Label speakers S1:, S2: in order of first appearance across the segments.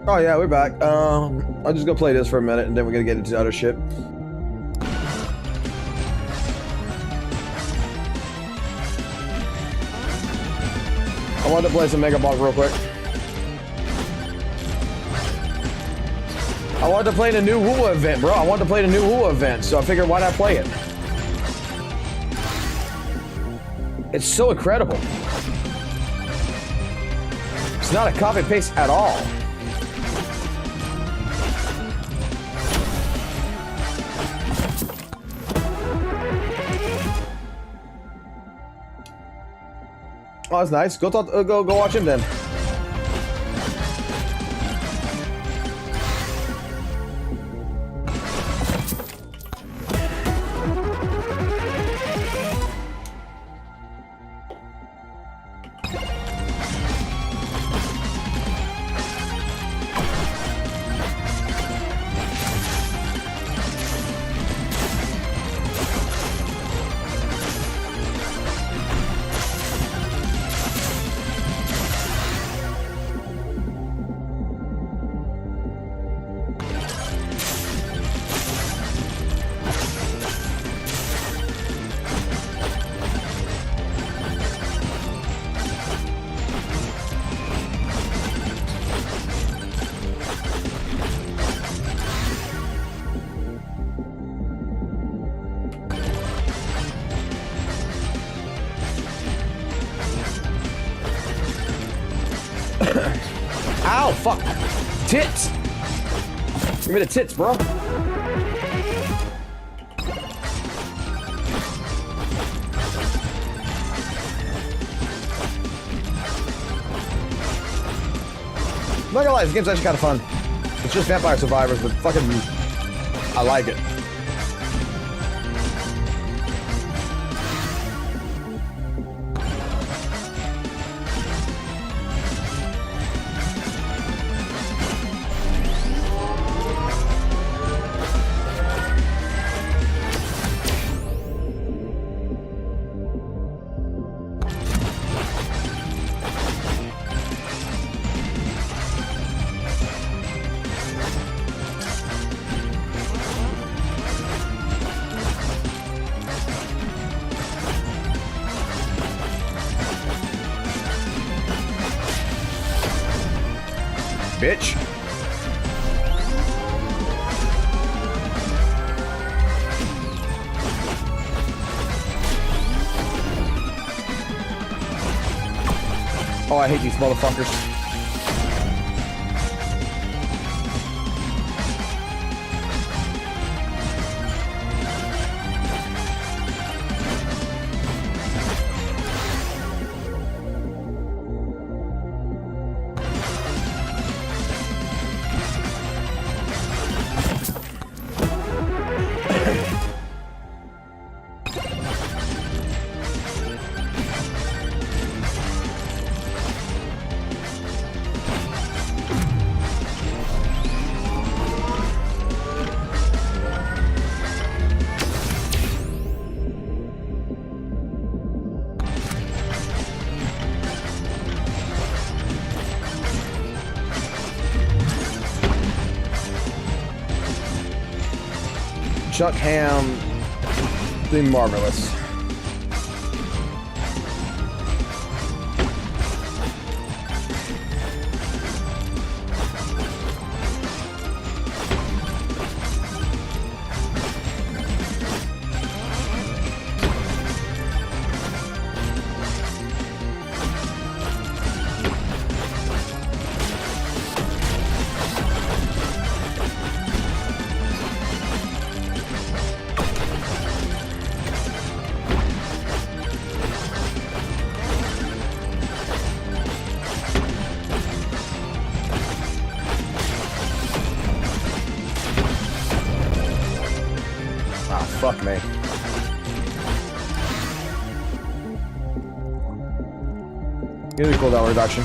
S1: Oh yeah, we're back. I'm just gonna play this for a minute and then we're gonna get into other shit. I wanted to play some Mega Ball real quick. I wanted to play the new WUWA event, bro. I wanted to play the new WUWA event, so I figured why not play it? It's so incredible. It's not a copy paste at all. Oh, that's nice. Go watch him then. Ow, fuck. Tits. Give me the tits, bro. I'm not gonna lie, this game's actually kind of fun. It's just Vampire Survivors, but fucking, I like it. Bitch. Oh, I hate these motherfuckers. Chuck Ham, the marvelous. Fuck me. Give me the cooldown reduction.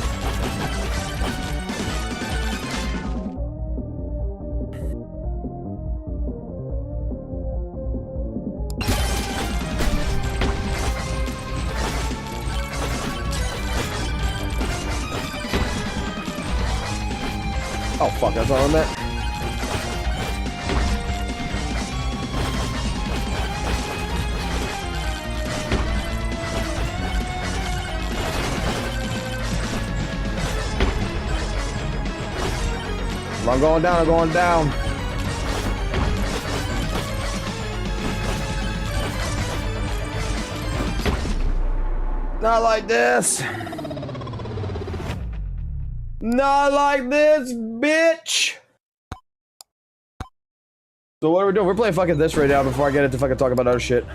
S1: Oh fuck, that's all I meant. I'm going down, I'm going down. Not like this. Not like this, bitch. So what are we doing? We're playing fucking this right now before I get into fucking talking about other shit.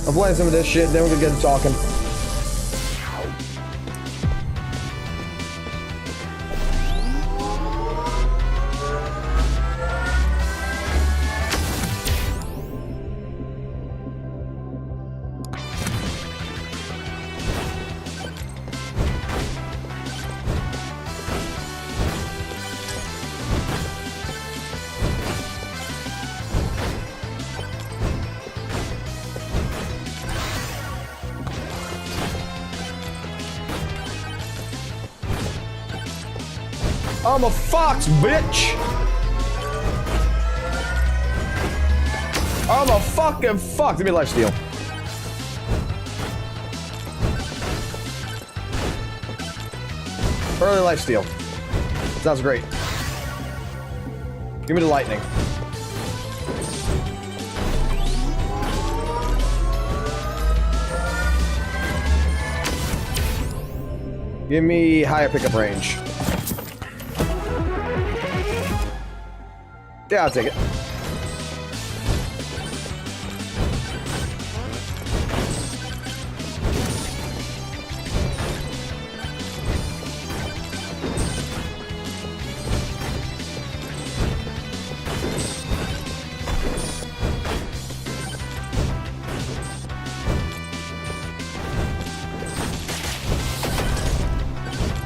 S1: I'm playing some of this shit, then we're gonna get to talking. I'm a fox, bitch! I'm a fucking fox! Give me a lifesteal. Early lifesteal. Sounds great. Give me the lightning. Give me higher pickup range. Yeah, I'll take it.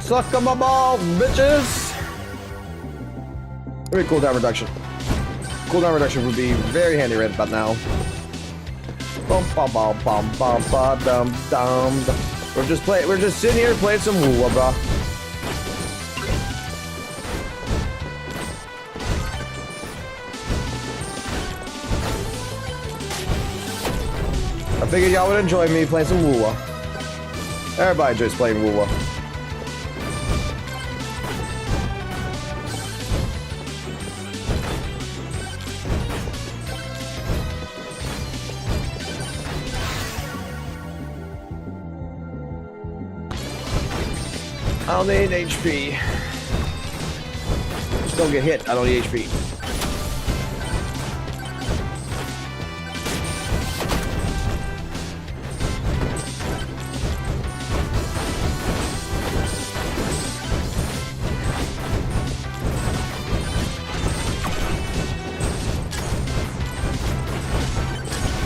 S1: Suck on my balls, bitches! Very cooldown reduction. Cooldown reduction would be very handy right about now. Bum bum bum bum bum bum dum dum. We're just sitting here playing some WUWA, bro. I figured y'all would enjoy me playing some WUWA. Everybody enjoys playing WUWA. I don't need HP. Just don't get hit. I don't need HP.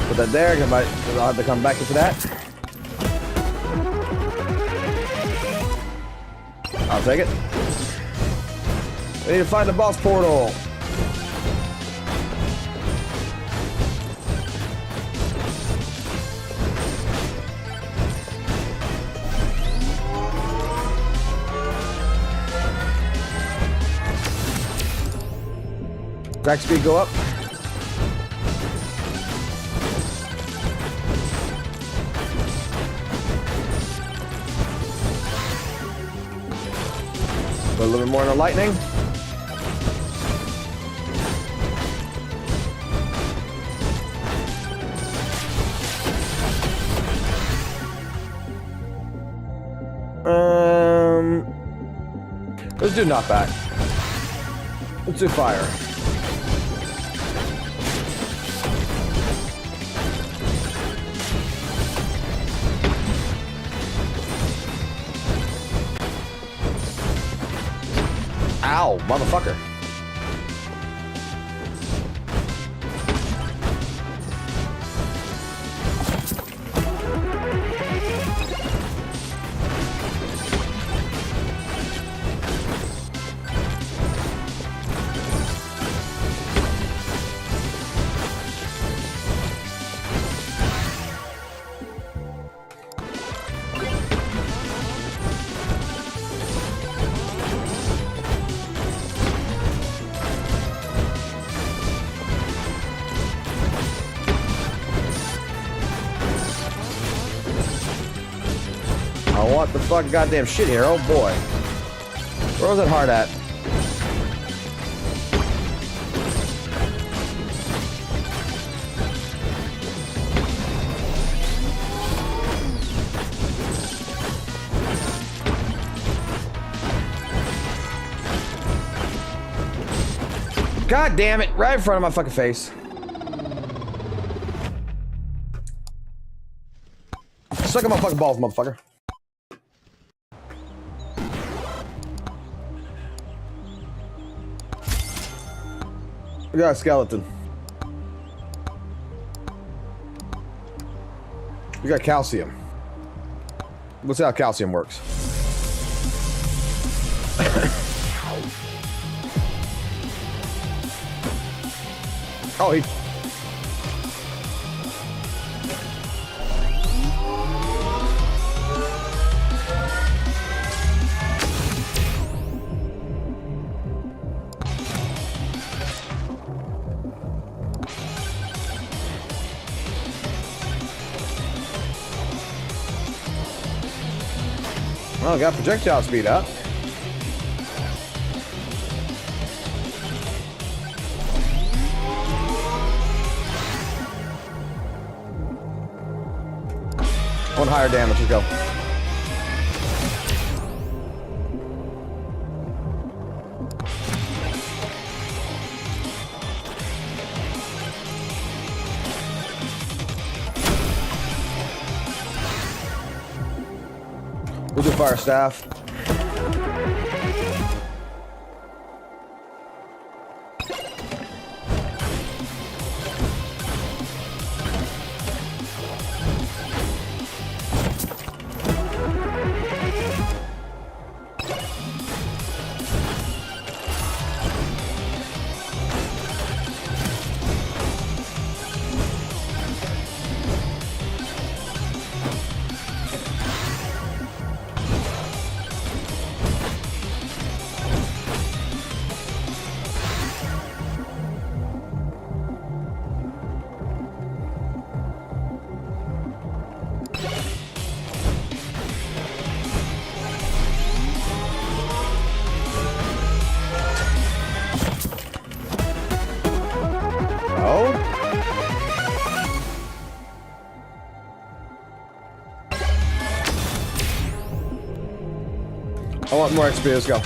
S1: Put that there. I'll have to come back into that. I'll take it. We need to find the boss portal. Attack speed go up. Put a little bit more in the lightning. Let's do knockback. Let's do fire. Ow, motherfucker. what the fuck goddamn shit here. Oh boy. Where was that heart at? God damn it, right in front of my fucking face. Suck at my fucking balls, motherfucker. We got a skeleton. We got calcium. Let's see how calcium works. Oh, he... Oh, got projectile speed up. One higher damage, let's go. We'll do fire staff. I want more XP, let's go.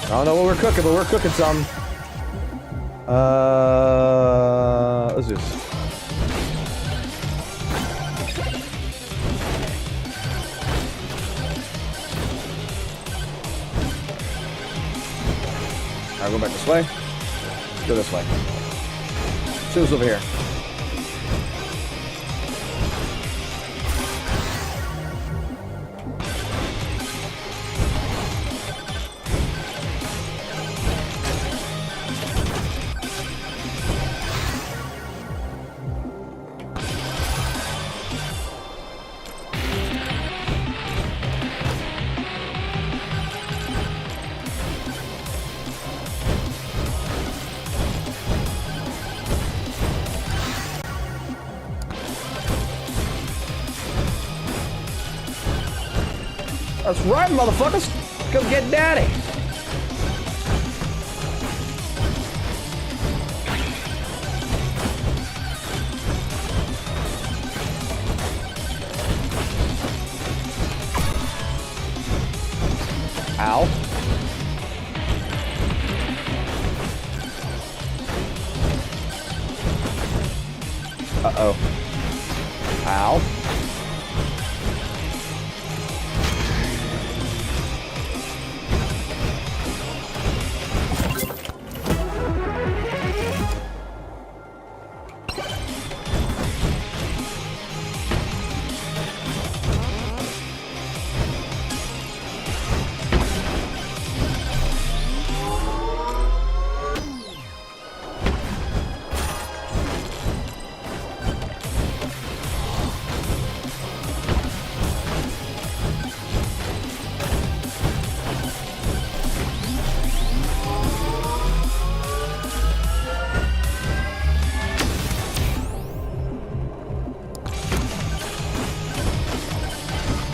S1: I don't know what we're cooking, but we're cooking some. Let's do this. Alright, go back this way. Let's go this way. See what's over here. That's right, motherfuckers. Go get daddy. Ow. Uh-oh. Ow.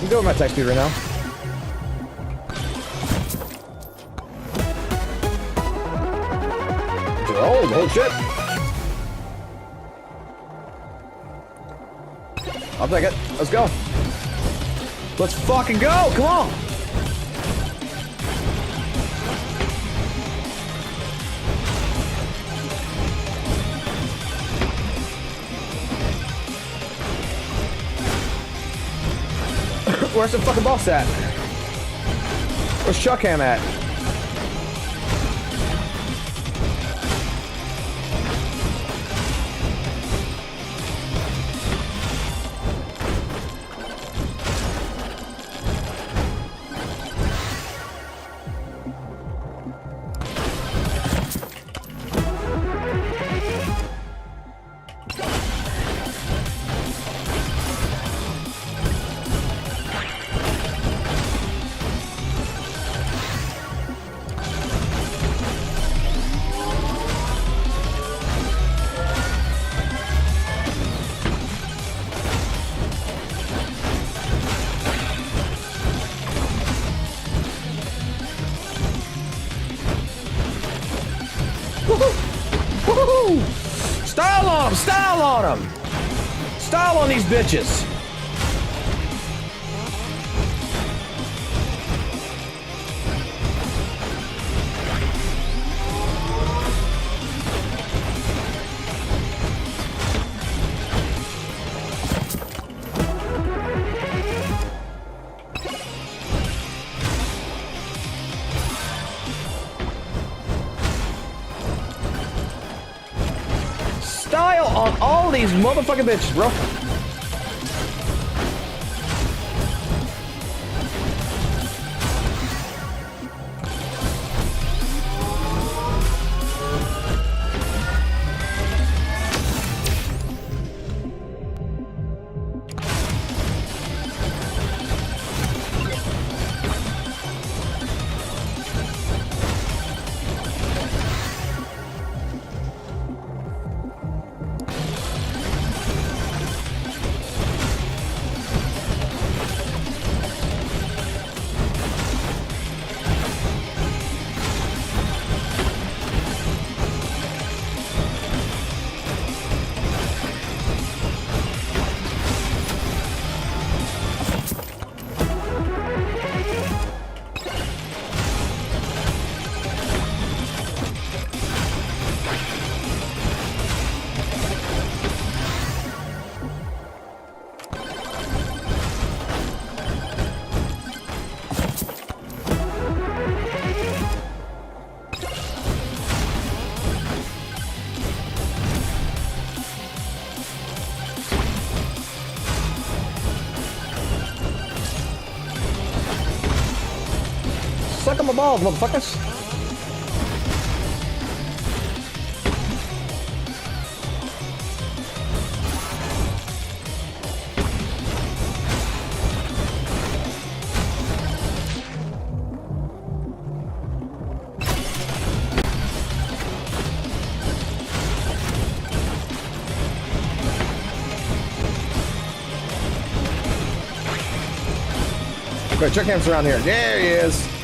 S1: I'm doing my attack speed right now. Oh shit! I'll take it. Let's go. Let's fucking go! Come on! Where's the fucking boss at? Where's Chuckham at? Style on them! Style on them! Style on these bitches! Style on all these motherfucking bitches, bro. Suck on my balls, motherfuckers. Good, Chuckham's around here. There he is.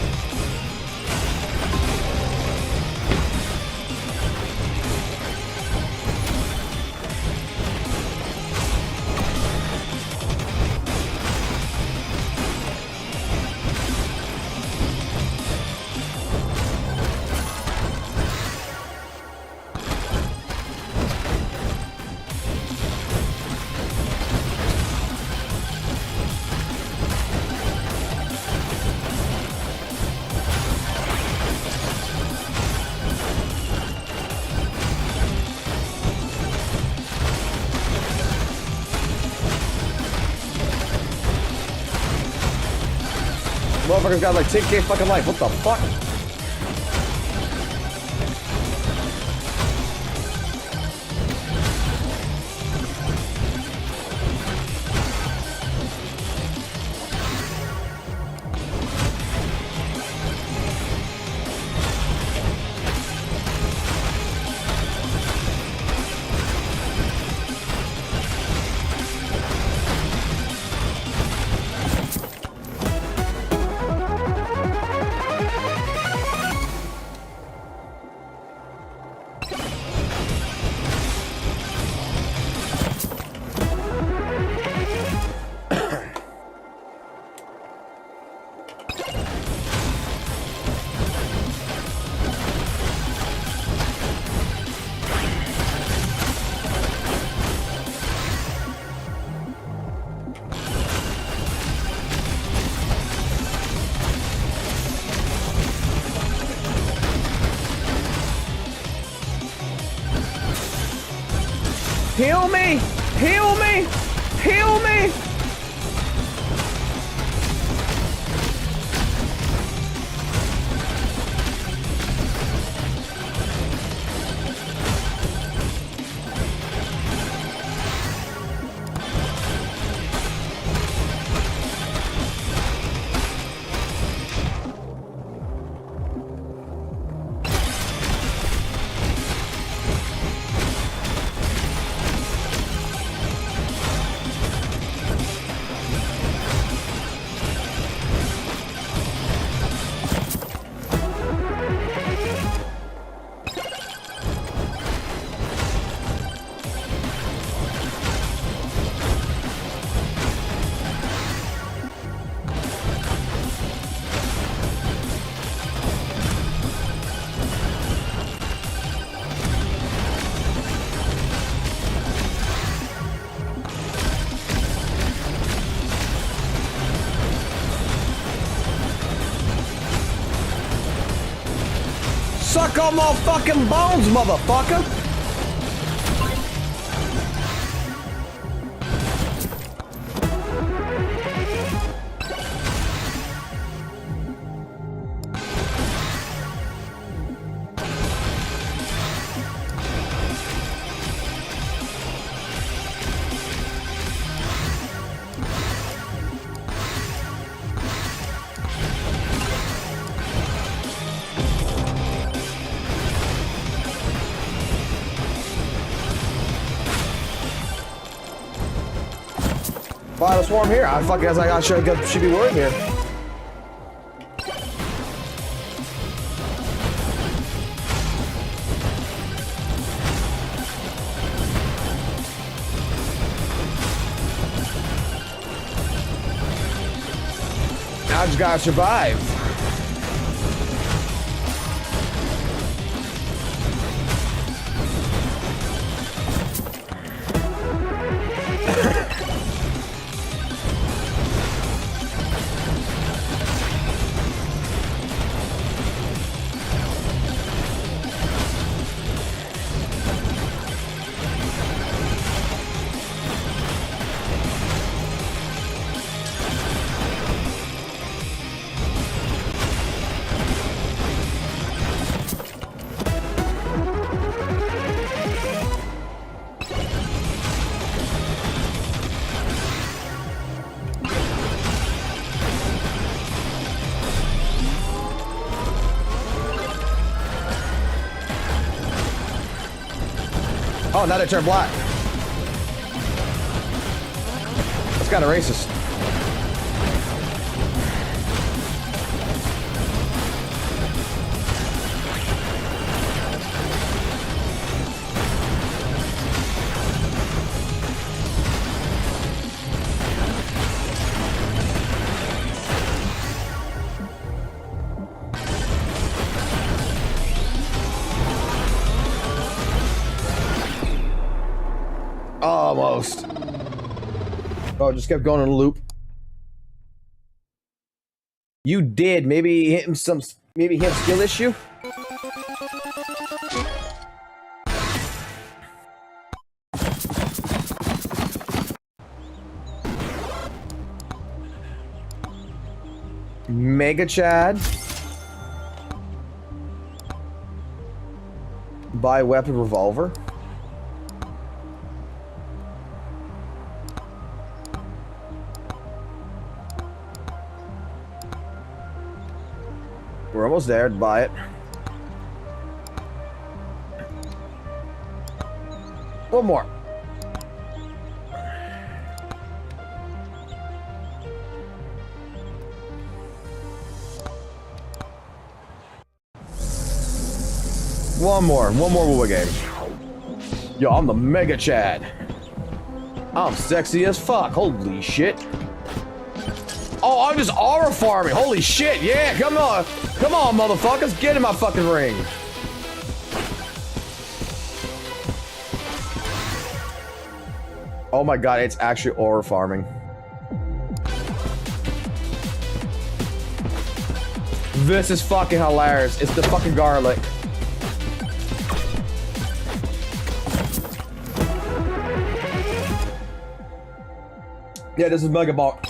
S1: Motherfucker's got like 10k fucking life. What the fuck? Heal me! Heal me! Heal me! Suck on my fucking bones, motherfucker! Final swarm here. I fucking guess I should be worried here. I just gotta survive. Oh, now they turn black. That's kind of racist. Almost. Oh, it just kept going in a loop. You did. Maybe he had some skill issue. Mega Chad. Buy weapon revolver. We're almost there to buy it. One more. One more WUWA game. Yo, I'm the Mega Chad. I'm sexy as fuck. Holy shit. Oh, I'm just aura farming. Holy shit. Yeah, come on. Come on, motherfuckers. Get in my fucking ring. Oh my god, it's actually aura farming. This is fucking hilarious. It's the fucking garlic. Yeah, this is Mega Ball.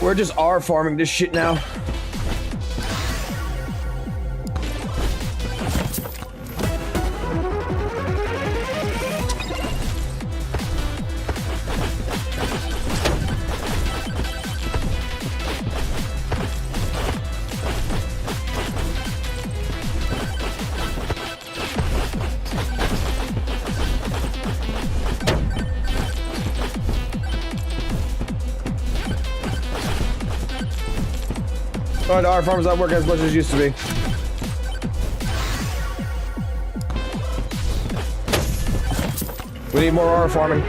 S1: We're just R farming this shit now. Oh, the R farm's not working as much as it used to be. We need more R farming.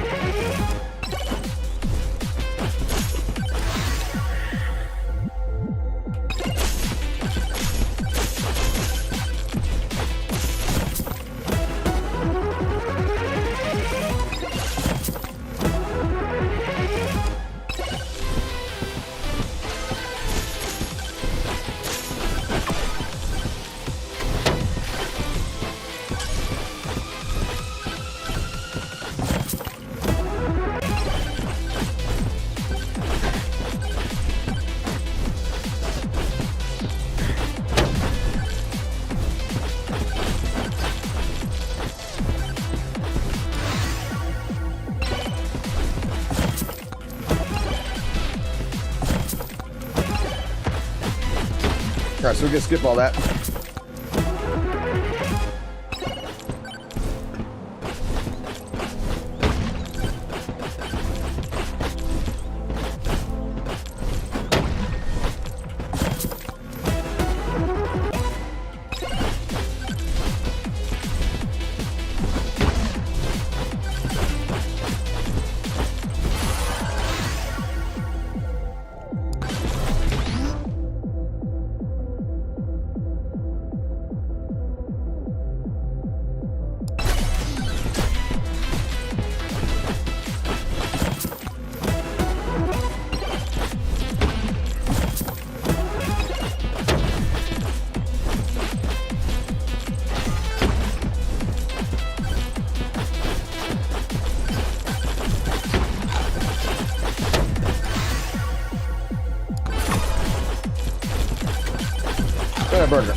S1: Alright, so we can skip all that. Get a burger.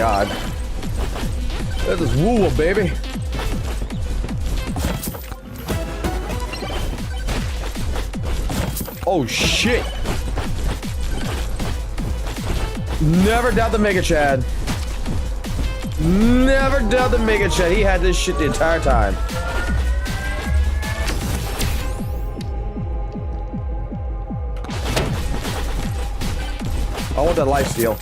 S1: god. This is WUWA, baby. Oh shit. Never doubt the Mega Chad. Never doubt the Mega Chad. He had this shit the entire time. I want that lifesteal.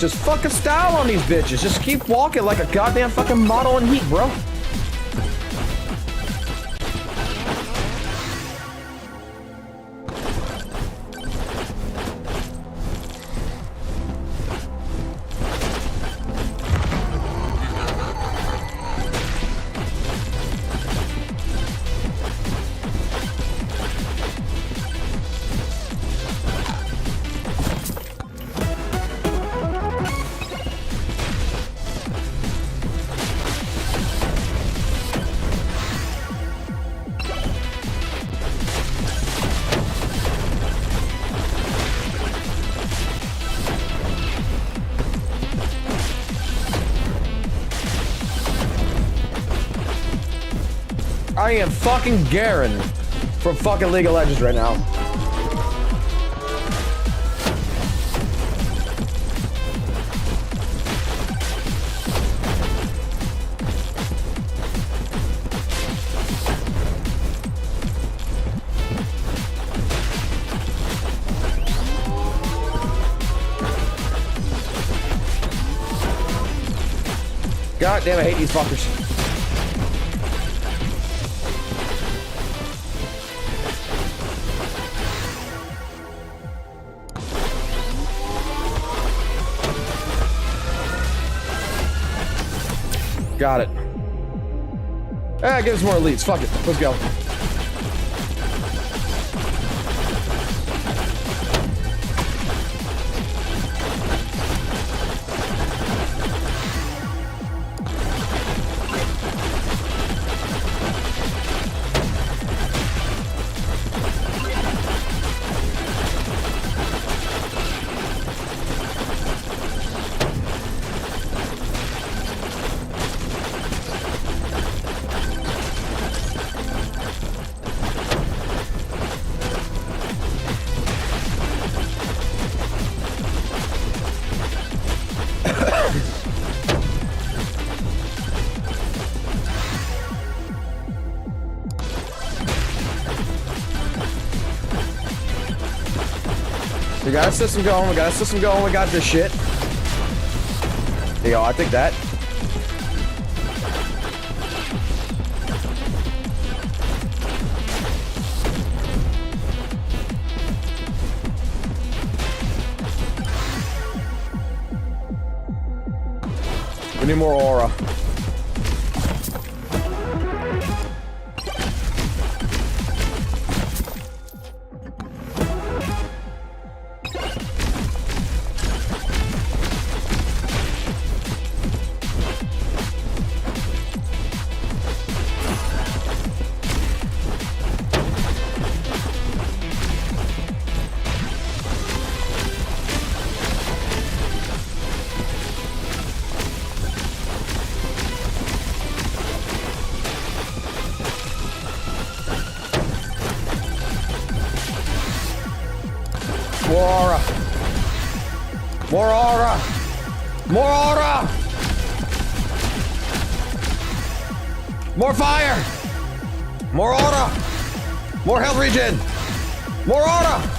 S1: Just fucking style on these bitches. Just keep walking like a goddamn fucking model in heat, bro. I am fucking Garen from fucking League of Legends right now. God damn, I hate these fuckers. Got it. Ah, give us more elites. Fuck it. Let's go. We got a system going, we got a system going, we got this shit. There you go, I think that. We need more aura. More aura. More aura. More aura. More fire. More aura. More health regen. More aura.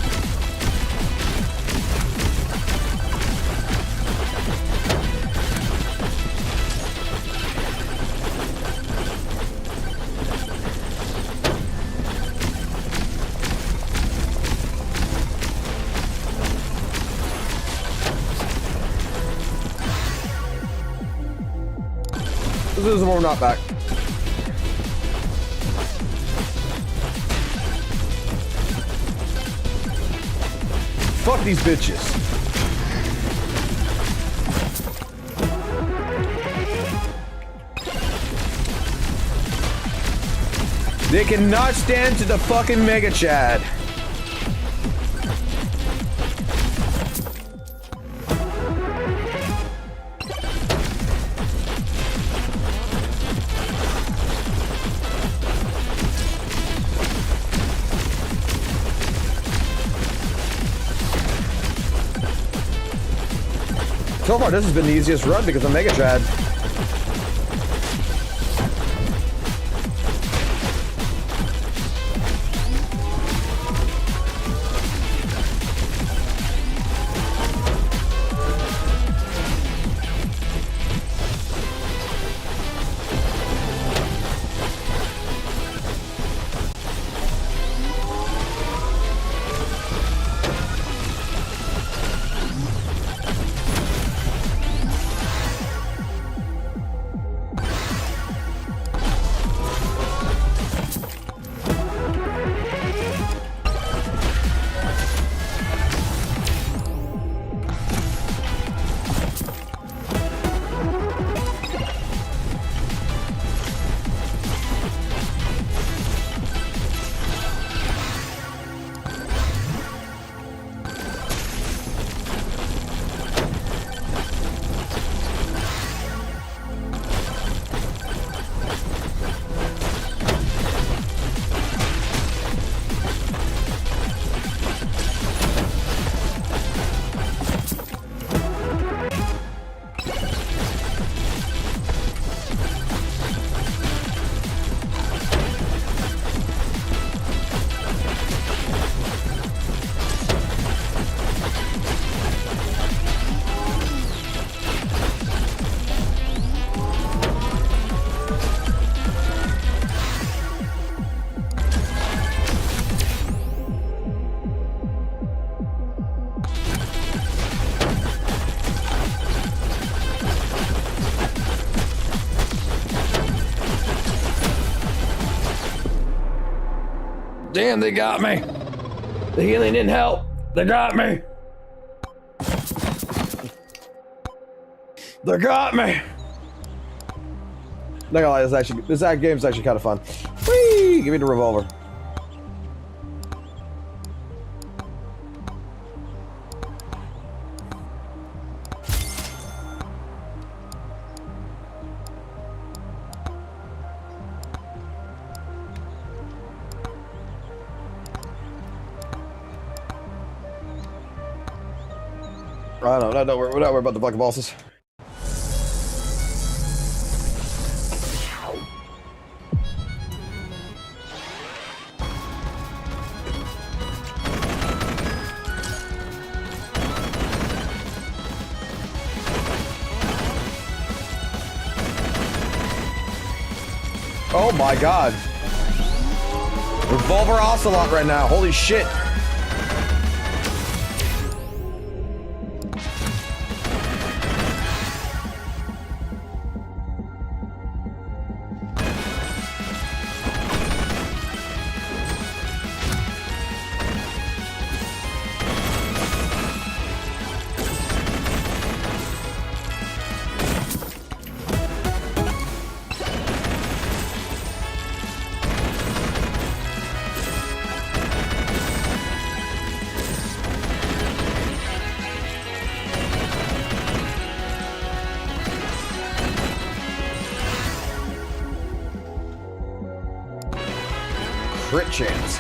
S1: This is when we're not back. Fuck these bitches. They cannot stand to the fucking Mega Chad. So far, this has been the easiest run because of Mega Chad. Damn, they got me. The healing didn't help. They got me. They got me. Not gonna lie, this game's actually kind of fun. Whee! Give me the revolver. I don't know, we're not worried about the fucking bosses. Oh my god. Revolver Ocelot right now, holy shit. Crit chance.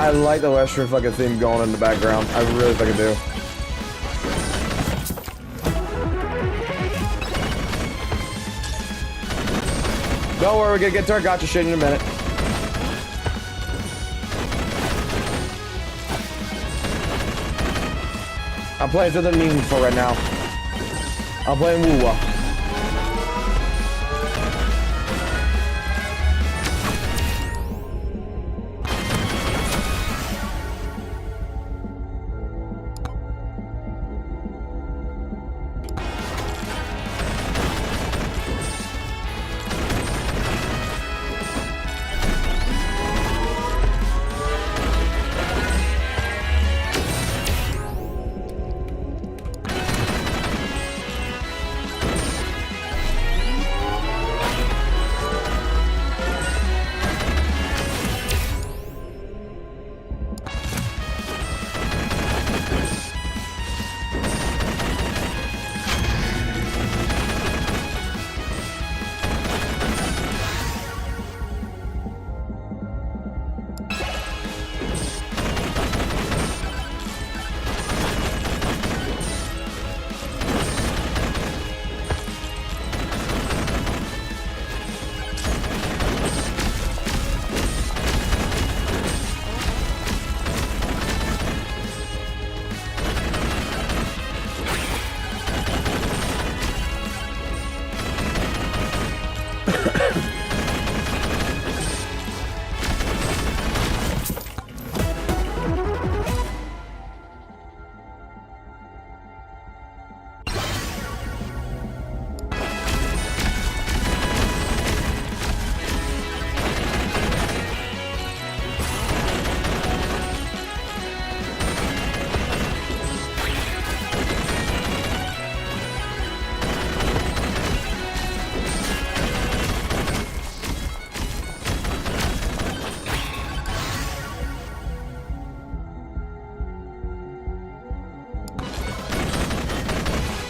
S1: I like the Western fucking theme going in the background. I really fucking do. Don't worry, we're gonna get to our gotcha shit in a minute. I'm playing for the meaningful right now. I'm playing WUWA.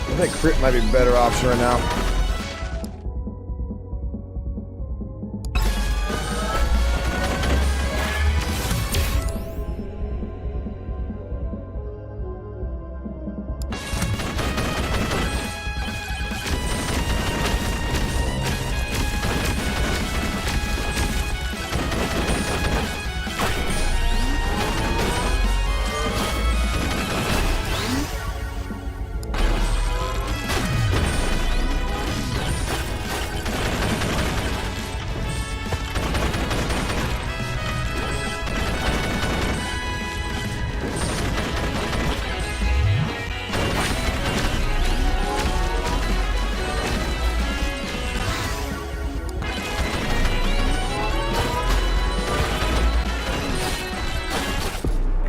S1: I think crit might be a better option right now.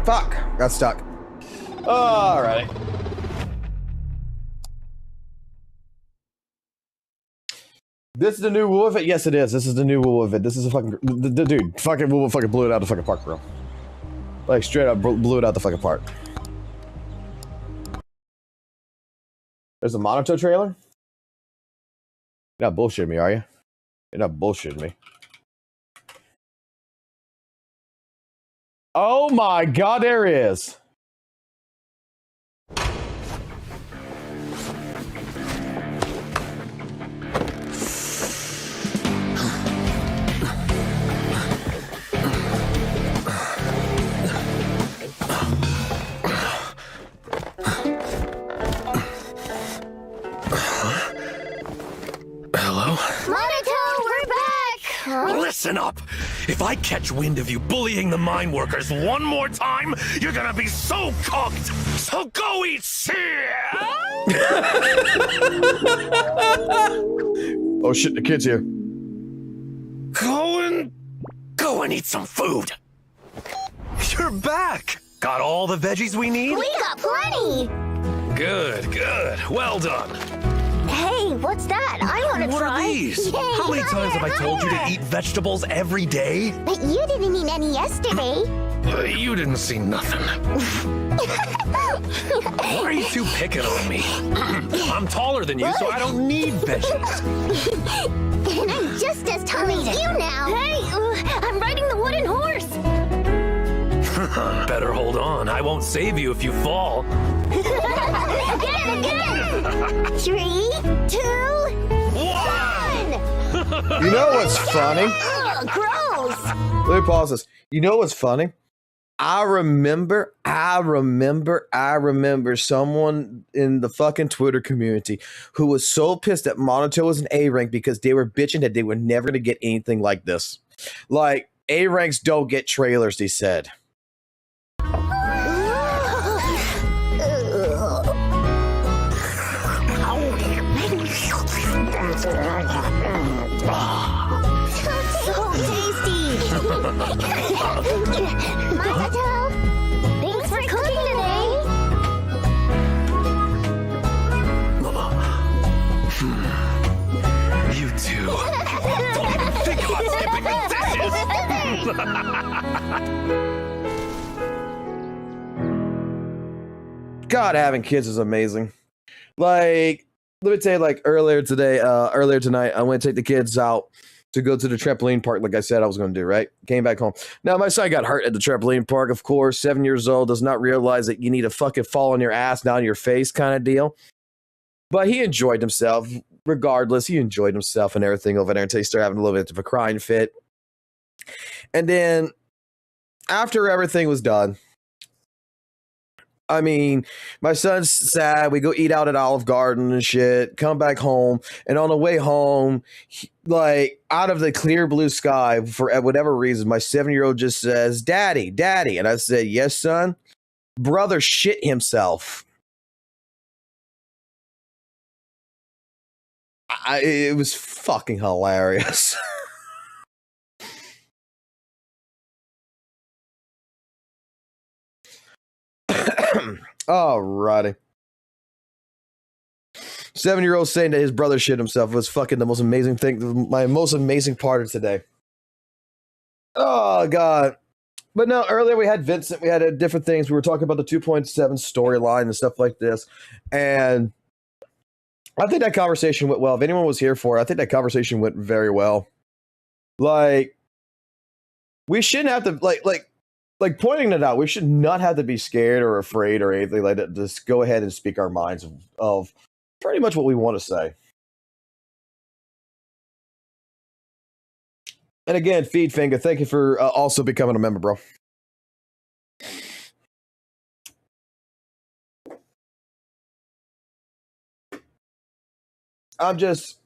S1: Fuck! Got stuck. Alright. This is the new WUWA fit? Yes, it is. This is the new WUWA fit. This is a fucking... The dude, fucking WUWA fucking blew it out of the fucking park, bro. Like, straight up blew it out the fucking park. There's a Monato trailer? You're not bullshitting me, are you? You're not bullshitting me. Oh my god, there is.
S2: Hello?
S3: Monato, we're back! Huh?
S2: Listen up! If I catch wind of you bullying the mine workers one more time, you're gonna be so cooked! So go eat shit!
S1: Oh shit, the kid's here.
S2: Go and eat some food! You're back! Got all the veggies we need?
S3: We got plenty!
S2: Good, good. Well done.
S3: Hey, what's that? I want to
S2: What
S3: try.
S2: are these?
S3: Yay,
S2: How many times have I told you to eat vegetables every day?
S3: But you didn't eat any yesterday.
S2: You didn't see nothing. Why are you two picking on me? I'm taller than you, so I don't need veggies.
S3: And I'm just as tall as you now. Hey, I'm riding the wooden horse.
S2: Better hold on. I won't save you if you fall.
S3: Again! 3, 2, 1!
S1: You know what's funny?
S3: Ugh, gross!
S1: Let me pause this. You know what's funny? I remember someone in the fucking Twitter community who was so pissed that Monato was an A rank because they were bitching that they were never going to get anything like this. Like, A ranks don't get trailers, they said.
S3: So tasty! Monato, thanks for cooking today!
S2: You two. Don't even think about skipping the dishes!
S1: God, having kids is amazing. Like, let me tell you, like earlier tonight, I went to take the kids out to go to the trampoline park, like I said I was going to do, right? Came back home. Now, my son got hurt at the trampoline park, of course. 7 years old, does not realize that you need to fucking fall on your ass, not on your face kind of deal. But he enjoyed himself. Regardless, he enjoyed himself and everything over there until he started having a little bit of a crying fit. And then, after everything was done, I mean, my son's sad. We go eat out at Olive Garden and shit, come back home. And on the way home, like out of the clear blue sky, for whatever reason, my 7-year-old just says, Daddy, Daddy. And I said, yes, son. Brother shit himself. It was fucking hilarious. Alrighty. 7-year-old saying that his brother shit himself was fucking the most amazing thing, my most amazing part of today. Oh, God. But no, earlier we had Vincent, we had different things. We were talking about the 2.7 storyline and stuff like this. And I think that conversation went well. If anyone was here for it, I think that conversation went very well. Like, we shouldn't have to, like pointing it out, we should not have to be scared or afraid or anything like that. Just go ahead and speak our minds of pretty much what we want to say. And again, Feed Finger, thank you for also becoming a member, bro. I'm just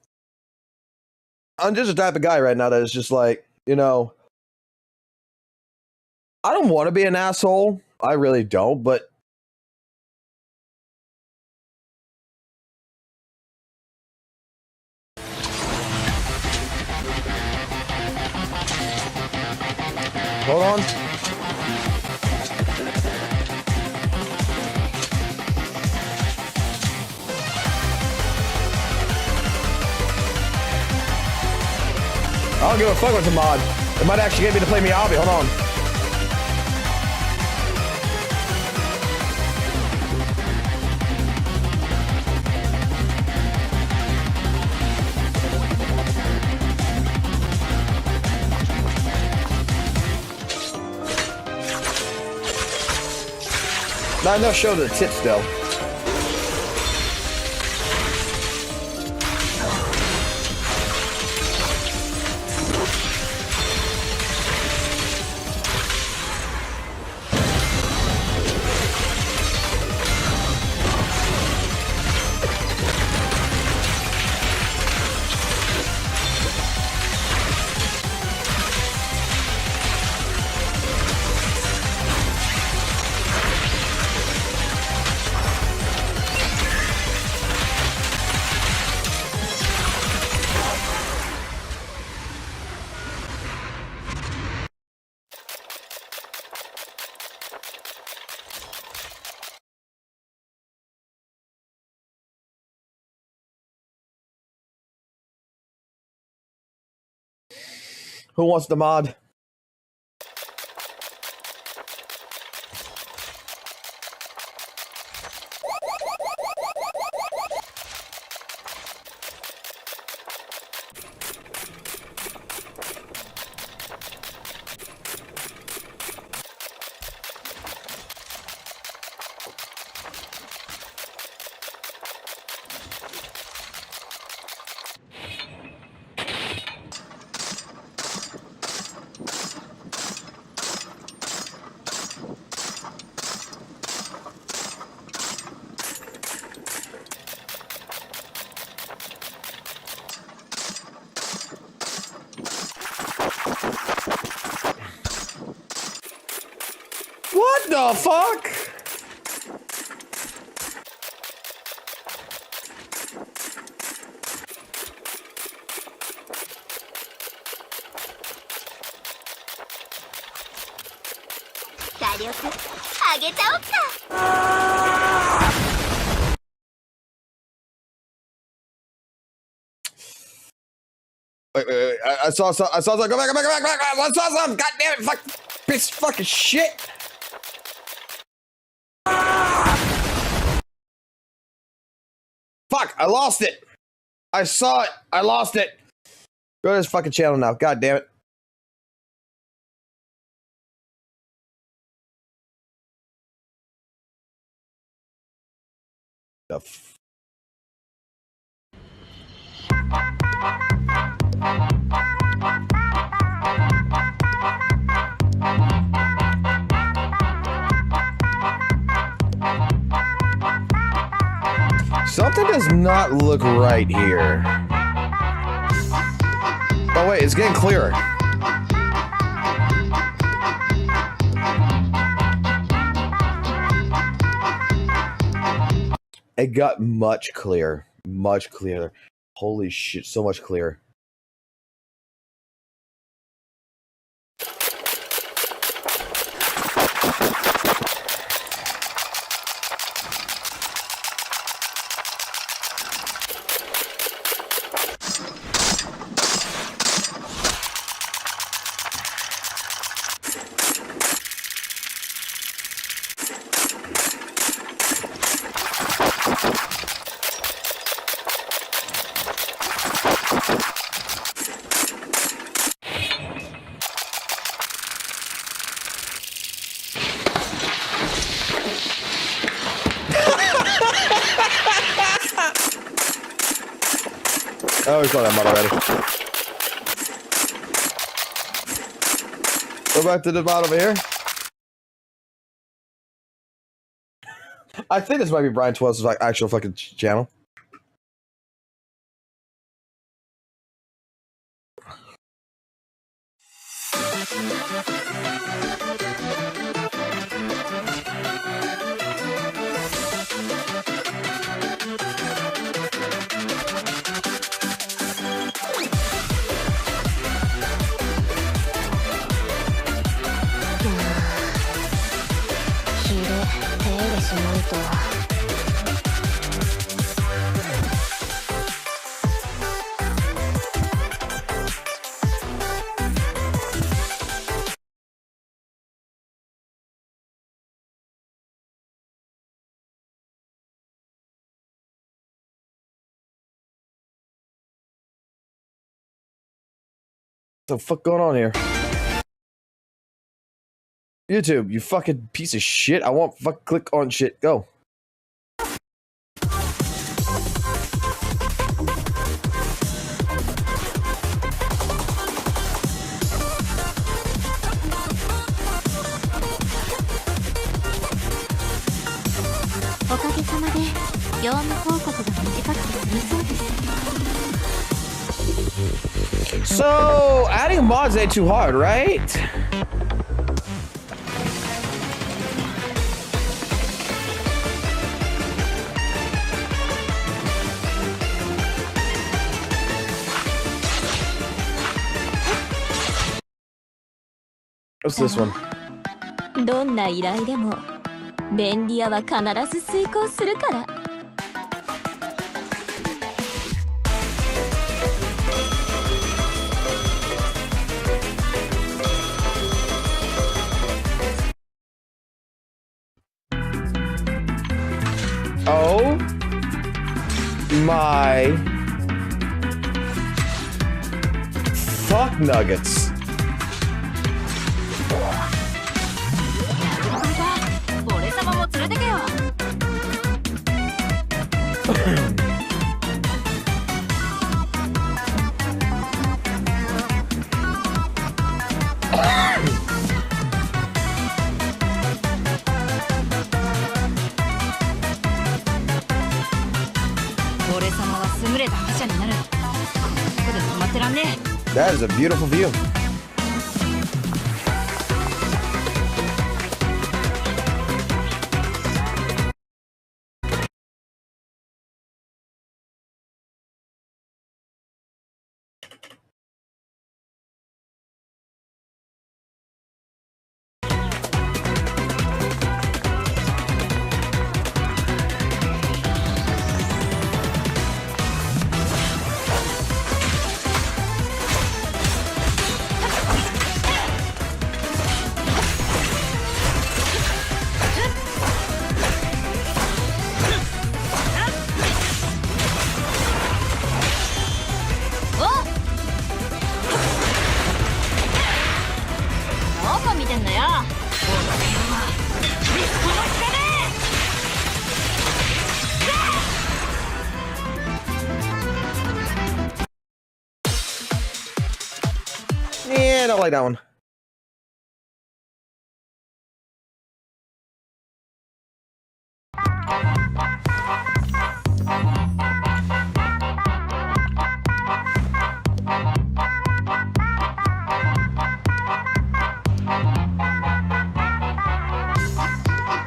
S1: the type of guy right now that is just like, you know, I don't want to be an asshole. I really don't, but hold on. I don't give a fuck with the mod. It might actually get me to play Miyabi. Hold on. Not enough show to the tits, though. Who wants the mod? the fuck? Wait. I saw some. Go back. I saw some. God damn it. Fuck. Bitch. Fucking shit. Fuck. I lost it. I saw it. I lost it. Go to this fucking channel now. God damn it. The f Something does not look right here. Oh wait, it's getting clearer. It got much clearer. Much clearer. Holy shit, so much clearer. Oh, we saw that mod already. Go back to the mod over here. I think this might be Brian 12's like actual fucking channel. What the fuck going on here? YouTube, you fucking piece of shit. I won't fuck click on shit. Go. So, adding mods ain't too hard, right? What's this one?
S4: どんな依頼でも便利屋は必ず遂行するから。
S1: Oh my fuck nuggets.
S4: 俺様も連れてけよ。俺様は優れた覇者になる。ここで止まってらんねえ。
S1: That is a beautiful view. I don't like that one.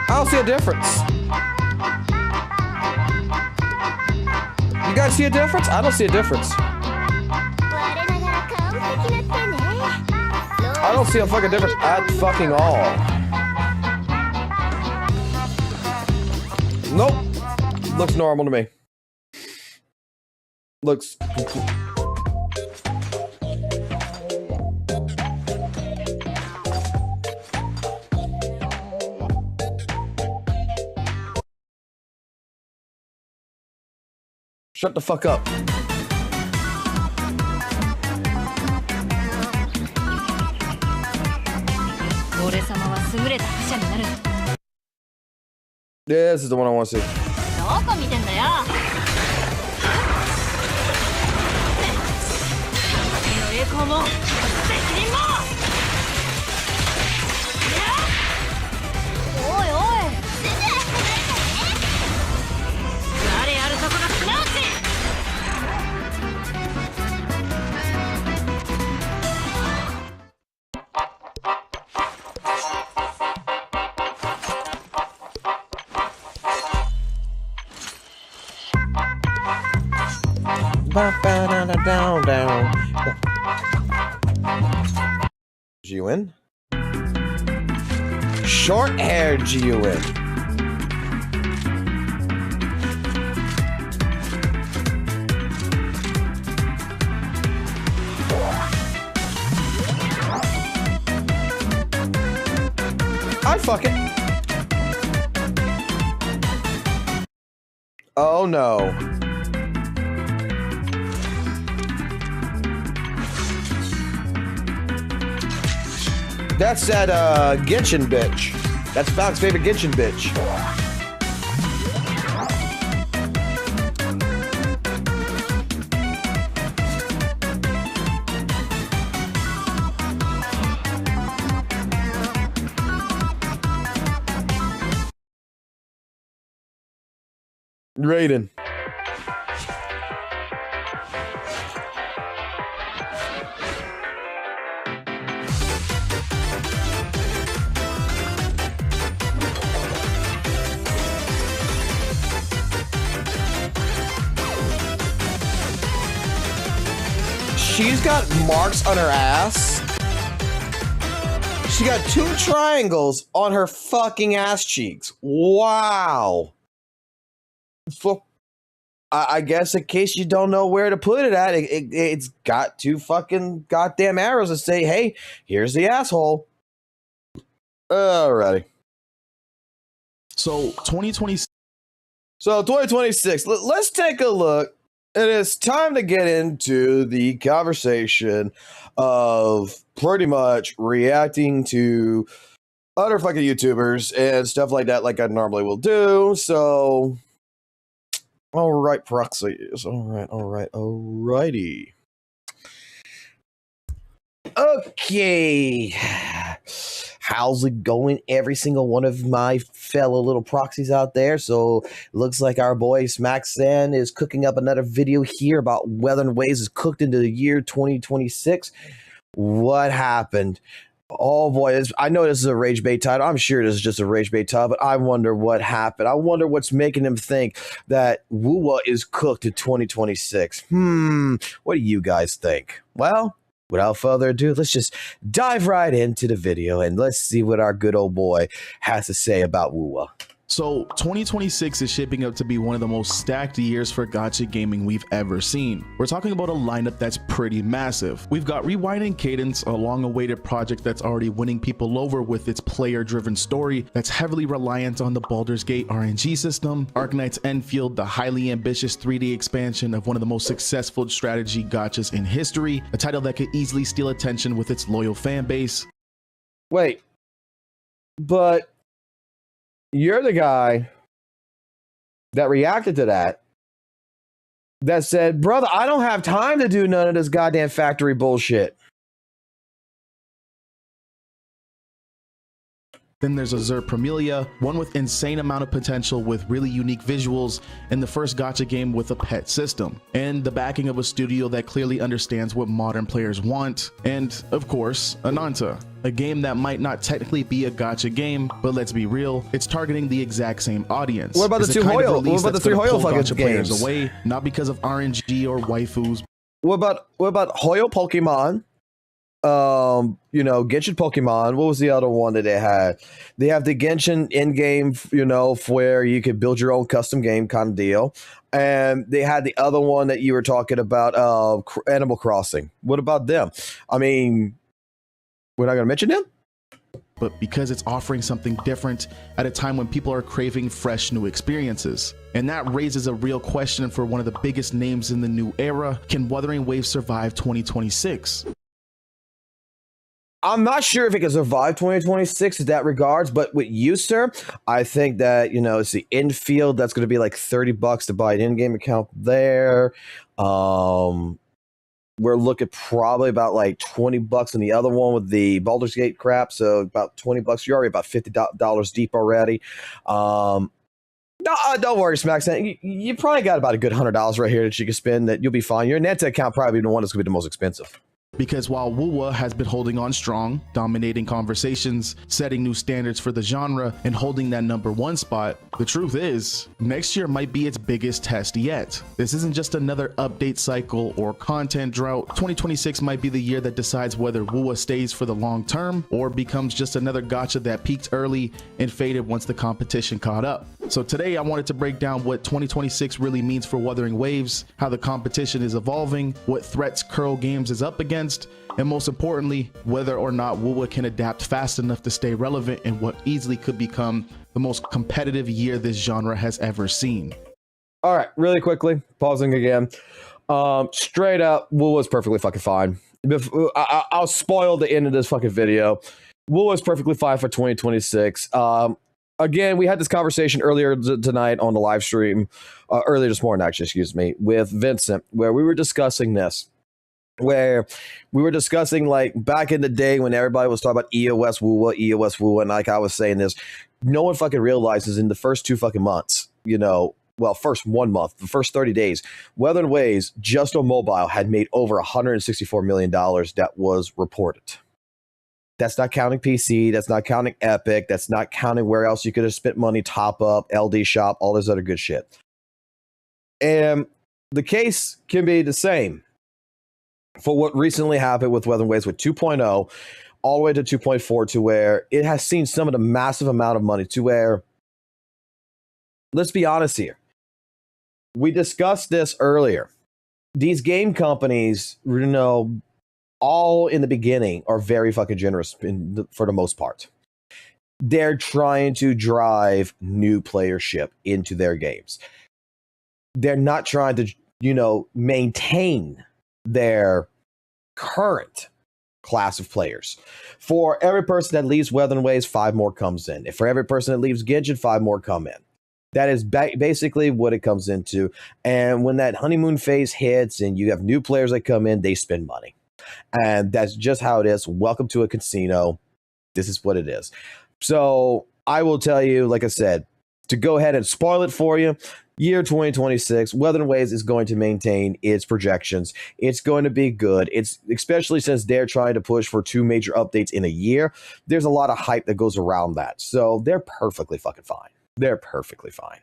S1: I don't see a difference. You guys see a difference? I don't see a difference. I don't see a fucking difference at fucking all. Nope. Looks normal to me. Looks... Shut the fuck up. This is the one I want to see. G-Win? Short-haired G-Win. I'd fuck it. Oh no. That's that Genshin bitch. That's Falc's favorite Genshin bitch. Raiden. She's got marks on her ass. She got 2 triangles on her fucking ass cheeks. Wow. I guess in case you don't know where to put it at, it's got 2 fucking goddamn arrows that say, hey, here's the asshole. Alrighty.
S5: So 2026.
S1: So 2026. Let's take a look. It is time to get into the conversation of pretty much reacting to other fucking YouTubers and stuff like that, like I normally will do. So, all right, proxies. Alrighty. Okay. How's it going, every single one of my fellow little proxies out there? So looks like our boy Smacksan is cooking up another video here about Weathering Waves is cooked into the year 2026. What happened? Oh boy, I know this is a rage bait title. I'm sure this is just a rage bait title, but I wonder what happened. I wonder what's making him think that WUWA is cooked in 2026. What do you guys think? Well, without further ado, let's just dive right into the video and let's see what our good old boy has to say about WUWA.
S5: So 2026 is shaping up to be one of the most stacked years for gacha gaming we've ever seen. We're talking about a lineup that's pretty massive. We've got Rewinding Cadence, a long-awaited project that's already winning people over with its player-driven story that's heavily reliant on the Baldur's Gate RNG system. Arknight's Enfield, the highly ambitious 3D expansion of one of the most successful strategy gachas in history, a title that could easily steal attention with its loyal fan base.
S1: Wait, but you're the guy that reacted to that said, brother, I don't have time to do none of this goddamn factory bullshit.
S5: Then there's a Zerpremilia, one with insane amount of potential with really unique visuals, and the first gacha game with a pet system, and the backing of a studio that clearly understands what modern players want, and of course, Ananta, a game that might not technically be a gacha game, but let's be real, it's targeting the exact same audience.
S1: What about the
S5: It's
S1: two
S5: kind of
S1: Hoyo?
S5: release
S1: What about the
S5: that's
S1: three
S5: gonna
S1: Hoyo
S5: pull
S1: fucking
S5: gacha players
S1: games?
S5: away, not because of RNG or waifus.
S1: What about Hoyo Pokemon? You know, Genshin Pokemon. What was the other one that they had? They have the Genshin in-game, you know, where you could build your own custom game kind of deal. And they had the other one that you were talking about, Animal Crossing. What about them? I mean, we're not going to mention them?
S5: But because it's offering something different at a time when people are craving fresh new experiences. And that raises a real question for one of the biggest names in the new era. Can Wuthering Waves survive 2026?
S1: I'm not sure if it can survive 2026 in that regards, but with you, sir, I think that, you know, it's the infield that's going to be like $30 to buy an in-game account there. We're looking probably about like $20 on the other one with the Baldur's Gate crap, so about $20. You're already about $50 deep already. No, don't worry, Smackson. You probably got about a good $100 right here that you can spend. That you'll be fine. Your Neta account probably the one that's going to be the most expensive.
S5: Because while WUWA has been holding on strong, dominating conversations, setting new standards for the genre, and holding that #1 spot, the truth is, next year might be its biggest test yet. This isn't just another update cycle or content drought. 2026 might be the year that decides whether WUWA stays for the long term or becomes just another gacha that peaked early and faded once the competition caught up. So today I wanted to break down what 2026 really means for Wuthering Waves, how the competition is evolving, what threats Curl Games is up against, and most importantly, whether or not WUWA can adapt fast enough to stay relevant in what easily could become the most competitive year this genre has ever seen.
S1: All right, really quickly, pausing again. Straight up, WUWA's perfectly fucking fine. I'll spoil the end of this fucking video. WUWA's perfectly fine for 2026. Again, we had this conversation earlier tonight on the live stream, earlier this morning, actually, excuse me, with Vincent, where we were discussing this. Where we were discussing like back in the day when everybody was talking about EOS WUWA, and like I was saying this, no one fucking realizes in the first 2 fucking months, you know, well, first 1 month, the first 30 days, Wuthering Waves just on mobile had made over $164 million that was reported. That's not counting PC, that's not counting Epic, that's not counting where else you could have spent money, top up, LDSHOP, all this other good shit. And the case can be the same for what recently happened with Wuthering Waves with 2.0 all the way to 2.4, to where it has seen some of the massive amount of money, to where, let's be honest here, we discussed this earlier. These game companies, you know, all in the beginning are very fucking generous for the most part. They're trying to drive new playership into their games. They're not trying to, you know, maintain their current class of players. For every person that leaves Wuthering Waves, 5 more comes in. If for every person that leaves Genshin, 5 more come in. That is basically what it comes into. And when that honeymoon phase hits and you have new players that come in, they spend money. And that's just how it is. Welcome to a casino. This is what it is. So I will tell you, like I said, to go ahead and spoil it for you, year 2026, Wuthering Waves is going to maintain its projections. It's going to be good. It's especially since they're trying to push for 2 major updates in a year. There's a lot of hype that goes around that. So they're perfectly fucking fine. They're perfectly fine.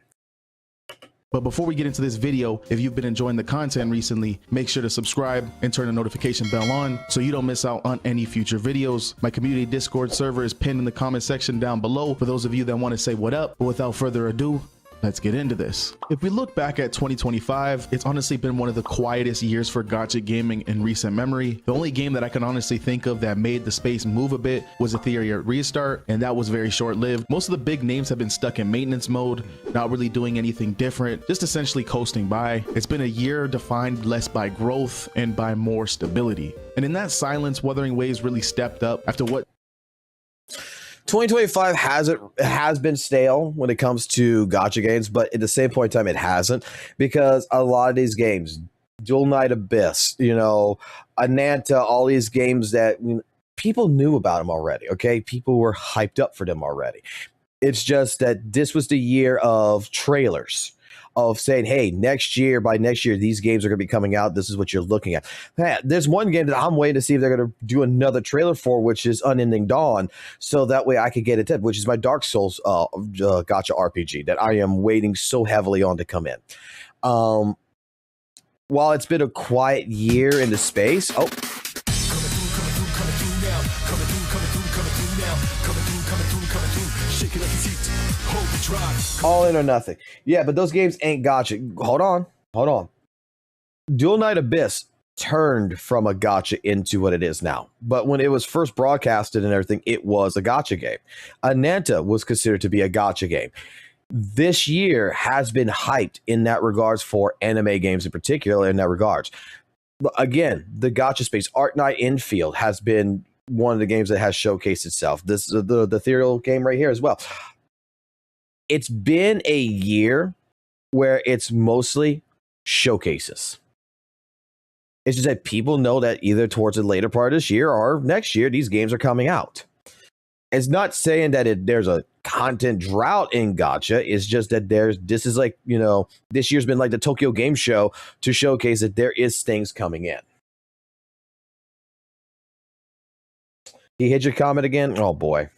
S5: But before we get into this video, if you've been enjoying the content recently, make sure to subscribe and turn the notification bell on so you don't miss out on any future videos. My community Discord server is pinned in the comment section down below for those of you that want to say what up. But without further ado, let's get into this. If we look back at 2025, it's honestly been one of the quietest years for gacha gaming in recent memory. The only game that I can honestly think of that made the space move a bit was Ethereum Restart, and that was very short-lived. Most of the big names have been stuck in maintenance mode, not really doing anything different, just essentially coasting by. It's been a year defined less by growth and by more stability. And in that silence, Wuthering Waves really stepped up after what
S1: 2025 has been stale when it comes to gacha games, but at the same point in time, it hasn't, because a lot of these games, Dual Knight Abyss, you know, Ananta, all these games that people knew about them already, okay? People were hyped up for them already. It's just that this was the year of trailers, of saying, hey, by next year, these games are going to be coming out. This is what you're looking at. There's one game that I'm waiting to see if they're going to do another trailer for, which is Unending Dawn, so that way I could get it, which is my Dark Souls gacha RPG that I am waiting so heavily on to come in. While it's been a quiet year in the space, all in or nothing. Yeah, but those games ain't gacha. Hold on. Dual Knight Abyss turned from a gacha into what it is now. But when it was first broadcasted and everything, it was a gacha game. Ananta was considered to be a gacha game. This year has been hyped in that regards for anime games in particular in that regards. Again, the gacha space, Art Knight Infield has been one of the games that has showcased itself. This is the ethereal game right here as well. It's been a year where it's mostly showcases. It's just that people know that either towards the later part of this year or next year, these games are coming out. It's not saying that there's a content drought in gacha. It's just that this is like, this year's been like the Tokyo Game Show to showcase that there is things coming in. He hit your comment again? Oh boy.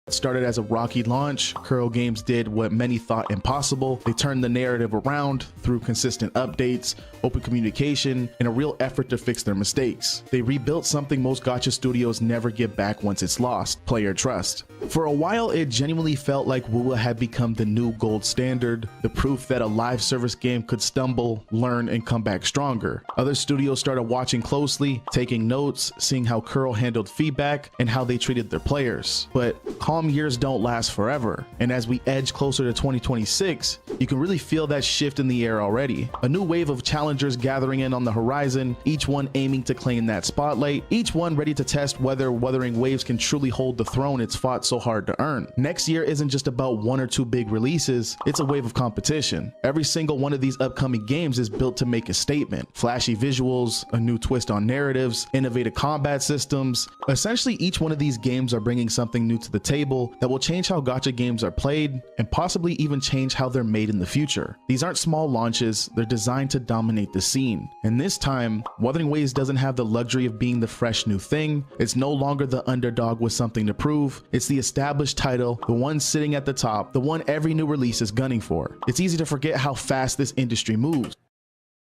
S5: It started as a rocky launch. Kuro Games did what many thought impossible. They turned the narrative around through consistent updates, open communication, and a real effort to fix their mistakes. They rebuilt something most gacha studios never get back once it's lost: player trust. For a while, it genuinely felt like WUWA had become the new gold standard, the proof that a live service game could stumble, learn, and come back stronger. Other studios started watching closely, taking notes, seeing how Kuro handled feedback, and how they treated their players. But calm years don't last forever, and as we edge closer to 2026, you can really feel that shift in the air already. A new wave of challengers gathering in on the horizon, each one aiming to claim that spotlight, each one ready to test whether Wuthering Waves can truly hold the throne it's fought so hard to earn. Next year isn't just about one or two big releases, it's a wave of competition. Every single one of these upcoming games is built to make a statement. Flashy visuals, a new twist on narratives, innovative combat systems. Essentially, each one of these games are bringing something new to the table that will change how gacha games are played and possibly even change how they're made in the future. These aren't small launches, they're designed to dominate the scene. And this time, Wuthering Waves doesn't have the luxury of being the fresh new thing. It's no longer the underdog with something to prove. It's the established title, the one sitting at the top, the one every new release is gunning for. It's easy to forget how fast this industry moves.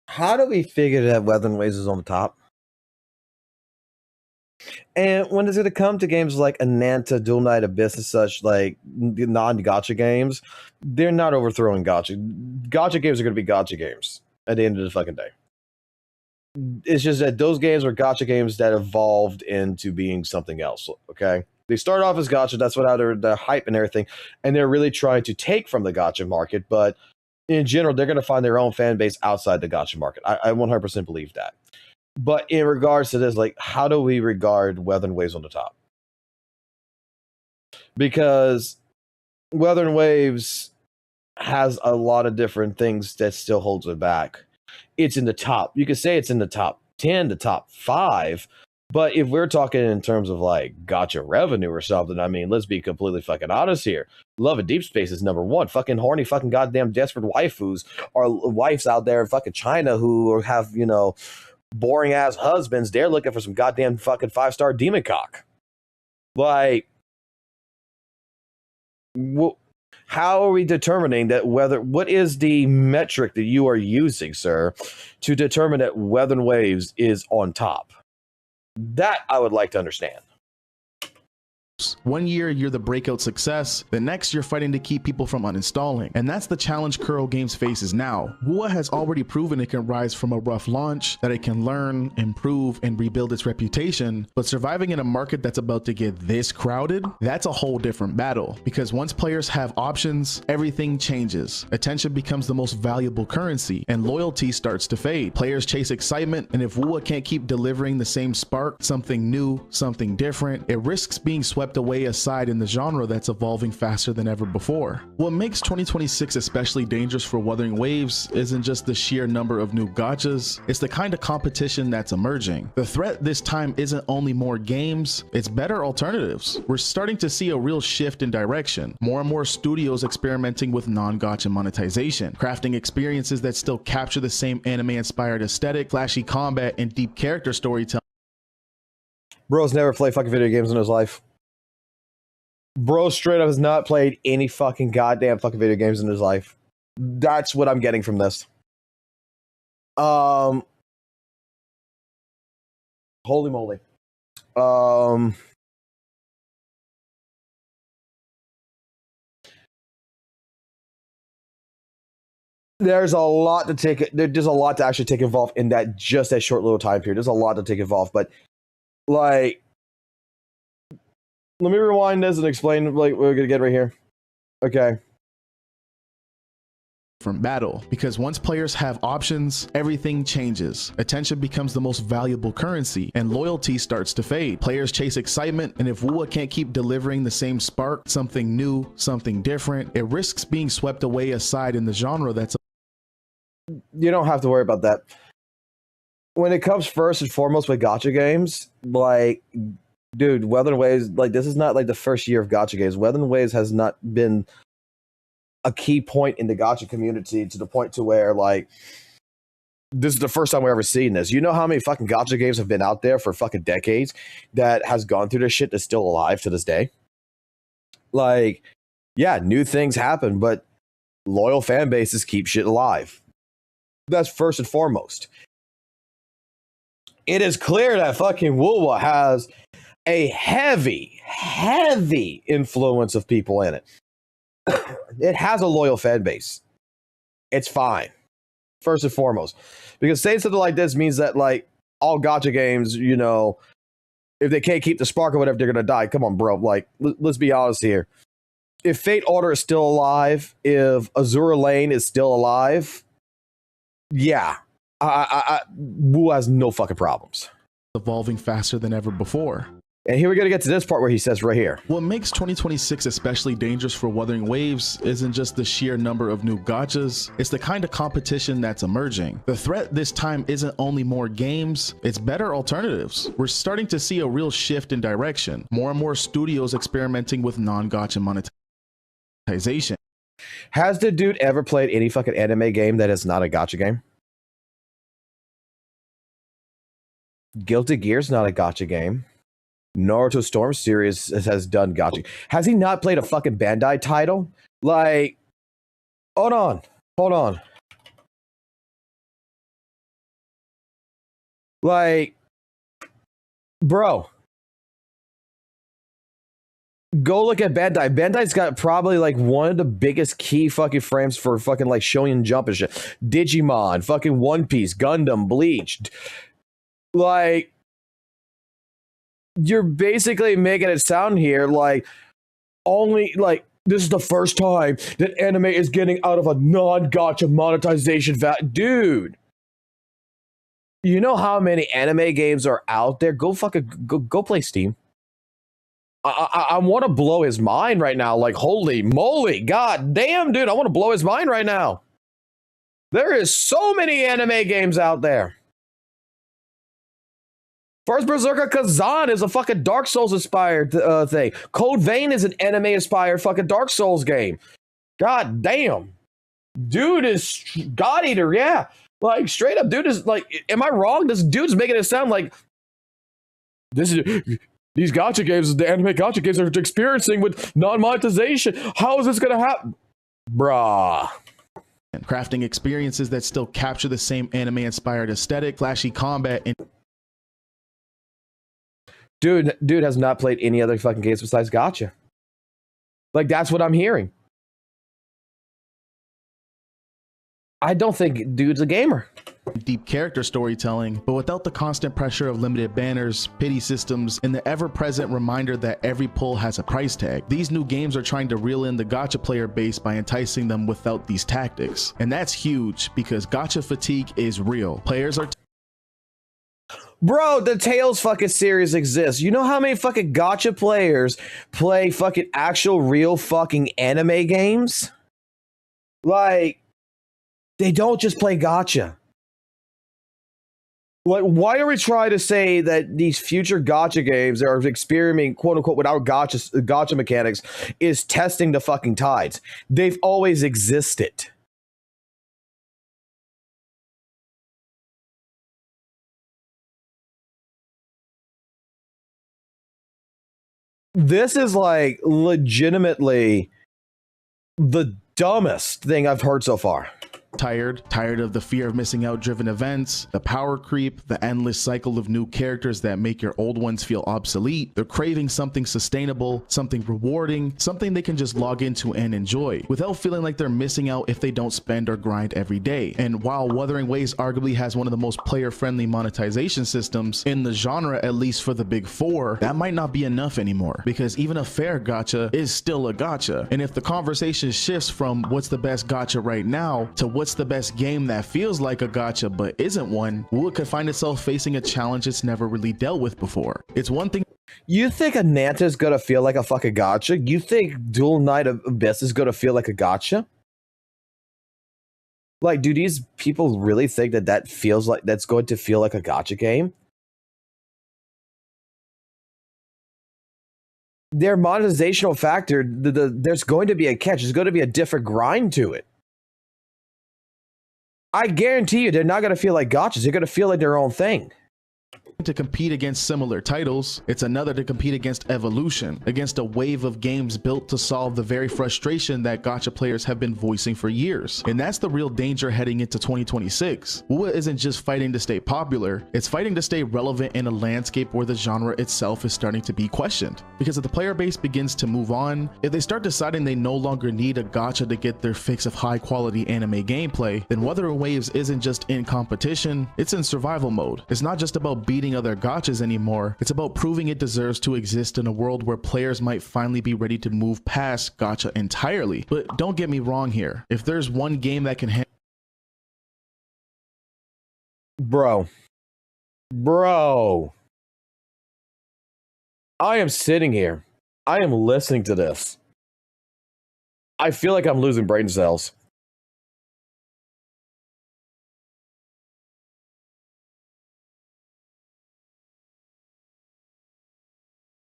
S1: How do we figure that Wuthering Waves is on the top? And when is it to come to games like Ananta, Dual Knight Abyss, and such, like non-gacha games, they're not overthrowing gacha. Gacha games are going to be gacha games at the end of the fucking day. It's just that those games are gacha games that evolved into being something else, okay? They started off as gacha, that's what the hype and everything, and they're really trying to take from the gacha market, but in general, they're going to find their own fan base outside the gacha market. I 100% believe that. But in regards to this, like, how do we regard Wuthering Waves on the top? Because Wuthering Waves has a lot of different things that still holds it back. It's in the top. You could say it's in the top 10, the top 5. But if we're talking in terms of like gacha revenue or something, I mean, let's be completely fucking honest here. Love and Deep Space is number 1. Fucking horny, fucking goddamn desperate waifus or wives out there in fucking China who have, boring ass husbands. They're looking for some goddamn fucking 5-star demon cock. Like, how are we determining that what is the metric that you are using, sir, to determine that Wuthering Waves is on top? That I would like to understand.
S5: One year you're the breakout success, the next you're fighting to keep people from uninstalling. And that's the challenge Kuro Games faces now. WUWA has already proven it can rise from a rough launch, that it can learn, improve, and rebuild its reputation. But surviving in a market that's about to get this crowded, that's a whole different battle. Because once players have options, everything changes. Attention becomes the most valuable currency, and loyalty starts to fade. Players chase excitement, and if WUWA can't keep delivering the same spark, something new, something different, it risks being swept swept away aside in the genre that's evolving faster than ever before. What makes 2026 especially dangerous for Wuthering Waves isn't just the sheer number of new gachas, it's the kind of competition that's emerging. The threat this time isn't only more games, it's better alternatives. We're starting to see a real shift in direction. More and more studios experimenting with non-gacha monetization, crafting experiences that still capture the same anime-inspired aesthetic, flashy combat, and deep character storytelling.
S1: Bro's never played fucking video games in his life. Bro straight up has not played any fucking goddamn fucking video games in his life. That's what I'm getting from this. Holy moly. There's a lot to take. There's a lot to actually take involved in that just that short little time period. There's a lot to take involved, but like, let me rewind this and explain like what we're gonna get right here. Okay.
S5: From battle, because once players have options, everything changes. Attention becomes the most valuable currency, and loyalty starts to fade. Players chase excitement, and if WUWA can't keep delivering the same spark, something new, something different, it risks being swept away aside in the genre that's.
S1: You don't have to worry about that. When it comes first and foremost with gacha games, like, dude, Wuthering Waves, like, this is not like the first year of gacha games. Wuthering Waves has not been a key point in the gacha community to the point to where, like, this is the first time we've ever seen this. You know how many fucking gacha games have been out there for fucking decades that has gone through this shit that's still alive to this day? Like, yeah, new things happen, but loyal fan bases keep shit alive. That's first and foremost. It is clear that fucking WUWA has a heavy influence of people in it. It has a loyal fan base. It's fine. First and foremost. Because saying something like this means that, like, all gacha games, you know, if they can't keep the spark or whatever, they're gonna die. Come on, bro. Like, let's be honest here. If Fate Order is still alive, if Azura Lane is still alive, yeah, WUWA has no fucking problems.
S5: Evolving faster than ever before.
S1: And here we're going to get to this part where he says right here.
S5: What makes 2026 especially dangerous for Wuthering Waves isn't just the sheer number of new gachas, it's the kind of competition that's emerging. The threat this time isn't only more games, it's better alternatives. We're starting to see a real shift in direction. More and more studios experimenting with non-gacha monetization.
S1: Has the dude ever played any fucking anime game that is not a gacha game? Guilty Gear's not a gacha game. Naruto Storm series has done gacha. Has he not played a fucking Bandai title? Like, hold on. Like, bro, go look at Bandai. Bandai's got probably like one of the biggest key fucking frames for fucking like Shonen Jump and shit. Digimon, fucking One Piece, Gundam, Bleach. Like, you're basically making it sound here like only like this is the first time that anime is getting out of a non-gacha monetization dude. You know how many anime games are out there? Go fucking go play Steam. I want to blow his mind right now. Like, holy moly, god damn, dude, I want to blow his mind right now. There is so many anime games out there. First Berserker Kazan is a fucking Dark Souls inspired thing. Code Vein is an anime inspired fucking Dark Souls game. God damn. Dude is God Eater, yeah. Like, straight up, dude is like, am I wrong? This dude's making it sound like these gacha games, the anime gacha games are experiencing with non-monetization. How is this gonna happen? Bruh.
S5: Crafting experiences that still capture the same anime inspired aesthetic, flashy combat, and
S1: Dude has not played any other fucking games besides gacha. Like, that's what I'm hearing. I don't think dude's a gamer.
S5: Deep character storytelling, but without the constant pressure of limited banners, pity systems, and the ever-present reminder that every pull has a price tag. These new games are trying to reel in the gacha player base by enticing them without these tactics. And that's huge because gacha fatigue is real. Players are
S1: Bro, the Tales fucking series exists. You know how many fucking gacha players play fucking actual real fucking anime games? Like, they don't just play gacha. Like, why are we trying to say that these future gacha games that are experimenting, quote unquote, without gacha mechanics is testing the fucking tides? They've always existed. This is like legitimately the dumbest thing I've heard so far.
S5: Tired of the fear of missing out driven events, the power creep, the endless cycle of new characters that make your old ones feel obsolete. They're craving something sustainable, something rewarding, something they can just log into and enjoy without feeling like they're missing out if they don't spend or grind every day. And while Wuthering Waves arguably has one of the most player-friendly monetization systems in the genre, at least for the big four, that might not be enough anymore, because even a fair gacha is still a gacha. And if the conversation shifts from what's the best gacha right now to what's the best game that feels like a gacha but isn't one, WUWA could find itself facing a challenge it's never really dealt with before. It's one thing.
S1: You think Ananta is gonna feel like a fucking gacha? You think Dual Knight of Abyss is gonna feel like a gacha? Like, do these people really think that that's going to feel like a gacha game? Their monetizational factor, there's going to be a catch. There's going to be a different grind to it. I guarantee you they're not going to feel like gachas. They're going to feel like their own thing.
S5: To compete against similar titles, it's another to compete against evolution, against a wave of games built to solve the very frustration that gacha players have been voicing for years. And that's the real danger heading into 2026. WUWA isn't just fighting to stay popular, it's fighting to stay relevant in a landscape where the genre itself is starting to be questioned. Because if the player base begins to move on, if they start deciding they no longer need a gacha to get their fix of high quality anime gameplay, then Wuthering Waves isn't just in competition, it's in survival mode. It's not just about beating other gachas anymore, it's about proving it deserves to exist in a world where players might finally be ready to move past gacha entirely. But don't get me wrong here, if there's one game that can
S1: Bro, I am sitting here, I am listening to this, I feel like I'm losing brain cells.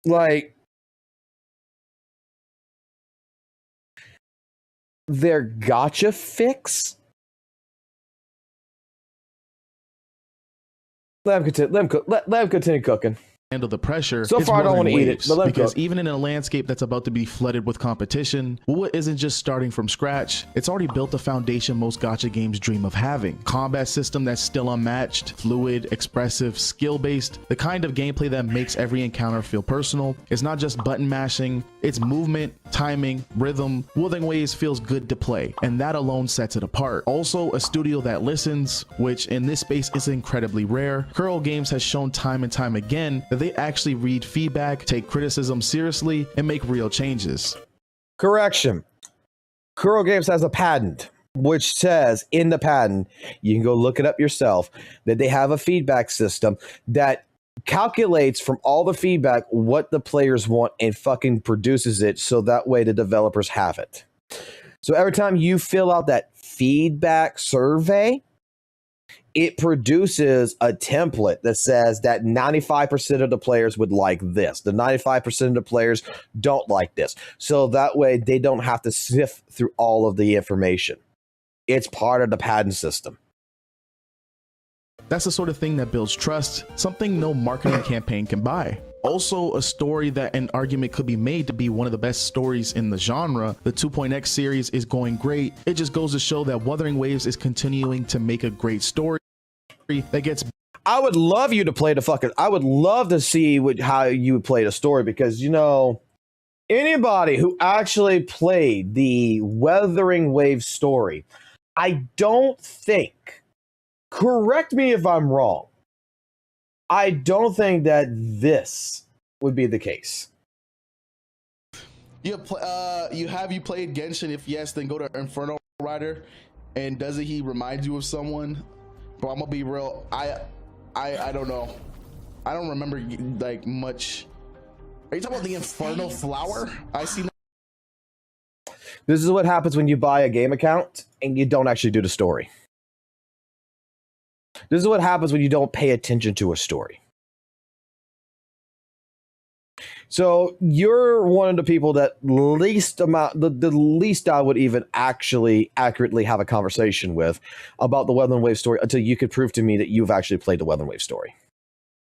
S1: Like, their gacha fix? Let him continue cooking.
S5: handle the pressure.
S1: So far, I don't want to eat it, but
S5: because even in a landscape that's about to be flooded with competition, WUWA isn't just starting from scratch. It's already built a foundation most gacha games dream of having. Combat system that's still unmatched, fluid, expressive, skill-based, the kind of gameplay that makes every encounter feel personal. It's not just button mashing, it's movement, timing, rhythm. Wuthering Waves feels good to play, and that alone sets it apart. Also, a studio that listens, which in this space is incredibly rare. Kuro Games has shown time and time again that they actually read feedback, take criticism seriously, and make real changes.
S1: Correction. Kuro Games has a patent, which says in the patent, you can go look it up yourself, that they have a feedback system that calculates from all the feedback what the players want and fucking produces it so that way the developers have it. So every time you fill out that feedback survey, it produces a template that says that 95% of the players would like this. The 95% of the players don't like this. So that way they don't have to sift through all of the information. It's part of the patent system.
S5: That's the sort of thing that builds trust, something no marketing campaign can buy. Also, a story that an argument could be made to be one of the best stories in the genre. The 2.x series is going great. It just goes to show that Wuthering Waves is continuing to make a great story that gets.
S1: I would love you to play the fucking. I would love to see how you would play the story, because, you know, anybody who actually played the Wuthering Waves story, I don't think, correct me if I'm wrong, I don't think that this would be the case.
S5: You played Genshin? If yes, then go to Inferno Rider. And doesn't he remind you of someone? Bro, I'm gonna be real. I don't know. I don't remember like much. Are you talking about the Infernal Flower? I see.
S1: This is what happens when you buy a game account and you don't actually do the story. This is what happens when you don't pay attention to a story. So you're one of the people that the least I would even actually accurately have a conversation with about the Weather and Wave story until you could prove to me that you've actually played the Weather and Wave story.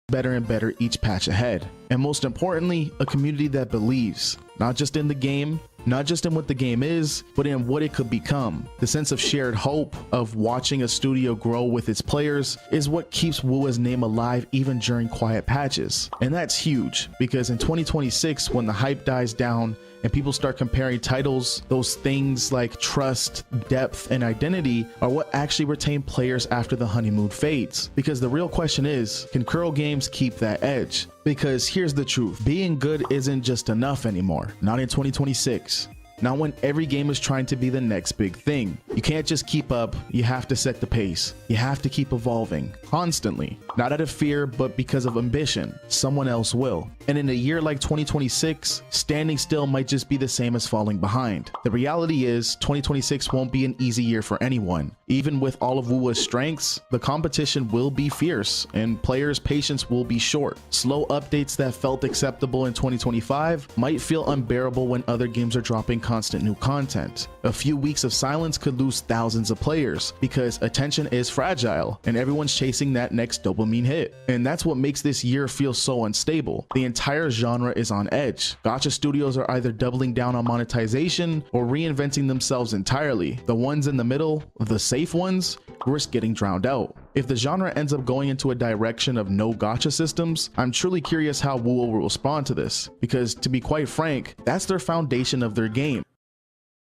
S5: Better and better each patch ahead. And most importantly, a community that believes, not just in the game, not just in what the game is, but in what it could become. The sense of shared hope of watching a studio grow with its players is what keeps WUWA's name alive even during quiet patches. And that's huge, because in 2026, when the hype dies down and people start comparing titles, those things like trust, depth, and identity are what actually retain players after the honeymoon fades. Because the real question is, can Kuro Games keep that edge? Because here's the truth, being good isn't just enough anymore, not in 2026. Not when every game is trying to be the next big thing. You can't just keep up, you have to set the pace. You have to keep evolving, constantly. Not out of fear, but because of ambition. Someone else will. And in a year like 2026, standing still might just be the same as falling behind. The reality is, 2026 won't be an easy year for anyone. Even with all of WUWA's strengths, the competition will be fierce, and players' patience will be short. Slow updates that felt acceptable in 2025 might feel unbearable when other games are dropping constant new content. A few weeks of silence could lose thousands of players because attention is fragile and everyone's chasing that next dopamine hit. And that's what makes this year feel so unstable. The entire genre is on edge. Gacha studios are either doubling down on monetization or reinventing themselves entirely. The ones in the middle, the safe ones, risk getting drowned out. If the genre ends up going into a direction of no gacha systems, I'm truly curious how WUWA will respond to this, because to be quite frank, that's their foundation of their game.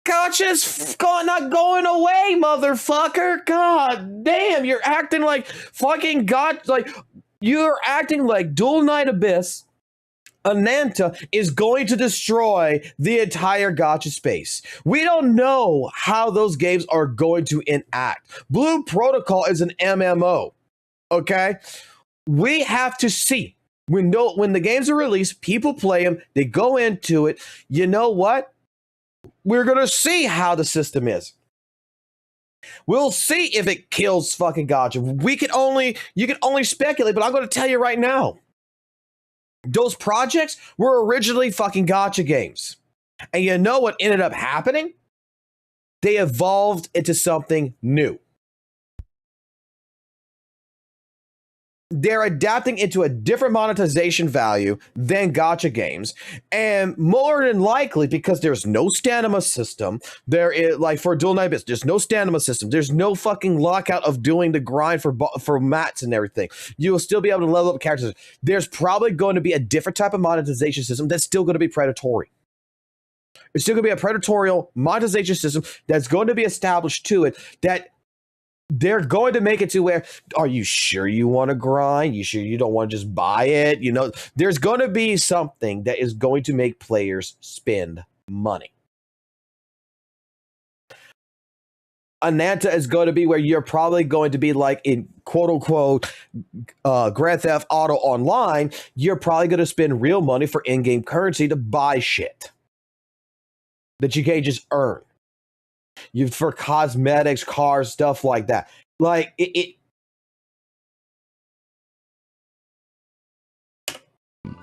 S1: Gacha's not going away, motherfucker. God damn, you're acting like fucking God. Like, you're acting like Dual Knight Abyss Ananta is going to destroy the entire gacha space. We don't know how those games are going to enact. Blue Protocol is an MMO, okay? We have to see. When the games are released, people play them, they go into it. You know what? We're going to see how the system is. We'll see if it kills fucking gacha. You can only speculate, but I'm going to tell you right now. Those projects were originally fucking gacha games. And you know what ended up happening? They evolved into something new. They're adapting into a different monetization value than gacha games. And more than likely, because there's no stamina system, there is, like for Dual Knight Abyss, there's no stamina system. There's no fucking lockout of doing the grind for mats and everything. You'll still be able to level up characters. There's probably going to be a different type of monetization system that's still going to be predatory. It's still going to be a predatory monetization system that's going to be established to it, that they're going to make it to where, are you sure you want to grind? You sure you don't want to just buy it? You know, there's going to be something that is going to make players spend money. Ananta is going to be where you're probably going to be like in quote unquote Grand Theft Auto Online. You're probably going to spend real money for in-game currency to buy shit that you can't just earn. For cosmetics, cars, stuff like that. Like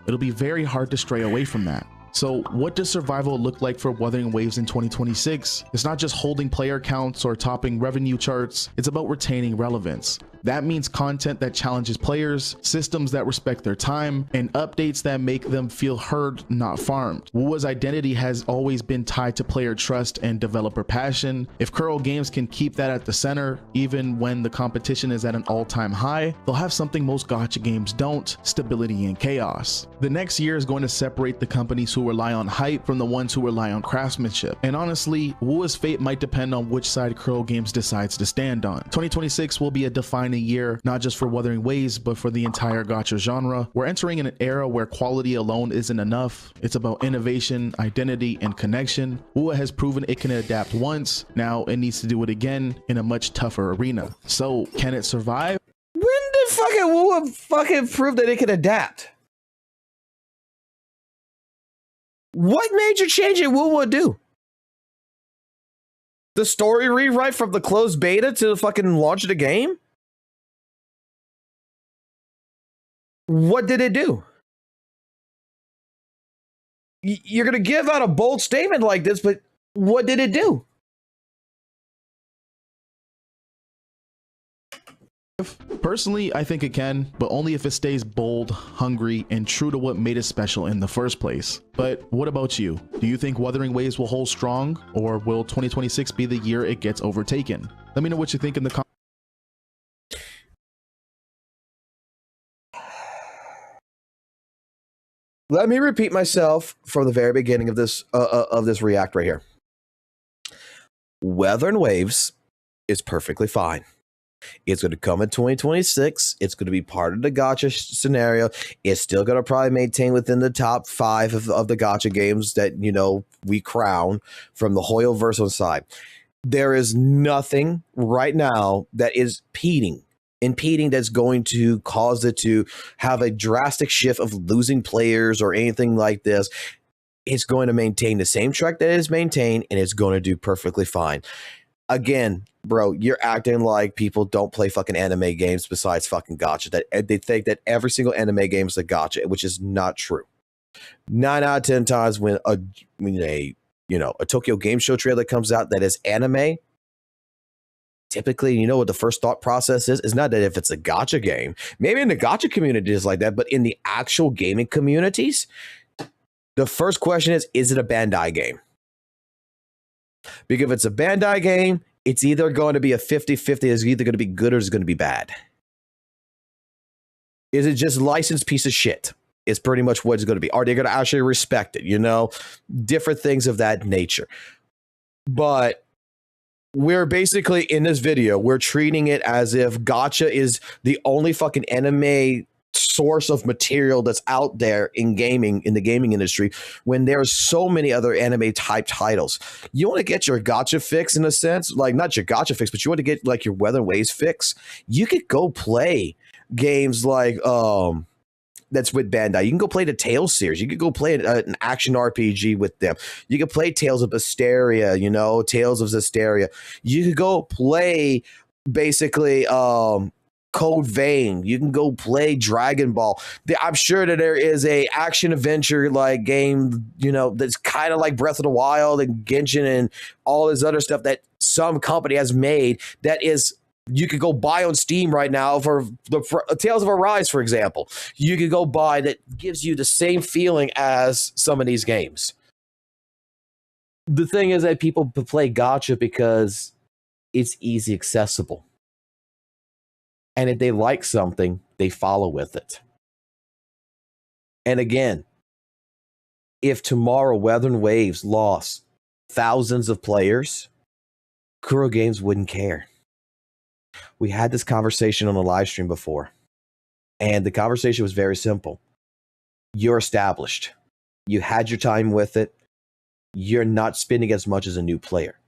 S5: it'll be very hard to stray away from that. So what does survival look like for Wuthering Waves in 2026? It's not just holding player counts or topping revenue charts, it's about retaining relevance. That means content that challenges players, systems that respect their time, and updates that make them feel heard, not farmed. WUWA's identity has always been tied to player trust and developer passion. If Kuro Games can keep that at the center, even when the competition is at an all-time high, they'll have something most gacha games don't: stability and chaos. The next year is going to separate the companies who rely on hype from the ones who rely on craftsmanship. And honestly, WUWA's fate might depend on which side Kuro Games decides to stand on. 2026 will be a defining year, not just for Wuthering Waves, but for the entire gacha genre. We're entering an era where quality alone isn't enough. It's about innovation, identity, and connection. WUWA has proven it can adapt once. Now it needs to do it again in a much tougher arena. So can it survive?
S1: when the fucking WUWA fucking prove that it can adapt? What major change did WUWA do? The story rewrite from the closed beta to the fucking launch of the game? What did it do? You're going to give out a bold statement like this, but what did it do?
S5: Personally, I think it can, but only if it stays bold, hungry, and true to what made it special in the first place. But what about you? Do you think Wuthering Waves will hold strong, or will 2026 be the year it gets overtaken? Let me know what you think in the comments.
S1: Let me repeat myself from the very beginning of this react right here. Wuthering Waves is perfectly fine. It's going to come in 2026. It's going to be part of the gacha scenario. It's still going to probably maintain within the top 5 of the gacha games that, you know, we crown from the Hoyoverse side. There is nothing right now that is impeding that's going to cause it to have a drastic shift of losing players or anything like this. It's going to maintain the same track that it is maintained, and it's going to do perfectly fine. Again, bro, you're acting like people don't play fucking anime games besides fucking gacha. That they think that every single anime game is a gacha, which is not true. 9 out of 10 times when a Tokyo Game Show trailer comes out that is anime, typically, you know what the first thought process is? It's not that if it's a gacha game. Maybe in the gacha community is like that, but in the actual gaming communities, the first question is it a Bandai game? Because if it's a Bandai game, it's either going to be a 50-50, it's either going to be good or it's going to be bad. Is it just licensed piece of shit? It's pretty much what it's going to be. Are they going to actually respect it? You know, different things of that nature. But we're basically, in this video, we're treating it as if gacha is the only fucking anime source of material that's out there in gaming, in the gaming industry, when there's so many other anime type titles. You want to get your gacha fix, in a sense, like not your gacha fix, but you want to get like your Wuthering Waves fix. You could go play games like that's with Bandai. You can go play the Tales series. You could go play an action RPG with them. You could play Tales of Zestiria, you know, Tales of Zestiria. You could go play basically Code Vein. You can go play Dragon Ball. I'm sure that there is a action adventure like game, you know, that's kind of like Breath of the Wild and Genshin and all this other stuff that some company has made that is you could go buy on Steam right now for Tales of Arise, for example. You could go buy that gives you the same feeling as some of these games. The thing is that people play gacha because it's easy accessible. And if they like something, they follow with it. And again, if tomorrow Wuthering Waves lost thousands of players, Kuro Games wouldn't care. We had this conversation on a live stream before, and the conversation was very simple. You're established. You had your time with it. You're not spending as much as a new player.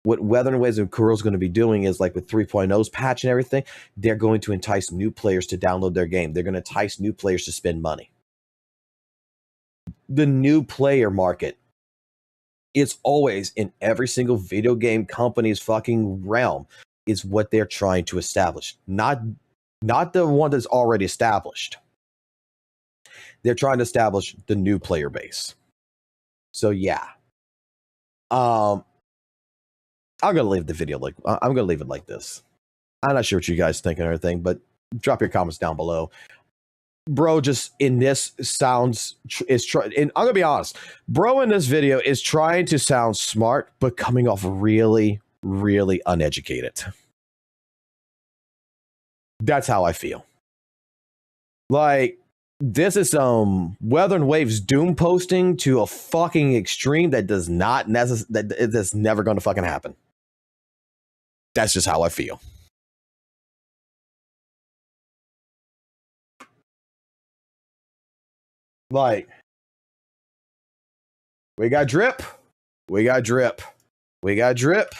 S1: What Wuthering Waves and Kuro's going to be doing is, like with 3.0's patch and everything, they're going to entice new players to download their game. They're going to entice new players to spend money. The new player market, it's always in every single video game company's fucking realm, is what they're trying to establish. Not the one that's already established. They're trying to establish the new player base. So yeah. I'm gonna leave the video I'm gonna leave it like this. I'm not sure what you guys think and everything, but drop your comments down below. Bro, just in this sounds and I'm gonna be honest. Bro, in this video is trying to sound smart, but coming off really, really uneducated. That's how I feel. Like, this is some Wuthering Waves doom posting to a fucking extreme that does not that's never going to fucking happen. That's just how I feel. Like, we got drip. We got drip. We got drip.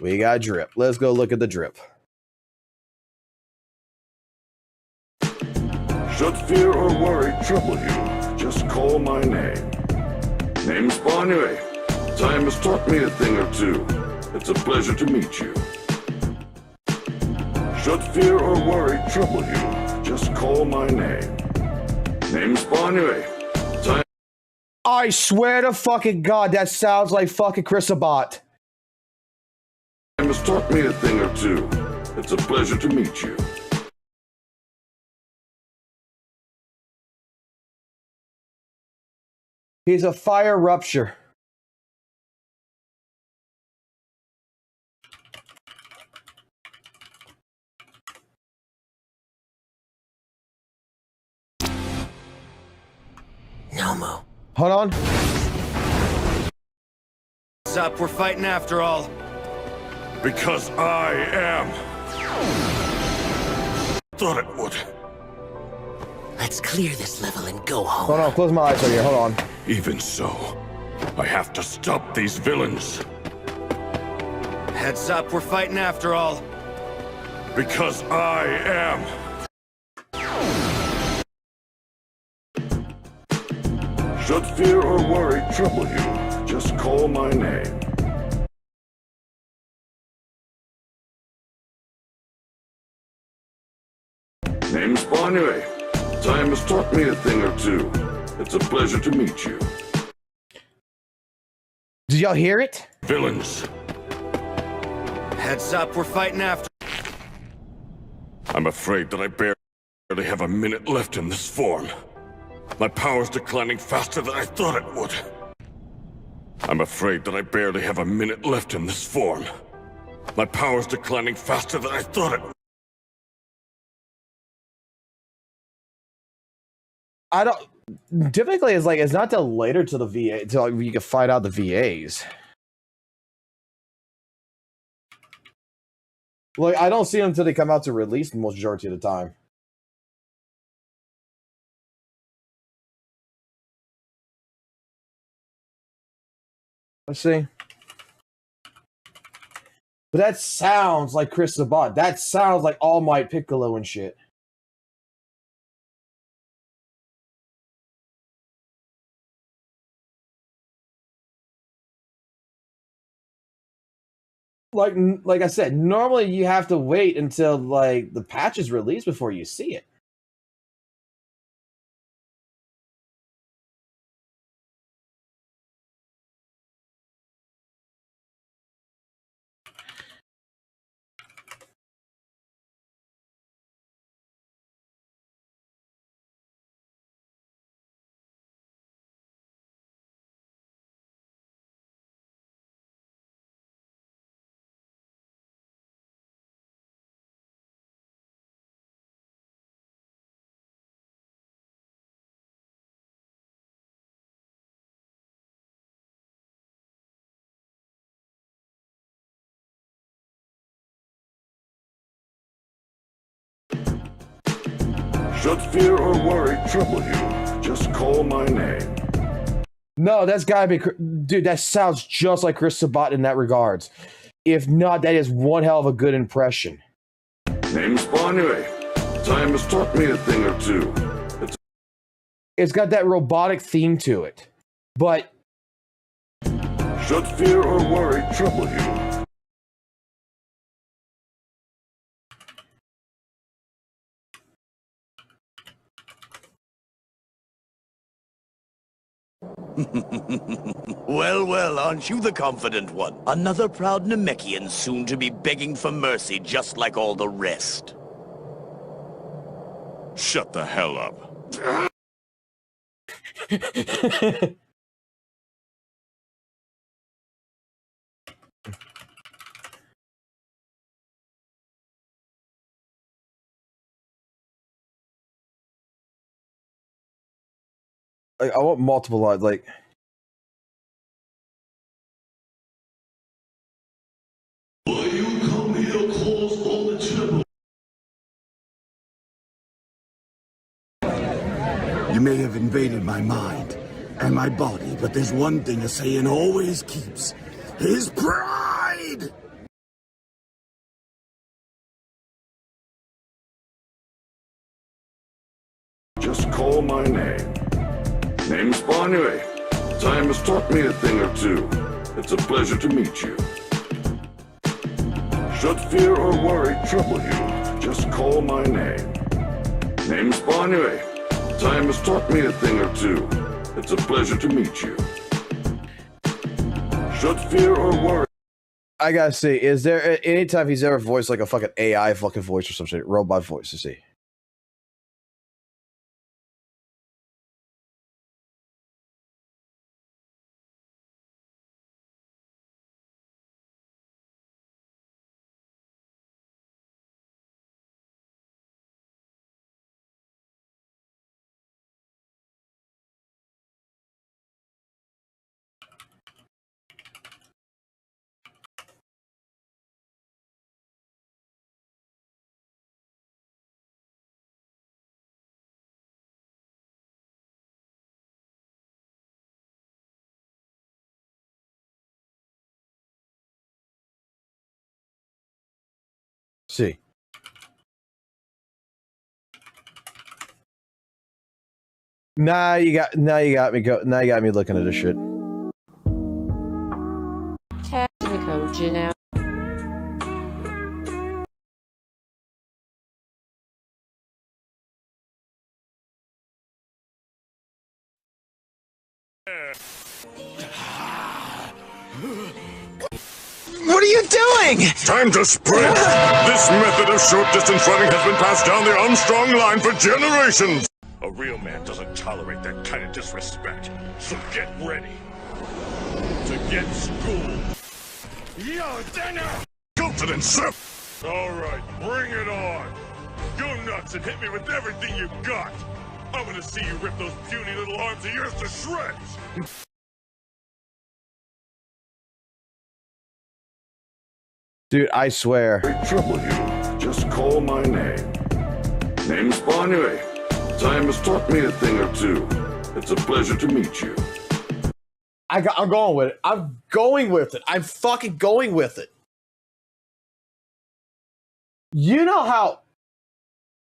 S1: We got drip. Let's go look at the drip.
S6: Should fear or worry trouble you, just call my name. Name's Barney. Time has taught me a thing or two. It's a pleasure to meet you. Should fear or worry trouble you, just call my name. Name's Barney. Time.
S1: I swear to fucking God, that sounds like fucking Chrisabot.
S6: Time has taught me a thing or two. It's a pleasure to meet you.
S1: He's a fire rupture.
S2: Nomo.
S1: Hold on.
S2: What's up? We're fighting after all.
S6: Because I am. Thought it would.
S2: Let's clear this level and go home.
S1: Hold on, close my eyes right here. Hold on.
S6: Even so, I have to stop these villains.
S2: Heads up, we're fighting after all.
S6: Because I am. Should fear or worry trouble you, just call my name. Name's Barney. Time has taught me a thing or two. It's a pleasure to meet you.
S1: Did y'all hear it?
S6: Villains.
S2: Heads up, we're fighting after.
S6: I'm afraid that I barely have a minute left in this form. My power's declining faster than I thought it would. I'm afraid that I barely have a minute left in this form. My power's declining faster than I thought it would.
S1: I don't. Typically, it's like it's not till later to the VA till you can find out the VAs. Like I don't see them until they come out to release the majority of the time. Let's see. But that sounds like Chris Sabat. That sounds like All Might Piccolo and shit. Like I said, normally you have to wait until like the patch is released before you see it.
S6: Should fear or worry trouble you, just call my name.
S1: No, that's gotta be, dude. That sounds just like Chris Sabat in that regards. If not, that is one hell of a good impression.
S6: Name's Barney. Time has taught me a thing or two.
S1: It's got that robotic theme to it, but
S6: should fear or worry trouble you.
S7: Well, well, aren't you the confident one? Another proud Namekian soon to be begging for mercy just like all the rest.
S6: Shut the hell up.
S1: I want multiple lines, like.
S6: Why you come here cause all the trouble?
S8: You may have invaded my mind and my body, but there's one thing a Saiyan always keeps. His pride!
S6: call my name. Name's Bonnie. Time has taught me a thing or two. It's a pleasure to meet you. Should fear or worry trouble you, just call my name. Name's Bonnie. Time has taught me a thing or two. It's a pleasure to meet you. Should fear or worry.
S1: I gotta see, is there any time he's ever voiced like a fucking AI fucking voice or some shit, robot voice to see? See. Now you got me looking at this shit.
S9: Technical Janelle.
S2: What are you doing?
S6: Time to sprint! This method of short-distance running has been passed down the Armstrong line for generations! A real man doesn't tolerate that kind of disrespect. So get ready to get schooled. Yo, dinner! Confidence, sir! Alright, bring it on! Go nuts and hit me with everything you've got! I'm gonna see you rip those puny little arms of yours to shreds!
S1: Dude, I swear.
S6: Trouble you, just call my name. Name's Bonnie. Time has taught me a thing or two. It's a pleasure to meet you.
S1: I'm going with it. I'm going with it. I'm fucking going with it. You know how...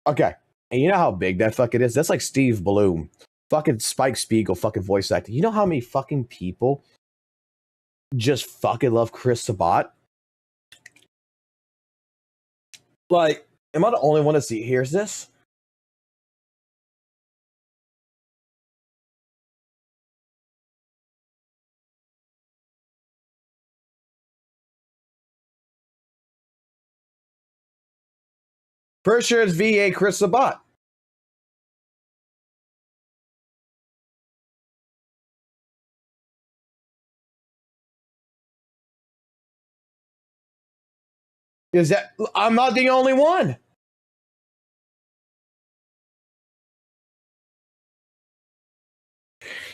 S1: Okay. And you know how big that fucking is? That's like Steve Bloom. Fucking Spike Spiegel fucking voice acting. You know how many fucking people just fucking love Chris Sabat? Like, am I the only one that hears this? Pretty sure it's VA Chris Sabat. Is that... I'm not the only one.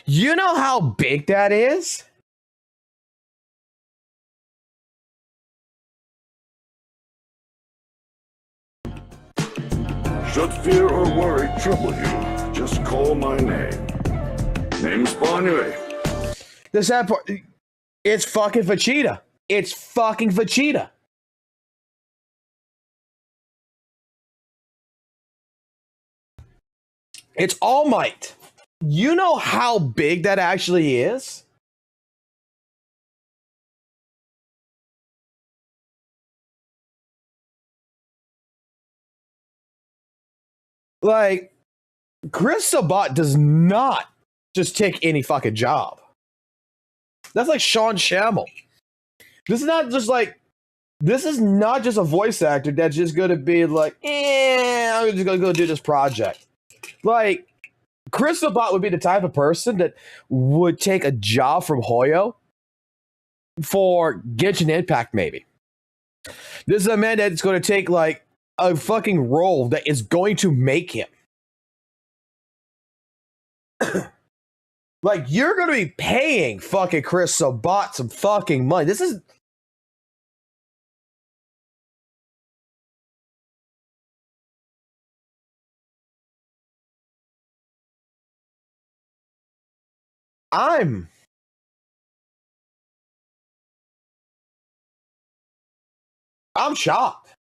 S1: You know how big that is?
S6: Should fear or worry trouble you, just call my name. Name's Bonnie.
S1: The sad part... It's fucking Vegeta. It's fucking Vegeta. It's All Might. You know how big that actually is? Like, Chris Sabat does not just take any fucking job. That's like Sean Shamel. This is not just like... This is not just a voice actor that's just going to be like, I'm just going to go do this project. Like, Chris Sabat would be the type of person that would take a job from Hoyo for Genshin Impact, maybe. This is a man that's going to take, like, a fucking role that is going to make him. Like, you're going to be paying fucking Chris Sabat some fucking money. This is... I'm shocked.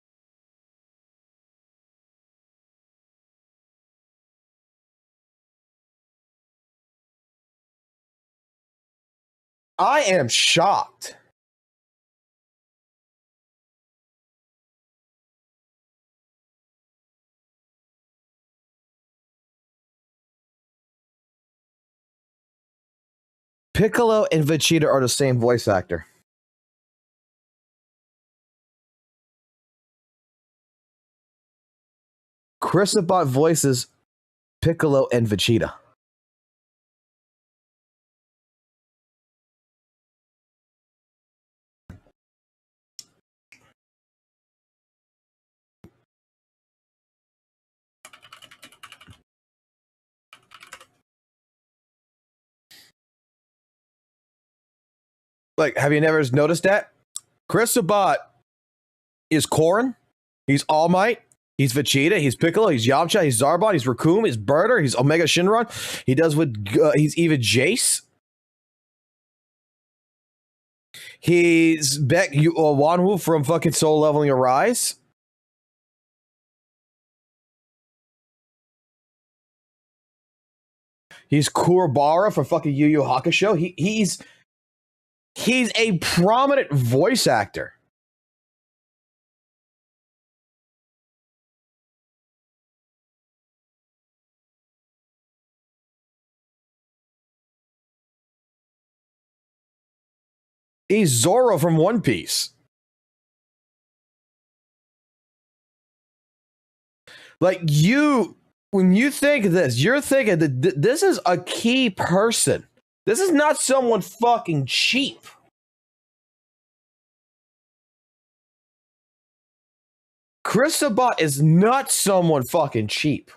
S1: I am shocked. Piccolo and Vegeta are the same voice actor. Chris Sabat voices Piccolo and Vegeta. Like, have you never noticed that? Chris Sabat is Korn. He's All Might. He's Vegeta. He's Piccolo. He's Yamcha. He's Zarbon. He's Raccoon. He's Birder. He's Omega Shinron. He does with. He's even Jace. He's Beck Wanwu from fucking Soul Leveling Arise. He's Kuwabara from fucking Yu Yu Hakusho. He's a prominent voice actor. He's Zoro from One Piece. Like, when you think of this, you're thinking that this is a key person. This is not someone fucking cheap. Chris Sabat is not someone fucking cheap.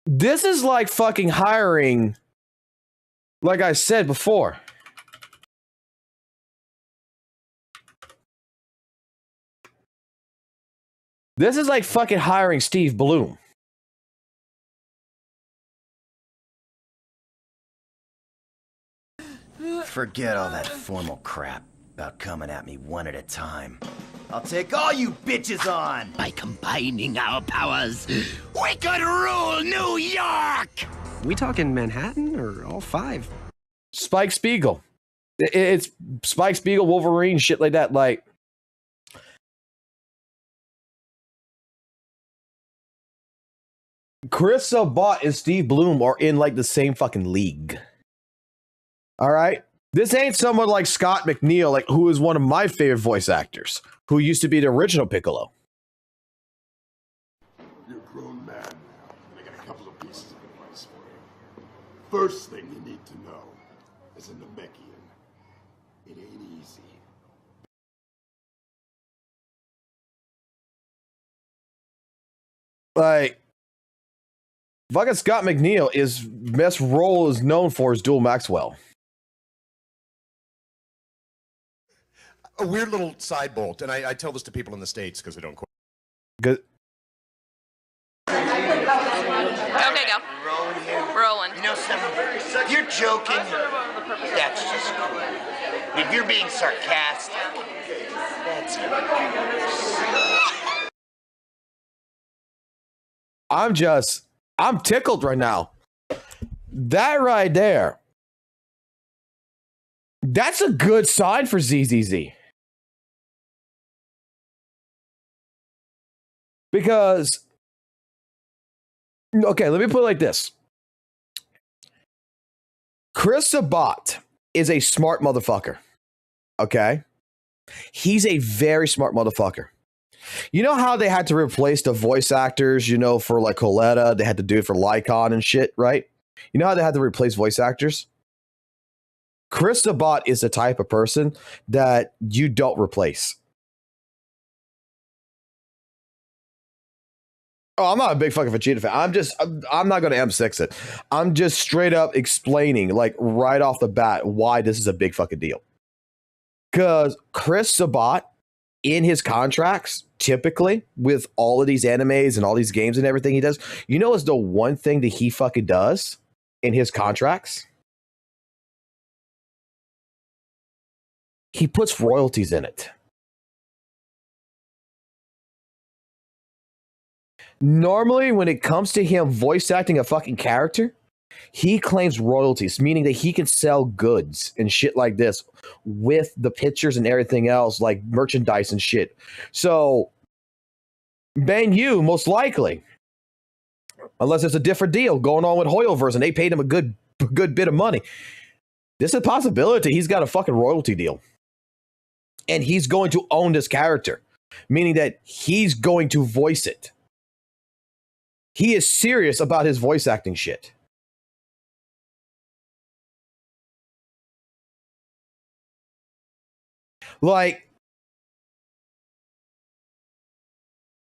S1: This is like fucking hiring, like I said before. This is like fucking hiring Steve Bloom.
S10: Forget all that formal crap about coming at me one at a time. I'll take all you bitches on!
S11: By combining our powers, we could rule New York!
S12: We talking Manhattan or all five?
S1: Spike Spiegel. It's Spike Spiegel, Wolverine, shit like that. Like, Chris Sabat and Steve Bloom are in like the same fucking league. All right? This ain't someone like Scott McNeil, like who is one of my favorite voice actors, who used to be the original Piccolo.
S8: You're a grown man now, and I got a couple of pieces of advice for you. First thing you need to know, as a Namekian, it ain't easy.
S1: Like, fucking Scott McNeil, is best role is known for is Dual Maxwell.
S13: A weird little side bolt, and I tell this to people in the States because they don't quite.
S1: Good.
S14: Okay, go.
S7: Rolling here.
S14: Rolling.
S7: You know something? If you're joking, that's just cool. If you're being sarcastic, that's
S1: I'm tickled right now. That right there. That's a good sign for ZZZ. Because, okay, let me put it like this. Chris Sabat is a smart motherfucker. Okay? He's a very smart motherfucker. You know how they had to replace the voice actors, you know, for like Coletta? They had to do it for Lycon and shit, right? You know how they had to replace voice actors? Chris Sabat is the type of person that you don't replace. Oh, I'm not a big fucking Vegeta fan. I'm not going to M6 it. I'm just straight up explaining, like, right off the bat, why this is a big fucking deal. Because Chris Sabat, in his contracts, typically, with all of these animes and all these games and everything he does, you know, is the one thing that he fucking does? in his contracts, he puts royalties in it. Normally, when it comes to him voice acting a fucking character, he claims royalties, meaning that he can sell goods and shit like this with the pictures and everything else, like merchandise and shit. So, Ben Yu, most likely, unless it's a different deal going on with Hoyoverse and they paid him a good bit of money, this is a possibility he's got a fucking royalty deal. And he's going to own this character, meaning that he's going to voice it. He is serious about his voice acting shit. Like,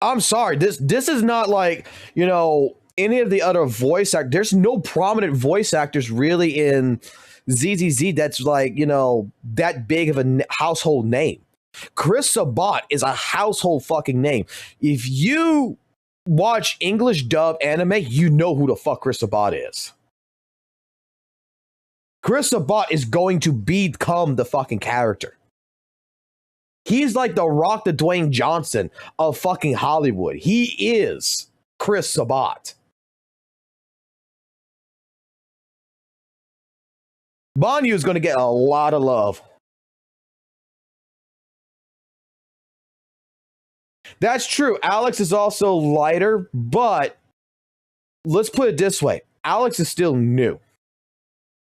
S1: I'm sorry, this is not like, you know, any of the other voice actors. There's no prominent voice actors really in ZZZ that's like, you know, that big of a household name. Chris Sabat is a household fucking name. If you watch English dub anime, you know who the fuck Chris Sabat is. Chris Sabat is going to become the fucking character. He's like the Rock, the Dwayne Johnson of fucking Hollywood. He is Chris Sabat. Banyu is going to get a lot of love. That's true. Alex is also lighter, but let's put it this way. Alex is still new.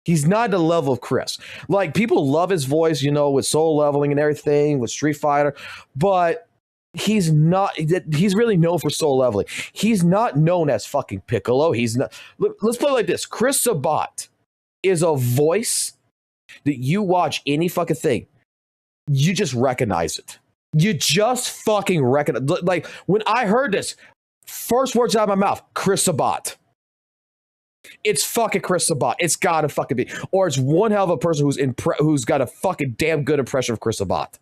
S1: He's not the level of Chris. Like, people love his voice, you know, with Soul Leveling and everything, with Street Fighter, but he's not, he's really known for Soul Leveling. He's not known as fucking Piccolo. He's not, let's put it like this. Chris Sabat is a voice that you watch any fucking thing, you just recognize it. You just fucking recognize. Like, when I heard this, first words out of my mouth, Chris Sabat. It's fucking Chris Sabat. It's gotta fucking be. Or it's one hell of a person who's got a fucking damn good impression of Chris Sabat.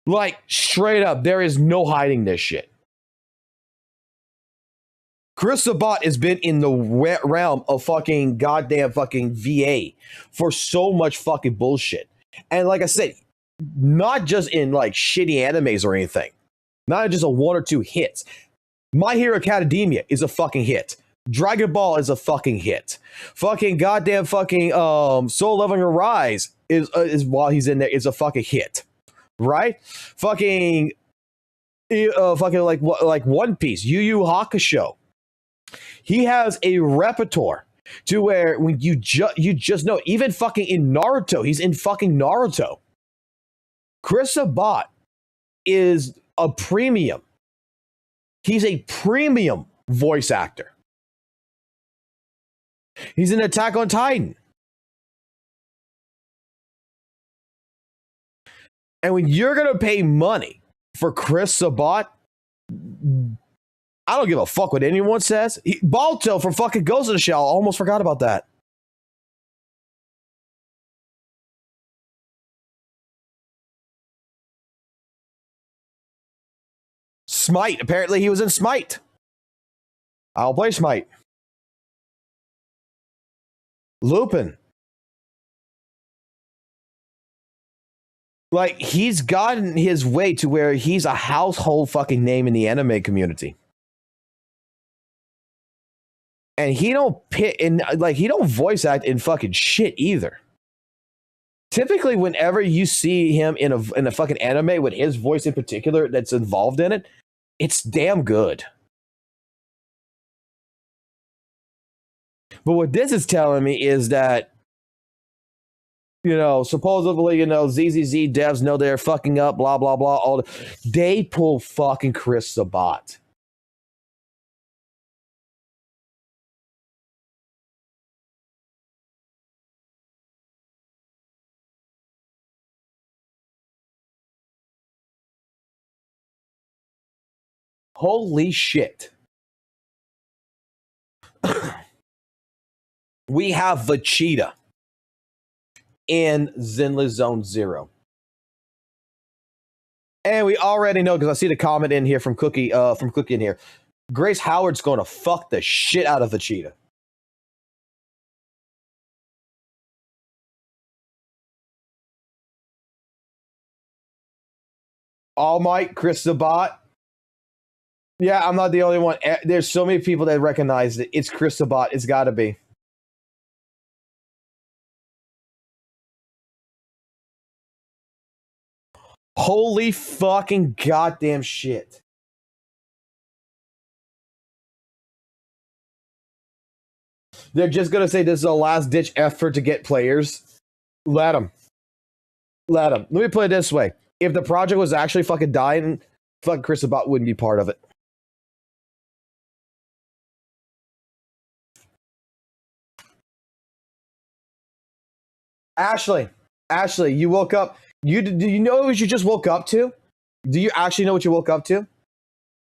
S1: Like, straight up, there is no hiding this shit. Chris Sabat has been in the realm of fucking goddamn fucking VA for so much fucking bullshit. And like I said, not just in like shitty animes or anything. Not just a one or two hits. My Hero Academia is a fucking hit. Dragon Ball is a fucking hit. Fucking goddamn fucking Soul Leveling Arise is while he's in there is a fucking hit. Right? Fucking like One Piece, Yu Yu Hakusho. He has a repertoire to where when you just know, even fucking in Naruto, he's in fucking Naruto. Chris Sabat is a premium. He's a premium voice actor. He's in Attack on Titan. And when you're going to pay money for Chris Sabat, I don't give a fuck what anyone says. Balto from fucking Ghost in the Shell. Almost forgot about that. Smite. Apparently he was in Smite. I'll play Smite. Lupin. Like, he's gotten his way to where he's a household fucking name in the anime community. And he don't he don't voice act in fucking shit either. Typically, whenever you see him in a fucking anime with his voice in particular that's involved in it, it's damn good. But what this is telling me is that, you know, supposedly, you know, ZZZ devs know they're fucking up, blah, blah, blah. They pull fucking Chris Sabat. Holy shit. We have Vegeta in Zenless Zone Zero. And we already know, because I see the comment in here from Cookie in here. Grace Howard's going to fuck the shit out of Vegeta. All Might, Chris the Bot. Yeah, I'm not the only one. There's so many people that recognize it. It's Chris the Bot. It's got to be. Holy fucking goddamn shit. They're just going to say this is a last-ditch effort to get players. Let them. Let them. Let me put it this way. If the project was actually fucking dying, fucking Chris the Bot wouldn't be part of it. Ashley, you woke up. Do you know what you just woke up to? Do you actually know what you woke up to?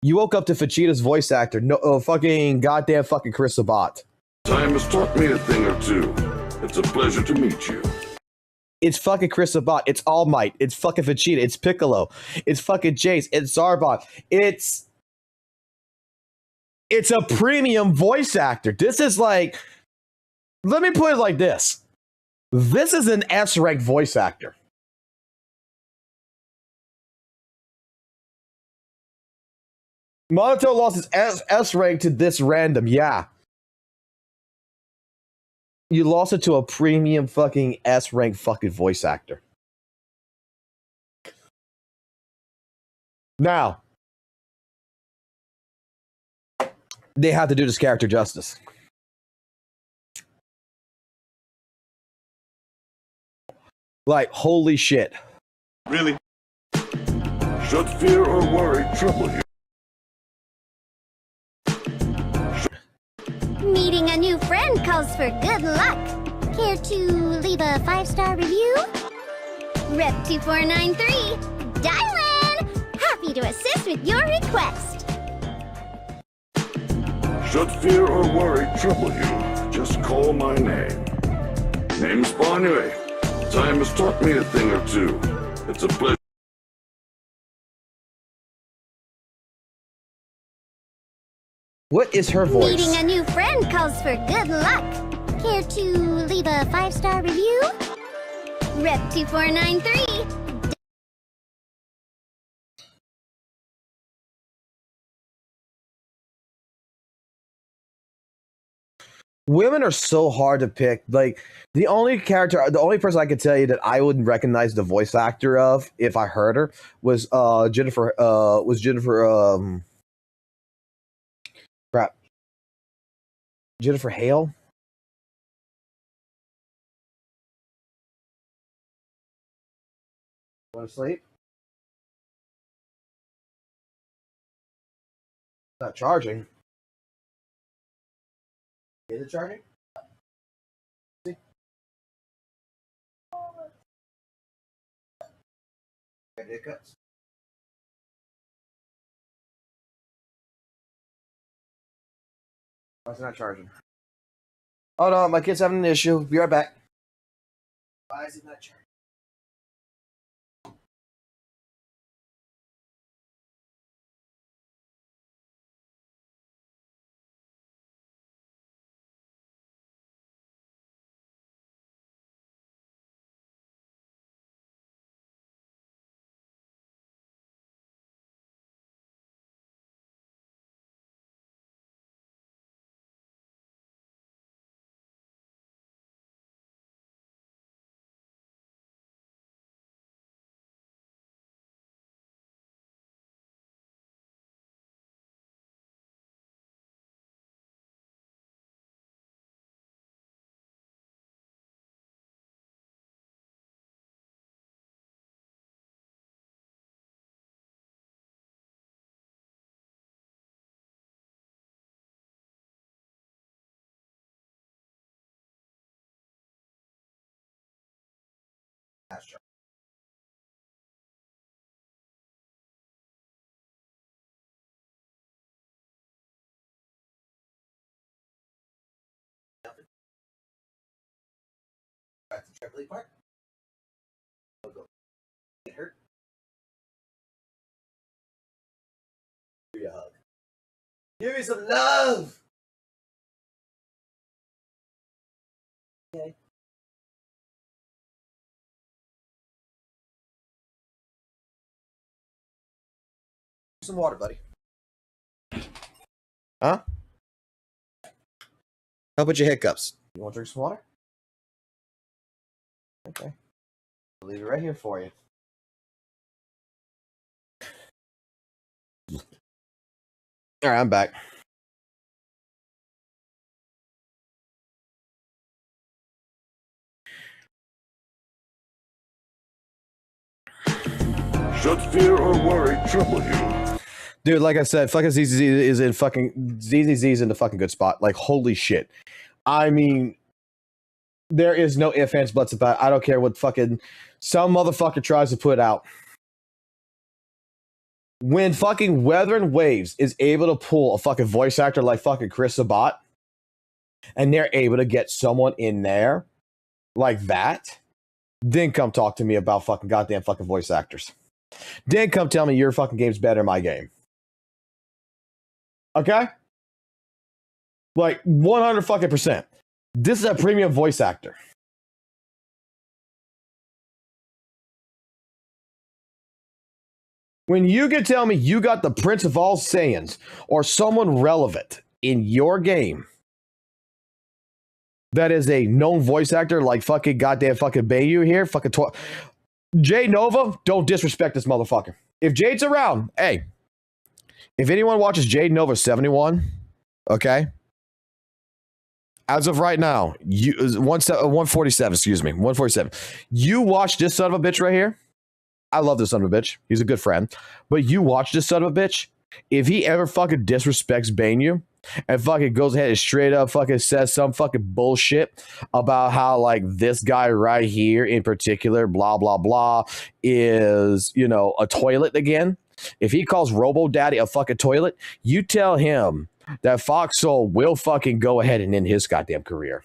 S1: You woke up to Vegeta's voice actor. No, fucking goddamn fucking Chris the Bot.
S6: Time has taught me a thing or two. It's a pleasure to meet you.
S1: It's fucking Chris the Bot. It's All Might. It's fucking Vegeta. It's Piccolo. It's fucking Jace. It's Zarbon. It's a premium voice actor. This is like, let me put it like this. This is an S-rank voice actor. Monato lost his S rank to this random, yeah. You lost it to a premium fucking S rank fucking voice actor. Now, they have to do this character justice. Like, holy shit.
S6: Really? Should fear or worry trouble you?
S3: Meeting a new friend calls for good luck. Care to leave a 5-star review? Rep 2493, Dylan! Happy to assist with your request.
S6: Should fear or worry trouble you, just call my name. Name's Barney. Time has taught me a thing or two. It's a pleasure.
S1: What is her voice?
S3: Meeting a new friend calls for good luck. Care to leave a 5-star review? Rep 2493.
S1: Women are so hard to pick. Like, the only person I could tell you that I wouldn't recognize the voice actor of if I heard her was Jennifer. Crap. Jennifer Hale. Want to sleep? Not charging. Is it charging? See? Hiccups. Oh, it's not charging. Oh no, my kid's having an issue. Be right back. Why is it not charging? That's right. That's the trampoline part. Go. Get hurt. Give you a hug. Give me some love. Okay. Some water, buddy. Huh? Help with your hiccups. You want to drink some water? Okay. I'll leave it right here for you. All right, I'm back.
S6: Should fear or worry trouble you?
S1: Dude, like I said, fucking ZZZ is in fucking ZZZ is in the fucking good spot. Like, holy shit. I mean, there is no ifs, ands, buts about it. I don't care what fucking some motherfucker tries to put out. When fucking Weathering Waves is able to pull a fucking voice actor like fucking Chris Sabat, and they're able to get someone in there like that, then come talk to me about fucking goddamn fucking voice actors. Then come tell me your fucking game's better than my game. Okay? Like 100 fucking %. This is a premium voice actor. When you can tell me you got the Prince of All Saiyans or someone relevant in your game that is a known voice actor like fucking goddamn fucking Bayu here, fucking Jade Nova, don't disrespect this motherfucker. If Jade's around, hey, if anyone watches Jade Nova 71, okay, as of right now, 147, excuse me, 147. You watch this son of a bitch right here. I love this son of a bitch. He's a good friend. But you watch this son of a bitch. If he ever fucking disrespects Banyu and fucking goes ahead and straight up fucking says some fucking bullshit about how like this guy right here in particular, blah, blah, blah, is, you know, a toilet again. If he calls Robo Daddy a fucking toilet, you tell him that FOXSOL will fucking go ahead and end his goddamn career.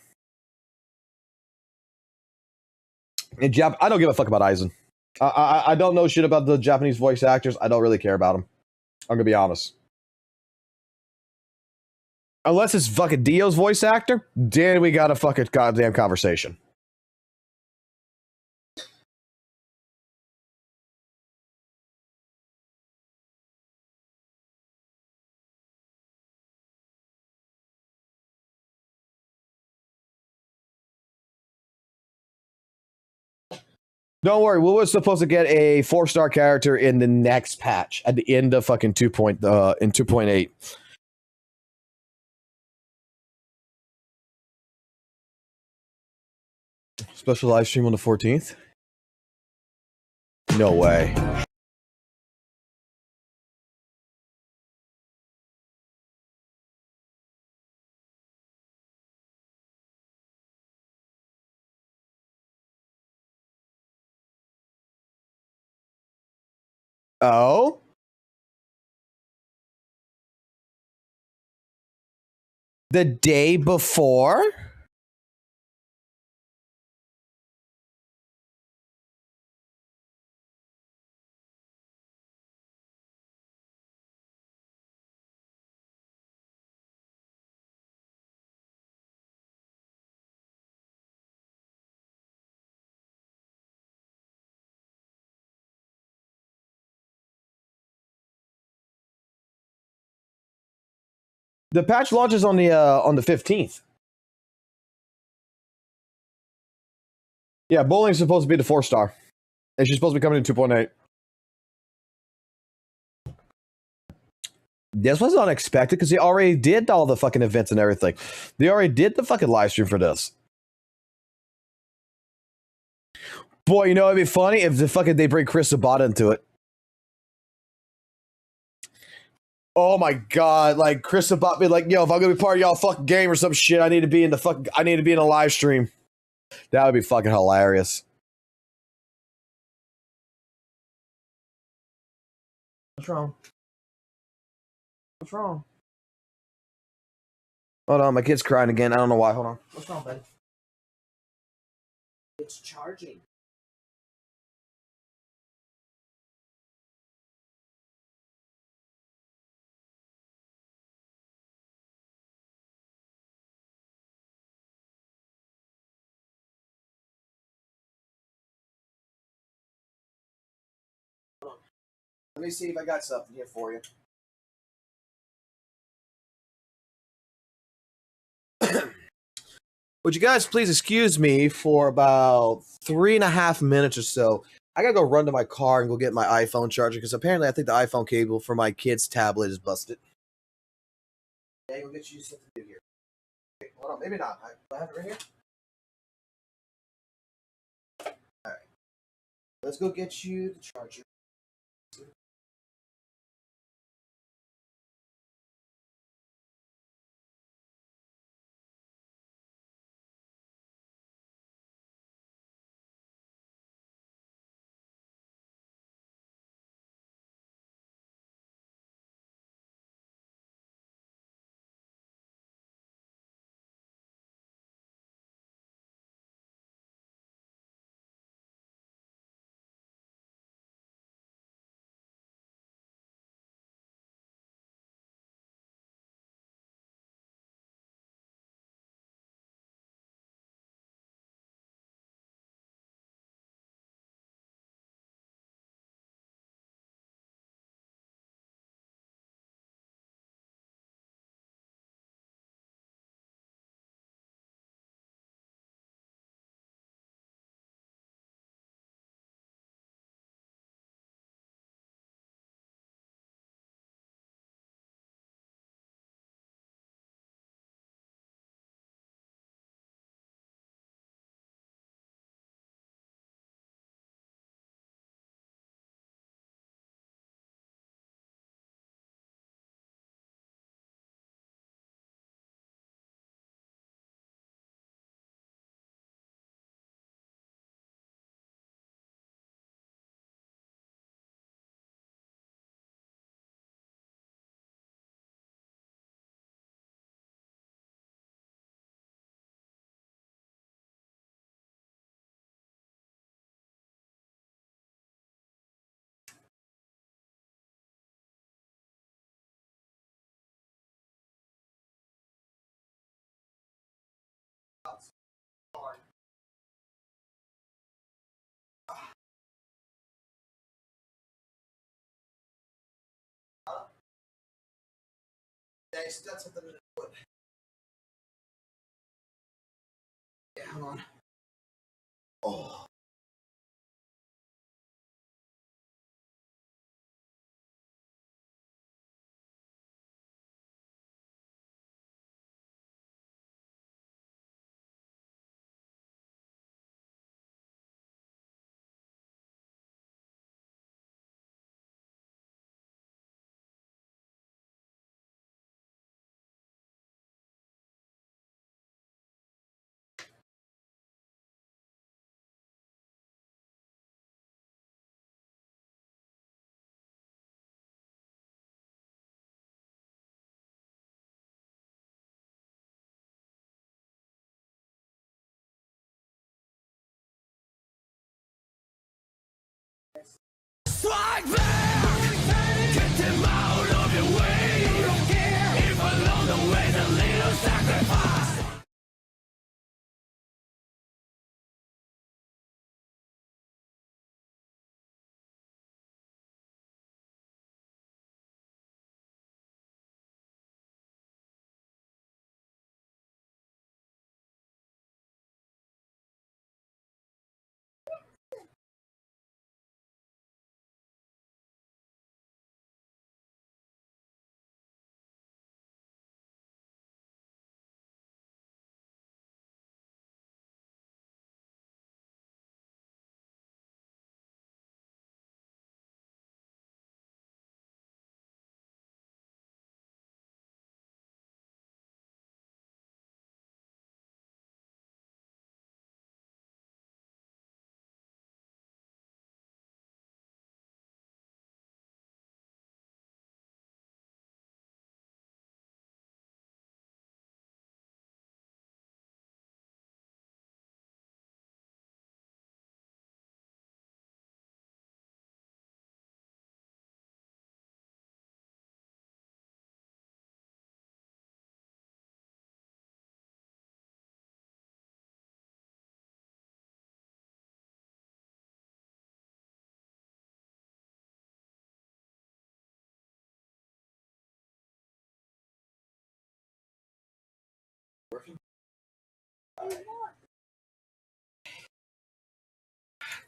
S1: And I don't give a fuck about Aizen. I don't know shit about the Japanese voice actors. I don't really care about them. I'm gonna be honest. Unless it's fucking Dio's voice actor, then we got a fucking goddamn conversation. Don't worry, we were supposed to get a 4-star character in the next patch at the end of fucking 2.8. Special live stream on the 14th? No way. Oh? The day before? The patch launches on the 15th. Yeah, bowling's supposed to be the 4-star. And she's supposed to be coming in 2.8. This was unexpected because they already did all the fucking events and everything. They already did the fucking live stream for this. Boy, you know, it'd be funny if they bring Chris Sabata into it. Oh my god, like Chris Sabata be like, yo, if I'm gonna be part of y'all fucking game or some shit, I need to be in a live stream. That would be fucking hilarious. What's wrong? What's wrong? Hold on, my kid's crying again. I don't know why. Hold on. What's wrong, buddy? It's charging. Let me see if I got something here for you. Would you guys please excuse me for about 3.5 minutes or so? I gotta go run to my car and go get my iPhone charger because apparently I think the iPhone cable for my kid's tablet is busted. Yeah, go get you something new here. Okay, hold on, maybe not. Do I have it right here? Alright. Let's go get you the charger. Thanks, that's something to put. Yeah, hold on. Oh.
S2: Strike back! Get them out of your way! If along the way, a little sacrifice!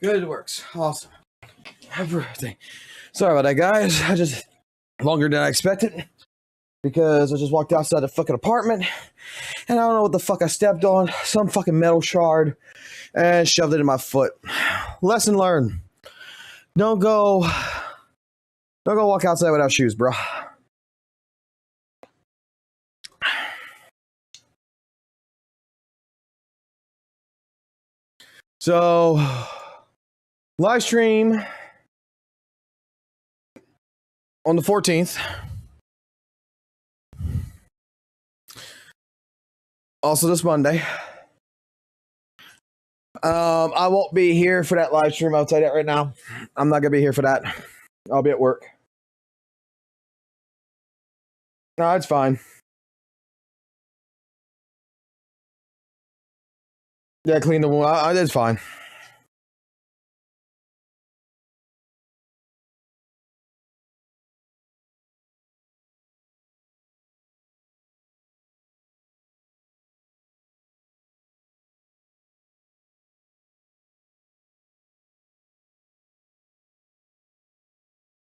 S1: Good, it works. Awesome. Everything. Sorry about that, guys. I just longer than I expected because I just walked outside the fucking apartment and I don't know what the fuck I stepped on. Some fucking metal shard and shoved it in my foot. Lesson learned. Don't go walk outside without shoes, bro. So, live stream on the 14th. Also this Monday. I won't be here for that live stream. I'll tell you that right now. I'm not going to be here for that. I'll be at work. No, it's fine. Yeah, clean the wound. It's fine.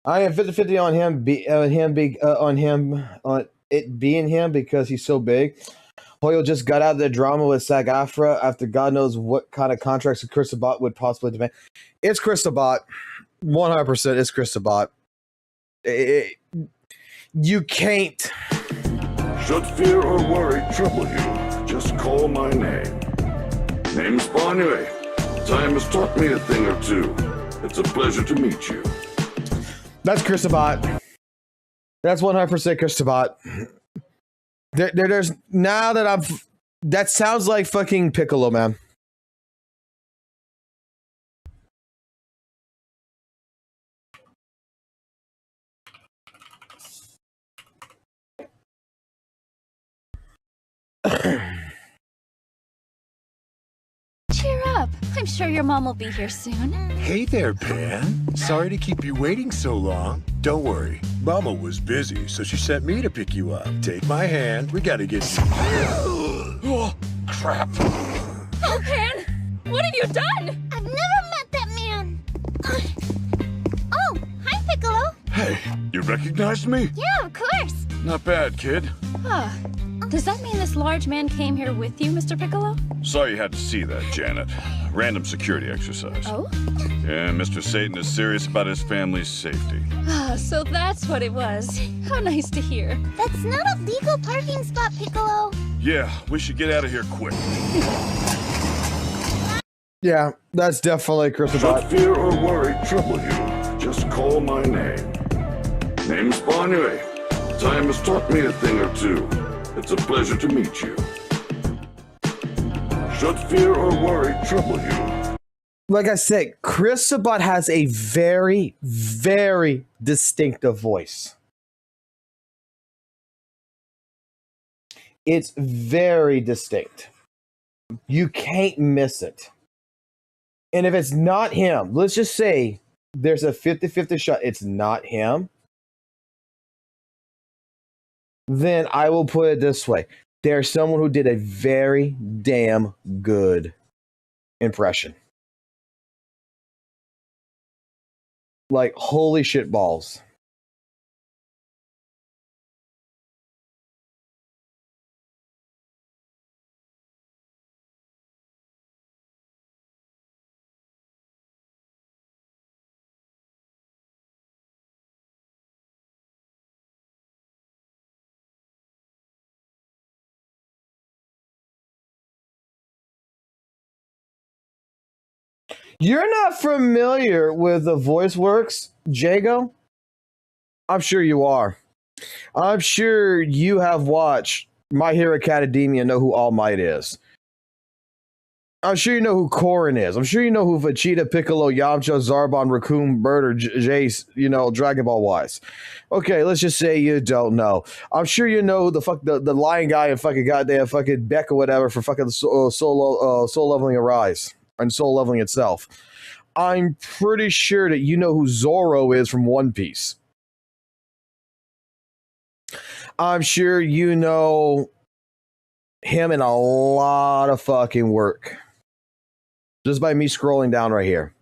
S1: I am 50-50 on it being him because he's so big. Hoyle just got out of the drama with SAG-AFTRA after God knows what kind of contracts Chris Sabat would possibly demand. It's Chris Sabat. 100% it's Chris Sabat. You can't.
S6: Should fear or worry trouble you, just call my name. Name's Barney. Time has taught me a thing or two. It's a pleasure to meet you.
S1: That's Chris Sabat. That's 100% Chris Sabat. There's now that that sounds like fucking Piccolo, man.
S15: Cheer up. I'm sure your mom will be here soon.
S16: Hey there, Pan. Sorry to keep you waiting so long. Don't worry. Mama was busy, so she sent me to pick you up. Take my hand. We gotta get... Oh, crap.
S15: Oh, Pan! What have you done?
S3: I've never met that man. Oh, hi, Piccolo.
S6: Hey, you recognized me?
S3: Yeah, of course.
S6: Not bad, kid.
S15: Huh. Does that mean this large man came here with you, Mr. Piccolo?
S6: Sorry you had to see that, Janet. Random security exercise.
S15: Oh?
S6: Yeah, Mr. Satan is serious about his family's safety.
S15: Ah, so that's what it was. How nice to hear.
S3: That's not a legal parking spot, Piccolo.
S6: Yeah, we should get out of here quick.
S1: Yeah, that's definitely Chris Sabat.
S6: Should fear or worry trouble you, just call my name. Name's Barney. Time has taught me a thing or two. It's a pleasure to meet you. Should fear or worry trouble you.
S1: Like I said, Chris Sabat has a very, very distinctive voice. It's very distinct. You can't miss it. And if it's not him, let's just say there's a 50-50 shot it's not him, then I will put it this way. There's someone who did a very damn good impression. Like, holy shit balls. You're not familiar with the VoiceWorks, Jago? I'm sure you are. I'm sure you have watched My Hero Academia and know who All Might is. I'm sure you know who Corrin is. I'm sure you know who Vegeta, Piccolo, Yamcha, Zarbon, Raccoon, Bird, or Jace, Dragon Ball wise. Okay, let's just say you don't know. I'm sure you know who the lion guy and fucking goddamn fucking Beck or whatever for fucking soul leveling Arise. And soul leveling itself. I'm pretty sure that you know who Zoro is from One Piece. I'm sure you know him in a lot of fucking work. Just by me scrolling down right here.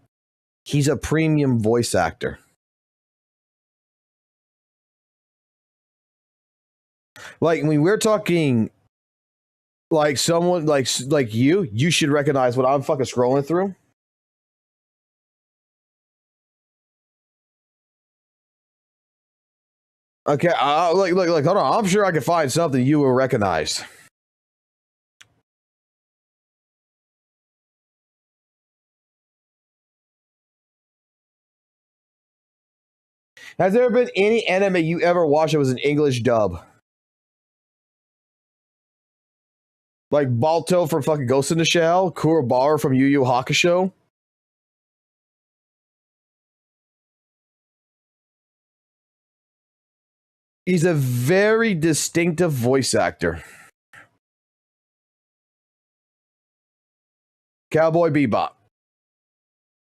S1: He's a premium voice actor. Like, when we're talking, like, someone like you should recognize what I'm fucking scrolling through. Okay, look, hold on. I'm sure I can find something you will recognize. Has there been any anime you ever watched that was an English dub? Like Balto from fucking Ghost in the Shell, Kurobawa from Yu Yu Hakusho. He's a very distinctive voice actor. Cowboy Bebop.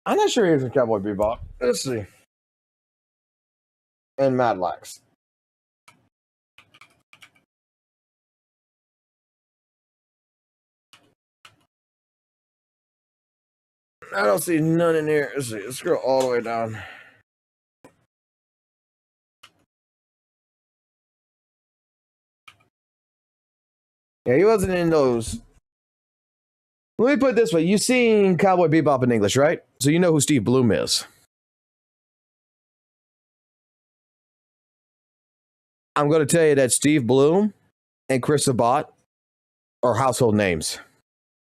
S1: I'm not sure he's in Cowboy Bebop. Let's see. And Mad Max. I don't see none in here. Let's see. Let's scroll all the way down. Yeah, he wasn't in those. Let me put it this way. You've seen Cowboy Bebop in English, right? So you know who Steve Bloom is. I'm going to tell you that Steve Bloom and Chris Sabat are household names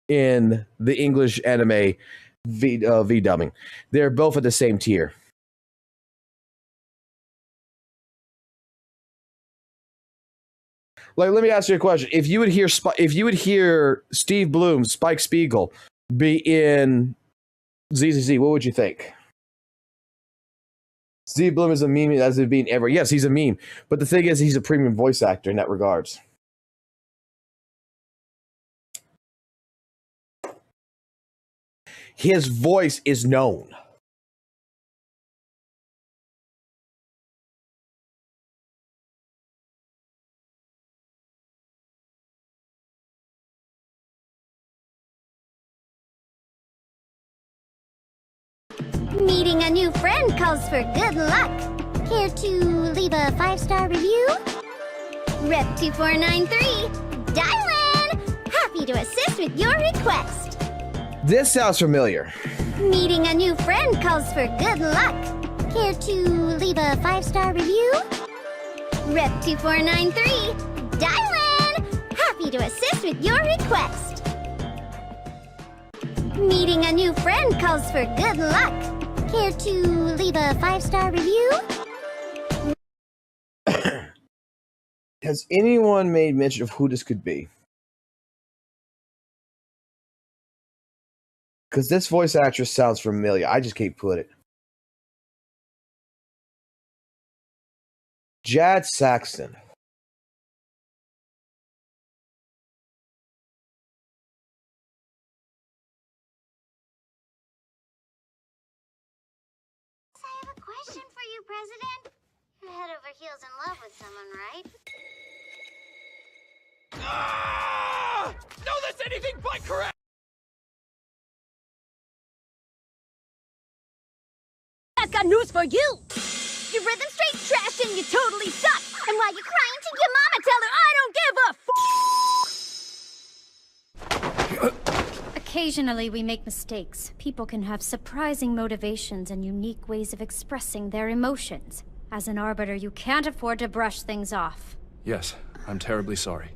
S1: in the English anime V dubbing. They're both at the same tier. Like, let me ask you a question. If you would hear Steve Bloom, Spike Spiegel be in ZZZ, what would you think? Steve Bloom is a meme as it being ever. Yes, he's a meme. But the thing is, he's a premium voice actor in that regards. His voice is known.
S3: Meeting a new friend calls for good luck. Care to leave a 5-star review? Rep 2493, Dylan! Happy to assist with your request.
S1: This sounds familiar.
S3: Meeting a new friend calls for good luck. Care to leave a 5-star review? Rep 2493, Dylan! Happy to assist with your request. Meeting a new friend calls for good luck. Care to leave a 5-star review?
S1: Has anyone made mention of who this could be? Because this voice actress sounds familiar. I just can't put it. Jad Saxton.
S3: I have a question for you, President. You're head over heels in love with someone, right?
S2: No, that's anything but correct!
S15: I've got news for you! Your rhythm straight trash and you totally suck! And while you're crying to your mama, tell her I don't give a f. Occasionally we make mistakes. People can have surprising motivations and unique ways of expressing their emotions. As an arbiter, you can't afford to brush things off.
S17: Yes, I'm terribly sorry.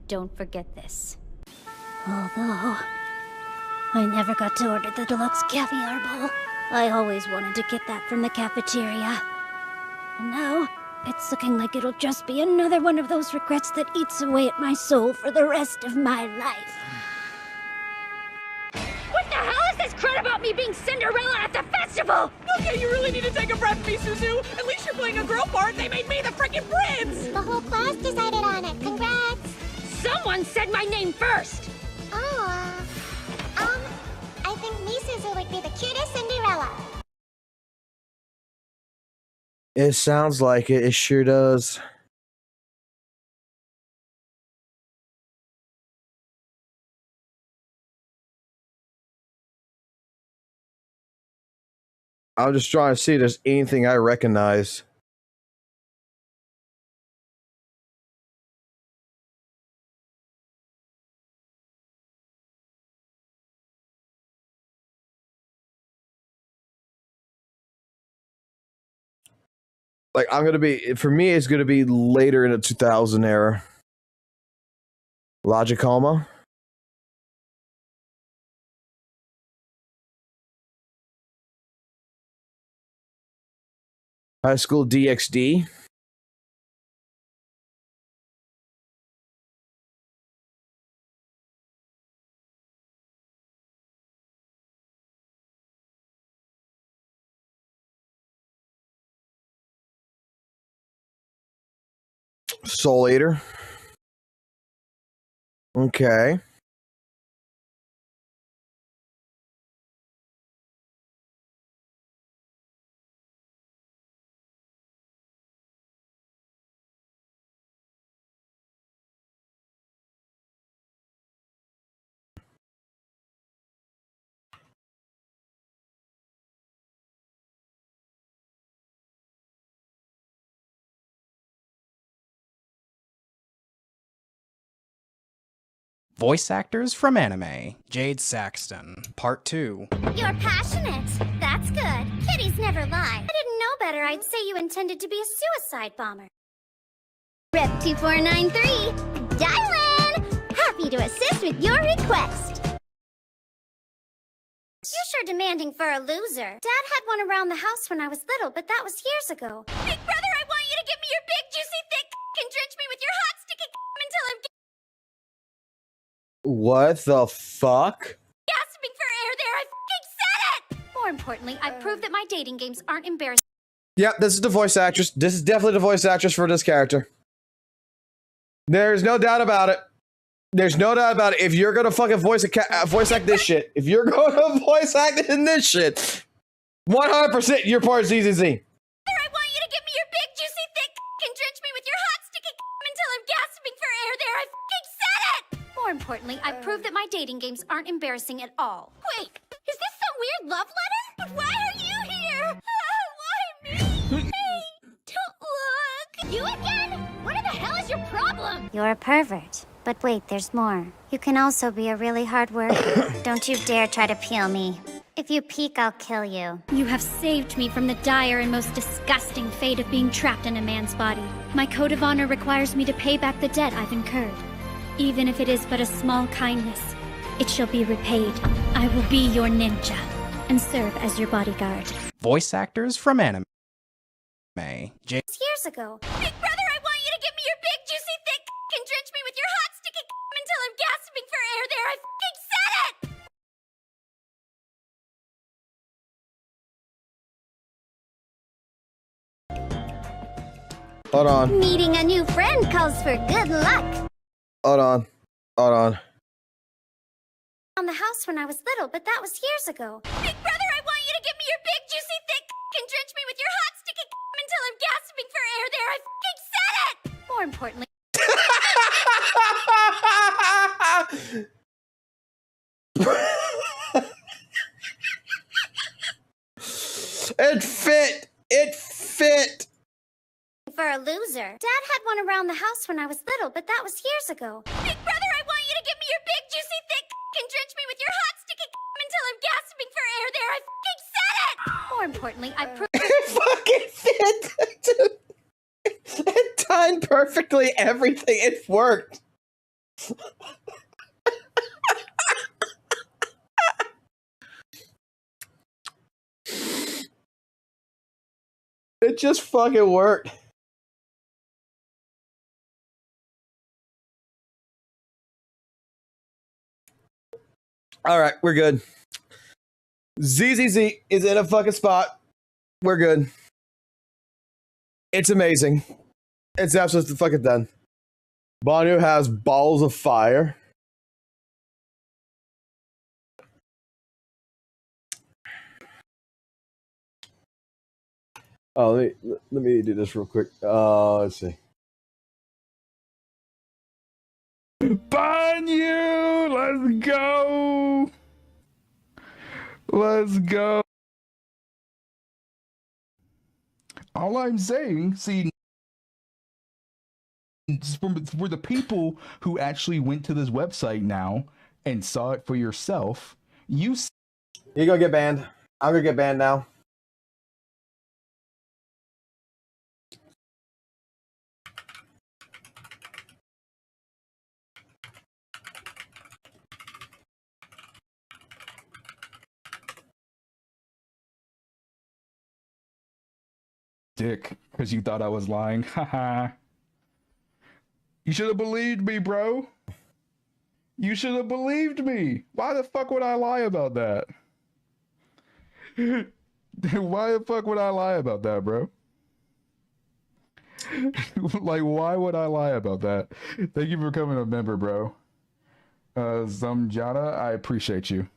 S15: Don't forget this. Although, I never got to order the deluxe caviar bowl. I always wanted to get that from the cafeteria. And now, it's looking like it'll just be another one of those regrets that eats away at my soul for the rest of my life. What the hell is this crud about me being Cinderella at the festival?
S14: Okay, you really need to take a breath, Suzu. At least you're playing a girl part. They made me the freaking prince.
S3: The whole class decided on it. Congrats.
S15: Someone said my name first!
S3: Oh, I think Misuzu would be the cutest Cinderella.
S1: It sounds like it. It sure does. I'm just trying to see if there's anything I recognize. Like, for me, it's gonna be later in the 2000 era. Logicoma. High School DxD. Soul Eater. Okay.
S18: Voice actors from anime. Jade Saxton, Part 2.
S3: You're passionate. That's good. Kitties never lie. I didn't know better. I'd say you intended to be a suicide bomber. Rep 2493, Dylan! Happy to assist with your request. You're sure demanding for a loser. Dad had one around the house when I was little, but that was years ago. Big brother, I want you to give me your big, juicy, thick and drench me with your hot, sticky until I'm
S1: What the fuck?
S3: gasping for air there. I said it! More importantly, I proved that my dating games aren't embarrassing.
S1: Yep, this is the voice actress. This is definitely the voice actress for this character. There's no doubt about it. There's no doubt about it. If you're gonna fucking voice act this shit, if you're gonna voice act in this shit, 100% you're part of ZZZ.
S3: I want you to give me your big, juicy, thick and drench me with your hot, sticky until I'm gasping for air there. I said it! More importantly, I proved that my dating games aren't embarrassing at all. Wait, is this some weird love letter? But why are you here? Why me? Hey, don't look. You again? What the hell is your problem?
S15: You're a pervert. But wait, there's more. You can also be a really hard worker. Don't you dare try to peel me. If you peek, I'll kill you.
S19: You have saved me from the dire and most disgusting fate of being trapped in a man's body. My code of honor requires me to pay back the debt I've incurred. Even if it is but a small kindness, it shall be repaid. I will be your ninja and serve as your bodyguard.
S18: Voice actors from anime. Jade.
S3: Years ago. Big brother, I want you to give me your big, juicy, thick and drench me with your hot, sticky until I'm gasping for air there. I said it!
S1: Hold on.
S3: Meeting a new friend calls for good luck.
S1: Hold on. Hold on.
S3: On the house when I was little, but that was years ago. Big brother, I want you to give me your big, juicy, thick and drench me with your hot, sticky until I'm gasping for air there. I said it! More importantly,
S1: It fit! It fit!
S3: for a loser. Dad had one around the house when I was little, but that was years ago. Big brother, I want you to give me your big, juicy, thick and drench me with your hot, sticky until I'm gasping for air there. I said it! More importantly, I proved
S1: It fucking fit! It timed perfectly everything. It worked. It just fucking worked. All right, we're good. ZZZ is in a fucking spot. We're good. It's amazing. It's absolutely fucking done. Bonu has balls of fire. Oh, let me do this real quick. Let's see.
S20: Banyu, let's go. Let's go. All I'm saying, see, for the people who actually went to this website now and saw it for yourself, you're
S1: gonna get banned. I'm gonna get banned now.
S20: dick because you thought I was lying. Haha. You should have believed me, bro. You should have believed me. Why the fuck would I lie about that? Why the fuck would I lie about that, bro? Like, why would I lie about that? Thank you for becoming a member, bro. Zamjana, I appreciate you.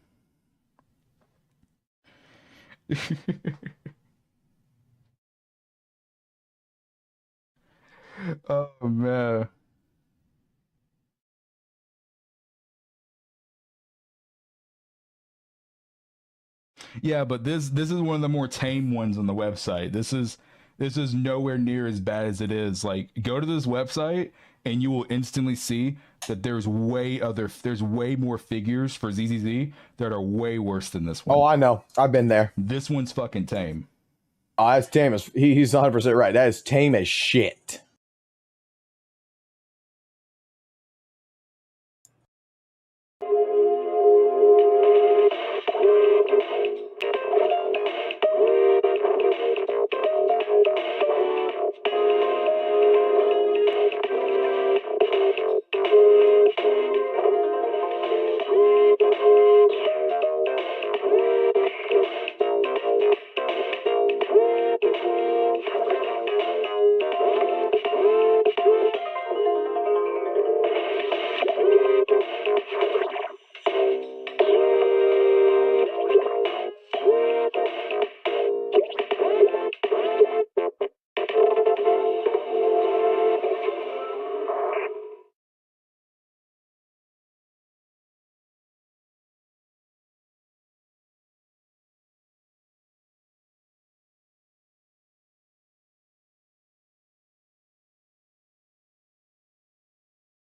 S20: Oh man. Yeah, but this is one of the more tame ones on the website. This is nowhere near as bad as it is. Like, go to this website and you will instantly see that there's way more figures for ZZZ that are way worse than this one.
S1: Oh, I know. I've been there.
S20: This one's fucking tame.
S1: Oh, that's tame as he's 100% right. That is tame as shit.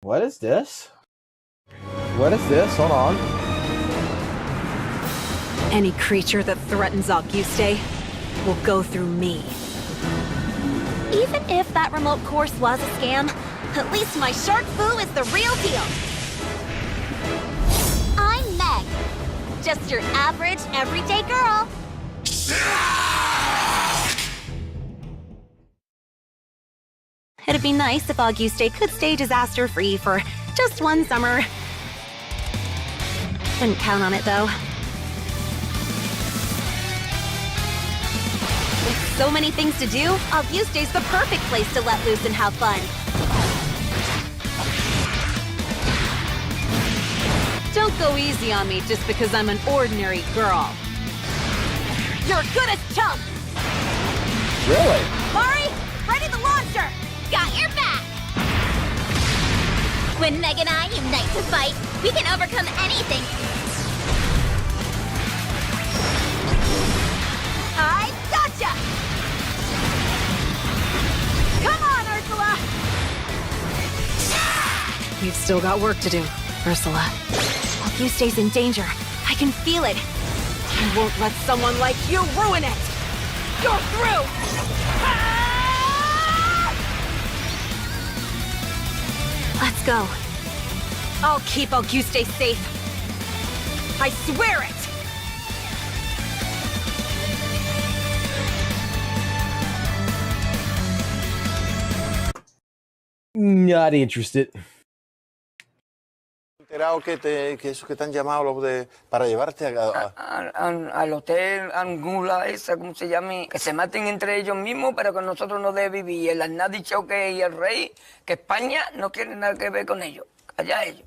S1: What is this? What is this? Hold on.
S21: Any creature that threatens Auguste will go through me.
S4: Even if that remote course was a scam, at least my shark foo is the real deal. I'm Meg. Just your average, everyday girl. It'd be nice if Auguste could stay disaster-free for just one summer. Wouldn't count on it, though. With so many things to do, Auguste's the perfect place to let loose and have fun.
S21: Don't go easy on me just because I'm an ordinary girl.
S4: You're good as chump!
S1: Really?
S4: Mari, ready the launcher! Got your back! When Meg and I unite to fight, we can overcome anything! I gotcha! Come on, Ursula!
S21: We've still got work to do, Ursula.
S4: Auguste's in danger. I can feel it.
S21: I won't let someone like you ruin it!
S4: You're through!
S21: Let's go. I'll keep Auguste safe. I swear it!
S1: Not interested.
S22: Enterado que esos que te han llamado para llevarte
S23: al hotel Angula esa, ¿cómo se llama? Que se maten entre ellos mismos, pero que nosotros no debemos vivir. El Aznar ha dicho y el rey, que España no quiere nada que ver con ellos. Allá ellos.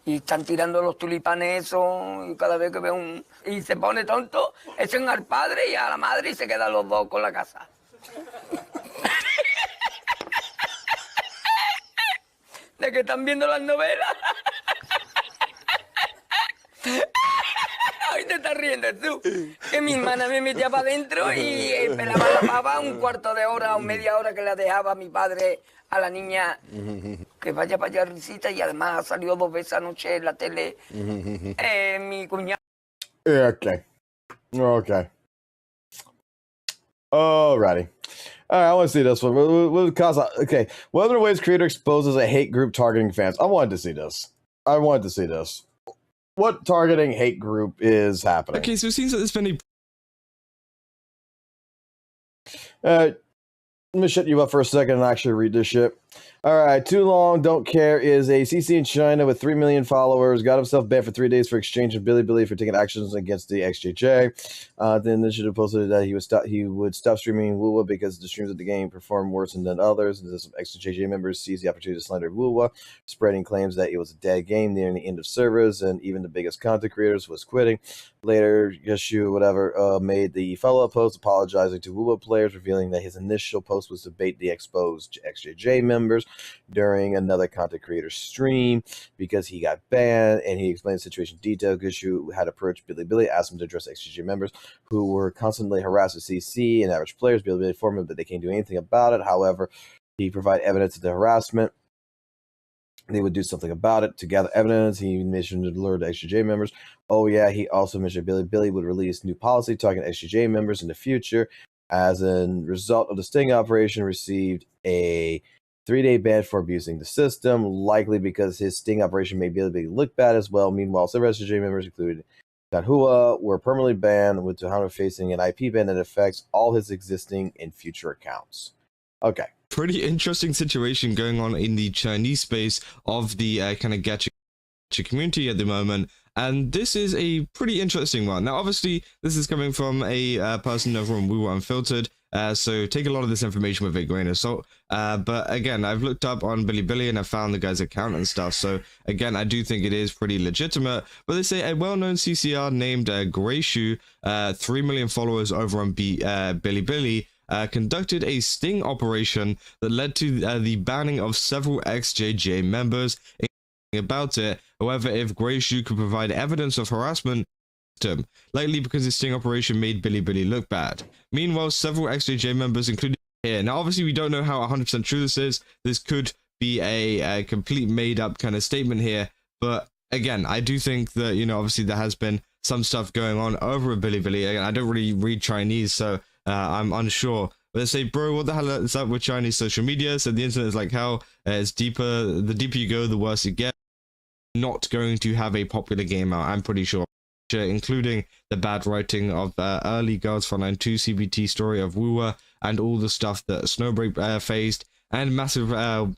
S23: Y están tirando los tulipanes eso, y cada vez que ve un... Y se pone tonto, echan al padre y a la madre y se quedan los dos con la casa. ¿De que están viendo las novelas? Ay, te estás riendo tú? Que mi hermana me metía para adentro y pelaba la pava un cuarto de hora o media hora que la dejaba mi padre a la niña. Que vaya para allá, risita, y además salió 2 veces anoche en la tele mi cuñado.
S1: Okay. Okay. Alrighty. All right, I want to see this one. Okay. What other ways creator exposes a hate group targeting fans? I wanted to see this. What targeting hate group is happening?
S5: Okay, so it seems like there's been
S1: Let me shut you up for a second and actually read this shit. All right, Too Long Don't Care is a CC in China with 3 million followers. Got himself banned for 3 days for exchange of Bilibili for taking actions against the XJJ. The initiative posted that he would stop streaming WUWA because the streams of the game performed worse than others. And some XJJ members seized the opportunity to slander WUWA, spreading claims that it was a dead game nearing the end of servers, and even the biggest content creators was quitting. Later, Yeshu made the follow-up post apologizing to WUWA players, revealing that his initial post was to bait the exposed XJJ members during another content creator stream because he got banned, and he explained the situation in detail. Gushu had approached Bilibili, asked him to address XJJ members who were constantly harassed with CC and average players. Bilibili informed him that they can't do anything about it. However, he provided evidence of the harassment. They would do something about it to gather evidence. He mentioned to lure the XJJ members. Oh yeah, he also mentioned Bilibili would release new policy talking to XJJ members in the future. As a result of the sting operation, received a 3-day ban for abusing the system, likely because his sting operation made Bilibili look bad as well. Meanwhile, several SJJ members, including Tanhua, were permanently banned, with Tanhua facing an IP ban that affects all his existing and future accounts. Okay.
S5: Pretty interesting situation going on in the Chinese space of the kind of gacha community at the moment. And this is a pretty interesting one. Now, obviously, this is coming from a person over on WUWA Unfiltered, so take a lot of this information with a grain of salt. But again, I've looked up on Bilibili and I found the guy's account and stuff. So again, I do think it is pretty legitimate. But they say a well-known CCR named Greyshoe, 3 million followers over on Bilibili, conducted a sting operation that led to the banning of several XJJ members. About it, however, if Greyshoe could provide evidence of harassment, likely because his sting operation made Bilibili look bad. Meanwhile, several XJJ members, including here. Now, obviously, we don't know how 100% true this is. This could be a complete made-up kind of statement here. But again, I do think that, you know, obviously there has been some stuff going on over at Bilibili. Again, I don't really read Chinese, so I'm unsure. But they say, bro, what the hell is up with Chinese social media? So the internet is like hell. It's deeper. The deeper you go, the worse it gets. Not going to have a popular game out, I'm pretty sure, including the bad writing of early Girls Frontline 2 CBT story of WUWA and all the stuff that Snowbreak faced, and massive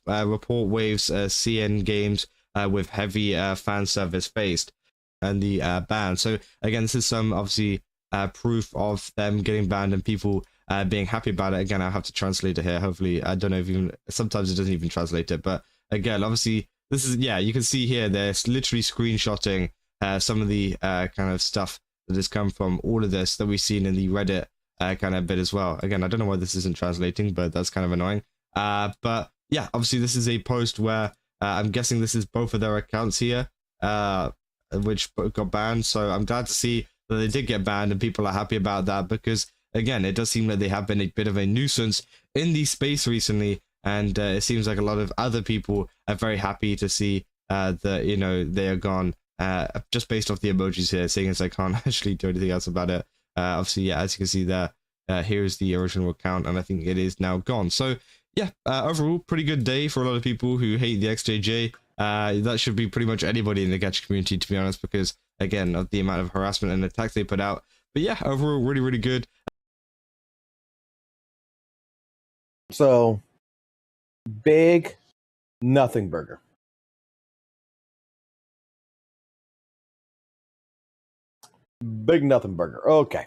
S5: report waves CN games with heavy fan service faced, and the ban. So again, this is some obviously proof of them getting banned and people being happy about it. Again, I'll have to translate it here. Hopefully, I don't know if even sometimes it doesn't even translate it, but again, obviously. This is, yeah, you can see here, they're literally screenshotting some of the kind of stuff that has come from all of this that we've seen in the Reddit kind of bit as well. Again, I don't know why this isn't translating, but that's kind of annoying. But yeah, obviously this is a post where I'm guessing this is both of their accounts here, which got banned. So I'm glad to see that they did get banned and people are happy about that because, again, it does seem like they have been a bit of a nuisance in the space recently. And it seems like a lot of other people are very happy to see that, you know, they are gone just based off the emojis here, seeing as I can't actually do anything else about it. Obviously, yeah, as you can see there, here is the original account, and I think it is now gone. So, yeah, overall, pretty good day for a lot of people who hate the XJJ. That should be pretty much anybody in the gacha community, to be honest, because, again, of the amount of harassment and attacks they put out. But yeah, overall, really, really good.
S1: So... Big nothing burger. Big nothing burger. Okay.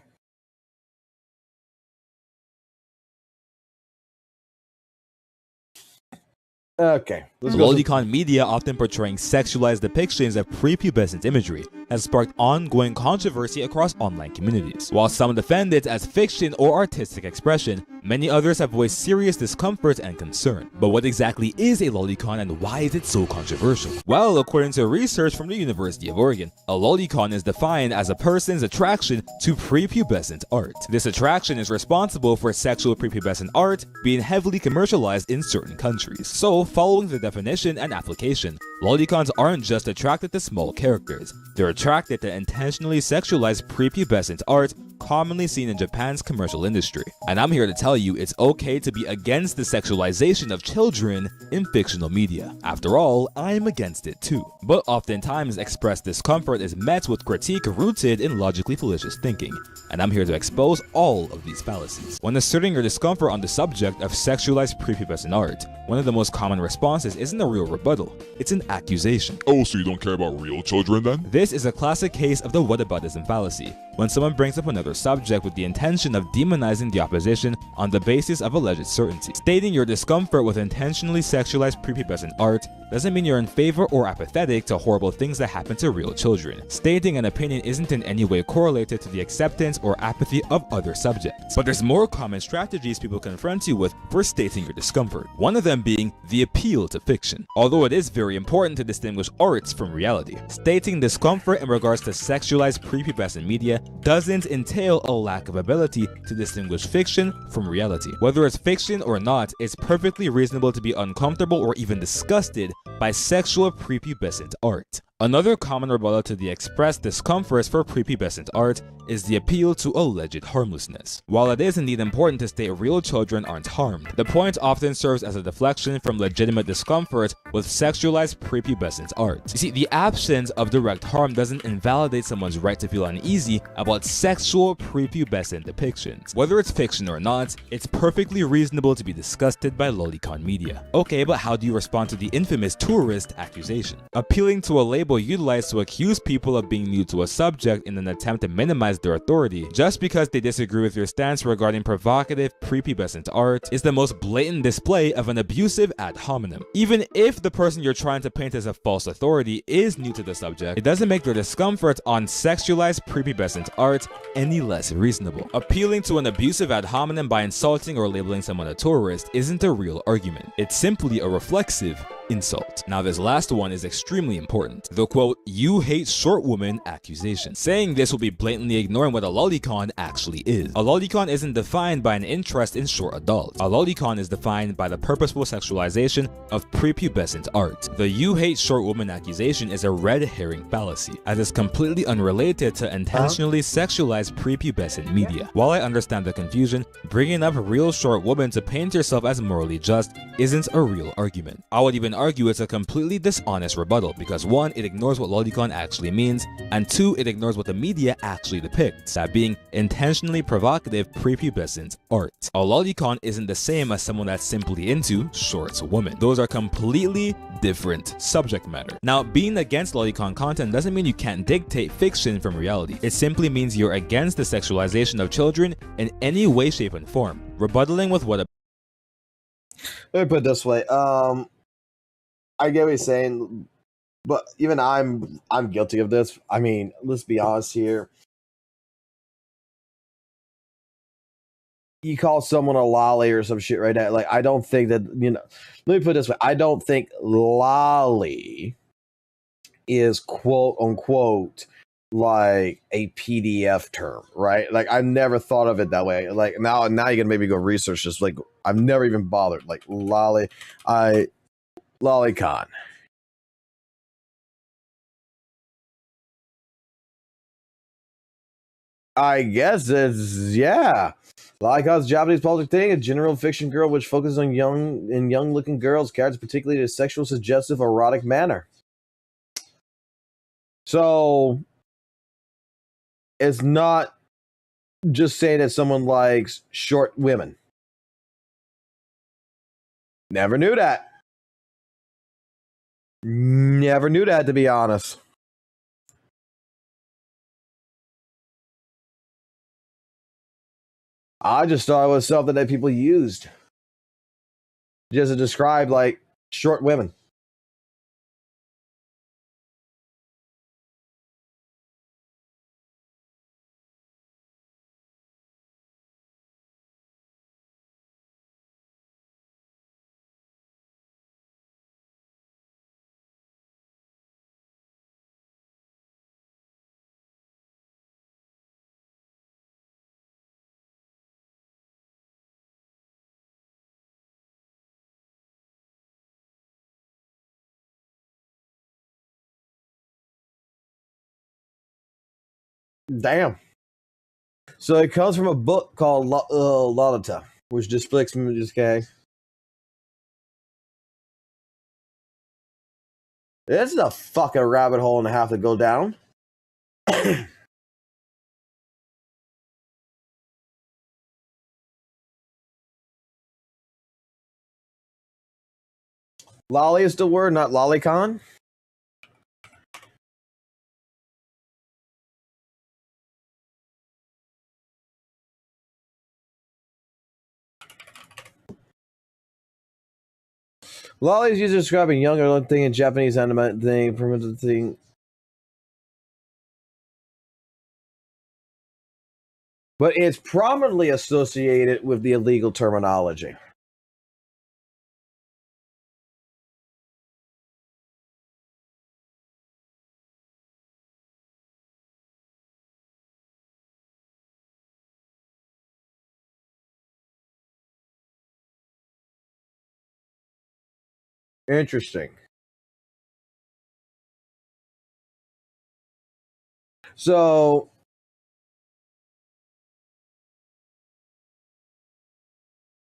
S9: Lolicon media often portraying sexualized depictions of prepubescent imagery. has sparked ongoing controversy across online communities. While some defend it as fiction or artistic expression, many others have voiced serious discomfort and concern. But what exactly is a lolicon and why is it so controversial? Well, according to research from the University of Oregon, a lolicon is defined as a person's attraction to prepubescent art. This attraction is responsible for sexual prepubescent art being heavily commercialized in certain countries. So, following the definition and application, lolicons aren't just attracted to small characters. They're attracted to intentionally sexualized prepubescent art commonly seen in Japan's commercial industry. And I'm here to tell you it's okay to be against the sexualization of children in fictional media. After all, I'm against it too. But oftentimes expressed discomfort is met with critique rooted in logically fallacious thinking. And I'm here to expose all of these fallacies. When asserting your discomfort on the subject of sexualized prepubescent art, one of the most common responses isn't a real rebuttal, it's an accusation.
S10: Oh, so you don't care about real children then?
S9: This is a classic case of the whataboutism fallacy, when someone brings up another subject with the intention of demonizing the opposition on the basis of alleged certainty. Stating your discomfort with intentionally sexualized prepubescent art doesn't mean you're in favor or apathetic to horrible things that happen to real children. Stating an opinion isn't in any way correlated to the acceptance or apathy of other subjects. But there's more common strategies people confront you with for stating your discomfort. One of them being the appeal to fiction. Although it is very important to distinguish arts from reality, stating discomfort in regards to sexualized prepubescent media doesn't entail a lack of ability to distinguish fiction from reality. Whether it's fiction or not, it's perfectly reasonable to be uncomfortable or even disgusted by sexual prepubescent art. Another common rebuttal to the expressed discomforts for prepubescent art is the appeal to alleged harmlessness. While it is indeed important to state real children aren't harmed, the point often serves as a deflection from legitimate discomfort with sexualized prepubescent art. You see, the absence of direct harm doesn't invalidate someone's right to feel uneasy about sexual prepubescent depictions. Whether it's fiction or not, it's perfectly reasonable to be disgusted by lolicon media. Okay, but how do you respond to the infamous tourist accusation? Appealing to a label utilized to accuse people of being new to a subject in an attempt to minimize their authority just because they disagree with your stance regarding provocative prepubescent art is the most blatant display of an abusive ad hominem. Even if the person you're trying to paint as a false authority is new to the subject, it doesn't make their discomfort on sexualized prepubescent art any less reasonable. Appealing to an abusive ad hominem by insulting or labeling someone a tourist isn't a real argument. It's simply a reflexive insult. Now this last one is extremely important. The quote, "you hate short women" accusation. Saying this will be blatantly ignoring what a lolicon actually is. A lolicon isn't defined by an interest in short adults. A lolicon is defined by the purposeful sexualization of prepubescent art. The "you hate short women" accusation is a red herring fallacy, as it's completely unrelated to intentionally sexualized prepubescent media. While I understand the confusion, bringing up real short women to paint yourself as morally just isn't a real argument. I would even argue it's a completely dishonest rebuttal because 1, it ignores what lolicon actually means, and 2, it ignores what the media actually depicts, that being intentionally provocative prepubescent art. A lolicon isn't the same as someone that's simply into short women. Those are completely different subject matter. Now, being against lolicon content doesn't mean you can't dictate fiction from reality. It simply means you're against the sexualization of children in any way, shape, and form. Rebuttaling with what a
S1: Let me put it this way. I get what you're saying, but even I'm guilty of this. I mean, let's be honest here. You call someone a lolly or some shit right now. Like, I don't think that, let me put it this way. I don't think lolly is quote unquote like a PDF term, right? Like, I never thought of it that way. Like, now you're gonna maybe go research this. Like, I've never even bothered. Like, lolicon. I guess it's, yeah. Lolicon's Japanese public thing, a general fiction girl which focuses on young looking girls, characters particularly in a sexual, suggestive, erotic manner. So it's not just saying that someone likes short women. Never knew that. Never knew that, to be honest. I just thought it was something that people used just to describe like short women. Damn. So it comes from a book called Lolita, which depicts this guy. This is a fucking rabbit hole and a half to go down. Lolly is the word, not lolicon. Lolly is used to describe a younger thing in Japanese anime thing, primitive thing. But it's prominently associated with the illegal terminology. Interesting. So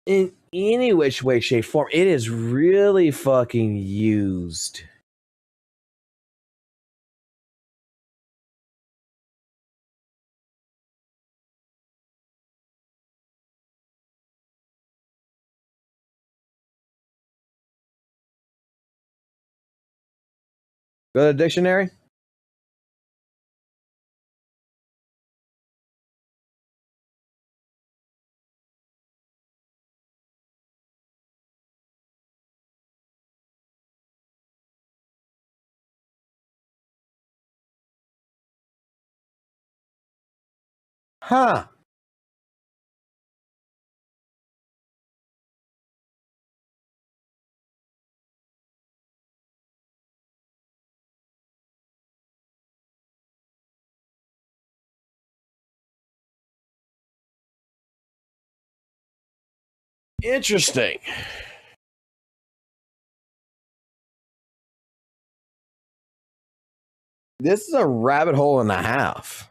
S1: in any which way, shape, form, it is really fucking used. Go to the dictionary. Huh. Interesting. This is a rabbit hole and a half.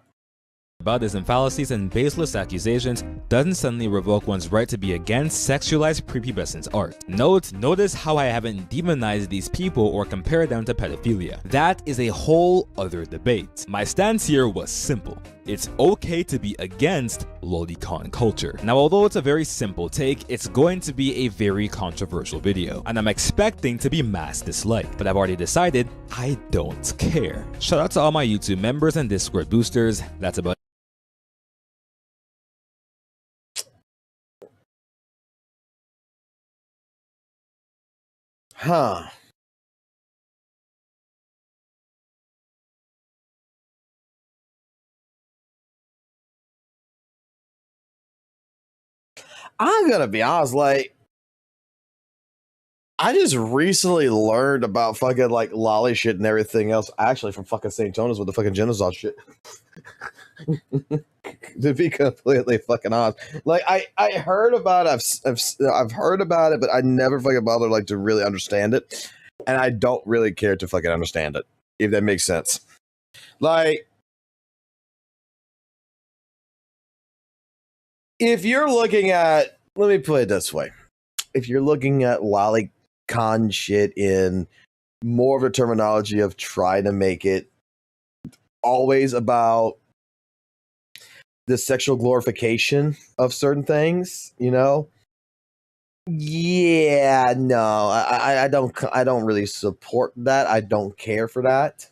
S9: About this and fallacies and baseless accusations doesn't suddenly revoke one's right to be against sexualized prepubescent art. Notice how I haven't demonized these people or compared them to pedophilia. That is a whole other debate. My stance here was simple. It's okay to be against lolicon culture. Now, although it's a very simple take, it's going to be a very controversial video, and I'm expecting to be mass disliked, but I've already decided I don't care. Shout out to all my YouTube members and Discord boosters. That's about
S1: Huh. I'm gonna be honest, like, I just recently learned about fucking like lolly shit and everything else, actually from fucking St. Jonas with the fucking genocide shit. To be completely fucking honest, like I heard about it, I've heard about it, but I never fucking bothered like to really understand it, and I don't really care to fucking understand it, if that makes sense. Like, if you're looking at, let me put it this way, if you're looking at lolicon shit in more of the terminology of trying to make it always about the sexual glorification of certain things, you know? Yeah, no, I don't really support that. I don't care for that.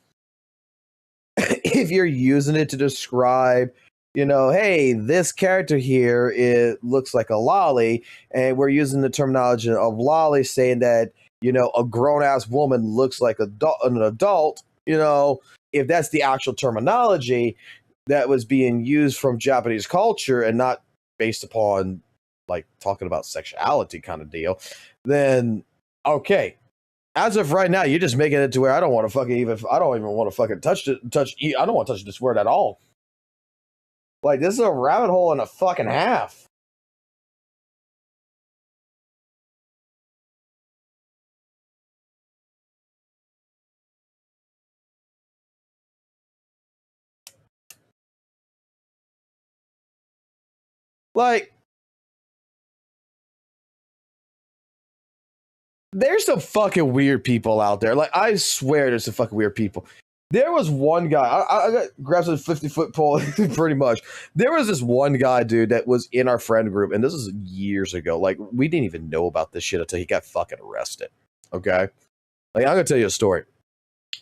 S1: If you're using it to describe, you know, hey, this character here, it looks like a lolly, and we're using the terminology of lolly, saying that, you know, a grown-ass woman looks like an adult, you know, if that's the actual terminology that was being used from Japanese culture and not based upon like talking about sexuality kind of deal, then okay. As of right now, you're just making it to where I don't want to fucking I don't even want to fucking I don't want to touch this word at all. Like, this is a rabbit hole and a fucking half. Like, there's some fucking weird people out there. Like, I swear there's some fucking weird people. There was one guy, I got grabbed a 50-foot pole, pretty much. There was this one guy, dude, that was in our friend group, and this is years ago. Like, we didn't even know about this shit until he got fucking arrested. Okay? Like, I'm gonna tell you a story.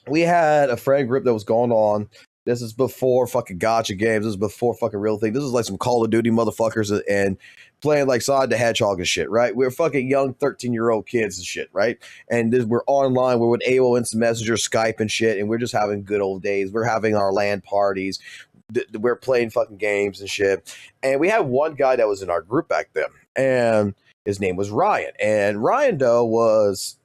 S1: We had a friend group that was going on. This is before fucking gotcha games. This is before fucking real thing. This is like some Call of Duty motherfuckers and playing like Sonic the Hedgehog and shit, right? We're fucking young 13-year-old kids and shit, right? And we're online. We're with AOL Instant Messenger, Skype and shit, and we're just having good old days. We're having our LAN parties. We're playing fucking games and shit. And we had one guy that was in our group back then, and his name was Ryan. And Ryan, though, was...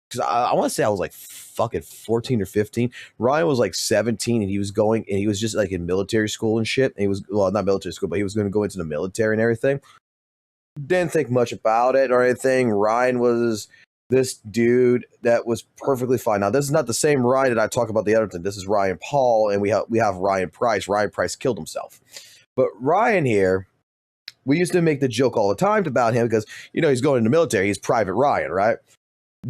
S1: because I want to say I was like fucking 14 or 15. Ryan was like 17, and he was just like in military school and shit. And he was, well, not military school, but he was going to go into the military and everything. Didn't think much about it or anything. Ryan was this dude that was perfectly fine. Now, this is not the same Ryan that I talk about the other thing. This is Ryan Paul, and we have Ryan Price. Ryan Price killed himself. But Ryan here, we used to make the joke all the time about him because, you know, he's going into the military. He's Private Ryan, right?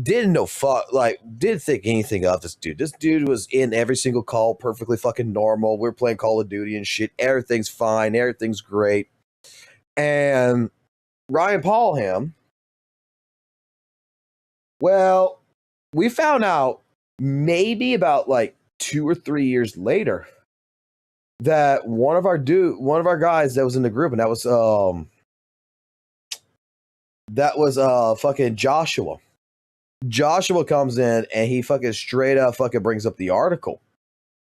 S1: Didn't think anything of this dude. This dude was in every single call, perfectly fucking normal. We're playing Call of Duty and shit. Everything's fine. Everything's great. And Ryan Paul him. Well, we found out maybe about like 2 or 3 years later that one of our guys that was in the group, and that was fucking Joshua. Joshua comes in and he fucking straight up fucking brings up the article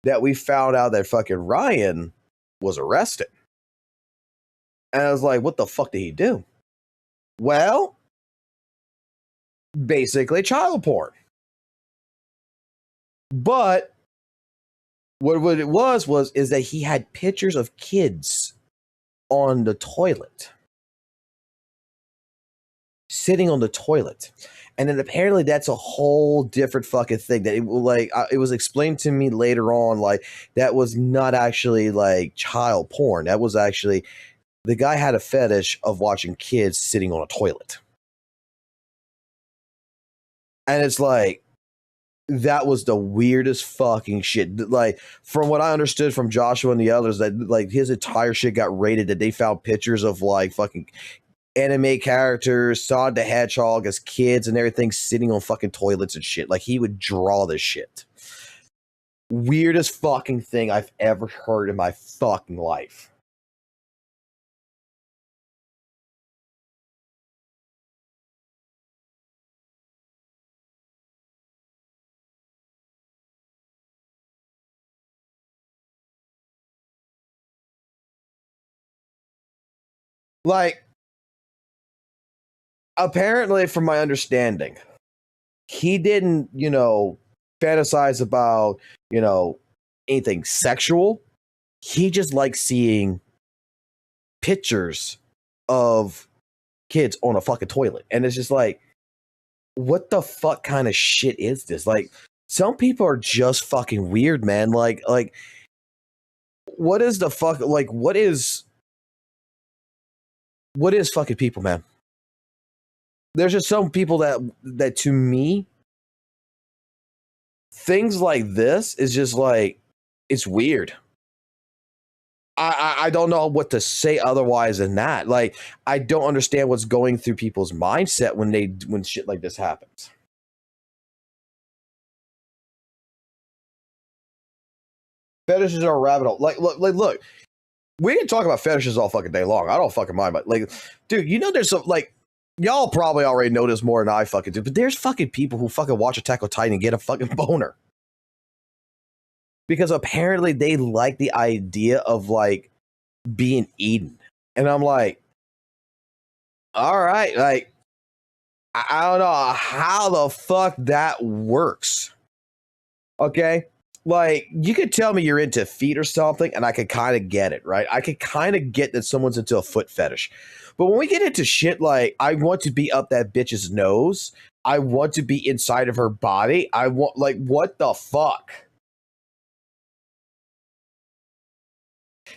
S1: that we found out that fucking Ryan was arrested. And I was like, what the fuck did he do? Well, basically child porn. But what it was that he had pictures of kids on the toilet. Sitting on the toilet. And then apparently that's a whole different fucking thing that it was explained to me later on, like that was not actually like child porn. That was actually the guy had a fetish of watching kids sitting on a toilet. And it's like, that was the weirdest fucking shit. Like, from what I understood from Joshua and the others, that like his entire shit got rated, that they found pictures of like fucking anime characters, Sonic the Hedgehog as kids and everything sitting on fucking toilets and shit. Like, he would draw this shit. Weirdest fucking thing I've ever heard in my fucking life. Like, apparently, from my understanding, he didn't, fantasize about, anything sexual. He just liked seeing pictures of kids on a fucking toilet. And it's just like, what the fuck kind of shit is this? Like, some people are just fucking weird, man. Like, what is the fuck? Like, what is fucking people, man? There's just some people that to me, things like this is just like, it's weird. I don't know what to say otherwise than that. Like, I don't understand what's going through people's mindset when shit like this happens. Fetishes are a rabbit hole. Like, look. We can talk about fetishes all fucking day long. I don't fucking mind, but like, dude, there's some like, y'all probably already know this more than I fucking do, but there's fucking people who fucking watch Attack on Titan and get a fucking boner. Because apparently they like the idea of like being eaten. And I'm like, all right, like, I don't know how the fuck that works. Okay? Like, you could tell me you're into feet or something, and I could kind of get it, right? I could kind of get that someone's into a foot fetish. But when we get into shit like, I want to be up that bitch's nose, I want to be inside of her body, I want, like, what the fuck?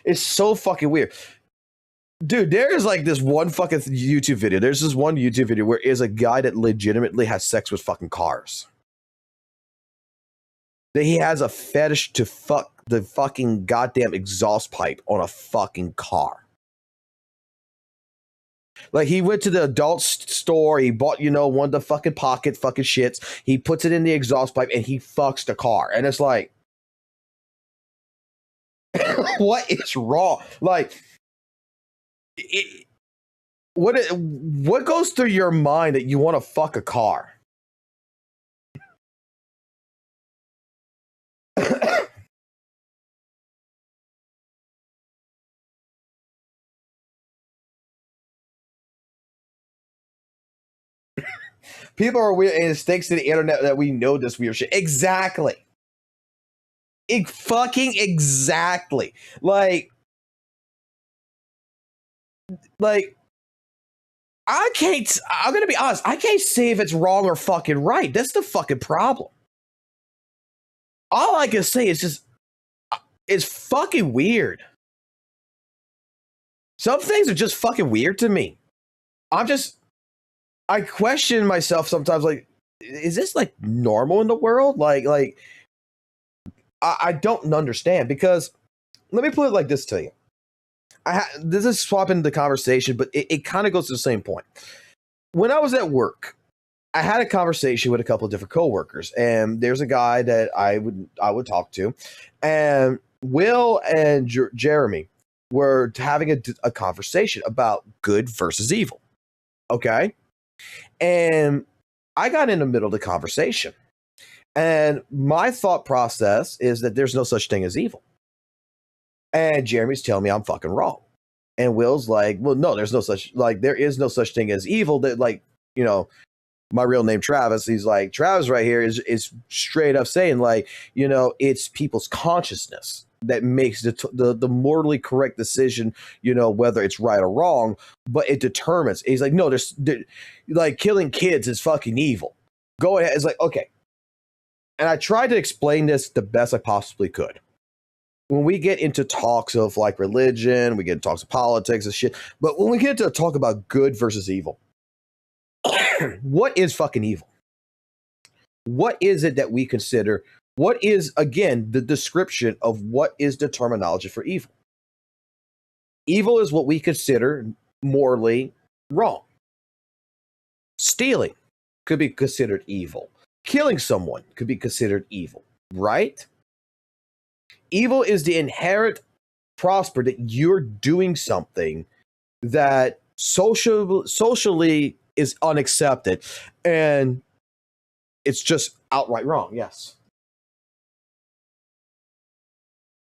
S1: It's so fucking weird. Dude, there is like this one fucking YouTube video. There's this one YouTube video where is a guy that legitimately has sex with fucking cars. That he has a fetish to fuck the fucking goddamn exhaust pipe on a fucking car. Like he went to the adult store, he bought, you know, one of the fucking pocket fucking shits. He puts it in the exhaust pipe and he fucks the car. And it's like, what is wrong? Like, what goes through your mind that you want to fuck a car? People are weird, and it's thanks to the internet that we know this weird shit. Exactly. Fucking exactly. Like, I'm gonna be honest, I can't say if it's wrong or fucking right. That's the fucking problem. All I can say is just, it's fucking weird. Some things are just fucking weird to me. I question myself sometimes, like, is this like normal in the world? Like, I don't understand, because let me put it like this to you. This is swapping the conversation, but it kind of goes to the same point. When I was at work, I had a conversation with a couple of different coworkers, and there's a guy that I would talk to, and Will and Jeremy were having a conversation about good versus evil. Okay. And I got in the middle of the conversation, and my thought process is that there's no such thing as evil. And Jeremy's telling me I'm fucking wrong. And Will's like, well, no, there is no such thing as evil. That, like, you know, my real name, Travis, he's like, Travis right here is straight up saying, like, you know, it's people's consciousness that makes the morally correct decision, you know, whether it's right or wrong, but it determines. He's like, no, like, killing kids is fucking evil. Go ahead. It's like, okay. And I tried to explain this the best I possibly could. When we get into talks of like religion, we get into talks of politics and shit, but when we get to talk about good versus evil, what is fucking evil? What is it that we consider? What is, again, the description of what is the terminology for evil? Evil is what we consider morally wrong. Stealing could be considered evil. Killing someone could be considered evil, right? Evil is the inherent prosper that you're doing something that socially is unaccepted, and it's just outright wrong. Yes.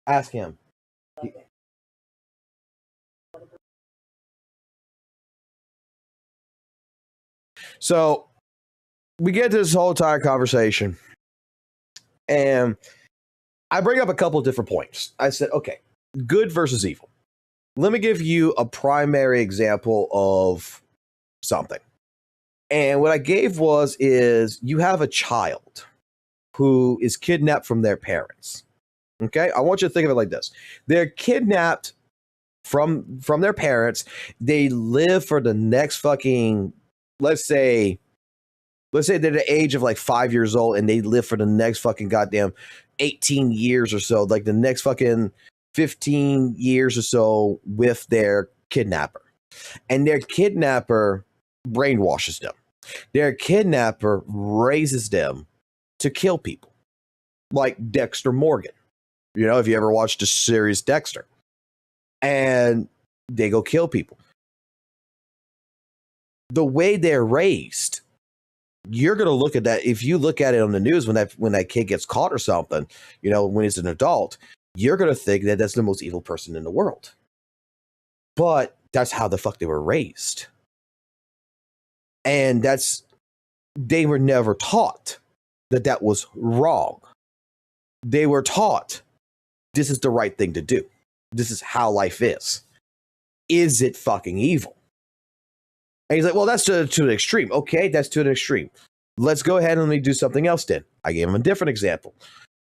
S1: Ask him. So we get to this whole entire conversation, and I bring up a couple of different points. I said, okay, good versus evil. Let me give you a primary example of something. And what I gave is you have a child who is kidnapped from their parents. Okay, I want you to think of it like this. They're kidnapped from their parents. They live for the next fucking, let's say they're the age of like 5 years old, and they live for the next fucking goddamn 18 years or so, like the next fucking 15 years or so with their kidnapper. And their kidnapper brainwashes them. Their kidnapper raises them to kill people, like Dexter Morgan. You know, if you ever watched the series Dexter, and they go kill people. The way they're raised, you're going to look at that. If you look at it on the news when that kid gets caught or something, you know, when he's an adult, you're going to think that that's the most evil person in the world. But that's how the fuck they were raised. And they were never taught that was wrong. They were taught this is the right thing to do. This is how life is. Is it fucking evil? And he's like, well, that's to an extreme. Okay, that's to an extreme. Let's go ahead and let me do something else then. I gave him a different example.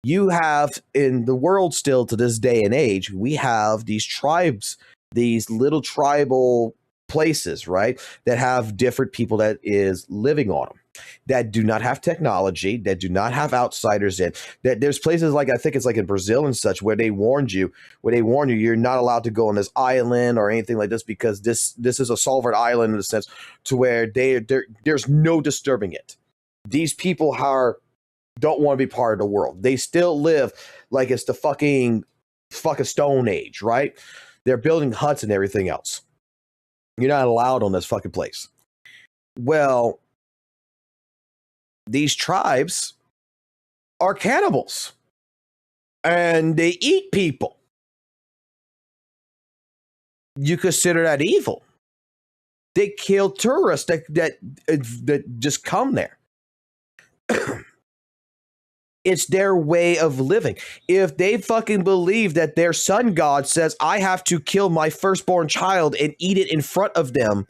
S1: You have in the world still to this day and age, we have these tribes these little tribal places, right, that have different people that is living on them, that do not have technology, that do not have outsiders in. That there's places like, I think it's like in Brazil and such, where they warn you you're not allowed to go on this island or anything like this, because this is a sovereign island in a sense, to where there's no disturbing it. These people don't want to be part of the world. They still live like it's the fucking Stone Age, right? They're building huts and everything else. You're not allowed on this fucking place. Well, these tribes are cannibals, and they eat people. You consider that evil. They kill tourists that just come there. It's their way of living. If they fucking believe that their sun god says, I have to kill my firstborn child and eat it in front of them,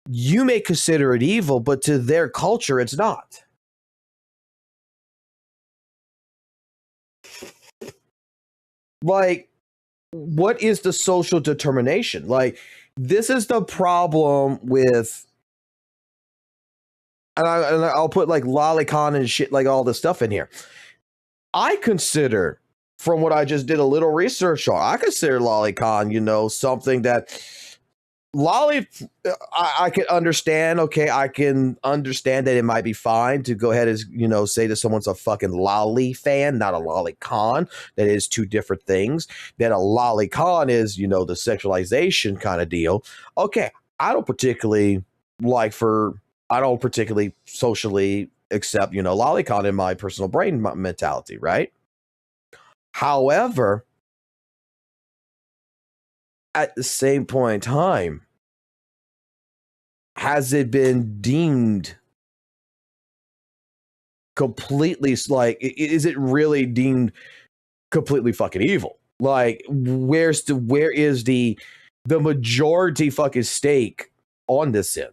S1: you may consider it evil, but to their culture, it's not. Like, what is the social determination? Like, this is the problem with, and I'll put like lolicon and shit, like all this stuff in here. I consider, from what I just did a little research on, I consider lolicon, something that I can understand. Okay, I can understand that it might be fine to go ahead and, say that someone's a fucking lolly fan, not a lolicon. That is two different things. That a lolicon is, the sexualization kind of deal. Okay, I don't particularly socially accept, lolicon in my personal brain mentality, right? However, at the same point in time, has it been deemed completely, like, is it really deemed completely fucking evil? Like, where is the majority fucking stake on this sin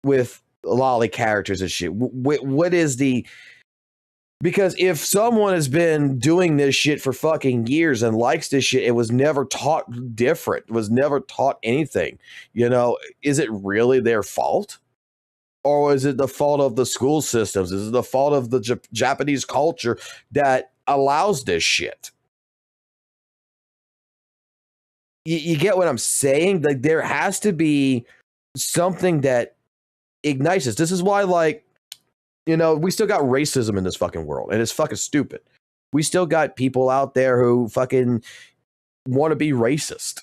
S1: with lolly characters and shit? What is the, because if someone has been doing this shit for fucking years and likes this shit, it was never taught different, was never taught anything, is it really their fault? Or is it the fault of the school systems? Is it the fault of the Japanese culture that allows this shit? You get what I'm saying? Like, there has to be something that ignites this. This is why, like, we still got racism in this fucking world, and it's fucking stupid. We still got people out there who fucking want to be racist,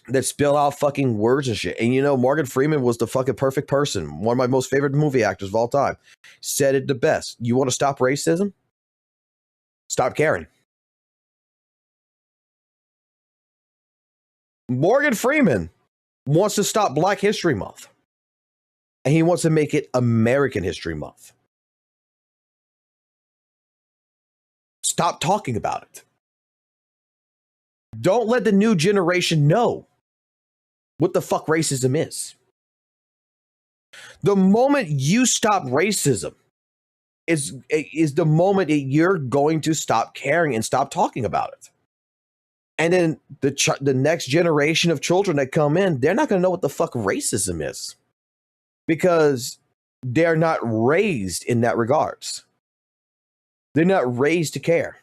S1: that spill out fucking words and shit. And Morgan Freeman was the fucking perfect person. One of my most favorite movie actors of all time. Said it the best. You want to stop racism? Stop caring. Morgan Freeman wants to stop Black History Month. And he wants to make it American History Month. Stop talking about it. Don't let the new generation know what the fuck racism is. The moment you stop racism is the moment that you're going to stop caring and stop talking about it. And then the next generation of children that come in, they're not going to know what the fuck racism is, because they're not raised in that regards. They're not raised to care.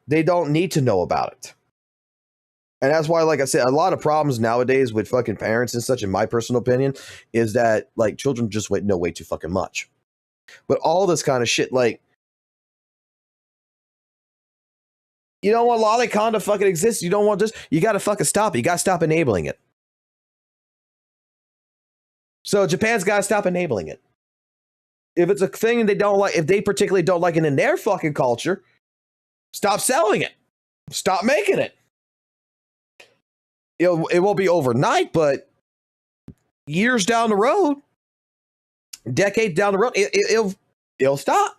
S1: They don't need to know about it. And that's why, like I said, a lot of problems nowadays with fucking parents and such, in my personal opinion, is that, like, children just know way too fucking much. But all this kind of shit, like, you don't want lolicon to fucking exist. You don't want this. You got to fucking stop it. You got to stop enabling it. So Japan's got to stop enabling it. If it's a thing they don't like, if they particularly don't like it in their fucking culture, stop selling it. Stop making it. It won't be overnight, but years down the road, decades down the road, it'll stop.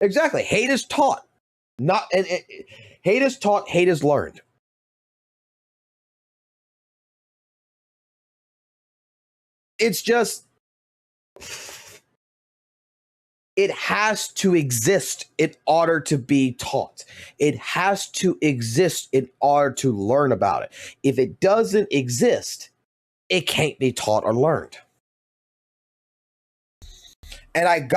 S1: Exactly. Hate is taught. Hate is taught, hate is learned. It's just, it has to exist in order to be taught. It has to exist in order to learn about it. If it doesn't exist, it can't be taught or learned. And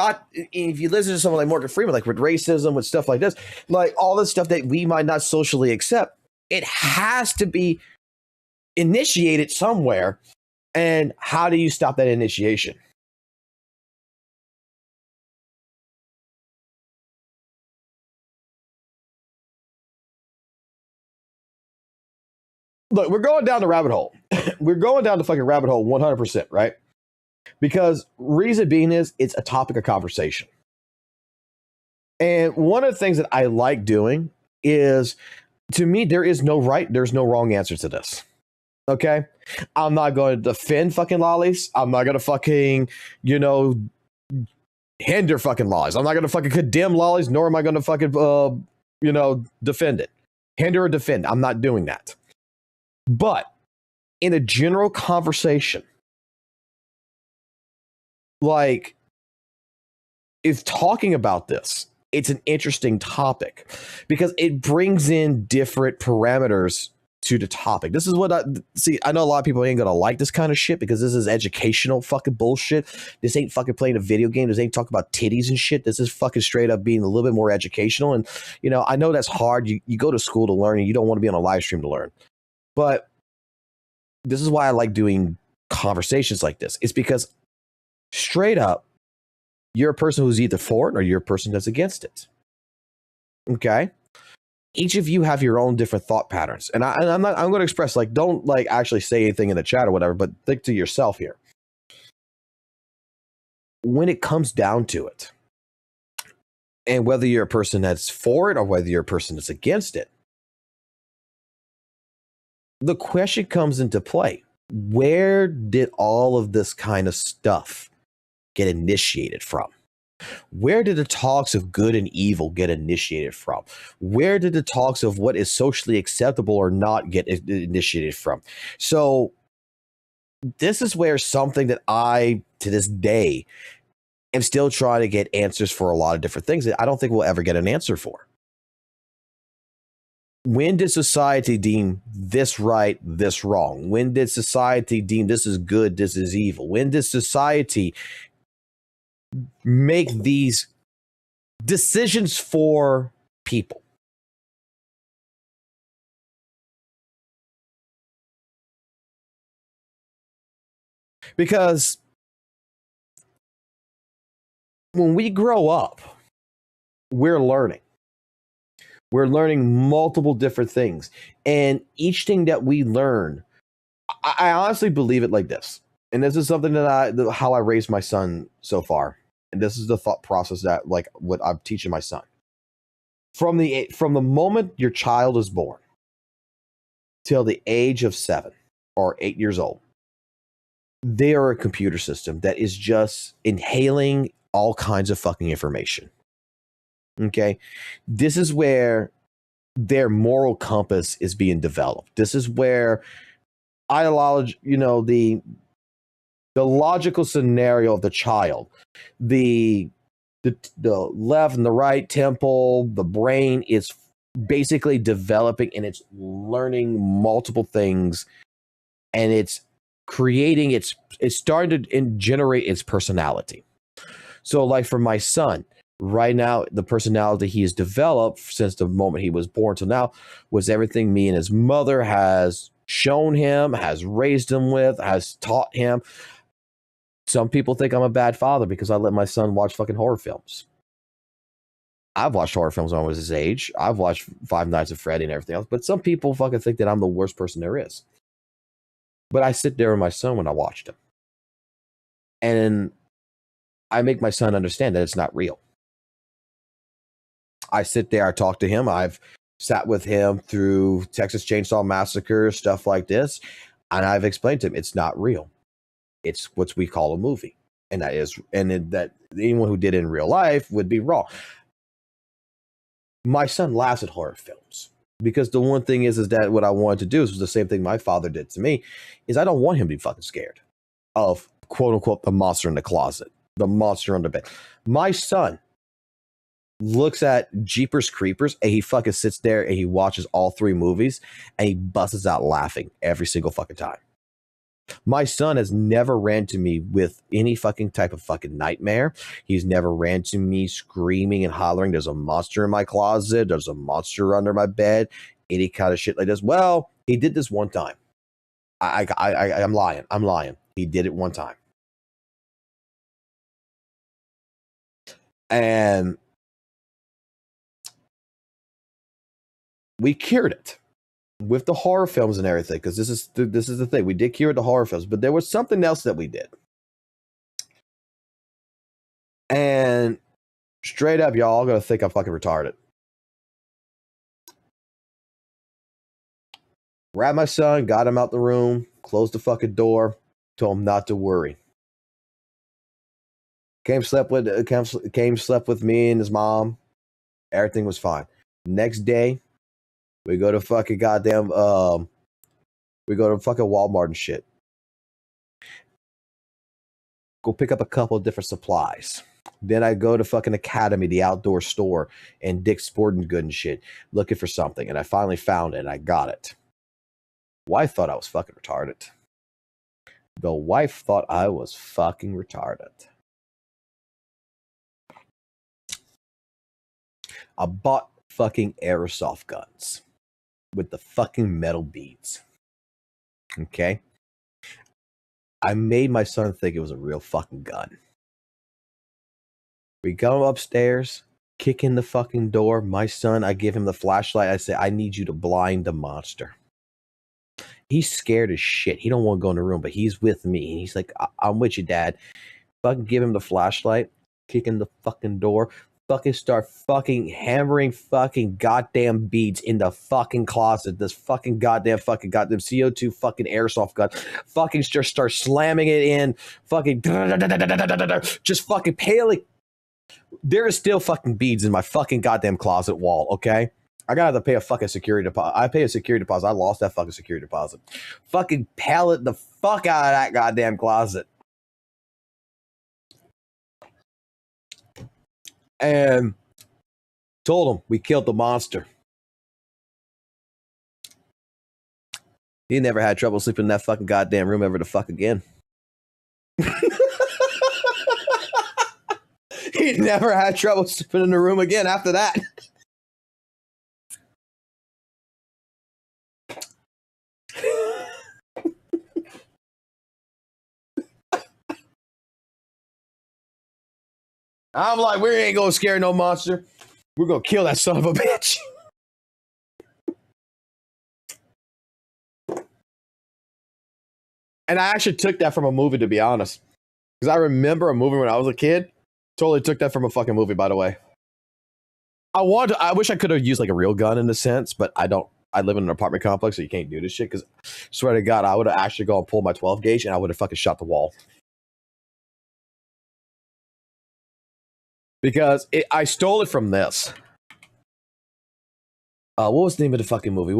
S1: if you listen to someone like Morgan Freeman, like with racism, with stuff like this, like all this stuff that we might not socially accept, it has to be initiated somewhere. And how do you stop that initiation? Look, we're going down the rabbit hole. We're going down the fucking rabbit hole 100%, right? Because reason being is it's a topic of conversation. And one of the things that I like doing is, to me, there is no right, there's no wrong answer to this. Okay? I'm not going to defend fucking lollies. I'm not going to fucking, hinder fucking lollies. I'm not going to fucking condemn lollies, nor am I going to fucking, defend it. Hinder or defend. I'm not doing that. But in a general conversation, like, if talking about this, it's an interesting topic because it brings in different parameters to the topic. This is what I know a lot of people ain't gonna like this kind of shit because this is educational fucking bullshit. This ain't fucking playing a video game. This ain't talking about titties and shit. This is fucking straight up being a little bit more educational. And, I know that's hard. You go to school to learn and you don't want to be on a live stream to learn. But this is why I like doing conversations like this. It's because straight up, you're a person who's either for it or you're a person that's against it. Okay? Each of you have your own different thought patterns. And I'm going to express, like, don't like actually say anything in the chat or whatever, but think to yourself here. When it comes down to it, and whether you're a person that's for it or whether you're a person that's against it, the question comes into play. Where did all of this kind of stuff get initiated from? Where did the talks of good and evil get initiated from? Where did the talks of what is socially acceptable or not get initiated from? So this is where something that I, to this day, am still trying to get answers for a lot of different things that I don't think we'll ever get an answer for. When did society deem this right, this wrong? When did society deem this is good, this is evil? When did society make these decisions for people? Because when we grow up, we're learning. We're learning multiple different things. And each thing that we learn, I honestly believe it like this. And this is something that how I raised my son so far. And this is the thought process that, like, what I'm teaching my son. From the moment your child is born till the age of 7 or 8 years old, they are a computer system that is just inhaling all kinds of fucking information. Okay? This is where their moral compass is being developed. This is where ideology, the logical scenario of the child, the left and the right temple, the brain is basically developing and it's learning multiple things, and it's creating it's starting to generate its personality. So, like, for my son, right now, the personality he has developed since the moment he was born till now was everything me and his mother has shown him, has raised him with, has taught him. Some people think I'm a bad father because I let my son watch fucking horror films. I've watched horror films when I was his age. I've watched Five Nights at Freddy and everything else. But some people fucking think that I'm the worst person there is. But I sit there with my son when I watched him. And I make my son understand that it's not real. I sit there, I talk to him. I've sat with him through Texas Chainsaw Massacre, stuff like this. And I've explained to him, it's not real. It's what we call a movie. And that anyone who did it in real life would be wrong. My son laughs at horror films because the one thing is that what I wanted to do is the same thing my father did to me, is I don't want him to be fucking scared of, quote unquote, the monster in the closet. The monster under bed. My son looks at Jeepers Creepers and he fucking sits there and he watches all 3 movies and he busts out laughing every single fucking time. My son has never ran to me with any fucking type of fucking nightmare. He's never ran to me screaming and hollering, there's a monster in my closet, there's a monster under my bed, any kind of shit like this. Well, he did this one time. I'm lying. He did it one time. And we cured it with the horror films and everything, because this is the thing. We did cure the horror films, but there was something else that we did. And straight up, y'all gonna think I'm fucking retarded. Grabbed my son, got him out the room, closed the fucking door, told him not to worry. Came slept with me and his mom. Everything was fine. Next day, we go to fucking goddamn we go to fucking Walmart and shit. Go pick up a couple of different supplies. Then I go to fucking Academy, the outdoor store, and Dick's Sporting Good and shit, looking for something. And I finally found it and I got it. Wife thought I was fucking retarded. The wife thought I was fucking retarded. I bought fucking airsoft guns with the fucking metal beads. Okay? I made my son think it was a real fucking gun. We go upstairs, kick in the fucking door. My son, I give him the flashlight. I say, I need you to blind the monster. He's scared as shit. He don't want to go in the room, but he's with me. And he's like, I'm with you, Dad. Fucking give him the flashlight, kick in the fucking door, fucking start fucking hammering fucking goddamn beads in the fucking closet. This fucking goddamn CO2 fucking airsoft gun. Fucking just start slamming it in. Fucking just fucking paling. There is still fucking beads in my fucking goddamn closet wall, okay? I gotta have to pay a fucking security deposit. I pay a security deposit. I lost that fucking security deposit. Fucking pallet the fuck out of that goddamn closet. And told him we killed the monster. He never had trouble sleeping in that fucking goddamn room ever the fuck again. He never had trouble sleeping in the room again after that. I'm like, we ain't gonna scare no monster. We're gonna kill that son of a bitch. And I actually took that from a movie, to be honest. Because I remember a movie when I was a kid. Totally took that from a fucking movie, by the way. I wish I could have used like a real gun in a sense, but I don't. I live in an apartment complex, so you can't do this shit. Because, swear to God, I would have actually gone and pulled my 12 gauge and I would have fucking shot the wall. Because I stole it from this. What was the name of the fucking movie?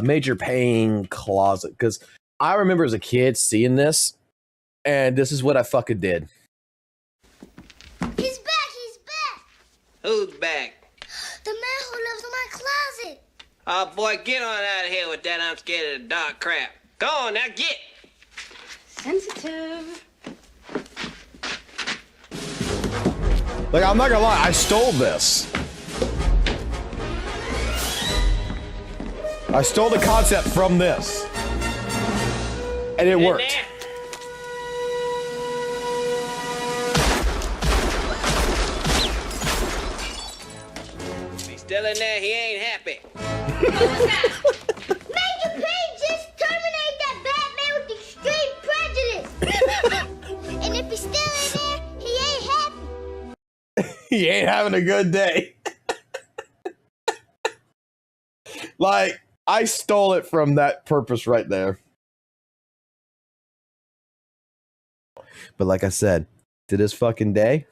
S1: Major Payne Closet. Because I remember as a kid seeing this, and this is what I fucking did.
S3: He's back!
S8: Who's back?
S3: The man who lives in my closet!
S8: Oh boy, get on out of here with that I'm scared of the dark crap. Go on now, get!
S3: Sensitive.
S1: Like, I'm not gonna lie, I stole this. I stole the concept from this. And it worked.
S8: He's still in there, he ain't happy.
S3: Major Payne just terminate that Batman with extreme prejudice! And if he's still in there, he ain't happy.
S1: He ain't having a good day. Like, I stole it from that purpose right there. But like I said, to this fucking day,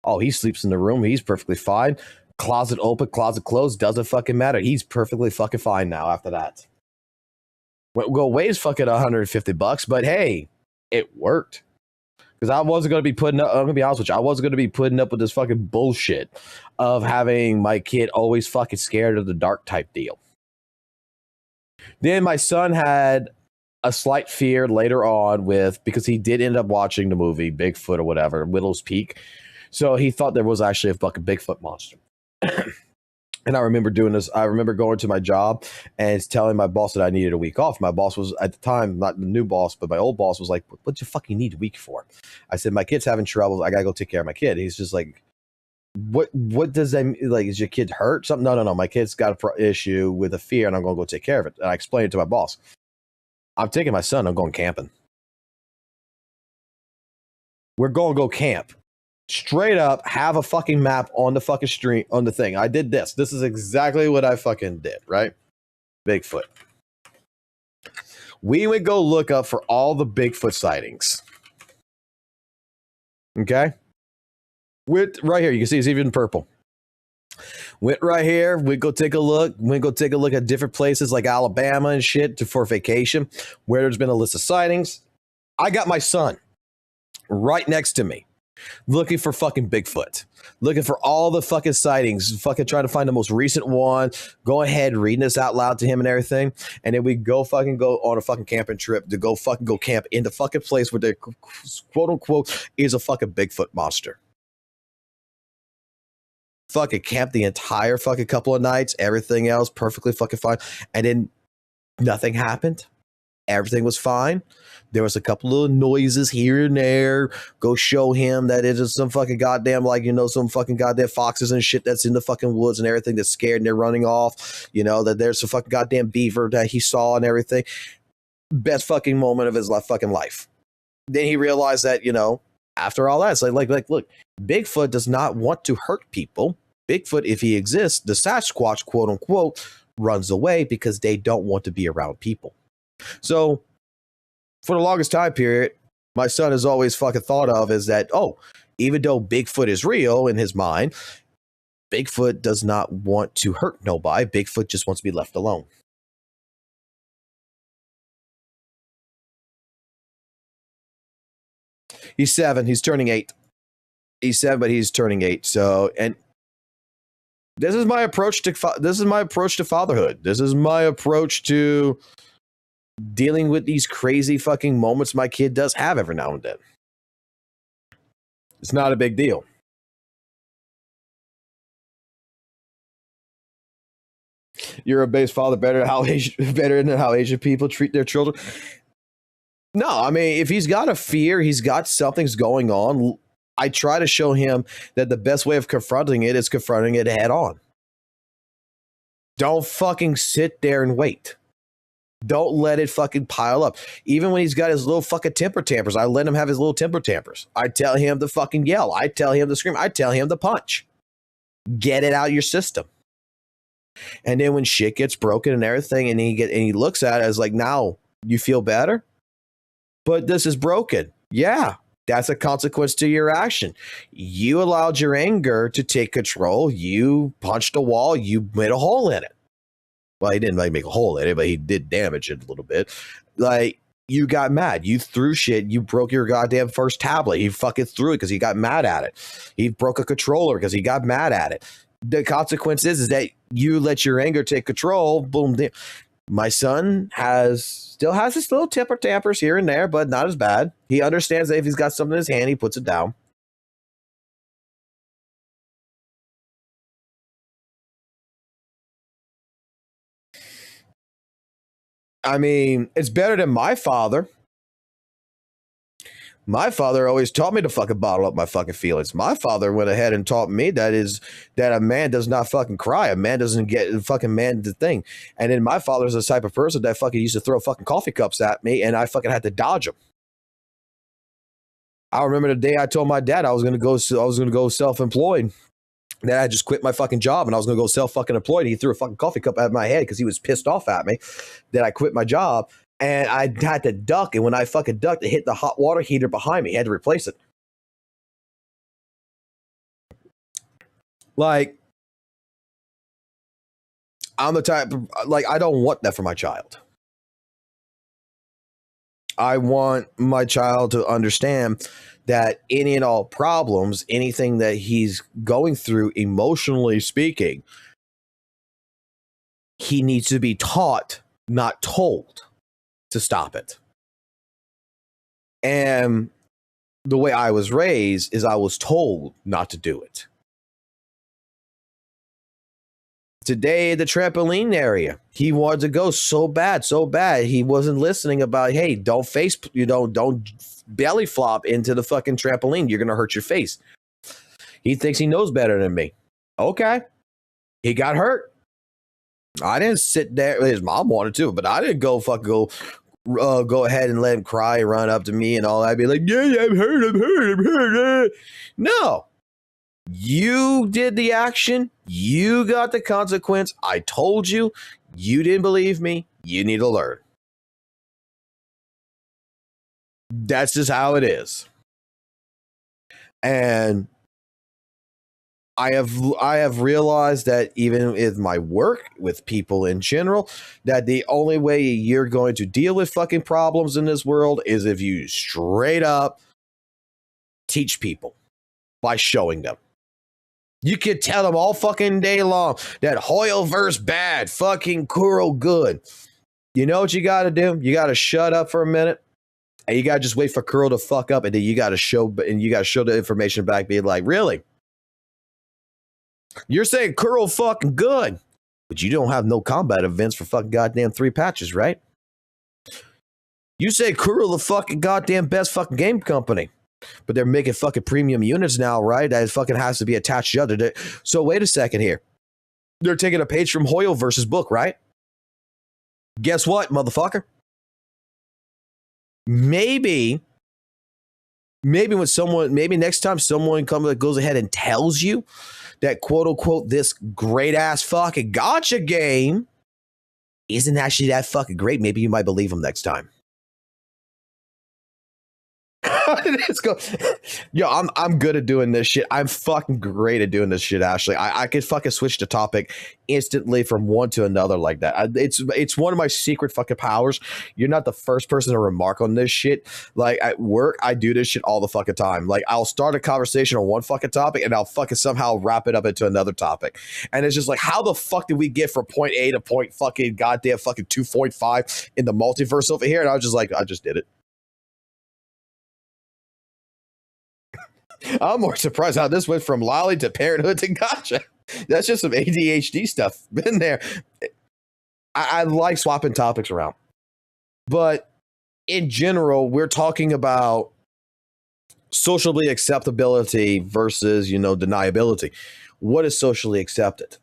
S1: oh, he sleeps in the room. He's perfectly fine. Closet open, closet closed, doesn't fucking matter. He's perfectly fucking fine now after that. Well, weighs fucking $150, but hey, it worked. Because I wasn't going to be putting up, I'm going to be honest with you, I wasn't going to be putting up with this fucking bullshit of having my kid always fucking scared of the dark type deal. Then my son had a slight fear later on because he did end up watching the movie Bigfoot or whatever, Widow's Peak. So he thought there was actually a fucking Bigfoot monster. And I remember doing this. I remember going to my job and telling my boss that I needed a week off. My boss was, at the time, not the new boss, but my old boss was like, what you fucking need a week for? I said, my kid's having trouble. I got to go take care of my kid. He's just like, what does that mean? Like, is your kid hurt? Something? No. My kid's got an issue with a fear and I'm going to go take care of it. And I explained it to my boss. I'm taking my son. I'm going camping. We're going to go camp. Straight up, have a fucking map on the fucking street, on the thing. I did this. This is exactly what I fucking did, right? Bigfoot. We would go look up for all the Bigfoot sightings. Okay? Right here, you can see it's even purple. Went right here. We'd go take a look. We'd go take a look at different places like Alabama and shit for vacation where there's been a list of sightings. I got my son right next to me. Looking for fucking Bigfoot. Looking for all the fucking sightings. Fucking trying to find the most recent one. Go ahead, reading this out loud to him and everything. And then we go on a fucking camping trip to go camp in the fucking place where there, quote unquote, is a fucking Bigfoot monster. Fucking camp the entire fucking couple of nights. Everything else perfectly fucking fine. And then nothing happened. Everything was fine. There was a couple of noises here and there. Go show him that it is some fucking goddamn, some fucking goddamn foxes and shit that's in the fucking woods and everything that's scared and they're running off. That there's some fucking goddamn beaver that he saw and everything. Best fucking moment of his fucking life. Then he realized that, after all that, it's like, look, Bigfoot does not want to hurt people. Bigfoot, if he exists, the Sasquatch, quote unquote, runs away because they don't want to be around people. So, for the longest time period, my son has always fucking thought of is that, even though Bigfoot is real in his mind, Bigfoot does not want to hurt nobody. Bigfoot just wants to be left alone. He's 7. He's turning 8. He's 7, but he's turning 8. So, and this is my approach to fatherhood. This is my approach to dealing with these crazy fucking moments my kid does have every now and then. It's not a big deal. You're a base father better than how Asian people treat their children. No, I mean, if he's got a fear, he's got something's going on. I try to show him that the best way of confronting it is confronting it head on. Don't fucking sit there and wait. Don't let it fucking pile up. Even when he's got his little fucking temper tampers, I let him have his little temper tampers. I tell him to fucking yell. I tell him to scream. I tell him to punch. Get it out of your system. And then when shit gets broken and everything, and he looks at it as like, now you feel better? But this is broken. Yeah, that's a consequence to your action. You allowed your anger to take control. You punched a wall. You made a hole in it. Well, he didn't make a hole in it, but he did damage it a little bit. Like, you got mad. You threw shit. You broke your goddamn first tablet. He fucking threw it because he got mad at it. He broke a controller because he got mad at it. The consequence is that you let your anger take control. Boom. My son still has his little temper tampers here and there, but not as bad. He understands that if he's got something in his hand, he puts it down. I mean, it's better than my father. My father always taught me to fucking bottle up my fucking feelings. My father went ahead and taught me that a man does not fucking cry. A man doesn't get fucking man the thing. And then my father's the type of person that fucking used to throw fucking coffee cups at me, and I fucking had to dodge them. I remember the day I told my dad I was gonna go self-employed. Then I just quit my fucking job and I was going to go self-fucking-employed. He threw a fucking coffee cup at my head because he was pissed off at me that I quit my job. And I had to duck. And when I fucking ducked, it hit the hot water heater behind me. I had to replace it. Like, I'm the type, I don't want that for my child. I want my child to understand that any and all problems, anything that he's going through emotionally speaking, he needs to be taught, not told, to stop it. And the way I was raised is I was told not to do it. Today, the trampoline area, he wanted to go so bad. He wasn't listening about, hey, don't belly flop into the fucking trampoline. You're going to hurt your face. He thinks he knows better than me. Okay. He got hurt. I didn't sit there. His mom wanted to, but I didn't go ahead and let him cry, run up to me and all that. I'd be like, yeah, I'm hurt. No. You did the action. You got the consequence. I told you. You didn't believe me. You need to learn. That's just how it is. And I have realized that even with my work, with people in general, that the only way you're going to deal with fucking problems in this world is if you straight up teach people by showing them. You could tell them all fucking day long that Hoyoverse bad, fucking Kuro good. You know what you got to do? You got to shut up for a minute, and you got to just wait for Kuro to fuck up, and then you got to show the information back, being like, really? You're saying Kuro fucking good, but you don't have no combat events for fucking goddamn 3 patches, right? You say Kuro the fucking goddamn best fucking game company, but they're making fucking premium units now, right? That fucking has to be attached to other. So wait a second here. They're taking a page from Hoyoverse's book, right? Guess what, motherfucker? Maybe next time someone goes ahead and tells you that quote unquote this great ass fucking gotcha game isn't actually that fucking great, maybe you might believe them next time. Let's go. Yo, I'm good at doing this shit. I'm fucking great at doing this shit, Ashley. I could fucking switch the topic instantly from one to another like that. It's one of my secret fucking powers. You're not the first person to remark on this shit. Like at work, I do this shit all the fucking time. Like I'll start a conversation on one fucking topic and I'll fucking somehow wrap it up into another topic. And it's just like, how the fuck did we get from point A to point fucking goddamn fucking 2.5 in the multiverse over here? And I was just like, I just did it. I'm more surprised how this went from Lolly to Parenthood to Gotcha. That's just some ADHD stuff. Been there. I like swapping topics around. But in general, we're talking about socially acceptability versus, deniability. What is socially accepted?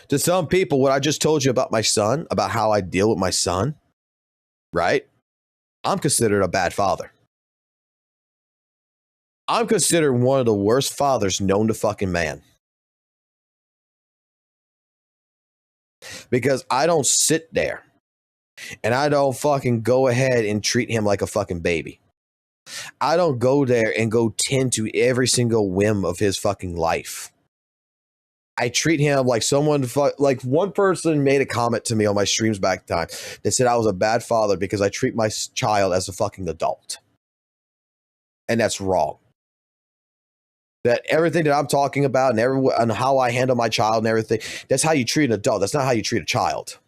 S1: To some people, what I just told you about my son, about how I deal with my son, right? I'm considered a bad father. I'm considered one of the worst fathers known to fucking man. Because I don't sit there and I don't fucking go ahead and treat him like a fucking baby. I don't go there and go tend to every single whim of his fucking life. I treat him like like one person made a comment to me on my streams back time that said I was a bad father because I treat my child as a fucking adult. And that's wrong. That everything that I'm talking about and how I handle my child and everything, that's how you treat an adult. That's not how you treat a child.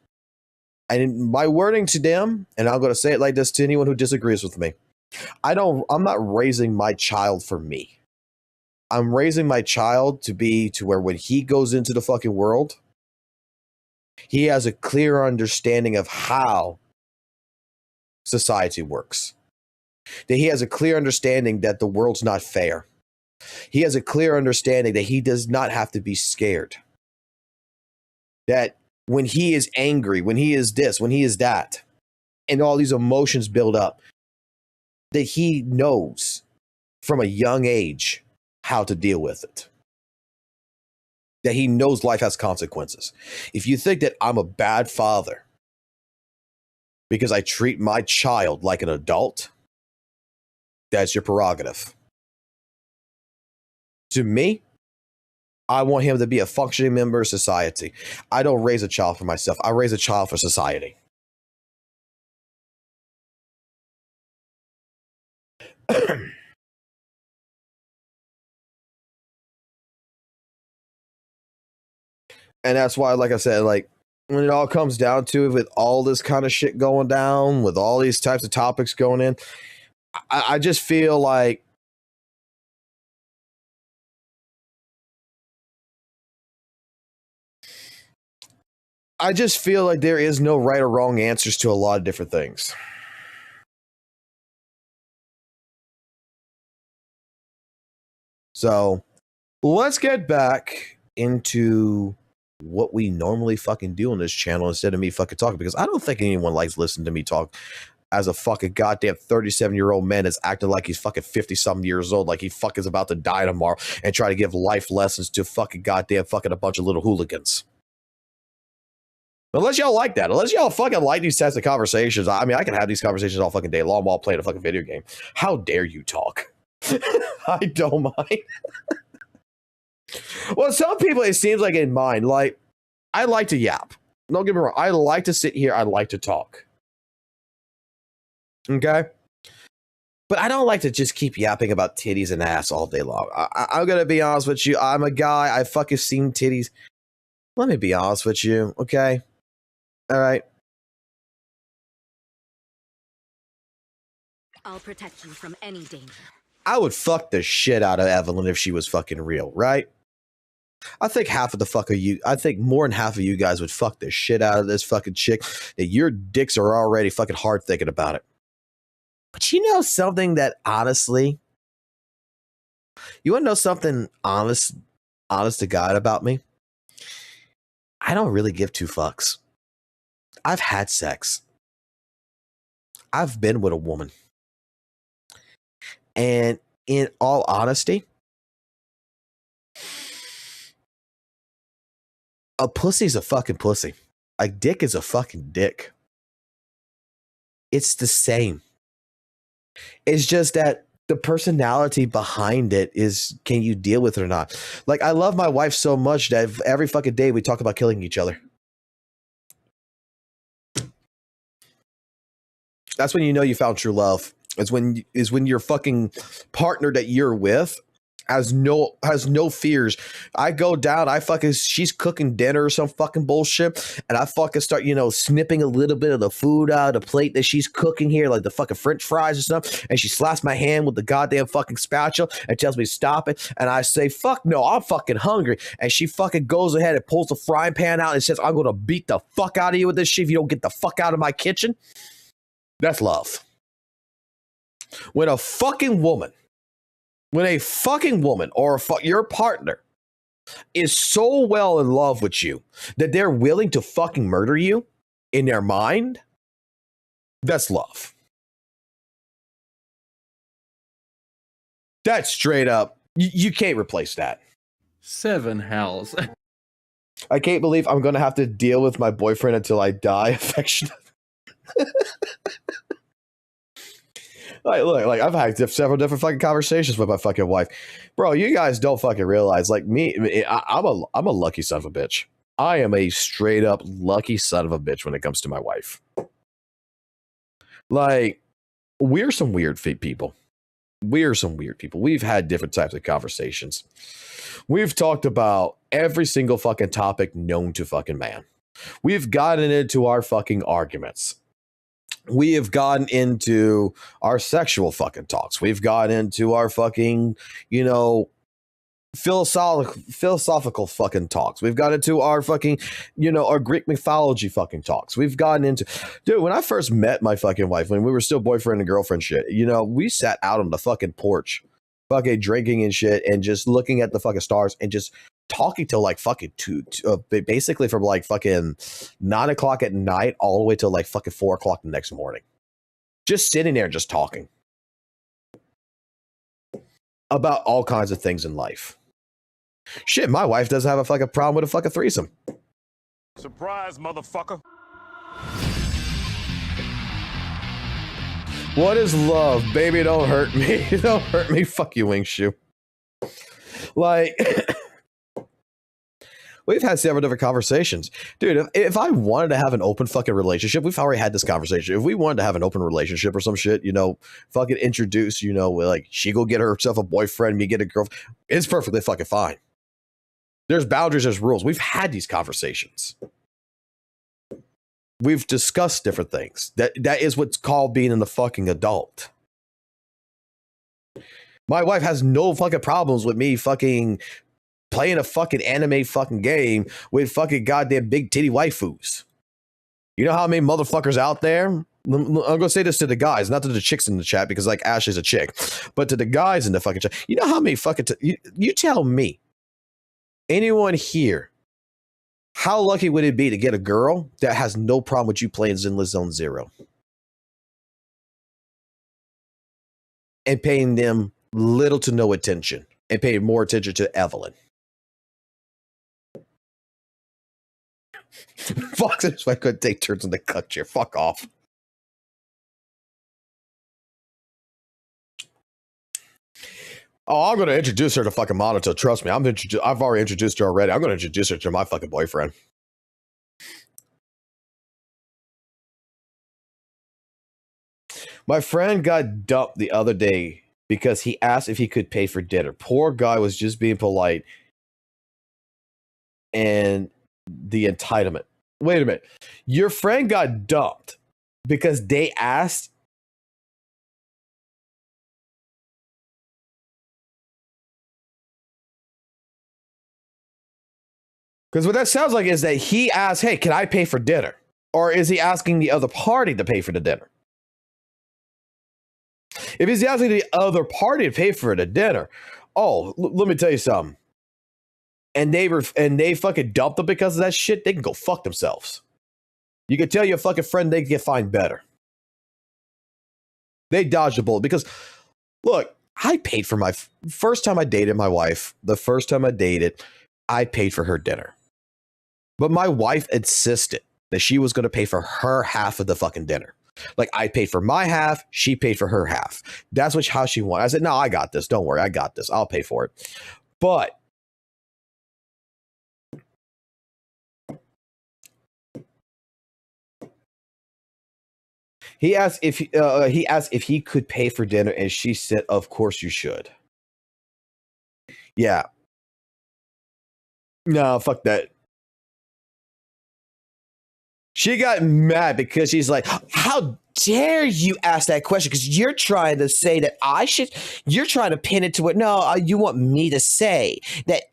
S1: And my wording to them, and I'm going to say it like this to anyone who disagrees with me, I'm not raising my child for me. I'm raising my child to where when he goes into the fucking world, he has a clear understanding of how society works. That he has a clear understanding that the world's not fair. He has a clear understanding that he does not have to be scared. That when he is angry, when he is this, when he is that, and all these emotions build up, that he knows from a young age how to deal with it. That he knows life has consequences. If you think that I'm a bad father because I treat my child like an adult, that's your prerogative. To me, I want him to be a functioning member of society. I don't raise a child for myself. I raise a child for society. And that's why, like I said, like when it all comes down to it, with all this kind of shit going down, with all these types of topics going in, I just feel like there is no right or wrong answers to a lot of different things. So let's get back into what we normally fucking do on this channel instead of me fucking talking, because I don't think anyone likes listening to me talk as a fucking goddamn 37-year-old man that's acting like he's fucking 50-something years old, like he fucking is about to die tomorrow, and try to give life lessons to fucking goddamn fucking a bunch of little hooligans. Unless y'all like that. Unless y'all fucking like these types of conversations. I mean, I can have these conversations all fucking day long while playing a fucking video game. How dare you talk? I don't mind. Well, some people, it seems like in mind, like, I like to yap. Don't get me wrong. I like to sit here. I like to talk. Okay? But I don't like to just keep yapping about titties and ass all day long. I'm going to be honest with you. I'm a guy. I fucking seen titties. Let me be honest with you. Okay? All right?
S21: I'll protect you from any danger.
S1: I would fuck the shit out of Evelyn if she was fucking real, right? I think more than half of you guys would fuck the shit out of this fucking chick, that your dicks are already fucking hard thinking about it. But you know something that honestly, you want to know something honest to God about me? I don't really give two fucks. I've had sex. I've been with a woman. And in all honesty, a pussy's a fucking pussy. A dick is a fucking dick. It's the same. It's just that the personality behind it is, can you deal with it or not? Like, I love my wife so much that every fucking day we talk about killing each other. That's when you know you found true love. Is when your fucking partner that you're with has no fears. I go down, she's cooking dinner or some fucking bullshit, and I fucking start, snipping a little bit of the food out of the plate that she's cooking here, like the fucking French fries or something, and she slaps my hand with the goddamn fucking spatula and tells me to stop it, and I say, fuck no, I'm fucking hungry, and she fucking goes ahead and pulls the frying pan out and says, I'm gonna beat the fuck out of you with this shit if you don't get the fuck out of my kitchen. That's love. When a fucking woman or your partner is so well in love with you that they're willing to fucking murder you in their mind, that's love. That's straight up. You can't replace that.
S11: 7 hells.
S1: I can't believe I'm going to have to deal with my boyfriend until I die affectionate. Like I've had several different fucking conversations with my fucking wife. Bro, you guys don't fucking realize, like me, I'm a lucky son of a bitch. I am a straight up lucky son of a bitch when it comes to my wife. Like, we're some weird people. We've had different types of conversations. We've talked about every single fucking topic known to fucking man. We've gotten into our fucking arguments. We have gotten into our sexual fucking talks. We've gotten into our fucking, philosophical fucking talks. We've got into our fucking, our Greek mythology fucking talks. We've gotten into, dude, when I first met my fucking wife, when we were still boyfriend and girlfriend shit, we sat out on the fucking porch, fucking drinking and shit, and just looking at the fucking stars and just talking till like fucking basically from like fucking 9 o'clock at night all the way till like fucking 4 o'clock the next morning. Just sitting there, just talking about all kinds of things in life. Shit, my wife doesn't have a fucking problem with a fucking threesome.
S6: Surprise, motherfucker.
S1: What is love? Baby, don't hurt me. Don't hurt me. Fuck you, Wing Shoe. Like, We've had several different conversations. Dude, if I wanted to have an open fucking relationship, we've already had this conversation. If we wanted to have an open relationship or some shit, you know, fucking introduce, you know, like she go get herself a boyfriend, me get a girlfriend, it's perfectly fucking fine. There's boundaries, there's rules. We've had these conversations. We've discussed different things. That is what's called being in the fucking adult. My wife has no fucking problems with me fucking playing a fucking anime fucking game with fucking goddamn big titty waifus. You know how many motherfuckers out there? I'm gonna say this to the guys, not to the chicks in the chat, because like Ashley's a chick, but to the guys in the fucking chat. You know how many fucking you tell me, anyone here, how lucky would it be to get a girl that has no problem with you playing Zenless Zone Zero and paying them little to no attention and paying more attention to Evelyn? Fox, if I could take turns in the cut chair. Fuck off. Oh, I'm going to introduce her to fucking Monato. Trust me, I've already introduced her already. I'm going to introduce her to my fucking boyfriend. My friend got dumped the other day because he asked if he could pay for dinner. Poor guy was just being polite. And the entitlement. Wait a minute. Your friend got dumped because they asked. Because what that sounds like is that he asked, hey, can I pay for dinner? Or is he asking the other party to pay for the dinner? If he's asking the other party to pay for the dinner, let me tell you something. And they fucking dumped them because of that shit, they can go fuck themselves. You can tell your fucking friend they can get fined better. They dodged a bullet because, look, I paid for my first time I dated my wife. The first time I dated, I paid for her dinner. But my wife insisted that she was going to pay for her half of the fucking dinner. Like, I paid for my half, she paid for her half. That's how she wanted. I said, no, I got this. Don't worry, I got this. I'll pay for it. But he asked if he could pay for dinner, and she said, "Of course you should." Yeah. No, fuck that. She got mad because she's like, how dare you ask that question? Because you're trying to say that I should, you're trying to pin it to it. No, you want me to say that.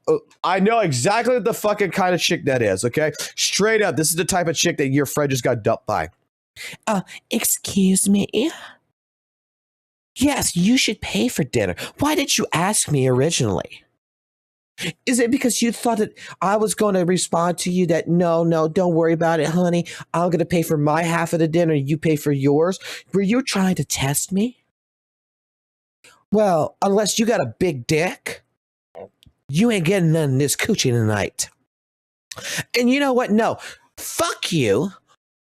S1: I know exactly what the fucking kind of chick that is, okay? Straight up, this is the type of chick that your friend just got dumped by. Excuse me? Yes, you should pay for dinner. Why did you ask me originally? Is it because you thought that I was going to respond to you that no, don't worry about it, honey. I'm going to pay for my half of the dinner. You pay for yours. Were you trying to test me? Well, unless you got a big dick, you ain't getting none of this coochie tonight. And you know what? No, fuck you.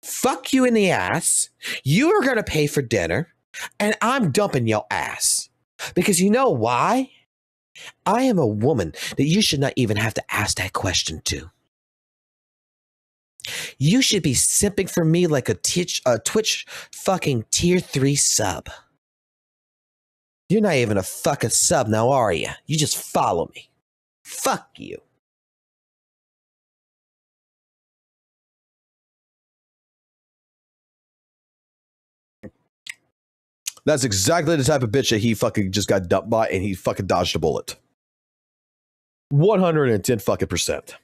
S1: Fuck you in the ass. You are going to pay for dinner, and I'm dumping your ass. Because you know why? I am a woman that you should not even have to ask that question to. You should be simping for me like a Twitch fucking tier 3 sub. You're not even a fucking sub now, are you? You just follow me. Fuck you. That's exactly the type of bitch that he fucking just got dumped by, and he fucking dodged a bullet. 110 fucking %.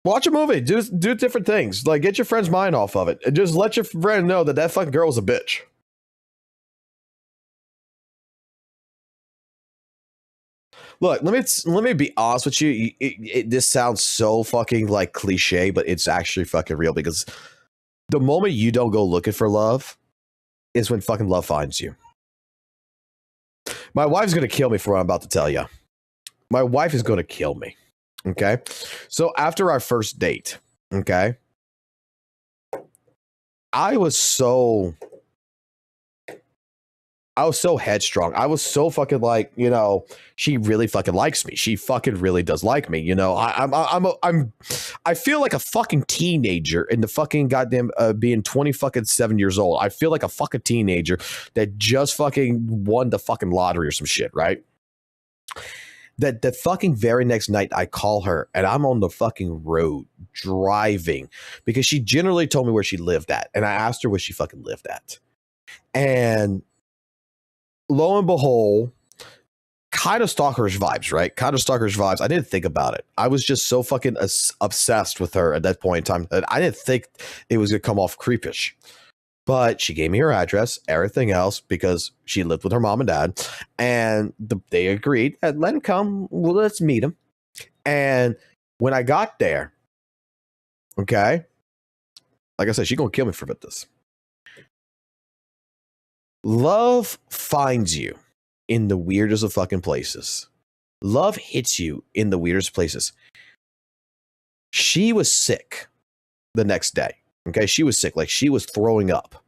S1: Watch a movie. Do different things. Like, get your friend's mind off of it. And just let your friend know that fucking girl is a bitch. Look, let me be honest with you. This sounds so fucking like cliche, but it's actually fucking real, because the moment you don't go looking for love is when fucking love finds you. My wife's going to kill me for what I'm about to tell you. My wife is going to kill me. Okay. So after our first date, okay, I was so headstrong. I was so fucking like, you know, she really fucking likes me. She fucking really does like me. You know, I feel like a fucking teenager in the fucking goddamn being 27 years old. I feel like a fucking teenager that just fucking won the fucking lottery or some shit, right? That the fucking very next night I call her and I'm on the fucking road driving because she generally told me where she lived at. And I asked her where she fucking lived at. And lo and behold, kind of stalkerish vibes, right? Kind of stalkerish vibes. I didn't think about it. I was just so fucking obsessed with her at that point in time that I didn't think it was going to come off creepish. But she gave me her address, everything else, because she lived with her mom and dad. And they agreed, let him come. Well, let's meet him. And when I got there, okay, like I said, she's going to kill me for this. Love finds you in the weirdest of fucking places. Love hits you in the weirdest places. She was sick the next day. Okay, she was sick. Like, she was throwing up.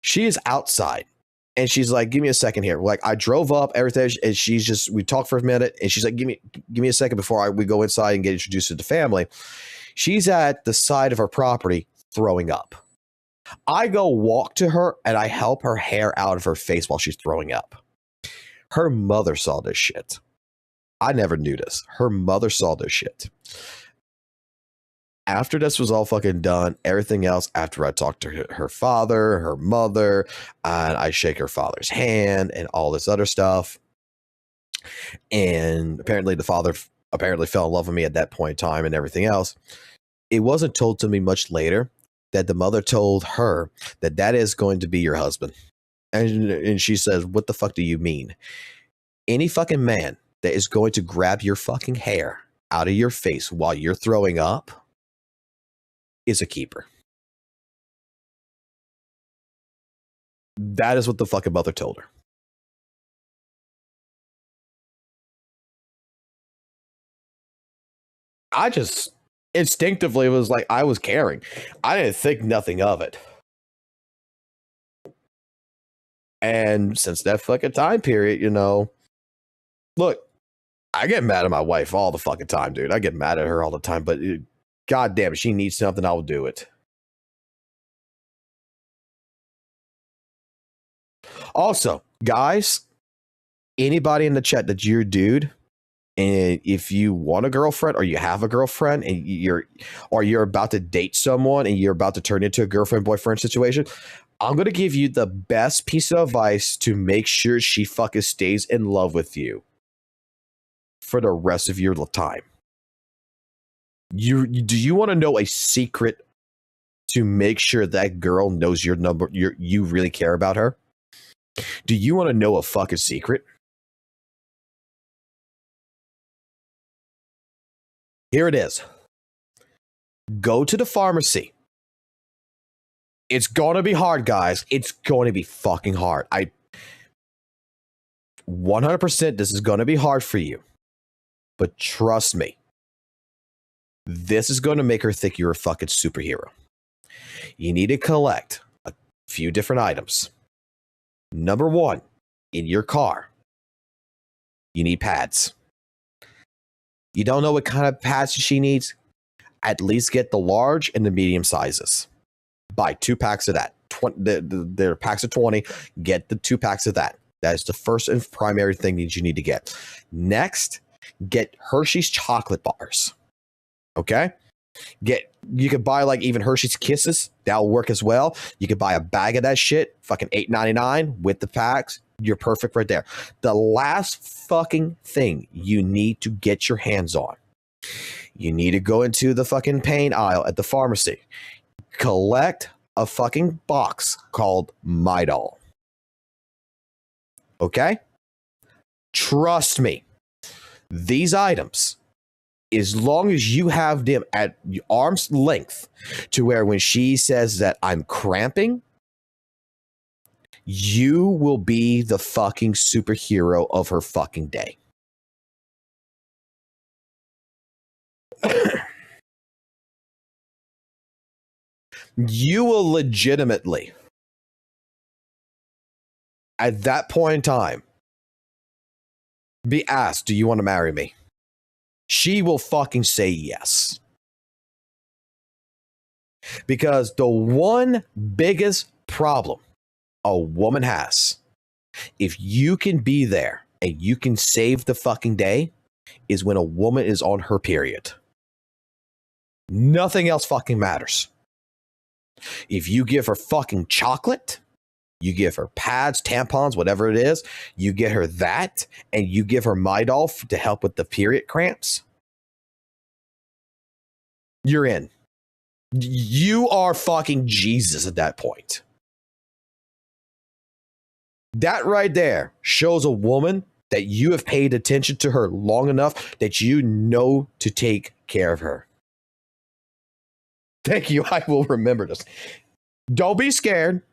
S1: She is outside. And she's like, give me a second here. Like, I drove up, everything. And she's just, we talked for a minute. And she's like, give me a second before we go inside and get introduced to the family. She's at the side of her property throwing up. I go walk to her and I help her hair out of her face while she's throwing up. Her mother saw this shit. I never knew this. Her mother saw this shit. After this was all fucking done, everything else, after I talked to her father, her mother, and I shake her father's hand and all this other stuff. And apparently the father fell in love with me at that point in time and everything else. It wasn't told to me much later that the mother told her that is going to be your husband. And she says, what the fuck do you mean? Any fucking man that is going to grab your fucking hair out of your face while you're throwing up is a keeper. That is what the fucking mother told her. I just instinctively was like, I was caring. I didn't think nothing of it. And since that fucking time period, you know, look, I get mad at my wife all the fucking time, dude. I get mad at her all the time, but God damn it, she needs something, I will do it. Also, guys, anybody in the chat that you're a dude, and if you want a girlfriend or you have a girlfriend and you're about to date someone and you're about to turn into a girlfriend-boyfriend situation, I'm going to give you the best piece of advice to make sure she fucking stays in love with you for the rest of your time. Do you want to know a secret to make sure that girl knows your number? You really care about her? Do you want to know a fucking secret? Here it is. Go to the pharmacy. It's going to be hard, guys. It's going to be fucking hard. 100% this is going to be hard for you. But trust me. This is going to make her think you're a fucking superhero. You need to collect a few different items. Number one, in your car, you need pads. You don't know what kind of pads she needs? At least get the large and the medium sizes. Buy 2 packs of that. They're packs of 20. Get the 2 packs of that. That is the first and primary thing that you need to get. Next, get Hershey's chocolate bars. Okay? You could buy like even Hershey's Kisses. That'll work as well. You could buy a bag of that shit. Fucking $8.99 with the packs. You're perfect right there. The last fucking thing you need to get your hands on. You need to go into the fucking pain aisle at the pharmacy. Collect a fucking box called Midol. Okay? Trust me. These items, as long as you have them at arm's length to where when she says that I'm cramping, you will be the fucking superhero of her fucking day. You will legitimately, at that point in time, be asked, do you want to marry me? She will fucking say yes. Because the one biggest problem a woman has, if you can be there and you can save the fucking day, is when a woman is on her period. Nothing else fucking matters. If you give her fucking chocolate, you give her pads, tampons, whatever it is, you get her that, and you give her Midol to help with the period cramps, you're in. You are fucking Jesus at that point. That right there shows a woman that you have paid attention to her long enough that you know to take care of her. Thank you. I will remember this. Don't be scared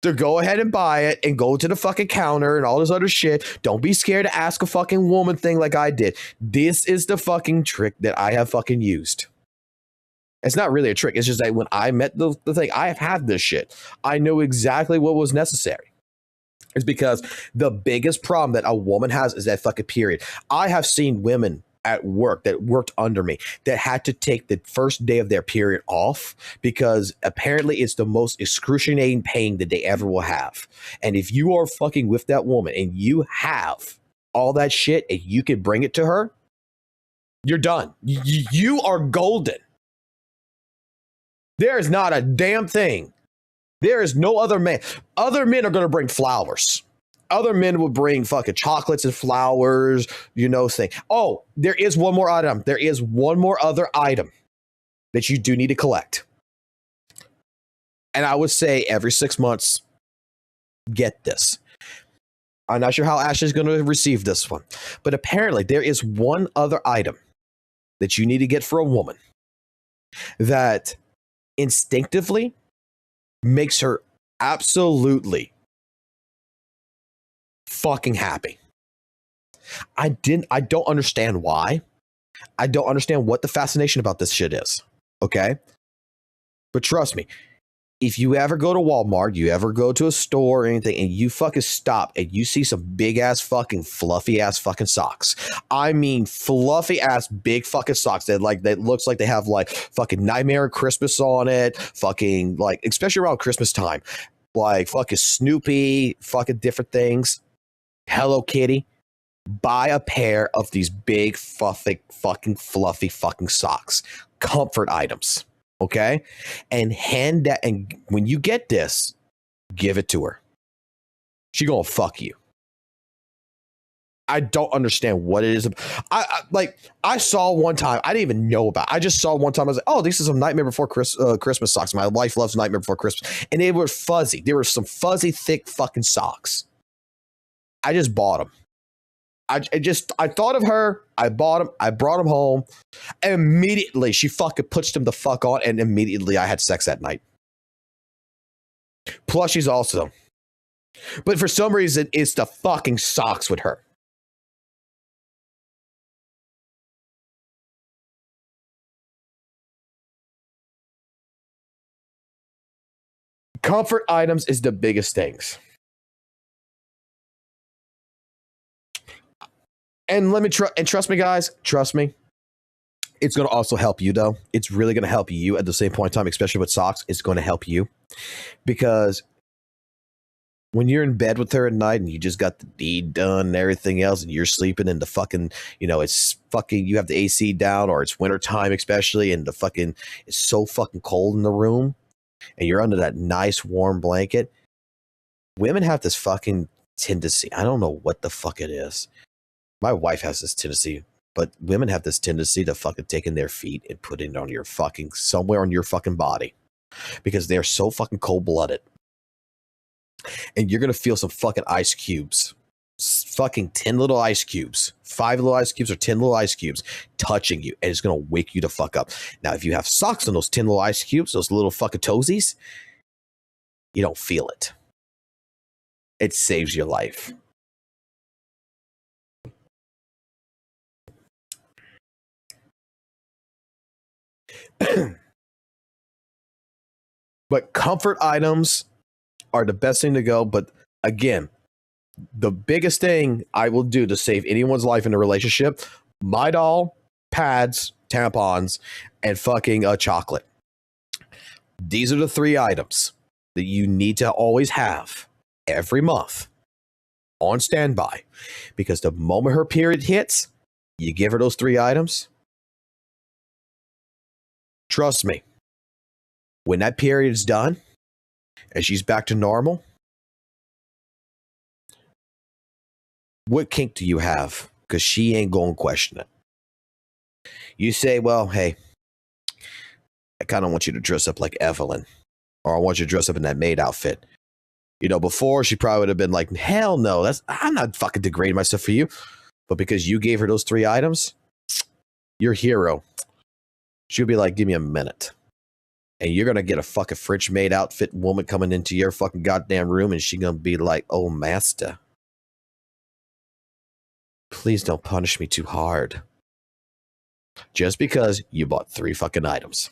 S1: to go ahead and buy it and go to the fucking counter and all this other shit. Don't be scared to ask a fucking woman thing like I did. This is the fucking trick that I have fucking used. It's not really a trick. It's just that when I met the thing, I have had this shit. I know exactly what was necessary. It's because the biggest problem that a woman has is that fucking period. I have seen women at work that worked under me that had to take the first day of their period off because apparently it's the most excruciating pain that they ever will have. And if you are fucking with that woman and you have all that shit and you can bring it to her, you're done. You are golden. There is not a damn thing. There is no other man. Other men are going to bring flowers. Other men will bring fucking chocolates and flowers, you know, thing. Oh, there is one more item. There is one more other item that you do need to collect. And I would say every 6 months, get this. I'm not sure how Ashley's going to receive this one, but apparently there is one other item that you need to get for a woman that instinctively makes her absolutely fucking happy. I don't understand why. I don't understand what the fascination about this shit is. Okay? But trust me, if you ever go to Walmart, you ever go to a store or anything, and you fucking stop and you see some big ass fucking fluffy ass fucking socks. I mean fluffy ass big fucking socks that looks like they have like fucking Nightmare Christmas on it, fucking like especially around Christmas time. Like fucking Snoopy, fucking different things. Hello Kitty. Buy a pair of these big fluffy fucking socks. Comfort items. Okay, and hand that, and when you get this, give it to her. She gonna fuck you. I don't understand what it is. I saw one time. I didn't even know about it. I just saw one time. I was like, oh, these are some Nightmare Before Christmas socks. My wife loves Nightmare Before Christmas, and they were fuzzy. They were some fuzzy, thick fucking socks. I just bought them. I thought of her. I bought him. I brought him home. Immediately, she fucking puts them the fuck on, and immediately I had sex that night. Plus, she's awesome. But for some reason, it's the fucking socks with her. Comfort items is the biggest things. And trust me, guys, trust me. It's going to also help you, though. It's really going to help you at the same point in time, especially with socks. It's going to help you because when you're in bed with her at night and you just got the deed done and everything else and you're sleeping in the fucking, it's fucking, you have the AC down or it's wintertime especially and the fucking, it's so fucking cold in the room and you're under that nice warm blanket. Women have this fucking tendency. I don't know what the fuck it is. My wife has this tendency, but women have this tendency to fucking take in their feet and put it on your fucking, somewhere on your fucking body because they're so fucking cold-blooded. And you're going to feel some fucking ice cubes, fucking 10 little ice cubes, 5 little ice cubes or 10 little ice cubes touching you. And it's going to wake you the fuck up. Now, if you have socks on those 10 little ice cubes, those little fucking toesies, you don't feel it. it saves your life. But comfort items are the best thing to go. But again, the biggest thing I will do to save anyone's life in a relationship, my doll, pads, tampons, and fucking chocolate. These are the 3 items that you need to always have every month on standby. Because the moment her period hits, you give her those 3 items. Trust me, when that period's done and she's back to normal, what kink do you have? Because she ain't going to question it. You say, well, hey, I kind of want you to dress up like Evelyn, or I want you to dress up in that maid outfit. You know, before she probably would have been like, hell no, I'm not fucking degrading myself for you. But because you gave her those 3 items, you're a hero. She'll be like, give me a minute. And you're going to get a fucking French maid outfit woman coming into your fucking goddamn room, and she's going to be like, oh, master, please don't punish me too hard. Just because you bought 3 fucking items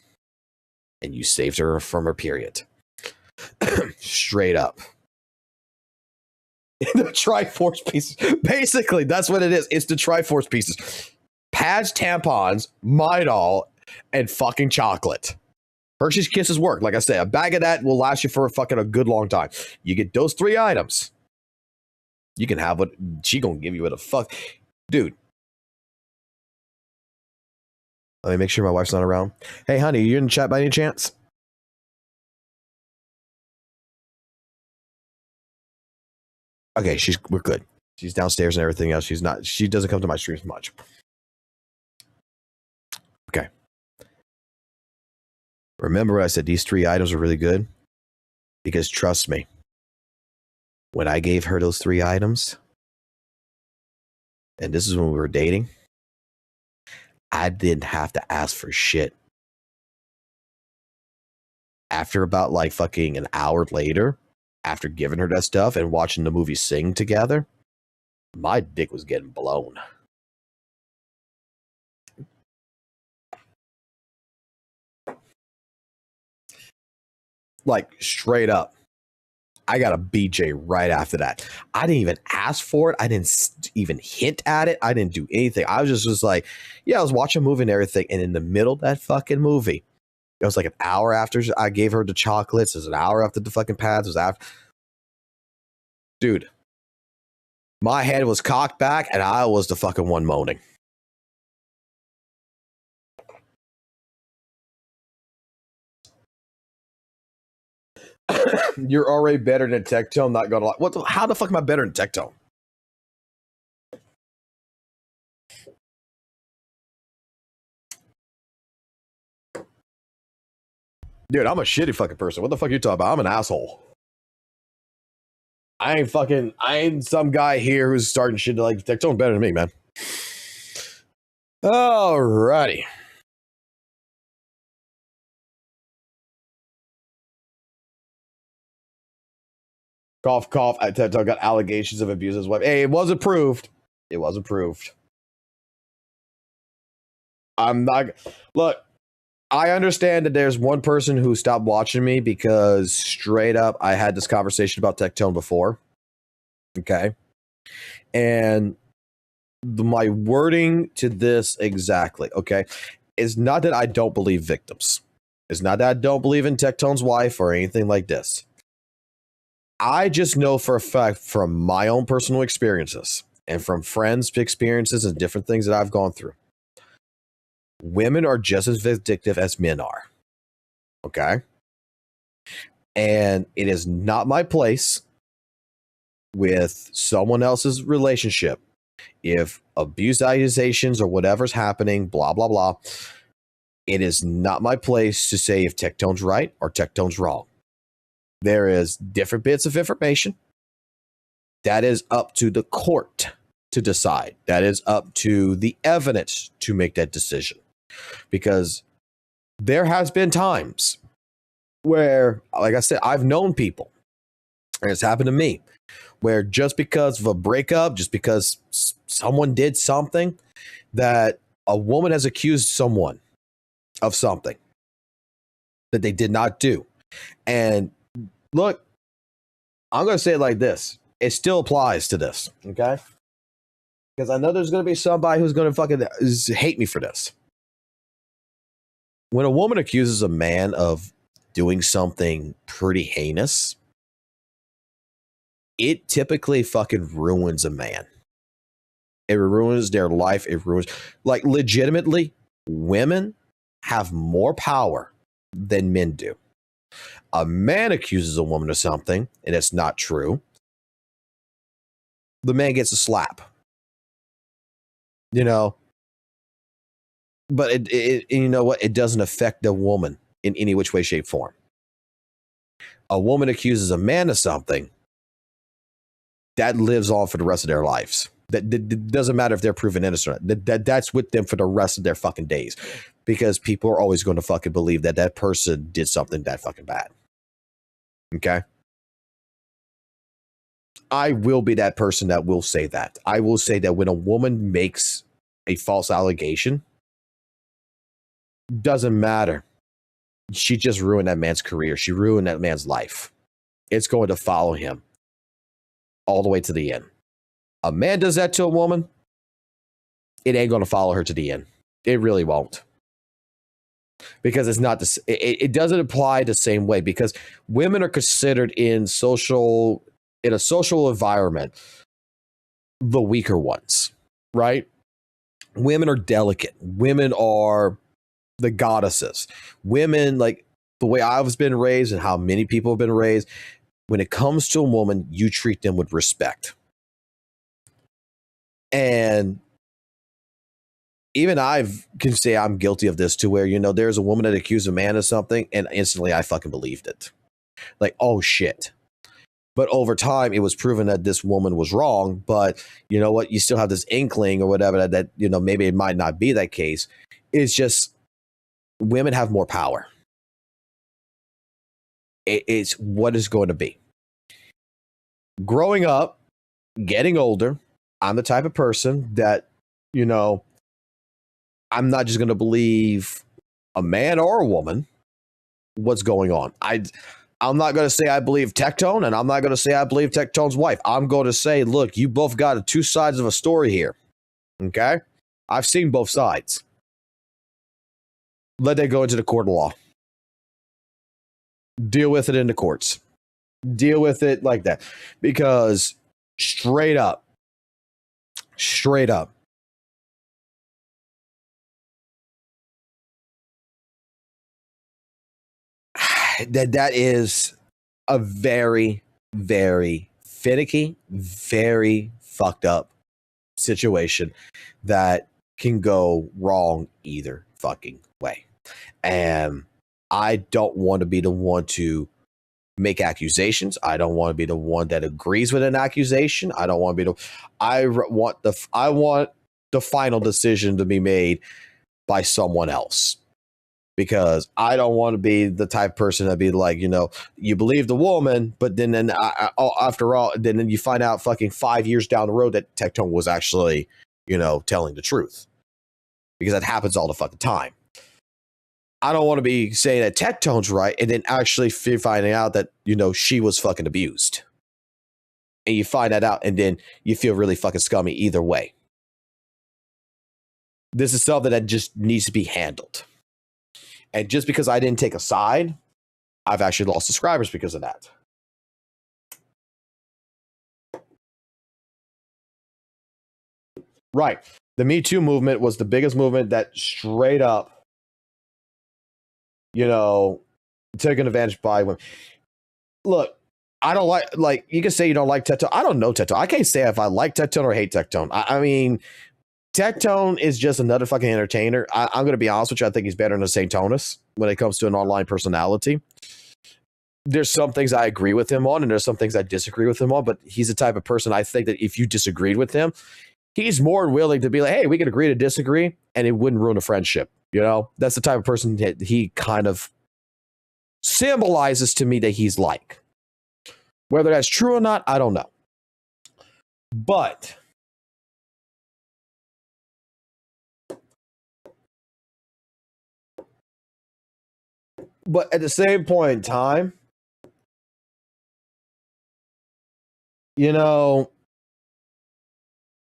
S1: and you saved her from her period. Straight up. The Triforce pieces. Basically, that's what it is. It's the Triforce pieces. Pads, tampons, my doll, and fucking chocolate. Hershey's Kisses work. Like I say, a bag of that will last you for a good long time. You get those 3 items. You can have what she gonna give you with a fuck. Dude. Let me make sure my wife's not around. Hey, honey, you in the chat by any chance? Okay, we're good. She's downstairs and everything else. She doesn't come to my streams much. Okay. Remember I said these 3 items are really good? Because trust me, when I gave her those 3 items, and this is when we were dating, I didn't have to ask for shit. After about like fucking an hour later, after giving her that stuff and watching the movie Sing together, my dick was getting blown. Like straight up. I got a BJ right after that. I didn't even ask for it. I didn't even hint at it. I didn't do anything. I was like, yeah, I was watching a movie and everything. And in the middle of that fucking movie, it was like an hour after I gave her the chocolates. It was an hour after the fucking pads. It was after. Dude, my head was cocked back and I was the fucking one moaning. You're already better than Tectone, not gonna lie. How the fuck am I better than Tectone? Dude, I'm a shitty fucking person. What the fuck are you talking about? I'm an asshole. I ain't some guy here who's starting shit like Tectone's better than me, man. Alrighty. Cough, cough. Tectone got allegations of abuse of his wife. Hey, it wasn't proved. It wasn't proved. I'm not. Look, I understand that there's one person who stopped watching me because straight up, I had this conversation about Tectone before. Okay. And my wording to this exactly, okay, is not that I don't believe victims. It's not that I don't believe in Tectone's wife or anything like this. I just know for a fact from my own personal experiences and from friends' experiences and different things that I've gone through. Women are just as vindictive as men are. Okay? And it is not my place with someone else's relationship. If abuse accusations or whatever's happening, blah, blah, blah, it is not my place to say if Tectone's right or Tectone's wrong. There is different bits of information. That is up to the court to decide. That is up to the evidence to make that decision. Because there has been times where, like I said, I've known people, and it's happened to me, where just because of a breakup, just because someone did something, that a woman has accused someone of something that they did not do. And look, I'm going to say it like this. It still applies to this, okay? Because I know there's going to be somebody who's going to fucking hate me for this. When a woman accuses a man of doing something pretty heinous, it typically fucking ruins a man. It ruins their life. It ruins, like, legitimately, women have more power than men do. A man accuses a woman of something, and it's not true. The man gets a slap. You know? But it you know what? It doesn't affect the woman in any which way, shape, form. A woman accuses a man of something, that lives on for the rest of their lives. That doesn't matter if they're proven innocent. That's with them for the rest of their fucking days, because people are always going to fucking believe that that person did something that fucking bad. Okay? I will be that person that will say that. I will say that when a woman makes a false allegation, doesn't matter. She just ruined that man's career. She ruined that man's life. It's going to follow him all the way to the end. A man does that to a woman, it ain't going to follow her to the end. It really won't. Because it's not this, it doesn't apply the same way, because women are considered in a social environment the weaker ones, right? Women are delicate. Women are the goddesses. Women, like the way I've been raised and how many people have been raised, when it comes to a woman, you treat them with respect. And even I can say I'm guilty of this too, where, you know, there's a woman that accused a man of something and instantly I fucking believed it. Like, oh shit. But over time, it was proven that this woman was wrong. But you know what? You still have this inkling or whatever that you know, maybe it might not be that case. It's just women have more power. It's what is going to be. Growing up, getting older, I'm the type of person that, you know, I'm not just going to believe a man or a woman what's going on. I'm not going to say I believe Tectone, and I'm not going to say I believe Tectone's wife. I'm going to say, look, you both got two sides of a story here. Okay? I've seen both sides. Let that go into the court of law. Deal with it in the courts. Deal with it like that. Because straight up, that is a very, very finicky, very fucked up situation that can go wrong either fucking way. And I don't want to be the one to make accusations. I don't want to be the one that agrees with an accusation. I don't want to be I want the final decision to be made by someone else. Because I don't want to be the type of person that be like, you know, you believe the woman, but then after all, then you find out fucking 5 years down the road that Tectone was actually, you know, telling the truth. Because that happens all the fucking time. I don't want to be saying that Tectone's right and then actually finding out that, you know, she was fucking abused. And you find that out and then you feel really fucking scummy either way. This is something that just needs to be handled. And just because I didn't take a side, I've actually lost subscribers because of that. Right. The Me Too movement was the biggest movement that straight up, you know, taken advantage by women. Look, I don't like you can say you don't like Tectone. I don't know Tectone. I can't say if I like Tectone or hate Tectone. I mean, Tectone is just another fucking entertainer. I'm going to be honest with you. I think he's better than St. Tonus when it comes to an online personality. There's some things I agree with him on, and there's some things I disagree with him on, but he's the type of person I think that if you disagreed with him, he's more willing to be like, hey, we can agree to disagree, and it wouldn't ruin a friendship. You know, that's the type of person that he kind of symbolizes to me that he's like. Whether that's true or not, I don't know. But at the same point in time, you know,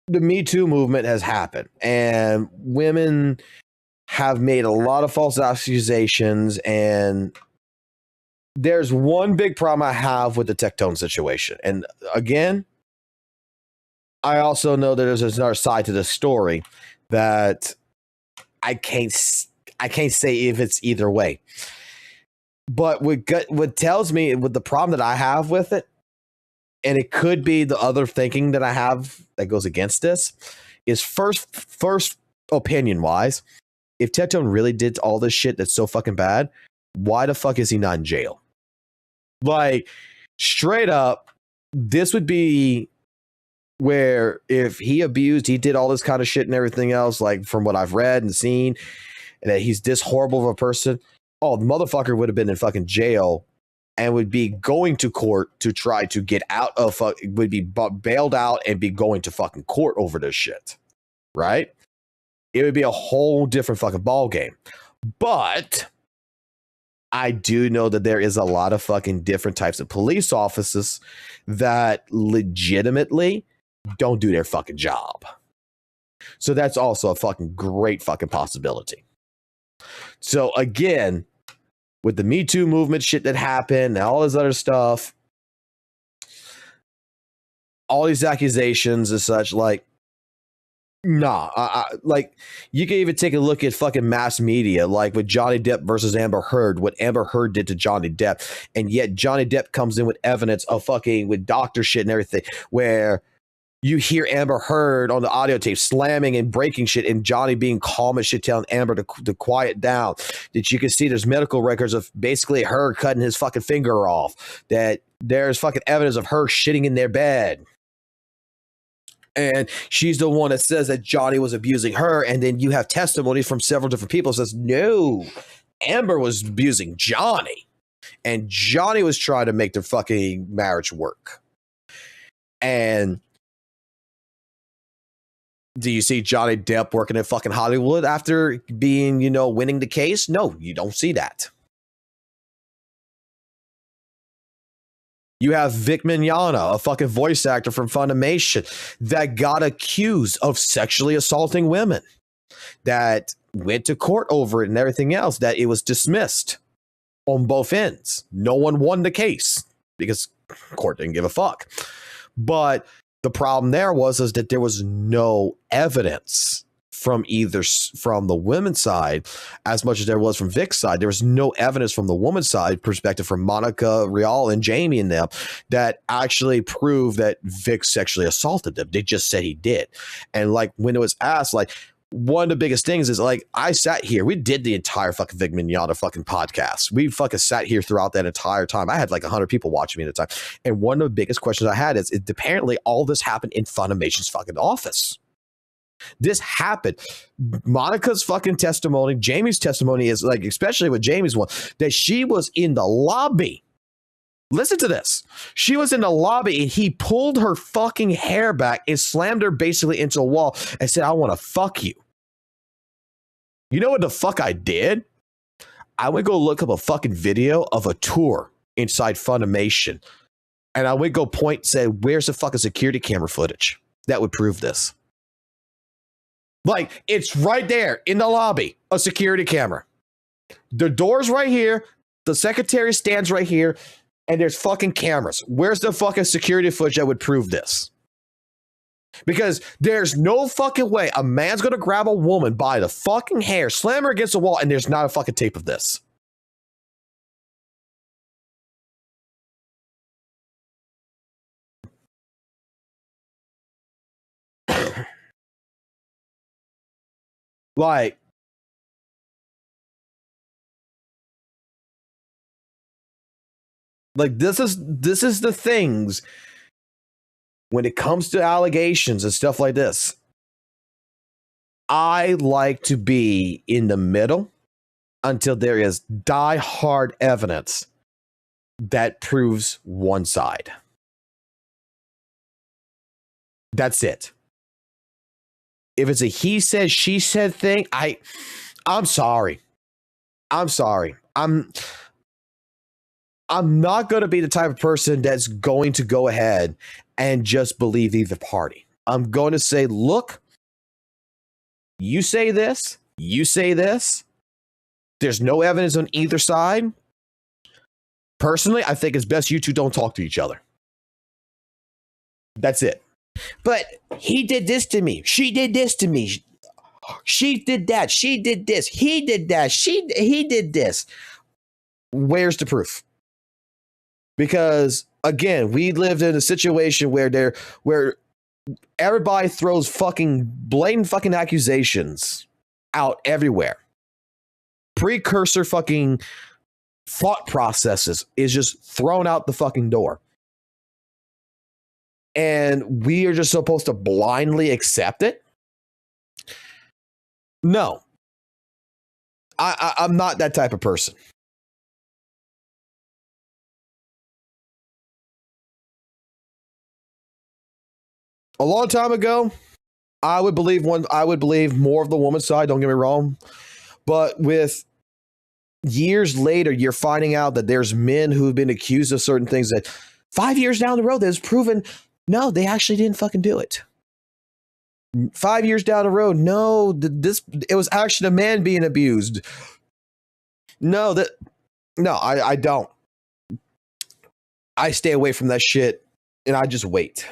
S1: the Me Too movement has happened, and women have made a lot of false accusations. And there's one big problem I have with the Tectone situation. And again, I also know that there's another side to the story that I can't say if it's either way. But what tells me, with the problem that I have with it, and it could be the other thinking that I have that goes against this, is first opinion wise, if Tectone really did all this shit that's so fucking bad, why the fuck is he not in jail? Like, straight up, this would be where if he did all this kind of shit and everything else, like from what I've read and seen, and that he's this horrible of a person, oh, the motherfucker would have been in fucking jail and would be going to court to try to get out of, would be bailed out and be going to fucking court over this shit, right? It would be a whole different fucking ball game. But I do know that there is a lot of fucking different types of police officers that legitimately don't do their fucking job. So that's also a fucking great fucking possibility. So again, with the Me Too movement shit that happened and all this other stuff, all these accusations and such, like, nah, like, you can even take a look at fucking mass media, like with Johnny Depp versus Amber Heard, what Amber Heard did to Johnny Depp, and yet Johnny Depp comes in with evidence of fucking with doctor shit and everything, where you hear Amber Heard on the audio tape slamming and breaking shit, and Johnny being calm as shit, telling Amber to quiet down. That you can see there's medical records of basically her cutting his fucking finger off. That there's fucking evidence of her shitting in their bed. And she's the one that says that Johnny was abusing her. And then you have testimony from several different people that says, no, Amber was abusing Johnny. And Johnny was trying to make their fucking marriage work. And do you see Johnny Depp working in fucking Hollywood after being, winning the case? No, you don't see that. You have Vic Mignogna, a fucking voice actor from Funimation, that got accused of sexually assaulting women, that went to court over it and everything else, that it was dismissed on both ends. No one won the case because court didn't give a fuck. But the problem there was that there was no evidence from the women's side as much as there was from Vic's side. There was no evidence from the woman's side perspective from Monica, Rial, and Jamie and them that actually proved that Vic sexually assaulted them. They just said he did. And like when it was asked, like, one of the biggest things is, like, I sat here, we did the entire fucking Vic Mignogna fucking podcast. We fucking sat here throughout that entire time. I had like 100 people watching me at the time. And one of the biggest questions I had is, apparently all this happened in Funimation's fucking office. This happened. Monica's fucking testimony, Jamie's testimony is, like, especially with Jamie's one, that she was in the lobby. Listen to this. She was in the lobby and he pulled her fucking hair back and slammed her basically into a wall and said, I want to fuck you. You know what the fuck I did? I would go look up a fucking video of a tour inside Funimation. And I would go point and say, where's the fucking security camera footage that would prove this? Like, it's right there in the lobby, a security camera. The door's right here. The secretary stands right here. And there's fucking cameras. Where's the fucking security footage that would prove this? Because there's no fucking way a man's going to grab a woman by the fucking hair, slam her against the wall, and there's not a fucking tape of this. Like, this is the things when it comes to allegations and stuff like this. I like to be in the middle until there is die-hard evidence that proves one side. That's it. If it's a he said, she said thing, I'm sorry. I'm sorry. I'm not going to be the type of person that's going to go ahead and just believe either party. I'm going to say, look, you say this, you say this. There's no evidence on either side. Personally, I think it's best you two don't talk to each other. That's it. But he did this to me. She did this to me. She did that. She did this. He did that. He did this. Where's the proof? Because again, we lived in a situation where everybody throws fucking blatant fucking accusations out everywhere. Precursor fucking thought processes is just thrown out the fucking door. And we are just supposed to blindly accept it? No. I'm not that type of person. A long time ago, I would believe more of the woman's side, don't get me wrong. But with years later, you're finding out that there's men who've been accused of certain things that 5 years down the road, that's proven, no, they actually didn't fucking do it. 5 years down the road, no, it was actually a man being abused. No, I don't. I stay away from that shit and I just wait.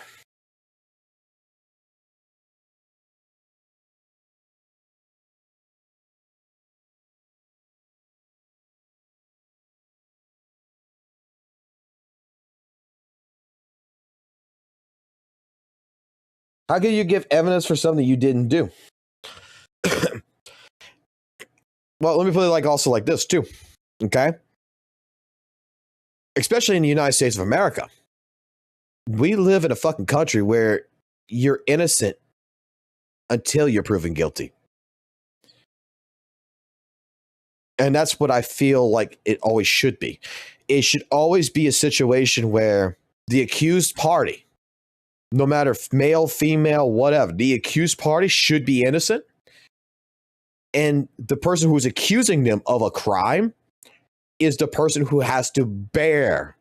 S1: How can you give evidence for something you didn't do? Well, let me put it also like this too. Okay? Especially in the United States of America. We live in a fucking country where you're innocent until you're proven guilty. And that's what I feel like it always should be. It should always be a situation where the accused party, no matter male, female, whatever, the accused party should be innocent. And the person who's accusing them of a crime is the person who has to bear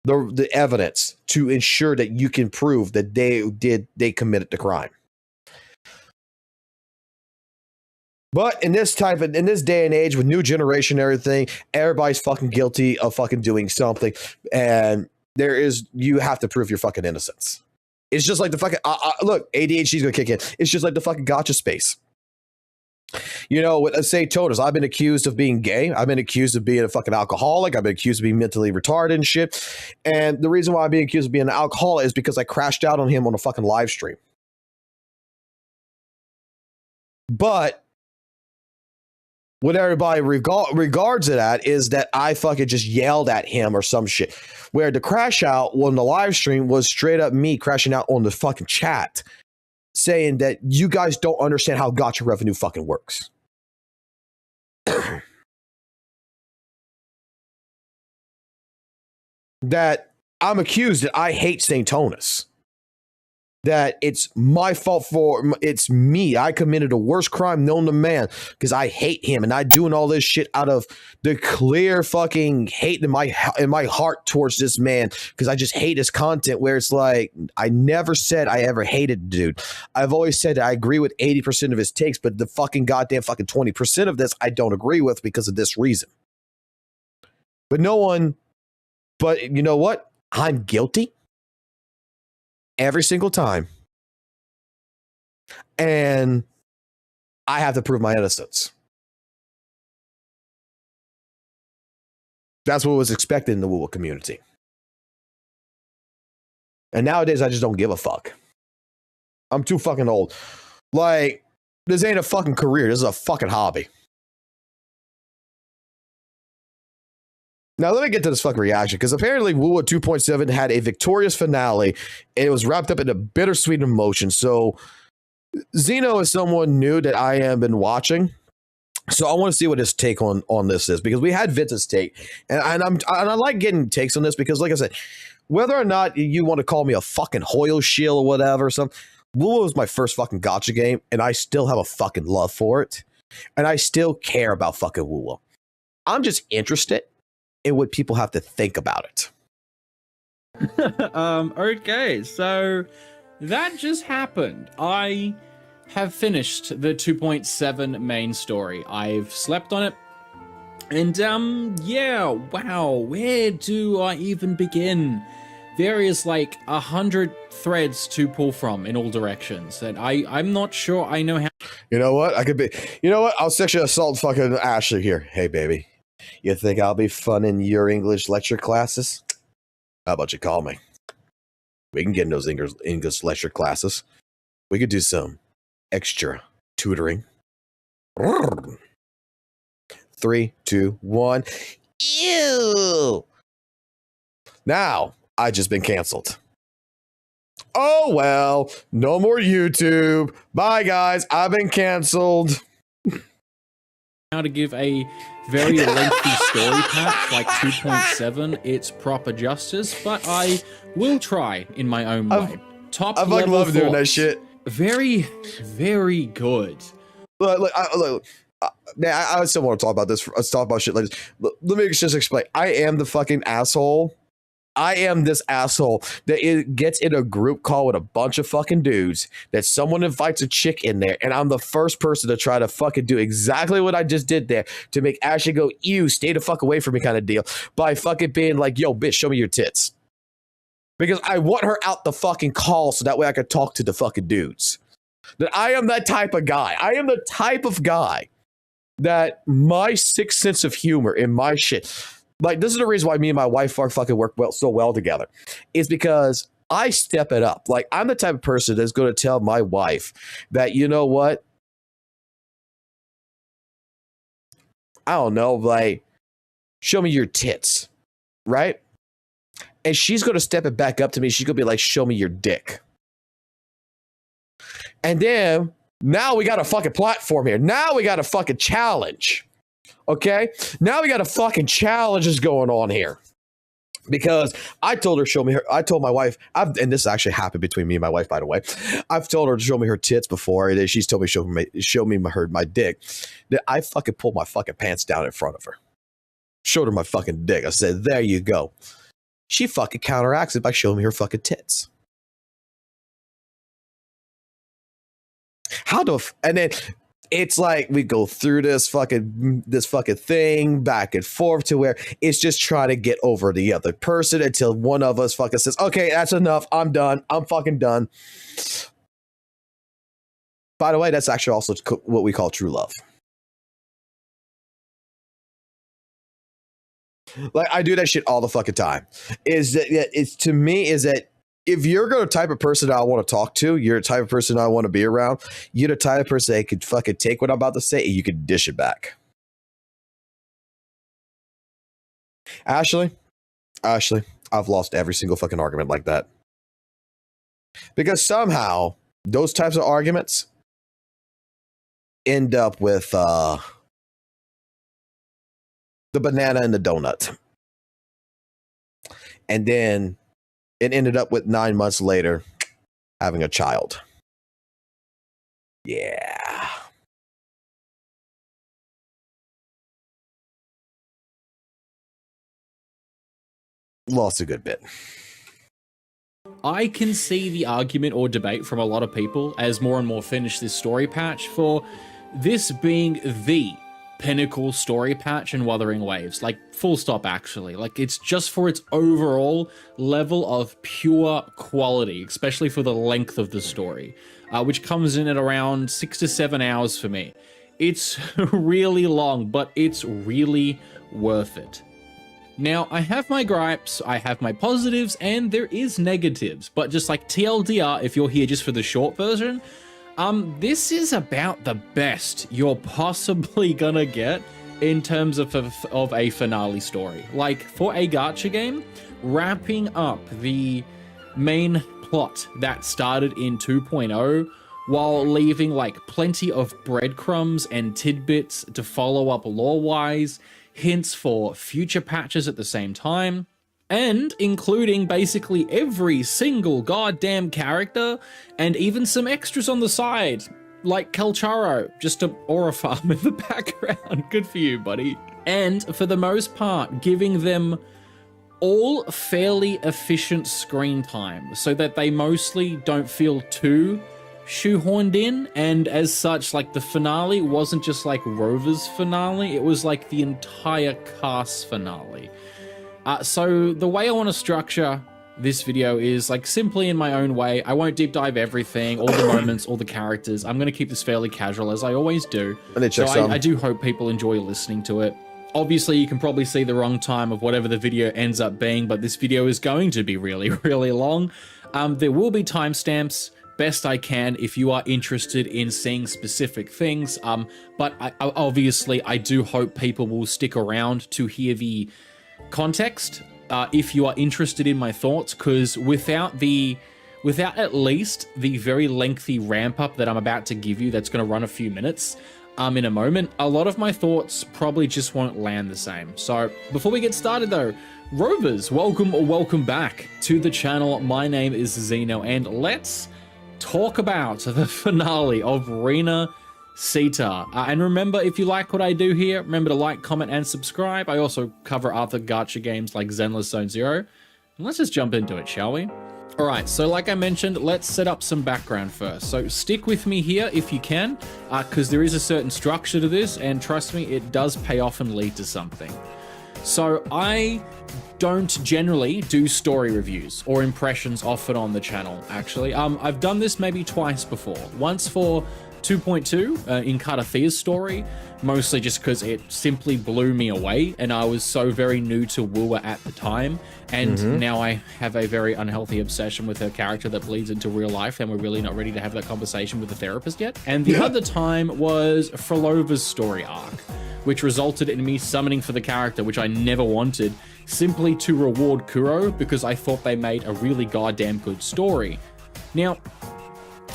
S1: the evidence to ensure that you can prove that they committed the crime. But in this day and age with new generation and everything, everybody's fucking guilty of fucking doing something. And you have to prove your fucking innocence. It's just like the fucking, look, ADHD's gonna kick in. It's just like the fucking gotcha space. You know, let's say Totus, I've been accused of being gay. I've been accused of being a fucking alcoholic. I've been accused of being mentally retarded and shit. And the reason why I'm being accused of being an alcoholic is because I crashed out on him on a fucking live stream. But what everybody regards it at is that I fucking just yelled at him or some shit. Where the crash out on the live stream was straight up me crashing out on the fucking chat saying that you guys don't understand how gotcha revenue fucking works. That I'm accused that I hate St. Tonus. That it's my fault it's me. I committed the worst crime known to man because I hate him and I doing all this shit out of the clear fucking hate in my heart towards this man because I just hate his content where it's like, I never said I ever hated the dude. I've always said I agree with 80% of his takes, but the fucking goddamn fucking 20% of this I don't agree with because of this reason. But you know what? I'm guilty. Every single time. And I have to prove my innocence. That's what was expected in the WUWA community. And nowadays, I just don't give a fuck. I'm too fucking old. Like, this ain't a fucking career. This is a fucking hobby. Now, let me get to this fucking reaction, because apparently WUWA 2.7 had a victorious finale, and it was wrapped up in a bittersweet emotion. So, Zeno is someone new that I have been watching, So I want to see what his take on this is, because we had Vince's take, and I like getting takes on this, because like I said, whether or not you want to call me a fucking Hoyle shield or whatever, WUWA was my first fucking gacha game, and I still have a fucking love for it, and I still care about fucking WUWA. I'm just interested in what people have to think about it.
S11: Okay, so that just happened. I have finished the 2.7 main story. I've slept on it. And yeah, wow, where do I even begin? There is like 100 threads to pull from in all directions, and I'm not sure I know how.
S1: You know what? I'll sexually assault fucking Ashley here. Hey, baby. You think I'll be fun in your English lecture classes? How about you call me? We can get in those English lecture classes. We could do some extra tutoring. 3, 2, 1. Ew! Now, I just been canceled. Oh well, no more YouTube. Bye guys, I've been canceled.
S11: How to give a very lengthy story patch like 2.7 its proper justice, but I will try in my own way. Top
S1: I fucking love doing that shit.
S11: Very, very good.
S1: Look, man, I still want to talk about this. Let's talk about shit like this. Let me just explain. I am the fucking asshole. I am this asshole that it gets in a group call with a bunch of fucking dudes, that someone invites a chick in there, and I'm the first person to try to fucking do exactly what I just did there to make Ashley go, ew, stay the fuck away from me kind of deal, by fucking being like, yo, bitch, show me your tits. Because I want her out the fucking call so that way I can talk to the fucking dudes. That I am that type of guy. I am the type of guy that my sixth sense of humor in my shit, like, this is the reason why me and my wife fucking work so well together, is because I step it up. Like, I'm the type of person that's going to tell my wife that, you know what? I don't know, like, show me your tits, right? And she's going to step it back up to me. She's going to be like, show me your dick. And then, now we got a fucking platform here. Now we got a fucking challenge. Okay? Now we got a fucking challenges going on here. Because I told her, I told my wife, and this actually happened between me and my wife, by the way. I've told her to show me her tits before, and then she's told me show me my dick. That I fucking pulled my fucking pants down in front of her. Showed her my fucking dick. I said, there you go. She fucking counteracts it by showing me her fucking tits. And then it's like we go through this fucking thing back and forth to where it's just trying to get over the other person until one of us fucking says, okay, that's enough. I'm done. I'm fucking done. By the way, that's actually also what we call true love. Like, I do that shit all the fucking time. To me, if you're the type of person I want to talk to, you're the type of person I want to be around, you're the type of person that could fucking take what I'm about to say and you can dish it back. Ashley, I've lost every single fucking argument like that. Because somehow, those types of arguments end up with the banana and the donut. And then it ended up with 9 months later having a child. Yeah. Lost a good bit.
S11: I can see the argument or debate from a lot of people as more and more finish this story patch for this being the pinnacle story patch in Wuthering Waves. Like, full stop, actually. Like, it's just for its overall level of pure quality, especially for the length of the story, which comes in at around 6 to 7 hours for me. It's really long, but it's really worth it. Now, I have my gripes, I have my positives, and there is negatives, but just like TLDR, if you're here just for the short version, this is about the best you're possibly gonna get in terms of a finale story. Like, for a gacha game, wrapping up the main plot that started in 2.0 while leaving like plenty of breadcrumbs and tidbits to follow up lore-wise, hints for future patches at the same time, and including basically every single goddamn character, and even some extras on the side, like Calcharo, just an aura farm in the background. Good for you, buddy. And for the most part, giving them all fairly efficient screen time so that they mostly don't feel too shoehorned in, and as such, like the finale wasn't just like Rover's finale, it was like the entire cast finale. So the way I want to structure this video is like simply in my own way. I won't deep dive everything, all the moments, all the characters. I'm going to keep this fairly casual as I always do. So I do hope people enjoy listening to it. Obviously, you can probably see the wrong time of whatever the video ends up being, but this video is going to be really, really long. There will be timestamps, best I can, if you are interested in seeing specific things. But obviously, I do hope people will stick around to hear the context if you are interested in my thoughts, because without at least the very lengthy ramp up that I'm about to give you, that's going to run a few minutes in a moment, a lot of my thoughts probably just won't land the same. So before we get started though, Rovers, welcome back to the channel. My name is Zeno, and let's talk about the finale of Rena Sita. And remember, if you like what I do here, remember to like, comment, and subscribe. I also cover other gacha games like Zenless Zone Zero. And let's just jump into it, shall we? Alright, so like I mentioned, let's set up some background first. So stick with me here if you can, because there is a certain structure to this, and trust me, it does pay off and lead to something. So I don't generally do story reviews or impressions often on the channel, actually. I've done this maybe twice before. Once for 2.2 in Katafia's story, mostly just because it simply blew me away, and I was so very new to WUWA at the time, and now I have a very unhealthy obsession with her character that bleeds into real life, and we're really not ready to have that conversation with the therapist yet. And the other time was Frolova's story arc, which resulted in me summoning for the character, which I never wanted, simply to reward Kuro because I thought they made a really goddamn good story. Now,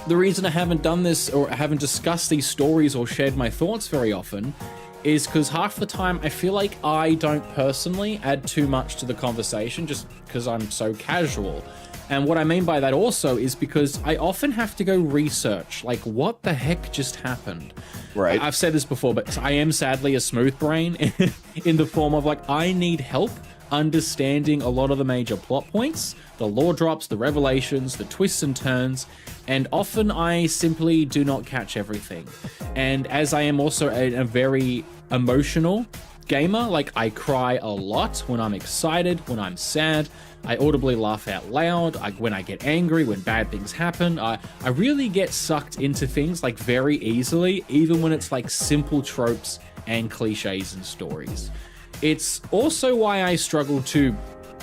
S11: the reason I haven't done this or haven't discussed these stories or shared my thoughts very often is because half the time I feel like I don't personally add too much to the conversation just because I'm so casual. And what I mean by that also is because I often have to go research, like, what the heck just happened? Right. I've said this before, but I am sadly a smooth brain in the form of, like, I need help understanding a lot of the major plot points, the lore drops, the revelations, the twists and turns, and often I simply do not catch everything. And as I am also a very emotional gamer, like, I cry a lot when I'm excited, when I'm sad, I audibly laugh out loud, when I get angry, when bad things happen, I really get sucked into things like very easily, even when it's like simple tropes and cliches and stories. It's also why I struggle to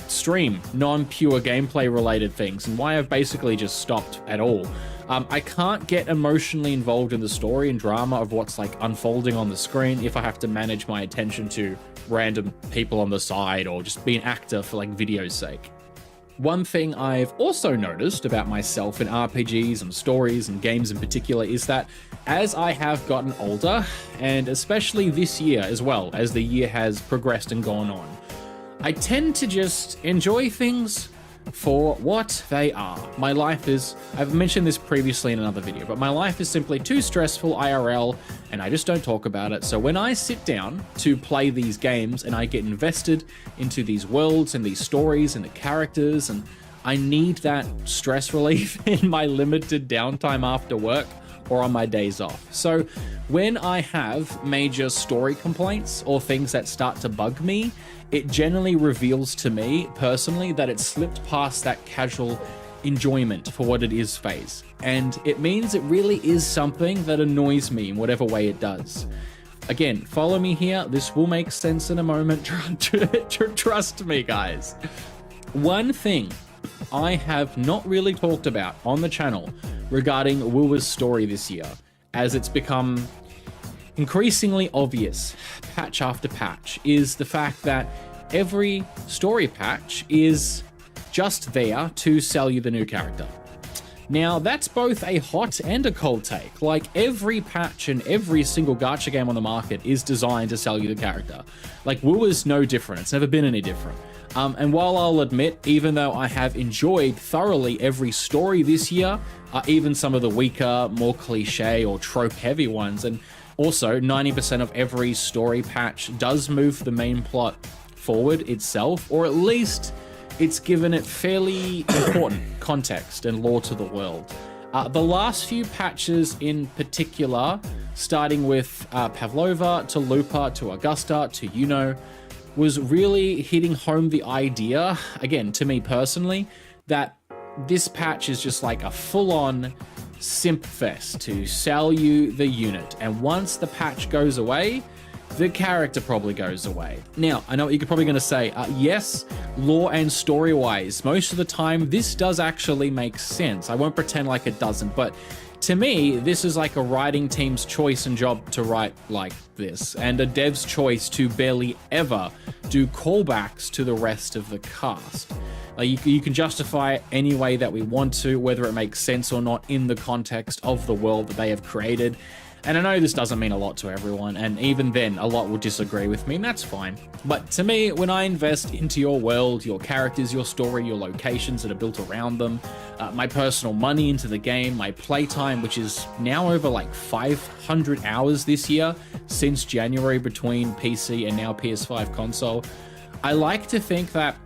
S11: stream non-pure gameplay related things, and why I've basically just stopped at all. I can't get emotionally involved in the story and drama of what's like unfolding on the screen if I have to manage my attention to random people on the side or just be an actor for like video's sake. One thing I've also noticed about myself in RPGs and stories and games in particular is that as I have gotten older, and especially this year as well, as the year has progressed and gone on, I tend to just enjoy things for what they are. My life is, I've mentioned this previously in another video, but my life is simply too stressful IRL, and I just don't talk about it. So when I sit down to play these games and I get invested into these worlds and these stories and the characters, and I need that stress relief in my limited downtime after work or on my days off. So when I have major story complaints or things that start to bug me, it generally reveals to me personally that it slipped past that casual enjoyment for what it is phase. And it means it really is something that annoys me in whatever way it does. Again, follow me here. This will make sense in a moment. Trust me, guys. One thing I have not really talked about on the channel regarding WUWA's story this year, as it's become increasingly obvious patch after patch, is the fact that every story patch is just there to sell you the new character. Now, that's both a hot and a cold take. Like, every patch and every single gacha game on the market is designed to sell you the character. Like, WUWA's no different. It's never been any different. And while I'll admit, even though I have enjoyed thoroughly every story this year, even some of the weaker, more cliche or trope-heavy ones, and also 90% of every story patch does move the main plot forward itself, or at least it's given it fairly important context and lore to the world. The last few patches in particular, starting with Pavlova to Lupa to Augusta to Yuno, was really hitting home the idea, again, to me personally, that this patch is just like a full-on simp fest to sell you the unit. And once the patch goes away, the character probably goes away. Now, I know what you're probably going to say, yes, lore and story-wise, most of the time, this does actually make sense. I won't pretend like it doesn't, but to me, this is like a writing team's choice and job to write like this, and a dev's choice to barely ever do callbacks to the rest of the cast. Like, you can justify it any way that we want to, whether it makes sense or not in the context of the world that they have created. And I know this doesn't mean a lot to everyone, and even then, a lot will disagree with me, and that's fine. But to me, when I invest into your world, your characters, your story, your locations that are built around them, my personal money into the game, my playtime, which is now over like 500 hours this year, since January between PC and now PS5 console, I like to think that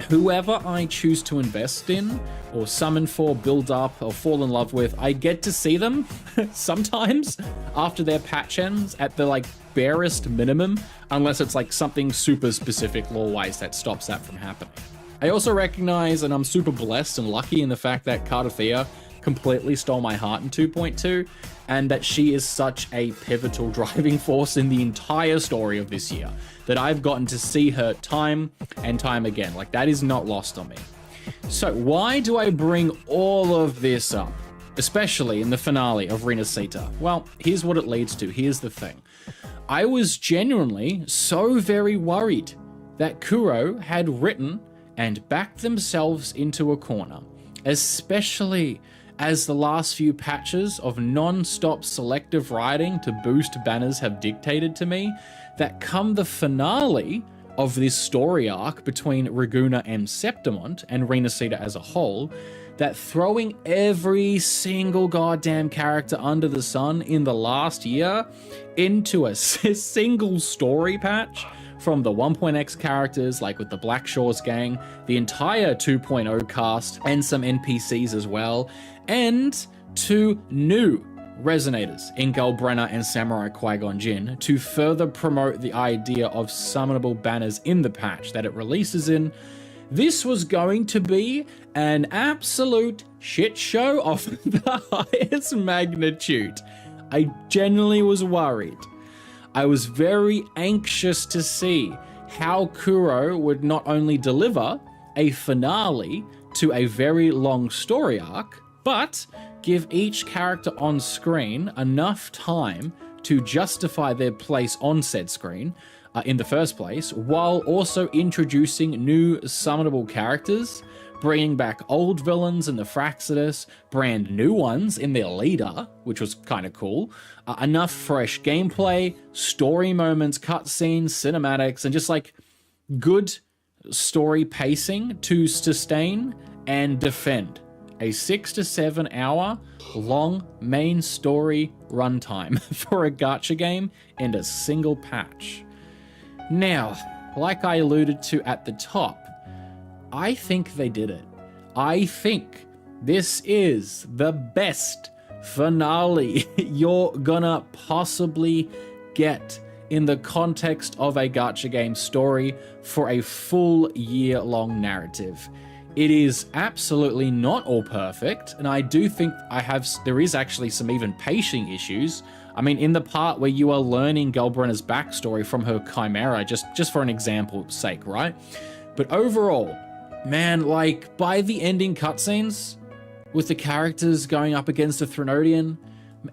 S11: whoever I choose to invest in, or summon for, build up, or fall in love with, I get to see them sometimes after their patch ends at the like barest minimum, unless it's like something super specific lore-wise that stops that from happening. I also recognize, and I'm super blessed and lucky in the fact that Cardathea completely stole my heart in 2.2, and that she is such a pivotal driving force in the entire story of this year, that I've gotten to see her time and time again. Like, that is not lost on me. So why do I bring all of this up, especially in the finale of Renacita? Well, here's what it leads to. Here's the thing. I was genuinely so very worried that Kuro had written and backed themselves into a corner, especially as the last few patches of non-stop selective writing to boost banners have dictated to me, that come the finale of this story arc between Reguna and Septimont and Renacita as a whole, that throwing every single goddamn character under the sun in the last year into a single story patch, from the 1.x characters like with the Black Shores gang, the entire 2.0 cast, and some NPCs as well, and 2 new resonators in Galbrenna and Samurai Qui-Gon Jinn to further promote the idea of summonable banners in the patch that it releases in. This was going to be an absolute shit show of the highest magnitude. I genuinely was worried. I was very anxious to see how Kuro would not only deliver a finale to a very long story arc, but give each character on screen enough time to justify their place on said screen in the first place, while also introducing new summonable characters, bringing back old villains in the Fraxidus, brand new ones in their leader, which was kind of cool, enough fresh gameplay, story moments, cutscenes, cinematics, and just like good story pacing to sustain and defend a 6 to 7 hour long main story runtime for a gacha game in a single patch. Now, like I alluded to at the top, I think they did it. I think this is the best finale you're gonna possibly get in the context of a gacha game story for a full year-long narrative. It is absolutely not all perfect, and I do think there is actually some even pacing issues. I mean, in the part where you are learning Galbrenna's backstory from her chimera, just for an example's sake, right? But overall, man, like, by the ending cutscenes, with the characters going up against a Threnodian,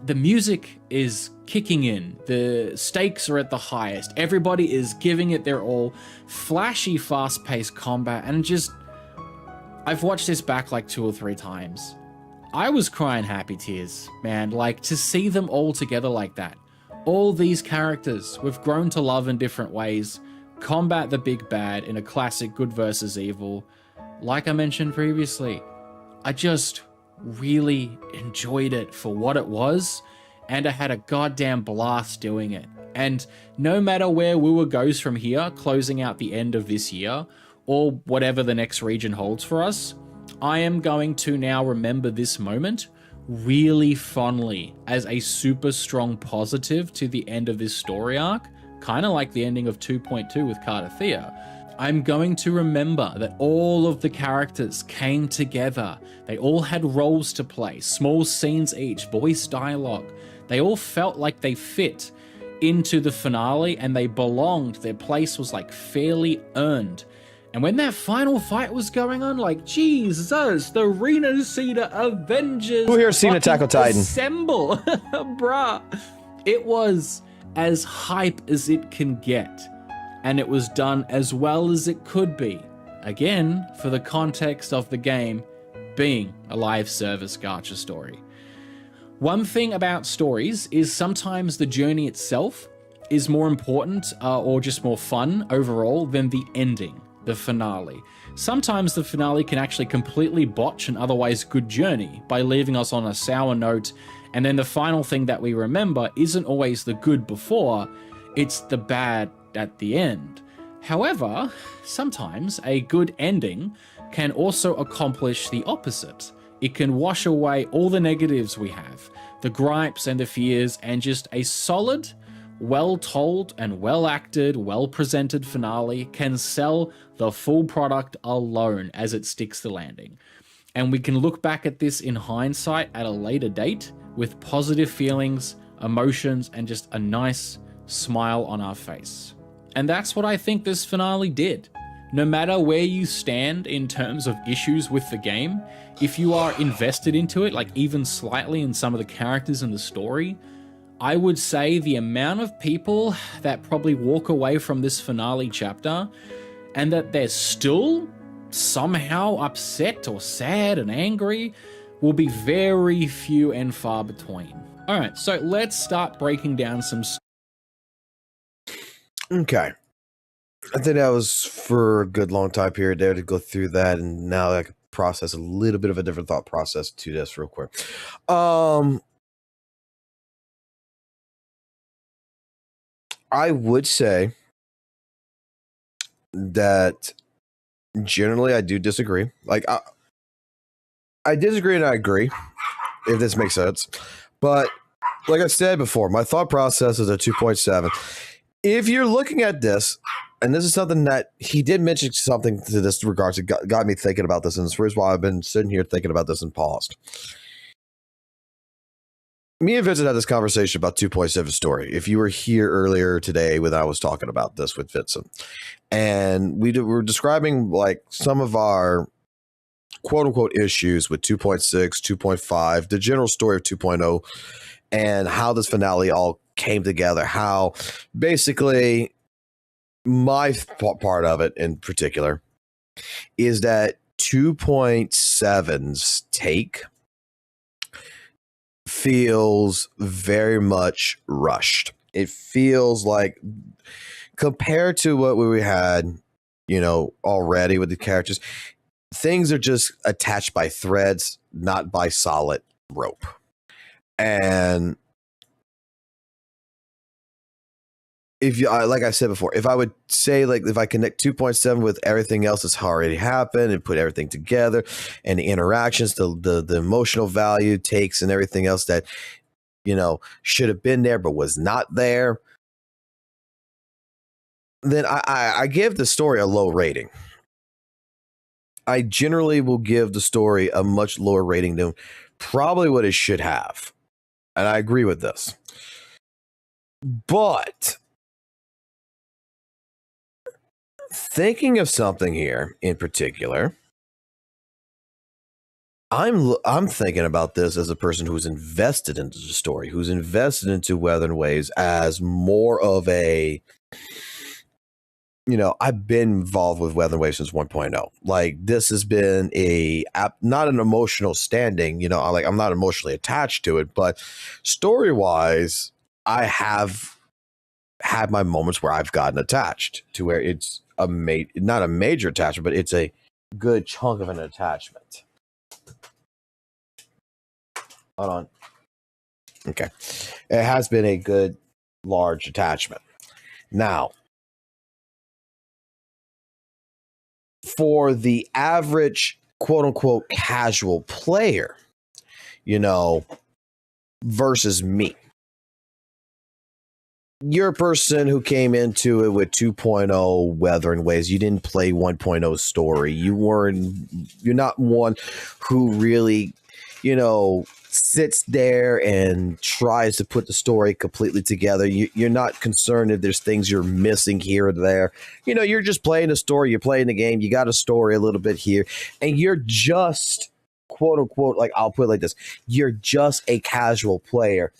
S11: the music is kicking in, the stakes are at the highest, everybody is giving it their all, flashy, fast-paced combat, and just... I've watched this back like 2 or 3 times. I was crying happy tears, man. Like, to see them all together like that. All these characters we've grown to love in different ways, combat the big bad in a classic good versus evil. Like I mentioned previously, I just really enjoyed it for what it was, and I had a goddamn blast doing it. And no matter where WUWA goes from here, closing out the end of this year, or whatever the next region holds for us, I am going to now remember this moment really fondly as a super strong positive to the end of this story arc, kind of like the ending of 2.2 with Cardathea. I'm going to remember that all of the characters came together. They all had roles to play, small scenes each, voice dialogue. They all felt like they fit into the finale and they belonged. Their place was like fairly earned. And when that final fight was going on, like, Jesus, the Reno Cedar Avengers.
S1: Who here seen Attack on Titan?
S11: Assemble, bruh. It was as hype as it can get. And it was done as well as it could be. Again, for the context of the game being a live service gacha story. One thing about stories is sometimes the journey itself is more important or just more fun overall than the ending. The finale. Sometimes the finale can actually completely botch an otherwise good journey by leaving us on a sour note, and then the final thing that we remember isn't always the good before, it's the bad at the end. However, sometimes a good ending can also accomplish the opposite. It can wash away all the negatives we have, the gripes and the fears, and just a solid, well-told and well-acted, well-presented finale can sell the full product alone as it sticks the landing. And we can look back at this in hindsight at a later date with positive feelings, emotions, and just a nice smile on our face. And that's what I think this finale did. No matter where you stand in terms of issues with the game, if you are invested into it, like even slightly in some of the characters in the story, I would say the amount of people that probably walk away from this finale chapter and that they're still somehow upset or sad and angry will be very few and far between. All right, so let's start breaking down some.
S1: Okay. I think that was for a good long time period there to go through that, and now I can process a little bit of a different thought process to this real quick. I would say that generally I do disagree. Like I disagree and I agree, if this makes sense. But like I said before, my thought process is a 2.7. If you're looking at this, and this is something that he did mention something to this regards, it got me thinking about this, and this is why I've been sitting here thinking about this and paused. Me and Vincent had this conversation about 2.7 story. If you were here earlier today when I was talking about this with Vincent, and we were describing like some of our quote unquote issues with 2.6, 2.5, the general story of 2.0, and how this finale all came together, how basically my part of it in particular is that 2.7's take feels very much rushed. It feels like, compared to what we had, already with the characters, things are just attached by threads, not by solid rope. And if you, like I said before, if I would say, like, if I connect 2.7 with everything else that's already happened and put everything together, and the interactions, the emotional value takes and everything else that, should have been there but was not there, then I give the story a low rating. I generally will give the story a much lower rating than probably what it should have. And I agree with this. But thinking of something here in particular, I'm thinking about this as a person who's invested into the story, who's invested into Weather and Waves as more of a you know, I've been involved with Weather Wave since 1.0. Like, this has been not an emotional standing, you know, I'm not emotionally attached to it, but story-wise, I have had my moments where I've gotten attached to where it's not a major attachment, but it's a good chunk of an attachment. Hold on. Okay. It has been a good large attachment. Now, for the average quote unquote casual player, you know, versus me, you're a person who came into it with 2.0 Weather and Waves. You didn't play 1.0 story. You're not one who really, you know, sits there and tries to put the story completely together. You're not concerned if there's things you're missing here or there. You know, you're just playing a story. You're playing the game. You got a story a little bit here. And you're just, quote unquote, like, I'll put it like this. You're just a casual player.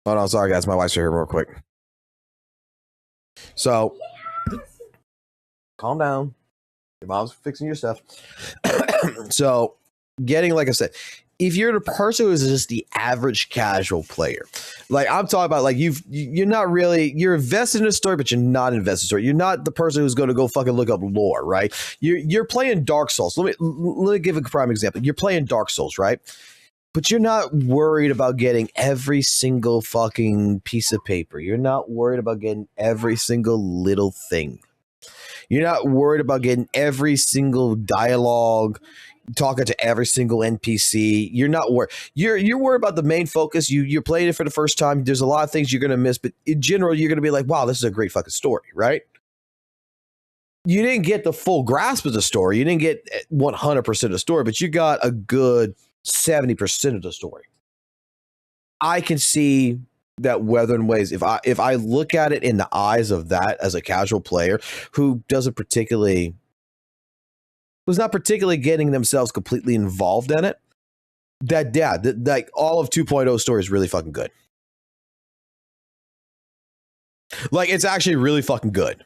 S1: Hold on, sorry guys, my wife's here real quick. So, calm down. Your mom's fixing your stuff. So, like I said, if you're the person who is just the average casual player, like I'm talking about, like you're not really, you're invested in a story, but you're not invested in a story. You're not the person who's going to go fucking look up lore, right? You're playing Dark Souls. Let me give a prime example. You're playing Dark Souls, right? But you're not worried about getting every single fucking piece of paper. You're not worried about getting every single little thing. You're not worried about getting every single dialogue, talking to every single NPC. You're not worried. You're worried about the main focus. You're playing it for the first time. There's a lot of things you're going to miss, but in general, you're going to be like, wow, this is a great fucking story, right? You didn't get the full grasp of the story. You didn't get 100% of the story, but you got a good 70% of the story. I can see that Weather and Waves, if I look at it in the eyes of that as a casual player who's not particularly getting themselves completely involved in it, like all of 2.0 story is really fucking good. Like, it's actually really fucking good.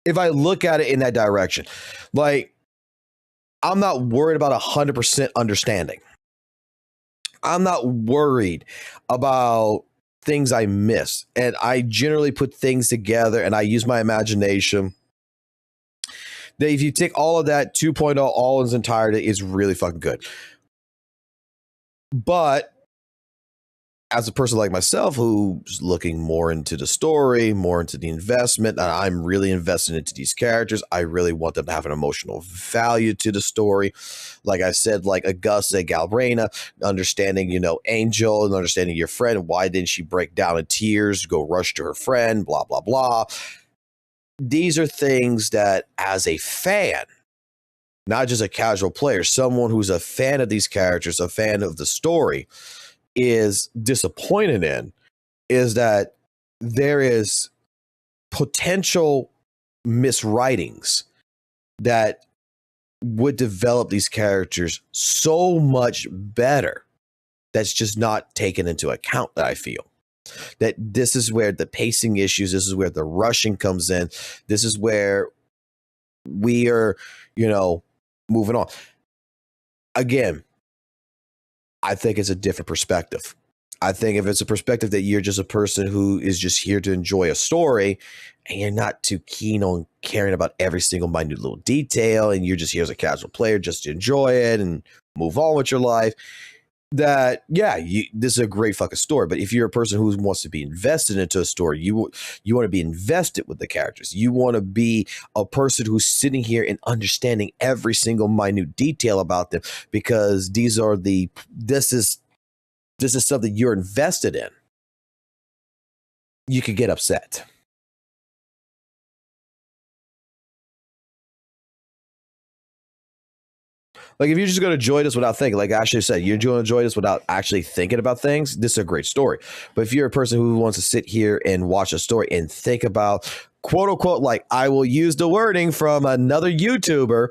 S1: If I look at it in that direction, like, I'm not worried about 100% understanding. I'm not worried about things I miss. And I generally put things together and I use my imagination. That if you take all of that, 2.0 all in its entirety is really fucking good. But as a person like myself who's looking more into the story, more into the investment, and I'm really invested into these characters, I really want them to have an emotional value to the story. Like I said, like Augusta, Galbraina, understanding, you know, Angel and understanding your friend. Why didn't she break down in tears, go rush to her friend, blah, blah, blah. These are things that as a fan, not just a casual player, someone who's a fan of these characters, a fan of the story, is disappointed in, is that there is potential miswritings that would develop these characters so much better that's just not taken into account, that I feel. That this is where the pacing issues, this is where the rushing comes in, this is where we are, you know, moving on. Again, I think it's a different perspective. I think if it's a perspective that you're just a person who is just here to enjoy a story and you're not too keen on caring about every single minute little detail and you're just here as a casual player just to enjoy it and move on with your life, that, yeah, this is a great fucking story. But if you're a person who wants to be invested into a story, you want to be invested with the characters. You want to be a person who's sitting here and understanding every single minute detail about them, because this is something you're invested in. You could get upset. Like, if you're just going to enjoy this without thinking, like Ashley said, you're going to enjoy this without actually thinking about things, this is a great story. But if you're a person who wants to sit here and watch a story and think about quote unquote, like, I will use the wording from another YouTuber,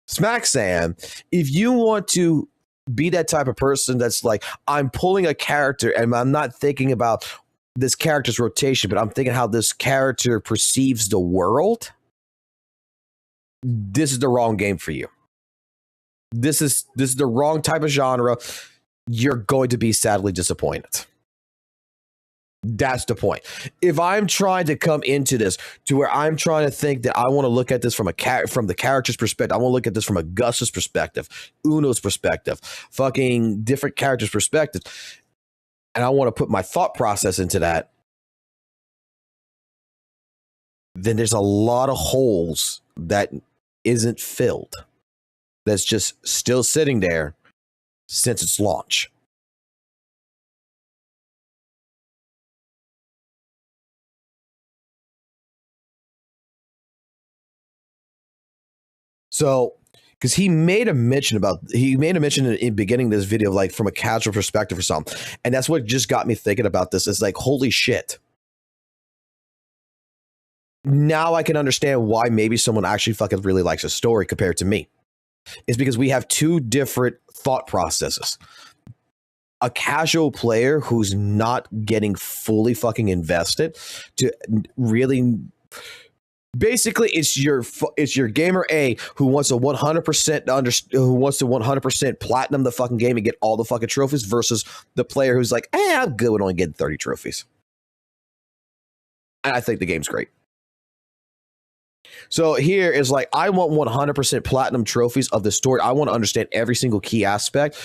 S1: Smack Sam. If you want to be that type of person that's like, I'm pulling a character and I'm not thinking about this character's rotation, but I'm thinking how this character perceives the world, this is the wrong game for you. This is the wrong type of genre. You're going to be sadly disappointed. That's the point. If I'm trying to come into this to where I'm trying to think that I want to look at this from the character's perspective, I want to look at this from a Gus's perspective, Uno's perspective, fucking different characters' perspective, and I want to put my thought process into that, then there's a lot of holes that isn't filled. That's just still sitting there since its launch. So, because he made a mention in the beginning of this video, like from a casual perspective or something. And that's what just got me thinking about this. It's like, holy shit. Now I can understand why maybe someone actually fucking really likes a story compared to me. It's because we have two different thought processes. A casual player who's not getting fully fucking invested to really... Basically, it's your gamer A who wants to 100% platinum the fucking game and get all the fucking trophies versus the player who's like, I'm good with only getting 30 trophies. And I think the game's great. So here is like, I want 100% platinum trophies of the story. I want to understand every single key aspect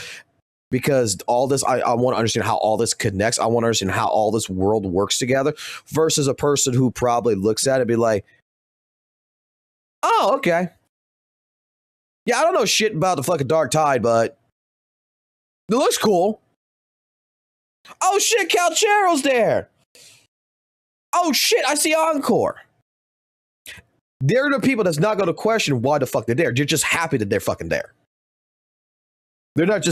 S1: because all this, I want to understand how all this connects. I want to understand how all this world works together versus a person who probably looks at it and be like, oh, okay. Yeah, I don't know shit about the fucking Dark Tide, but it looks cool. Oh shit, Calchero's there. Oh shit, I see Encore. They're the people that's not going to question why the fuck they're there. They're just happy that they're fucking there. They're not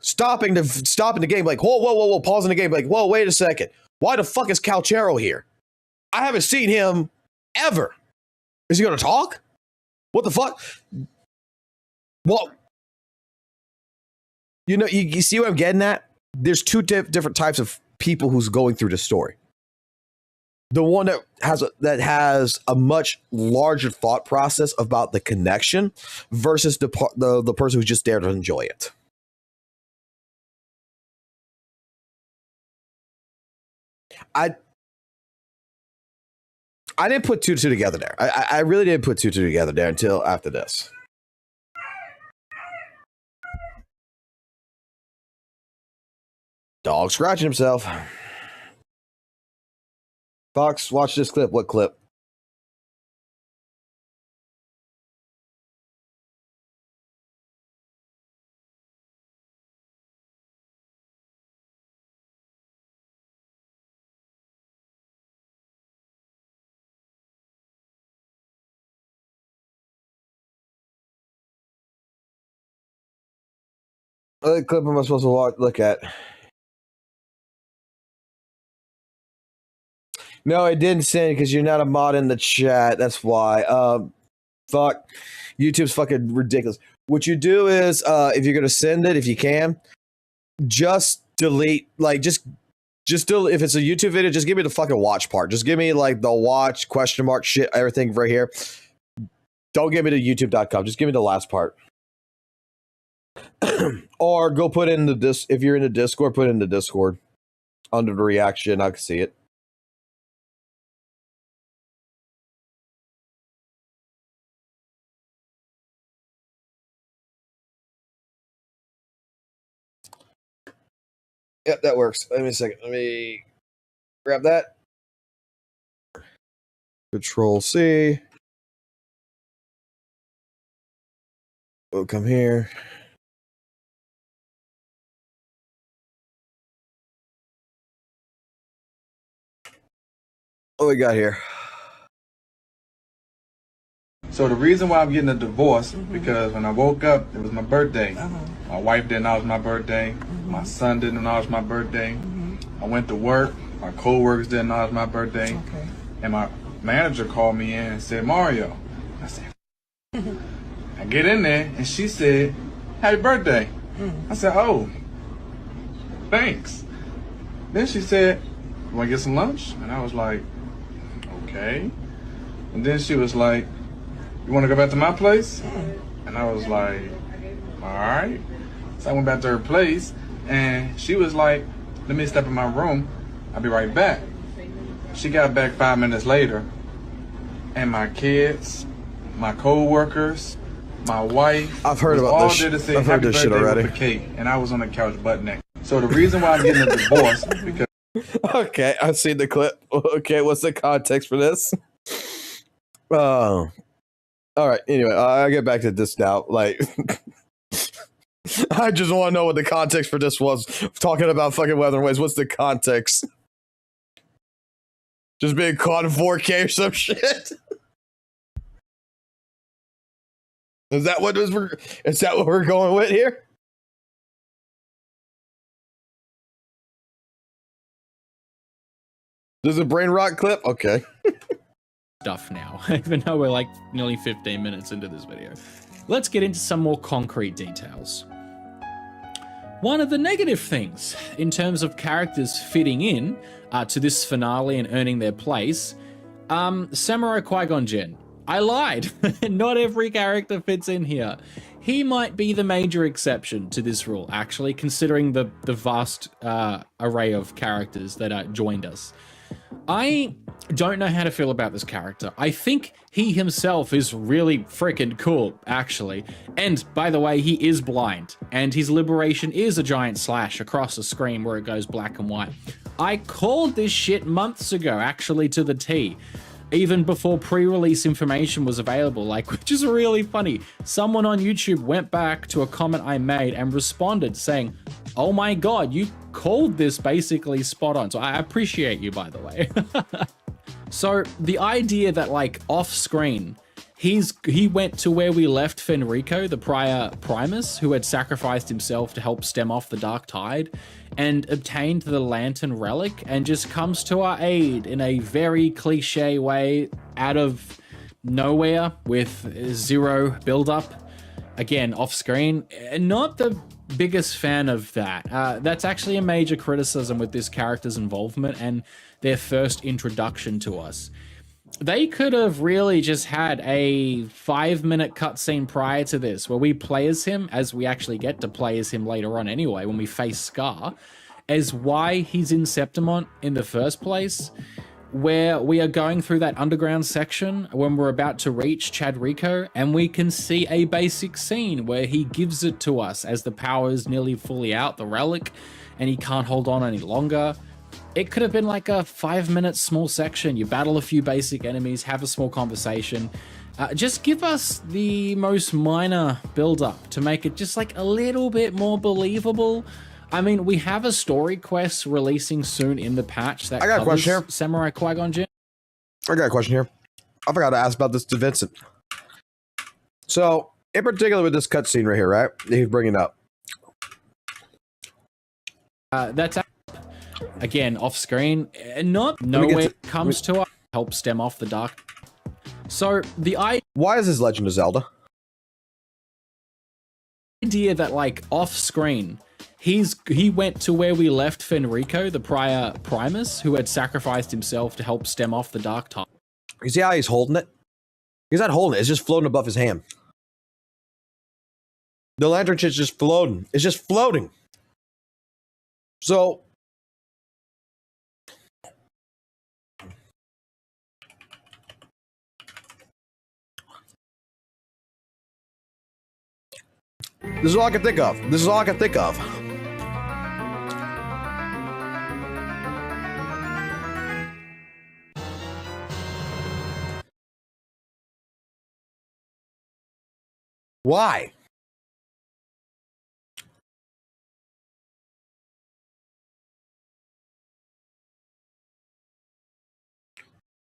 S1: stopping the game like, whoa, pausing the game like, whoa, wait a second. Why the fuck is Calchero here? I haven't seen him ever. Is he going to talk? What the fuck? Well, you know, you see what I'm getting at? There's two different types of people who's going through the story. The one that has a much larger thought process about the connection versus the person who's just there to enjoy it. I didn't put two together there. I really didn't put two together there until after this. Dog scratching himself. Fox, watch this clip. What clip? What clip am I supposed to look at? No, I didn't send because you're not a mod in the chat. That's why. Fuck. YouTube's fucking ridiculous. What you do is, if you're gonna send it, if you can, just delete. Like, just delete. If it's a YouTube video, just give me the fucking watch part. Just give me like the watch question mark shit, everything right here. Don't give me the YouTube.com. Just give me the last part. Or go put in the if you're in the Discord, put it in the Discord under the reaction. I can see it. Yep, that works. Wait a second. Let me grab that. Control C. We'll come here. What we got here?
S7: So the reason why I'm getting a divorce, because when I woke up, it was my birthday. My wife didn't know it was my birthday. My son didn't know it was my birthday. I went to work. My co-workers didn't know it was my birthday. Okay. And my manager called me in and said, Mario. I said, I get in there and she said, happy birthday. I said, oh, thanks. Then she said, you want to get some lunch? And I was like, okay. And then she was like, you want to go back to my place? And I was like, all right. So I went back to her place and she was like, let me step in my room. I'll be right back. She got back 5 minutes later and my kids, my co-workers, my wife,
S1: I've heard about this.
S7: I've heard this shit already. With the cake, and I was on the couch butt naked. So the reason why I'm getting a divorce is because.
S1: Okay, I've seen the clip. Okay, what's the context for this? All right. Anyway, I'll get back to this now. Like, I just want to know what the context for this was. Talking about fucking Weatherways. What's the context? Just being caught in 4K or some shit. Is that what we're going with here? There's a brain rot clip? Okay.
S11: Stuff now, even though we're like nearly 15 minutes into this video. Let's get into some more concrete details. One of the negative things in terms of characters fitting in to this finale and earning their place, Samurai Qui-Gon Jinn. I lied. Not every character fits in here. He might be the major exception to this rule, actually, considering the vast array of characters that joined us. I don't know how to feel about this character. I think he himself is really freaking cool, actually. And, by the way, he is blind, and his liberation is a giant slash across the screen where it goes black and white. I called this shit months ago, actually, to the T. Even before pre-release information was available, like, which is really funny. Someone on YouTube went back to a comment I made and responded saying, oh my god, you called this basically spot on. So I appreciate you, by the way. So the idea that, like, off screen, he went to where we left Fenrico, the prior Primus, who had sacrificed himself to help stem off the dark tide, and obtained the Lantern Relic, and just comes to our aid in a very cliche way, out of nowhere, with zero build-up. Again, off-screen. Not the biggest fan of that. That's actually a major criticism with this character's involvement and their first introduction to us. They could have really just had a 5-minute cutscene prior to this where we play as him, as we actually get to play as him later on anyway when we face Scar, as why he's in Septimont in the first place, where we are going through that underground section when we're about to reach Chadrico, and we can see a basic scene where he gives it to us as the power is nearly fully out, the relic, and he can't hold on any longer. It could have been like a 5-minute small section. You battle a few basic enemies, have a small conversation. Just give us the most minor build-up to make it just like a little bit more believable. I mean, we have a story quest releasing soon in the patch that
S1: I got a question here.
S11: Samurai Qui-Gon Jinn.
S1: I got a question here. I forgot to ask about this to Vincent. So, in particular with this cutscene right here, right? That he's bringing up.
S11: That's again off screen, not nowhere comes to us, help stem off the dark. So
S1: why is this Legend of Zelda?
S11: Idea that, like, off screen, he went to where we left Fenrico, the prior Primus, who had sacrificed himself to help stem off the dark tide.
S1: You see how he's holding it? He's not holding it, it's just floating above his hand. The lantern shit's just floating. It's just floating. So this is all I can think of. This is all I can think of. Why?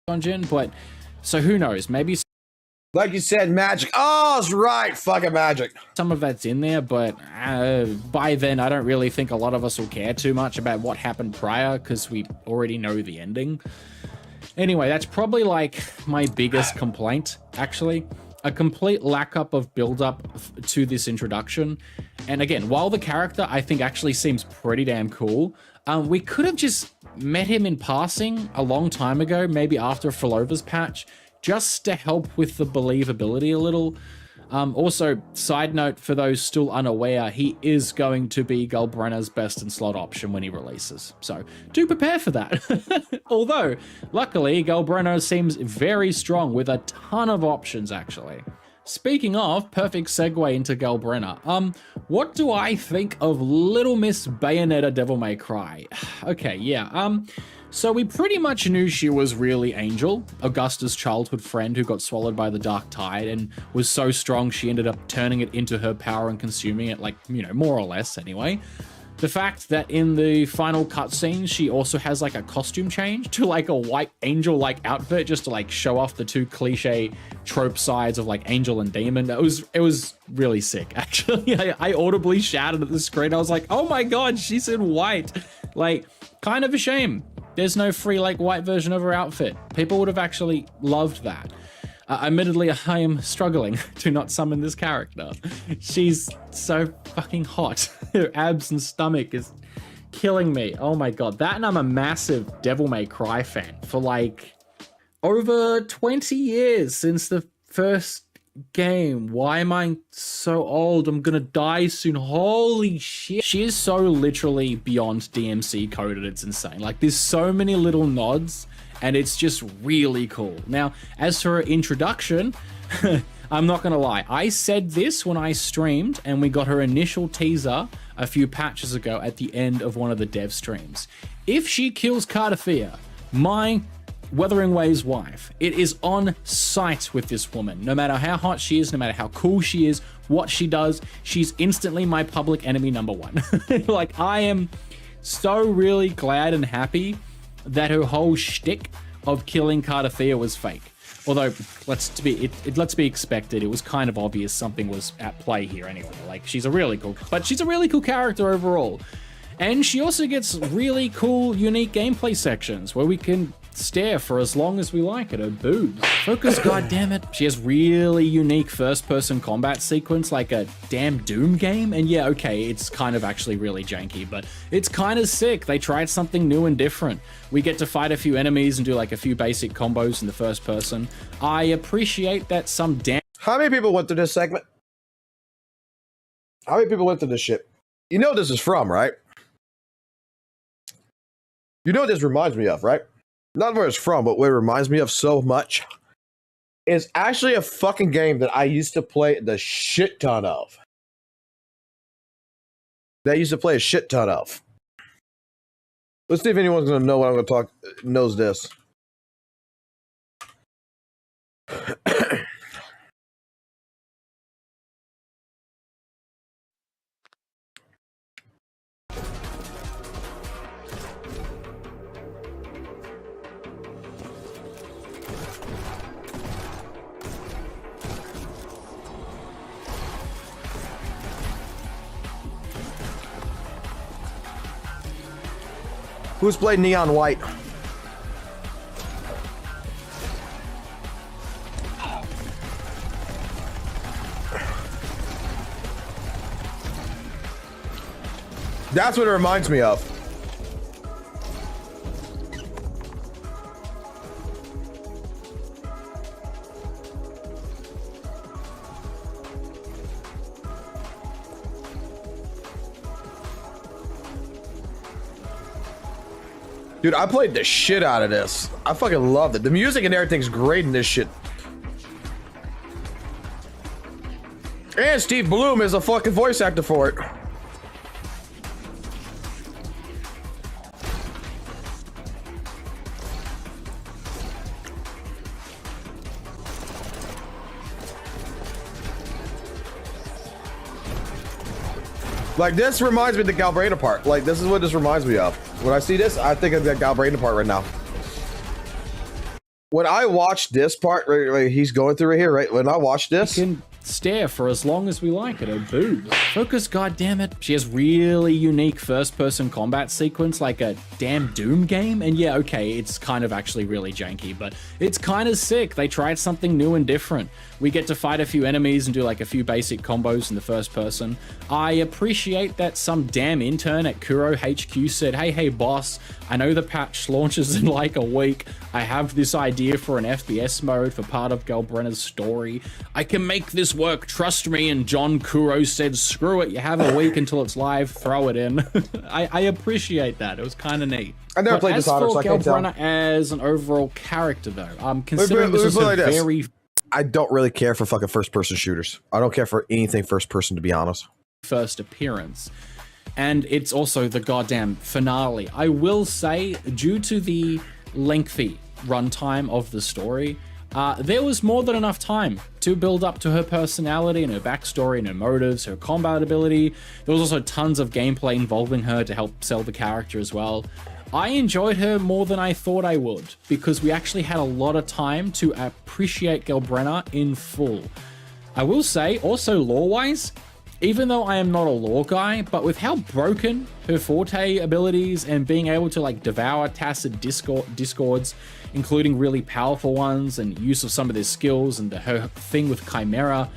S11: Dungeon, but so who knows? Maybe
S1: Like you said, magic. Oh, that's right. Fucking magic.
S11: Some of that's in there, but by then, I don't really think a lot of us will care too much about what happened prior because we already know the ending. Anyway, that's probably like my biggest complaint, actually. A complete lack up of build-up to this introduction. And again, while the character I think actually seems pretty damn cool, we could have just met him in passing a long time ago, maybe after Filova's patch, just to help with the believability a little. Also, side note for those still unaware, he is going to be Galbrenna's best in slot option when he releases. So do prepare for that. Although, luckily, Galbrenna seems very strong with a ton of options, actually. Speaking of, perfect segue into Galbrenna. What do I think of Little Miss Bayonetta Devil May Cry? Okay, yeah, so we pretty much knew she was really Angel, Augusta's childhood friend who got swallowed by the Dark Tide and was so strong she ended up turning it into her power and consuming it, like, you know, more or less anyway. The fact that in the final cutscene she also has like a costume change to like a white angel-like outfit just to like show off the two cliche trope sides of like angel and demon. It was really sick, actually. I audibly shouted at the screen. I was like, oh my god, she's in white. Like, kind of a shame there's no free like white version of her outfit. People would have actually loved that. Admittedly, I am struggling to not summon this character. She's so fucking hot. Her abs and stomach is killing me. Oh my god. That, and I'm a massive Devil May Cry fan for like over 20 years since the first game. Why am I so old? I'm gonna die soon. Holy shit. She is so literally beyond DMC coded. It's insane. Like, there's so many little nods and it's just really cool. Now, as for her introduction, I'm not gonna lie. I said this when I streamed and we got her initial teaser a few patches ago at the end of one of the dev streams. If she kills Cardathea, my Wuthering Waves wife, it is on sight with this woman. No matter how hot she is, no matter how cool she is, what she does, she's instantly my public enemy number one. Like, I am so really glad and happy that her whole shtick of killing Cardathea was fake. Although, let's be expected. It was kind of obvious something was at play here anyway. Like, she's a really cool character overall. And she also gets really cool, unique gameplay sections where we can stare for as long as we like at her boobs. Focus, goddammit. She has really unique first-person combat sequence, like a damn Doom game. And yeah, okay, it's kind of actually really janky, but it's kind of sick. They tried something new and different. We get to fight a few enemies and do like a few basic combos in the first person. I appreciate that some damn...
S1: How many people went through this segment? How many people went through this shit? You know what this is from, right? You know what this reminds me of, right? Not where it's from, but what it reminds me of so much. It's actually a fucking game that I used to play the shit ton of. That I used to play a shit ton of. Let's see if anyone's going to know what I'm going to knows this. Who's played Neon White? That's what it reminds me of. Dude, I played the shit out of this. I fucking loved it. The music and everything's great in this shit. And Steve Bloom is a fucking voice actor for it. Like, this reminds me of the Galbraith part. Like, this is what this reminds me of. When I see this, I think of the Galbraith part right now. when I watch this part, right, he's going through right here, right? When I watch this,
S11: we can stare for as long as we like at her boobs. Focus, goddammit. She has really unique first-person combat sequence, like a damn Doom game. And yeah, okay, it's kind of actually really janky, but it's kind of sick. They tried something new and different. We get to fight a few enemies and do like a few basic combos in the first person. I appreciate that some damn intern at Kuro HQ said, hey boss, I know the patch launches in like a week. I have this idea for an FPS mode for part of Galbrenna's story. I can make this work, trust me. And John Kuro said, screw it, you have a week until it's live, throw it in. I appreciate that. It was kind of neat.
S1: I never played Dishonored, so I can't tell.
S11: Galbrenna as an overall character though, considering this is a very...
S1: I don't really care for fucking first-person shooters. I don't care for anything first-person, to be honest.
S11: First appearance. And it's also the goddamn finale. I will say, due to the lengthy runtime of the story, there was more than enough time to build up to her personality and her backstory and her motives, her combat ability. There was also tons of gameplay involving her to help sell the character as well. I enjoyed her more than I thought I would, because we actually had a lot of time to appreciate Galbrenna in full. I will say, also lore-wise, even though I am not a lore guy, but with how broken her forte abilities and being able to like devour tacit discords, including really powerful ones, and use of some of their skills and her thing with Chimera,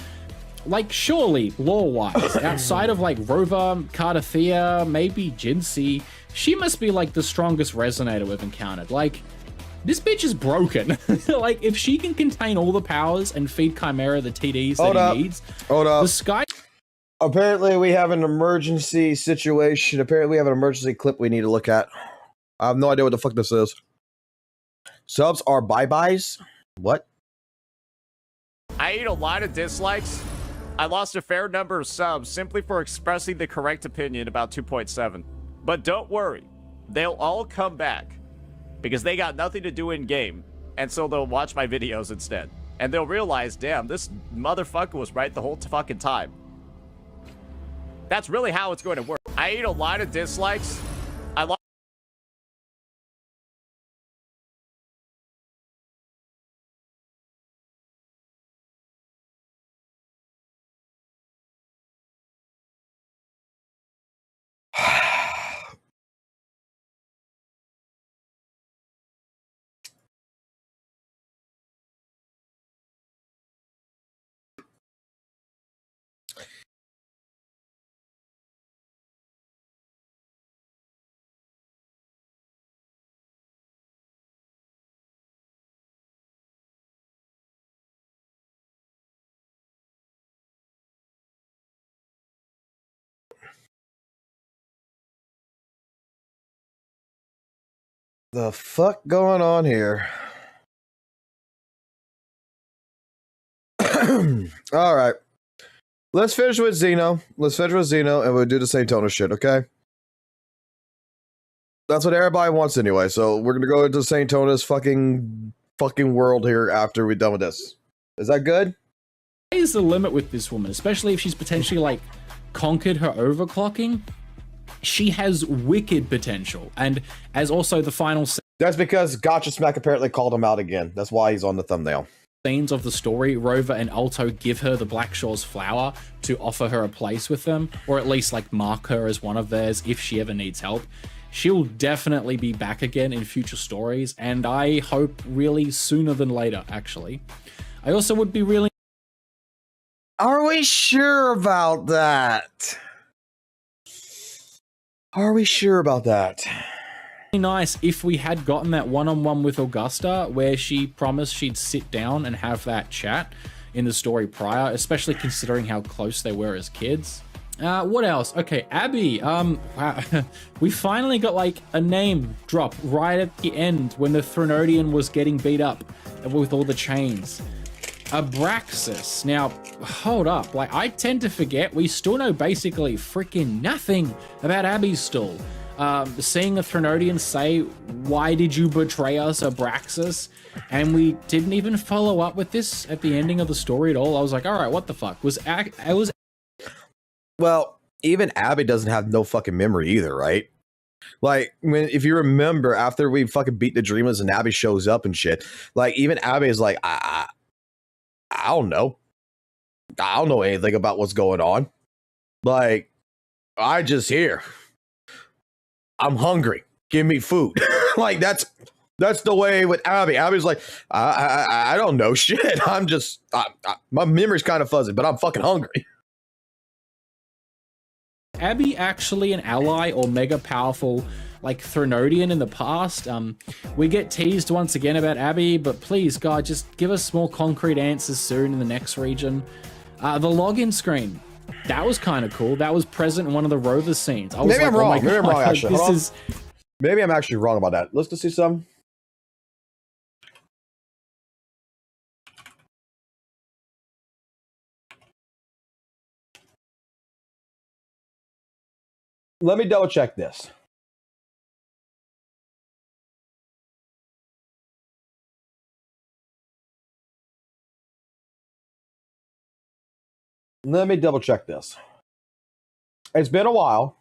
S11: like surely lore-wise, outside of like Rover, Cardathea, maybe Jinxie, she must be like the strongest resonator we've encountered. Like, this bitch is broken. Like, if she can contain all the powers and feed Chimera the TDs that he needs, the sky...
S1: Apparently, we have an emergency situation. Apparently, we have an emergency clip we need to look at. I have no idea what the fuck this is. Subs are bye-byes? What?
S12: I ate a lot of dislikes. I lost a fair number of subs simply for expressing the correct opinion about 2.7. But don't worry. They'll all come back. Because they got nothing to do in-game. And so they'll watch my videos instead. And they'll realize, damn, this motherfucker was right the whole fucking time. That's really how it's going to work. I ate a lot of dislikes. I lost...
S1: The fuck going on here? All right. Let's finish with Xeno. And we'll do the same tone of shit, okay? That's what everybody wants anyway, so we're gonna go into Saint Tona's fucking world here after we're done with this. Is that good?
S11: What is the limit with this woman, especially if she's potentially like conquered her overclocking? She has wicked potential, and as also the final
S1: that's because Gotcha Smack apparently called him out again. That's why he's on the thumbnail.
S11: Scenes of the story, Rover and Alto give her the Black Shores flower to offer her a place with them, or at least like mark her as one of theirs if she ever needs help. She'll definitely be back again in future stories, and I hope really sooner than later, actually. I also would be really...
S1: Are we sure about that? Are we sure about that?
S11: Nice if we had gotten that one-on-one with Augusta where she promised she'd sit down and have that chat in the story prior, especially considering how close they were as kids. What else? Okay, Abby. Wow. We finally got like a name drop right at the end when the Threnodian was getting beat up with all the chains. Abraxas. Now, hold up. Like, I tend to forget we still know basically freaking nothing about Abby's stall. Seeing a Threnodian say, "Why did you betray us, Abraxas?" And we didn't even follow up with this at the ending of the story at all. I was like, all right, what the fuck? Well,
S1: even Abby doesn't have no fucking memory either, right? Like, if you remember, after we fucking beat the Dreamers and Abby shows up and shit, like, even Abby is like, I don't know. I don't know anything about what's going on. Like, I just here. I'm hungry. Give me food. Like, that's the way with Abby. Abby's like, I don't know shit. I'm just, my memory's kind of fuzzy, but I'm fucking hungry.
S11: Abby actually an ally or mega powerful like Threnodian in the past? We get teased once again about Abby, but please, God, just give us more concrete answers soon in the next region. The login screen, that was kind of cool. That was present in one of the Rover scenes. I was
S1: Maybe
S11: like,
S1: I'm wrong.
S11: Oh my
S1: Maybe I'm
S11: God,
S1: wrong, actually. Maybe I'm actually wrong about that. Let's go see some. Let me double check this. Let me double check this. It's been a while.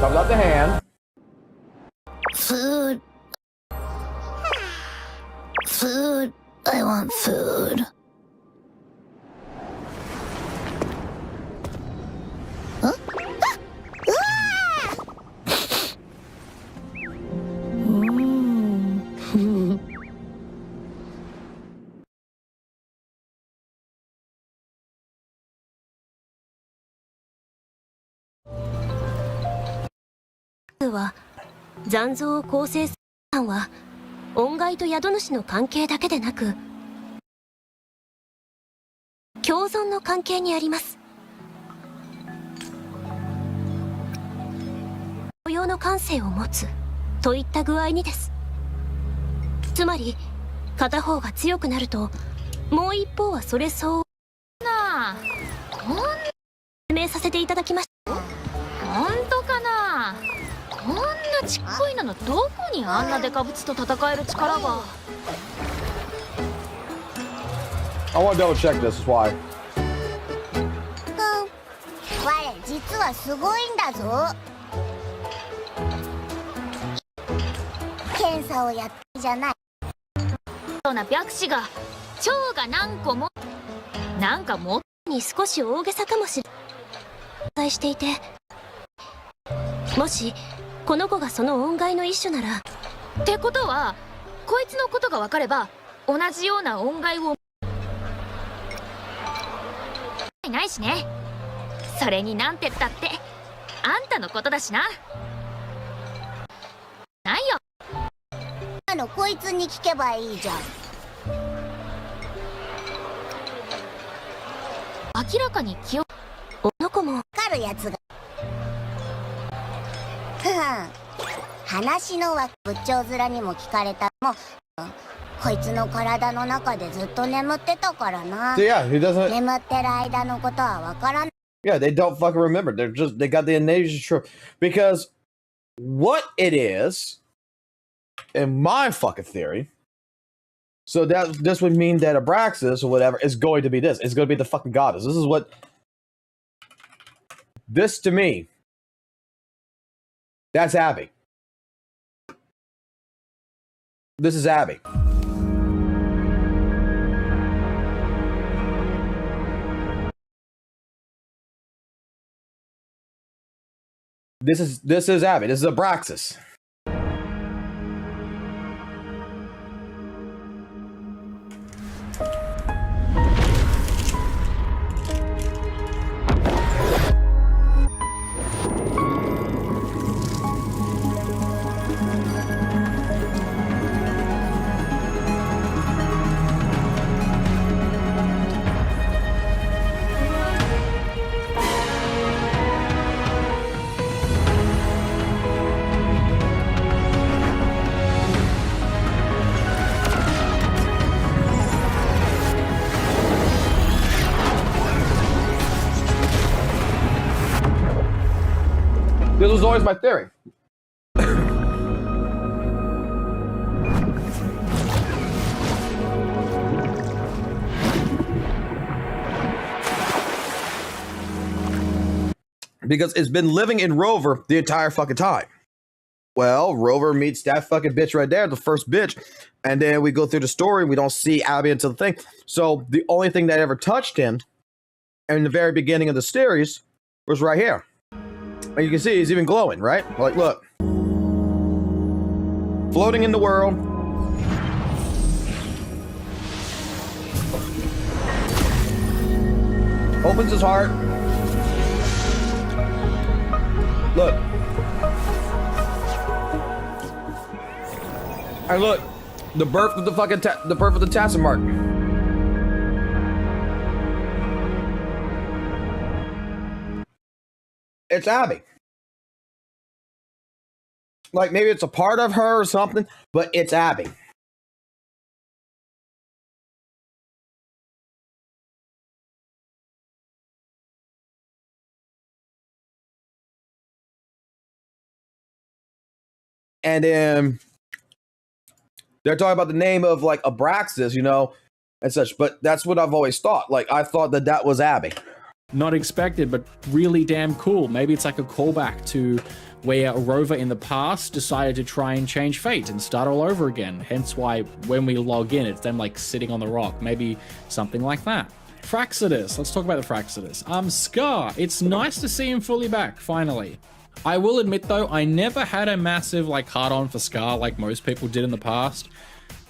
S1: Comes out the hand.
S15: Food. Food. I want food. Huh? Ah!
S2: WUWAは残像を構成する間は恩骸と宿主の関係だけでなく共存の関係にあります。同様の感性を持つといった具合にです。つまり片方が強くなるともう一方はそれ相応
S19: なあ、
S2: 説明させていただきました。
S19: 本当かな。こんなちっこいののどこにあんなデカブツと戦える力が。
S1: I want to double check this. Is why.
S15: 我実はすごいんだぞ。検査をやってじゃない。
S19: そうな白紙が蝶が何個もなんかも
S2: に少し大げさかもしれないしていて、もしこの子がその恩骸の一種なら
S19: ってことはこいつのことが分かれば同じような恩骸をないしね。それになんてったってあんたのことだしな。ないよ。
S15: こいつに聞けばいいじゃん。
S19: 明らかに気を
S2: この子も
S15: わかるやつが。話のは仏頂面にも聞かれたもこいつの体の中でずっと眠ってたからな。
S1: Yeah, he doesn't.
S15: 眠ってる間のことはわからない。
S1: Yeah, they don't fucking remember. They got the amnesia trope. Because what it is, in my fucking theory, so that this would mean that Abraxas or whatever is going to be this. It's going to be the fucking goddess. This is what. This to me. That's Abby. This is Abby. This is Abby. This is Abraxas. This was always my theory. Because it's been living in Rover the entire fucking time. Well, Rover meets that fucking bitch right there, the first bitch. And then we go through the story and we don't see Abby until the thing. So the only thing that ever touched him in the very beginning of the series was right here. And you can see he's even glowing, right? Like, look. Floating in the world. Opens his heart. Look. And look. The birth of the fucking the birth of the Tassin mark. It's Abby. Like, maybe it's a part of her or something, but it's Abby. And then they're talking about the name of, like, Abraxas, you know, and such. But that's what I've always thought. Like, I thought that that was Abby.
S11: Not expected, but really damn cool. Maybe it's like a callback to where Rover in the past decided to try and change fate and start all over again. Hence why when we log in, it's them like sitting on the rock. Maybe something like that. Fraxidus. Let's talk about the Fraxidus. Scar. It's nice to see him fully back, finally. I will admit though, I never had a massive like hard on for Scar like most people did in the past.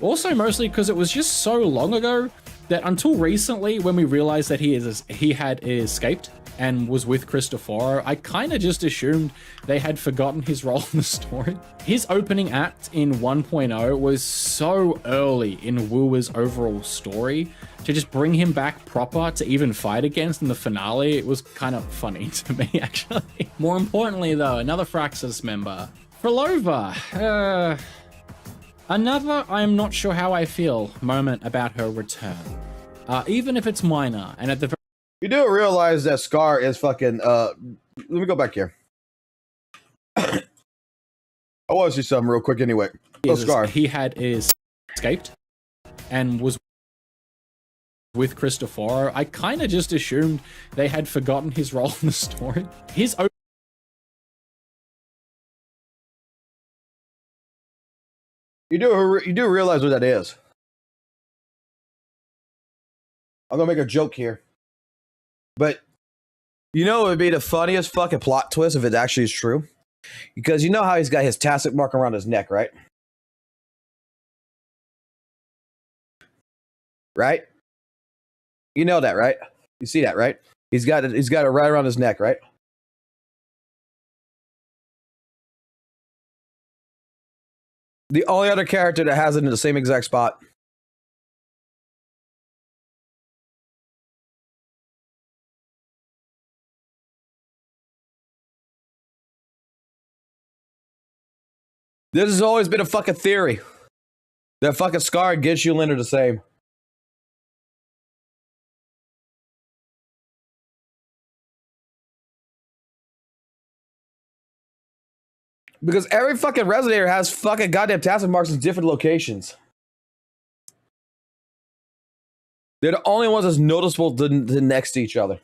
S11: Also mostly because it was just so long ago that until recently, when we realized that he had escaped and was with Cristoforo, I kind of just assumed they had forgotten his role in the story. His opening act in 1.0 was so early in WUWA's overall story. To just bring him back proper to even fight against in the finale, it was kind of funny to me, actually. More importantly, though, another Fraxis member. Frolova. Another I'm not sure how I feel moment about her return. Even if it's minor, and at the
S1: you do realize that Scar is fucking let me go back here. I want to see something real quick anyway. Oh, Scar.
S11: He had escaped and was with Cristoforo. I kind of just assumed they had forgotten his role in the story.
S1: You do realize what that is. I'm gonna make a joke here, but you know it would be the funniest fucking plot twist if it actually is true, because you know how he's got his Tassin mark around his neck, right? Right? You know that, right? You see that, right? He's got it right around his neck, right? The only other character that has it in the same exact spot. This has always been a fucking theory. That fucking Scar and Genshin are the same. Because every fucking Resonator has fucking goddamn Tassin marks in different locations. They're the only ones that's noticeable to next to each other.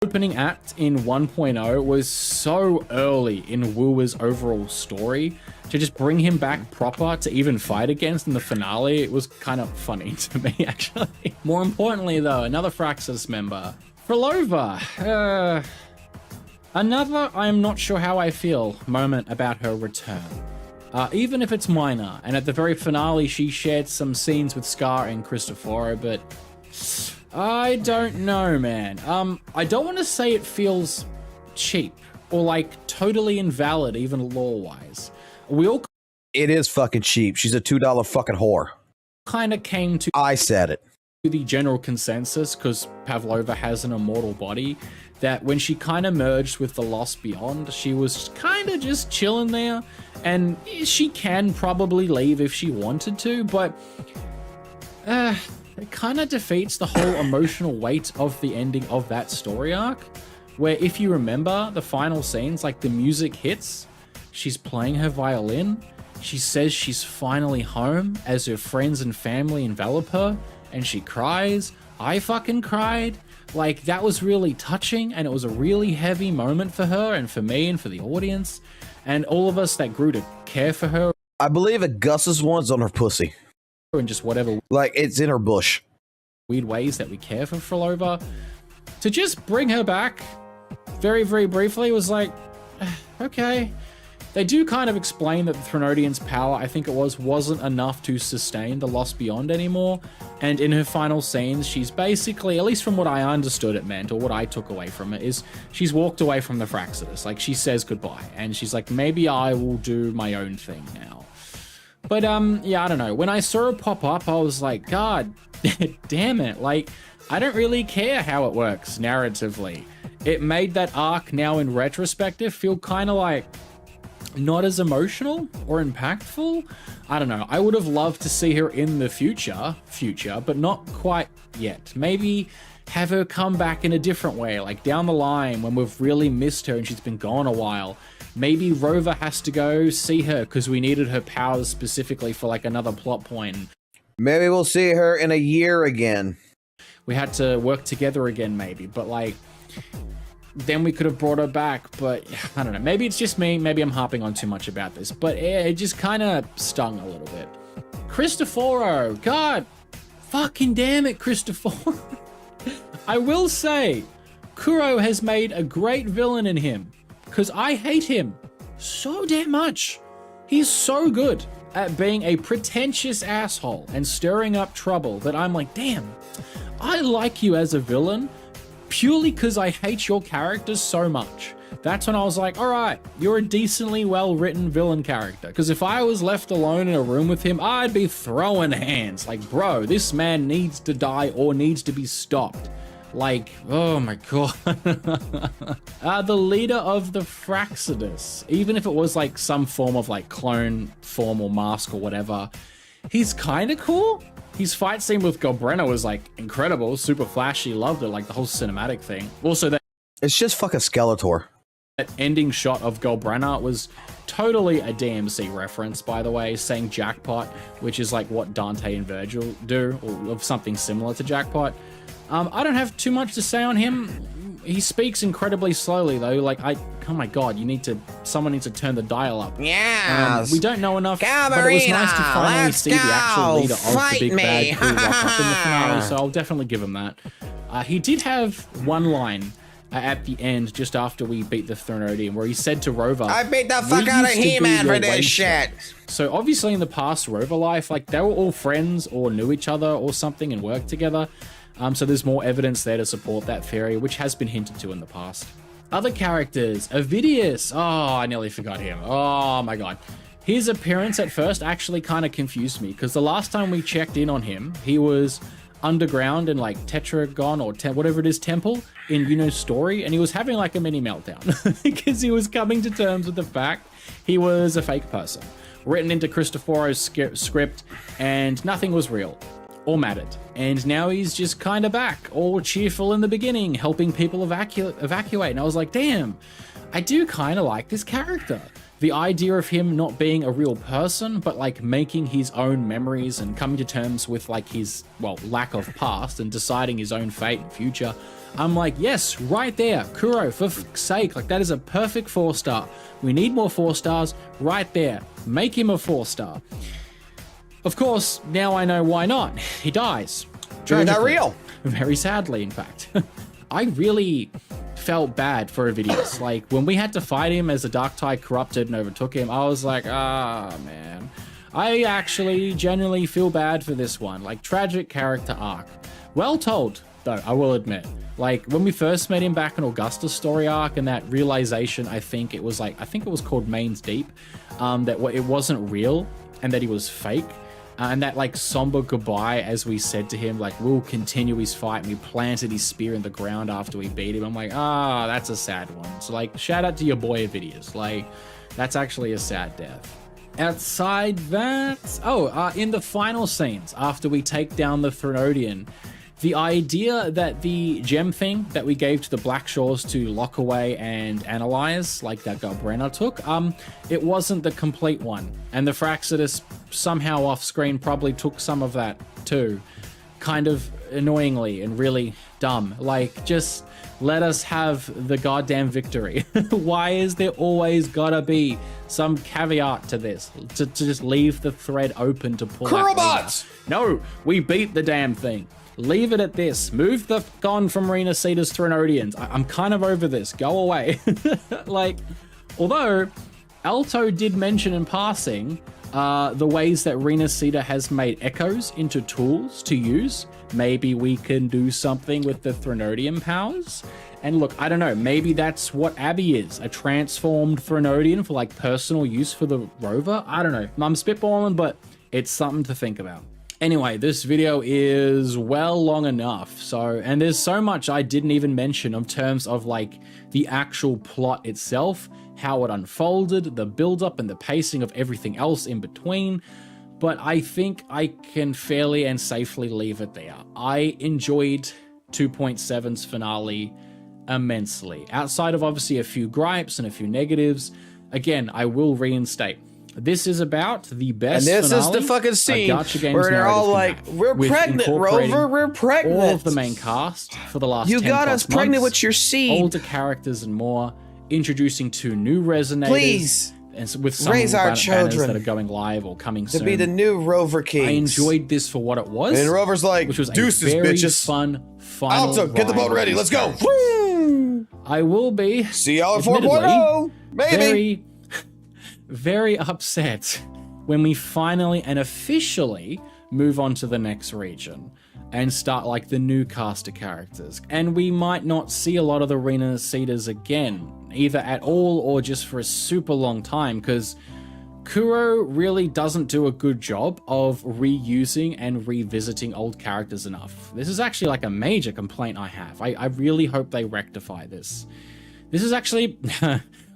S11: Opening act in 1.0 was so early in WUWA's overall story. to just bring him back proper to even fight against in the finale, it was kind of funny to me, actually. More importantly, though, another Fraxis member, Frolova. Another I'm not sure how I feel moment about her return. Even if it's minor, and at the very finale she shared some scenes with Scar and Cristoforo, but I don't know, man. I don't want to say it feels cheap or like totally invalid, even lore-wise. We all
S1: It is fucking cheap. She's a $2 fucking whore.
S11: kind of came to
S1: I said it.
S11: the general consensus, because Pavlova has an immortal body, that when she kind of merged with the Lost Beyond, she was kind of just chilling there, and she can probably leave if she wanted to, but it kind of defeats the whole emotional weight of the ending of that story arc, where if you remember the final scenes, like the music hits, she's playing her violin, she says she's finally home as her friends and family envelop her, and she cries. I fucking cried. Like, that was really touching, and it was a really heavy moment for her and for me and for the audience and all of us that grew to care for her.
S1: I believe a Gus's one's on her pussy.
S11: And just whatever.
S1: Like, it's in her bush.
S11: Weird ways that we care for Frolova. To just bring her back very, very briefly was like, okay. They do kind of explain that the Threnodian's power, I think it wasn't enough to sustain the Lost Beyond anymore. And in her final scenes, she's basically, at least from what I understood it meant, or what I took away from it, is she's walked away from the Fraxidus. Like, she says goodbye. And she's like, maybe I will do my own thing now. But, yeah, I don't know. When I saw her pop up, I was like, God damn it. Like, I don't really care how it works narratively. It made that arc now in retrospective feel kind of like not as emotional or impactful. I don't know. I would have loved to see her in the future, but not quite yet. Maybe have her come back in a different way, like down the line when we've really missed her and she's been gone a while. Maybe Rover has to go see her because we needed her powers specifically for like another plot point.
S1: Maybe we'll see her in a year again.
S11: We had to work together again, maybe, but like, then we could have brought her back, but I don't know. Maybe it's just me. Maybe I'm harping on too much about this, but it just kind of stung a little bit. Cristoforo, God, fucking damn it, Cristoforo. I will say, Kuro has made a great villain in him, because I hate him so damn much. He's so good at being a pretentious asshole and stirring up trouble that I'm like, damn, I like you as a villain, purely because I hate your characters so much. That's when I was like, all right, you're a decently well-written villain character. Because if I was left alone in a room with him, I'd be throwing hands. Like, bro, this man needs to die or needs to be stopped. Like, oh my god. The leader of the Fraxidus, even if it was like some form of like clone form or mask or whatever, he's kind of cool. His fight scene with Golbrenna was like incredible, super flashy, loved it, like the whole cinematic thing. Also, that
S1: it's just fucking Skeletor.
S11: That ending shot of Golbrenna was totally a DMC reference, by the way, saying Jackpot, which is like what Dante and Virgil do, or of something similar to Jackpot. I don't have too much to say on him. He speaks incredibly slowly though. Like, oh my god, someone needs to turn the dial up.
S8: Yes.
S11: We don't know enough,
S8: Go,
S11: but it was nice to finally
S8: let's
S11: see the actual leader of
S8: fight
S11: the big
S8: me.
S11: bad who rock up in the finale, so I'll definitely give him that. He did have one line at the end, just after we beat the Threnodian, where he said to Rover,
S8: I beat the fuck out of He-Man for this shit.
S11: So obviously in the past Rover life, like they were all friends or knew each other or something and worked together. So there's more evidence there to support that theory, which has been hinted to in the past. Other characters, Avidius. Oh, I nearly forgot him. Oh my god. His appearance at first actually kind of confused me, because the last time we checked in on him, he was underground in like Tetragon or whatever it is temple in Yuno's story, and he was having like a mini meltdown because he was coming to terms with the fact he was a fake person written into Cristoforo's script, and nothing was real or mattered. And now he's just kind of back, all cheerful in the beginning, helping people evacuate. And I was like, damn, I do kind of like this character. the idea of him not being a real person, but like making his own memories and coming to terms with like his, well, lack of past and deciding his own fate and future. I'm like, yes, right there, Kuro, for fuck's sake, like that is a perfect 4-star. We need more 4 stars right there. Make him a 4-star. Of course, now I know why not. He dies.
S1: Tragically. Not real.
S11: Very sadly, in fact. I really felt bad for Ovidius. Like, when we had to fight him as the Dark Tide corrupted and overtook him, I was like, man. I actually genuinely feel bad for this one. Like, tragic character arc. Well told, though, I will admit. Like, when we first met him back in Augusta's story arc and that realization, I think it was called Main's Deep, that it wasn't real and that he was fake. And that like somber goodbye as we said to him, like, we'll continue his fight, and we planted his spear in the ground after we beat him. I'm like, that's a sad one. So like, shout out to your boy Ovidius. Like, that's actually a sad death. Outside that, in the final scenes, after we take down the Threnodian, the idea that the gem thing that we gave to the Black Shores to lock away and analyze, like that Brenna took, it wasn't the complete one. And the Fraxidus somehow off screen probably took some of that too. Kind of annoyingly and really dumb. Like, just let us have the goddamn victory. Why is there always gotta be some caveat to this? To just leave the thread open to pull out Rena? No, we beat the damn thing. Leave it at this. Move the gun from Rena Cedar's Threnodians. I'm kind of over this. Go away. Like, although Alto did mention in passing the ways that Rena Cedar has made echoes into tools to use. Maybe we can do something with the Threnodian powers. And look, I don't know, maybe that's what Abby is, a transformed Threnodian for like personal use for the rover. I don't know. I'm spitballing, but it's something to think about. Anyway, this video is well long enough, and there's so much I didn't even mention in terms of like the actual plot itself, how it unfolded, the build-up and the pacing of everything else in between, but I think I can fairly and safely leave it there. I enjoyed 2.7's finale immensely. Outside of obviously a few gripes and a few negatives, again, I will reinstate, this is about the best
S1: and this
S11: finale
S1: is the fucking scene
S11: where
S1: they're all like, we're pregnant, Rover, we're pregnant.
S11: All of the main cast for the last 10
S1: got us pregnant
S11: months,
S1: with your seed.
S11: Older characters and more, introducing 2 new resonators.
S1: Please,
S11: and with some
S1: raise our children
S11: that are going live or coming
S1: to
S11: soon.
S1: be the new Rover Kings.
S11: I enjoyed this for what it was.
S1: And Rover's like,
S11: which was
S1: deuces,
S11: a very
S1: bitches.
S11: fun final
S1: Alto, get the boat ready, let's go. Woo!
S11: I will be.
S1: See y'all at 4.0, maybe.
S11: Very upset when we finally and officially move on to the next region and start like the new cast of characters. And we might not see a lot of the Rena Cedars again, either at all or just for a super long time, because Kuro really doesn't do a good job of reusing and revisiting old characters enough. This is actually like a major complaint I have. I really hope they rectify this. This is actually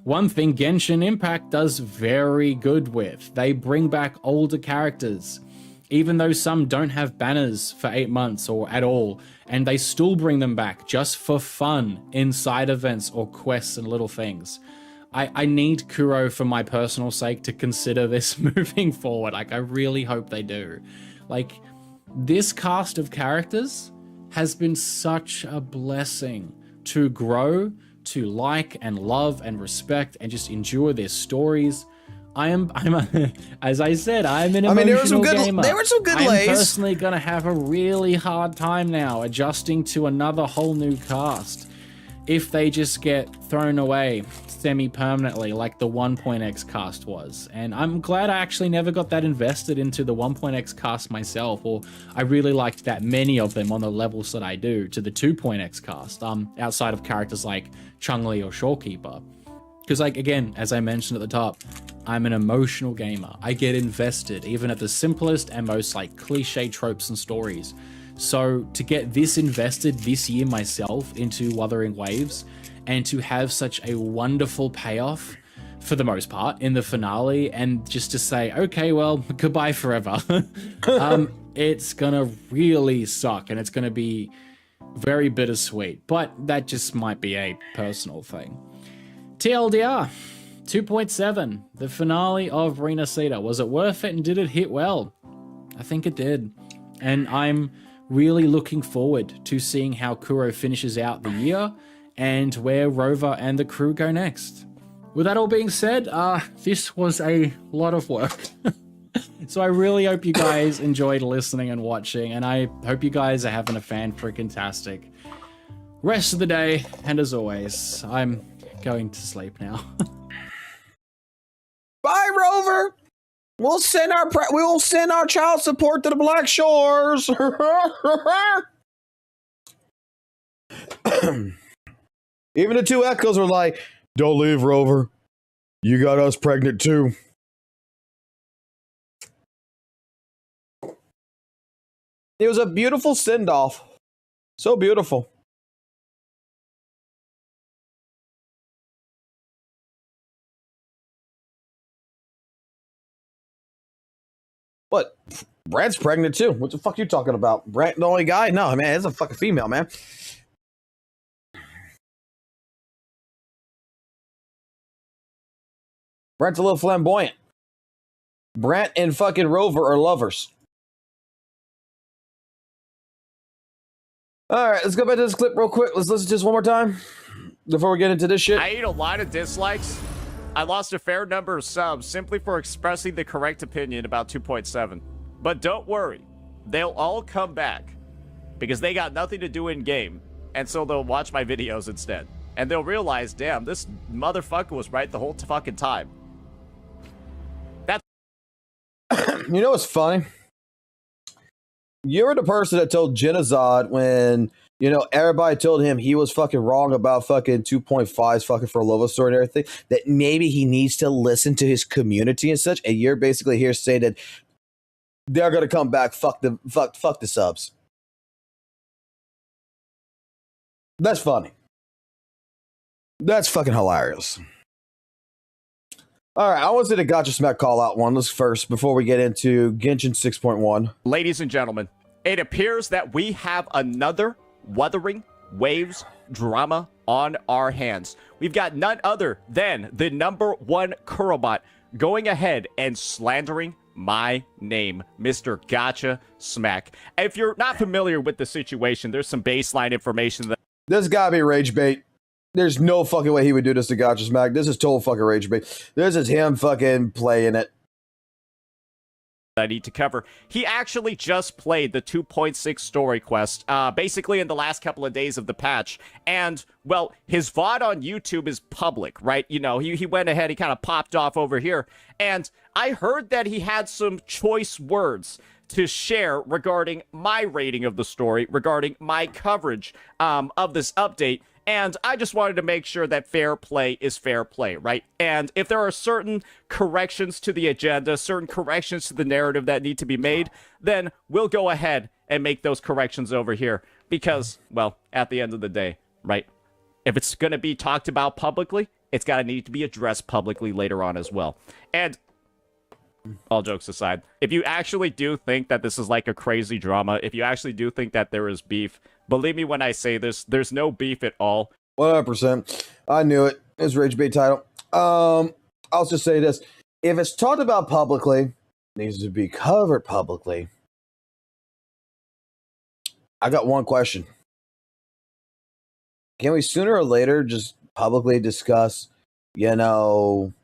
S11: one thing Genshin Impact does very good with. They bring back older characters, even though some don't have banners for 8 months or at all, and they still bring them back just for fun in side events or quests and little things. I need Kuro, for my personal sake, to consider this moving forward. Like, I really hope they do. Like, this cast of characters has been such a blessing to grow, to like and love and respect and just enjoy their stories. As I said, I'm an emotional gamer.
S1: There were some good lays.
S11: I'm personally gonna have a really hard time now adjusting to another whole new cast if they just get thrown away semi-permanently like the 1.x cast was. And I'm glad I actually never got that invested into the 1.x cast myself, or I really liked that many of them on the levels that I do to the 2.x cast, outside of characters like Chun-Li or Shorekeeper. Because, like, again, as I mentioned at the top, I'm an emotional gamer. I get invested even at the simplest and most like cliche tropes and stories. So to get this invested this year myself into Wuthering Waves and to have such a wonderful payoff for the most part in the finale, and just to say, okay, well, goodbye forever. It's gonna really suck and it's gonna be very bittersweet, but that just might be a personal thing. TLDR, 2.7, the finale of Rena Cedar. Was it worth it and did it hit well? I think it did. And I'm really looking forward to seeing how Kuro finishes out the year and where Rover and the crew go next. With that all being said, this was a lot of work. So I really hope you guys enjoyed listening and watching, and I hope you guys are having a fan-freaking-tastic rest of the day. And as always, I'm going to sleep now.
S1: Bye, Rover. We'll send our child support to the Black Shores. Even the two Echoes were like, "Don't leave, Rover. You got us pregnant too." It was a beautiful send-off. So beautiful. What? Brant's pregnant too. What the fuck are you talking about? Brant the only guy? No, man, it's a fucking female, man. Brant's a little flamboyant. Brant and fucking Rover are lovers. Alright, let's go back to this clip real quick. Let's listen to this one more time before we get into this shit.
S12: I ate a lot of dislikes. I lost a fair number of subs simply for expressing the correct opinion about 2.7. But don't worry, they'll all come back because they got nothing to do in game, and so they'll watch my videos instead. And they'll realize, damn, this motherfucker was right the whole fucking time. That's
S1: You know what's funny? You were the person that told Genozod when, you know, everybody told him he was fucking wrong about fucking 2.5's fucking for a love story and everything, that maybe he needs to listen to his community and such, and you're basically here saying that they're gonna come back, fuck the subs. That's funny. That's fucking hilarious. All right, I want to do the Gotcha Smack call out one. Let's first, before we get into Genshin 6.1.
S12: Ladies and gentlemen, it appears that we have another Wuthering Waves drama on our hands. We've got none other than the #1 Kurobot going ahead and slandering my name, Mr. Gotcha Smack. If you're not familiar with the situation, there's some baseline information that
S1: This gotta be rage bait. There's no fucking way he would do this to Gotcha Smack. This is total fucking rage bait. This is him fucking playing it.
S12: I need to cover. He actually just played the 2.6 story quest, basically in the last couple of days of the patch. And, well, his VOD on YouTube is public, right? You know, he went ahead, he kind of popped off over here. And I heard that he had some choice words to share regarding my rating of the story, regarding my coverage of this update. And I just wanted to make sure that fair play is fair play, right? And if there are certain corrections to the agenda, certain corrections to the narrative that need to be made, then we'll go ahead and make those corrections over here. Because, well, at the end of the day, right? If it's going to be talked about publicly, it's got to need to be addressed publicly later on as well. And all jokes aside, if you actually do think that this is like a crazy drama, if you actually do think that there is beef, believe me when I say this, there's no beef at all.
S1: 100%. I knew it. It's rage bait title. I'll just say this. If it's talked about publicly, it needs to be covered publicly. I got one question. Can we sooner or later just publicly discuss, you know,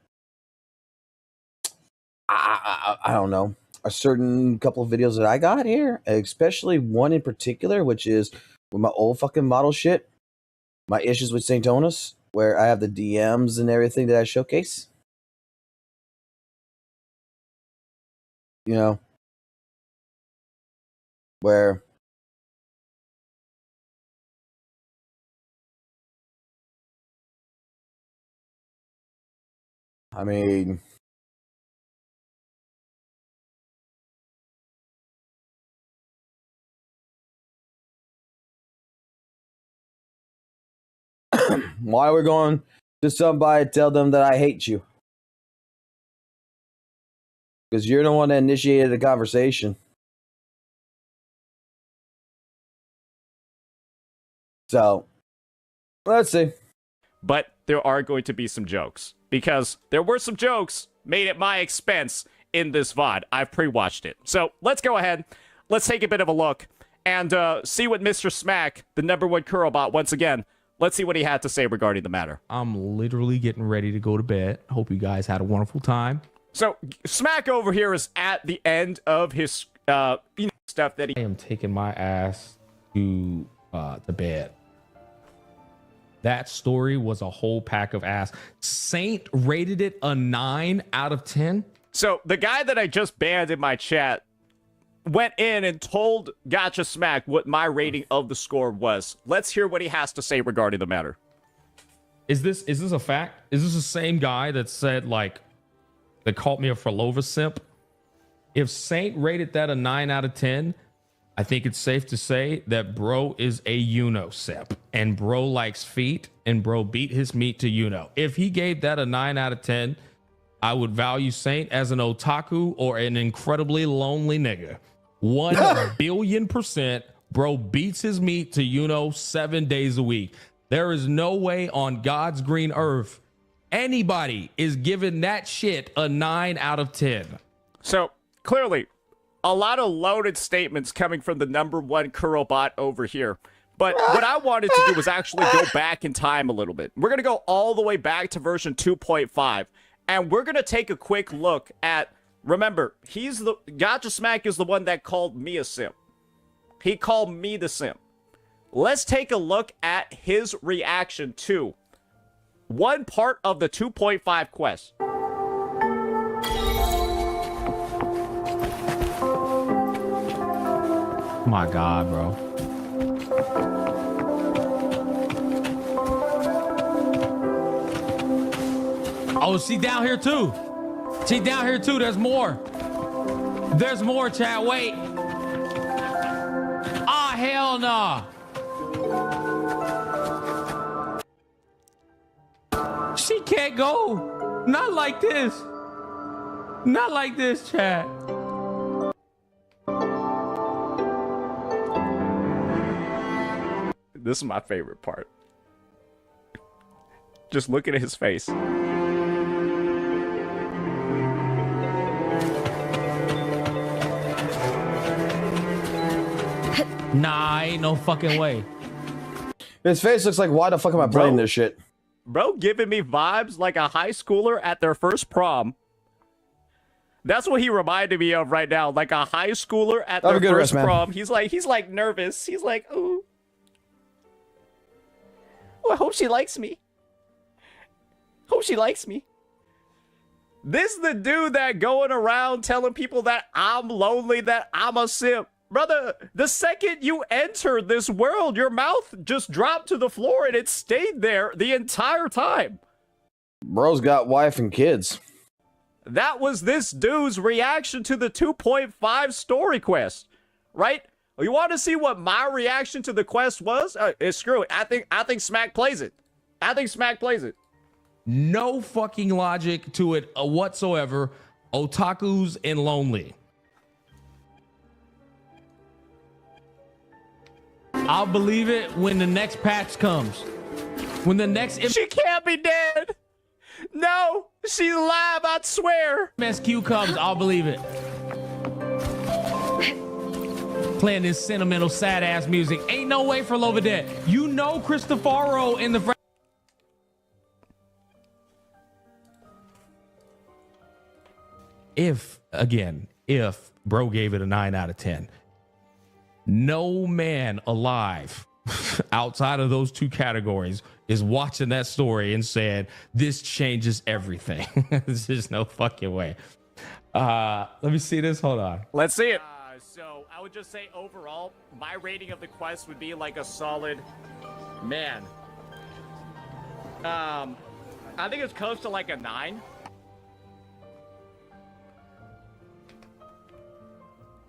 S1: I don't know, a certain couple of videos that I got here, especially one in particular, which is with my old fucking model shit, my issues with St. Onis, where I have the DMs and everything that I showcase. You know, where I mean, why are we going to somebody tell them that I hate you? Because you're the one that initiated the conversation. So, let's see.
S12: But there are going to be some jokes, because there were some jokes made at my expense in this VOD. I've pre-watched it. So let's go ahead. Let's take a bit of a look and see what Mr. Smack, the #1 Kurobot, once again, let's see what he had to say regarding the matter.
S13: I'm literally getting ready to go to bed. Hope you guys had a wonderful time.
S12: So Smack over here is at the end of his stuff that he...
S13: I am taking my ass to the bed. That story was a whole pack of ass. Saint rated it a 9 out of 10.
S12: So the guy that I just banned in my chat went in and told Gotcha Smack what my rating of the score was. Let's hear what he has to say regarding the matter.
S13: Is this a fact? Is this the same guy that said, like, that called me a Frolova simp? If Saint rated that a 9 out of 10, I think it's safe to say that bro is a Uno simp, and bro likes feet, and bro beat his meat to Uno. If he gave that a 9 out of 10, I would value Saint as an otaku or an incredibly lonely nigga. 1 billion %, bro beats his meat to Uno 7 days a week. There is no way on God's green earth anybody is giving that shit a 9 out of 10.
S12: So clearly, a lot of loaded statements coming from the #1 Kurobot over here. But what I wanted to do was actually go back in time a little bit. We're going to go all the way back to version 2.5. And we're going to take a quick look at, remember, Gotcha Smack is the one that called me a simp. He called me the simp. Let's take a look at his reaction to one part of the 2.5 quest.
S13: My God, bro. Oh, she down here too. She down here too. There's more. There's more, Chad. Wait. Ah, hell no. She can't go. Not like this. Not like this, Chad.
S12: This is my favorite part. Just looking at his face.
S13: Nah, ain't no fucking way.
S1: His face looks like, why the fuck am I playing this shit?
S12: Bro giving me vibes like a high schooler at their first prom. That's what he reminded me of right now, like a high schooler at their first prom. He's like nervous. He's like, ooh. Oh, I hope she likes me. Hope she likes me. This is the dude that going around telling people that I'm lonely, that I'm a simp. Brother, the second you entered this world, your mouth just dropped to the floor and it stayed there the entire time.
S1: Bro's got wife and kids.
S12: That was this dude's reaction to the 2.5 story quest, right? You want to see what my reaction to the quest was? Screw it. I think Smack plays it. I think Smack plays it.
S13: No fucking logic to it whatsoever. Otakus and lonely. I'll believe it when the next patch comes. When the next...
S12: She can't be dead. No, she's alive, I swear.
S13: MSQ comes, I'll believe it. Playing this sentimental, sad-ass music. Ain't no way for Lova dead. You know Cristofaro in the... If bro gave it a 9 out of 10, no man alive outside of those two categories is watching that story and said, this changes everything. There's just no fucking way. Let me see this. Hold on.
S12: Let's see it. So I would just say overall, my rating of the quest would be like a solid, man. I think it's close to like a 9.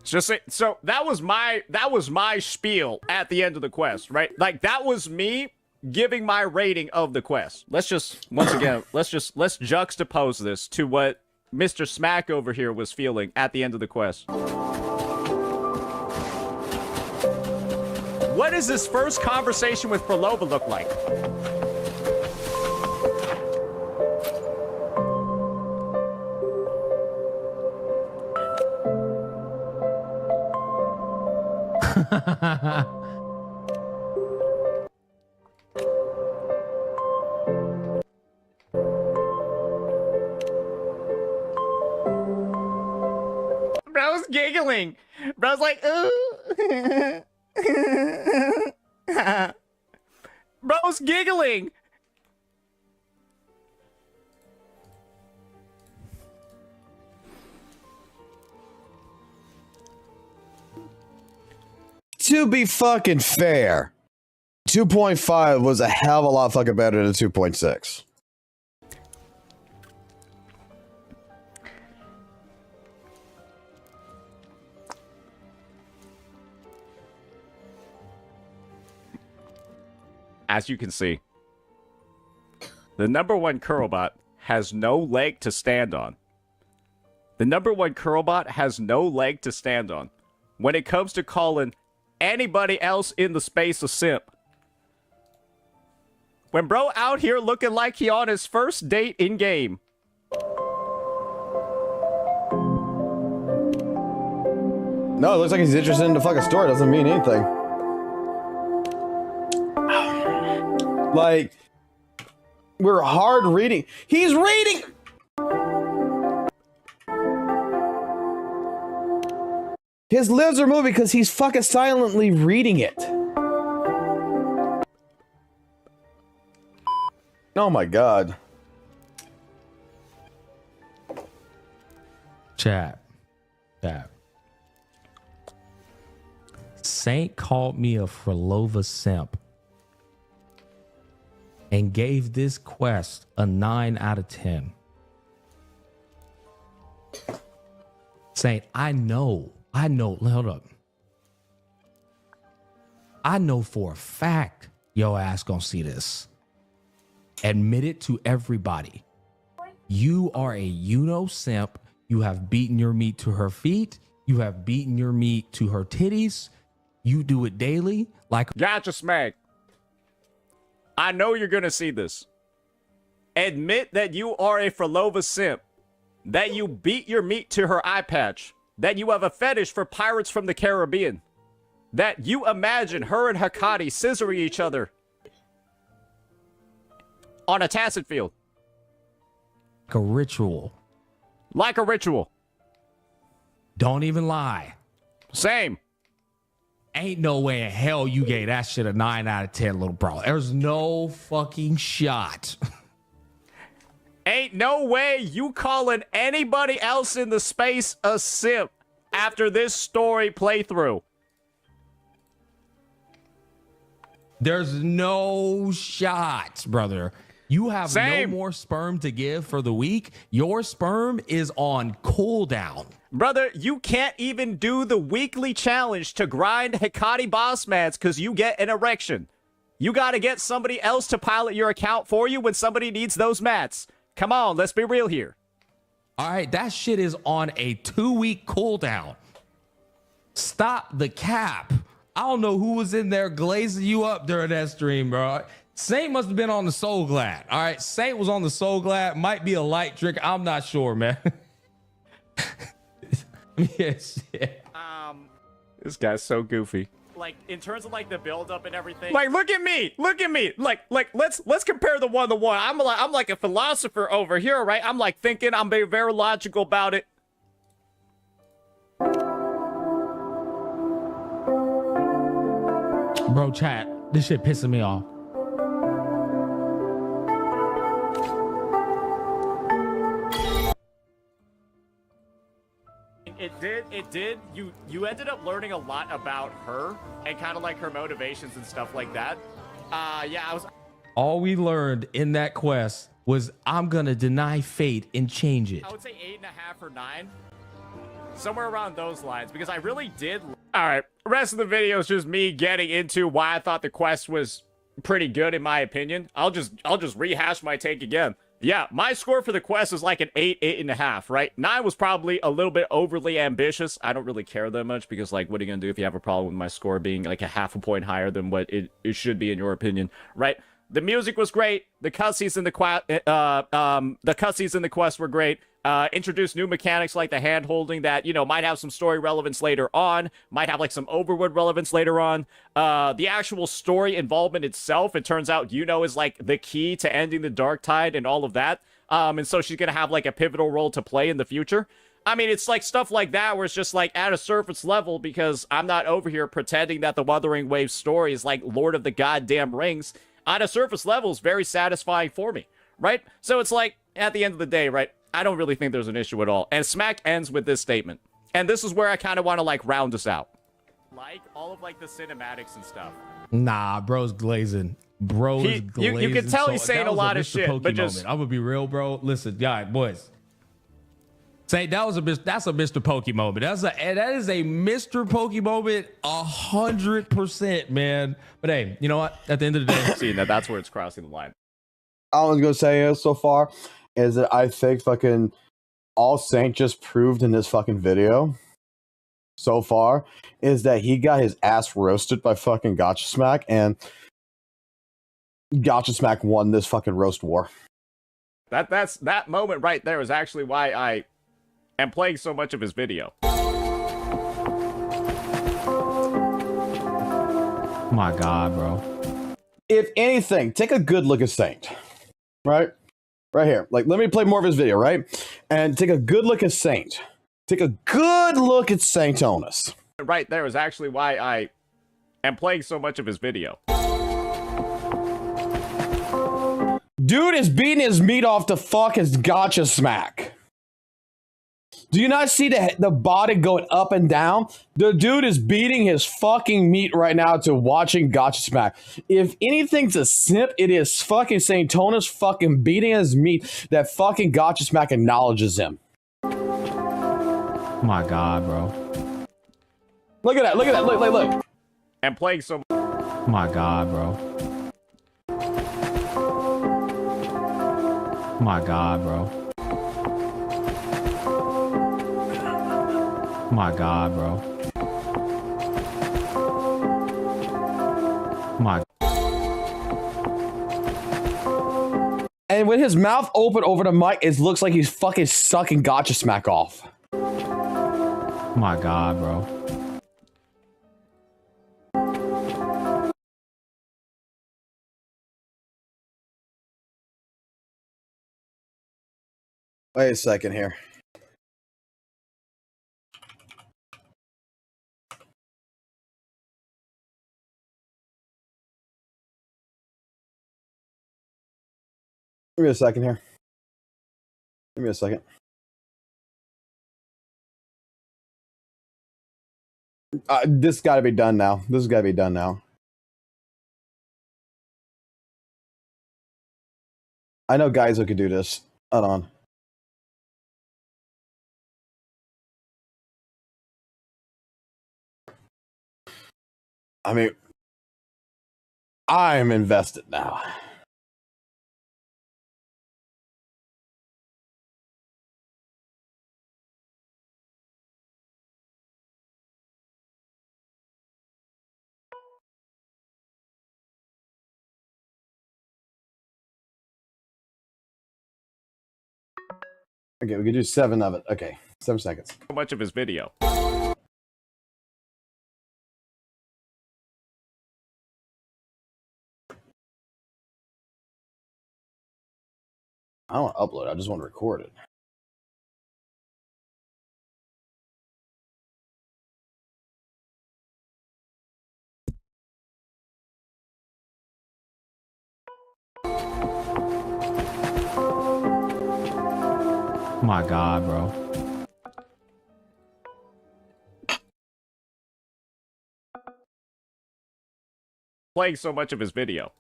S12: Just say, so that was my spiel at the end of the quest, right? Like that was me giving my rating of the quest. Let's just once again, let's juxtapose this to what Mr. Smack over here was feeling at the end of the quest. What does this first conversation with Frolova look like? Bro's giggling. Bro's like, ooh. Bro's giggling.
S1: To be fucking fair, 2.5 was a hell of a lot fucking better than 2.6.
S12: As you can see, the #1 Curlbot has no leg to stand on. The #1 Curlbot has no leg to stand on when it comes to calling anybody else in the space a simp. When bro out here looking like he on his first date in game.
S1: No, it looks like he's interested in the fucking story. Doesn't mean anything. Like, we're hard reading. He's reading. His lips are moving because he's fucking silently reading it. Oh my god.
S13: Chat. Saint called me a Frolova simp and gave this quest a 9 out of 10. Saint, I know, hold up. I know for a fact your ass gonna see this. Admit it to everybody. You are a Uno simp. You have beaten your meat to her feet. You have beaten your meat to her titties. You do it daily. Like,
S12: gotcha, Smag. I know you're gonna see this. Admit that you are a Frolova simp. That you beat your meat to her eye patch. That you have a fetish for Pirates from the Caribbean. That you imagine her and Hikari scissoring each other on a tacit field.
S13: a ritual.
S12: Like a ritual.
S13: Don't even lie.
S12: Same.
S13: Ain't no way in hell you gave that shit a 9 out of 10, little bro. There's no fucking shot.
S12: Ain't no way you calling anybody else in the space a simp after this story playthrough.
S13: There's no shot, brother. You have no more sperm to give for the week. Your sperm is on cooldown.
S12: Brother, you can't even do the weekly challenge to grind Hikari boss mats because you get an erection. You got to get somebody else to pilot your account for you when somebody needs those mats. Come on, let's be real here.
S13: All right, that shit is on a 2-week cooldown. Stop the cap. I don't know who was in there glazing you up during that stream, bro. Saint must have been on the Soul Glad. All right, Saint was on the Soul Glad. Might be a light trick. I'm not sure, man. Yes. Yeah.
S12: This guy's so goofy. Like, in terms of like the build up and everything. Like, look at me. Like let's compare the one to one. I'm like a philosopher over here, right? I'm like thinking. I'm being very logical about it.
S13: Bro, chat. This shit pissing me off.
S12: It did. You ended up learning a lot about her and kind of like her motivations and stuff like that. Yeah,
S13: All we learned in that quest was I'm gonna deny fate and change it.
S12: I would say 8.5 or 9. Somewhere around those lines, because I really did. All right, the rest of the video is just me getting into why I thought the quest was pretty good in my opinion. I'll just rehash my take again. Yeah, my score for the quest is like an 8, 8.5, right? 9 was probably a little bit overly ambitious. I don't really care that much because, like, what are you gonna do if you have a problem with my score being like a half a point higher than what it should be in your opinion, right? The music was great. The cutscenes in the quest were great. Introduce new mechanics like the hand holding that, you know, might have some story relevance later on, might have like some overworld relevance later on. The actual story involvement itself, it turns out, you know, is like the key to ending the Dark Tide and all of that. And so she's gonna have like a pivotal role to play in the future. I mean, it's like stuff like that where it's just like at a surface level, because I'm not over here pretending that the Wuthering Waves story is like Lord of the Goddamn Rings. On a surface level, is very satisfying for me, right? So it's like, at the end of the day, right, I don't really think there's an issue at all. And Smack ends with this statement. And this is where I kind of want to, like, round us out. Like, all of, like, the cinematics and stuff.
S13: Nah, bro's glazing. Bro's glazing.
S12: You can tell he's saying a lot of shit, but just...
S13: I'm gonna be real, bro. Listen, guys, boys. Say that's a Mr. Pokey moment. That is a Mr. Pokey moment, 100%, man. But hey, you know what? At the end of the day,
S12: see, that's where it's crossing the line.
S1: All I was gonna say is so far is that I think fucking all Saint just proved in this fucking video so far is that he got his ass roasted by fucking Gotcha Smack, and Gotcha Smack won this fucking roast war.
S12: That moment right there is actually why I am playing so much of his video.
S13: My God, bro.
S1: If anything, take a good look at Saint. Right here. Like, let me play more of his video, right? And take a good look at Saint. Take a good look at Saint Onus.
S12: Right there is actually why I am playing so much of his video.
S1: Dude is beating his meat off to fuck his Gotcha Smack. Do you not see the body going up and down? The dude is beating his fucking meat right now to watching Gotcha Smack. If anything's a simp, it is fucking Saint Onus fucking beating his meat that fucking Gotcha Smack acknowledges him.
S13: My God, bro.
S1: Look at that. Look at that. Look.
S12: And playing so...
S13: My God, bro. My God, bro. My God, bro. My.
S1: And with his mouth open over the mic, it looks like he's fucking sucking Gotcha Smack off.
S13: My God, bro.
S1: Wait a second here. Give me a second here. Give me a second. This got to be done now. This has got to be done now. I know guys who could do this. Hold on. I mean, I'm invested now. Okay, we can do 7 of it. Okay, 7 seconds.
S12: So much of his video.
S1: I don't want to upload it. I just want to record it.
S13: My God, bro.
S12: Playing so much of his video.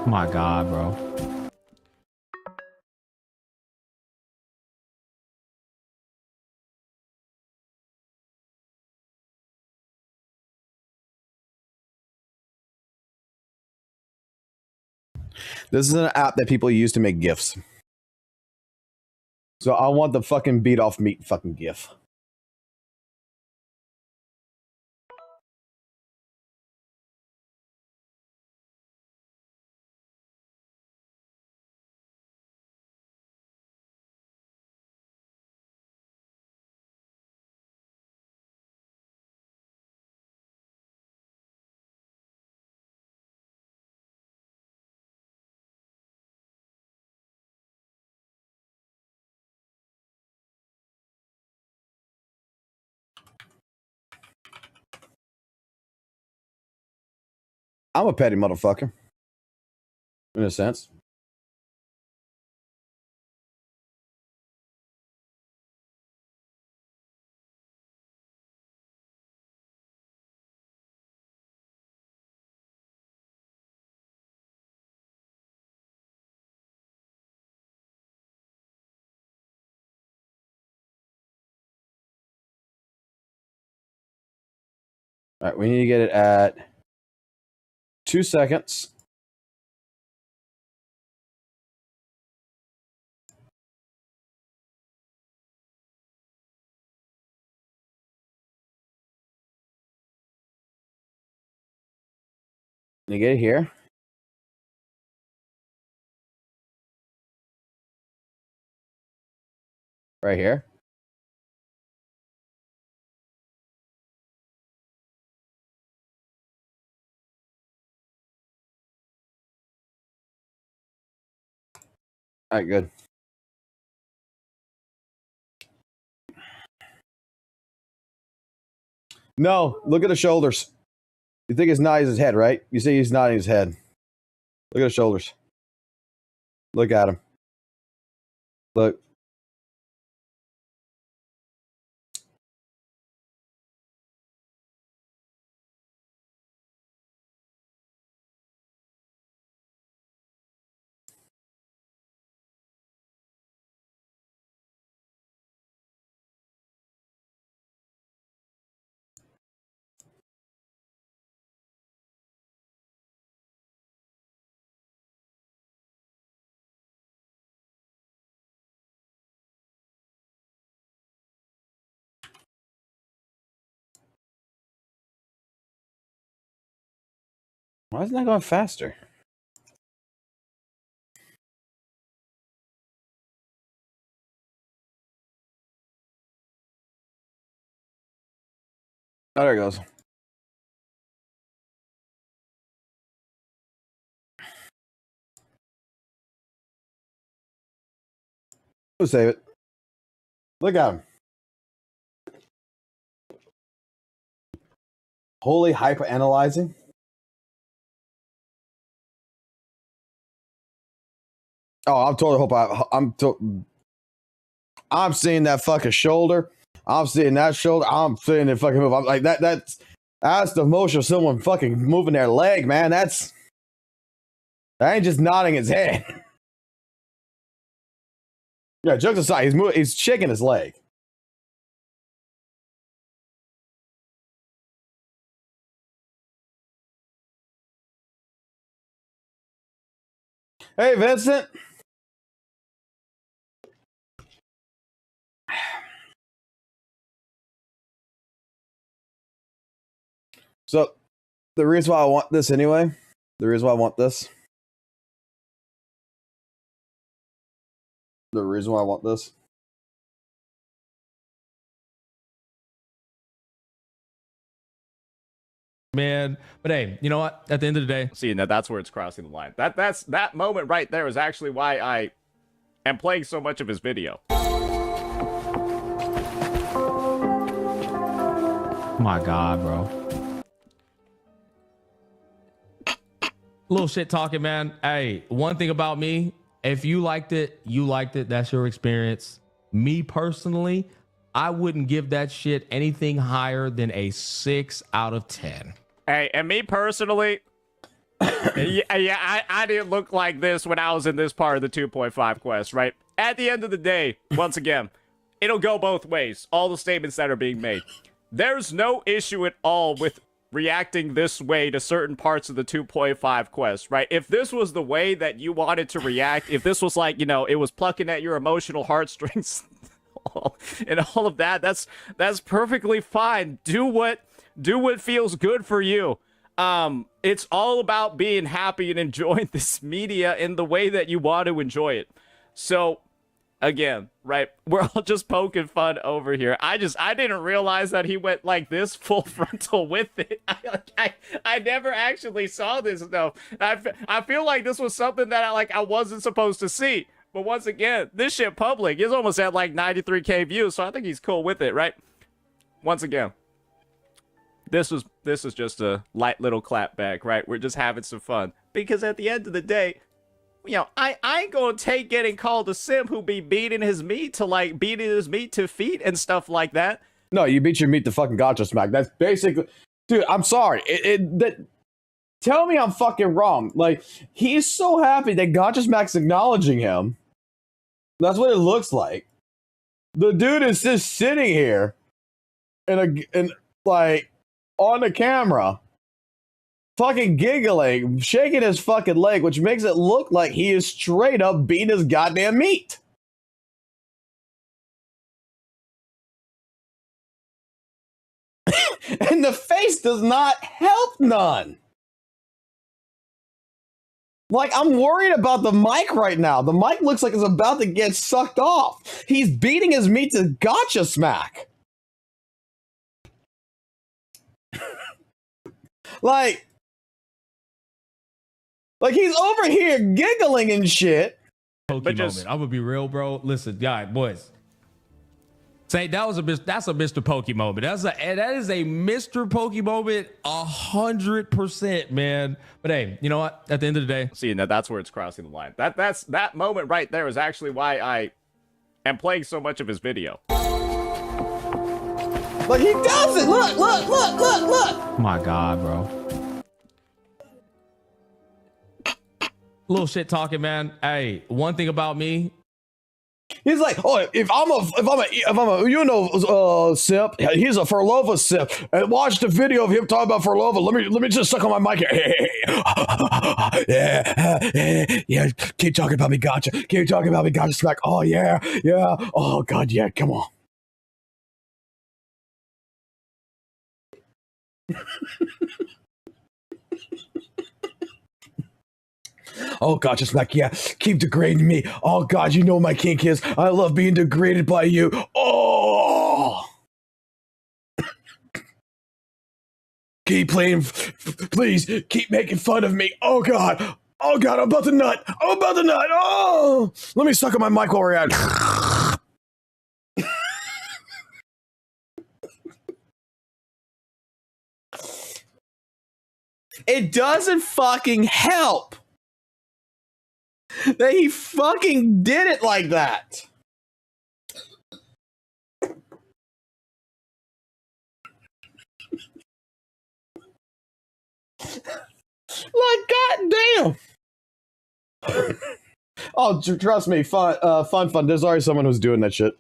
S13: My God, bro.
S1: This is an app that people use to make GIFs. So I want the fucking beat off meat fucking GIF. I'm a petty motherfucker. In a sense. All right, we need to get it at 2 seconds. You get it here. Right here. All right, good. No, look at the shoulders. You think it's nodding his head, right? You see he's nodding his head. Look at the shoulders. Look at him. Look. Why isn't that going faster? Oh, there it goes. We'll save it. Look at him. Holy hyper analyzing. Oh, I'm totally I'm seeing that fucking shoulder. I'm seeing that shoulder. I'm seeing it fucking move. I'm like that's the motion of someone fucking moving their leg, man. That ain't just nodding his head. Yeah, jokes aside, he's shaking his leg. Hey, Vincent. So, the reason why I want this anyway, the reason why I want this,
S13: Man, but hey, you know what? At the end of the day,
S12: see, now that's where it's crossing the line. That moment right there is actually why I am playing so much of his video.
S13: My God, bro. Little shit talking, man. Hey, one thing about me, if you liked it, you liked it. That's your experience. Me personally, I wouldn't give that shit anything higher than a 6 out of 10.
S12: Hey, and me personally, I didn't look like this when I was in this part of the 2.5 quest, right? At the end of the day, once again, it'll go both ways. All the statements that are being made. There's no issue at all with reacting this way to certain parts of the 2.5 quest, right? If this was the way that you wanted to react, if this was like, you know, it was plucking at your emotional heartstrings and all of that, that's perfectly fine. Do what feels good for you. It's all about being happy and enjoying this media in the way that you want to enjoy it. So again, right, we're all just poking fun over here. I didn't realize that he went like this full frontal with it. I never actually saw this though. I feel like this was something that I wasn't supposed to see. But once again, this shit public is almost at like 93K views, so I think he's cool with it, right? Once again, this is just a light little clap back, right? We're just having some fun. Because at the end of the day, you know, I ain't gonna take getting called a simp who be beating his meat to feet and stuff like that.
S1: No, you beat your meat to fucking gotcha smack. That's basically, dude. I'm sorry. Tell me I'm fucking wrong. Like, he's so happy that gotcha smack's acknowledging him. That's what it looks like. The dude is just sitting here and like on the camera, fucking giggling, shaking his fucking leg, which makes it look like he is straight up beating his goddamn meat. And the face does not help none. Like, I'm worried about the mic right now. The mic looks like it's about to get sucked off. He's beating his meat to gotcha smack. like he's over here giggling and shit.
S13: Pokey moment. I'm gonna be real, bro. Listen, guys, boys. Say that's a Mr. Pokey moment. That is a Mr. Pokey moment, 100%, man. But hey, you know what? At the end of the day,
S12: see, now that's where it's crossing the line. That moment right there is actually why I am playing so much of his video.
S1: Like, he does it. Look.
S13: Oh my God, bro. Little shit talking, man. Hey, one thing about me.
S1: He's like, oh, if I'm a simp, he's a Furlova simp. And watch the video of him talking about Furlova. Let me just suck on my mic here. Yeah. Keep talking about me, gotcha. Keep talking about me, gotcha. Smack. Oh yeah. Oh God, yeah. Come on. Oh, gotcha smack. Yeah, keep degrading me. Oh, God, you know my kink is. I love being degraded by you. Oh! Keep playing. Please, keep making fun of me. Oh, God. Oh, God, I'm about to nut. Oh! Let me suck on my mic while we're at it. It doesn't fucking help that he fucking did it like that. Like, goddamn. Oh, trust me, fun. There's already someone who's doing that shit.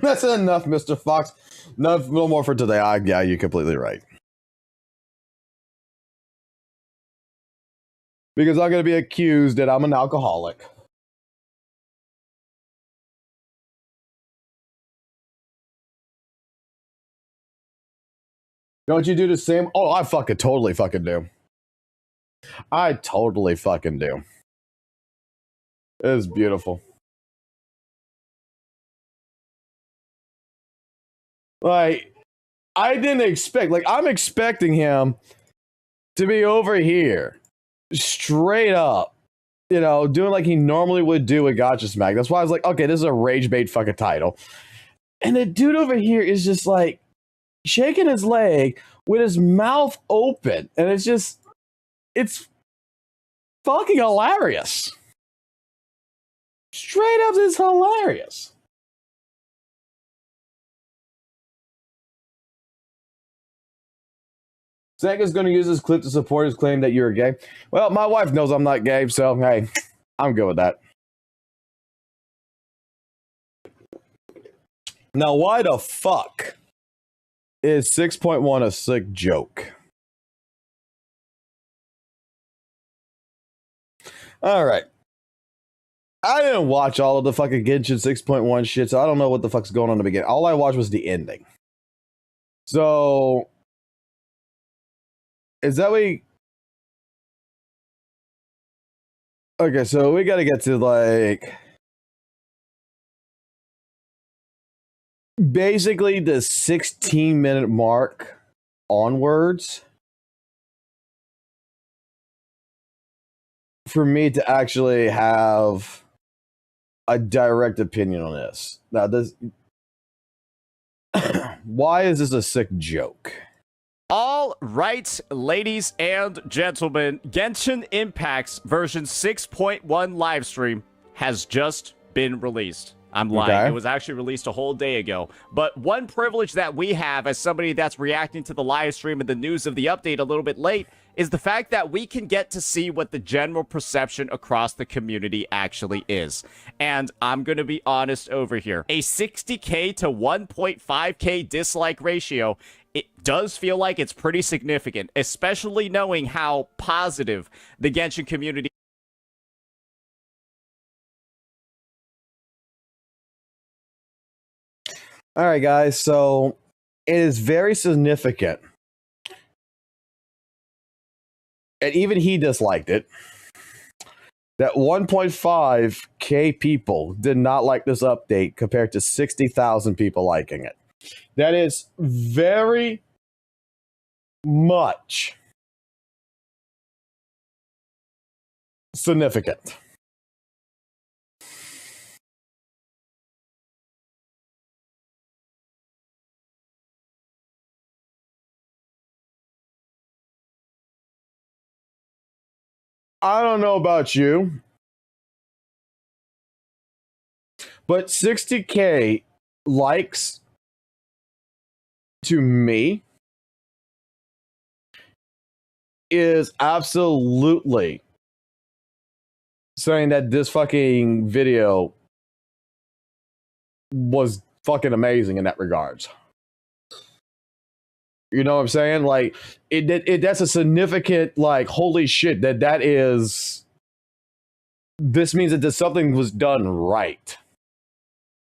S1: That's enough, Mr. Fox. No more for today. Yeah, you're completely right. Because I'm going to be accused that I'm an alcoholic. Don't you do the same? Oh, I fucking totally fucking do. I totally fucking do. It is beautiful. Like, I didn't expect, like, I'm expecting him to be over here, straight up, you know, doing like he normally would do with Gotcha Smack. That's why I was like, okay, this is a rage bait fucking title. And the dude over here is just like shaking his leg with his mouth open. And it's fucking hilarious. Straight up, it's hilarious. Sega's going to use this clip to support his claim that you're gay. Well, my wife knows I'm not gay, so hey, I'm good with that. Now, why the fuck is 6.1 a sick joke? All right. I didn't watch all of the fucking Genshin 6.1 shit, so I don't know what the fuck's going on in the beginning. All I watched was the ending. So, is that we... Okay, so we gotta get to, like... basically the 16-minute mark onwards for me to actually have a direct opinion on this. Now, this why is this a sick joke?
S12: All right, ladies and gentlemen, Genshin Impact's version 6.1 livestream has just been released. I'm lying.
S1: Okay.
S12: It was actually released a whole day ago. But one privilege that we have as somebody that's reacting to the live stream and the news of the update a little bit late is the fact that we can get to see what the general perception across the community actually is. And I'm going to be honest over here. A 60k to 1.5k dislike ratio, it does feel like it's pretty significant, especially knowing how positive the Genshin community.
S1: All right, guys. So it is very significant. And even he disliked it. That 1.5k people did not like this update compared to 60,000 people liking it. That is very much significant. I don't know about you, but 60k likes to me is absolutely saying that this fucking video was fucking amazing in that regards. You know what I'm saying? Like, that's a significant, like, holy shit, that is, this means that something was done right.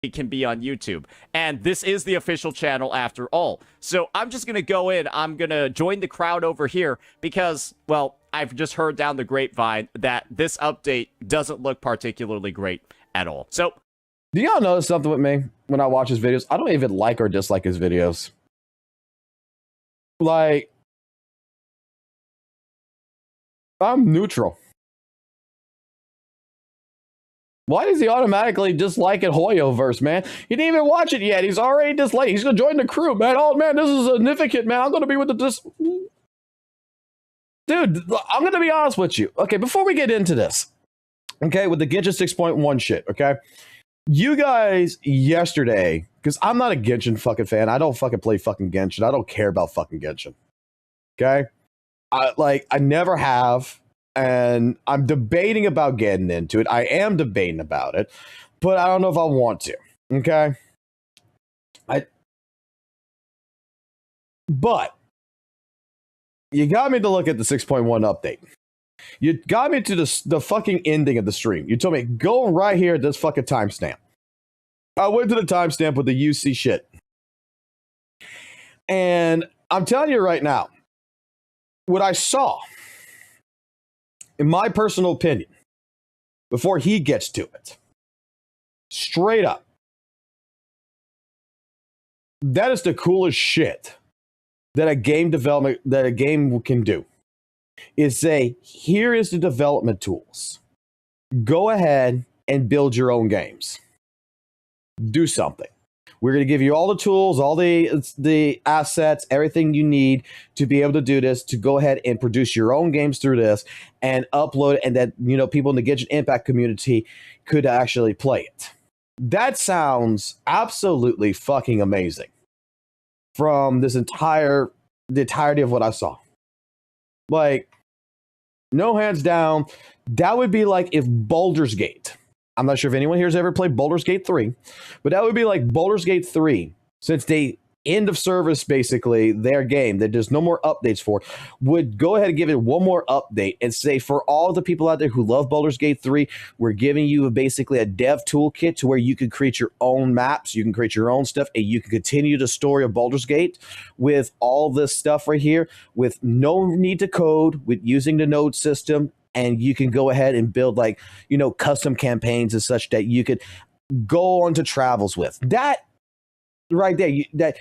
S12: It can be on YouTube. And this is the official channel after all. So I'm just going to go in. I'm going to join the crowd over here because, well, I've just heard down the grapevine that this update doesn't look particularly great at all. So,
S1: do y'all notice something with me when I watch his videos? I don't even like or dislike his videos. Like, I'm neutral. Why does he automatically dislike it Hoyoverse, man? He didn't even watch it yet. He's already disliked. He's gonna join the crew, man. Oh man, this is significant, man. I'm gonna be with the dude. I'm gonna be honest with you. Okay, before we get into this, okay, with the Genshin 6.1 shit, okay. You guys yesterday, because I'm not a Genshin fucking fan. I don't fucking play fucking Genshin. I don't care about fucking Genshin. Okay? I never have. And I'm debating about getting into it. I am debating about it. But I don't know if I want to. Okay? But you got me to look at the 6.1 update. You got me to the fucking ending of the stream. You told me, go right here at this fucking timestamp. I went to the timestamp with the UC shit. And I'm telling you right now, what I saw, in my personal opinion, before he gets to it, straight up, that is the coolest shit that a game can do. Is say, here is the development tools. Go ahead and build your own games. Do something. We're going to give you all the tools, all the assets, everything you need to be able to do this, to go ahead and produce your own games through this and upload it, and that, you know, people in the Genshin Impact community could actually play it. That sounds absolutely fucking amazing. From the entirety of what I saw. Like, no hands down, that would be like if Baldur's Gate, I'm not sure if anyone here has ever played Baldur's Gate 3, but that would be like Baldur's Gate 3, since they end of service, basically, their game that there's no more updates for, would go ahead and give it one more update and say, for all the people out there who love Baldur's Gate 3, we're giving you basically a dev toolkit to where you can create your own maps, you can create your own stuff, and you can continue the story of Baldur's Gate with all this stuff right here, with no need to code, with using the node system, and you can go ahead and build, like, you know, custom campaigns and such that you could go on to travels with. That right there, that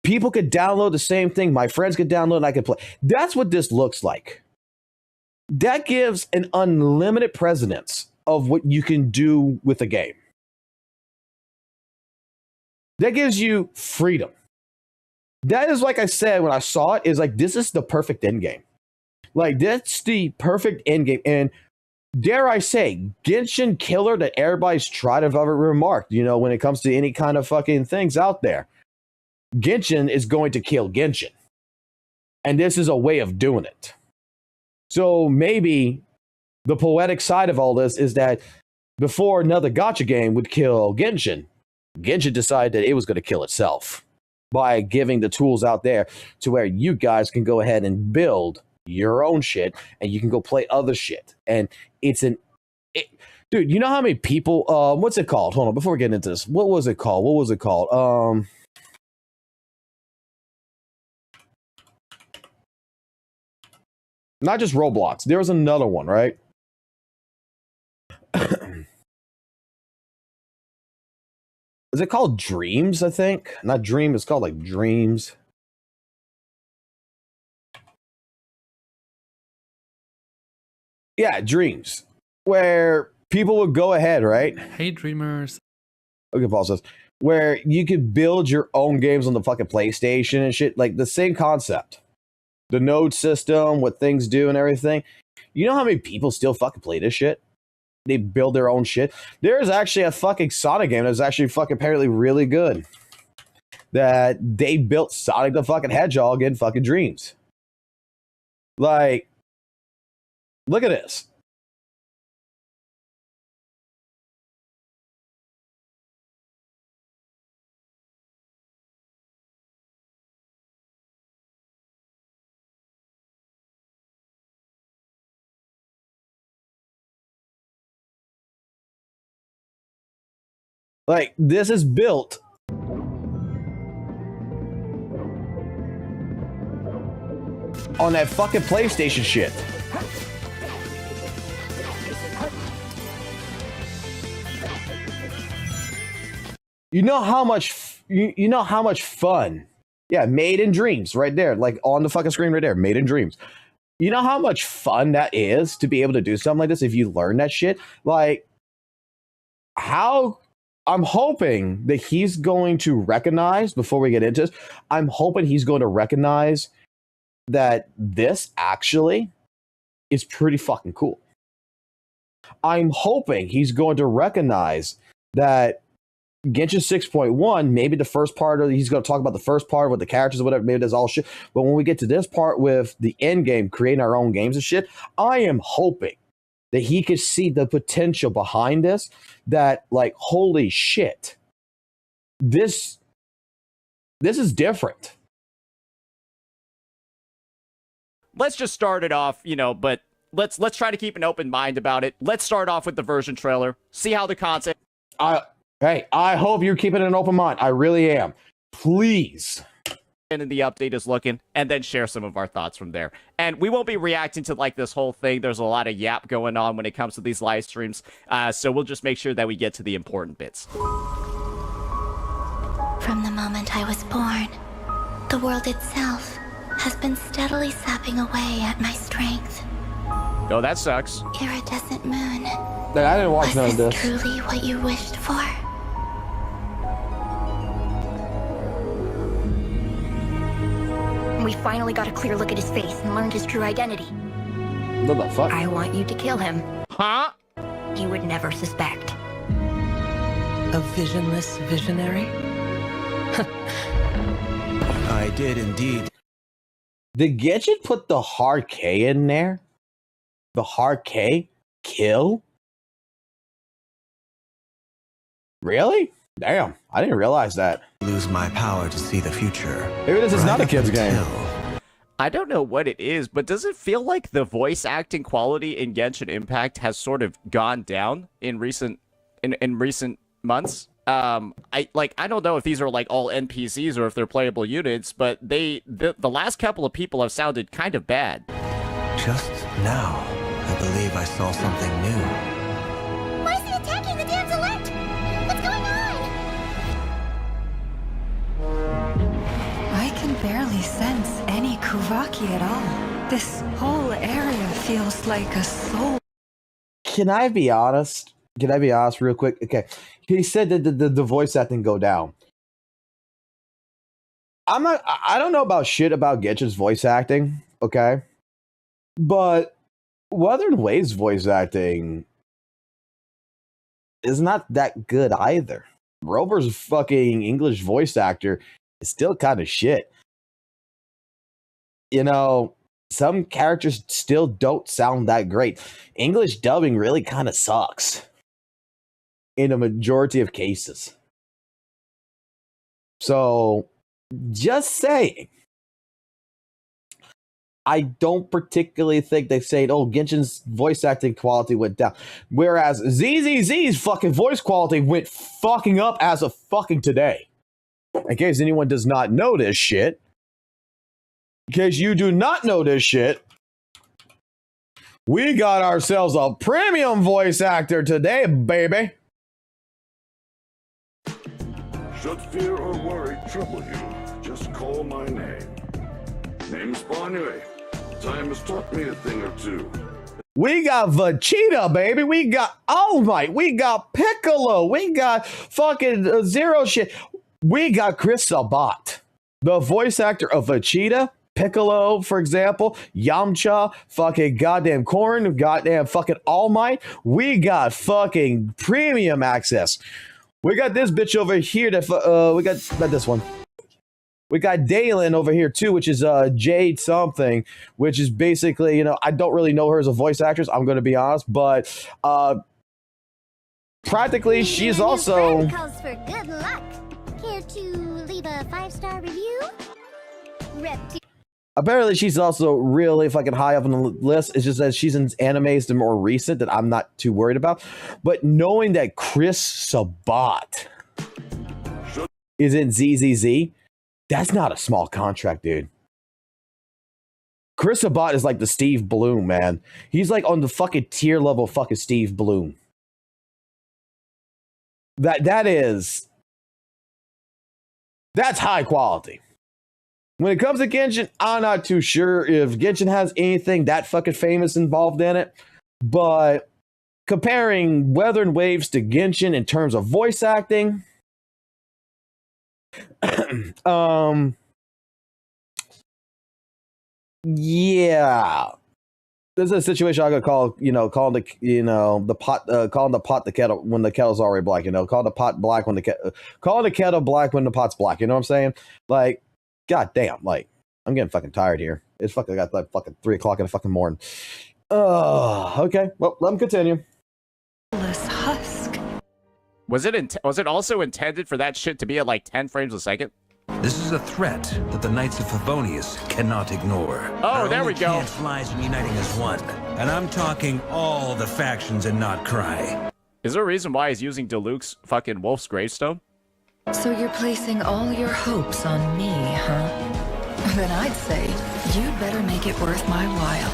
S1: people could download the same thing. My friends could download and I could play. That's what this looks like. That gives an unlimited precedence of what you can do with a game. That gives you freedom. That is, like I said when I saw it, is like, this is the perfect end game. Like, that's the perfect end game. And dare I say, Genshin killer that everybody's tried to have ever remarked, you know, when it comes to any kind of fucking things out there. Genshin is going to kill Genshin. And this is a way of doing it. So maybe the poetic side of all this is that before another gacha game would kill Genshin, Genshin decided that it was going to kill itself by giving the tools out there to where you guys can go ahead and build your own shit and you can go play other shit. And it's dude, you know how many people, what's it called? Hold on, before we get into this, what was it called? Not just Roblox. There was another one, right? Is it called Dreams, I think? Not Dream, it's called like Dreams. Yeah, Dreams. Where people would go ahead, right?
S14: Hey, dreamers.
S1: Okay, Paul says. Where you could build your own games on the fucking PlayStation and shit. Like the same concept. The node system, what things do and everything. You know how many people still fucking play this shit? They build their own shit. There's actually a fucking Sonic game that's actually fucking apparently really good. That they built Sonic the fucking Hedgehog in fucking Dreams. Like, look at this. Like, this is built on that fucking PlayStation shit. You know how much you know how much fun. Yeah, Made in Dreams right there, like on the fucking screen right there, Made in Dreams. You know how much fun that is to be able to do something like this if you learn that shit? Like, how I'm hoping that he's going to recognize, before we get into this, I'm hoping he's going to recognize that this actually is pretty fucking cool. I'm hoping he's going to recognize that Genshin 6.1, maybe the first part of, he's going to talk about the first part with the characters or whatever, maybe that's all shit. But when we get to this part with the end game, creating our own games and shit, I am hoping that he could see the potential behind this, that like, holy shit, this is different.
S12: Let's just start it off, you know, but let's try to keep an open mind about it. Let's start off with the version trailer, see how the concept.
S1: Hey, I hope you're keeping an open mind. I really am. Please.
S12: And the update is looking, and then share some of our thoughts from there. And we won't be reacting to like this whole thing. There's a lot of yap going on when it comes to these live streams. So we'll just make sure that we get to the important bits.
S16: From the moment I was born, the world itself has been steadily sapping away at my strength.
S12: Oh, that sucks.
S16: Iridescent moon.
S1: I didn't watch none of this.
S16: Was this truly what you wished for?
S17: We finally got a clear look at his face and learned his true identity.
S1: What the fuck?
S17: I want you to kill him.
S12: Huh?
S17: He would never suspect.
S24: A visionless visionary?
S25: I did indeed.
S1: Did Genshin put the hard K in there? The hard K? Kill? Really? Damn, I didn't realize that.
S25: Lose my power to see the future.
S1: Maybe this is not a kid's game.
S12: I don't know what it is, but does it feel like the voice acting quality in Genshin Impact has sort of gone down in recent months? I don't know if these are like all NPCs or if they're playable units, but the last couple of people have sounded kind of bad.
S25: Just now, I believe I saw something new.
S3: Why is he attacking the damselette? What's going on?
S24: I can barely sense any Kuvaki at all. This whole area feels like a soul.
S1: Can I be honest? Can I be honest real quick? Okay. He said that the voice acting go down. I don't know about shit about Genshin's voice acting, okay? But Wuthering Waves voice acting is not that good either. Rover's fucking English voice actor is still kind of shit. You know, some characters still don't sound that great. English dubbing really kind of sucks in a majority of cases. So, just saying. I don't particularly think they say, oh, Genshin's voice acting quality went down. Whereas ZZZ's fucking voice quality went fucking up as of fucking today. In case anyone does not know this shit. In case you do not know this shit. We got ourselves a premium voice actor today, baby.
S6: Should fear or worry trouble you, just call my name. Name's Barney. Time has taught me a thing or two.
S1: We got Vegeta, baby. We got All Might. We got Piccolo. We got fucking Zero shit. We got Chris Sabat, the voice actor of Vegeta, Piccolo, for example, Yamcha, fucking goddamn Corrin, goddamn fucking All Might. We got fucking premium access. We got this bitch over here that we got this one. We got Dalen over here too, which is Jade something, which is basically, you know, I don't really know her as a voice actress, I'm going to be honest, but practically she's also
S3: Calls for good luck. Care to leave a 5-star review?
S1: apparently she's also really fucking high up on the list. It's just that she's in animes that are more recent that I'm not too worried about. But knowing that Chris Sabat is in ZZZ, that's not a small contract, dude. Chris Sabat is like the Steve Bloom, man. He's like on the fucking tier level fucking Steve Bloom. That's high quality. When it comes to Genshin, I'm not too sure if Genshin has anything that fucking famous involved in it. But comparing Wuthering Waves to Genshin in terms of voice acting, yeah, this is a situation I could call, calling the pot the kettle when the kettle's already black. Call the pot black when call the kettle black when the pot's black. You know what I'm saying? Like, god damn, like I'm getting fucking tired here. It's fucking got like fucking 3 o'clock in the fucking morning. Okay, well, let me continue.
S12: Was it also intended for that shit to be at like 10 frames a second?
S4: This is a threat that the Knights of Favonius cannot ignore.
S12: Oh, there we go.
S4: Our only chance lies in uniting as one, and I'm talking all the factions and not cry.
S12: Is there a reason why he's using Diluc's fucking Wolf's gravestone?
S24: So you're placing all your hopes on me, huh? Then I'd say you'd better make it worth my while.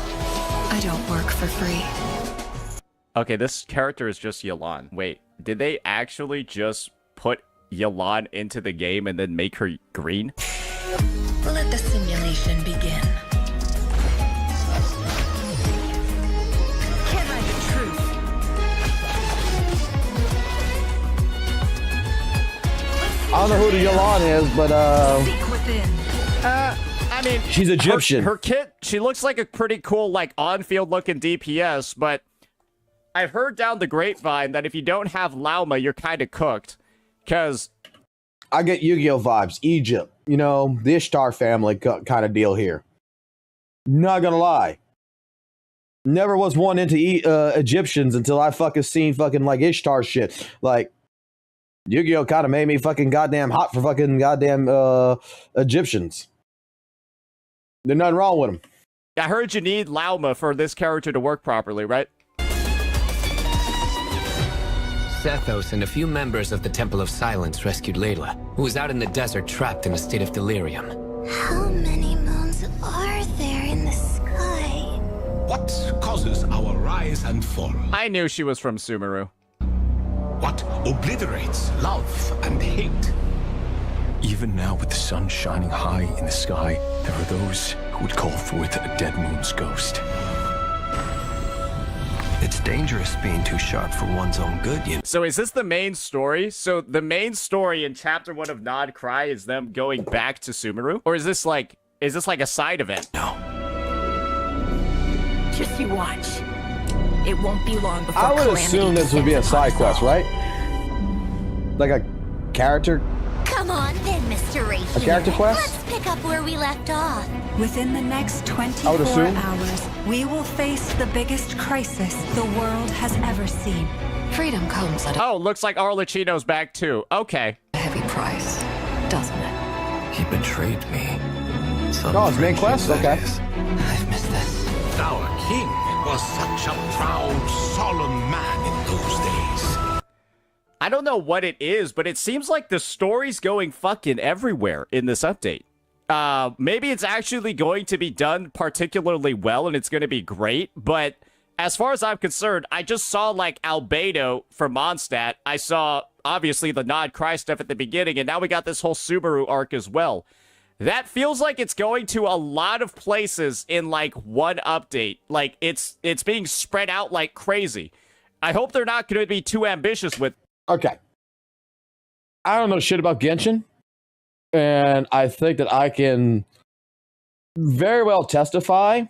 S24: I don't work for free.
S12: Okay, this character is just Yelan. Wait, did they actually just put Yelan into the game and then make her green?
S24: Let the simulation begin. Can't hide the truth.
S1: I don't know who the Yelan is, but
S24: Seek within.
S12: I mean,
S1: she's Egyptian.
S12: Her kit, she looks like a pretty cool, like, on-field looking DPS, but I've heard down the grapevine that if you don't have Lauma, you're kind of cooked. Because
S1: I get Yu-Gi-Oh vibes. Egypt, the Ishtar family kind of deal here. Not gonna lie. Never was one into Egyptians until I fucking seen fucking like Ishtar shit. Like, Yu-Gi-Oh kind of made me fucking goddamn hot for fucking goddamn Egyptians. There's nothing wrong with them.
S12: I heard you need Lauma for this character to work properly, right?
S14: Sethos and a few members of the Temple of Silence rescued Layla, who was out in the desert trapped in a state of delirium.
S16: How many moons are there in the sky?
S18: What causes our rise and fall?
S12: I knew she was from Sumeru.
S18: What obliterates love and hate?
S20: Even now, with the sun shining high in the sky, there are those who would call forth a dead moon's ghost. It's dangerous being too sharp for one's own good, you know.
S12: So is this the main story? So the main story in chapter 1 of Nod Cry is them going back to Sumeru? Or is this like a side event?
S20: No.
S17: Just you watch. It won't be long before
S1: I would
S17: Calamity
S1: assume this would be a side quest, right? Like a character.
S3: Come on then, Mr. Ray.
S1: A character quest?
S3: Let's pick up where we left off.
S5: Within the next
S1: I
S5: 24
S1: would assume.
S5: hours, we will face the biggest crisis the world has ever seen.
S24: Freedom comes at
S12: Oh, looks like Arlecchino's back too. Okay.
S24: a heavy price, doesn't it?
S20: He betrayed me.
S1: Oh, it's main quest? Okay.
S20: I've missed this.
S18: Our king was such a proud, solemn man in those days.
S12: I don't know what it is, but it seems like the story's going fucking everywhere in this update. Maybe it's actually going to be done particularly well and it's going to be great, but as far as I'm concerned, I just saw like Albedo from Mondstadt. I saw obviously the Nod Cry stuff at the beginning, and now we got this whole Subaru arc as well. That feels like it's going to a lot of places in like one update. Like it's being spread out like crazy. I hope they're not going to be too ambitious with.
S1: Okay. I don't know shit about Genshin, and I think that I can very well testify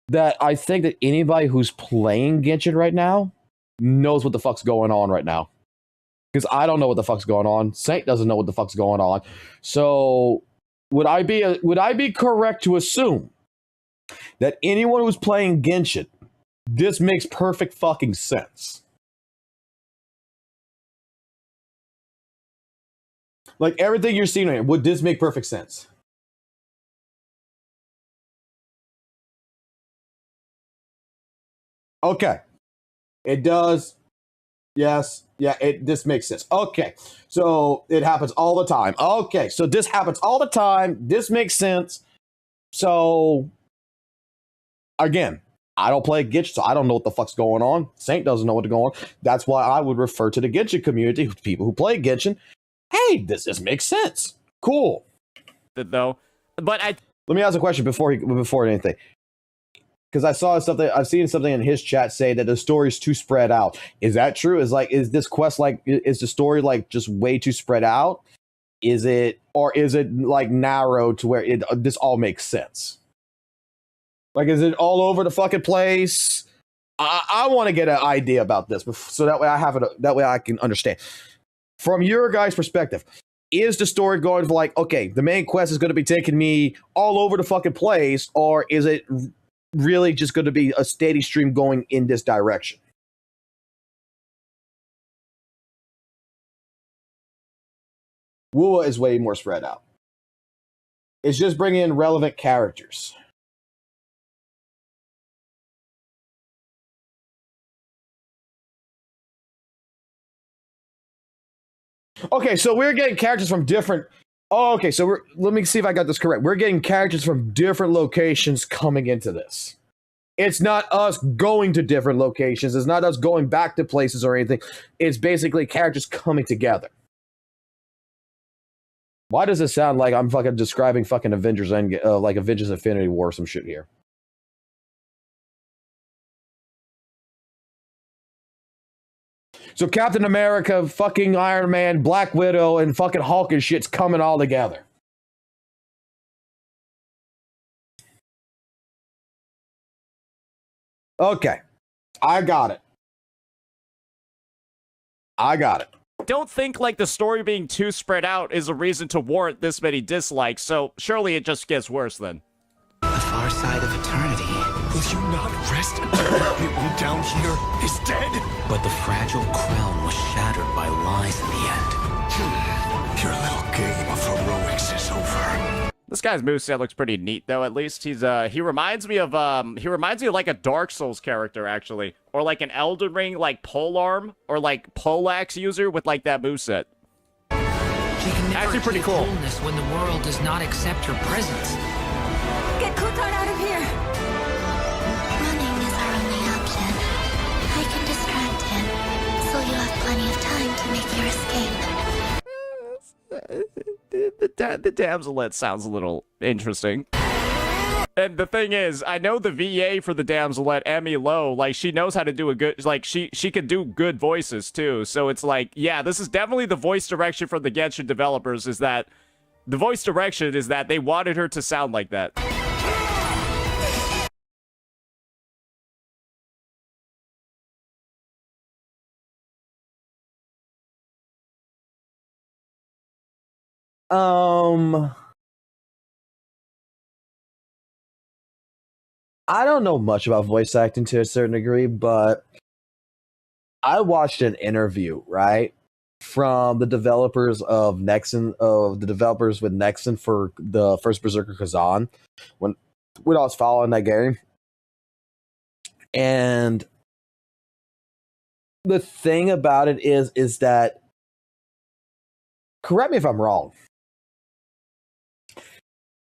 S1: that I think that anybody who's playing Genshin right now knows what the fuck's going on right now. Because I don't know what the fuck's going on. Saint doesn't know what the fuck's going on. So would I be correct to assume that anyone who's playing Genshin, this makes perfect fucking sense? Like everything you're seeing right here, would this make perfect sense? Okay. It does. Yes. Yeah, this makes sense. Okay. So it happens all the time. Okay. So this happens all the time. This makes sense. So again, I don't play Genshin, so I don't know what the fuck's going on. Saint doesn't know what's going on. That's why I would refer to the Genshin community, people who play Genshin. Hey, this makes sense. Cool.
S12: Though, but let
S1: me ask a question before anything, because I've seen something in his chat say that the story's too spread out. Is that true? Is this quest is the story like just way too spread out? Is it like narrow to where this all makes sense? Like, is it all over the fucking place? I want to get an idea about this, so that way I have it. That way I can understand. From your guys' perspective, is the story going for like, okay, the main quest is going to be taking me all over the fucking place, or is it really just going to be a steady stream going in this direction? WUWA is way more spread out. It's just bringing in relevant characters. Okay, so we're getting characters from different... Oh, okay, so let me see if I got this correct. We're getting characters from different locations coming into this. It's not us going to different locations. It's not us going back to places or anything. It's basically characters coming together. Why does it sound like I'm fucking describing fucking Avengers like Avengers Infinity War or some shit here? So Captain America, fucking Iron Man, Black Widow, and fucking Hulk and shit's coming all together. Okay. I got it.
S12: Don't think like the story being too spread out is a reason to warrant this many dislikes, so surely it just gets worse then.
S18: The far side of eternity. Will you not rest until everyone down here is dead?
S14: But the fragile crown was shattered by lies in the end.
S18: Your little game of heroics is over.
S12: This guy's moveset looks pretty neat though, at least. He reminds me of like a Dark Souls character, actually. Or like an Elden Ring like polearm or like poleaxe user with like that moveset.
S14: Actually
S12: pretty cool.
S14: When the world does not accept your presence.
S5: Get Kutan out of here!
S16: Running is our only option. I can distract him, so you have plenty of time to make your escape.
S12: The damselette sounds a little interesting. And the thing is, I know the VA for the damselette, Emmy Lowe, like, she knows how to do a good, like, she can do good voices, too. So it's like, yeah, this is definitely the voice direction from the Genshin developers, is that, the voice direction is that they wanted her to sound like that.
S1: I don't know much about voice acting to a certain degree, but I watched an interview, right, from the developers of Nexon, of the developers with Nexon for the first Berserker Kazan, when I was following that game. And the thing about it is that, correct me if I'm wrong,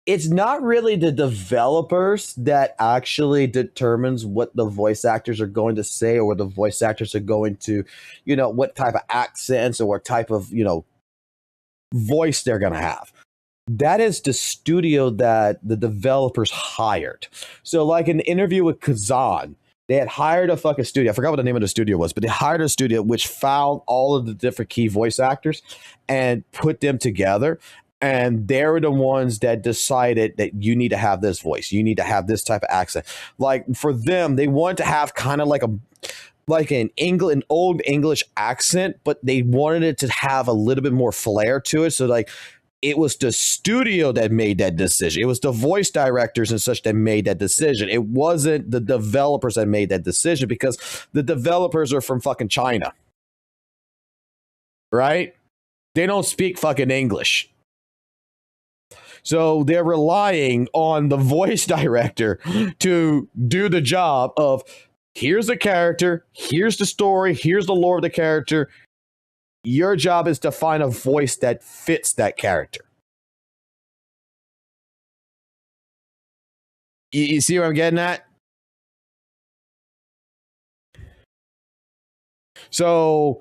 S1: it's not really the developers that actually determines what the voice actors are going to say or what the voice actors are going to, you know, what type of accents or what type of, you know, voice they're going to have. That is the studio that the developers hired. So like in the interview with Kazan, they had hired a fucking studio. I forgot what the name of the studio was, but they hired a studio which found all of the different key voice actors and put them together. And they're the ones that decided that you need to have this voice. You need to have this type of accent. Like for them, they wanted to have kind of like an old English accent, but they wanted it to have a little bit more flair to it. So like it was the studio that made that decision. It was the voice directors and such that made that decision. It wasn't the developers that made that decision because the developers are from fucking China. Right? They don't speak fucking English. So they're relying on the voice director to do the job of here's the character, here's the story, here's the lore of the character. Your job is to find a voice that fits that character. You see what I'm getting at? So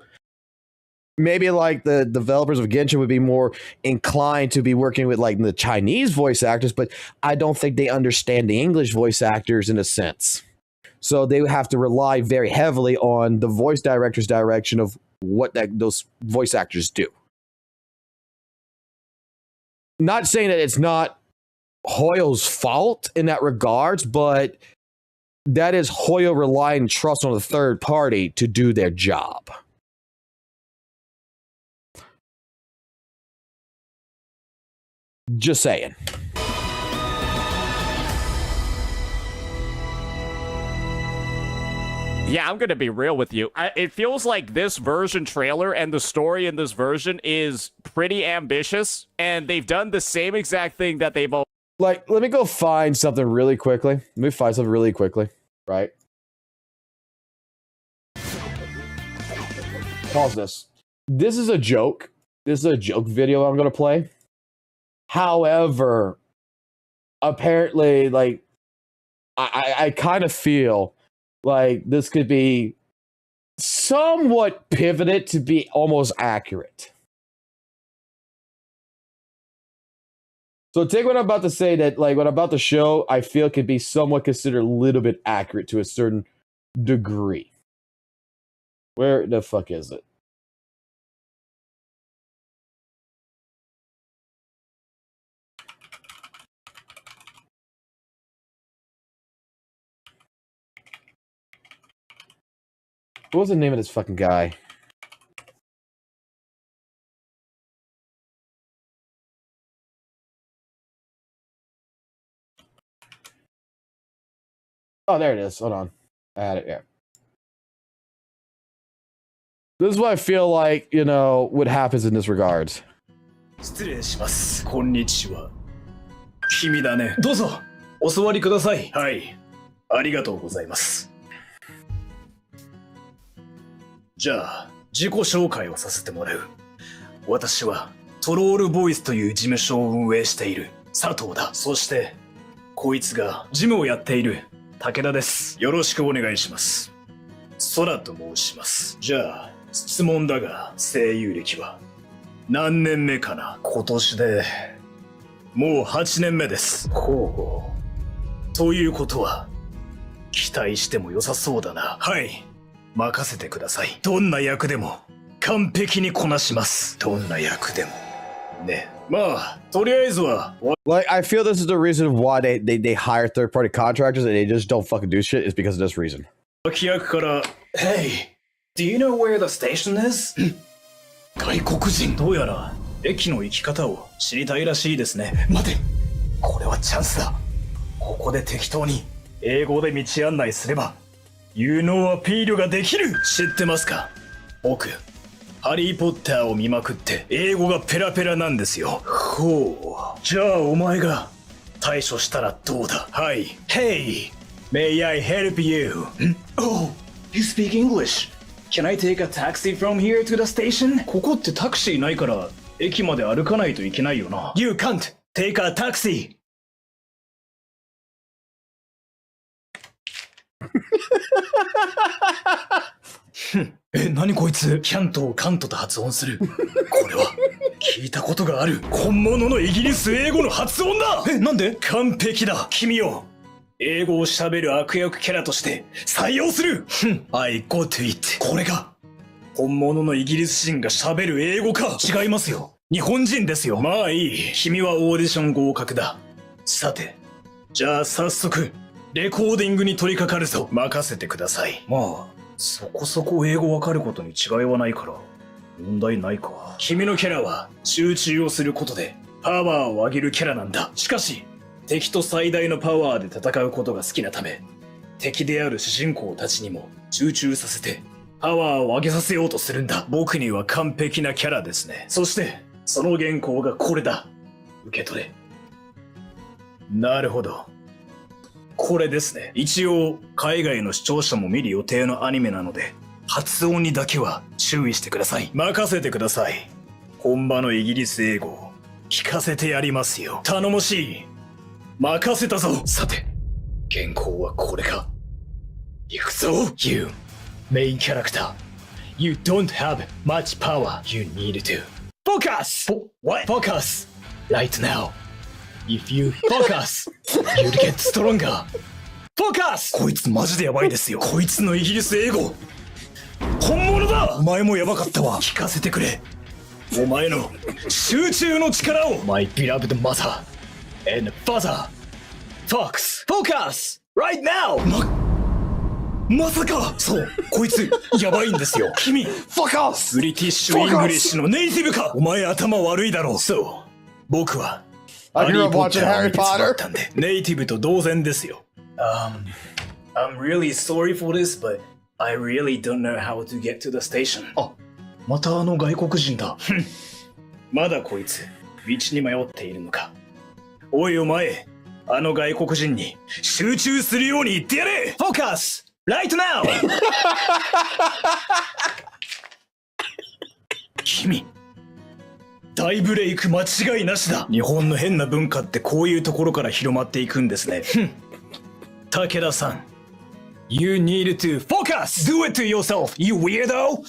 S1: maybe like the developers of Genshin would be more inclined to be working with like the Chinese voice actors, but I don't think they understand the English voice actors in a sense. So they would have to rely very heavily on the voice director's direction of what those voice actors do. Not saying that it's not Hoyo's fault in that regards, but that is Hoyo relying and trust on a third party to do their job. Just saying.
S12: Yeah, I'm gonna be real with you. It feels like this version trailer and the story in this version is pretty ambitious, and they've done the same exact thing that they've all.
S1: Like, let me go find something really quickly. Right? Pause this. This is a joke. This is a joke video I'm gonna play. However, apparently, like, I kind of feel like this could be somewhat pivoted to be almost accurate. So take what I'm about to say, that like what I'm about to show, I feel could be somewhat considered a little bit accurate to a certain degree. Where the fuck is it? What was the name of this fucking guy? Oh, there it is. Hold on. I had it here. This is what I feel like, you know, what happens in this regards.
S9: 失礼します。こんにちは。君だね。どうぞ、お座りください。はい。ありがとうございます。じゃあ、自己紹介をさせてもらう。私は、トロールボイスという事務所を運営している佐藤だ。そして、こいつが事務をやっている武田です。よろしくお願いします。空と申します。じゃあ、質問だが、声優歴は何年目かな？今年で、もう8年目です。ほう。ということは、期待しても良さそうだな。はい。任せてください。どんな役でも完璧にこなします。どんな役でも。ね。まあ、とりあえずは。
S1: Like, I feel this is the reason why they hire third-party contractors and they just don't fucking do shit is because of this reason.
S9: 脇役から、Hey, do you know where the station is? 外国人。どうやら、駅の行き方を知りたいらしいですね。待て、これはチャンスだ。ここで適当に英語で道案内すれば有能アピールができる。知ってますか？僕ハリーポッターを見まくって英語がペラペラなんですよ。ほう、じゃあお前が対処したらどうだ？はい。 Hey, may I help you? Oh, you speak English. Can I take a taxi from here to the station? ここってタクシーないから駅まで歩かないといけないよな。 You can't take a taxi. 何こいつ？キャントをカントと発音する。これは聞いたことがある本物のイギリス英語の発音だ。なんで？完璧だ。君を英語を喋る悪役キャラとして採用する。I got it。これが本物のイギリス人が喋る英語か？違いますよ。日本人ですよ。まあいい。君はオーディション合格だ。さて、じゃあ早速レコーディングに取り掛かるぞ。任せてください。まあ、そこそこ英語わかることに違いはないから、問題ないか。君のキャラは集中をすることでパワーを上げるキャラなんだ。しかし、敵と最大のパワーで戦うことが好きなため、敵である主人公たちにも集中させて、パワーを上げさせようとするんだ。僕には完璧なキャラですね。そして、その原稿がこれだ。受け取れ。なるほど。これですね。一応、海外の視聴者も見る予定のアニメなので、発音にだけは注意してください。任せてください。本場のイギリス英語を聞かせてやりますよ。頼もしい。任せたぞ。さて、原稿はこれか。行くぞ。You, main character. You don't have much power. You need to focus. What? Focus. Right now. If you focus, you'll get stronger. Focus! こいつマジでやばいですよ。こいつのイギリス英語本物だ。お前もやばかったわ。聞かせてくれ。お前の集中の力を。My beloved mother and father. Fox, focus! Right now! まさか。そう、こいつやばいんですよ。君 Focus! ブリティッシュイングリッシュのネイティブか。お前頭悪いだろう。そう、僕はハリーポッターを見て育ったんで、ネイティブと同然ですよ。I'm really sorry for this, but I really don't know how to get to the station. あ、またあの外国人だ。まだこいつ、道に迷っているのか。おいお前、あの外国人に集中するように言ってやれ。Focus! Right now! 君、大ブレイク間違いなしだ。日本の変な文化ってこういうところから広まっていくんですね。武田さん、You need to focus! Do it to yourself, you weirdo!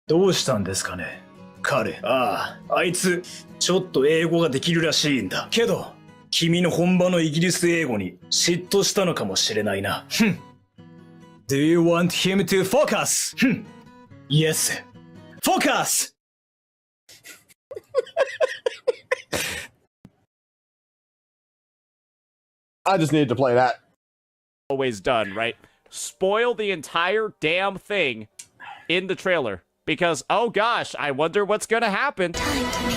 S9: どうしたんですかね、彼。あいつ、ちょっと英語ができるらしいんだ。けど、君の本場のイギリス英語に嫉妬したのかもしれないな。Do you want him to focus? Yes. Focus!
S1: I just needed to play that.
S12: Always done, right? Spoil the entire damn thing in the trailer. Because, oh gosh, I wonder what's gonna happen.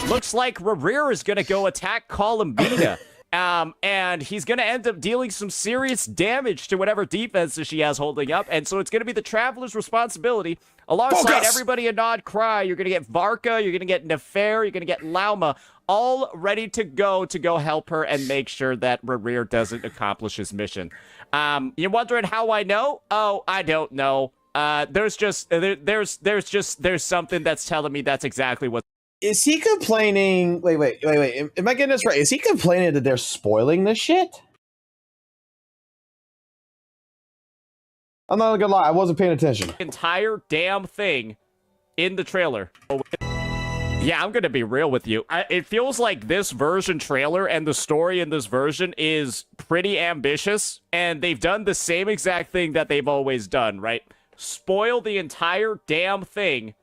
S12: Looks like Rerir is gonna go attack Columbina. And he's gonna end up dealing some serious damage to whatever defenses she has holding up. And so it's gonna be the Traveler's responsibility. Alongside everybody in Nod Cry, you're gonna get Varka, you're gonna get Nefer, you're gonna get Lauma, all ready to go help her and make sure that Rerir doesn't accomplish his mission. You're wondering how I know? Oh, I don't know. There's something that's telling me that's exactly what.
S1: Is he complaining? Wait. Am I getting this right? Is he complaining that they're spoiling this shit? I'm not gonna lie, I wasn't paying attention.
S12: Entire damn thing in the trailer. Yeah, I'm gonna be real with you. It feels like this version trailer and the story in this version is pretty ambitious, and they've done the same exact thing that they've always done, right? Spoil the entire damn thing.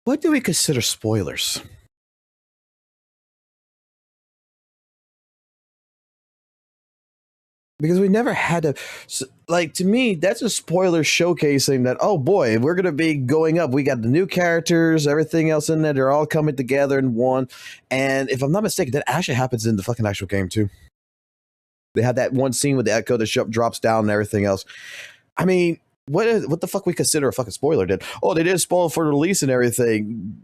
S1: What do we consider spoilers? Because we never had to, like, to me, that's a spoiler showcasing that, oh boy, we're going to be going up. We got the new characters, everything else in there. They're all coming together in one. And if I'm not mistaken, that actually happens in the fucking actual game too. They had that one scene with the echo, the ship drops down and everything else. I mean, what the fuck we consider a fucking spoiler did? Oh, they did spoil for the release and everything.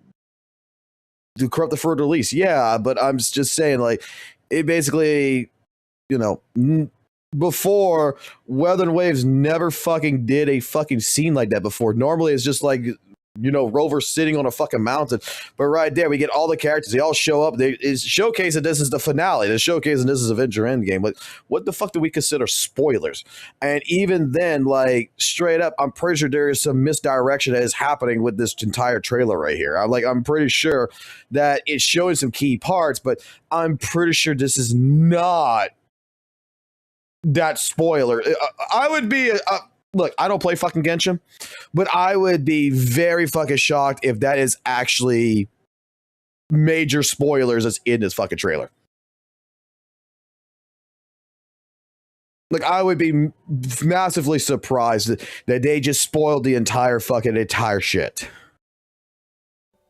S1: To corrupt the for the release. Yeah, but I'm just saying, like, it basically, you know, before, Weather and Waves never fucking did a fucking scene like that before. Normally it's just like, you know, Rover sitting on a fucking mountain. But right there, we get all the characters. They all show up. They showcase that this is the finale. They're showcasing this is Avenger Endgame. Like, what the fuck do we consider spoilers? And even then, like, straight up, I'm pretty sure there is some misdirection that is happening with this entire trailer right here. I'm pretty sure that it's showing some key parts, but I'm pretty sure this is not that spoiler. I would be look, I don't play fucking Genshin, but I would be very fucking shocked if that is actually major spoilers that's in this fucking trailer. Like, I would be massively surprised that they just spoiled the entire shit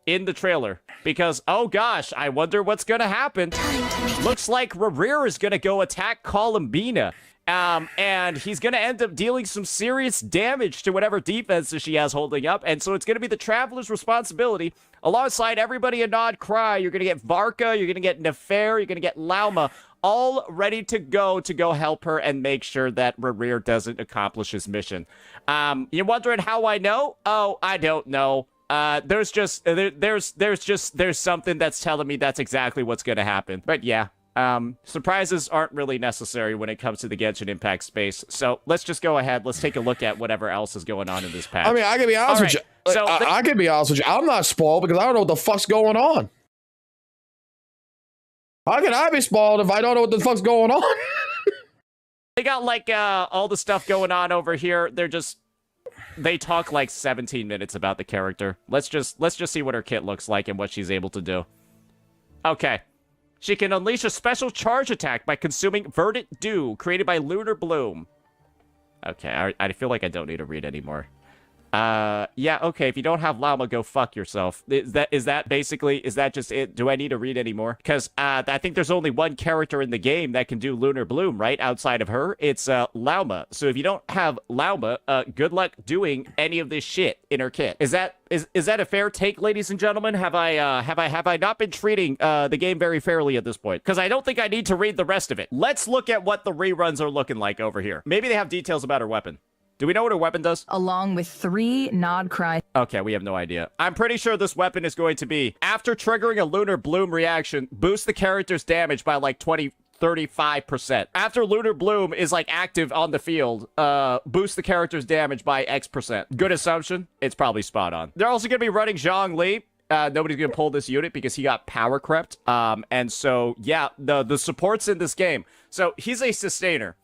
S12: in the trailer. Because, oh gosh, I wonder what's gonna happen. Looks like Rerir is gonna go attack Columbina. And he's gonna end up dealing some serious damage to whatever defenses she has holding up. And so it's gonna be the Traveler's responsibility. Alongside everybody in Nod Cry, you're gonna get Varka, you're gonna get Nefer, you're gonna get Lauma, all ready to go help her and make sure that Rerir doesn't accomplish his mission. You're wondering how I know? Oh, I don't know. There's something that's telling me that's exactly what's gonna happen. But yeah, Surprises aren't really necessary when it comes to the Genshin Impact space, so let's just go ahead. Let's take a look at whatever else is going on in this patch.
S1: I mean, I can be honest with you.
S12: So
S1: I can be honest with you. I'm not spoiled because I don't know what the fuck's going on. How can I be spoiled if I don't know what the fuck's going on?
S12: They got like all the stuff going on over here. They talk like 17 minutes about the character. Let's just see what her kit looks like and what she's able to do. Okay. She can unleash a special charge attack by consuming Verdant Dew, created by Lunar Bloom. Okay, I feel like I don't need to read anymore. Yeah, okay, if you don't have llama, go fuck yourself. Is that just it? Do I need to read anymore? Because I think there's only one character in the game that can do Lunar Bloom, right? Outside of her, it's llama. So if you don't have llama, good luck doing any of this shit in her kit. Is that a fair take, ladies and gentlemen? Have I not been treating the game very fairly at this point? Because I don't think I need to read the rest of it. Let's look at what the reruns are looking like over here. Maybe they have details about her weapon. Do we know what her weapon does?
S17: Along with 3 Nod Cry.
S12: Okay, we have no idea. I'm pretty sure this weapon is going to be, after triggering a Lunar Bloom reaction, boost the character's damage by like 35%. After Lunar Bloom is like active on the field, boost the character's damage by X%. Good assumption. It's probably spot on. They're also going to be running Zhongli. Nobody's going to pull this unit because he got power crept. And so, yeah, the supports in this game. So he's a sustainer.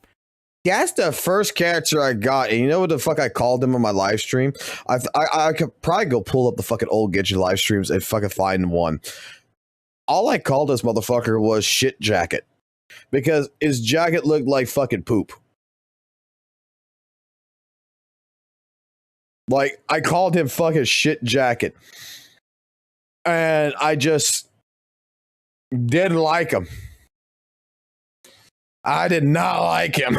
S1: That's the first character I got, and you know what the fuck I called him on my live stream? I could probably go pull up the fucking old Genshin live streams and fucking find one. All I called this motherfucker was Shit Jacket, because his jacket looked like fucking poop. Like, I called him fucking Shit Jacket, and I just didn't like him. I did not like him.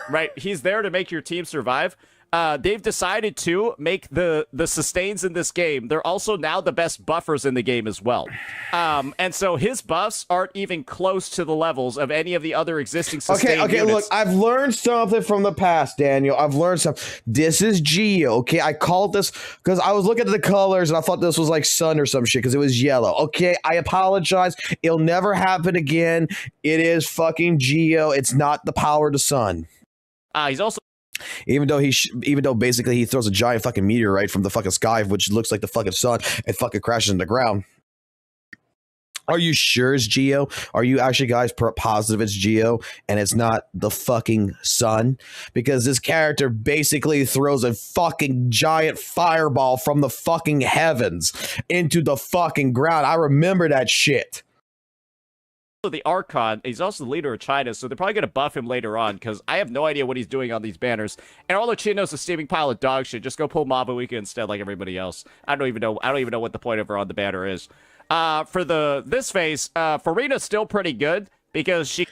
S12: Right, he's there to make your team survive. They've decided to make the sustains in this game. They're also now the best buffers in the game as well. And so his buffs aren't even close to the levels of any of the other existing sustain
S1: Okay,
S12: units.
S1: look, I've learned something from the past, Daniel. I've learned something. This is Geo, okay? I called this because I was looking at the colors and I thought this was like sun or some shit because it was yellow. Okay, I apologize. It'll never happen again. It is fucking Geo. It's not the power of the sun.
S12: He's also...
S1: Even though basically he throws a giant fucking meteorite from the fucking sky, which looks like the fucking sun, and fucking crashes in the ground. Are you sure it's Geo? Are you actually guys positive it's Geo and it's not the fucking sun? Because this character basically throws a fucking giant fireball from the fucking heavens into the fucking ground. I remember that shit.
S12: The Archon, he's also the leader of China, so they're probably going to buff him later on, because I have no idea what he's doing on these banners. And all Chino's a steaming pile of dog shit. Just go pull Mabuika instead like everybody else. I don't even know what the point of her on the banner is. For this phase, Farina's still pretty good, because she...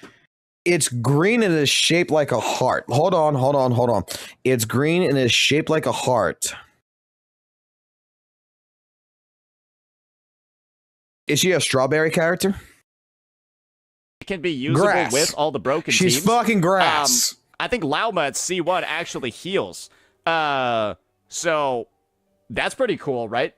S1: It's green and is shaped like a heart. Hold on. It's green and is shaped like a heart. Is she a strawberry character?
S12: Can be usable
S1: grass.
S12: With all the broken
S1: She's
S12: teams.
S1: Fucking grass.
S12: I think Lauma at C1 actually heals. So that's pretty cool, right?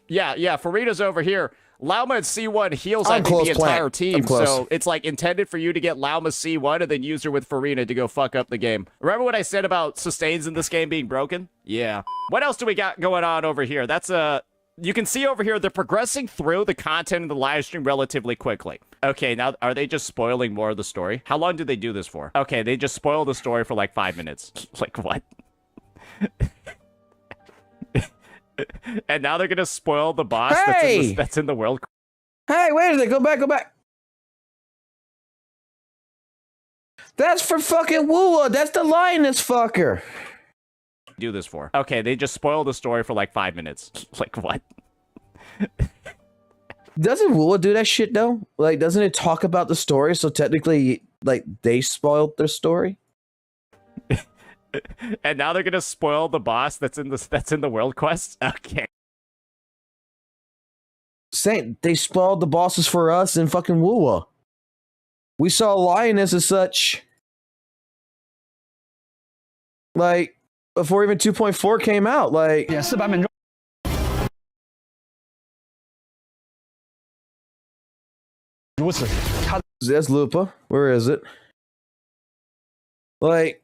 S12: Yeah, Farina's over here. Lauma at C1 heals, I think, the entire team. So it's like intended for you to get Lauma C1 and then use her with Farina to go fuck up the game. Remember what I said about sustains in this game being broken? Yeah. What else do we got going on over here? That's you can see over here, they're progressing through the content of the live stream relatively quickly. Okay, now, are they just spoiling more of the story? How long did they do this for? Okay, they just spoiled the story for like 5 minutes. Like, what? And now they're gonna spoil the boss that's in the world.
S1: Hey, wait a second, go back. That's for fucking WUWA. That's the lioness fucker.
S12: Do this for. Okay, they just spoiled the story for like 5 minutes. Like, what?
S1: Doesn't WUWA do that shit though? Like, doesn't it talk about the story? So technically, like, they spoiled their story.
S12: And now they're gonna spoil the boss that's in the world quest. Okay.
S1: Saint, they spoiled the bosses for us in fucking WUWA. We saw lioness as such. Like, before even 2.4 came out, like...
S7: Yeah, 400分鐘。如此，他。
S1: There's Lupa. Where is it? Like,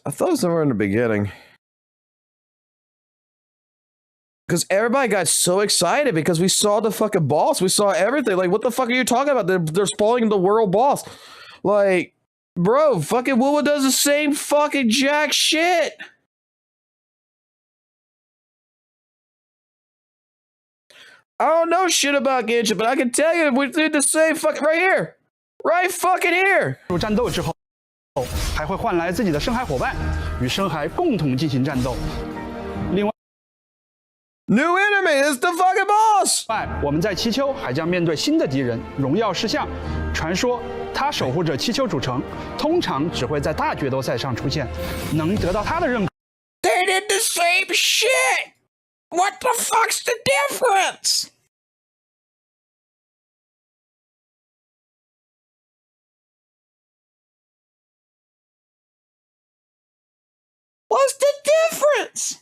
S1: I thought it was somewhere in the beginning. Because everybody got so excited because we saw the fucking boss. We saw everything. Like, what the fuck are you talking about? They're spoiling the world boss. Like, bro, fucking WUWA does the same fucking jack shit. I don't know shit about Genshin, but I can tell you we did the same fucking right here. Right fucking here.
S10: 战斗之后，还会换来自己的深海伙伴，与深海共同进行战斗。另外
S1: ，New enemy is the fucking boss。
S10: 外，我们在七丘还将面对新的敌人——荣耀石像。传说他守护着七丘主城，通常只会在大决斗赛上出现，能得到他的认可。
S1: They did the same shit. What the fuck's the difference? What's the difference?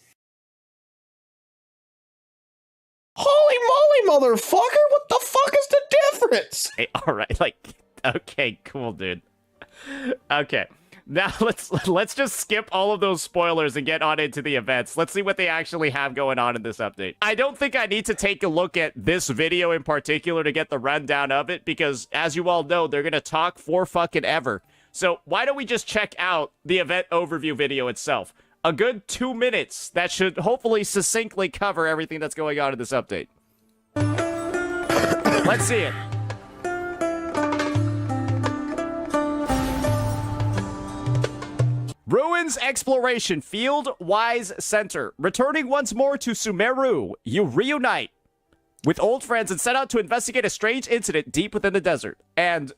S1: Holy moly, motherfucker! What the fuck is the difference?
S12: Hey, all right, like, okay, cool, dude. Okay, now let's just skip all of those spoilers and get on into the events. Let's see what they actually have going on in this update. I don't think I need to take a look at this video in particular to get the rundown of it, because as you all know, they're gonna talk for fucking ever. So why don't we just check out the event overview video itself? A good 2 minutes that should hopefully succinctly cover everything that's going on in this update. Let's see it. Ruins Exploration Field Wise Center. Returning once more to Sumeru, you reunite with old friends and set out to investigate a strange incident deep within the desert. And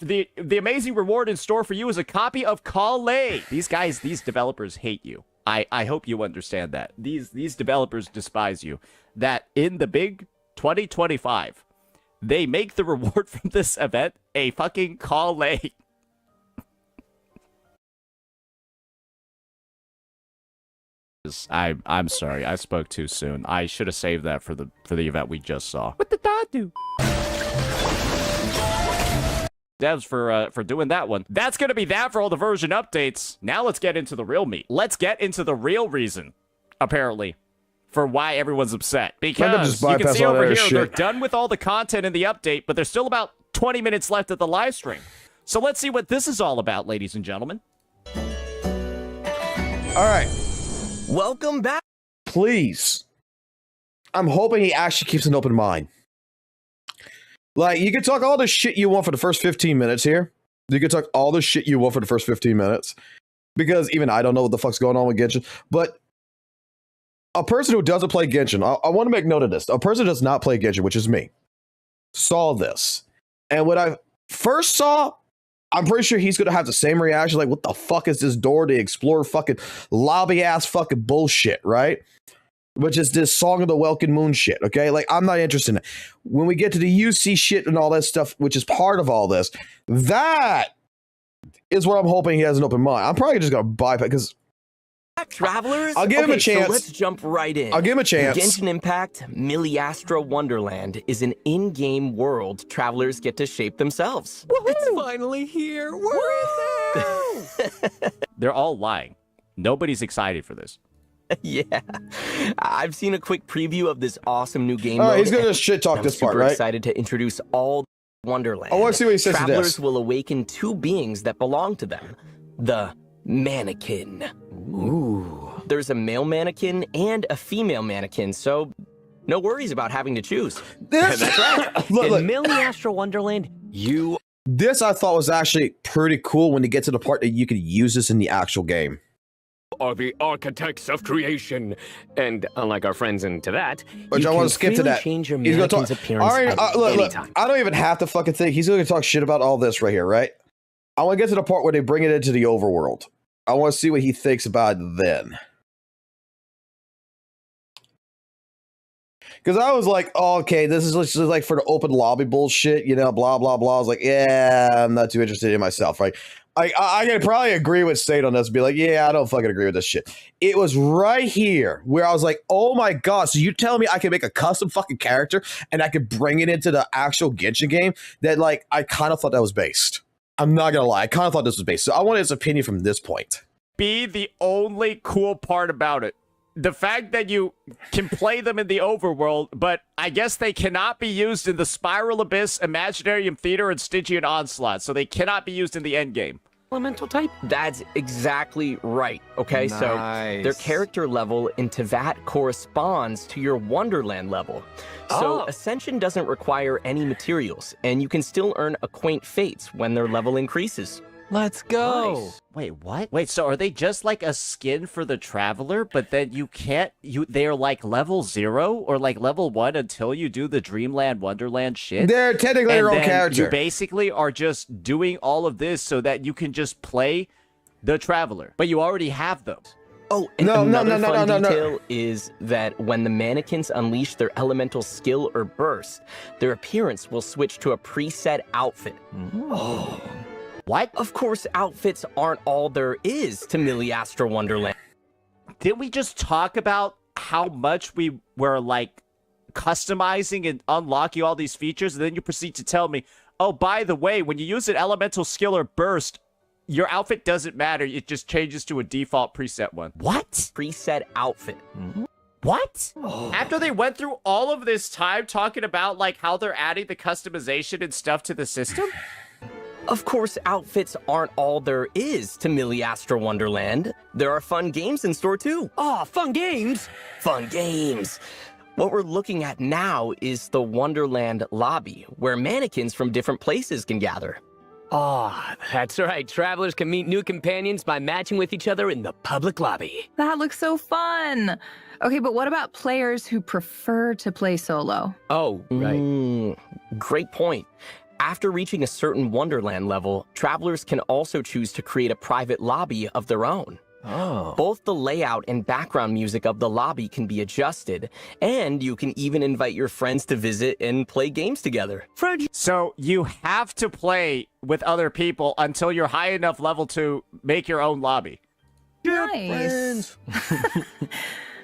S12: the amazing reward in store for you is a copy of Kale. These developers hate you. I hope you understand that. These developers despise you. That in the big 2025, they make the reward from this event a fucking Kale. I'm sorry, I spoke too soon. I should have saved that for the event we just saw. What did that do? Devs for doing that one. That's gonna be that for all the version updates. Now let's get into the real meat. Let's get into the real reason, apparently, for why everyone's upset. Because you can see over here, they're done with all the content in the update, but there's still about 20 minutes left of the live stream. So let's see what this is all about, ladies and gentlemen.
S1: All right.
S18: Welcome back.
S1: Please. I'm hoping he actually keeps an open mind. Like, you can talk all the shit you want for the first 15 minutes here. You can talk all the shit you want for the first 15 minutes. Because even I don't know what the fuck's going on with Genshin. But a person who doesn't play Genshin, I want to make note of this. A person who does not play Genshin, which is me, saw this. And when I first saw, I'm pretty sure he's going to have the same reaction. Like, what the fuck is this door to explore fucking lobby-ass fucking bullshit, right? Which is this Song of the Welkin Moon shit, okay? Like, I'm not interested in it. When we get to the UC shit and all that stuff, which is part of all this, that is what I'm hoping he has an open mind. I'm probably just going to bypass, because
S18: Travelers,
S1: I'll give him a chance.
S18: So let's jump right in.
S1: I'll give him a chance.
S18: Genshin Impact Miliastra Wonderland is an in-game world travelers get to shape themselves. It's finally here. We're in there.
S12: They're all lying. Nobody's excited for this.
S18: Yeah, I've seen a quick preview of this awesome new game.
S1: All right, he's gonna shit talk this part, right?
S18: I'm super excited to introduce all Wonderland.
S1: I want to see what he says to this.
S18: Travelers will awaken two beings that belong to them. The mannequin. Ooh. There's a male mannequin and a female mannequin, so no worries about having to choose.
S1: This,
S18: that's right.
S1: look.
S18: In Miliastra Wonderland, you.
S1: This I thought was actually pretty cool when you get to the part that you could use this in the actual game.
S19: Are the architects of creation, and unlike our friends into that,
S1: which I want to skip to that.
S18: Change your
S1: he's gonna talk.
S18: Appearance
S1: all right, look,
S18: anytime.
S1: I don't even have to fucking think. He's gonna talk shit about all this right here, right? I want to get to the part where they bring it into the overworld. I want to see what he thinks about it then. Because I was like, oh, okay, this is just like for the open lobby bullshit, you know, blah, blah, blah. I was like, yeah, I'm not too interested in myself, right? I can probably agree with State on this and be like, yeah, I don't fucking agree with this shit. It was right here where I was like, oh my god, so you tell me I can make a custom fucking character and I could bring it into the actual Genshin game? That, like, I kind of thought that was based. I'm not gonna lie, I kind of thought this was based. So I wanted his opinion from this point.
S12: Be the only cool part about it. The fact that you can play them in the overworld, but I guess they cannot be used in the Spiral Abyss, Imaginarium Theater, and Stygian Onslaught, so they cannot be used in the endgame.
S18: Elemental type? That's exactly right, okay?
S2: Nice.
S18: So their character level in Teyvat corresponds to your Wonderland level. So Ascension doesn't require any materials, and you can still earn a quaint fates when their level increases.
S2: Let's go.
S12: Nice. Wait, what? Wait, so are they just like a skin for the Traveler, but then you can't, they're like level 0 or like level 1 until you do the Dreamland Wonderland shit?
S1: They're technically their own character.
S12: You basically are just doing all of this so that you can just play the Traveler, but you already have those.
S18: Oh, and another fun detail is that when the mannequins unleash their elemental skill or burst, their appearance will switch to a preset outfit.
S12: Oh. What?
S18: Of course, outfits aren't all there is to Miliastra Wonderland.
S12: Didn't we just talk about how much we were, like, customizing and unlocking all these features, and then you proceed to tell me, oh, by the way, when you use an elemental skill or burst, your outfit doesn't matter, it just changes to a default preset one. What?
S18: Preset outfit.
S12: What? After they went through all of this time talking about, like, how they're adding the customization and stuff to the system?
S18: Of course, outfits aren't all there is to Miliastra Wonderland. There are fun games in store, too.
S2: Oh, fun games!
S18: Fun games! What we're looking at now is the Wonderland lobby, where mannequins from different places can gather.
S2: Oh, that's right. Travelers can meet new companions by matching with each other in the public lobby.
S17: That looks so fun. Okay, but what about players who prefer to play solo?
S2: Oh, right.
S18: Great point. After reaching a certain Wonderland level, travelers can also choose to create a private lobby of their own.
S2: Oh.
S18: Both the layout and background music of the lobby can be adjusted, and you can even invite your friends to visit and play games together.
S12: So you have to play with other people until you're high enough level to make your own lobby.
S17: Nice.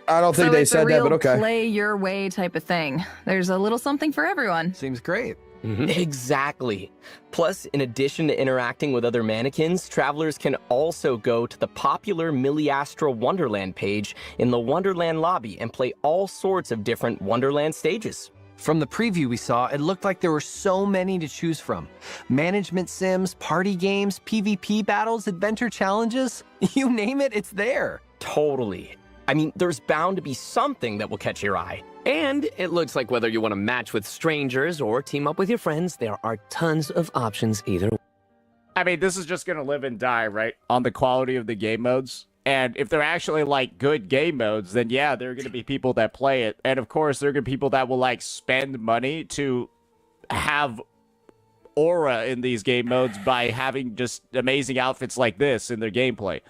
S1: I don't think they said that, but okay.
S17: Play your way type of thing. There's a little something for everyone.
S2: Seems great.
S18: Exactly. Plus, in addition to interacting with other mannequins, travelers can also go to the popular Miliastra Wonderland page in the Wonderland lobby and play all sorts of different Wonderland stages.
S2: From the preview we saw, it looked like there were so many to choose from. Management sims, party games, PvP battles, adventure challenges. You name it, it's there.
S18: Totally. I mean, there's bound to be something that will catch your eye.
S2: And it looks like whether you want to match with strangers or team up with your friends, there are tons of options either way.
S12: I mean, this is just going to live and die, right? On the quality of the game modes. And if they're actually, like, good game modes, then yeah, there are going to be people that play it. And of course, there are going to be people that will, like, spend money to have aura in these game modes by having just amazing outfits like this in their gameplay.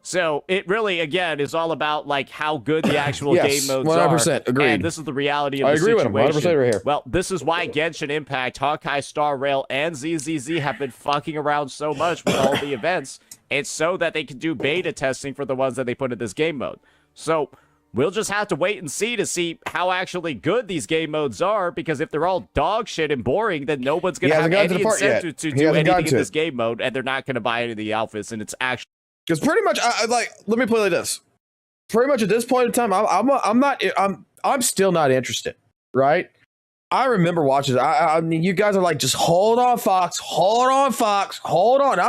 S12: So it really, again, is all about like how good the actual game modes
S1: 100%,
S12: are.
S1: agreed.
S12: And this is the reality of the
S1: agree
S12: situation.
S1: with him, 100% right here.
S12: Well, this is why Genshin Impact, Honkai Star Rail, and ZZZ have been fucking around so much with all the events. It's so that they can do beta testing for the ones that they put in this game mode. So we'll just have to wait and see how actually good these game modes are, because if they're all dog shit and boring, then no one's going to have any incentive to do anything in this game mode, and they're not going to buy any of the outfits, and it's actually...
S1: Because pretty much, let me put it like this. Pretty much at this point in time, I'm still not interested, right? I remember watching. I mean, you guys are like, just hold on, Fox, hold on, Fox, hold on.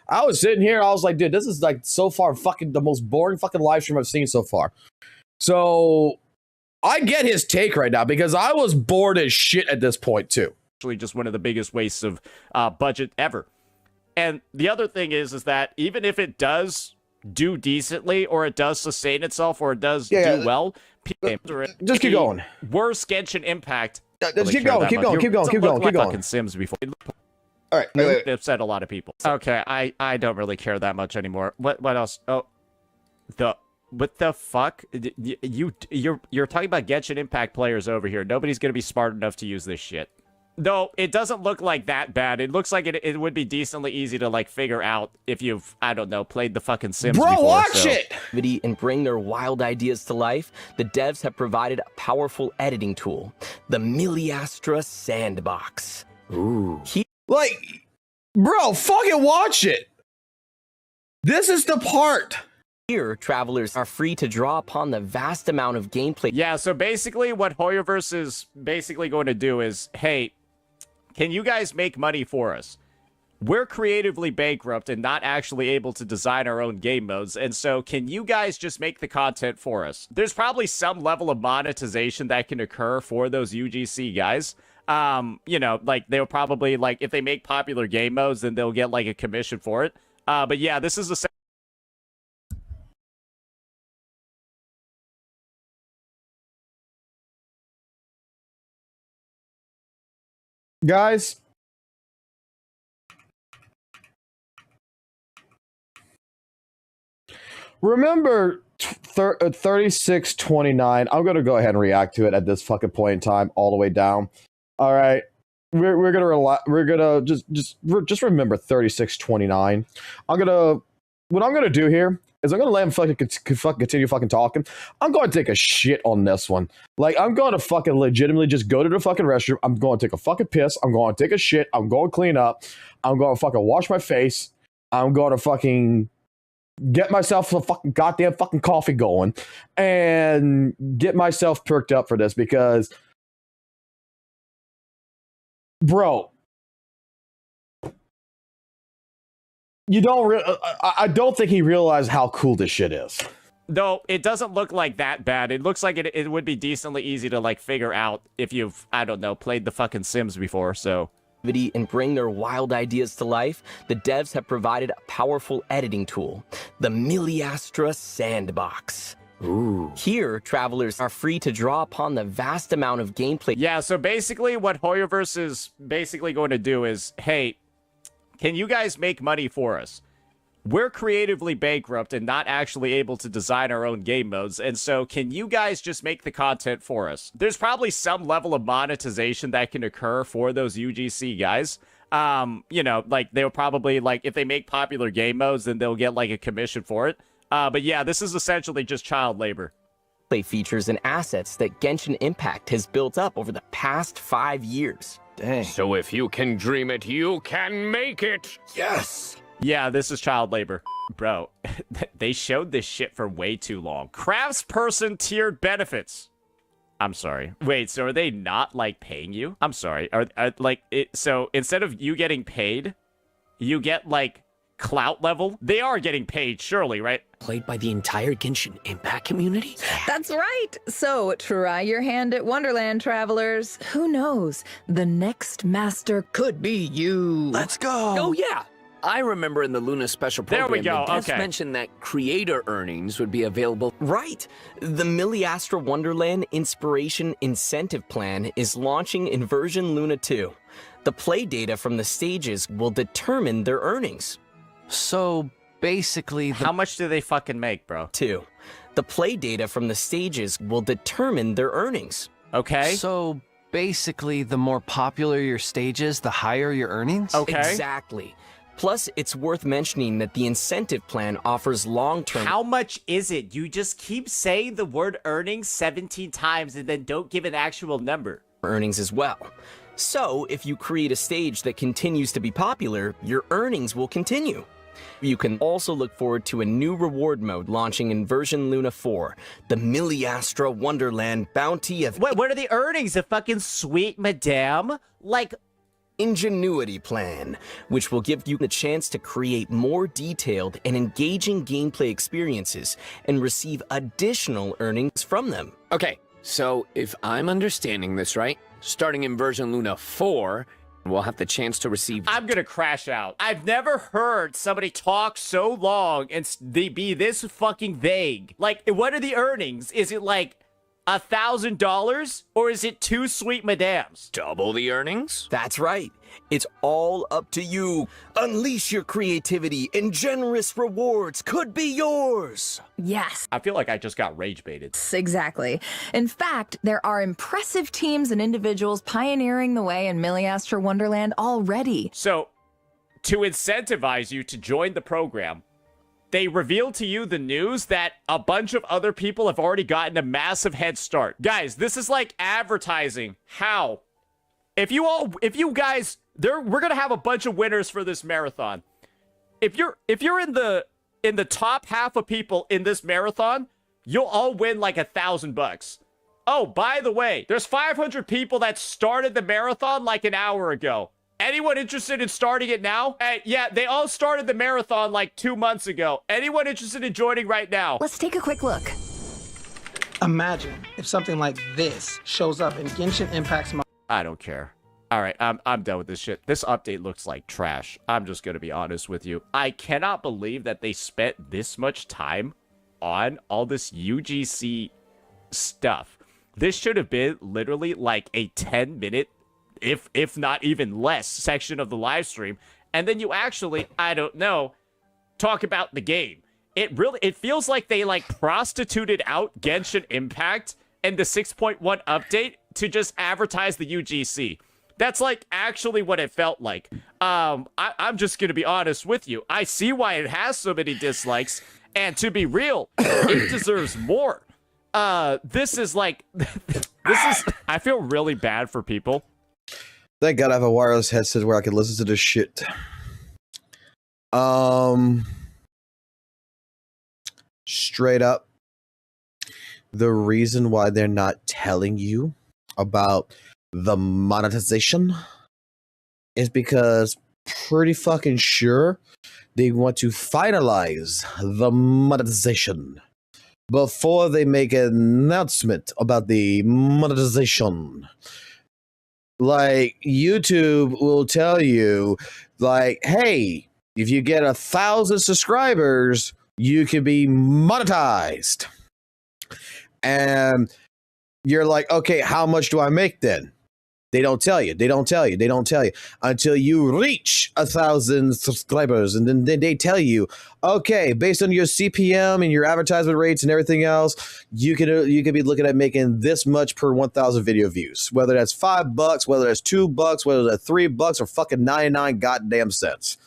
S1: I was sitting here, I was like, dude, this is like so far fucking the most boring fucking live stream I've seen so far. So I get his take right now because I was bored as shit at this point too.
S12: Actually, just one of the biggest wastes of budget ever. And the other thing is that even if it does do decently, or it does sustain itself, or it does do well,
S1: just keep going.
S12: Worse Genshin Impact.
S1: Just keep going, keep going.
S12: Fucking Sims before.
S1: All right,
S12: it upset a lot of people. Okay, I don't really care that much anymore. What else? Oh, what the fuck? You're talking about Genshin Impact players over here. Nobody's gonna be smart enough to use this shit. Though it doesn't look like that bad. It looks like it would be decently easy to like figure out if you've, I don't know, played the fucking Sims
S18: Bro,
S12: before.
S18: watch it! And bring their wild ideas to life, the devs have provided a powerful editing tool, the Miliastra Sandbox. Ooh.
S1: Like, bro, fucking watch it. This is the part.
S18: Here, travelers are free to draw upon the vast amount of gameplay.
S12: Yeah, so basically what Hoyoverse is basically going to do is, hey, can you guys make money for us? We're creatively bankrupt and not actually able to design our own game modes, and so can you guys just make the content for us? There's probably some level of monetization that can occur for those UGC guys. You know, like, they'll probably, like, if they make popular game modes, then they'll get, like, a commission for it. But yeah, this is a...
S1: Guys, remember 3629. I'm gonna go ahead and react to it at this fucking point in time, all the way down. All right, we're gonna just remember 3629. What I'm gonna do here is I'm gonna let him fucking continue fucking talking. I'm going to take a shit on this one. Like, I'm going to fucking legitimately just go to the fucking restroom. I'm going to take a fucking piss. I'm going to take a shit. I'm going to clean up. I'm going to fucking wash my face. I'm going to fucking get myself a fucking goddamn fucking coffee going and get myself perked up for this because, bro, I don't think he realized how cool this shit is.
S12: Though it doesn't look like that bad. It looks like it would be decently easy to like figure out if you've, I don't know, played the fucking Sims before, so.
S18: And bring their wild ideas to life, the devs have provided a powerful editing tool, the Miliastra Sandbox. Ooh. Here, travelers are free to draw upon the vast amount of gameplay.
S12: Yeah, so basically what Hoyoverse is basically going to do is, hey, can you guys make money for us? We're creatively bankrupt and not actually able to design our own game modes, and so can you guys just make the content for us? There's probably some level of monetization that can occur for those UGC guys. You know, like, they'll probably, like, if they make popular game modes, then they'll get, like, a commission for it. But yeah, this is essentially just child labor.
S18: Features and assets that Genshin Impact has built up over the past 5 years.
S19: Dang. So if you can dream it, you can make it!
S18: Yes!
S12: Yeah, this is child labor. Bro, they showed this shit for way too long. Craftsperson tiered benefits. I'm sorry. Wait, so are they not, like, paying you? I'm sorry. Are like, so instead of you getting paid, you get, like, clout level? They are getting paid, surely, right?
S14: Played by the entire Genshin Impact community?
S17: That's right. So try your hand at Wonderland, travelers. Who knows? The next master could be you.
S14: Let's go. Oh, yeah. I remember in the Luna special program,
S12: there we go.
S14: the devs mentioned that creator earnings would be available.
S18: Right. The Miliastra Wonderland Inspiration Incentive Plan is launching in version Luna 2. The play data from the stages will determine their earnings.
S2: So basically,
S12: how much do they fucking make, bro?
S18: 2. The play data from the stages will determine their earnings.
S12: Okay.
S2: So basically, the more popular your stage is, the higher your earnings?
S12: Okay.
S18: Exactly. Plus, it's worth mentioning that the incentive plan offers long-term...
S12: How much is it? You just keep saying the word earnings 17 times and then don't give an actual number.
S18: ...earnings as well. So, if you create a stage that continues to be popular, your earnings will continue. You can also look forward to a new reward mode launching in version Luna 4, the Miliastra Wonderland Bounty of...
S12: Wait, what are the earnings? A fucking sweet madame? Like...
S18: Ingenuity Plan, which will give you the chance to create more detailed and engaging gameplay experiences and receive additional earnings from them.
S14: Okay, so if I'm understanding this right, starting in version Luna 4, we'll have the chance to receive...
S12: I'm gonna crash out. I've never heard somebody talk so long and they be this fucking vague. Like, what are the earnings? Is it like $1,000? Or is it 2 sweet madams?
S18: Double the earnings? That's right. It's all up to you. Unleash your creativity and generous rewards could be yours.
S17: Yes.
S12: I feel like I just got rage baited.
S17: Exactly. In fact, there are impressive teams and individuals pioneering the way in Milliastra Wonderland already.
S12: So, to incentivize you to join the program, they revealed to you the news that a bunch of other people have already gotten a massive head start. Guys, this is like advertising. How? If you guys, we're gonna have a bunch of winners for this marathon. If you're in the top half of people in this marathon, you'll all win like $1,000. Oh, by the way, there's 500 people that started the marathon like an hour ago. Anyone interested in starting it now? Yeah, they all started the marathon like 2 months ago. Anyone interested in joining right now?
S17: Let's take a quick look.
S8: Imagine if something like this shows up in Genshin Impact's...
S12: I don't care. All right, I'm done with this shit. This update looks like trash. I'm just gonna be honest with you. I cannot believe that they spent this much time on all this UGC stuff. This should have been literally like a 10-minute, if not even less, section of the live stream, and then you actually, I don't know, talk about the game. It feels like they like prostituted out Genshin Impact and the 6.1 update to just advertise the UGC. That's like actually what it felt like. I'm just gonna be honest with you. I see why it has so many dislikes, and to be real, it deserves more. This is like, I feel really bad for people.
S1: Thank God I have a wireless headset where I can listen to this shit. Straight up, the reason why they're not telling you about the monetization is because pretty fucking sure they want to finalize the monetization before they make an announcement about the monetization. Like, YouTube will tell you, like, hey, if you get 1,000 subscribers, you can be monetized. And you're like, okay, how much do I make then? They don't tell you. They don't tell you. They don't tell you until you reach 1,000 subscribers, and then they tell you, okay, based on your CPM and your advertisement rates and everything else, you can be looking at making this much per 1,000 video views. Whether that's $5, whether that's $2, whether that's $3, or fucking 99 goddamn cents.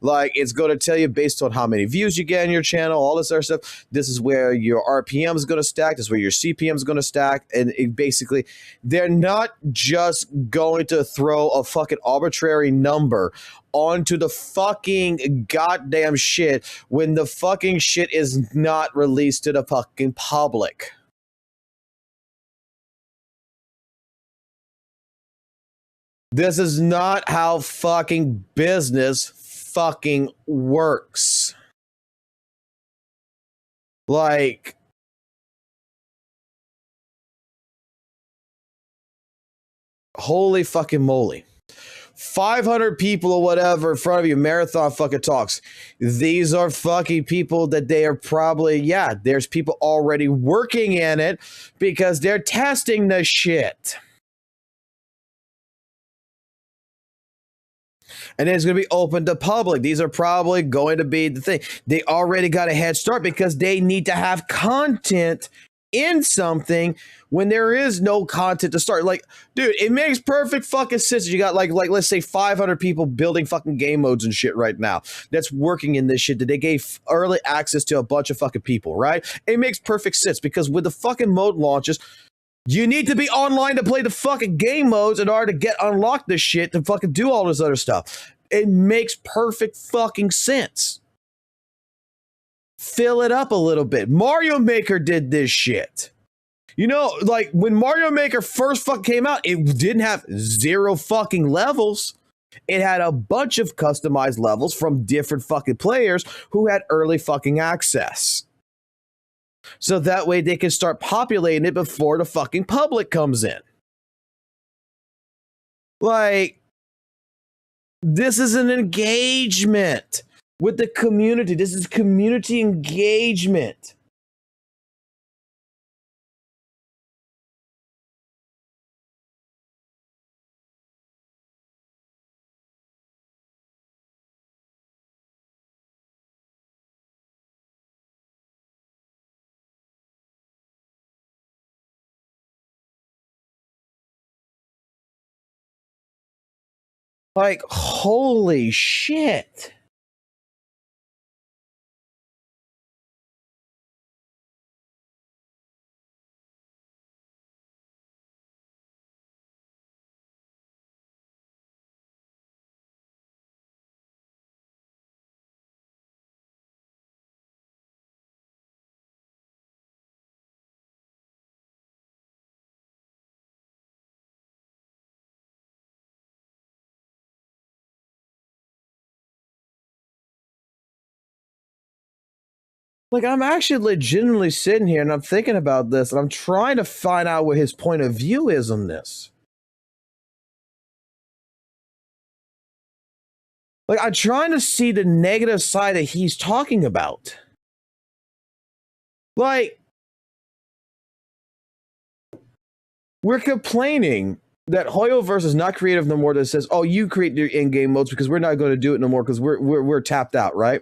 S1: Like, it's going to tell you based on how many views you get on your channel, all this other stuff. This is where your RPM is going to stack. This is where your CPM is going to stack. And basically, they're not just going to throw a fucking arbitrary number onto the fucking goddamn shit when the fucking shit is not released to the fucking public. This is not how fucking business fucking works. Like, holy fucking moly. 500 people or whatever in front of you, marathon fucking talks. These are fucking people that they are probably, yeah, there's people already working in it because they're testing the shit. And then it's going to be open to public. These are probably going to be the thing. They already got a head start because they need to have content in something when there is no content to start. Like, dude, it makes perfect fucking sense. You got like let's say 500 people building fucking game modes and shit right now that's working in this shit that they gave early access to a bunch of fucking people, right? It makes perfect sense because with the fucking mode launches, you need to be online to play the fucking game modes in order to get unlocked this shit to fucking do all this other stuff. It makes perfect fucking sense. Fill it up a little bit. Mario Maker did this shit. You know, like when Mario Maker first fucking came out, it didn't have 0 fucking levels. It had a bunch of customized levels from different fucking players who had early fucking access. So that way they can start populating it before the fucking public comes in. Like, this is an engagement with the community. This is community engagement. Like, holy shit. Like, I'm actually legitimately sitting here and I'm thinking about this and I'm trying to find out what his point of view is on this. Like, I'm trying to see the negative side that he's talking about. Like, we're complaining that Hoyoverse is not creative no more, that says, oh, you create your in-game modes because we're not going to do it no more because we're tapped out, right?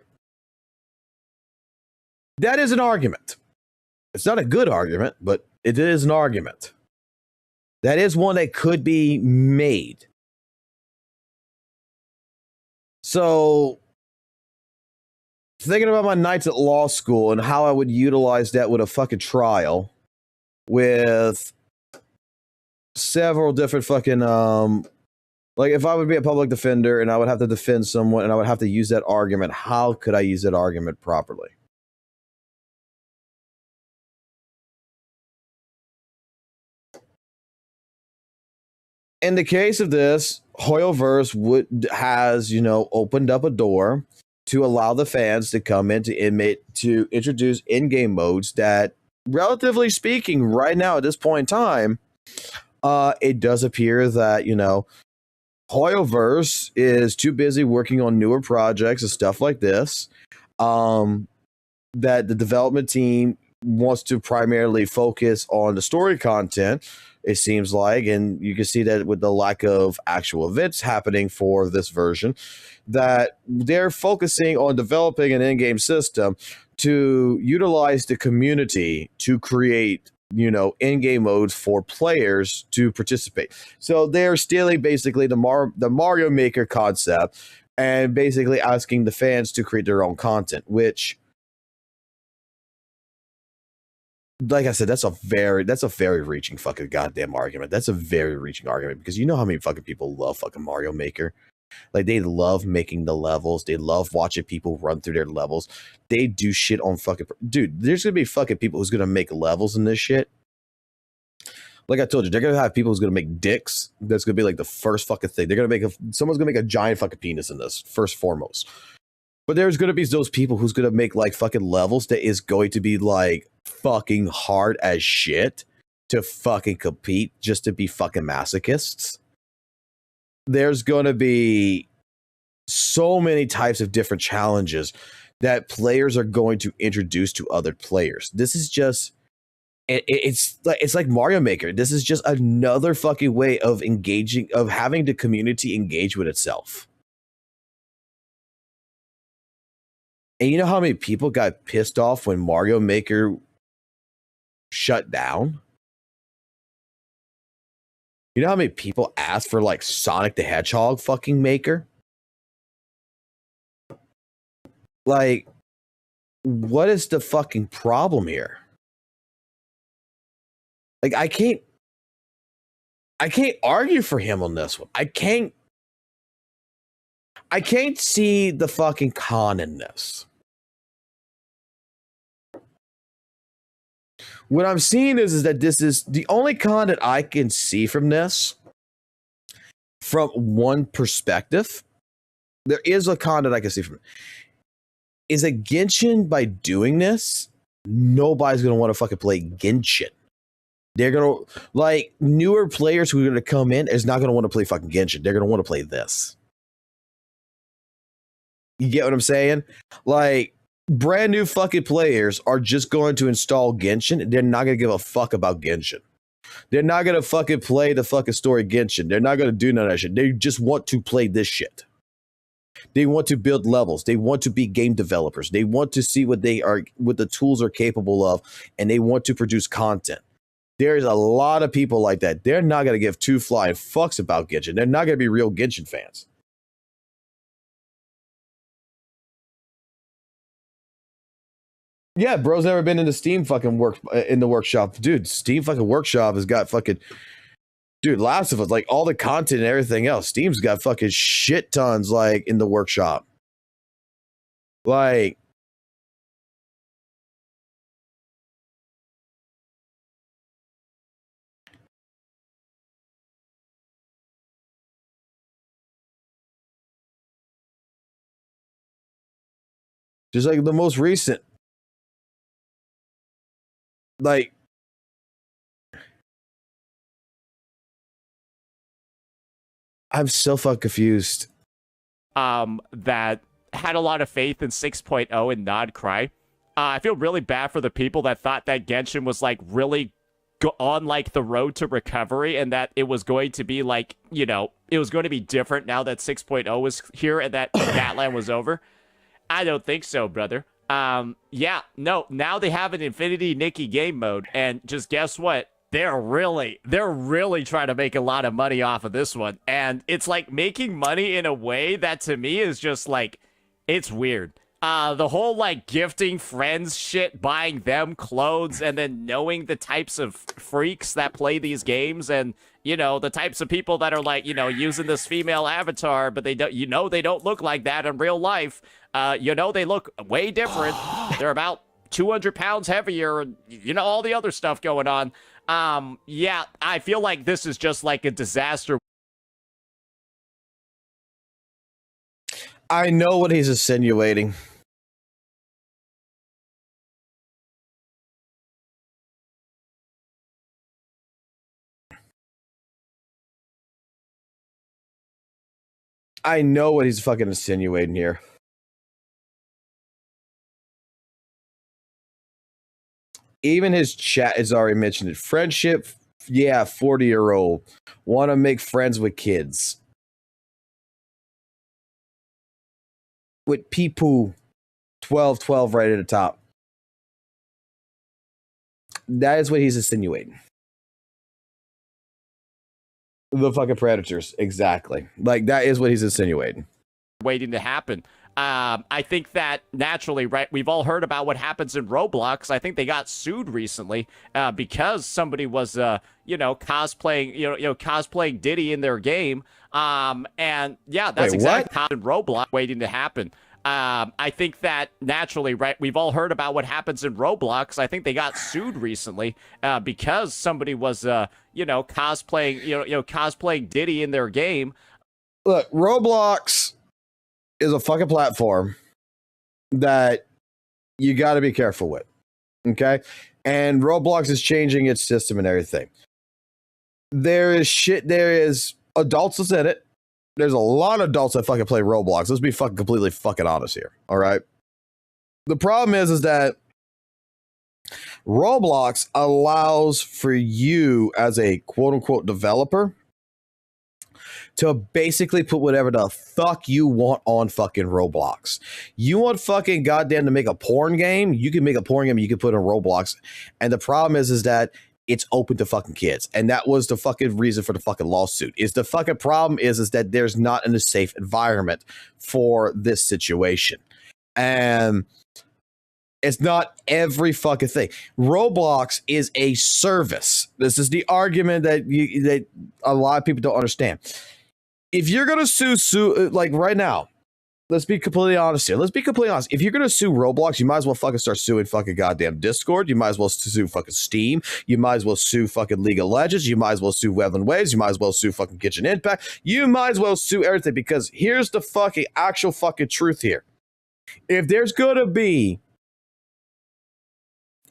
S1: That is an argument. It's not a good argument, but it is an argument. That is one that could be made. So, thinking about my nights at law school and how I would utilize that with a fucking trial with several different fucking, like if I would be a public defender and I would have to defend someone and I would have to use that argument, how could I use that argument properly? In the case of this, Hoyoverse has, opened up a door to allow the fans to come in to introduce in-game modes that, relatively speaking, right now at this point in time, it does appear that, Hoyoverse is too busy working on newer projects and stuff like this, that the development team wants to primarily focus on the story content, it seems like, and you can see that with the lack of actual events happening for this version, that they're focusing on developing an in-game system to utilize the community to create, in-game modes for players to participate. So they're stealing basically the Mario Maker concept and basically asking the fans to create their own content, which, like I said, that's a very reaching fucking goddamn argument. That's a very reaching argument because you know how many fucking people love fucking Mario Maker. Like, they love making the levels. They love watching people run through their levels. They do shit on fucking... Dude, there's going to be fucking people who's going to make levels in this shit. Like I told you, they're going to have people who's going to make dicks. That's going to be like the first fucking thing. They're going to make someone's going to make a giant fucking penis in this, first foremost. But there's going to be those people who's going to make like fucking levels that is going to be like fucking hard as shit to fucking compete just to be fucking masochists. There's going to be so many types of different challenges that players are going to introduce to other players. This is just, it's like Mario Maker. This is just another fucking way of engaging, of having the community engage with itself. And you know how many people got pissed off when Mario Maker shut down? You know how many people asked for like Sonic the Hedgehog fucking Maker? Like, what is the fucking problem here? Like, I can't argue for him on this one. I can't see the fucking con in this. What I'm seeing is that this is the only con that I can see from this, from one perspective. There is a con that I can see from it. Is that Genshin, by doing this, nobody's going to want to fucking play Genshin. They're going to, like, newer players who are going to come in is not going to want to play fucking Genshin. They're going to want to play this. You get what I'm saying? Like, brand new fucking players are just going to install Genshin. They're not going to give a fuck about Genshin. They're not going to fucking play the fucking story Genshin. They're not going to do none of that shit. They just want to play this shit. They want to build levels. They want to be game developers. They want to see what the tools are capable of, and they want to produce content. There's a lot of people like that. They're not going to give two flying fucks about Genshin. They're not going to be real Genshin fans. Yeah, bro's never been in the Steam fucking workshop. Dude, Steam fucking workshop has got fucking... Dude, Last of Us, like all the content and everything else, Steam's got fucking shit tons like in the workshop. Like... Just like the most recent. Like... I'm so fucking confused.
S12: That had a lot of faith in 6.0 and not cry. I feel really bad for the people that thought that Genshin was like really on like the road to recovery and that it was going to be like, you know, it was going to be different now that 6.0 was here and that Gatland was over. I don't think so, brother. Yeah, no, now they have an Infinity Nikki game mode, and just guess what? They're really trying to make a lot of money off of this one. And it's like making money in a way that to me is just like, it's weird. The whole like gifting friends shit, buying them clothes, and then knowing the types of freaks that play these games, and you know, the types of people that are like, you know, using this female avatar, but they don't, you know, they don't look like that in real life. You know, they look way different. They're about 200 pounds heavier, and you know, all the other stuff going on. Yeah, I feel like this is just like a disaster.
S1: I know what he's insinuating. I know what he's fucking insinuating here. Even his chat has already mentioned it. Friendship, yeah, 40-year-old. Want to make friends with kids. With people 12 right at the top. That is what he's insinuating. The fucking predators, exactly. Like, that is what he's insinuating.
S12: Waiting to happen. I think that naturally, right, we've all heard about what happens in Roblox. I think they got sued recently because somebody was, you know, cosplaying, you know, cosplaying Diddy in their game. And yeah, that's exactly how in Roblox waiting to happen. I think that naturally, right, we've all heard about what happens in Roblox. I think they got sued recently because somebody was, you know, cosplaying, you know, cosplaying Diddy in their game.
S1: Look, Roblox is a fucking platform that you got to be careful with. Okay? And Roblox is changing its system and everything. There is adults that's in it. There's a lot of adults that fucking play Roblox. Let's be fucking completely fucking honest here. All right? The problem is that Roblox allows for you as a quote unquote developer to basically put whatever the fuck you want on fucking Roblox. You want fucking goddamn to make a porn game? You can make a porn game, you can put it on Roblox. And the problem is that it's open to fucking kids. And that was the fucking reason for the fucking lawsuit. Is the fucking problem is that there's not a safe environment for this situation. And it's not every fucking thing. Roblox is a service. This is the argument that a lot of people don't understand. If you're going to sue, like right now, let's be completely honest here. Let's be completely honest. If you're going to sue Roblox, you might as well fucking start suing fucking goddamn Discord. You might as well sue fucking Steam. You might as well sue fucking League of Legends. You might as well sue Webland Waves. You might as well sue fucking Kitchen Impact. You might as well sue everything, because here's the fucking actual fucking truth here. If there's going to be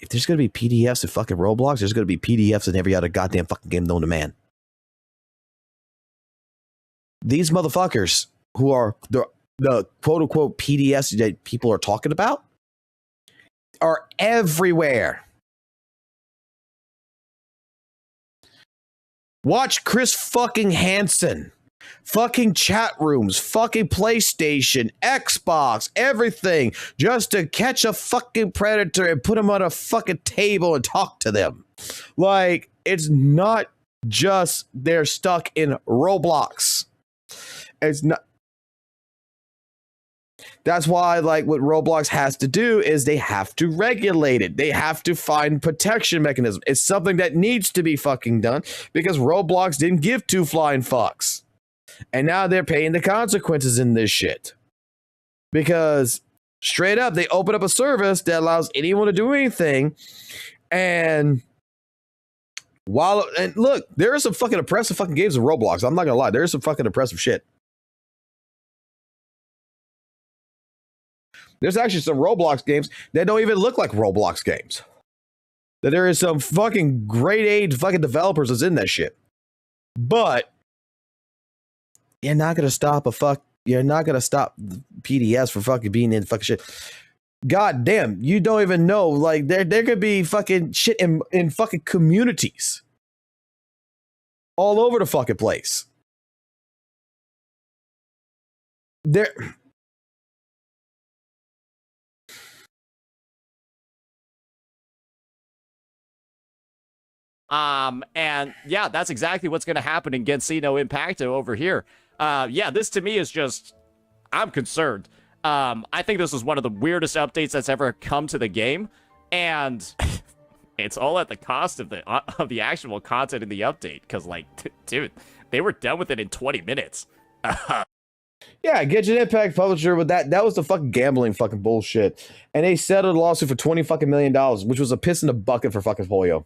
S1: PDFs in fucking Roblox, there's going to be PDFs in every other goddamn fucking game known to man. These motherfuckers who are the quote-unquote PDFs that people are talking about are everywhere. Watch Chris fucking Hansen. Fucking chat rooms, fucking PlayStation, Xbox, everything, just to catch a fucking predator and put them on a fucking table and talk to them. Like, it's not just they're stuck in Roblox. It's not. That's why, like, what Roblox has to do is they have to regulate it. They have to find protection mechanism. It's something that needs to be fucking done because Roblox didn't give two flying fucks. And now they're paying the consequences in this shit. Because straight up, they open up a service that allows anyone to do anything. And look, there are some fucking oppressive fucking games in Roblox. I'm not gonna lie, there's some fucking oppressive shit. There's actually some Roblox games that don't even look like Roblox games. That there is some fucking grade A fucking developers that's in that shit. But you're not gonna stop you're not gonna stop PDS for fucking being in fucking shit. God damn, you don't even know. Like there could be fucking shit in fucking communities all over the fucking place.
S12: And yeah, that's exactly what's going to happen in Genshin Impacto over here. Yeah, this to me is just, I'm concerned. I think this is one of the weirdest updates that's ever come to the game, and it's all at the cost of the actual content in the update. Because, like, dude, they were done with it in 20 minutes.
S1: Yeah, Genshin Impact publisher with that was the fucking gambling fucking bullshit, and they settled a lawsuit for $20 fucking million, which was a piss in the bucket for fucking Polio.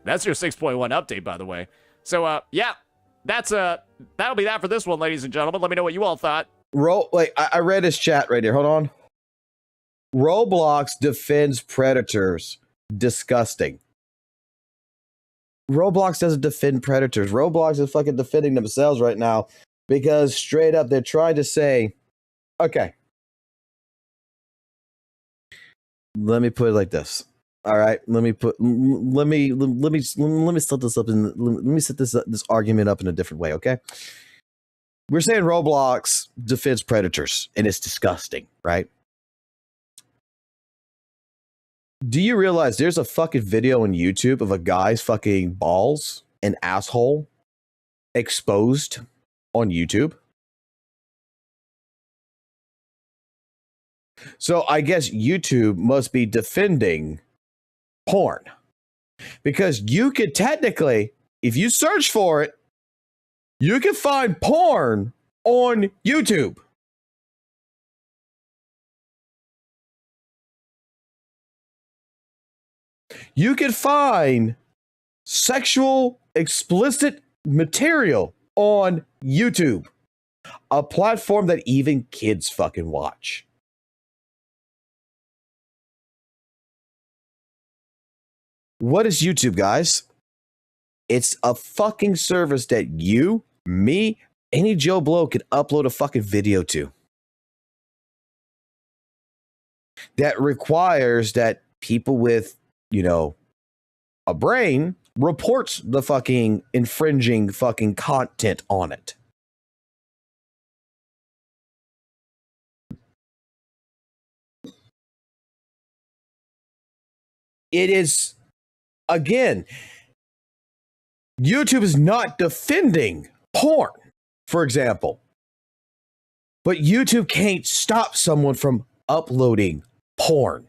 S12: That's your 6.1 update, by the way. So, yeah, that'll be that for this one, ladies and gentlemen. Let me know what you all thought.
S1: Wait, I read his chat right here. Hold on. Roblox defends predators. Disgusting. Roblox doesn't defend predators. Roblox is fucking defending themselves right now because straight up they're trying to say, okay, let me put it like this. All right, let me set this up and let me set this argument up in a different way, okay? We're saying Roblox defends predators, and it's disgusting, right? Do you realize there's a fucking video on YouTube of a guy's fucking balls and asshole exposed on YouTube? So I guess YouTube must be defending porn, because you could technically, if you search for it, you can find porn on YouTube. You can find sexual explicit material on YouTube, a platform that even kids fucking watch. What is YouTube, guys? It's a fucking service that you, me, any Joe Blow can upload a fucking video to. That requires that people with, a brain reports the fucking infringing fucking content on it. It is, again, YouTube is not defending porn, for example. But YouTube can't stop someone from uploading porn.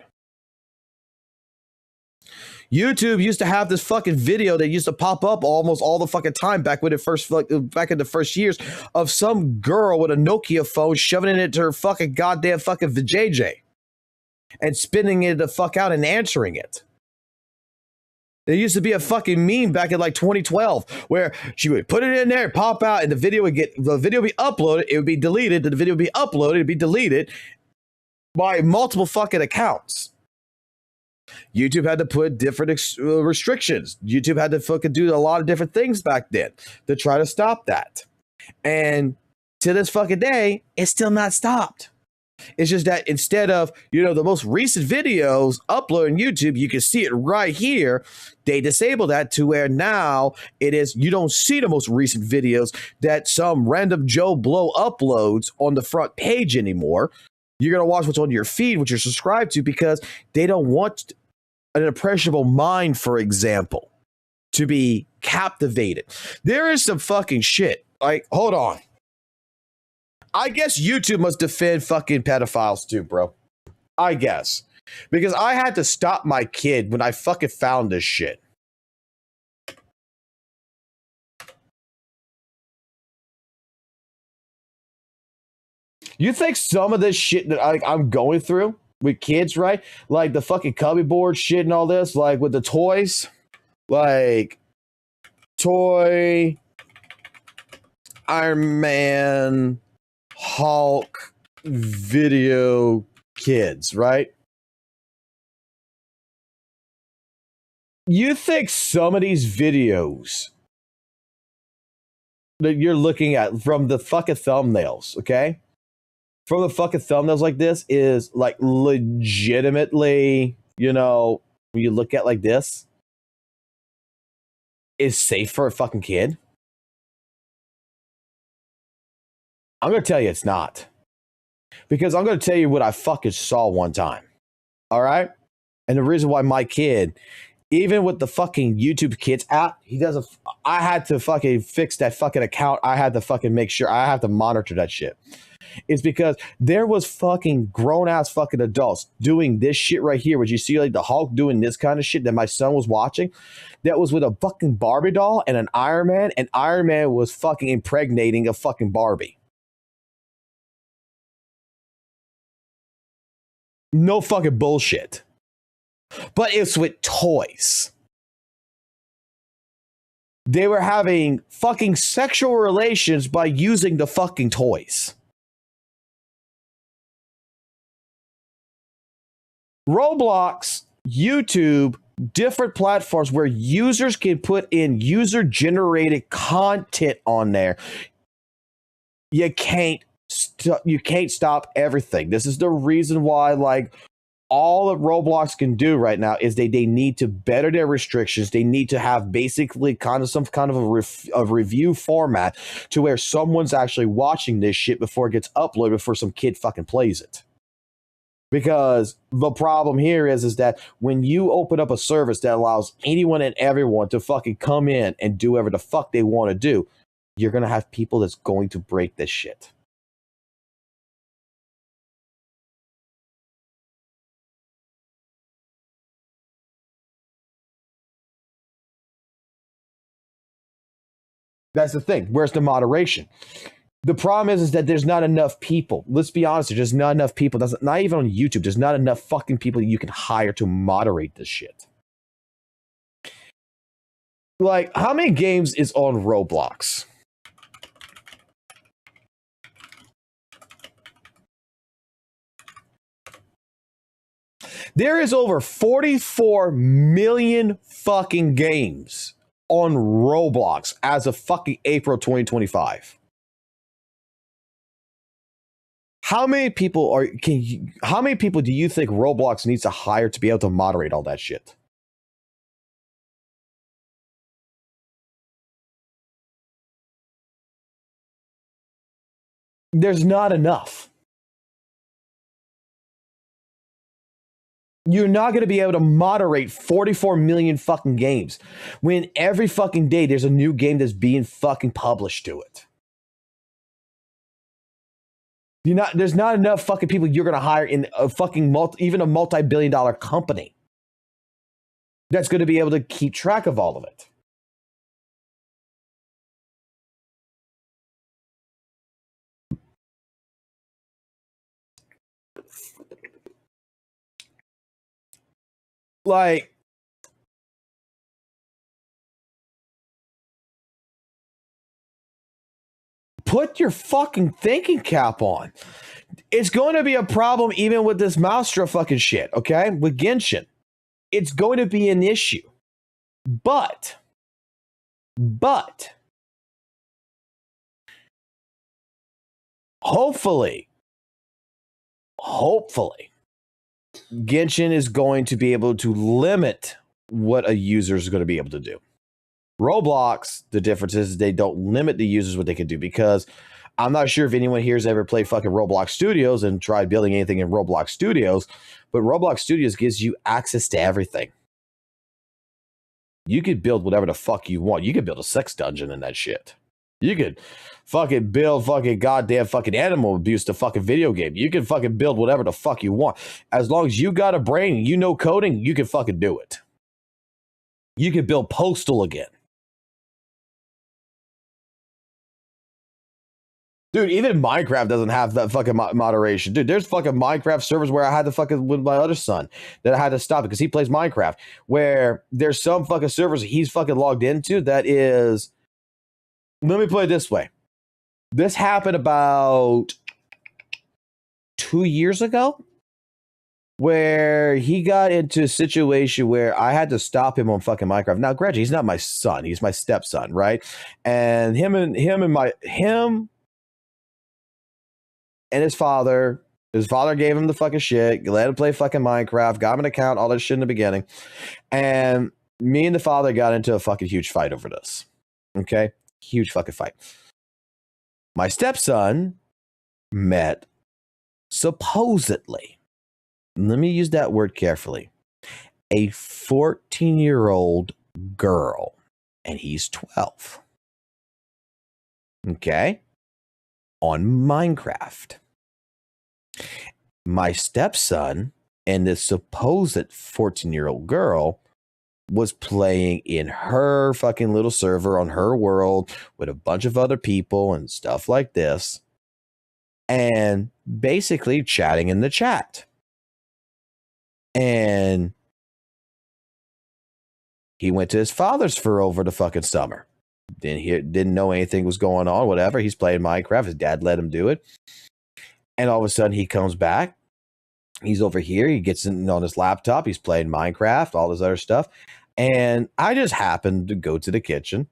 S1: YouTube used to have this fucking video that used to pop up almost all the fucking time back in the first years of some girl with a Nokia phone shoving it into her fucking goddamn fucking vajayjay and spinning it the fuck out and answering it. There used to be a fucking meme back in like 2012 where she would put it in there, pop out, and the video would be uploaded, it would be deleted, the video would be uploaded, it'd be deleted by multiple fucking accounts. YouTube had to put different restrictions. YouTube had to fucking do a lot of different things back then to try to stop that. And to this fucking day, it's still not stopped. It's just that instead of, the most recent videos uploaded on YouTube, you can see it right here. They disable that to where now it is, you don't see the most recent videos that some random Joe Blow uploads on the front page anymore. You're going to watch what's on your feed, what you're subscribed to, because they don't want an impressionable mind, for example, to be captivated. There is some fucking shit. Like, hold on. I guess YouTube must defend fucking pedophiles too, bro. I guess. Because I had to stop my kid when I fucking found this shit. You think some of this shit that I'm going through with kids, right? Like the fucking cubby board shit and all this, like with the toys, like toy, Iron Man, Hulk, video kids, right? You think some of these videos that you're looking at from the fucking thumbnails, okay? From the fucking thumbnails like this is like legitimately, you know, when you look at like this, is safe for a fucking kid? I'm going to tell you it's not. Because I'm going to tell you what I fucking saw one time. All right? And the reason why my kid, even with the fucking YouTube Kids app, I had to fucking fix that fucking account. I had to fucking make sure I have to monitor that shit. It's because there was fucking grown-ass fucking adults doing this shit right here, which you see like the Hulk doing this kind of shit that my son was watching. That was with a fucking Barbie doll and an Iron Man, and Iron Man was fucking impregnating a fucking Barbie. No fucking bullshit. But it's with toys. They were having fucking sexual relations by using the fucking toys. Roblox, YouTube, different platforms where users can put in user-generated content on there. You can't stop everything. This is the reason why, like, all that Roblox can do right now is they need to better their restrictions. They need to have basically kind of some kind of a review format to where someone's actually watching this shit before it gets uploaded, before some kid fucking plays it. Because the problem here is that when you open up a service that allows anyone and everyone to fucking come in and do whatever the fuck they want to do, you're going to have people that's going to break this shit. That's the thing. Where's the moderation? The problem is that there's not enough people. Let's be honest, there's not enough people. That's not even on YouTube. There's not enough fucking people you can hire to moderate this shit. Like, how many games is on Roblox? There is over 44 million fucking games on Roblox as of fucking April 2025. How many people do you think Roblox needs to hire to be able to moderate all that shit? There's not enough. You're not going to be able to moderate 44 million fucking games when every fucking day there's a new game that's being fucking published to it. There's not enough fucking people you're going to hire in a fucking even a multi-billion-dollar company that's going to be able to keep track of all of it. Like, put your fucking thinking cap on. It's going to be a problem even with this Maelstrom fucking shit, okay? With Genshin. It's going to be an issue. But, hopefully, Genshin is going to be able to limit what a user is going to be able to do. Roblox, the difference is they don't limit the users what they can do, because I'm not sure if anyone here has ever played fucking Roblox Studios and tried building anything in Roblox Studios, but Roblox Studios gives you access to everything. You could build whatever the fuck you want. You could build a sex dungeon in that shit. You could fucking build fucking goddamn fucking animal abuse to fucking video game. You can fucking build whatever the fuck you want. As long as you got a brain and you know coding, you can fucking do it. You can build Postal again. Dude, even Minecraft doesn't have that fucking moderation. Dude, there's fucking Minecraft servers where I had to fucking, with my other son, that I had to stop it because he plays Minecraft, where there's some fucking servers he's fucking logged into that is, let me put it this way. This happened about 2 years ago, where he got into a situation where I had to stop him on fucking Minecraft. Now, granted, he's not my son; he's my stepson, right? And him and his father gave him the fucking shit, let him play fucking Minecraft, got him an account, all that shit in the beginning, and me and the father got into a fucking huge fight over this. Okay, huge fucking fight. My stepson met, supposedly, let me use that word carefully, a 14-year-old girl, and he's 12. Okay? On Minecraft. My stepson and this supposed 14-year-old girl was playing in her fucking little server on her world with a bunch of other people and stuff like this, and basically chatting in the chat. And he went to his father's for over the fucking summer. Didn't know anything was going on, whatever. He's playing Minecraft. His dad let him do it. And all of a sudden he comes back. He's over here. He gets in on his laptop. He's playing Minecraft, all this other stuff. And I just happened to go to the kitchen,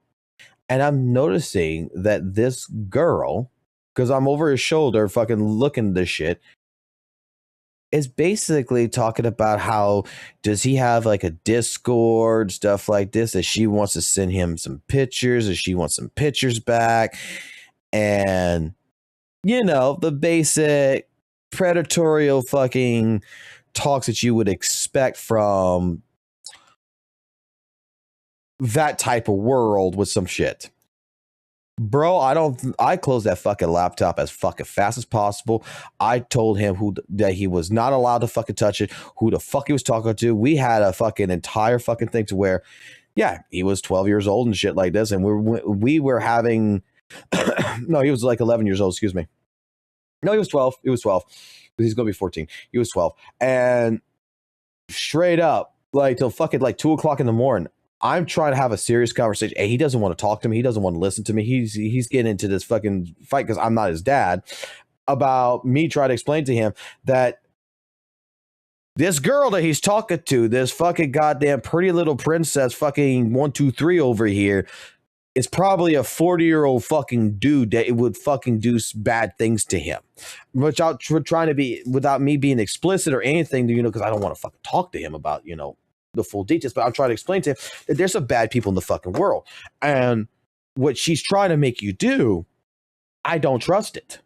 S1: and I'm noticing that this girl, because I'm over his shoulder fucking looking at this shit, is basically talking about how does he have like a Discord, stuff like this, that she wants to send him some pictures, or she wants some pictures back. And, you know, the basic predatorial fucking talks that you would expect from that type of world with some shit. Bro, I closed that fucking laptop as fucking fast as possible. I told him that he was not allowed to fucking touch it, who the fuck he was talking to. We had a fucking entire fucking thing to where, yeah, he was 12 years old and shit like this. And we were having, no, he was like 11 years old, excuse me. No, he was 12. He was 12. He's going to be 14. He was 12. And straight up, like till fucking like 2 o'clock in the morning, I'm trying to have a serious conversation. Hey, he doesn't want to talk to me. He doesn't want to listen to me. He's getting into this fucking fight because I'm not his dad, about me trying to explain to him that this girl that he's talking to, this fucking goddamn pretty little princess fucking 123 over here, is probably a 40-year-old fucking dude that would fucking do bad things to him. Without trying to be, without me being explicit or anything, you know, because I don't want to fucking talk to him about, you know, the full details, but I'm trying to explain to him that there's some bad people in the fucking world. And what she's trying to make you do, I don't trust it.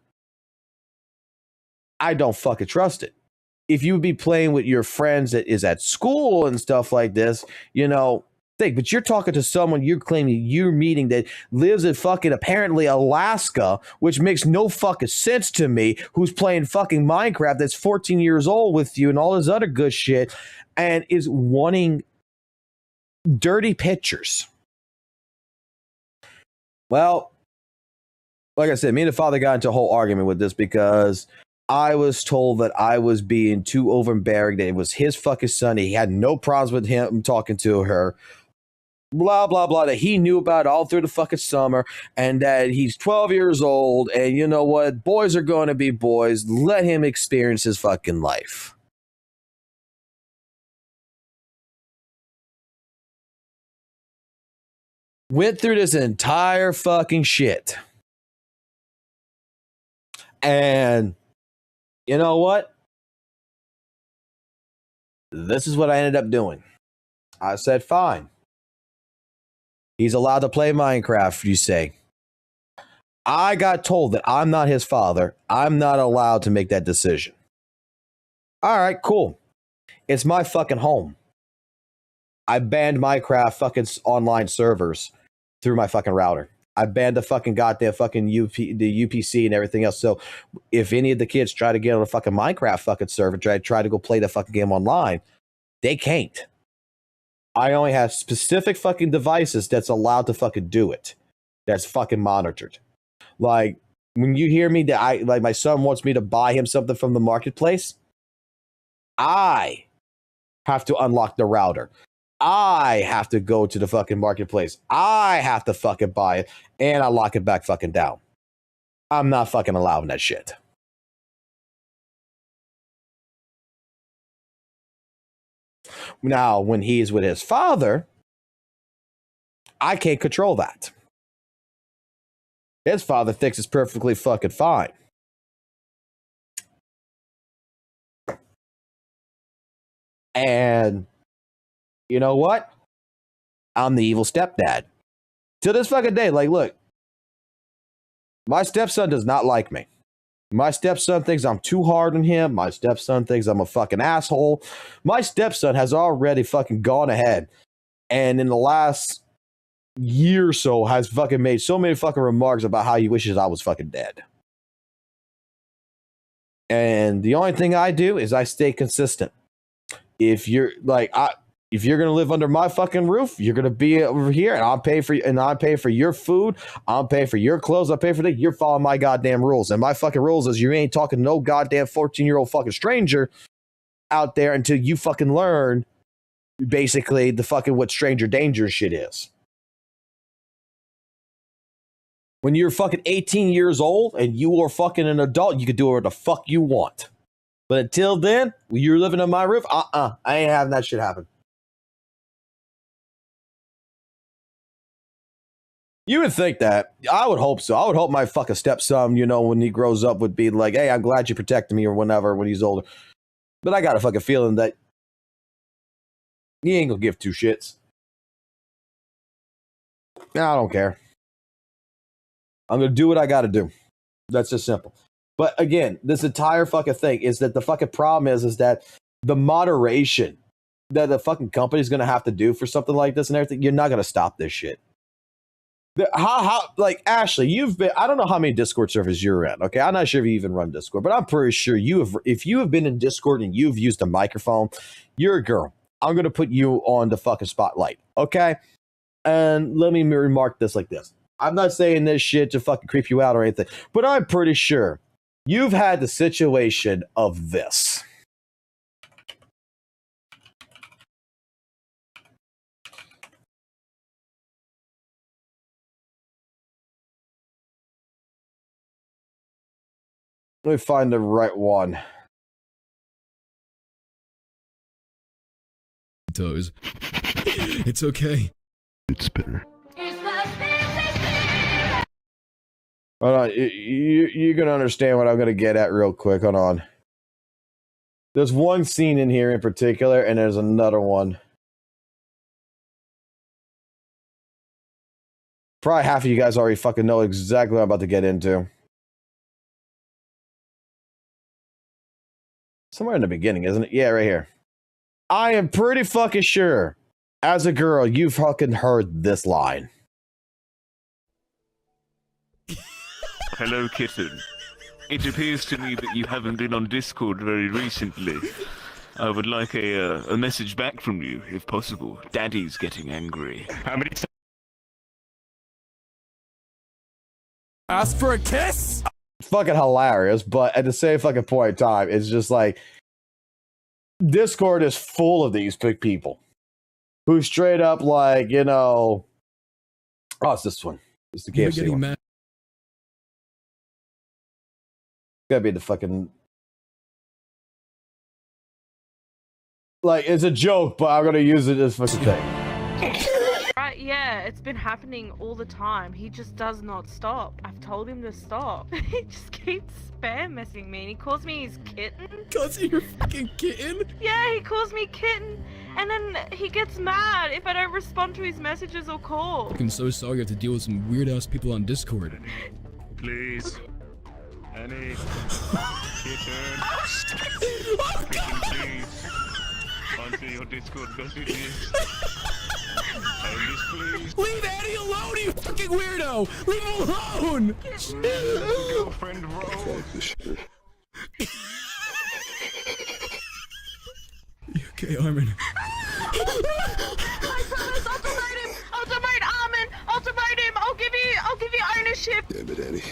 S1: I don't fucking trust it. If you would be playing with your friends that is at school and stuff like this, you know, but you're talking to someone you're claiming you're meeting that lives in fucking apparently Alaska, which makes no fucking sense to me, who's playing fucking Minecraft, that's 14 years old with you and all this other good shit, and is wanting dirty pictures. Well, like I said, me and the father got into a whole argument with this because I was told that I was being too overbearing, that it was his fucking son. He had no problems with him talking to her. Blah, blah, blah, that he knew about all through the fucking summer, and that he's 12 years old, and you know what? Boys are going to be boys. Let him experience his fucking life. Went through this entire fucking shit. And you know what? This is what I ended up doing. I said, fine. He's allowed to play Minecraft, you say. I got told that I'm not his father. I'm not allowed to make that decision. All right, cool. It's my fucking home. I banned Minecraft fucking online servers through my fucking router. I banned the fucking goddamn fucking the UPC and everything else. So if any of the kids try to get on a fucking Minecraft fucking server, try to go play the fucking game online, they can't. I only have specific fucking devices that's allowed to fucking do it. That's fucking monitored. Like when you hear me that like my son wants me to buy him something from the marketplace, I have to unlock the router. I have to go to the fucking marketplace. I have to fucking buy it, and I lock it back fucking down. I'm not fucking allowing that shit. Now, when he's with his father, I can't control that. His father thinks it's perfectly fucking fine. And you know what? I'm the evil stepdad. To this fucking day, like, look, my stepson does not like me. My stepson thinks I'm too hard on him. My stepson thinks I'm a fucking asshole. My stepson has already fucking gone ahead and in the last year or so has fucking made so many fucking remarks about how he wishes I was fucking dead. And the only thing I do is I stay consistent. If you're like, if you're gonna live under my fucking roof, you're gonna be over here, and I'll pay for your food. I'll pay for your clothes. I'll pay for that. You're following my goddamn rules, and my fucking rules is you ain't talking to no goddamn 14-year-old fucking stranger out there until you fucking learn basically the fucking what stranger danger shit is. When you're fucking 18 years old and you are fucking an adult, you can do whatever the fuck you want. But until then, when you're living on my roof, I ain't having that shit happen. You would think that. I would hope so. I would hope my fucking stepson, you know, when he grows up would be like, hey, I'm glad you protected me or whenever when he's older. But I got a fucking feeling that he ain't gonna give two shits. Nah, I don't care. I'm gonna do what I gotta do. That's just simple. But again, this entire fucking thing is that the fucking problem is that the moderation that the fucking company's gonna have to do for something like this and everything, you're not gonna stop this shit. How like Ashley, you've been, I don't know how many Discord servers you're in. Okay, I'm not sure if you even run Discord, but I'm pretty sure if you have been in Discord and you've used a microphone, you're a girl. I'm gonna put you on the fucking spotlight. Okay, and let me remark this like this. I'm not saying this shit to fucking creep you out or anything, but I'm pretty sure you've had the situation of this. Let me find the right one.
S20: Toes. It's okay. It's better.
S1: Hold on, you're going to understand what I'm going to get at real quick. Hold on. There's one scene in here in particular, and there's another one. Probably half of you guys already fucking know exactly what I'm about to get into. Somewhere in the beginning, isn't it? Yeah, right here. I am pretty fucking sure, as a girl, you've fucking heard this line.
S11: Hello, kitten. It appears to me that you haven't been on Discord very recently. I would like a message back from you, if possible. Daddy's getting angry. How many times?
S1: Ask for a kiss? Fucking hilarious, but at the same fucking point in time, it's just like Discord is full of these big people who straight up like, you know, oh, it's this one. It's the KFC one. Gotta be the fucking, like, it's a joke, but I'm gonna use it as fucking thing.
S15: Right, yeah, it's been happening all the time. He just does not stop. I've told him to stop. He just keeps spam messaging me and he calls me his kitten.
S20: Calls you your fucking kitten?
S15: Yeah, he calls me kitten. And then he gets mad if I don't respond to his messages or calls.
S20: I'm so sorry you have to deal with some weird ass people on Discord.
S11: Please. Annie. Kitten.
S20: Oh,
S11: kitten, please. Onto your Discord messages. This, please.
S13: Leave Annie alone, you fucking weirdo! Leave him alone!
S11: Girlfriend role.
S13: You okay, Armin?
S15: I promise I'll promote him! I'll promote Armin! I'll promote him! I'll give you ownership!
S21: Damn it, Eddie.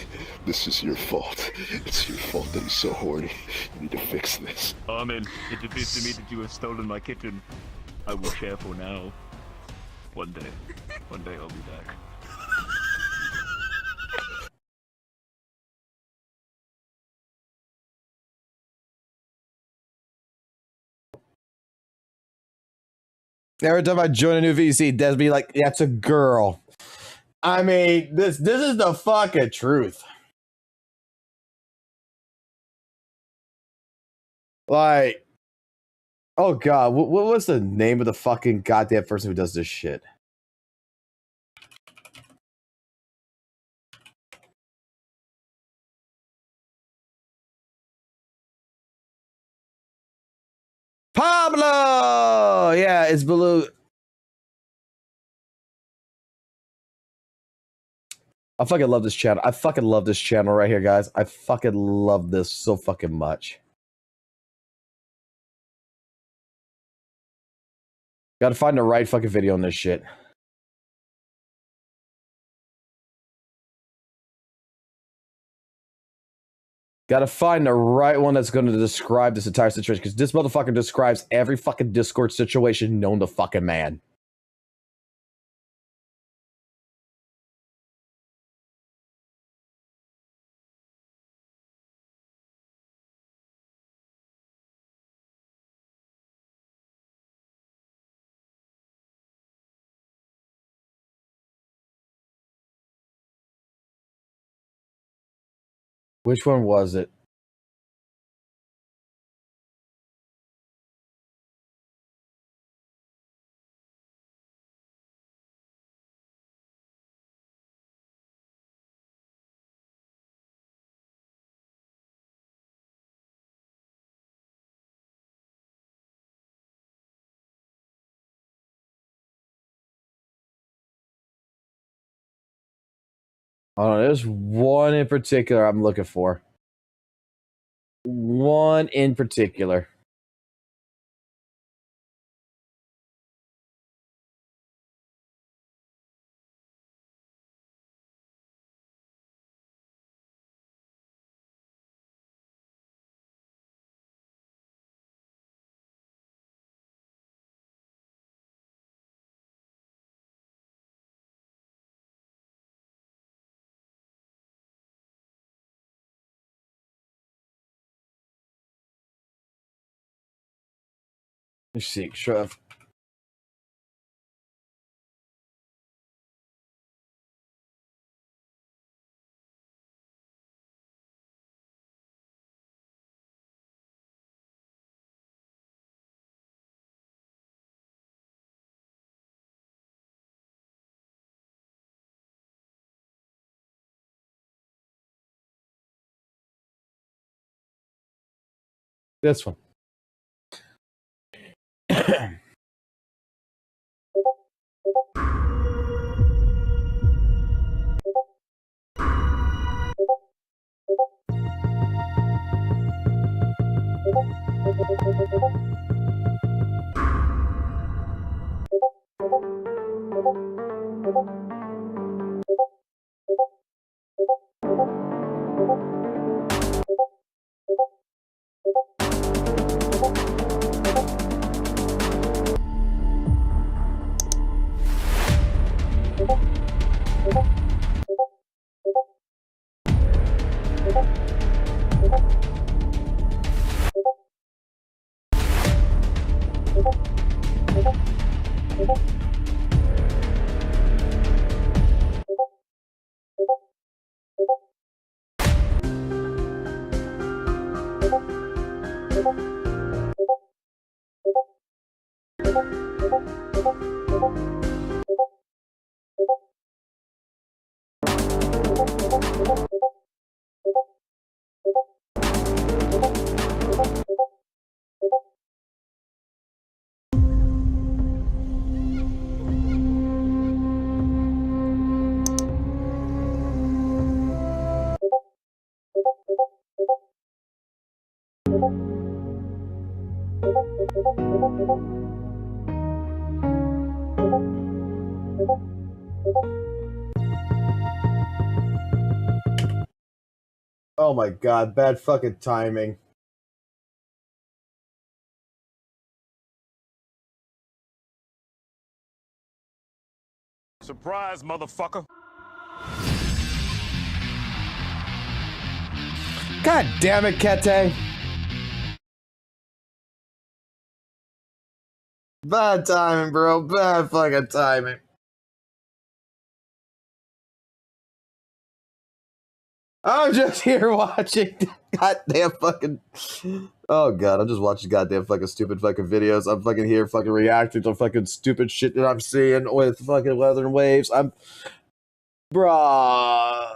S21: This is your fault. It's your fault that he's so horny. You need to fix this.
S11: Armin, it appears to me that you have stolen my kitten. I will share for now. One day I'll be back.
S1: Every time I join a new VC, Des be like, "That's a girl." I mean, this is the fucking truth. Like, oh god, what was the name of the fucking goddamn person who does this shit? Pablo! Yeah, it's Baloo. I fucking love this channel. I fucking love this channel right here, guys. I fucking love this so fucking much. Gotta find the right fucking video on this shit. Gotta find the right one that's gonna describe this entire situation, because this motherfucker describes every fucking Discord situation known to fucking man. Which one was it? Oh, there's one in particular I'm looking for. One in particular. Let's see, sure. This one. Oh my god, bad fucking timing.
S4: Surprise, motherfucker.
S1: God damn it, Kete. Bad timing, bro. Bad fucking timing. I'm just here watching goddamn fucking... Oh god, I'm just watching goddamn fucking stupid fucking videos. I'm fucking here fucking reacting to fucking stupid shit that I'm seeing with fucking weather and waves. Bruh.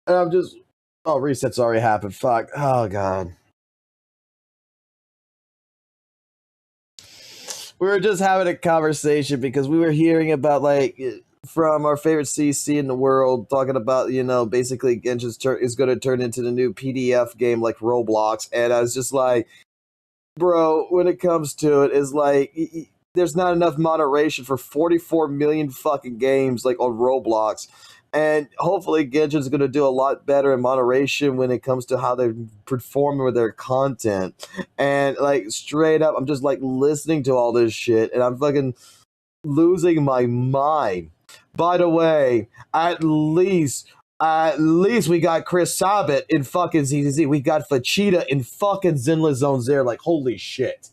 S1: And I'm just... Oh, reset's already happened. Fuck. Oh god. We were just having a conversation because we were hearing about, like, from our favorite CC in the world, talking about, you know, basically Genshin is going to turn into the new PDF game like Roblox. And I was just like, bro, when it comes to it, it's like, there's not enough moderation for 44 million fucking games like on Roblox. And hopefully Genshin's going to do a lot better in moderation when it comes to how they perform with their content. And like straight up, I'm just like listening to all this shit and I'm fucking losing my mind. By the way, at least we got Chris Sabat in fucking ZZZ. We got Vegeta in fucking Zenless Zone Zero. Like, holy shit.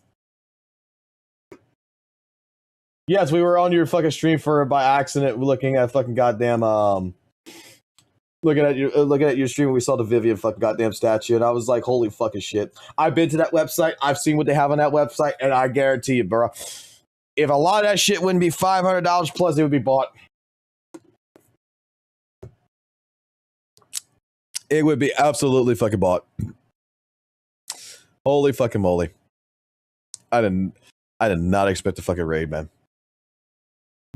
S1: Yes, we were on your fucking stream by accident looking at fucking goddamn looking at your stream. We saw the Vivian fucking goddamn statue and I was like, holy fucking shit. I've been to that website. I've seen what they have on that website and I guarantee you, bro, if a lot of that shit wouldn't be $500 plus, it would be bought. It would be absolutely fucking bought. Holy fucking moly. I did not expect the fucking raid, man.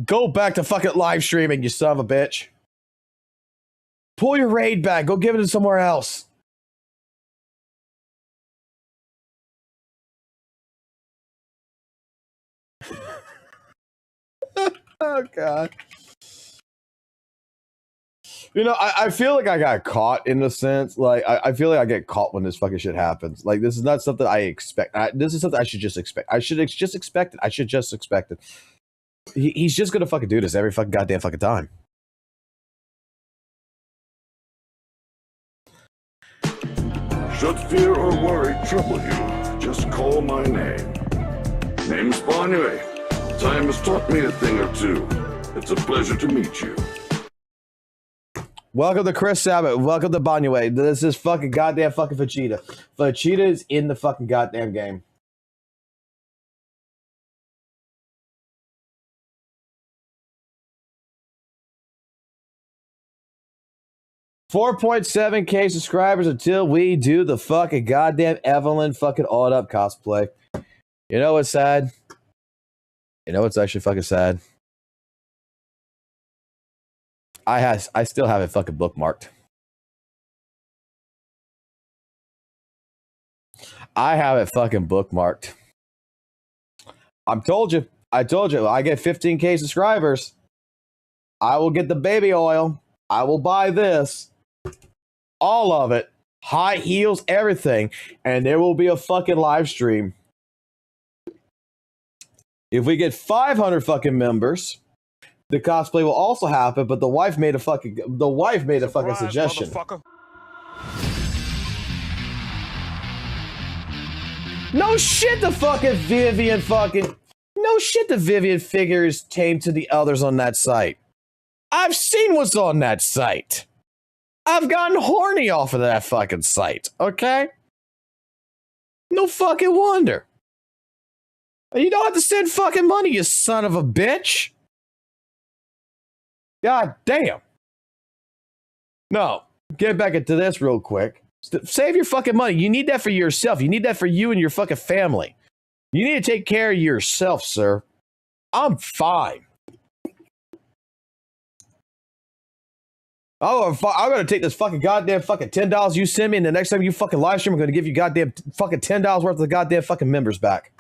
S1: Go back to fucking live streaming, you son of a bitch. Pull your raid back. Go give it to somewhere else. Oh, God. You know, I feel like I got caught in a sense. Like, I feel like I get caught when this fucking shit happens. Like, this is not something I expect. This is something I should just expect. I should just expect it. I should just expect it. He's just gonna fucking do this every fucking goddamn fucking time.
S6: Should fear or worry trouble you, just call my name. Name's Bonnie. Time has taught me a thing or two. It's a pleasure to meet you.
S1: Welcome to Chris Sabat. Welcome to Banyue. This is fucking goddamn fucking Vegeta. Vegeta is in the fucking goddamn game. $4.7K subscribers until we do the fucking goddamn Evelyn fucking Odd Up cosplay. You know what's sad? You know what's actually fucking sad? I still have it fucking bookmarked. I have it fucking bookmarked. I told you. I get 15K subscribers. I will get the baby oil. I will buy this. All of it. High heels, everything. And there will be a fucking live stream. If we get 500 fucking members, the cosplay will also happen, but the wife made a fucking suggestion. No shit the fucking Vivian fucking... No shit the Vivian figure is tame to the others on that site. I've seen what's on that site. I've gotten horny off of that fucking site, okay? No fucking wonder. You don't have to send fucking money, you son of a bitch. God damn. No, get back into this real quick. Save your fucking money. You need that for yourself. You need that for you and your fucking family. You need to take care of yourself, sir. I'm fine. I'm gonna take this fucking goddamn fucking $10 you send me, and the next time you fucking live stream, I'm gonna give you goddamn fucking $10 worth of the goddamn fucking members back.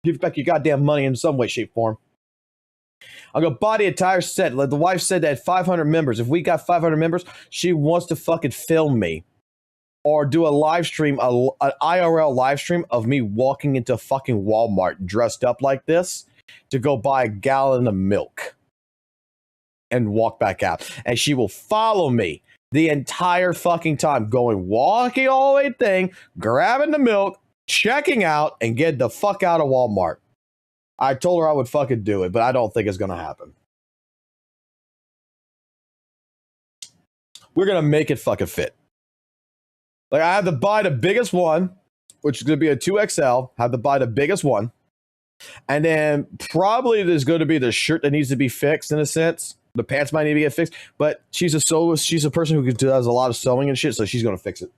S1: Give back your goddamn money in some way, shape, form. I'm gonna buy the entire set. Like the wife said that 500 members. If we got 500 members, she wants to fucking film me or do a live stream, an IRL live stream of me walking into fucking Walmart dressed up like this to go buy a gallon of milk and walk back out. And she will follow me the entire fucking time, walking all the way thing, grabbing the milk, checking out, and getting the fuck out of Walmart. I told her I would fucking do it, but I don't think it's going to happen. We're going to make it fucking fit. Like, I have to buy the biggest one, which is going to be a 2XL. Have to buy the biggest one. And then probably there's going to be the shirt that needs to be fixed in a sense. The pants might need to get fixed, but she's a sewist. She's a person who does a lot of sewing and shit, so she's going to fix it.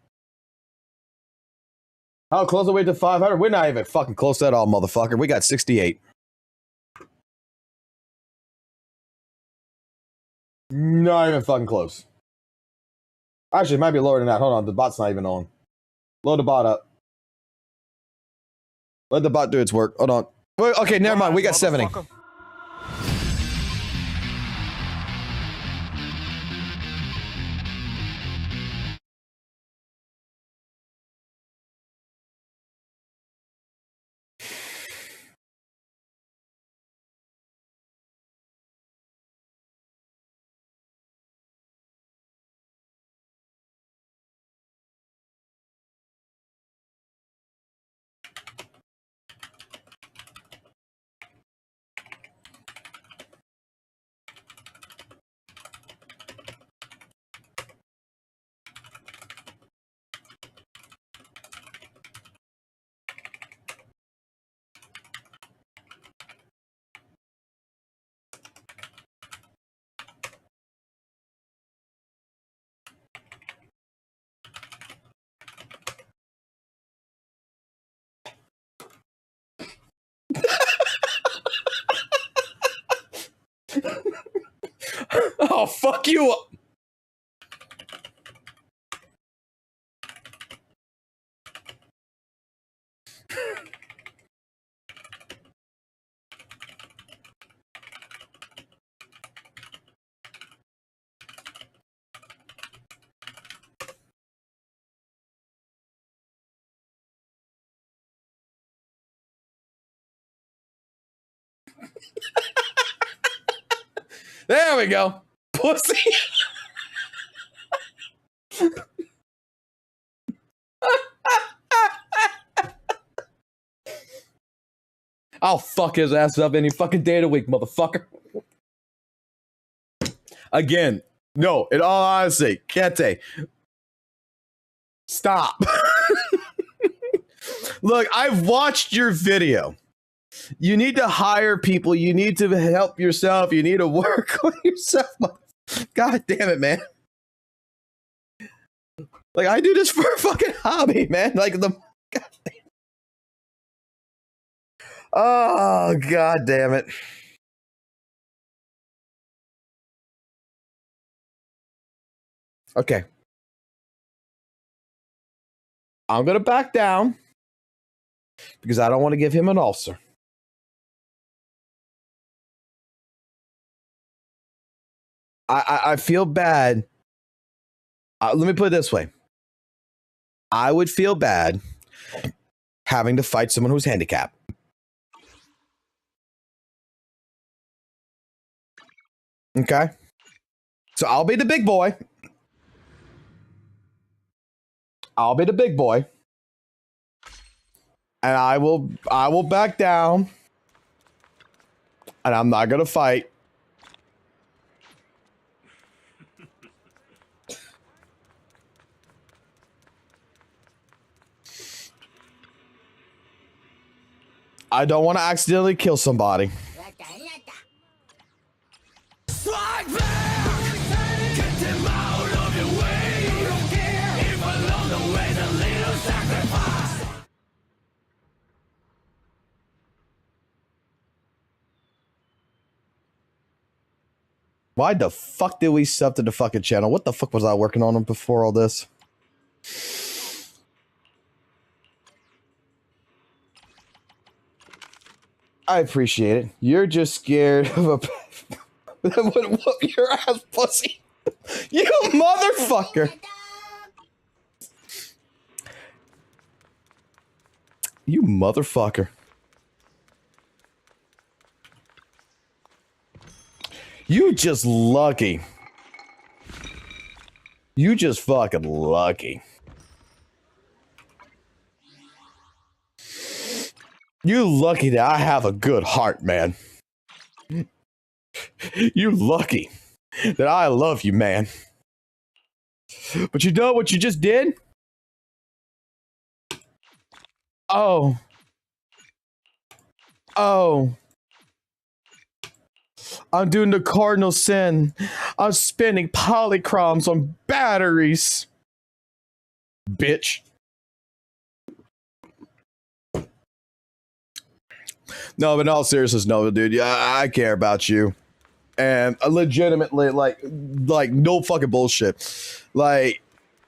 S1: How close are we to 500? We're not even fucking close at all, motherfucker. We got 68. Not even fucking close. Actually, it might be lower than that. Hold on, the bot's not even on. Load the bot up. Let the bot do its work. Hold on. Wait, okay, never mind. We got 70. Oh, fuck you. There we go. Pussy. I'll fuck his ass up any fucking day of the week, motherfucker. Again, no, in all honesty, Kente, stop. Look, I've watched your video. You need to hire people. You need to help yourself. You need to work on yourself. God damn it, man. Like, I do this for a fucking hobby, man. Like, oh, God damn it. Okay. I'm going to back down because I don't want to give him an ulcer. I feel bad. Let me put it this way. I would feel bad having to fight someone who's handicapped. Okay? So I'll be the big boy. I'll be the big boy. And I will back down. And I'm not going to fight. I don't want to accidentally kill somebody.
S13: Strike back! Get them out of your way! You don't care if along the way the little sacrifice!
S1: Why the fuck did we sub to the fucking channel? What the fuck was I working on before all this? I appreciate it. You're just scared of a whoop your ass, pussy. You motherfucker. You motherfucker. You just lucky. You just fucking lucky. You lucky that I have a good heart, man. You lucky that I love you, man. But you know what you just did? Oh. Oh. I'm doing the cardinal sin. I'm spending polychromes on batteries. Bitch. No, but in all seriousness, no, dude. Yeah, I care about you. And legitimately, like no fucking bullshit. Like,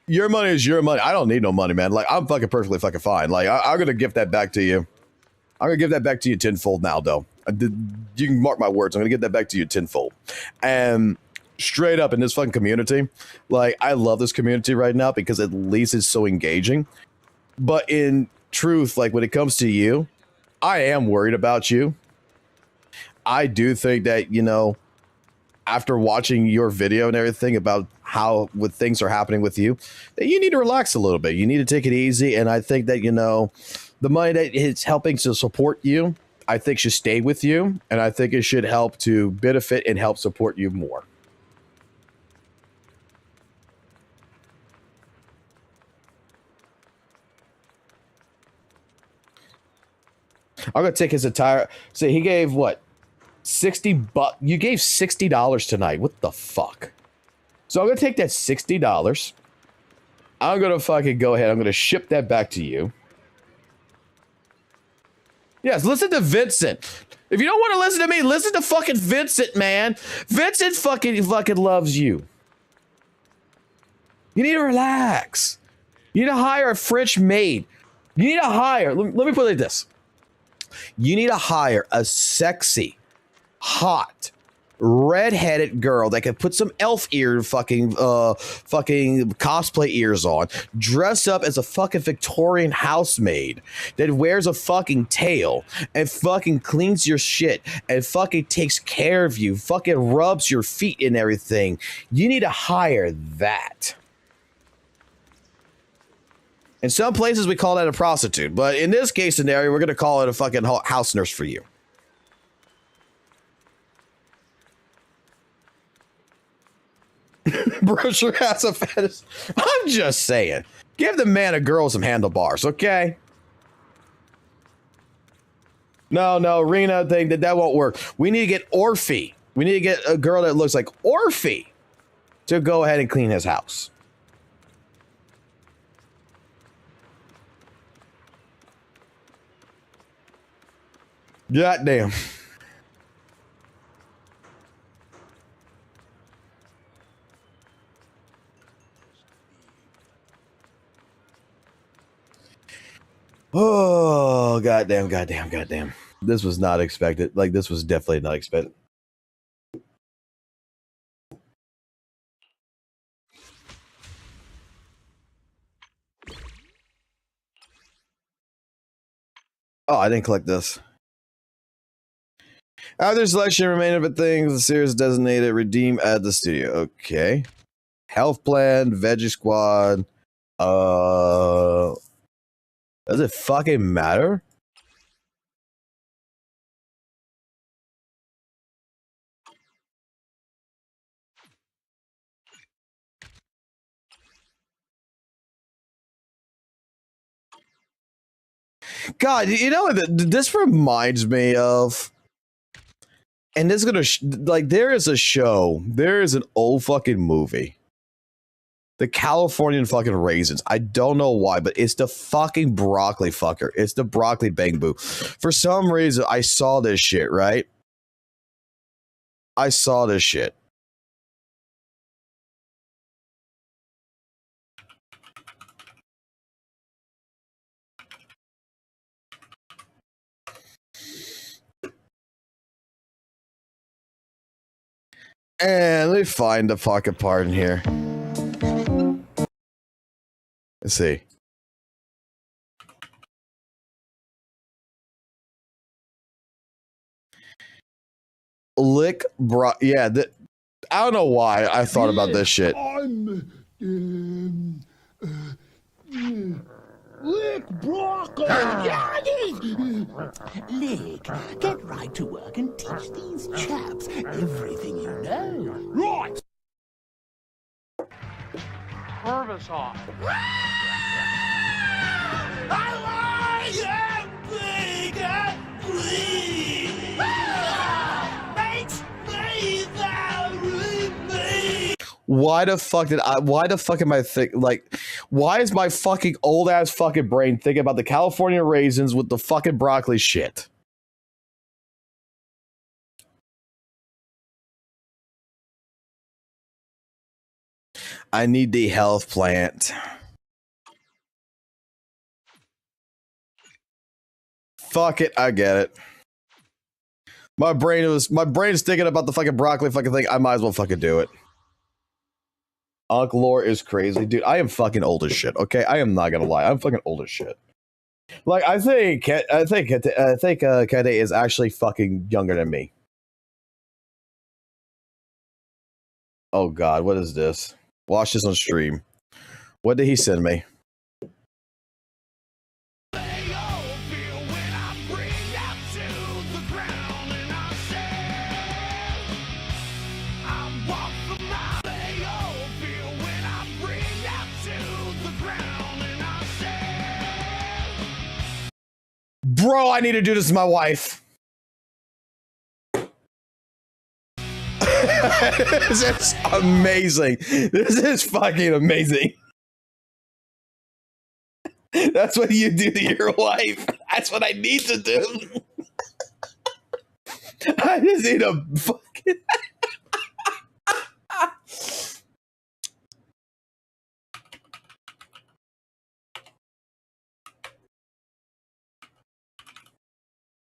S1: your money is your money. I don't need no money, man. Like, I'm fucking perfectly fucking fine. Like, I'm gonna give that back to you. I'm gonna give that back to you tenfold now, though. You can mark my words. I'm gonna give that back to you tenfold. And straight up in this fucking community, like, I love this community right now because at least it's so engaging. But in truth, like, when it comes to you, I am worried about you. I do think that, you know, after watching your video and everything about how things are happening with you, that you need to relax a little bit. You need to take it easy. And I think that, you know, the money that is helping to support you, I think should stay with you. And I think it should help to benefit and help support you more. I'm gonna take his entire. So he gave what? $60. You gave $60 tonight. What the fuck? So I'm gonna take that $60. I'm gonna fucking go ahead. I'm gonna ship that back to you. Yes, listen to Vincent. If you don't want to listen to me, listen to fucking Vincent, man. Vincent fucking loves you. You need to relax. You need to hire a French maid. You need to hire. Let me put it like this. You need to hire a sexy, hot, red-headed girl that can put some elf ear fucking cosplay ears on, dress up as a fucking Victorian housemaid that wears a fucking tail and fucking cleans your shit and fucking takes care of you, fucking rubs your feet and everything. You need to hire that. In some places, we call that a prostitute. But in this case scenario, we're going to call it a fucking house nurse for you. Bro sure has a fetish. I'm just saying. Give the man a girl with some handlebars, okay? No, Rena thing, that won't work. We need to get Orphe. We need to get a girl that looks like Orphe to go ahead and clean his house. God damn. Oh, goddamn. This was not expected. Like, this was definitely not expected. Oh, I didn't click this. After selection, remaining of things, the series designated redeem at the studio. Okay. Health plan, veggie squad. Does it fucking matter? God, you know what this reminds me of? And this is gonna like there is a show, there is an old fucking movie, the Californian fucking Raisins. I don't know why, but it's the fucking broccoli fucker. It's the broccoli bang boo. For some reason, I saw this shit, right? I saw this shit, And let me find the fucking part in here. Let's see. Lick bro. Yeah, I don't know why I thought about this shit.
S13: Lick broccoli! Lick, get right to work and teach these chaps everything you know. Right!
S3: Herbicide.
S1: Why the fuck am I like, why is my fucking old ass fucking brain thinking about the California raisins with the fucking broccoli shit? I need the health plant. Fuck it, I get it. My brain is thinking about the fucking broccoli fucking thing. I might as well fucking do it. Uncle Lore is crazy, dude. I am fucking old as shit. Okay, I am not gonna lie. I'm fucking old as shit. Like I think Kate is actually fucking younger than me. Oh God, what is this? Watch this on stream. What did he send me? Bro, I need to do this to my wife. This is amazing. This is fucking amazing. That's what you do to your wife. That's what I need to do. I just need a fucking...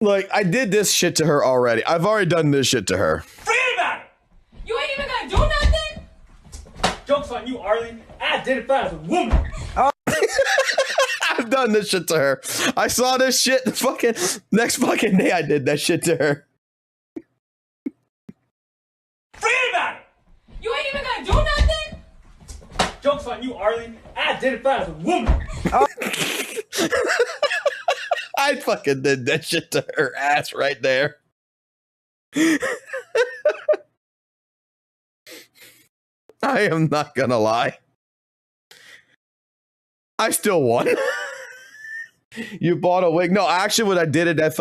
S1: Like, I did this shit to her already. I've already done this shit to her.
S3: Forget about it! You ain't even gonna do nothing? Joke's on you, Arlen. I identify as a woman.
S1: I've done this shit to her. I saw this shit the fucking next fucking day I did that shit to her.
S3: Forget about it! You ain't even gonna do nothing? Joke's on you, Arlen. I identify as a woman.
S1: I fucking did that shit to her ass right there. I am not gonna lie. I still won. You bought a wig? No, actually, what I did at that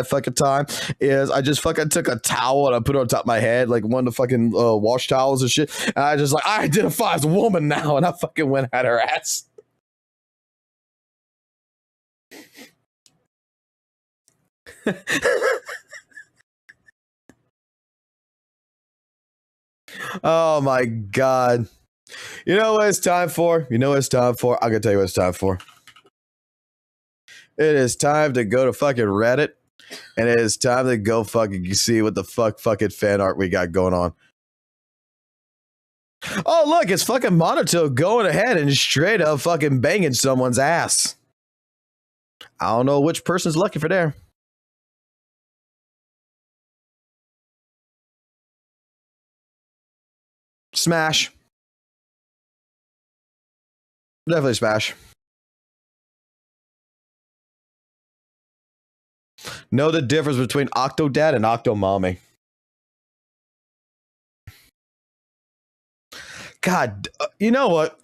S1: fucking time is I just fucking took a towel and I put it on top of my head, like one of the fucking wash towels and shit. And I just like, I identify as a woman now, and I fucking went at her ass. Oh my God. You know what it's time for? I'm gonna tell you what it's time for. It is time to go to fucking Reddit, and it is time to go fucking see what the fucking fan art we got going on. Oh, look, it's fucking Monoto going ahead and straight up fucking banging someone's ass. I don't know which person's lucky for there. Smash. Definitely smash. Know the difference between Octodad and Octomommy. God, you know what?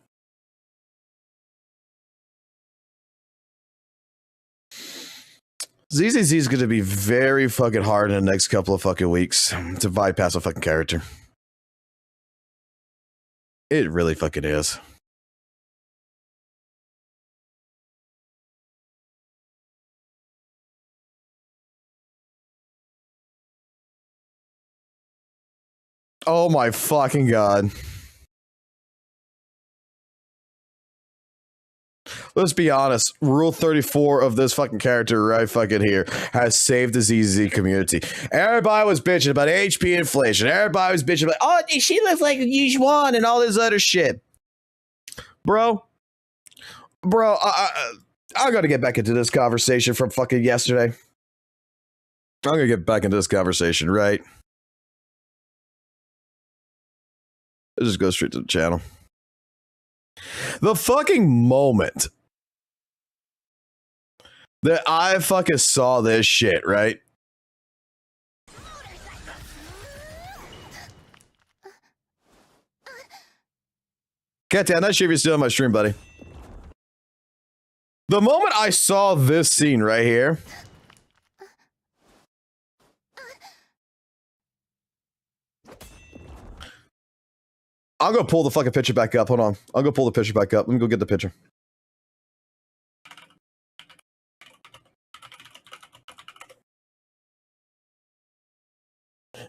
S1: ZZZ is going to be very fucking hard in the next couple of fucking weeks to bypass a fucking character. It really fucking is. Oh my fucking God. let's be honest. Rule 34 of this fucking character right fucking here has saved the ZZZ community. Everybody was bitching about HP inflation. Everybody was bitching about, oh, she looks like Yuan and all this other shit. Bro, I gotta get back into this conversation from fucking yesterday. I'm gonna get back into this conversation, right? Let's just go straight to the channel. The fucking moment that I fucking saw this shit, right? Catty, I'm not sure if you're still on my stream, buddy. The moment I saw this scene right here, I'm gonna pull the fucking picture back up. Hold on. I'll go pull the picture back up. Let me go get the picture.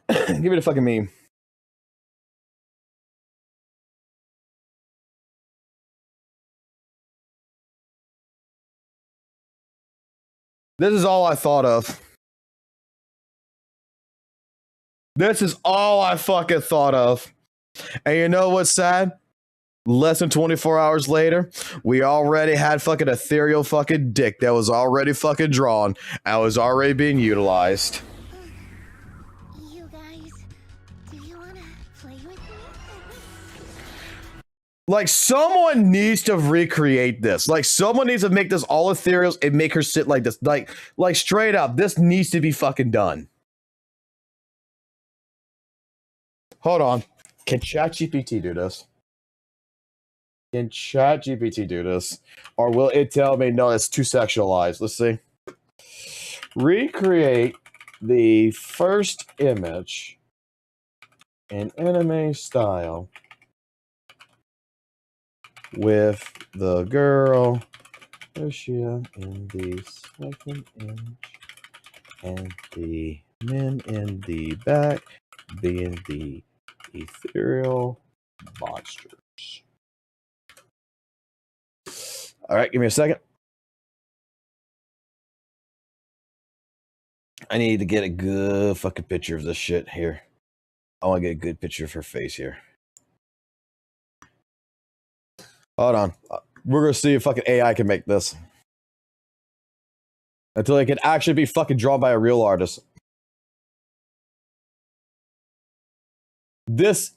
S1: Give me the fucking meme. This is all I thought of. This is all I fucking thought of. And you know what's sad? Less than 24 hours later, we already had fucking ethereal fucking dick that was already fucking drawn and was already being utilized.
S16: You guys, do you wanna play with me?
S1: Like, someone needs to recreate this. Like, someone needs to make this all ethereals and make her sit like this. Like straight up, this needs to be fucking done. Hold on. Can ChatGPT do this? Can ChatGPT do this? Or will it tell me, no, it's too sexualized? Let's see. Recreate the first image in anime style with the girl Lucia in the second image and the men in the back being the ethereal monsters. All right, give me a second. I need to get a good fucking picture of this shit here. I want to get a good picture of her face here. Hold on. We're going to see if fucking AI can make this. Until it can actually be fucking drawn by a real artist. This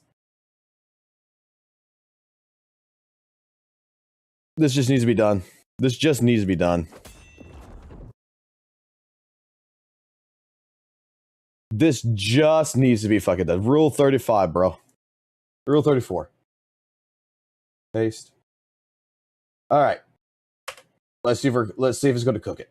S1: just needs to be done. This just needs to be done. This just needs to be fucking done. Rule 35, bro. Rule 34. Paste. All right. Let's see if it's going to cook it.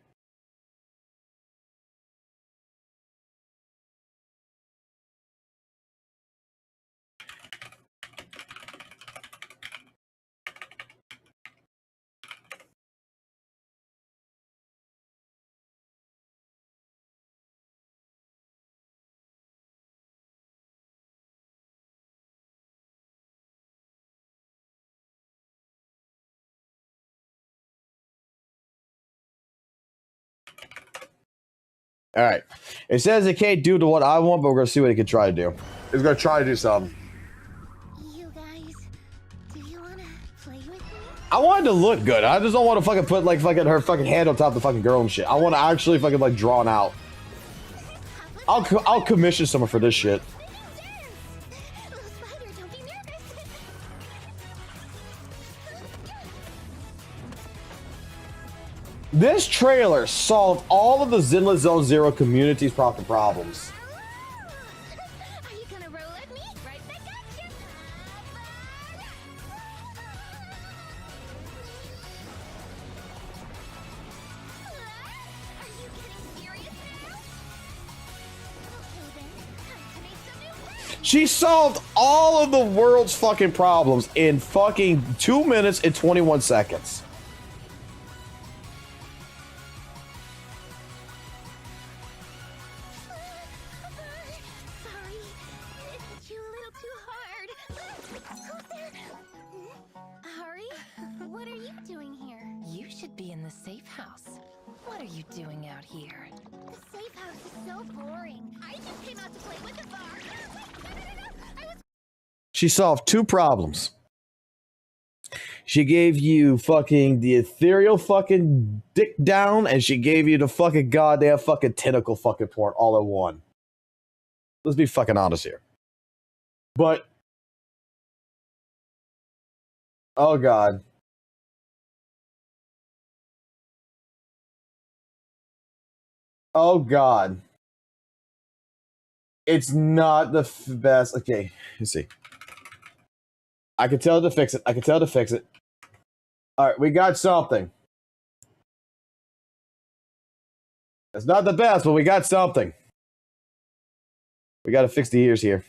S1: All right. It says it can't do to what I want, but we're going to see what it can try to do. It's going to try to do something.
S16: You guys, do you wanna play with me?
S1: I want it to look good. I just don't want to fucking put like fucking her fucking hand on top of the fucking girl and shit. I want to actually fucking like drawn out. I'll commission someone for this shit. This trailer solved all of the Zenless Zone Zero community's fucking problems.
S16: Are you gonna roll at me? Right back at you. Are you getting serious now? Okay then, time to make some new plans.
S1: She solved all of the world's fucking problems in fucking 2 minutes and 21 seconds.
S16: Sorry, it hit you a little too hard. Who's there? Hurry, what are you doing here? You
S7: house. What are you doing out here?
S16: The safe house is so boring. I just came out to play with the bar.
S1: She solved two problems. She gave you fucking the ethereal fucking dick down, and she gave you the fucking goddamn fucking tentacle fucking porn all in one. Let's be fucking honest here. But, oh god. Oh god. It's not the best. Okay, let's see. I can tell to fix it. I can tell to fix it. Alright, we got something. It's not the best, but we got something. We gotta fix the ears here.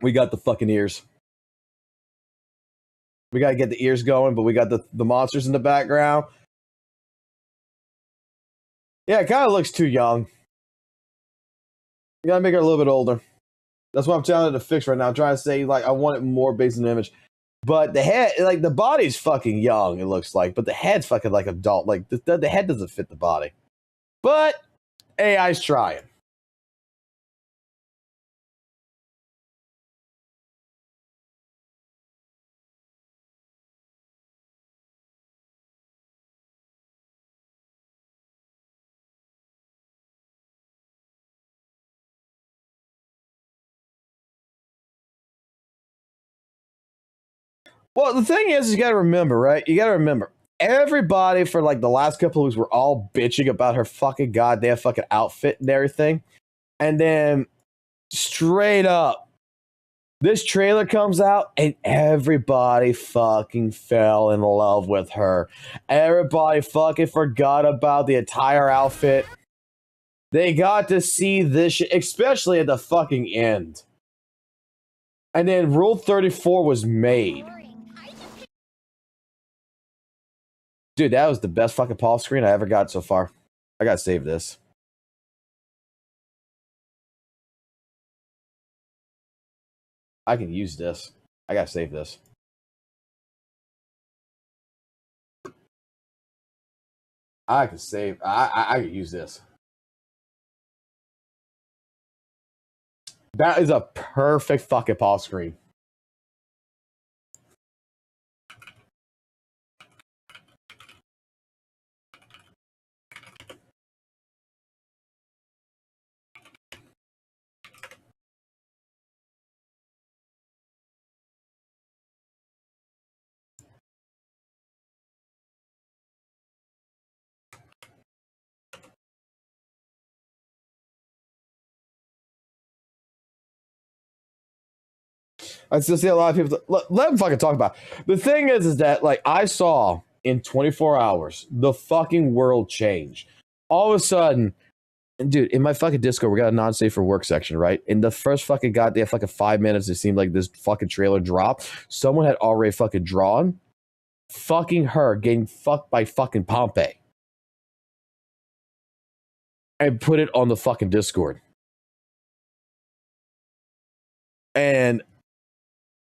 S1: We got the fucking ears. We gotta get the ears going, but we got the monsters in the background. Yeah, it kind of looks too young. You gotta make her a little bit older. That's what I'm trying to fix right now. I'm trying to say, like, I want it more based on the image. But the head, like, the body's fucking young, it looks like. But the head's fucking, like, adult. Like, the head doesn't fit the body. But AI's trying. Well, the thing is you gotta remember, right? You gotta remember, everybody for like the last couple of weeks were all bitching about her fucking goddamn fucking outfit and everything. And then straight up, this trailer comes out and everybody fucking fell in love with her. Everybody fucking forgot about the entire outfit. They got to see this shit, especially at the fucking end. And then Rule 34 was made. Dude, that was the best fucking pause screen I ever got so far. I gotta save this. I can use this. I gotta save this. I can save. I can use this. That is a perfect fucking pause screen. I still see a lot of people. Let them fucking talk about it. The thing is that, like, I saw in 24 hours, the fucking world change. All of a sudden, dude, in my fucking Discord, we got a non-safe for work section, right? In the first fucking goddamn fucking 5 minutes, it seemed like this fucking trailer dropped. Someone had already fucking drawn fucking her getting fucked by fucking Pompey. And put it on the fucking Discord. And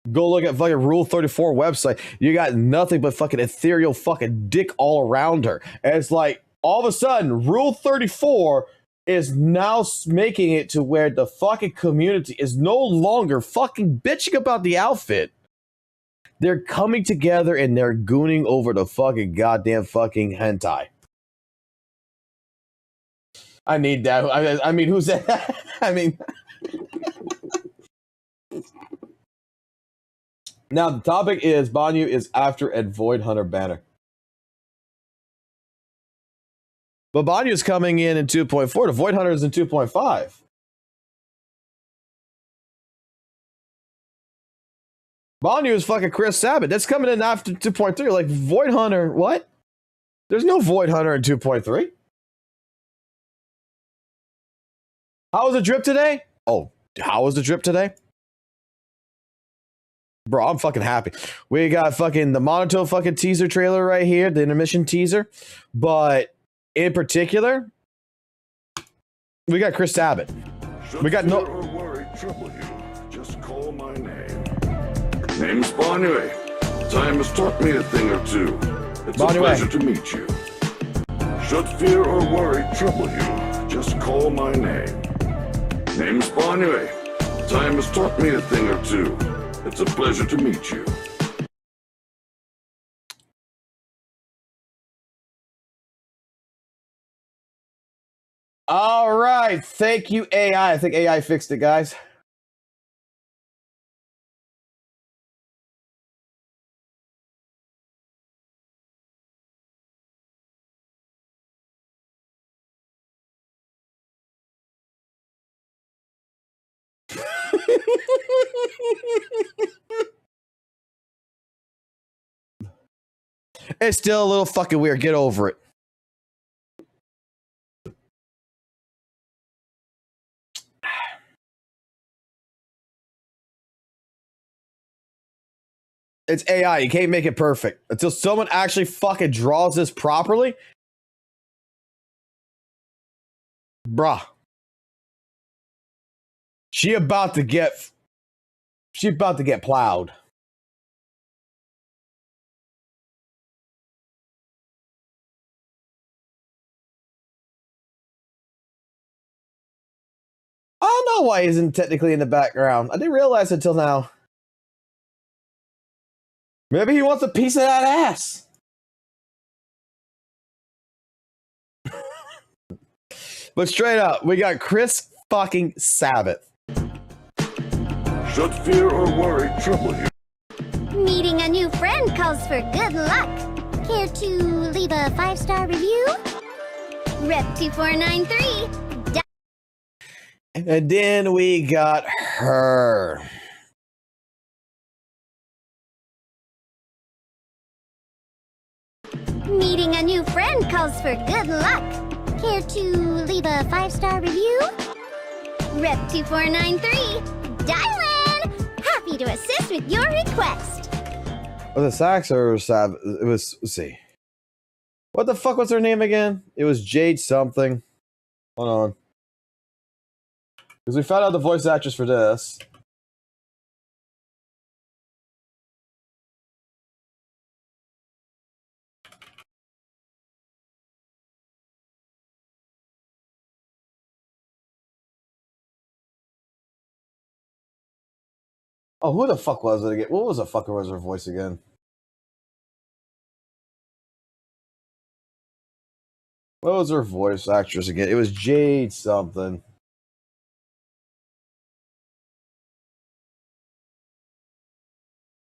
S1: go look at fucking Rule 34 website. You got nothing but fucking ethereal fucking dick all around her. And it's like, all of a sudden, Rule 34 is now making it to where the fucking community is no longer fucking bitching about the outfit. They're coming together and they're gooning over the fucking goddamn fucking hentai. I need that. I mean, who's that? I mean... Now, the topic is Banyu is after a Void Hunter banner. But Banyu is coming in 2.4. The Void Hunter is in 2.5. Banyu is fucking Chris Sabat. That's coming in after 2.3. Like, Void Hunter, what? There's no Void Hunter in 2.3. How was the drip today? Oh, how was the drip today? Bro, I'm fucking happy. We got fucking the Monotone fucking teaser trailer right here, the intermission teaser. But in particular, we got Chris Sabat. We got no.
S6: Or worry trouble you. Just call my name. Name's Bonnie. Time has taught me a thing or two. It's a pleasure to meet you. Should fear or worry trouble you, just call my name. Name's Bonnie. Time has taught me a thing or two. It's a pleasure to meet you.
S1: All right, thank you, AI. I think AI fixed it, guys. It's still a little fucking weird. Get over it. It's AI. You can't make it perfect. Until someone actually fucking draws this properly. Bruh. She about to get plowed. I don't know why he isn't technically in the background. I didn't realize until now. Maybe he wants a piece of that ass. But straight up, we got Chris fucking Sabbath.
S6: Should fear or worry trouble you.
S4: Meeting a new friend calls for good luck. Care to leave a 5-star review? Rep 2493.
S1: And then we got her.
S4: Meeting a new friend calls for good luck. Care to leave a 5-star review? Rep 2493. Dial in. Happy to assist with your request.
S1: Was it Sax or Sav? It was, let's see. What the fuck was her name again? It was Jade something. Hold on. Because we found out the voice actress for this. Oh, who the fuck was it again? What was the fuck was her voice again? What was her voice actress again? It was Jade something.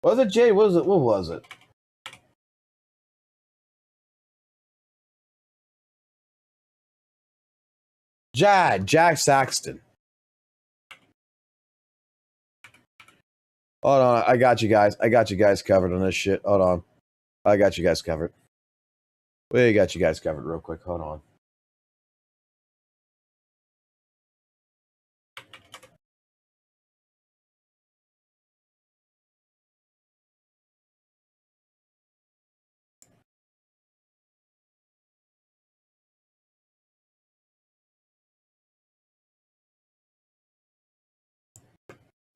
S1: Was it Jade? What was it? Jack Saxton. Hold on, I got you guys. I got you guys covered on this shit. Hold on. I got you guys covered. We got you guys covered real quick. Hold on.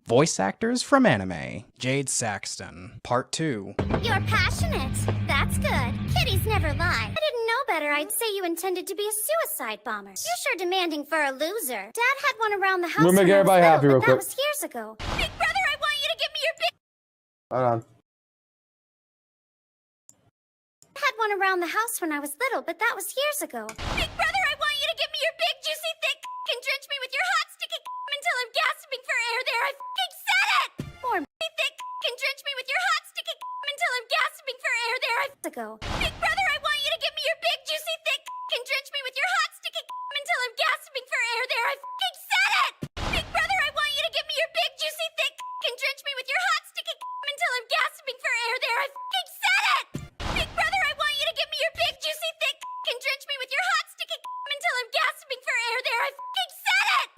S22: Voice actors from anime. Jade Saxton, Part 2.
S4: You're passionate. That's good. Kitties never lie. I didn't know better. I'd say you intended to be a suicide bomber. You're sure demanding for a loser. Dad had one around the house.
S1: We'll make everybody happy real quick.
S4: That was years ago. Big brother, I want you to give me your big.
S1: Hold on.
S4: Had one around the house when I was little, but that was years ago. Big brother, I want you to give me your big, juicy, thick, and drench me with your hot, sticky until I'm gasping for air. There, I f***ing said it. More thick, and drench me with your hot, sticky until I'm gasping for air. There, I ago. Big brother, I want you to give me your big, juicy, thick, and drench me with your hot, sticky until I'm gasping for air. There, I f***ing said it. Big brother, I want you to give me your big, juicy, thick, and drench me with your hot, sticky until I'm gasping for air. There, I f***ing said it. Big brother, I want you to give me your big, juicy, thick, and drench me with your hot, sticky until I'm gasping for air. There, I f***ing said it.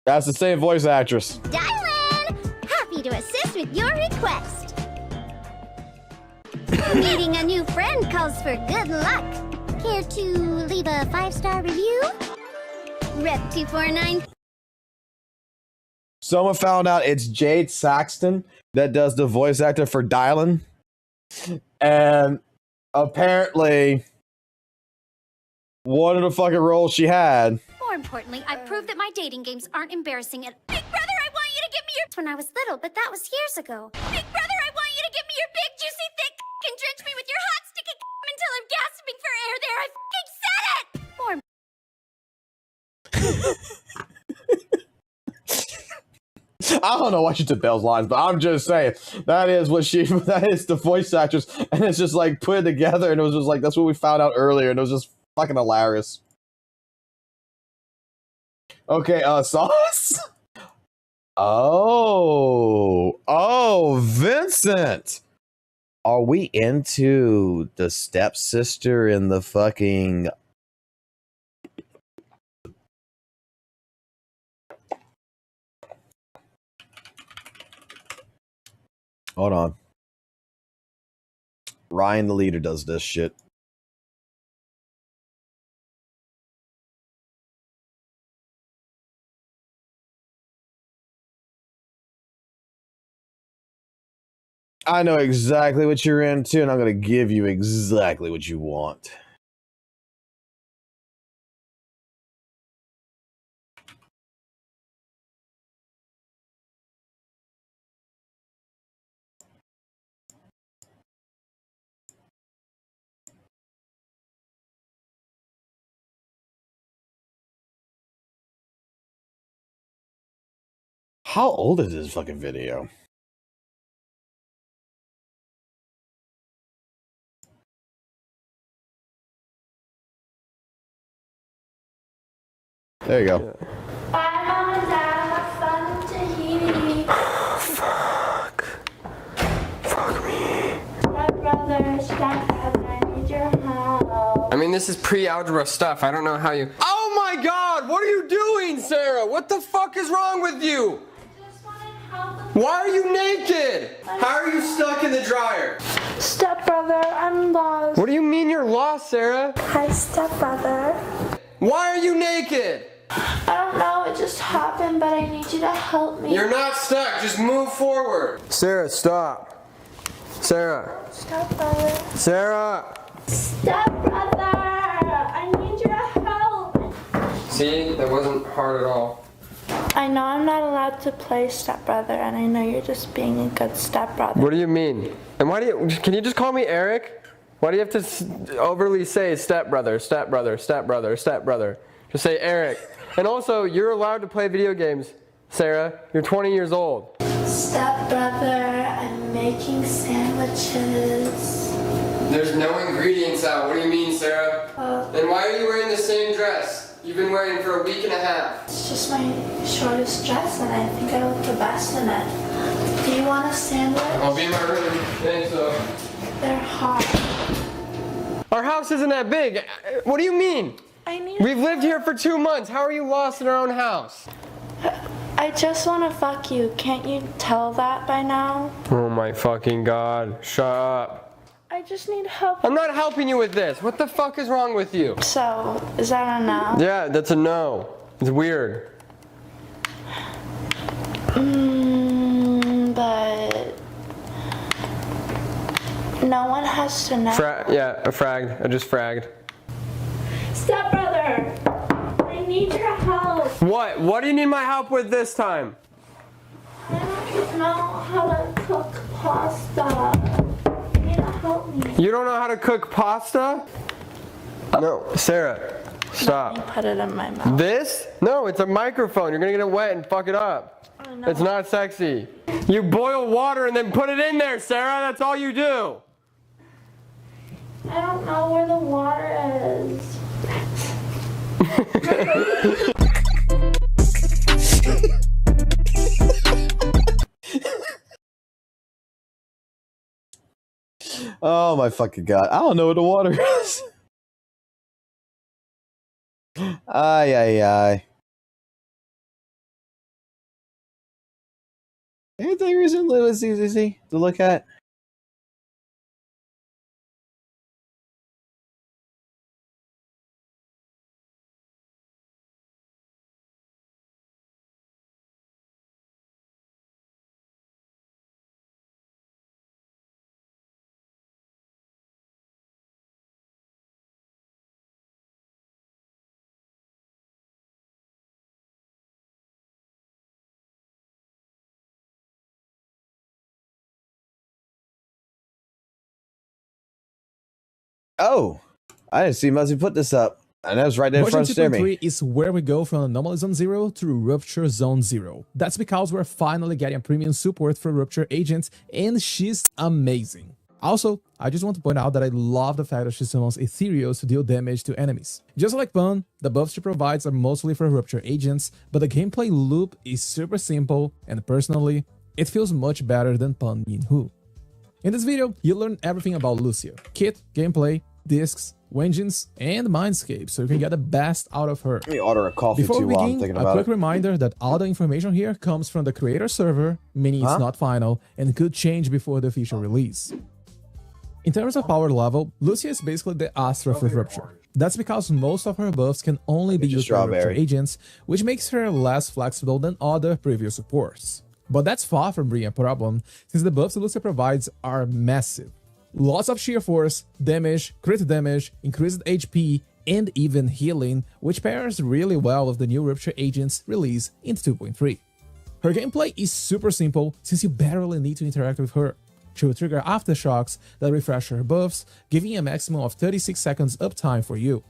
S1: That's the same voice actress.
S4: Dial in. Happy to assist with your request. Meeting a new friend calls for good luck. Care to leave a 5-star review? Rep 249.
S1: Someone found out it's Jade Saxton that does the voice actor for Dylan. And apparently, one of the fucking roles she had.
S4: More importantly, I proved that my dating games aren't embarrassing at Big Brother, I want you to give me your when I was little, but that was years ago. Big Brother, I want you to give me your big, juicy, thick and drench me with your hot, sticky until I'm gasping for air there. I fucking said it! More
S1: I don't know why she took Belle's lines, but I'm just saying that is the voice actress, and it's just like put it together, and it was just like that's what we found out earlier, and it was just fucking hilarious. Okay, Sauce. Oh, Vincent. Are we into the stepsister in the fucking? Hold on. Ryan the leader does this shit. I know exactly what you're into, and I'm going to give you exactly what you want. How old is this fucking video? There you go.
S4: Bye, Mom and Dad. Have fun in Tahiti.
S5: Fuck me.
S4: Stepbrother, stepbrother, I need your help.
S5: I mean, this is pre-algebra stuff. I don't know how you... Oh my god! What are you doing, Sarah? What the fuck is wrong with you?
S4: I just wanted help.
S5: Why are you naked? How are you stuck in the dryer?
S4: Stepbrother, I'm lost.
S5: What do you mean you're lost, Sarah?
S4: Hi, stepbrother.
S5: Why are you naked?
S4: I don't know, it just happened, but I need you to help me.
S5: You're not stuck. Just move forward. Sarah, stop. Sarah.
S4: Stepbrother.
S5: Sarah.
S4: Stepbrother, I need your help.
S5: See? That wasn't hard at all.
S4: I know I'm not allowed to play stepbrother, and I know you're just being a good stepbrother.
S5: What do you mean? And why do you... Can you just call me Eric? Why do you have to overly say stepbrother, stepbrother, stepbrother, stepbrother? Just say Eric. And also, you're allowed to play video games, Sarah. You're 20 years old.
S4: Stepbrother, I'm making sandwiches.
S5: There's no ingredients out. What do you mean, Sarah? And why are you wearing the same dress you've been wearing for a week and a half?
S4: It's just my shortest dress, and I think I look the best in it. Do you want a sandwich?
S5: I'll be in my room. Thanks, though.
S4: They're hot.
S5: Our house isn't that big. What do you mean? We've lived here for 2 months. How are you lost in our own house?
S4: I just want to fuck you. Can't you tell that by now?
S5: Oh my fucking god. Shut up.
S4: I just need help.
S5: I'm not helping you with this. What the fuck is wrong with you?
S4: So, is that a no?
S5: Yeah, that's a no. It's weird.
S4: But no one has to know.
S5: Yeah, I fragged. I just fragged.
S4: Stepbrother, I need your help.
S5: What? What do you need my help with this time?
S4: I don't know how to cook pasta. You need to help me.
S5: You don't know how to cook pasta? No, Sarah, stop.
S4: Let me put it in my mouth.
S5: This? No, it's a microphone. You're gonna get it wet and fuck it up.
S4: I know.
S5: It's not sexy. You boil water and then put it in there, Sarah. That's all you do.
S4: I don't know where the water is.
S1: Oh my fucking god. I don't know what the water is. Ay, ay, ay. Anything recently with ZZZ to look at? Oh, I didn't see Muzzy put this up. And that was right there in
S9: Version
S1: front of me.
S9: 2.3 is where we go from Anomaly Zone Zero to Rupture Zone Zero. That's because we're finally getting premium support for Rupture Agent, and she's amazing. Also, I just want to point out that I love the fact that she summons Ethereals to deal damage to enemies. Just like Pun, the buffs she provides are mostly for Rupture Agents, but the gameplay loop is super simple, and personally, it feels much better than Pun Yinhu. In this video, you'll learn everything about Lucia, kit, gameplay, discs, engines, and Mindscape, so you can get the best out of her.
S1: Let me order a coffee
S9: Before
S1: too
S9: we
S1: while I'm
S9: begin,
S1: thinking
S9: a
S1: about
S9: quick
S1: it.
S9: reminder that all the information here comes from the creator server, meaning it's not final, and could change before the official release. In terms of power level, Lucia is basically the Astra for Rupture. That's because most of her buffs can only be used by Rupture agents, which makes her less flexible than other previous supports. But that's far from being a problem, since the buffs Lucia provides are massive. Lots of sheer force, damage, crit damage, increased HP, and even healing, which pairs really well with the new Rupture Agents release in 2.3. Her gameplay is super simple, since you barely need to interact with her. She will trigger aftershocks that refresh her buffs, giving a maximum of 36 seconds uptime for you.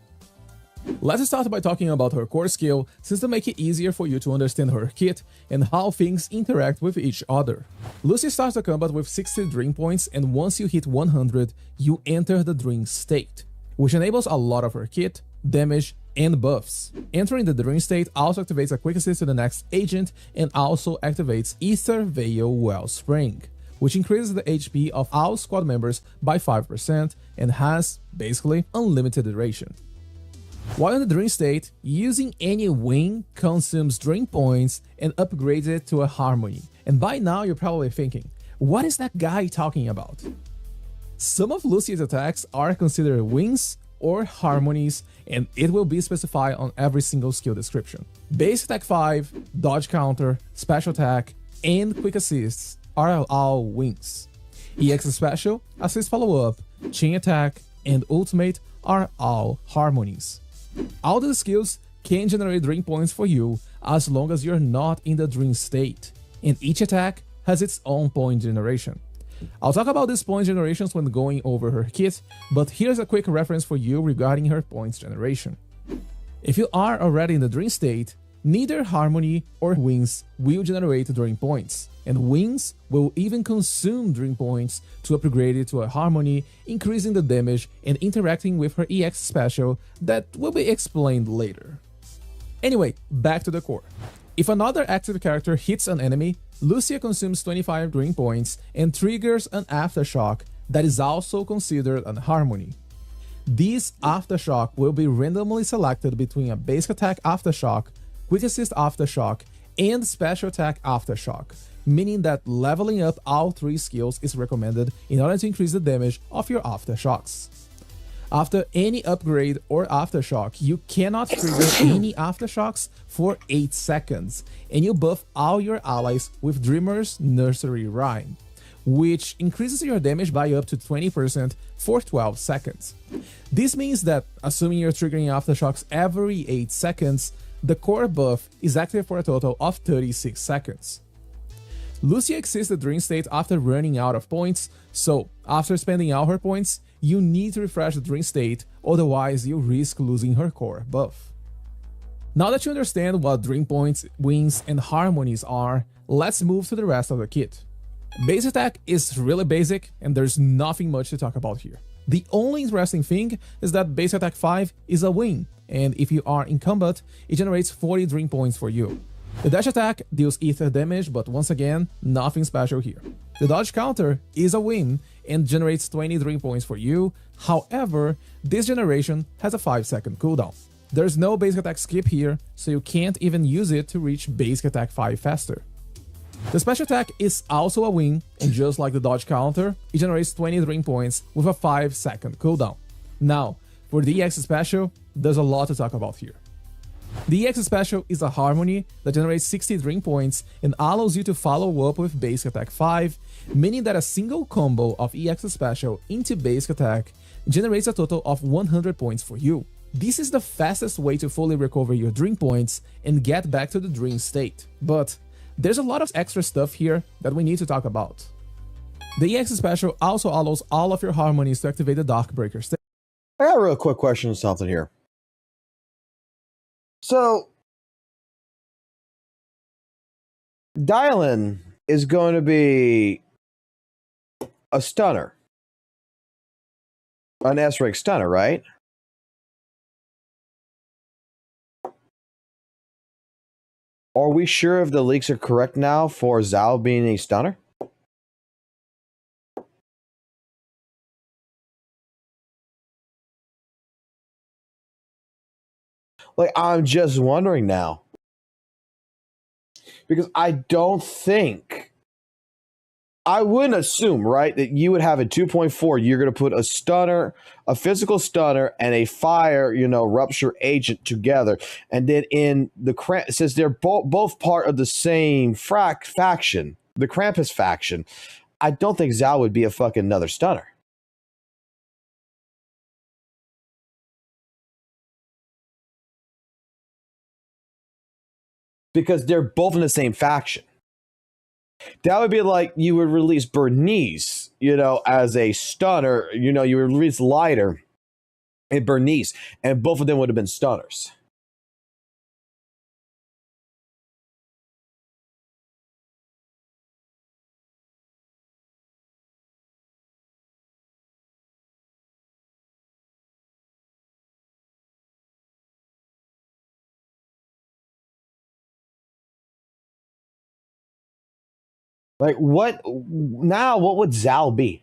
S9: Let's start by talking about her core skill, since to make it easier for you to understand her kit and how things interact with each other. Lucia starts the combat with 60 Dream Points, and once you hit 100, you enter the Dream state, which enables a lot of her kit, damage, and buffs. Entering the Dream state also activates a quick assist to the next agent and also activates Ether Veil Wellspring, which increases the HP of all squad members by 5% and has, basically, unlimited duration. While in the Dream state, using any wing consumes Dream Points and upgrades it to a Harmony. And by now you're probably thinking, what is that guy talking about? Some of Lucia's attacks are considered wings or harmonies, and it will be specified on every single skill description. Base attack 5, dodge counter, special attack, and quick assists are all wings. EX special, assist follow-up, chain attack, and ultimate are all harmonies. All the skills can generate Dream Points for you as long as you're not in the Dream state, and each attack has its own point generation. I'll talk about these point generations when going over her kit, but here's a quick reference for you regarding her points generation. If you are already in the Dream state, neither Harmony or Wings will generate Dream Points, and Wings will even consume Dream Points to upgrade it to a Harmony, increasing the damage and interacting with her EX special that will be explained later. Anyway, back to the core. If another active character hits an enemy, Lucia consumes 25 Dream Points and triggers an Aftershock that is also considered an Harmony. This Aftershock will be randomly selected between a basic attack Aftershock, quick assist Aftershock, and special attack Aftershock, meaning that leveling up all 3 skills is recommended in order to increase the damage of your Aftershocks. After any upgrade or Aftershock, you cannot trigger any Aftershocks for 8 seconds, and you buff all your allies with Dreamer's Nursery Rhyme, which increases your damage by up to 20% for 12 seconds. This means that, assuming you're triggering Aftershocks every 8 seconds, the core buff is active for a total of 36 seconds. Lucia exits the Dream state after running out of points, so after spending all her points, you need to refresh the Dream state, otherwise you risk losing her core buff. Now that you understand what Dream Points, Wings, and Harmonies are, let's move to the rest of the kit. Base attack is really basic, and there's nothing much to talk about here. The only interesting thing is that base attack 5 is a wing, and if you are in combat, it generates 40 Dream Points for you. The dash attack deals ether damage, but once again, nothing special here. The dodge counter is a win and generates 20 Dream Points for you, however, this generation has a 5-second cooldown. There's no basic attack skip here, so you can't even use it to reach basic attack 5 faster. The special attack is also a win, and just like the dodge counter, it generates 20 Dream Points with a 5-second cooldown. Now, for the EX special, there's a lot to talk about here. The EX special is a Harmony that generates 60 Dream Points and allows you to follow up with basic attack 5, meaning that a single combo of EX special into basic attack generates a total of 100 points for you. This is the fastest way to fully recover your Dream Points and get back to the Dream state. But there's a lot of extra stuff here that we need to talk about. The EX special also allows all of your Harmonies to activate the Darkbreaker state.
S1: I got a real quick question on something here. So, Dylan is going to be a stunner. An S-rank stunner, right? Are we sure if the leaks are correct now for Zhao being a stunner? Like, I'm just wondering now. Because I don't think... I wouldn't assume, right, that you would have a 2.4, you're going to put a stunner, a physical stunner, and a fire, rupture agent together. And then in the since they're both part of the same faction, the Krampus faction, I don't think Zhao would be a fucking another stunner. Because they're both in the same faction. That would be like you would release Bernice, as a stunner. You would release Lighter and Bernice, and both of them would have been stunners. Like what would Zhao be?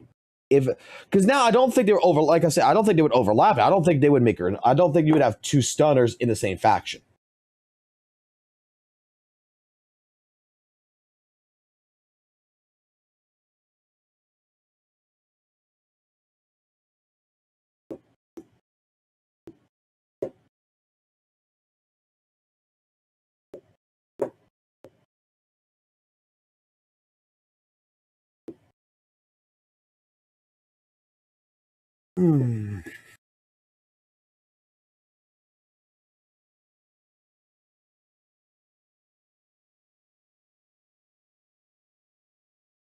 S1: Because now I don't think they were like I said, I don't think they would overlap. I don't think they would make her. I don't think you would have two stunners in the same faction.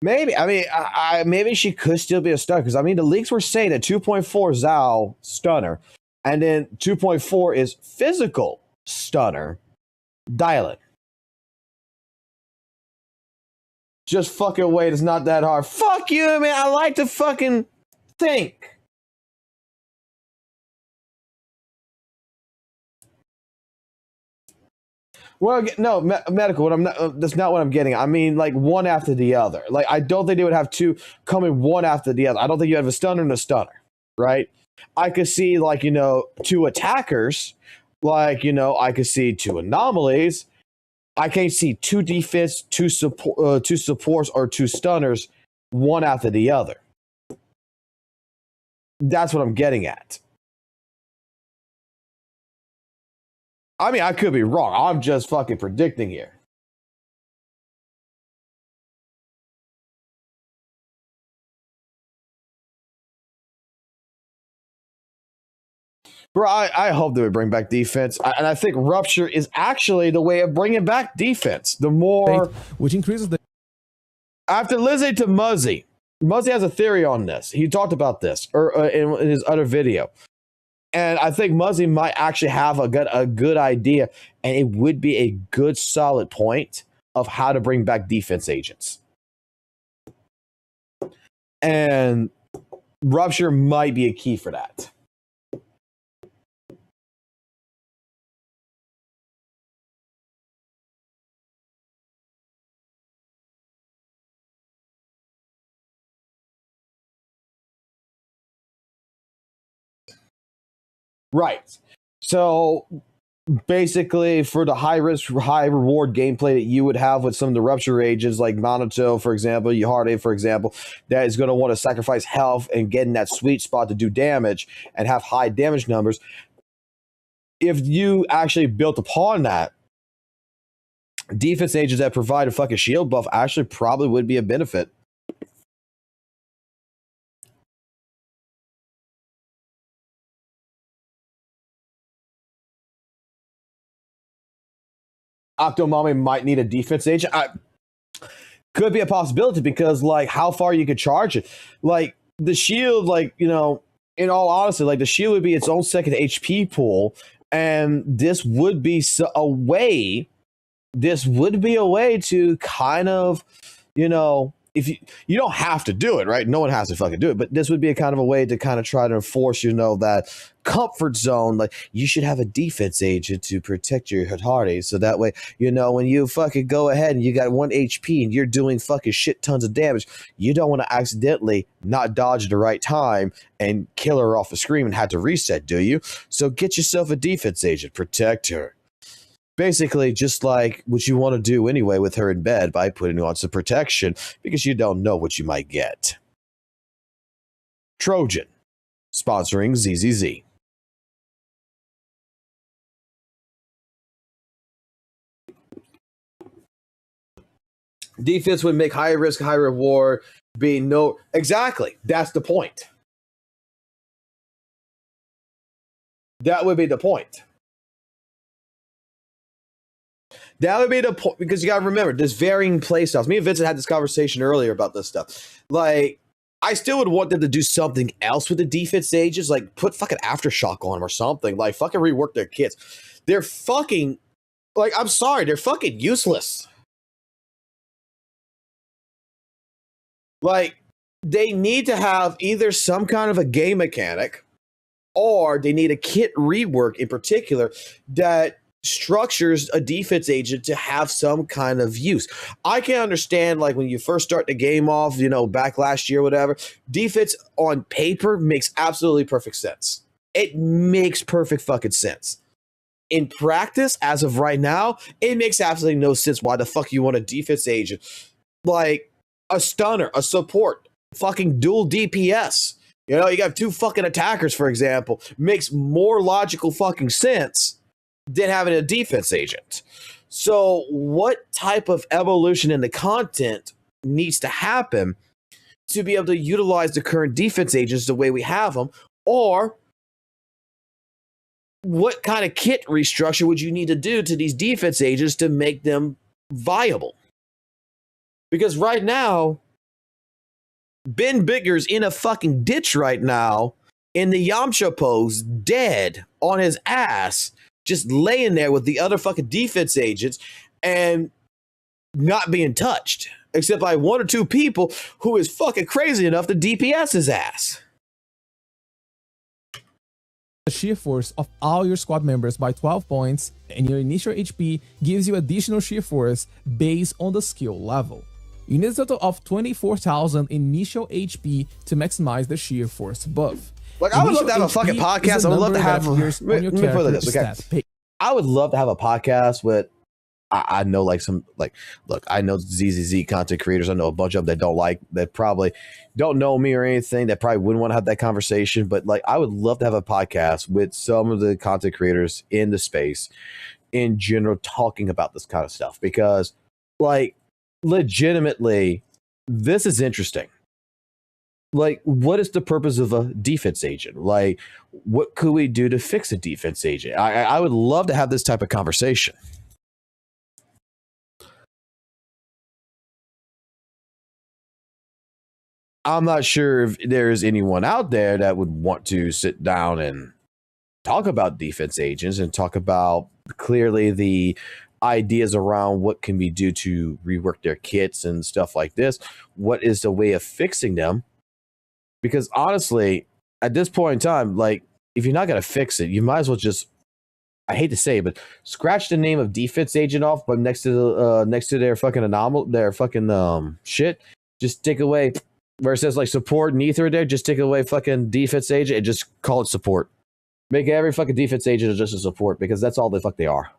S1: Maybe. I mean, maybe she could still be a stunner. Because, I mean, the leaks were saying that 2.4 Zhao stunner. And then 2.4 is physical stunner. Dylan. Just fucking wait. It's not that hard. Fuck you, man. I like to fucking think. Well, no, medical. That's not what I'm getting. I mean, like one after the other. Like I don't think they would have two coming one after the other. I don't think you have a stunner and a stunner, right? I could see two attackers. I could see two anomalies. I can't see two defense, two supports, or two stunners, one after the other. That's what I'm getting at. I mean, I could be wrong. I'm just fucking predicting here. Bro, I hope they would bring back defense. And I think Rupture is actually the way of bringing back defense. The more...
S9: Which increases the...
S1: After Lizzie to Muzzy. Muzzy has a theory on this. He talked about this in his other video. And I think Muzzy might actually have a good idea, and it would be a good solid point of how to bring back defense agents. And Rupture might be a key for that. Right. So basically, for the high risk, high reward gameplay that you would have with some of the Rupture agents like Monato, for example, Yaharte, for example, that is going to want to sacrifice health and get in that sweet spot to do damage and have high damage numbers. If you actually built upon that, defense agents that provide a fucking shield buff actually probably would be a benefit. Octomami might need a defense agent. Could be a possibility because, like, how far you could charge it. Like, the shield, like, in all honesty, like the shield would be its own second HP pool, and this would be a way. This would be a way to kind of, if you don't have to do it, right? No one has to fucking do it, but this would be a kind of a way to kind of try to enforce, that comfort zone. Like you should have a defense agent to protect your Hatari, so that way, when you fucking go ahead and you got 1 HP and you're doing fucking shit tons of damage, you don't want to accidentally not dodge at the right time and kill her off the screen and have to reset, do you? So get yourself a defense agent, protect her. Basically, just like what you want to do anyway with her in bed by putting on some protection because you don't know what you might get. Trojan, sponsoring ZZZ. Defense would make high risk, high reward, being no... Exactly. That's the point. That would be the point. That would be the point, because you got to remember, there's varying playstyles. Me and Vincent had this conversation earlier about this stuff. Like, I still would want them to do something else with the defense agents, like put fucking Aftershock on them or something. Like, fucking rework their kits. They're fucking, like, I'm sorry, they're fucking useless. Like, they need to have either some kind of a game mechanic, or they need a kit rework in particular that structures a defense agent to have some kind of use. I can understand, like, when you first start the game off, back last year, whatever, defense on paper makes absolutely perfect sense. It makes perfect fucking sense. In practice, as of right now, it makes absolutely no sense why the fuck you want a defense agent. Like, a stunner, a support, fucking dual DPS. You got 2 fucking attackers, for example. Makes more logical fucking sense than having a defense agent. So what type of evolution in the content needs to happen to be able to utilize the current defense agents the way we have them? Or what kind of kit restructure would you need to do to these defense agents to make them viable? Because right now, Ben Bigger's in a fucking ditch right now in the Yamcha pose, dead on his ass, just laying there with the other fucking defense agents and not being touched, except by 1 or 2 people who is fucking crazy enough to DPS his ass.
S9: The sheer force of all your squad members by 12 points, and your initial HP gives you additional sheer force based on the skill level. You need a total of 24,000 initial HP to maximize the sheer force buff.
S1: Like, I would love to have a fucking podcast. I would love to have. Let me put it this, okay? I would love to have a podcast with. I know, like, some, like, look, I know ZZZ content creators. I know a bunch of them that probably don't know me or anything, that probably wouldn't want to have that conversation. But, like, I would love to have a podcast with some of the content creators in the space in general talking about this kind of stuff, because, like, legitimately, this is interesting. Like, what is the purpose of a defense agent? Like, what could we do to fix a defense agent? I would love to have this type of conversation. I'm not sure if there's anyone out there that would want to sit down and talk about defense agents and talk about clearly the ideas around what can we do to rework their kits and stuff like this. What is the way of fixing them? Because honestly, at this point in time, like, if you're not going to fix it, you might as well just, I hate to say it, but scratch the name of defense agent off, but next to their fucking their fucking shit, just take away where it says like support and ether there, just take away fucking defense agent and just call it support. Make every fucking defense agent just a support, because that's all the fuck they are.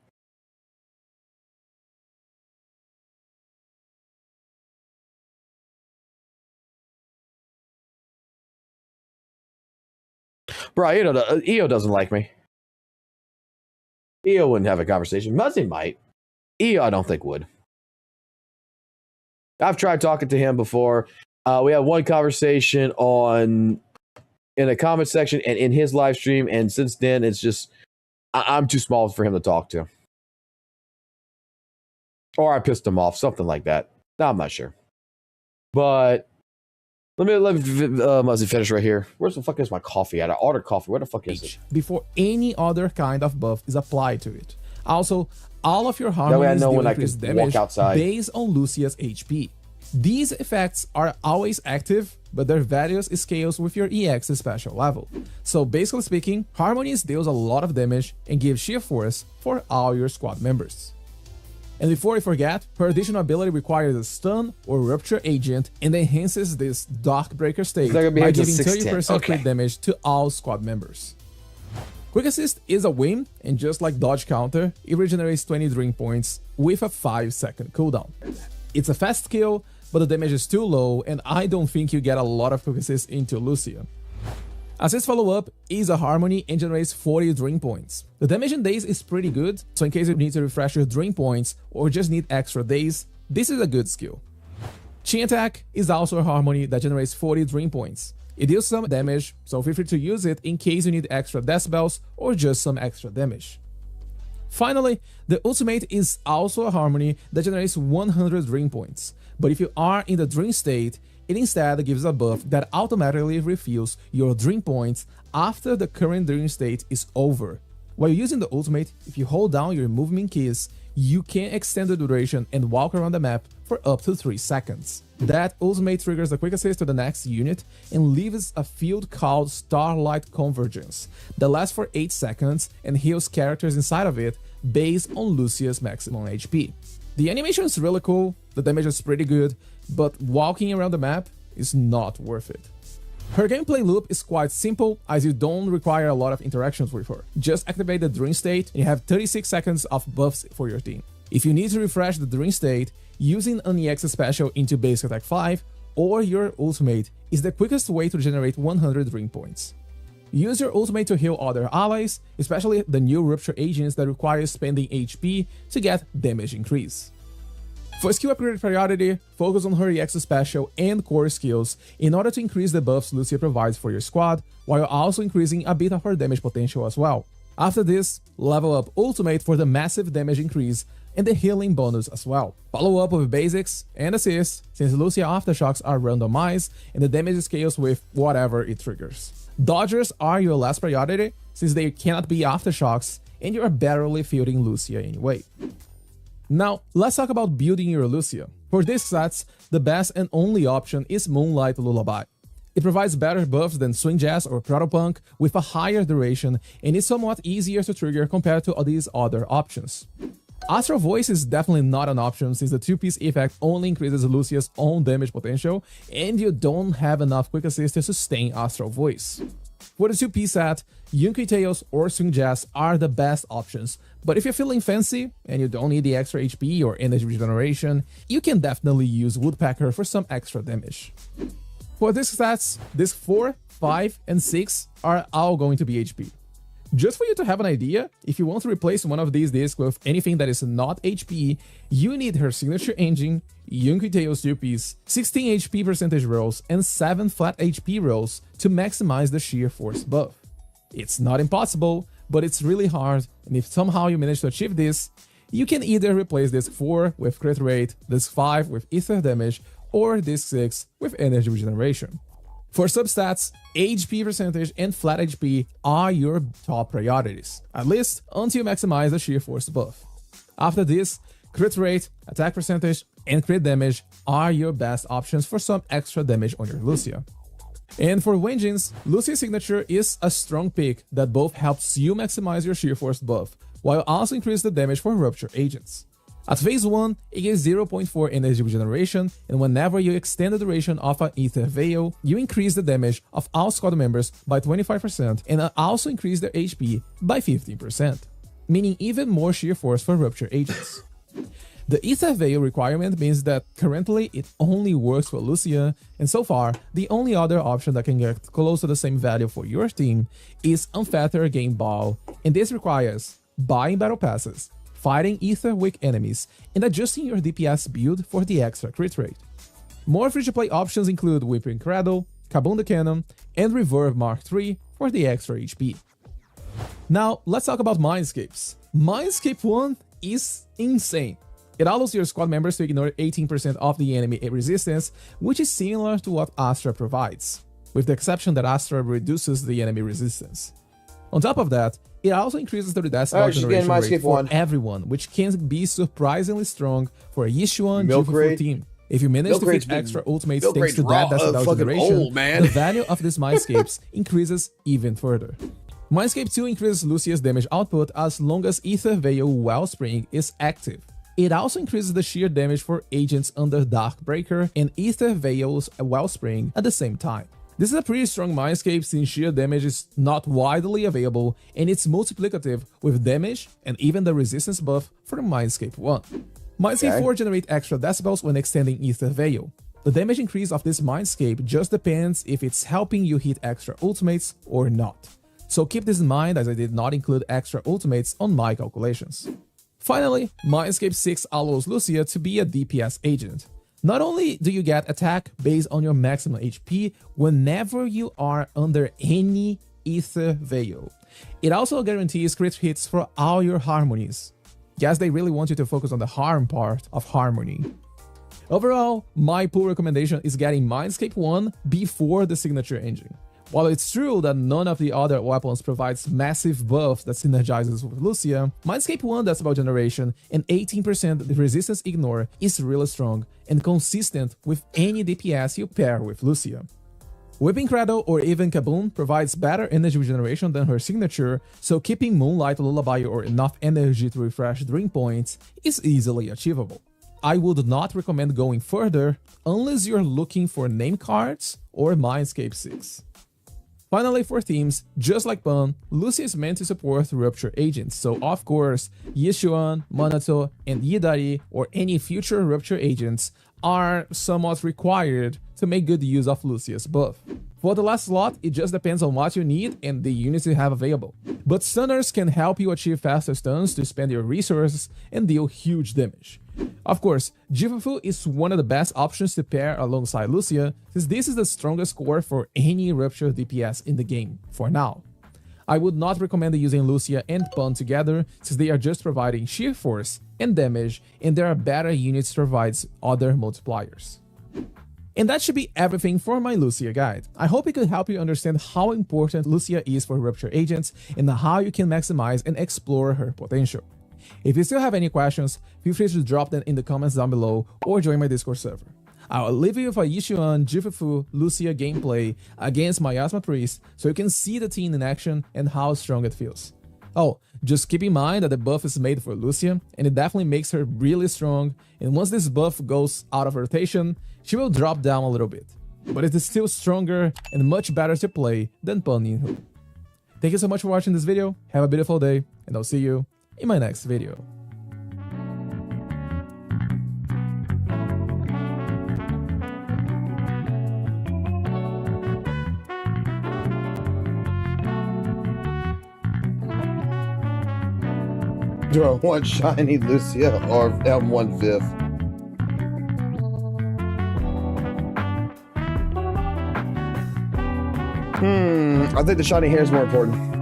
S1: Bro, EO doesn't like me. EO wouldn't have a conversation. Muzzy might. EO, I don't think would. I've tried talking to him before. We had one conversation in a comment section and in his live stream, and since then, it's just, I'm too small for him to talk to. Or I pissed him off, something like that. No, I'm not sure. But Let me finish right here. Where's the fuck is my coffee at? I ordered coffee. Where the fuck is it?
S9: Before any other kind of buff is applied to it. Also, all of your harmonies
S1: know
S9: do
S1: when I
S9: increase
S1: can
S9: damage
S1: walk outside.
S9: based on Lucia's HP. These effects are always active, but their values scales with your EX special level. So basically speaking, Harmonies deals a lot of damage and gives sheer force for all your squad members. And before I forget, her additional ability requires a stun or rupture agent and enhances this Dark Breaker state by giving 30% crit damage to all squad members. Quick Assist is a win, and just like Dodge Counter, it regenerates 20 Dream Points with a 5-second cooldown. It's a fast skill, but the damage is too low, and I don't think you get a lot of Quick Assist into Lucia. Assist Follow-Up is a Harmony and generates 40 Dream Points. The damage in days is pretty good, so in case you need to refresh your Dream Points or just need extra days, this is a good skill. Chain Attack is also a Harmony that generates 40 Dream Points. It deals some damage, so feel free to use it in case you need extra decibels or just some extra damage. Finally, the Ultimate is also a Harmony that generates 100 Dream Points, but if you are in the Dream state, it instead gives a buff that automatically refills your Dream Points after the current Dream state is over. While using the Ultimate, if you hold down your movement keys, you can extend the duration and walk around the map for up to 3 seconds. That Ultimate triggers a Quick Assist to the next unit and leaves a field called Starlight Convergence that lasts for 8 seconds and heals characters inside of it based on Lucia's maximum HP. The animation is really cool, the damage is pretty good, but walking around the map is not worth it. Her gameplay loop is quite simple, as you don't require a lot of interactions with her. Just activate the Dream State and you have 36 seconds of buffs for your team. If you need to refresh the Dream State, using an EX special into Basic Attack 5 or your Ultimate is the quickest way to generate 100 Dream Points. Use your Ultimate to heal other allies, especially the new Rupture agents that require spending HP to get damage increase. For skill upgrade priority, focus on her EX special and core skills in order to increase the buffs Lucia provides for your squad, while also increasing a bit of her damage potential as well. After this, level up Ultimate for the massive damage increase and the healing bonus as well. Follow up with basics and assists, since Lucia aftershocks are randomized and the damage scales with whatever it triggers. Dodgers are your last priority, since they cannot be aftershocks and you are barely fielding Lucia anyway. Now, let's talk about building your Lucia. For these sets, the best and only option is Moonlight Lullaby. It provides better buffs than Swing Jazz or Protopunk with a higher duration and is somewhat easier to trigger compared to these other options. Astral Voice is definitely not an option, since the 2-piece effect only increases Lucia's own damage potential and you don't have enough Quick Assist to sustain Astral Voice. For the 2-piece set, Yunqi Tails or Swing Jazz are the best options, but if you're feeling fancy and you don't need the extra HP or energy regeneration, you can definitely use Woodpecker for some extra damage. For disc stats, disc 4, 5, and 6 are all going to be HP. Just for you to have an idea, if you want to replace one of these discs with anything that is not HP, you need her signature engine, Yunqi Tails 2-piece, 16 HP percentage rolls, and 7 flat HP rolls to maximize the sheer force buff. It's not impossible, but it's really hard, and if somehow you manage to achieve this, you can either replace disc 4 with crit rate, disc 5 with ether damage, or disc 6 with energy regeneration. For substats, HP percentage and flat HP are your top priorities, at least until you maximize the sheer force buff. After this, crit rate, attack percentage, and crit damage are your best options for some extra damage on your Lucia. And for Vengeance, Lucia's signature is a strong pick that both helps you maximize your sheer force buff, while also increase the damage for Rupture agents. At phase 1, it gives 0.4 energy regeneration, and whenever you extend the duration of an Ether Veil, you increase the damage of all squad members by 25% and also increase their HP by 15%, meaning even more sheer force for Rupture agents. The Ether Veil requirement means that currently it only works for Lucia, and so far, the only other option that can get close to the same value for your team is Unfetter Game Ball, and this requires buying battle passes, fighting ether weak enemies, and adjusting your DPS build for the extra crit rate. More free-to-play options include Whipping Cradle, Kabunda Cannon, and Reverb Mark III for the extra HP. Now, let's talk about Mindscapes. Mindscape 1 is insane. It allows your squad members to ignore 18% of the enemy resistance, which is similar to what Astra provides, with the exception that Astra reduces the enemy resistance. On top of that, it also increases the decibel generation rate for everyone, which can be surprisingly strong for a Yishuan Jufufu team. If you manage to fit extra ultimates thanks to that decibel generation, the value of these Mindscapes increases even further. Mindscape 2 increases Lucia's damage output as long as Ether Veil Wellspring is active. It also increases the sheer damage for agents under Darkbreaker and Ether Veil's Wellspring at the same time. This is a pretty strong Mindscape since sheer damage is not widely available, and it's multiplicative with damage and even the resistance buff for Mindscape 1. Mindscape 4 generates extra decibels when extending Ether Veil. The damage increase of this Mindscape just depends if it's helping you hit extra ultimates or not. So keep this in mind, as I did not include extra ultimates on my calculations. Finally, Mindscape 6 allows Lucia to be a DPS agent. Not only do you get attack based on your maximum HP whenever you are under any Ether Veil, it also guarantees crit hits for all your harmonies. Guess they really want you to focus on the harm part of harmony. Overall, my pull recommendation is getting Mindscape 1 before the signature engine. While it's true that none of the other weapons provides massive buffs that synergizes with Lucia, Mindscape 1 decibel generation and 18% resistance ignore is really strong and consistent with any DPS you pair with Lucia. Whipping Cradle or even Kaboom provides better energy regeneration than her signature, so keeping Moonlight Lullaby or enough energy to refresh Dream Points is easily achievable. I would not recommend going further unless you're looking for name cards or Mindscape 6. Finally, for themes, just like Pun, Lucia is meant to support Rupture agents, so of course, Yishuan, Manato, and Yidari or any future Rupture agents are somewhat required to make good use of Lucia's buff. For the last slot, it just depends on what you need and the units you have available. But stunners can help you achieve faster stuns to spend your resources and deal huge damage. Of course, Jufufu is one of the best options to pair alongside Lucia, since this is the strongest core for any Rupture DPS in the game, for now. I would not recommend using Lucia and Pun together, since they are just providing sheer force and damage, and there are better units to provide other multipliers. And that should be everything for my Lucia guide. I hope it could help you understand how important Lucia is for Rupture agents and how you can maximize and explore her potential. If you still have any questions, feel free to drop them in the comments down below or join my Discord server. I'll leave you with a Yishuan Jufufu Lucia gameplay against Miasma Priest so you can see the team in action and how strong it feels. Oh, just keep in mind that the buff is made for Lucia, and it definitely makes her really strong, and once this buff goes out of rotation, she will drop down a little bit. But it is still stronger and much better to play than Pun Ninhu. Thank you so much for watching this video, have a beautiful day, and I'll see you in my next video.
S1: Do I want shiny Lucia or M1/5? I think the shiny hair is more important.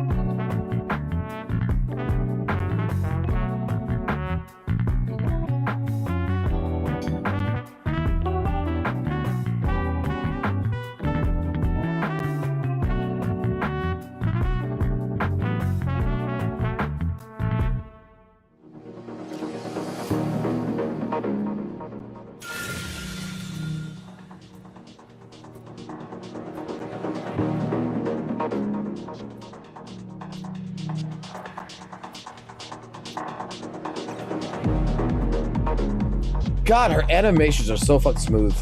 S1: God, her animations are so fucking smooth.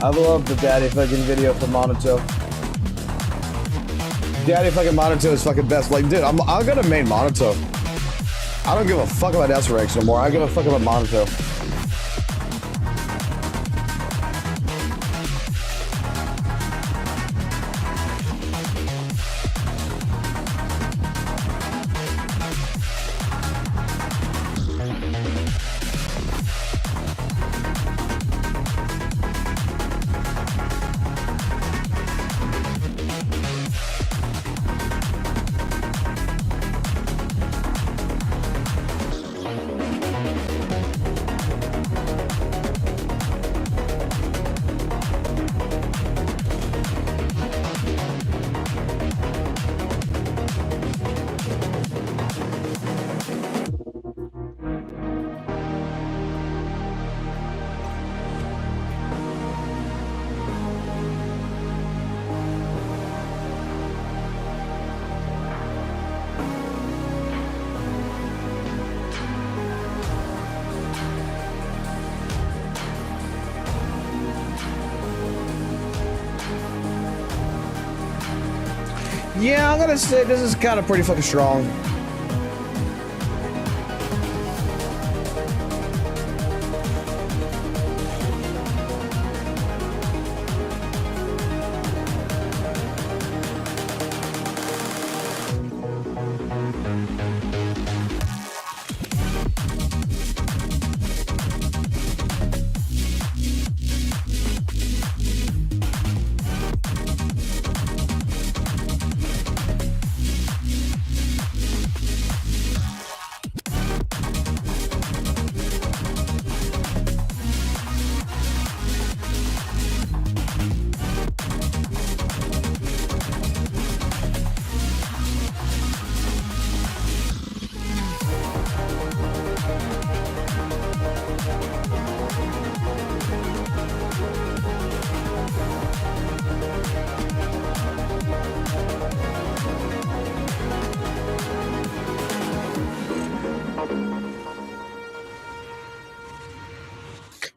S1: I love the daddy fucking video for Monato. Daddy fucking Monato is fucking best. Like, dude, I'm gonna main Monato. I don't give a fuck about S-Ranks no more. I give a fuck about Monato. Yeah, I'm gonna say this is kind of pretty fucking strong.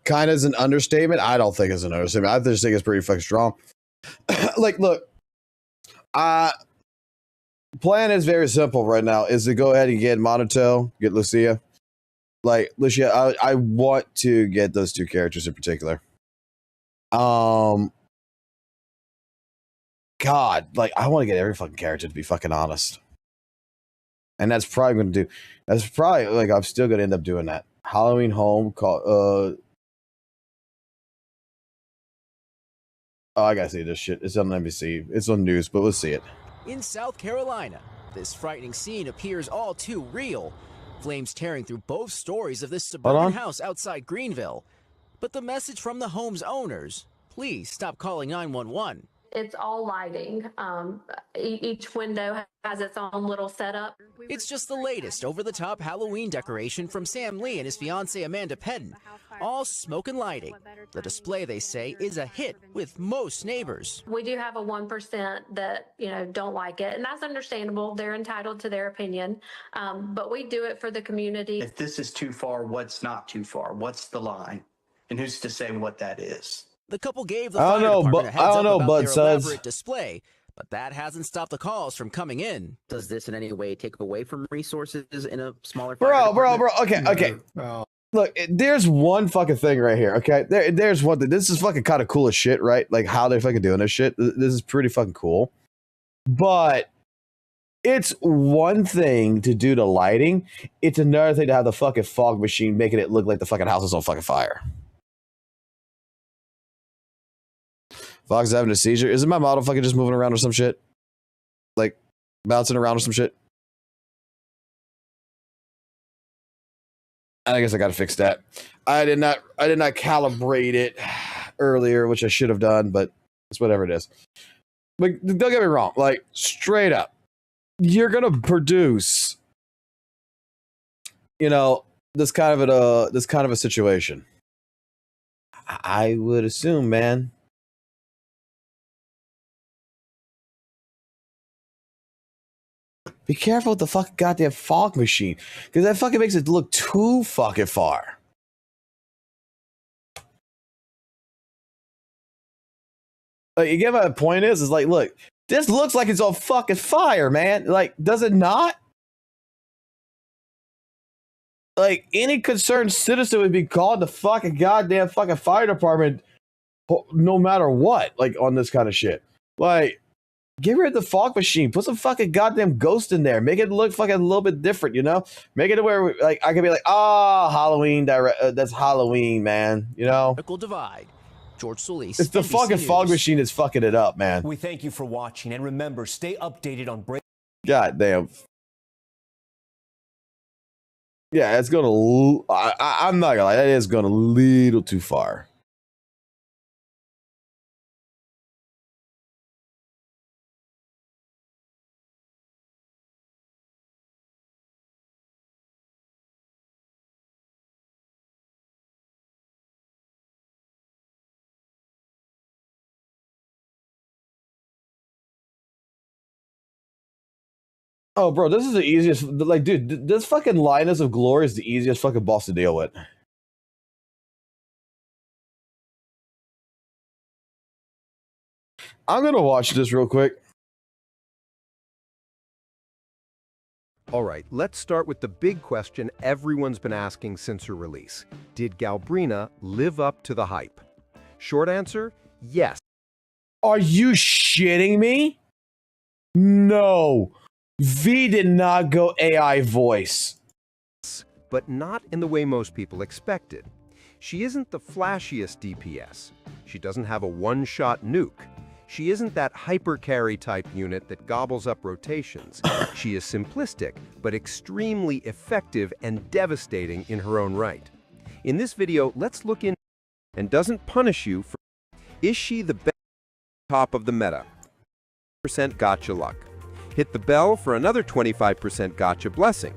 S1: Kind of is an understatement. I don't think it's an understatement. I just think it's pretty fucking strong. Like, look, plan is very simple right now. Is to go ahead and get Monato, get Lucia. Like Lucia, I want to get those two characters in particular. God, like I want to get every fucking character to be fucking honest. And that's probably going to do. That's probably like I'm still going to end up doing that. Halloween Home call. Oh, I gotta see this shit. It's on NBC. It's on news, but let's see it.
S10: In South Carolina, this frightening scene appears all too real. Flames tearing through both stories of this suburban house outside Greenville. But the message from the home's owners, please stop calling 911.
S19: It's all lighting. Each window has its own little setup.
S10: It's just the latest over-the-top Halloween decoration from Sam Lee and his fiancée Amanda Pedden. All smoke and lighting. The display, they say, is a hit with most neighbors.
S19: We do have a 1% that, don't like it, and that's understandable. They're entitled to their opinion, but we do it for the community.
S23: If this is too far, what's not too far? What's the line? And who's to say what that is?
S10: The couple gave the fire department a heads up about their elaborate display, but that hasn't stopped the calls from coming in.
S24: Does this in any way take away from resources in a smaller
S1: bro? Okay. Look, there's one fucking thing right here. Okay, there's one thing. This is fucking kind of cool as shit, right? Like how they're fucking doing this shit. This is pretty fucking cool. But it's one thing to do the lighting. It's another thing to have the fucking fog machine making it look like the fucking house is on fucking fire. Fox is having a seizure. Isn't my model fucking just moving around or some shit? Like bouncing around or some shit? I guess I gotta fix that. I did not calibrate it earlier, which I should have done, but it's whatever it is. But don't get me wrong, like straight up, you're gonna produce, this kind of a situation. I would assume, man. Be careful with the fucking goddamn fog machine, because that fucking makes it look too fucking far. Like, you get my point is like, look, this looks like it's on fucking fire, man. Like, does it not? Like, any concerned citizen would be called the fucking goddamn fucking fire department no matter what, like, on this kind of shit. Like, get rid of the fog machine. Put some fucking goddamn ghost in there. Make it look fucking a little bit different, you know? Make it where, like, I can be like, Halloween, that's Halloween, man, you know?
S10: Divide. George Solis.
S1: It's the fucking fog machine that's fucking it up, man.
S2: We thank you for watching, and remember, stay updated on break.
S1: God damn. Yeah, it's going to... I'm not going to lie. That is going a little too far. Oh, bro, this is the easiest. Like, dude, this fucking Linus of Glory is the easiest fucking boss to deal with. I'm gonna watch this real quick.
S14: All right, let's start with the big question everyone's been asking since her release. Did Galbrina live up to the hype? Short answer, yes.
S1: Are you shitting me? No. V did not go AI voice.
S14: But not in the way most people expected. She isn't the flashiest DPS. She doesn't have a one-shot nuke. She isn't that hyper-carry type unit that gobbles up rotations. She is simplistic, but extremely effective and devastating in her own right. In this video, let's look in and doesn't punish you for... Is she the best top of the meta? % gotcha luck. Hit the bell for another 25% gotcha blessing.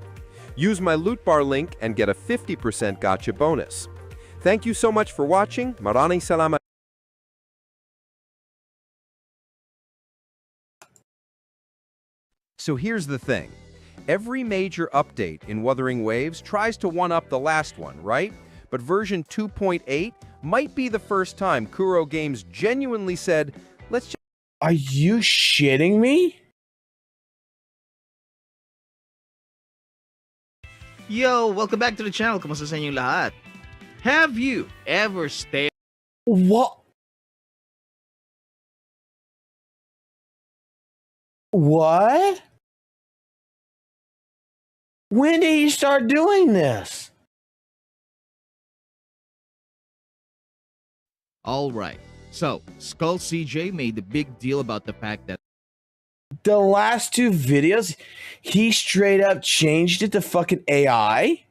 S14: Use my loot bar link and get a 50% gotcha bonus. Thank you so much for watching. Maraming salamat. So here's the thing. Every major update in Wuthering Waves tries to one-up the last one, right? But version 2.8 might be the first time Kuro Games genuinely said, let's just...
S1: Are you shitting me?
S17: Yo, welcome back to the channel. Kamusta sa inyong lahat? Have you ever stayed...
S1: What? What? When did he start doing this?
S17: Alright, so Skull CJ made a big deal about the fact that
S1: the last two videos, he straight up changed it to fucking AI?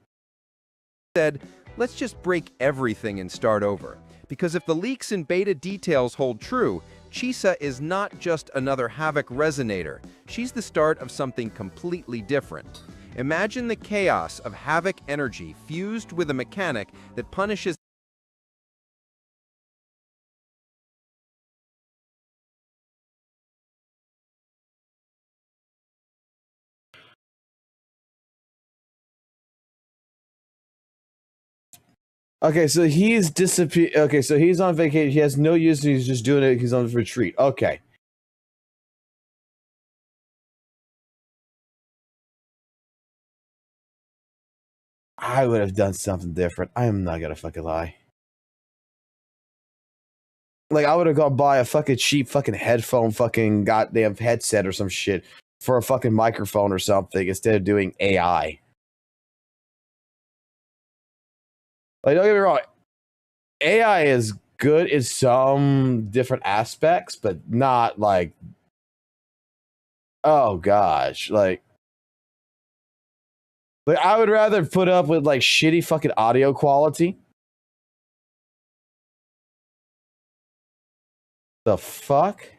S14: Said, let's just break everything and start over. Because if the leaks and beta details hold true, Chisa is not just another Havoc resonator. She's the start of something completely different. Imagine the chaos of Havoc energy fused with a mechanic that punishes.
S1: Okay, so he's disappeared. Okay, so he's on vacation. He has no use. He's just doing it. He's on retreat. Okay. I would have done something different. I am not gonna fucking lie. Like, I would have gone buy a fucking cheap fucking headphone fucking goddamn headset or some shit for a fucking microphone or something instead of doing AI. Like, don't get me wrong, AI is good in some different aspects, but not like, oh gosh, like I would rather put up with like shitty fucking audio quality. The fuck?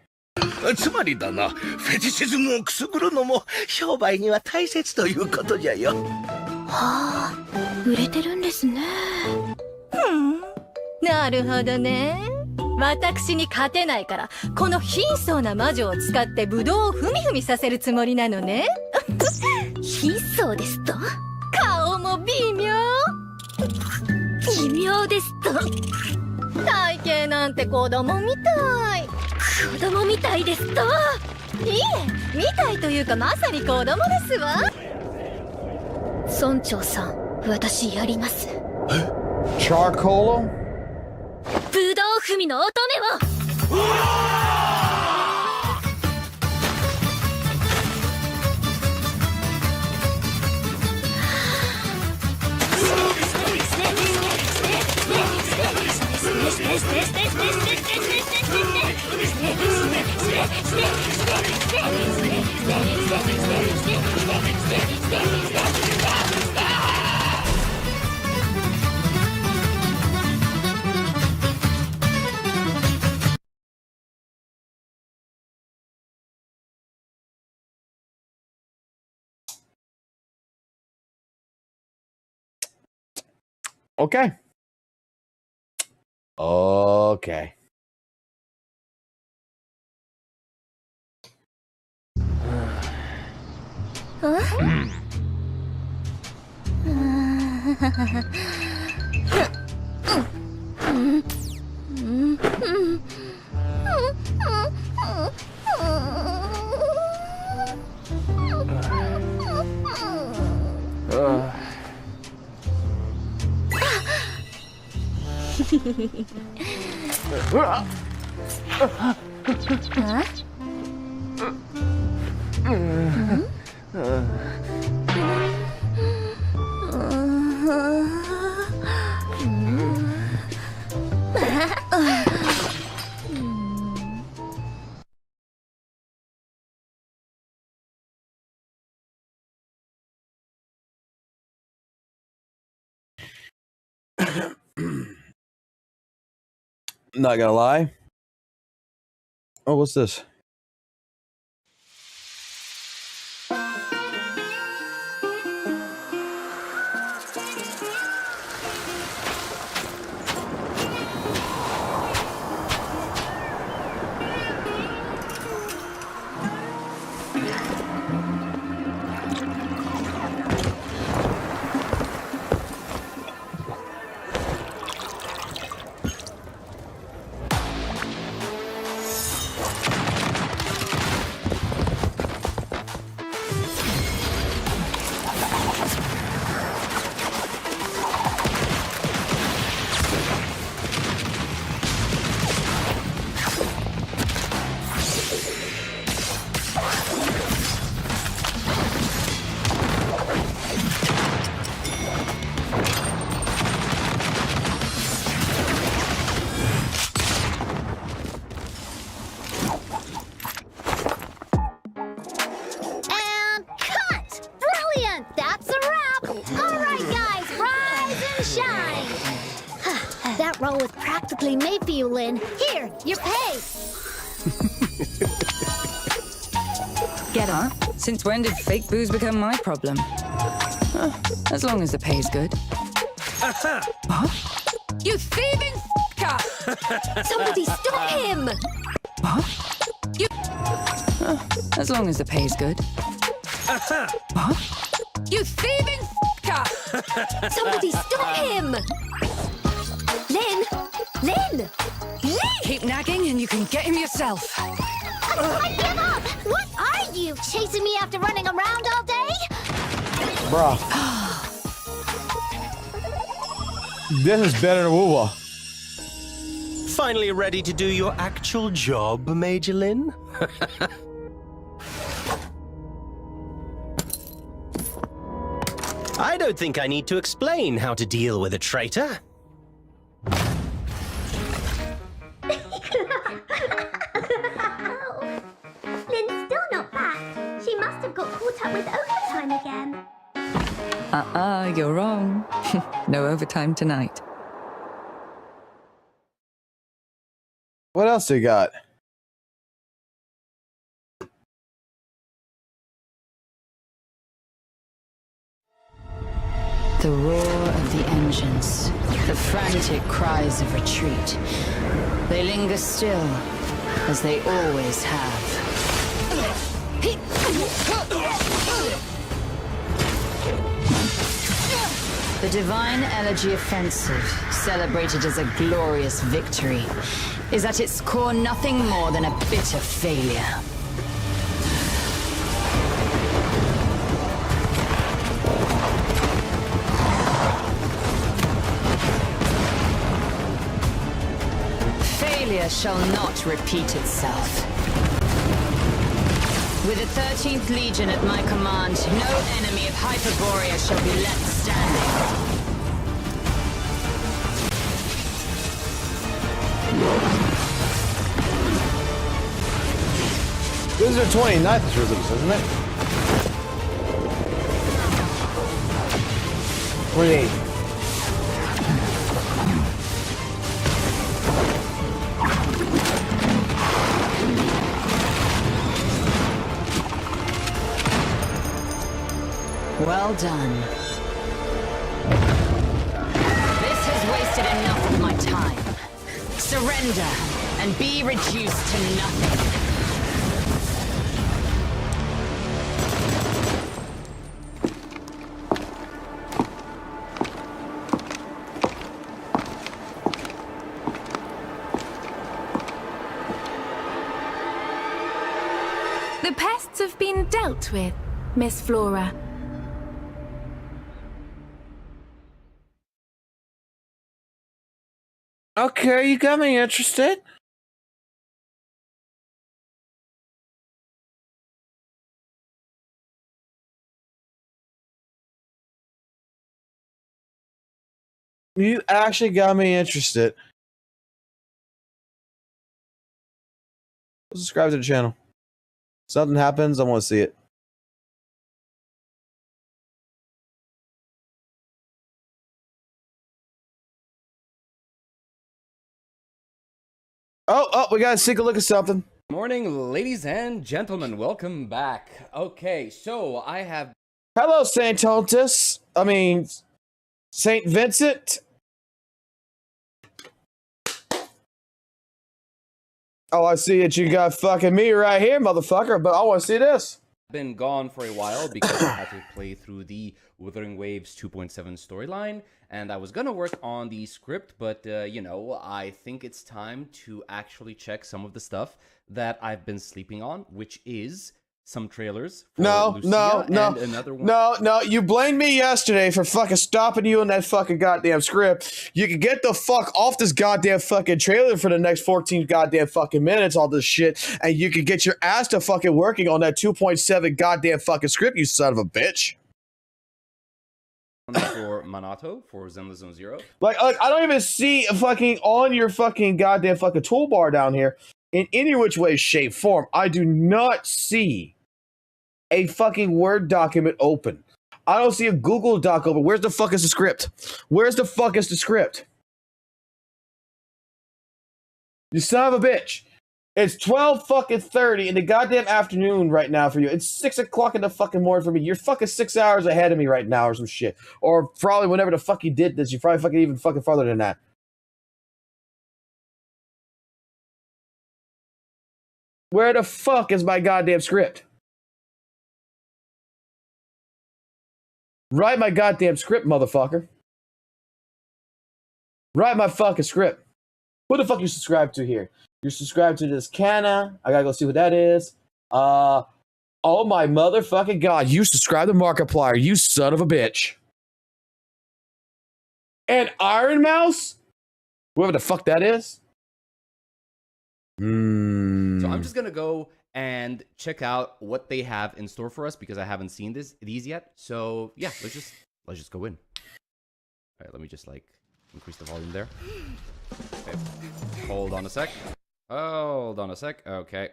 S13: つまりだな、フェチシズムをくすぐるのも商売には大切ということじゃよ。
S16: はあ、売れてるんですね。
S7: なるほどね。私に勝てないからこの貧相な魔女を使ってブドウをふみふみさせるつもりなのね。
S16: 貧相ですと？
S7: 顔も微妙。
S16: 微妙ですと？
S7: 体型なんて子供みたい。子供みたいですと。いえ、みたいというかまさに子供ですわ。村長さん、私やります。
S1: チャーコール？
S7: ぶどう踏みの乙女を。
S1: Okay. Okay. Not gonna lie. Oh, what's this?
S4: Roll with practically Mayfield, Lynn. Here, your pay.
S8: Get on. Since when did fake booze become my problem? As long as the pay's good. Huh? You thieving f***er!
S4: Somebody stop him!
S8: Huh? You... as long as the pay's good. Huh? You thieving f***er!
S4: Somebody stop him! Lynn! Lynn! Lynn!
S8: Keep nagging and you can get him yourself.
S4: I give up! What are you? Chasing me after running around all day?
S1: Bruh. This is better than WUWA.
S12: Finally ready to do your actual job, Major Lynn? I don't think I need to explain how to deal with a traitor.
S4: Lynn's still not back. She must have got caught up with overtime again.
S8: You're wrong. No overtime tonight.
S1: What else they got?
S8: The roar of the engines, the frantic cries of retreat. They linger still, as they always have. The Divine Elegy Offensive, celebrated as a glorious victory, is at its core nothing more than a bitter failure. Failure shall not repeat itself. With the 13th Legion at my command, no enemy of Hyperborea shall be left standing.
S1: This is our 29th release, isn't it? 28.
S8: Well done. This has wasted enough of my time. Surrender and be reduced to nothing.
S15: The pests have been dealt with, Miss Flora.
S1: Okay, you got me interested. You actually got me interested. Subscribe to the channel. Something happens, I want to see it. Oh, we gotta take a look at something.
S18: Morning, ladies and gentlemen. Welcome back. Okay, so I have...
S1: Hello, Saint Tontus. I mean, Saint Vincent. Oh, I see it. You got fucking me right here, motherfucker, but I want to see this.
S18: Been gone for a while because I had to play through the Wuthering Waves 2.7 storyline, and I was gonna work on the script, but you know, I think it's time to actually check some of the stuff that I've been sleeping on, which is some trailers for Lucia and another one.
S1: No, you blamed me yesterday for fucking stopping you in that fucking goddamn script. You can get the fuck off this goddamn fucking trailer for the next 14 goddamn fucking minutes, all this shit, and you can get your ass to fucking working on that 2.7 goddamn fucking script, you son of a bitch.
S18: For Manato, for Zenless Zone Zero.
S1: Like, I don't even see a fucking on your fucking goddamn fucking toolbar down here in any which way, shape, form. I do not see a fucking Word document open. I don't see a Google Doc open. Where's the fuck is the script? Where's the fuck is the script? You son of a bitch. It's 12:30 in the goddamn afternoon right now for you. It's 6 o'clock in the fucking morning for me. You're fucking 6 hours ahead of me right now or some shit. Or probably whenever the fuck you did this, you're probably fucking even fucking farther than that. Where the fuck is my goddamn script? Write my goddamn script, motherfucker. Write my fucking script. Who the fuck you subscribe to here? You're subscribed to this Canna. I gotta go see what that is. Oh my motherfucking god. You subscribe to Markiplier, you son of a bitch. And Iron Mouse? Whoever the fuck that is?
S18: So I'm just gonna go and check out what they have in store for us because I haven't seen these yet. So yeah, let's just go in. All right, let me just like increase the volume there. Okay. Hold on a sec. Okay.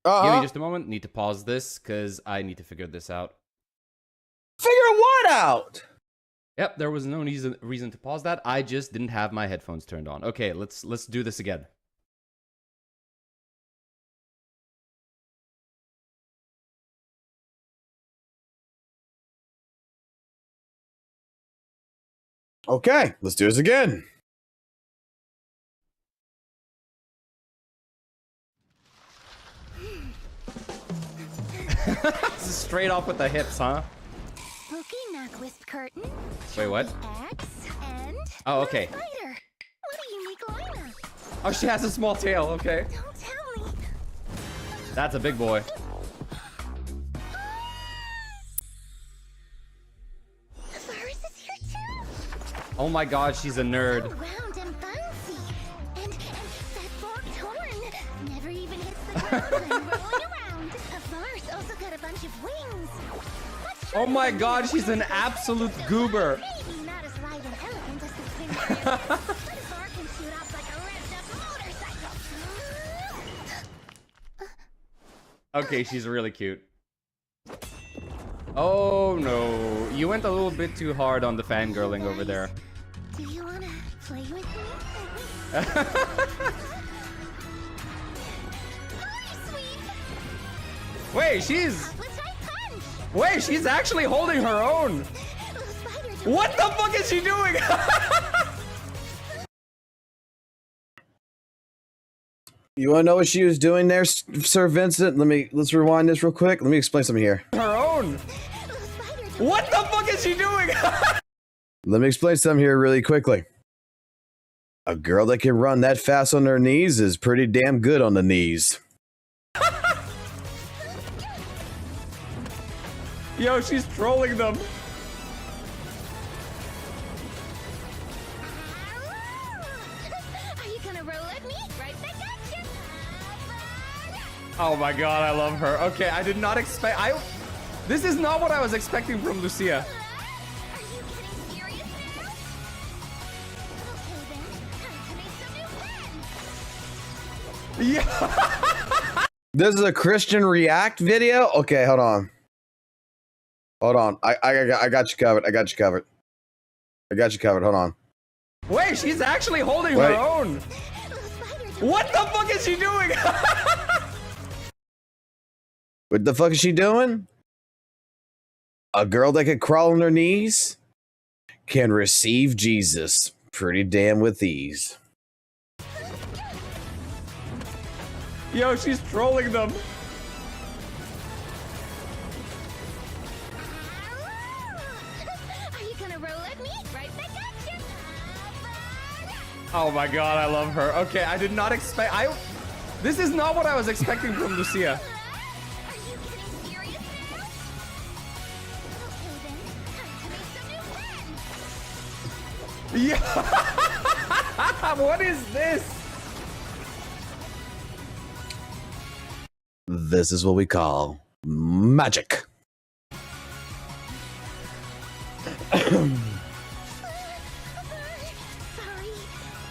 S18: Give me just a moment. Need to pause this because I need to figure this out.
S1: Figure what out?
S18: Yep, there was no reason to pause that. I just didn't have my headphones turned on. Okay, let's do this again.
S1: Okay, let's do this again.
S18: This is straight off with the hips, huh?
S4: Spooky Knock-Wisp curtain.
S18: Wait, what?
S4: Axe and
S18: Oh, okay.
S4: spider. What a unique lineup.
S18: Oh, she has a small tail. Okay.
S4: Don't tell me.
S18: That's a big boy.
S4: The virus is here too.
S18: Oh my god, she's a nerd.
S4: Round and bouncy. And that forked horn never even hits the ground when rolling around. A virus also got a bunch of wings.
S18: Oh my god, she's an absolute goober.
S4: Maybe not as light and elegant as the twin birds, but a bar can shoot off like a revved up motorcycle.
S18: Okay, she's really cute. Oh no, you went a little bit too hard on the fangirling over there.
S4: Do you wanna play with me?
S18: Wait, she's actually holding her own. What the fuck is she doing?
S1: You wanna know what she was doing there, Sir Vincent? Let's rewind this real quick. Let me explain something here.
S18: Her own. What the fuck is she doing?
S1: Let me explain something here really quickly. A girl that can run that fast on her knees is pretty damn good on the knees.
S18: Yo, she's trolling them.
S4: Are you gonna roll at me? Right back at you.
S18: Oh my god, I love her. Okay, I did not expect. This is not what I was expecting from Lucia. Yeah.
S1: This is a Christian React video? Okay, hold on. Hold on. I got you covered. I got you covered. I got you covered. Hold on.
S18: Wait, she's actually holding her own. What the fuck is she doing?
S1: What the fuck is she doing? A girl that can crawl on her knees can receive Jesus pretty damn with ease.
S18: Yo, she's trolling them.
S4: Are you gonna roll at me? Right back at you.
S18: Oh my god, I love her. Okay, I did not expect. This is not what I was expecting from Lucia. Yeah. What is this?
S1: This is what we call magic.
S4: Sorry,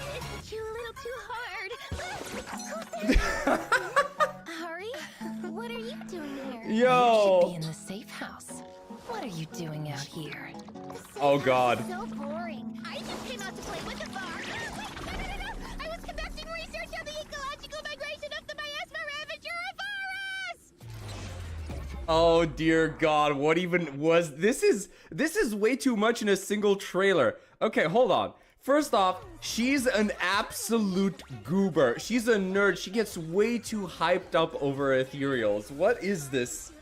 S4: it hit you a little too hard. Hurry, what are you doing here?
S18: Yo.
S3: You should be in the safe house. What are you doing out here?
S18: Oh god.
S4: So boring. I just came out to play with the bar. No. I was conducting research on the ecological migration of the miasma ravager virus.
S18: Oh dear god, what even was this? Is way too much in a single trailer. Okay, hold on. First off, she's an absolute goober. She's a nerd. She gets way too hyped up over ethereals. What is this?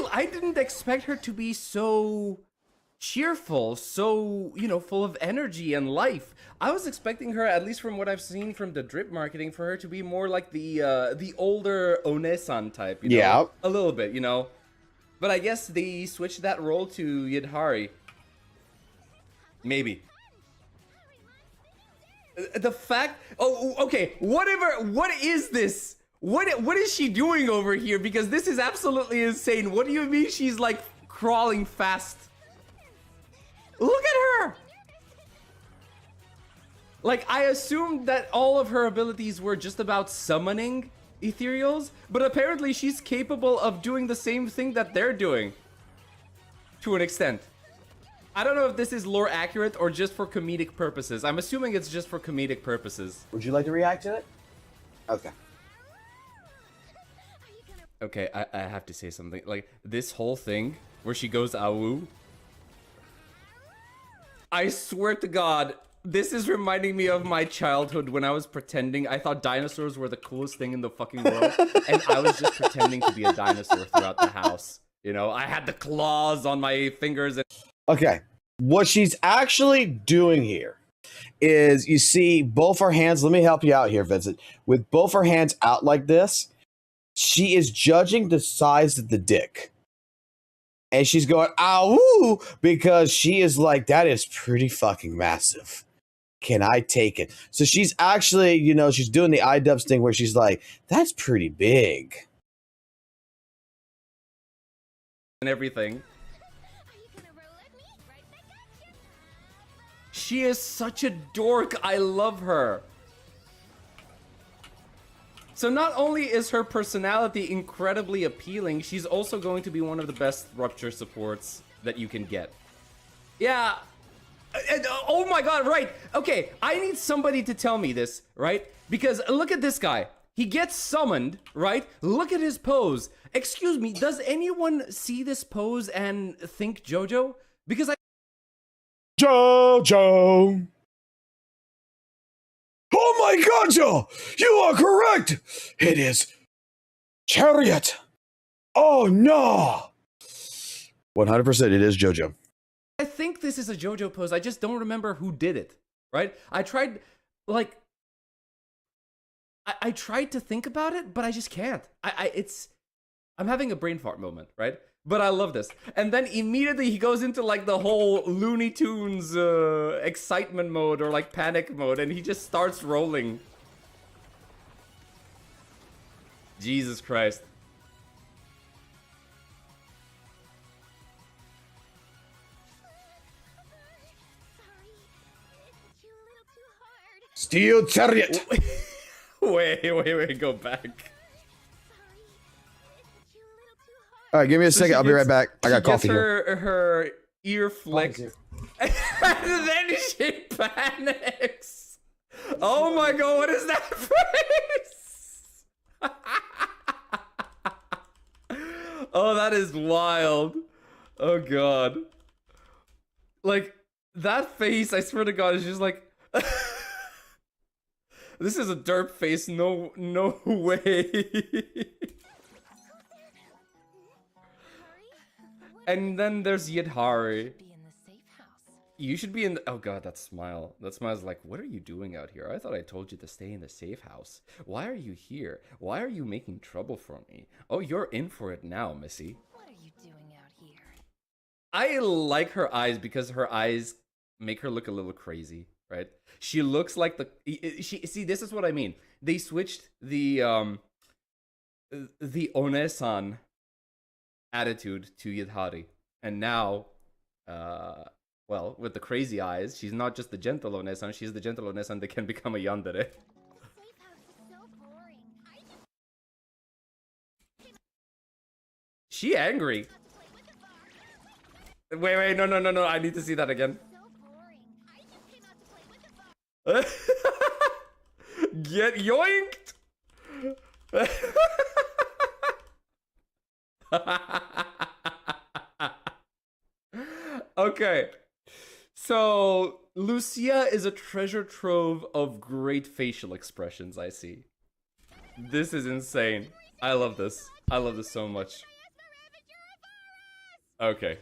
S18: I didn't expect her to be so cheerful, so, you know, full of energy and life. I was expecting her, at least from what I've seen from the drip marketing, for her to be more like the older One-san type, you know?
S1: Yeah.
S18: A little bit, you know? But I guess they switched that role to Yidhari. Maybe. The fact... Oh, okay, whatever. What is this? What is she doing over here? Because this is absolutely insane. What do you mean she's, like, crawling fast? Look at her! Like, I assumed that all of her abilities were just about summoning ethereals, but apparently she's capable of doing the same thing that they're doing. To an extent. I don't know if this is lore accurate or just for comedic purposes. I'm assuming it's just for comedic purposes.
S1: Would you like to react to it? Okay.
S18: Okay, I have to say something. Like, this whole thing where she goes AWU. I swear to God, this is reminding me of my childhood when I was pretending. I thought dinosaurs were the coolest thing in the fucking world. And I was just pretending to be a dinosaur throughout the house. You know, I had the claws on my fingers. And
S1: Okay, what she's actually doing here is you see both her hands. Let me help you out here, Vincent. With both her hands out like this, she is judging the size of the dick. And she's going, ow, because she is like, that is pretty fucking massive. Can I take it? So she's actually, you know, she's doing the iDubbbz thing where she's like, that's pretty big.
S18: And everything. She is such a dork. I love her. So not only is her personality incredibly appealing, she's also going to be one of the best Rupture supports that you can get. Yeah. Oh my god, right. Okay, I need somebody to tell me this, right? Because look at this guy. He gets summoned, right? Look at his pose. Excuse me, does anyone see this pose and think JoJo? Because
S1: JoJo. Oh my god, Joe! You are correct! It is Chariot! Oh no! 100% it is JoJo.
S18: I think this is a JoJo pose. I just don't remember who did it, right? I tried, like... I tried to think about it, but I just can't. I'm having a brain fart moment, right? But I love this. And then immediately he goes into like the whole Looney Tunes excitement mode or like panic mode, and he just starts rolling. Jesus Christ.
S1: Steel Chariot!
S18: Wait, go back.
S1: All right, give me a second. I'll be right back. I got coffee here.
S18: Her ear flicked. And then she panics. Oh my god, what is that face? Oh, that is wild. Oh god. Like, that face, I swear to god, is just like... This is a derp face, no way. And then there's Yidhari. You should be in the... Oh god, that smile. That smile's like, what are you doing out here? I thought I told you to stay in the safe house. Why are you here? Why are you making trouble for me? Oh, you're in for it now, Missy.
S3: What are you doing out here?
S18: I like her eyes because her eyes make her look a little crazy, right? She looks like the... See, this is what I mean. They switched the One-san attitude to Yidhari. And now, well, with the crazy eyes, she's not just the gentle One-san, she's the gentle One-san that can become a yandere. She angry. Wait, no, I need to see that again. Get yoinked! Okay, so Lucia is a treasure trove of great facial expressions, I see. This is insane. I love this. I love this so much. Okay.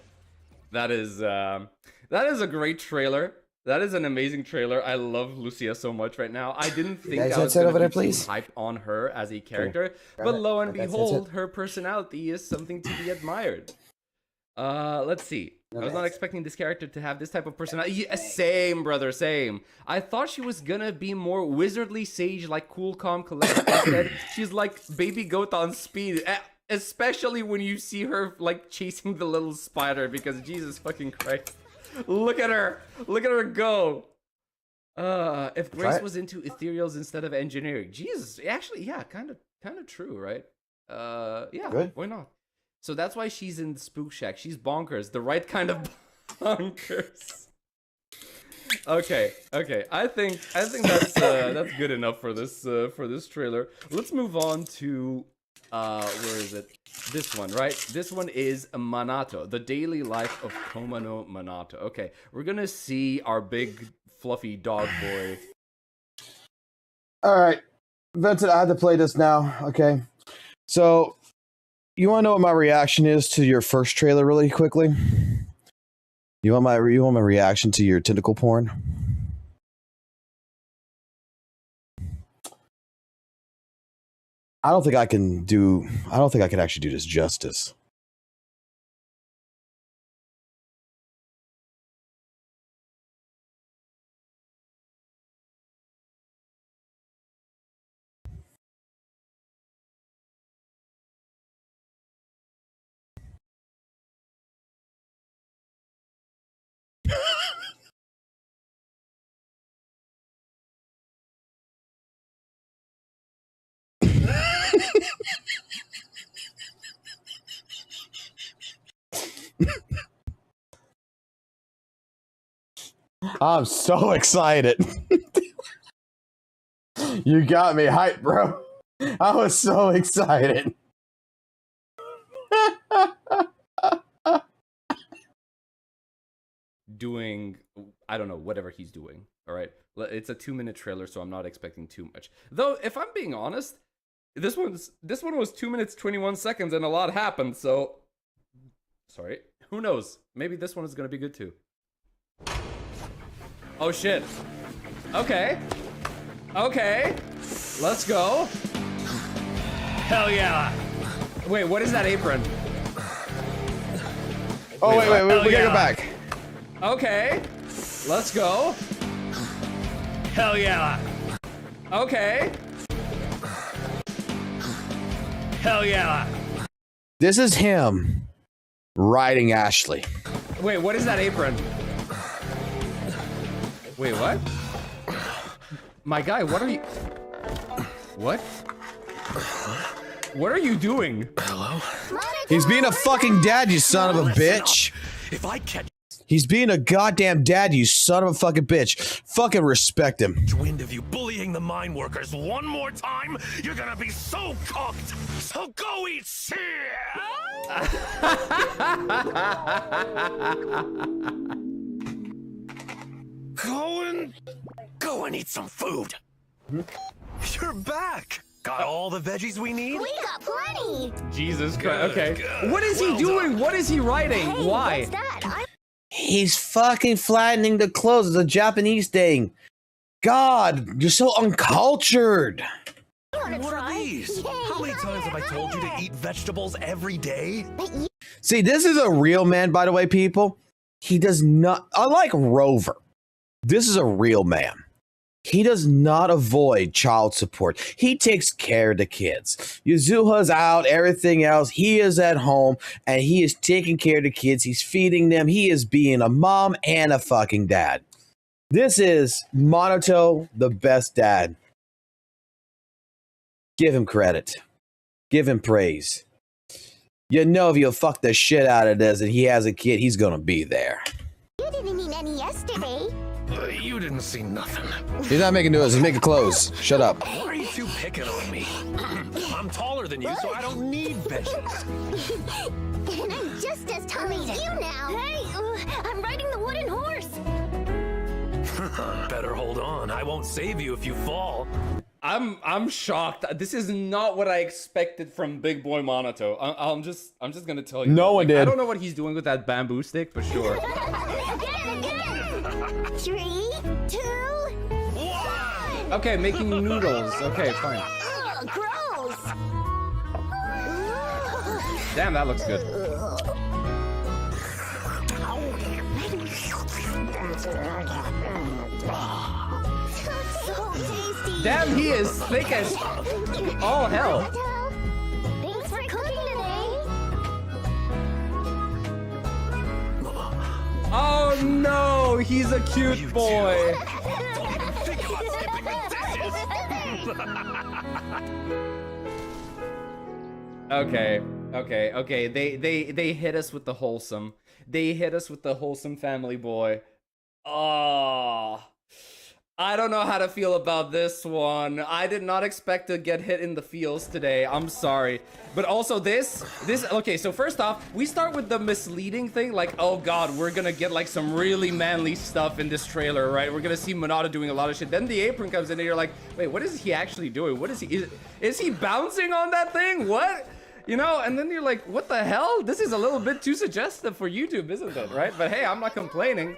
S18: That is a great trailer. That is an amazing trailer. I love Lucia so much right now. I didn't think I was going to be too hyped on her as a character, but lo and behold, her personality is something to be admired. Let's see. I was not expecting this character to have this type of personality. Yeah, same, brother, same. I thought she was gonna be more wizardly sage, like cool, calm, collected. Instead, she's like Baby Goat on speed. Especially when you see her like chasing the little spider, because Jesus fucking Christ. Look at her! Look at her go! If Grace was into ethereals instead of engineering. Jesus, actually, yeah, kind of true, right? Yeah, good. Why not? So that's why she's in the Spook Shack. She's bonkers, the right kind of bonkers. Okay. I think that's good enough for this trailer. Let's move on to where is it? This one, right? This one is Manato, the daily life of Komano Manato. Okay, we're gonna see our big fluffy dog boy.
S1: All right, Vincent, I had to play this now. Okay, so you want to know what my reaction is to your first trailer, really quickly? You want my reaction to your tentacle porn? I don't think I can actually do this justice. I'm so excited. You got me hyped, bro. I was so excited.
S18: Doing, I don't know, whatever he's doing. All right, it's a 2-minute trailer, so I'm not expecting too much. Though, if I'm being honest, this one was 2 minutes 21 seconds, and a lot happened. So, sorry, who knows? Maybe this one is gonna be good too. Oh shit. Okay. Okay. Let's go. Hell yeah. Wait, what is that apron?
S1: Oh wait, we gotta go back.
S18: Okay. Let's go. Hell yeah. Okay. Hell yeah.
S1: This is him riding Ashley.
S18: Wait, what is that apron? Wait, what? My guy, what are you... What? What are you doing?
S12: Hello?
S1: He's being a fucking dad, you son of a bitch.
S12: If I catch
S1: He's being a goddamn dad, you son of a fucking bitch. Fucking respect him.
S12: wind of you bullying the mine workers one more time, you're gonna be so cooked. So go eat shit. Go and eat some food. You're back. Got all the veggies we need?
S4: We got plenty.
S18: Jesus Christ. Okay. What is he doing? What is he writing?
S4: Hey,
S18: why?
S4: what's that?
S1: He's fucking flattening the clothes. It's a Japanese thing. God, you're so uncultured.
S12: What are these? How many times have I told you to eat vegetables every day?
S1: See, this is a real man, by the way, people. He does not, unlike Rover, this is a real man. He does not avoid child support. He takes care of the kids. Yuzuha's out, everything else. He is at home, and he is taking care of the kids. He's feeding them. He is being a mom and a fucking dad. This is Monoto, the best dad. Give him credit. Give him praise. You know if you'll fuck the shit out of this and he has a kid, he's gonna be there.
S4: You didn't eat any yesterday.
S12: You didn't see nothing.
S1: He's not making noise, he's making clothes. Shut up.
S12: Why are you two picking on me? I'm taller than you, so I don't need veggies.
S4: And I'm just as tall as you now. Hey, I'm riding the wooden horse.
S12: Better hold on. I won't save you if you fall.
S18: I'm shocked. This is not what I expected from Big Boy Monoto. I'm just gonna tell you.
S1: No one did.
S18: I don't know what he's doing with that bamboo stick, but sure.
S4: Again. 3, 2, 1.
S18: Okay, making noodles. Okay, fine.
S4: Ugh, gross.
S18: Damn, that looks good.
S4: So tasty.
S18: Damn, he is thick as all hell.
S4: Thanks for cooking today.
S18: Oh no, he's a cute boy. Okay. They hit us with the wholesome. They hit us with the wholesome family boy. Oh, I don't know how to feel about this one. I did not expect to get hit in the feels today. I'm sorry. But also this, okay, so first off, we start with the misleading thing. Like, oh God, we're gonna get like some really manly stuff in this trailer, right? We're gonna see Monata doing a lot of shit. Then the apron comes in and you're like, wait, what is he actually doing? What is he, is he bouncing on that thing? What? You know, and then you're like, what the hell? This is a little bit too suggestive for YouTube, isn't it, right? But hey, I'm not complaining.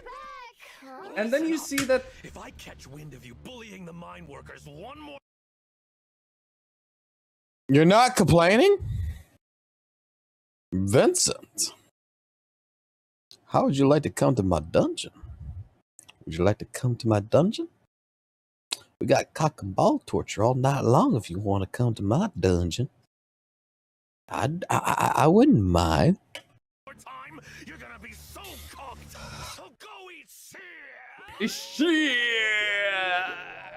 S18: And then you see that
S12: if I catch wind of you bullying the mine workers one more
S1: You're not complaining? Vincent, how would you like to come to my dungeon? Would you like to come to my dungeon? We got cock and ball torture all night long if you want to come to my dungeon. I wouldn't mind.
S12: You're gonna be so cooked. So go eat
S18: Shit.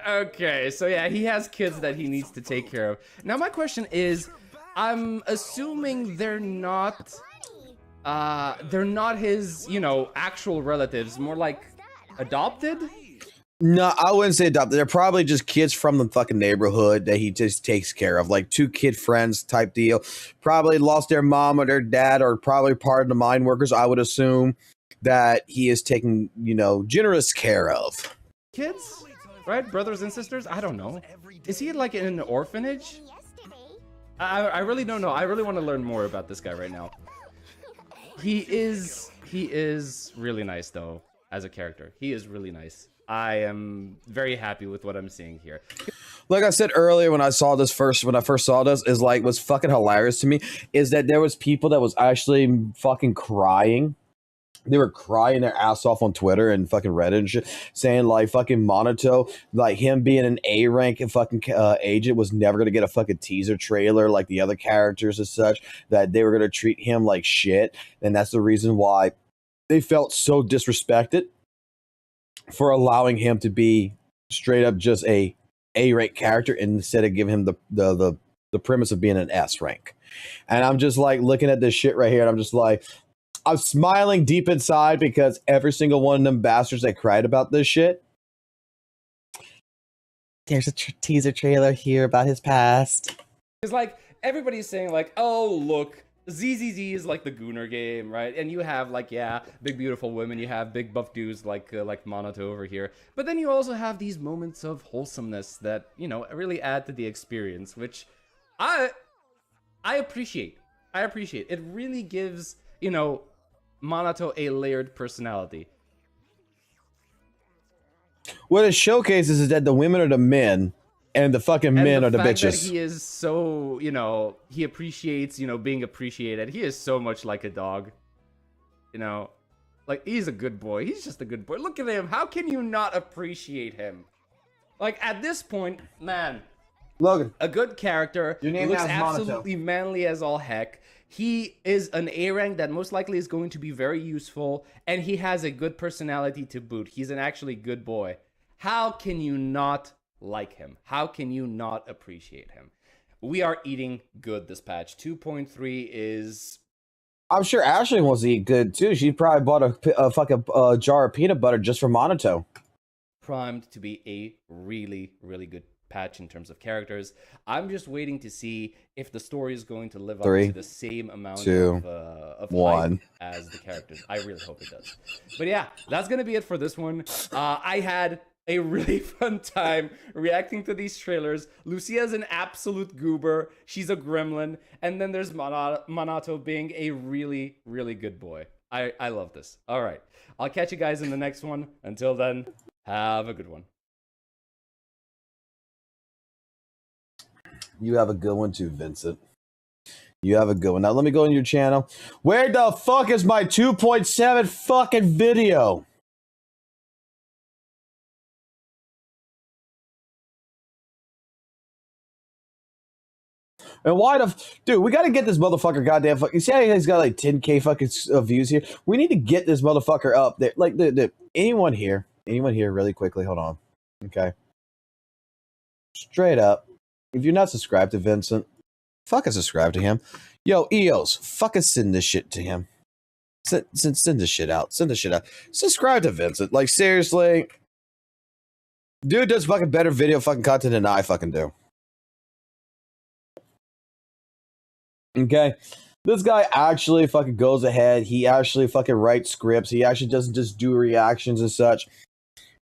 S18: Okay, so yeah, he has kids that he needs to take care of. Now my question is, I'm assuming they're not his, you know, actual relatives, more like adopted?
S1: No, I wouldn't say adopted. They're probably just kids from the fucking neighborhood that he just takes care of, like 2 kid friends type deal. Probably lost their mom or their dad, or probably part of the mine workers. I would assume that he is taking, you know, generous care of.
S18: Kids, right? Brothers and sisters? I don't know. Is he like in an orphanage? I really don't know. I really want to learn more about this guy right now. He is really nice though, as a character. He is really nice. I am very happy with what I'm seeing here.
S1: Like I said earlier, when I first saw this, is like what's fucking hilarious to me is that there was people that was actually fucking crying. They were crying their ass off on Twitter and fucking Reddit and shit, saying like fucking Monato, like him being an A rank and fucking agent was never gonna get a fucking teaser trailer like the other characters and such, that they were gonna treat him like shit, and that's the reason why they felt so disrespected for allowing him to be straight up just a rank character instead of giving him the premise of being an S rank. And I'm just like looking at this shit right here, and I'm just like, I'm smiling deep inside because every single one of them bastards that cried about this shit. There's a teaser trailer here about his past.
S18: It's like everybody's saying like, oh look, ZZZ is like the Gooner game, right? And you have like, yeah, big beautiful women, you have big buff dudes like Monato over here, but then you also have these moments of wholesomeness that, you know, really add to the experience, which I appreciate. It really gives, you know, Monato a layered personality.
S1: What it showcases is that the women are the men and the fucking men are the bitches.
S18: That he is so, you know, he appreciates, you know, being appreciated. He is so much like a dog. You know, like he's a good boy. He's just a good boy. Look at him. How can you not appreciate him? Like at this point, man,
S1: Logan,
S18: a good character.
S1: Your name
S18: looks
S1: has Monato.
S18: absolutely manly as all heck. He is an A rank that most likely is going to be very useful, and he has a good personality to boot. He's an actually good boy. How can you not like him? How can you not appreciate him? We are eating good this patch. 2.3 is...
S1: I'm sure Ashley wants to eat good too. She probably bought a fucking jar of peanut butter just for Monato.
S18: Primed to be a really, really good patch in terms of characters. I'm just waiting to see if the story is going to live up to the same amount of hype as the characters. I really hope it does. But yeah, that's gonna be it for this one. I had a really fun time reacting to these trailers. Lucia is an absolute goober. She's a gremlin. And then there's Monato being a really, really good boy. I love this. All right. I'll catch you guys in the next one. Until then, have a good one.
S1: You have a good one too, Vincent. You have a good one. Now let me go on your channel. Where the fuck is my 2.7 fucking video? And why the dude? We got to get this motherfucker goddamn fuck. You see how he's got like 10K fucking views here? We need to get this motherfucker up there. Like anyone here, really quickly. Hold on. Okay. Straight up. If you're not subscribed to Vincent, fucking subscribe to him. Yo, EOS, fucking send this shit to him. Send this shit out. Send this shit out. Subscribe to Vincent. Like, seriously. Dude does fucking better video fucking content than I fucking do. Okay? This guy actually fucking goes ahead. He actually fucking writes scripts. He actually doesn't just do reactions and such.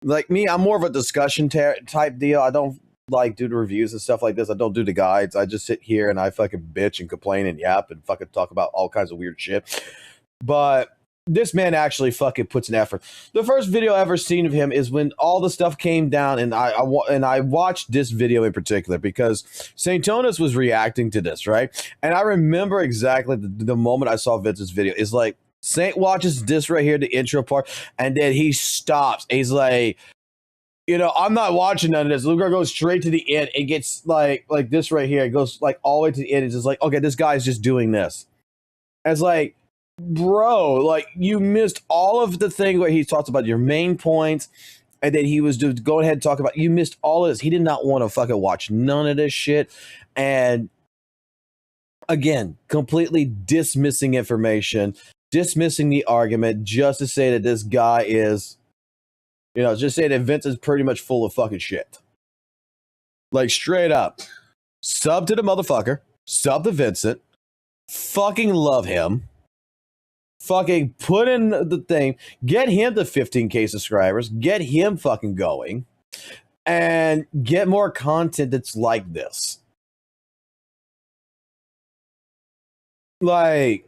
S1: Like me, I'm more of a discussion type deal. I don't like do the reviews and stuff like this. I don't do the guides. I just sit here and I fucking bitch and complain and yap and fucking talk about all kinds of weird shit. But this man actually fucking puts an effort. The first video I ever seen of him is when all the stuff came down, and I watched this video in particular because St. Tonis was reacting to this, right? And I remember exactly the moment I saw Vince's video. It's like Saint watches this right here, the intro part, and then he stops. He's like, you know, I'm not watching none of this. Luca goes straight to the end. It gets like this right here. It goes like all the way to the end. It's just like, okay, this guy's just doing this. And it's like, bro, like you missed all of the thing where he talks about your main points, and then he was just go ahead and talk about. You missed all of this. He did not want to fucking watch none of this shit, and again, completely dismissing information, dismissing the argument, just to say that this guy is, you know, just say that Vince is pretty much full of fucking shit. Like straight up, sub to the motherfucker, sub to Vincent, fucking love him. Fucking put in the thing, get him to 15K subscribers, get him fucking going, and get more content that's like this. Like,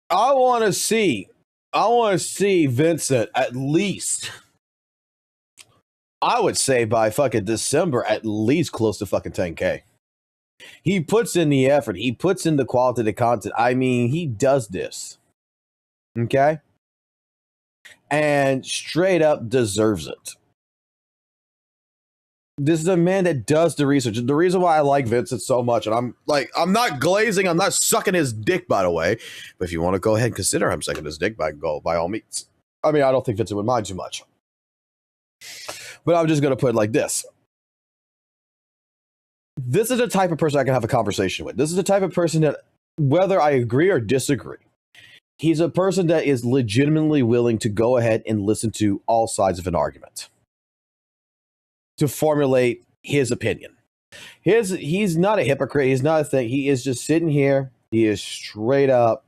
S1: I want to see Vincent at least, I would say by fucking December, at least close to fucking 10K. He puts in the effort. He puts in the quality of the content. I mean, he does this. Okay? And straight up deserves it. This is a man that does the research. The reason why I like Vincent so much, and I'm not glazing, I'm not sucking his dick, by the way. But if you want to go ahead and consider him sucking his dick, by all means. I mean, I don't think Vincent would mind too much. But I'm just going to put it like this. This is the type of person I can have a conversation with. This is the type of person that, whether I agree or disagree, he's a person that is legitimately willing to go ahead and listen to all sides of an argument to formulate his opinion. He's not a hypocrite. He's not a thing. He is just sitting here. He is straight up,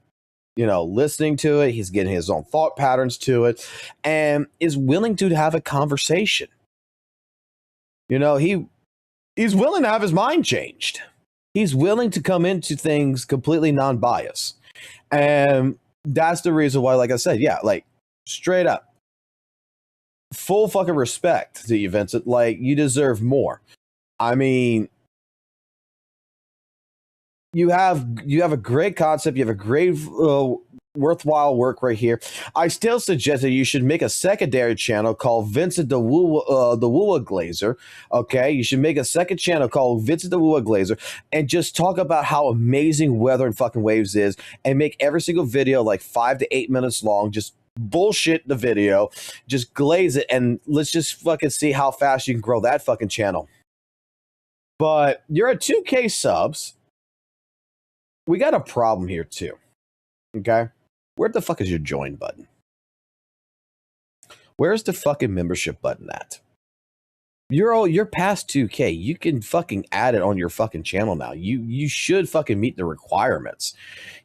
S1: you know, listening to it. He's getting his own thought patterns to it and is willing to have a conversation. You know, he's willing to have his mind changed. He's willing to come into things completely non-biased. And that's the reason why, like I said, yeah, like straight up, full fucking respect to you, Vincent. Like, you deserve more. I mean, you have a great concept. You have a great worthwhile work right here. I still suggest that you should make a secondary channel called Vincent the WUWA Glazer. Okay, you should make a second channel called Vincent the WUWA Glazer and just talk about how amazing Weather and fucking Waves is, and make every single video like 5 to 8 minutes long. Just bullshit the video, just glaze it, and let's just fucking see how fast you can grow that fucking channel. But you're at 2K subs. We got a problem here too. Okay? Where the fuck is your join button? Where's the fucking membership button at? You're past 2K. You can fucking add it on your fucking channel now. You should fucking meet the requirements.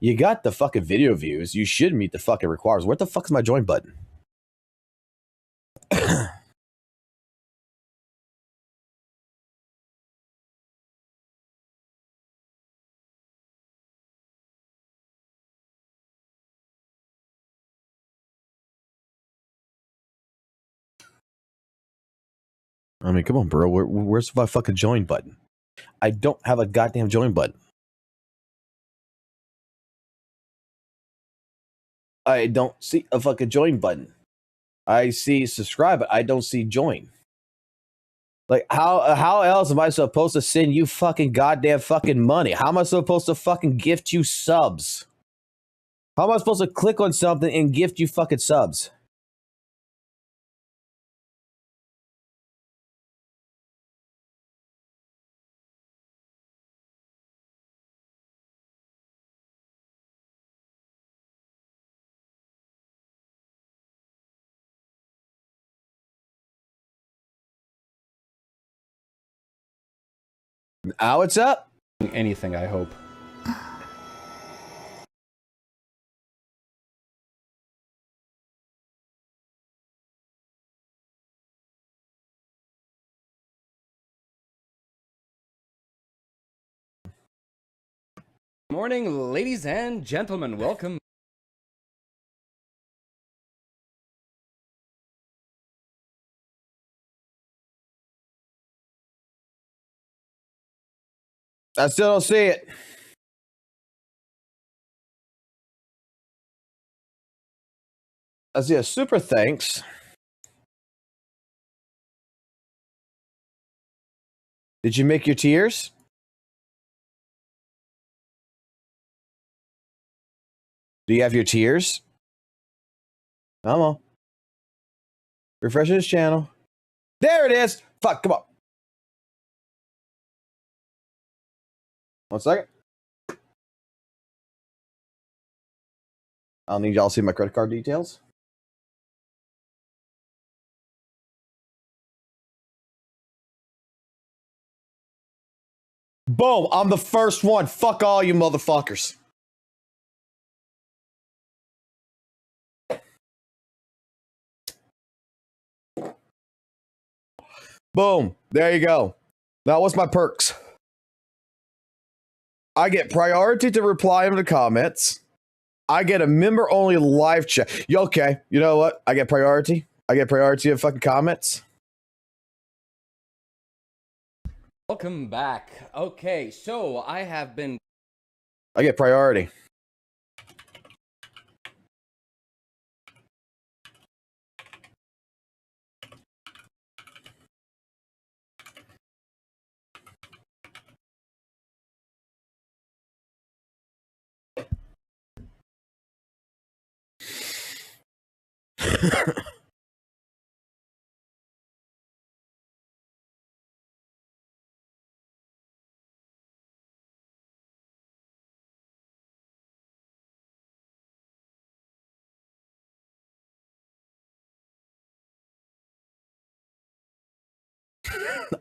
S1: You got the fucking video views. You should meet the fucking requirements. Where the fuck is my join button? I mean, come on, bro. Where's my fucking join button? I don't have a goddamn join button. I don't see a fucking join button. I see subscribe, but I don't see join. Like, how else am I supposed to send you fucking goddamn fucking money? How am I supposed to fucking gift you subs? How am I supposed to click on something and gift you fucking subs? Now it's up.
S18: Anything, I hope. Morning, ladies and gentlemen. Welcome.
S1: I still don't see it. I see a super thanks. Did you make your tiers? Do you have your tiers? Come on. Refresh his channel. There it is. Fuck, come on. 1 second. I'll need y'all to see my credit card details. Boom, I'm the first one. Fuck all you motherfuckers. Boom, there you go. Now what's my perks? I get priority to reply in the comments. I get a member-only live chat. Okay, you know what? I get priority. I get priority of fucking comments.
S18: Welcome back. Okay, so I have been...
S1: I get priority.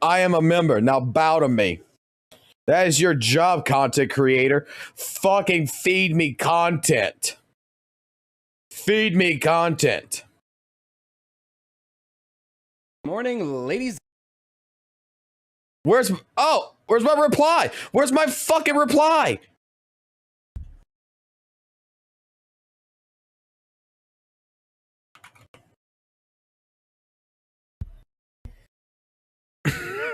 S1: I am a member. Now bow to me. That is your job, content creator. Fucking feed me content. Feed me content.
S18: Morning, ladies.
S1: Where's my reply? Where's my fucking reply?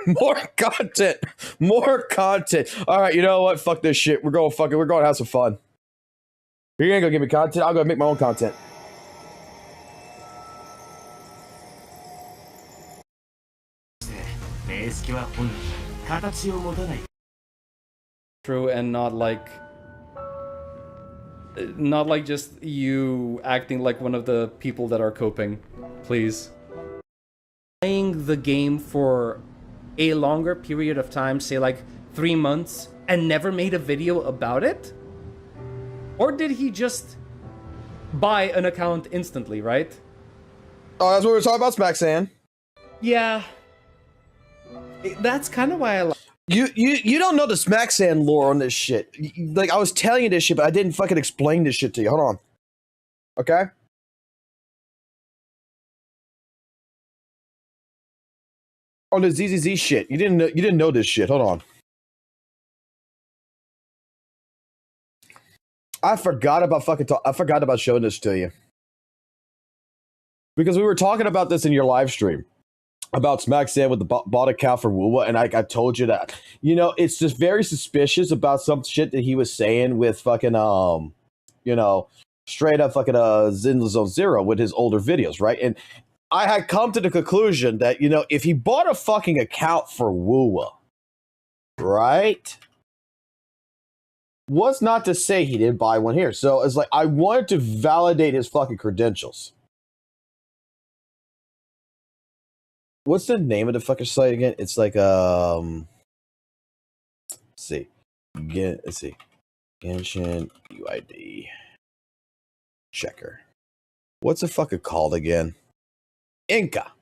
S1: More content. More content. All right, you know what? Fuck this shit. We're going to have some fun. You ain't gonna give me content. I'll go make my own content.
S18: True, and not like just you acting like one of the people that are coping, please. Playing the game for a longer period of time, say like 3 months, and never made a video about it? Or did he just buy an account instantly, right?
S1: Oh, that's what we were talking about, Smacksan.
S18: Yeah. That's kind of why I like...
S1: You don't know the Smacksan lore on this shit. Like, I was telling you this shit, but I didn't fucking explain this shit to you. Hold on. Okay? Oh, the ZZZ shit. You didn't know this shit. Hold on. I forgot about showing this to you. Because we were talking about this in your live stream. About Smacksan with the bought account for WUWA, and I told you that. You know, it's just very suspicious about some shit that he was saying with fucking, you know, straight up fucking Zenless Zone Zero with his older videos, right? And I had come to the conclusion that, you know, if he bought a fucking account for WUWA, right? What's not to say he didn't buy one here? So it's like, I wanted to validate his fucking credentials. What's the name of the fucking site again? It's like, let's see. Let's see. Genshin UID. Checker. What's it fucking called again? Inca.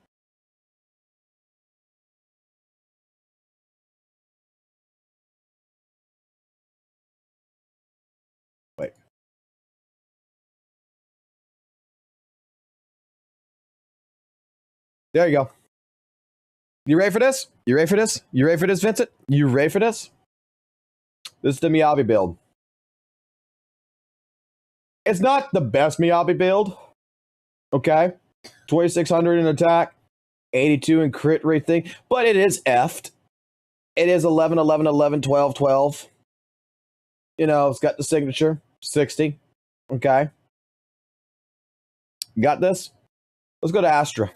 S1: Wait. There you go. You ready for this? You ready for this? You ready for this, Vincent? You ready for this? This is the Miyabi build. It's not the best Miyabi build. Okay. 2600 in attack, 82 in crit rate thing, but it is effed. It is 11, 11, 11, 12, 12. You know, it's got the signature, 60. Okay. Got this? Let's go to Astra.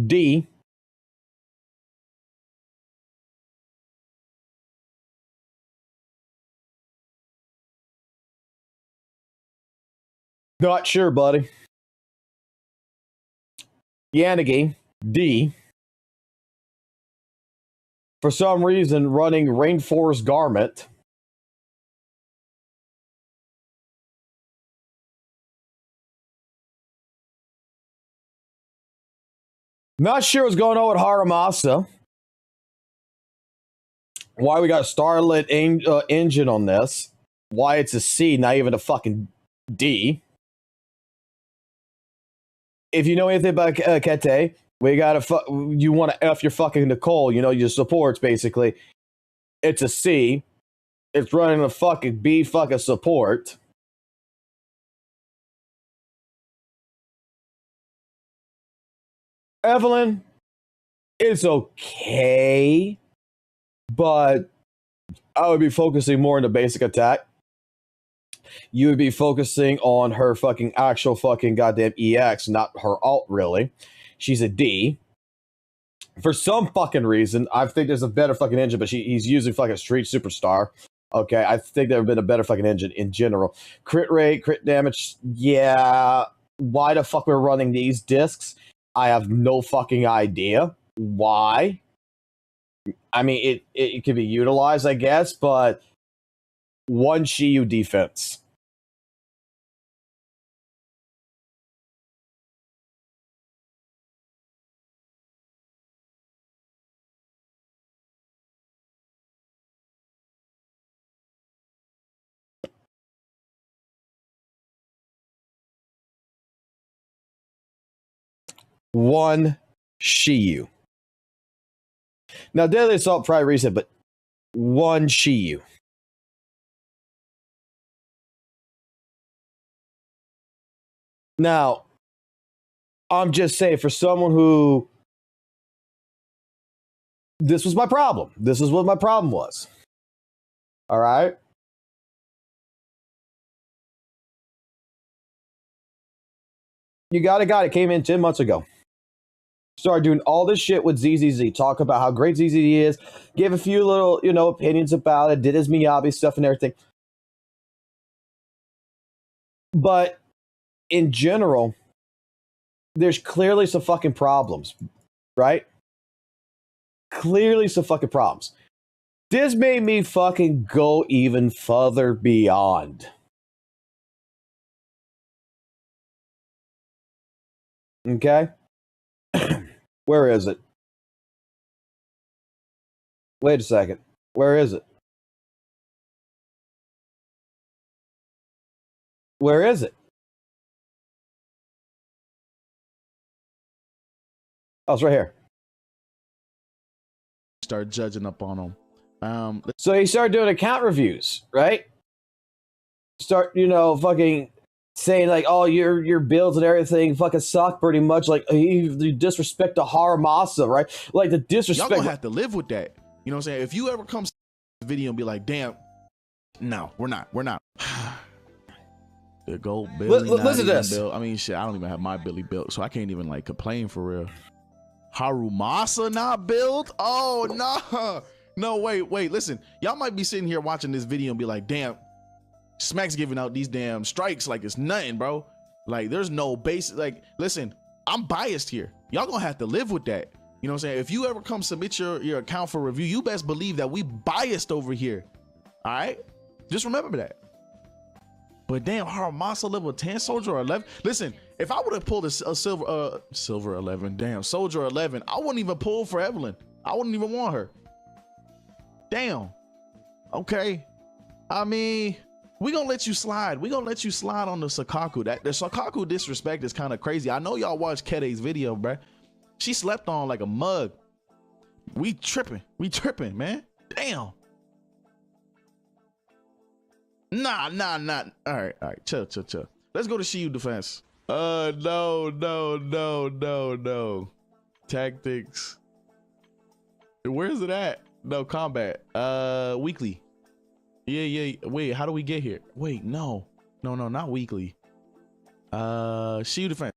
S1: D. Not sure, buddy. Yanagi, D. For some reason, running Rainforest Garment. Not sure what's going on with Haramasa. Why we got Starlit engine on this. Why it's a C, not even a fucking D. If you know anything about Kete, we gotta you want to F your fucking Nicole, you know, your supports basically. It's a C. It's running a fucking B fucking support. Evelyn, it's okay, but I would be focusing more on the basic attack. You would be focusing on her fucking actual fucking goddamn EX, not her alt, really. She's a D. For some fucking reason, I think there's a better fucking engine, but he's using fucking Street Superstar. Okay, I think there would have been a better fucking engine in general. Crit rate, crit damage, yeah. Why the fuck we're running these discs? I have no fucking idea why. I mean, it could be utilized, I guess, but one Shiyu defense. One Shiyu. Now, Deadly Assault probably reset, but one Shiyu. Now, I'm just saying, for someone who... This was my problem. This is what my problem was. All right? You got a guy that came in 10 months ago. Started doing all this shit with ZZZ. Talk about how great ZZZ is. Gave a few little, you know, opinions about it. Did his Miyabi stuff and everything. But in general, there's clearly some fucking problems, right? Clearly some fucking problems. This made me fucking go even further beyond. Okay? Where is it? Wait a second. Where is it? Where is it? Oh, it's right here.
S6: Start judging up on them.
S1: So he started doing account reviews, right? Start, you know, fucking saying like, oh, your builds and everything fucking suck pretty much. Like, you disrespect to Haramasa, right? Like, the disrespect.
S6: Y'all gonna have to live with that. You know what I'm saying? If you ever come to the video and be like, damn, no, we're not. The gold Billy.
S1: Listen to this.
S6: Built. I mean, shit, I don't even have my Billy built, so I can't even like complain for real. Harumasa not built? Oh, no. No, wait, listen. Y'all might be sitting here watching this video and be like, damn, Smack's giving out these damn strikes like it's nothing, bro. Like, there's no base. Like, listen, I'm biased here. Y'all gonna have to live with that. You know what I'm saying? If you ever come submit your account for review, you best believe that we biased over here. All right? Just remember that. But damn, Haramasa level 10, Soldier 11. Listen, if I would have pulled a silver 11, damn, Soldier 11, I wouldn't even pull for Evelyn. I wouldn't even want her. Damn. Okay. I mean, we gonna let you slide. We gonna let you slide on the Sakaku. The Sakaku disrespect is kind of crazy. I know y'all watched Kede's video, bruh. She slept on like a mug. We tripping, man. Damn. Nah. All right. Chill. Let's go to Shiyu defense. No. Tactics. Where is it at? No, combat. Weekly. Yeah. Wait, how do we get here? Wait, no, not weekly. Shield defense.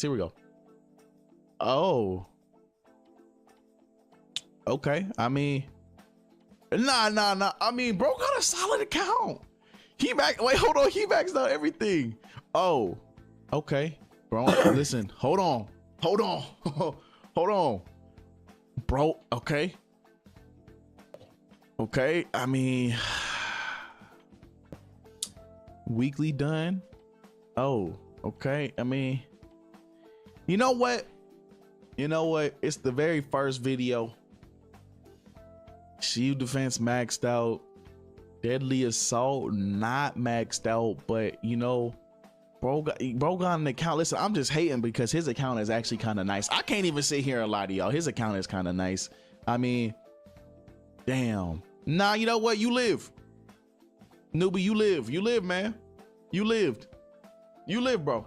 S6: Here we go. Oh. Okay. I mean, nah. I mean, bro got a solid account. Wait, hold on. He maxed out everything. Oh. Okay. Bro, listen. Hold on. Bro, okay. I mean, weekly done. Oh, okay. I mean, you know what? It's the very first video. Shield defense maxed out. Deadly assault not maxed out, but bro got an account. Listen, I'm just hating because his account is actually kind of nice. I can't even sit here and lie to y'all. His account is kind of nice. I mean, damn. Nah, you know what? You live. Newbie, you live. You live, man. You lived. You live, bro.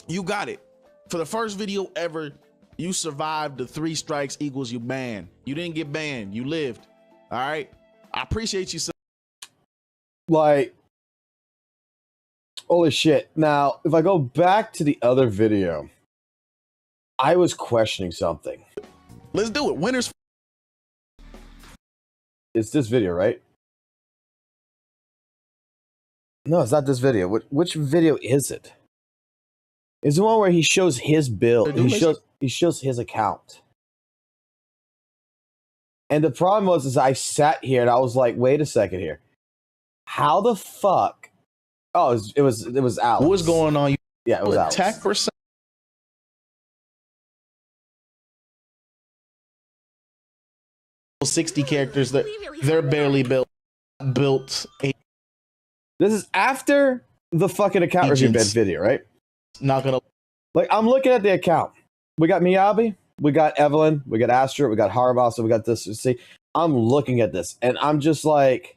S6: You got it. For the first video ever, you survived the 3 strikes equals you banned. You didn't get banned. You lived. All right? I appreciate you so.
S1: Like, holy shit. Now, if I go back to the other video, I was questioning something.
S6: Let's do it. Winners.
S1: It's this video, right? No, it's not this video. Which video is it? It's the one where he shows his build. He shows his account. And the problem was I sat here and I was like, wait a second here. How the fuck? Oh, it was Alex.
S6: What was going on?
S1: Yeah, it was Alex.
S6: Attack percent. 60 characters that they're barely built.
S1: This is after the fucking account review bed video, right?
S6: Not gonna.
S1: Like, I'm looking at the account. We got Miyabi, we got Evelyn, we got Astra, we got Harabasa, we got this. See, I'm looking at this and I'm just like,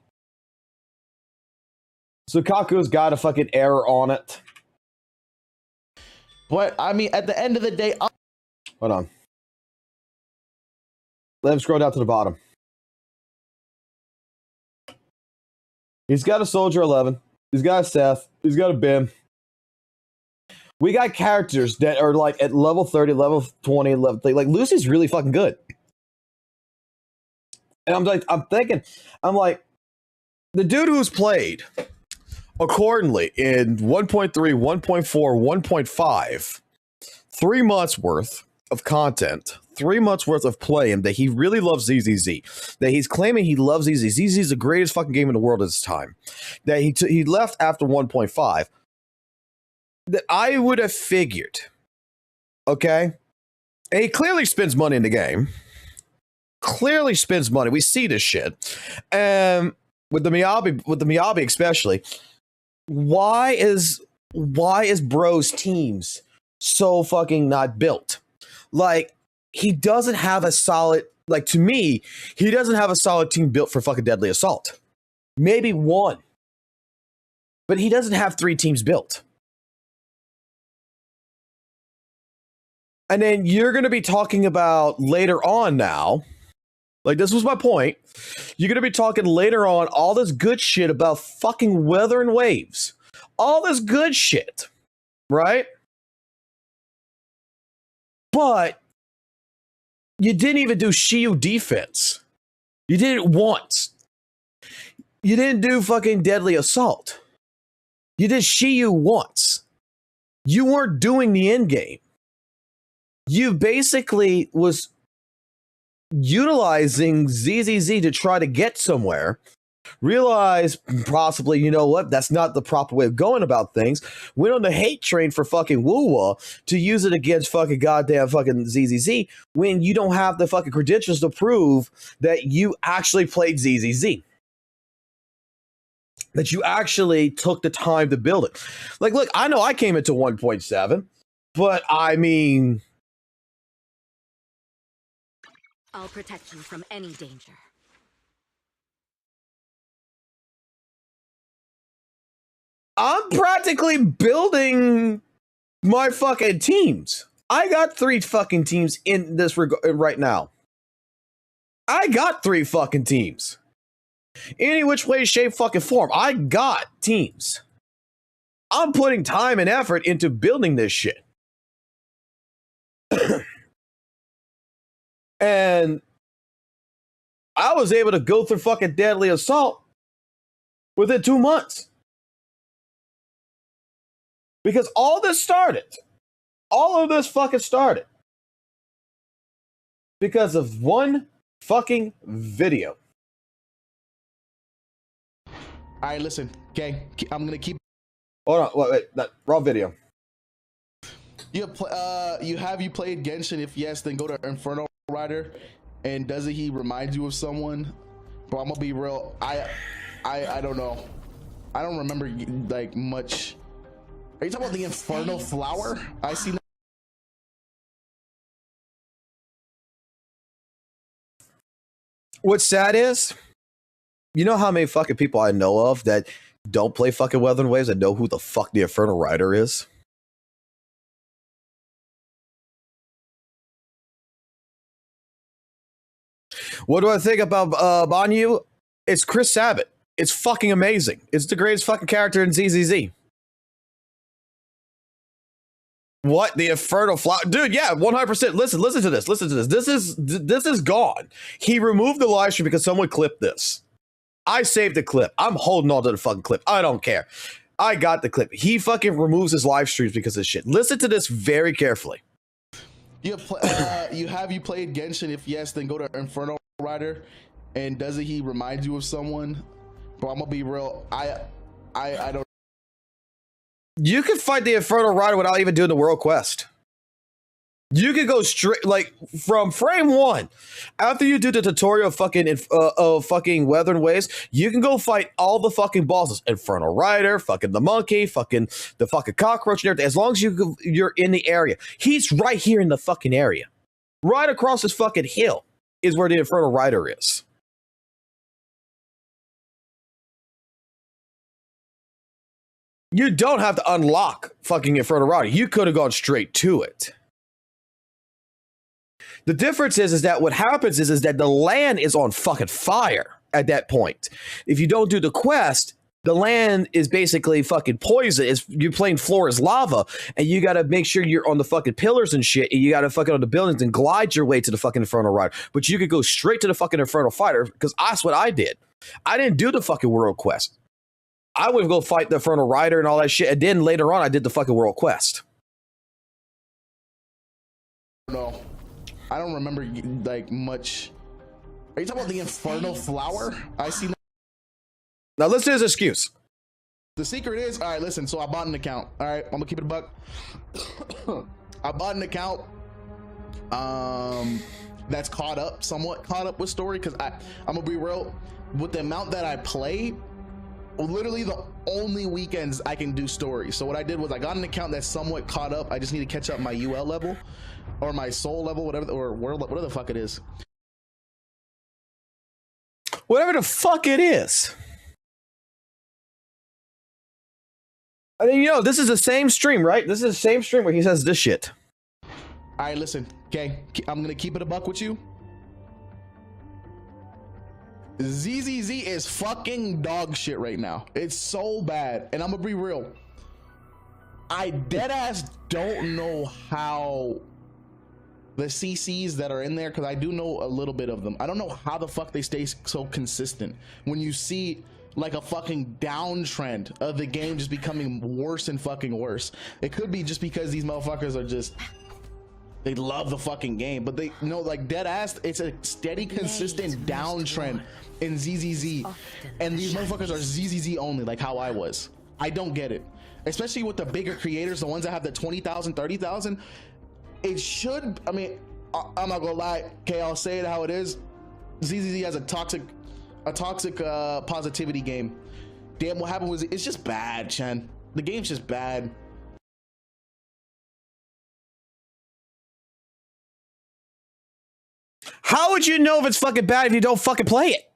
S1: Sukaku's got a fucking error on it.
S6: But I mean, at the end of the day,
S1: hold on. Let him scroll down to the bottom. He's got a Soldier 11. He's got a Seth. He's got a Bim. We got characters that are like at level 30, level 20, level 30. Like, Lucy's really fucking good. And I'm like, I'm like, the dude who's played accordingly in 1.3, 1.4, 1.5, 3 months worth of content, 3 months worth of play, and that he really loves ZZZ. That he's claiming he loves ZZZ. ZZZ is the greatest fucking game in the world at this time. That he left after 1.5. That I would have figured, okay? And he clearly spends money in the game. Clearly spends money. We see this shit. And with the Miyabi especially, why is Bro's teams so fucking not built? Like, he doesn't have a solid, like, to me, he doesn't have a solid team built for fucking Deadly Assault. Maybe one. But he doesn't have 3 teams built. And then you're going to be talking about later on now, like, this was my point. You're going to be talking later on all this good shit about fucking weather and waves. All this good shit. Right? But you didn't even do Shiyu defense. You did it once. You didn't do fucking Deadly Assault. You did Shiyu once. You weren't doing the end game. You basically was utilizing ZZZ to try to get somewhere. Realize possibly, you know what, that's not the proper way of going about things. Went on the hate train for fucking WUWA to use it against fucking goddamn fucking ZZZ when you don't have the fucking credentials to prove that you actually played ZZZ. That you actually took the time to build it. Like, look, I know I came into 1.7, but I mean,
S11: I'll protect you from any danger.
S1: I'm practically building my fucking teams. I got 3 fucking teams in this right now. I got 3 fucking teams. Any which way, shape, fucking form. I got teams. I'm putting time and effort into building this shit. And I was able to go through fucking Deadly Assault within 2 months. Because all of this fucking started because of one fucking video.
S6: All right, listen, okay, I'm gonna keep.
S1: Hold on, wait, that wrong video.
S6: You played Genshin? If yes, then go to Inferno Rider. And doesn't he remind you of someone? Bro, I'm gonna be real. I don't know. I don't remember like much. Are you talking about the Inferno Flower? I see.
S1: What's sad is, you know how many fucking people I know of that don't play fucking Wuthering Waves and know who the fuck the Infernal Rider is? What do I think about Banyu? It's Chris Sabat. It's fucking amazing. It's the greatest fucking character in ZZZ. What? The Infernal Flower? Dude, yeah, 100%. Listen to this. Listen to this. This is gone. He removed the live stream because someone clipped this. I saved the clip. I'm holding on to the fucking clip. I don't care. I got the clip. He fucking removes his live streams because of shit. Listen to this very carefully.
S6: You played Genshin? If yes, then go to Inferno Rider. And doesn't he remind you of someone? Bro, I'm gonna be real. I don't.
S1: You can fight the Infernal Rider without even doing the world quest. You can go straight, like, from frame 1. After you do the tutorial of fucking Wuthering Waves, you can go fight all the fucking bosses. Infernal Rider, fucking the monkey, fucking the fucking cockroach and everything. As long as you're in the area. He's right here in the fucking area. Right across this fucking hill is where the Infernal Rider is. You don't have to unlock fucking Infernal Rider. You could have gone straight to it. The difference is that what happens is that the land is on fucking fire at that point. If you don't do the quest, the land is basically fucking poison. You're playing floor is lava, and you got to make sure you're on the fucking pillars and shit, and you got to fucking on the buildings and glide your way to the fucking Infernal Rider. But you could go straight to the fucking Infernal Fighter, because that's what I did. I didn't do the fucking world quest. I would go fight the Infernal Rider and all that shit, and then later on I did the fucking world quest.
S6: No, I don't remember like much. Are you talking about the Infernal Flower? I see.
S1: Now listen to his excuse.
S6: The secret is, all right, listen, so I bought an account. All right, I'm gonna keep it a buck. I bought an account that's somewhat caught up with story, because I'm gonna be real, with the amount that I play, literally the only weekends I can do stories. So what I did was I got an account that's somewhat caught up. I just need to catch up my UL level or my soul level, whatever, or whatever the fuck it is.
S1: Whatever the fuck it is. I mean, you know, this is the same stream, right? This is the same stream where he says this shit.
S6: All right, listen, okay, I'm gonna keep it a buck with you. ZZZ is fucking dog shit right now. It's so bad, and I'm gonna be real. I deadass don't know how the CCs that are in there, because I do know a little bit of them. I don't know how the fuck they stay so consistent when you see like a fucking downtrend of the game just becoming worse and fucking worse. It could be just because these motherfuckers are just, they love the fucking game, but they know, like, dead ass, it's a steady, consistent downtrend in ZZZ, and these motherfuckers are ZZZ only, like how I was. I don't get it, especially with the bigger creators, the ones that have the 20,000, 30,000. It should, I mean, I'm not gonna lie, okay, I'll say it how it is. ZZZ has a toxic positivity game. Damn, what happened was, it's just bad, Chen. The game's just bad.
S1: How would you know if it's fucking bad if you don't fucking play it?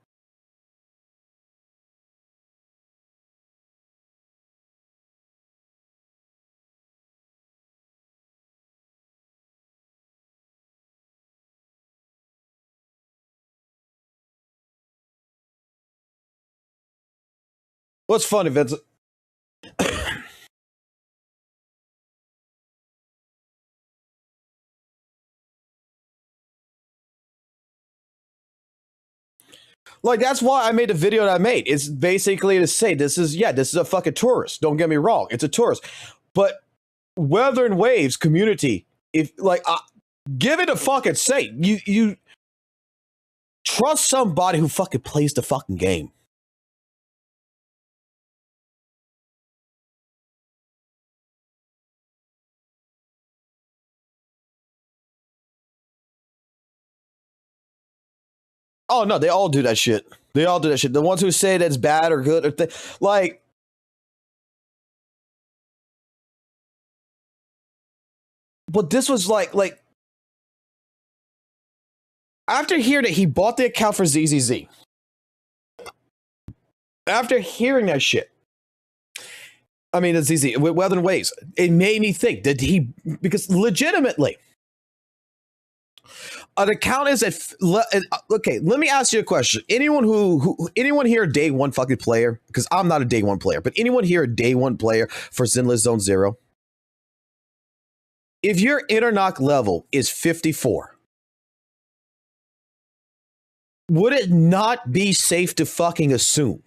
S1: What's funny, Vincent? Like, that's why I made the video that I made. It's basically to say this is a fucking tourist. Don't get me wrong. It's a tourist. But Weather and Waves community, if like give it a fucking say. You trust somebody who fucking plays the fucking game. Oh no, they all do that shit. They all do that shit. The ones who say that's bad or good or like, but this was like after hearing that he bought the account for ZZZ. After hearing that shit, I mean, the ZZ with Weather and Waves, it made me think that because legitimately. An account is okay. Let me ask you a question. Anyone here a day one fucking player? Because I'm not a day one player, but anyone here a day one player for Zenless Zone Zero? If your interlock level is 54, would it not be safe to fucking assume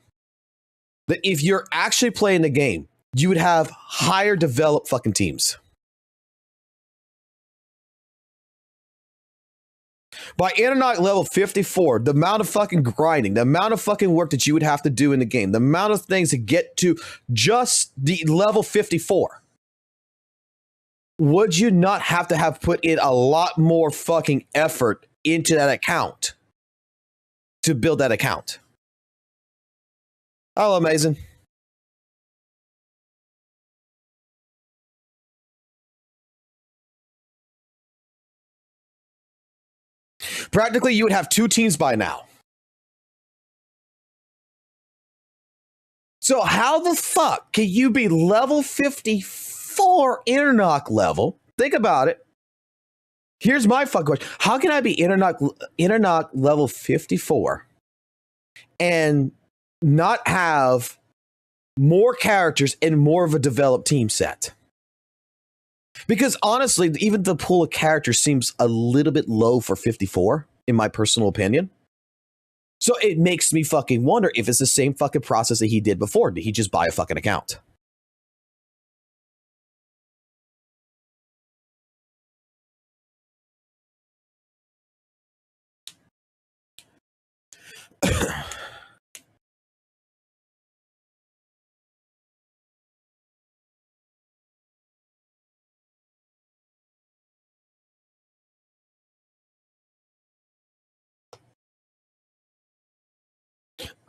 S1: that if you're actually playing the game, you would have higher developed fucking teams? By interlock level 54, the amount of fucking grinding, the amount of fucking work that you would have to do in the game, the amount of things to get to just the level 54, would you not have to have put in a lot more fucking effort into that account to build that account? Oh, amazing. Practically, you would have two teams by now. So how the fuck can you be level 54 interlock level? Think about it. Here's my fucking question. How can I be interlock level 54 and not have more characters and more of a developed team set? Because honestly, even the pool of characters seems a little bit low for 54, in my personal opinion. So it makes me fucking wonder if it's the same fucking process that he did before. Did he just buy a fucking account?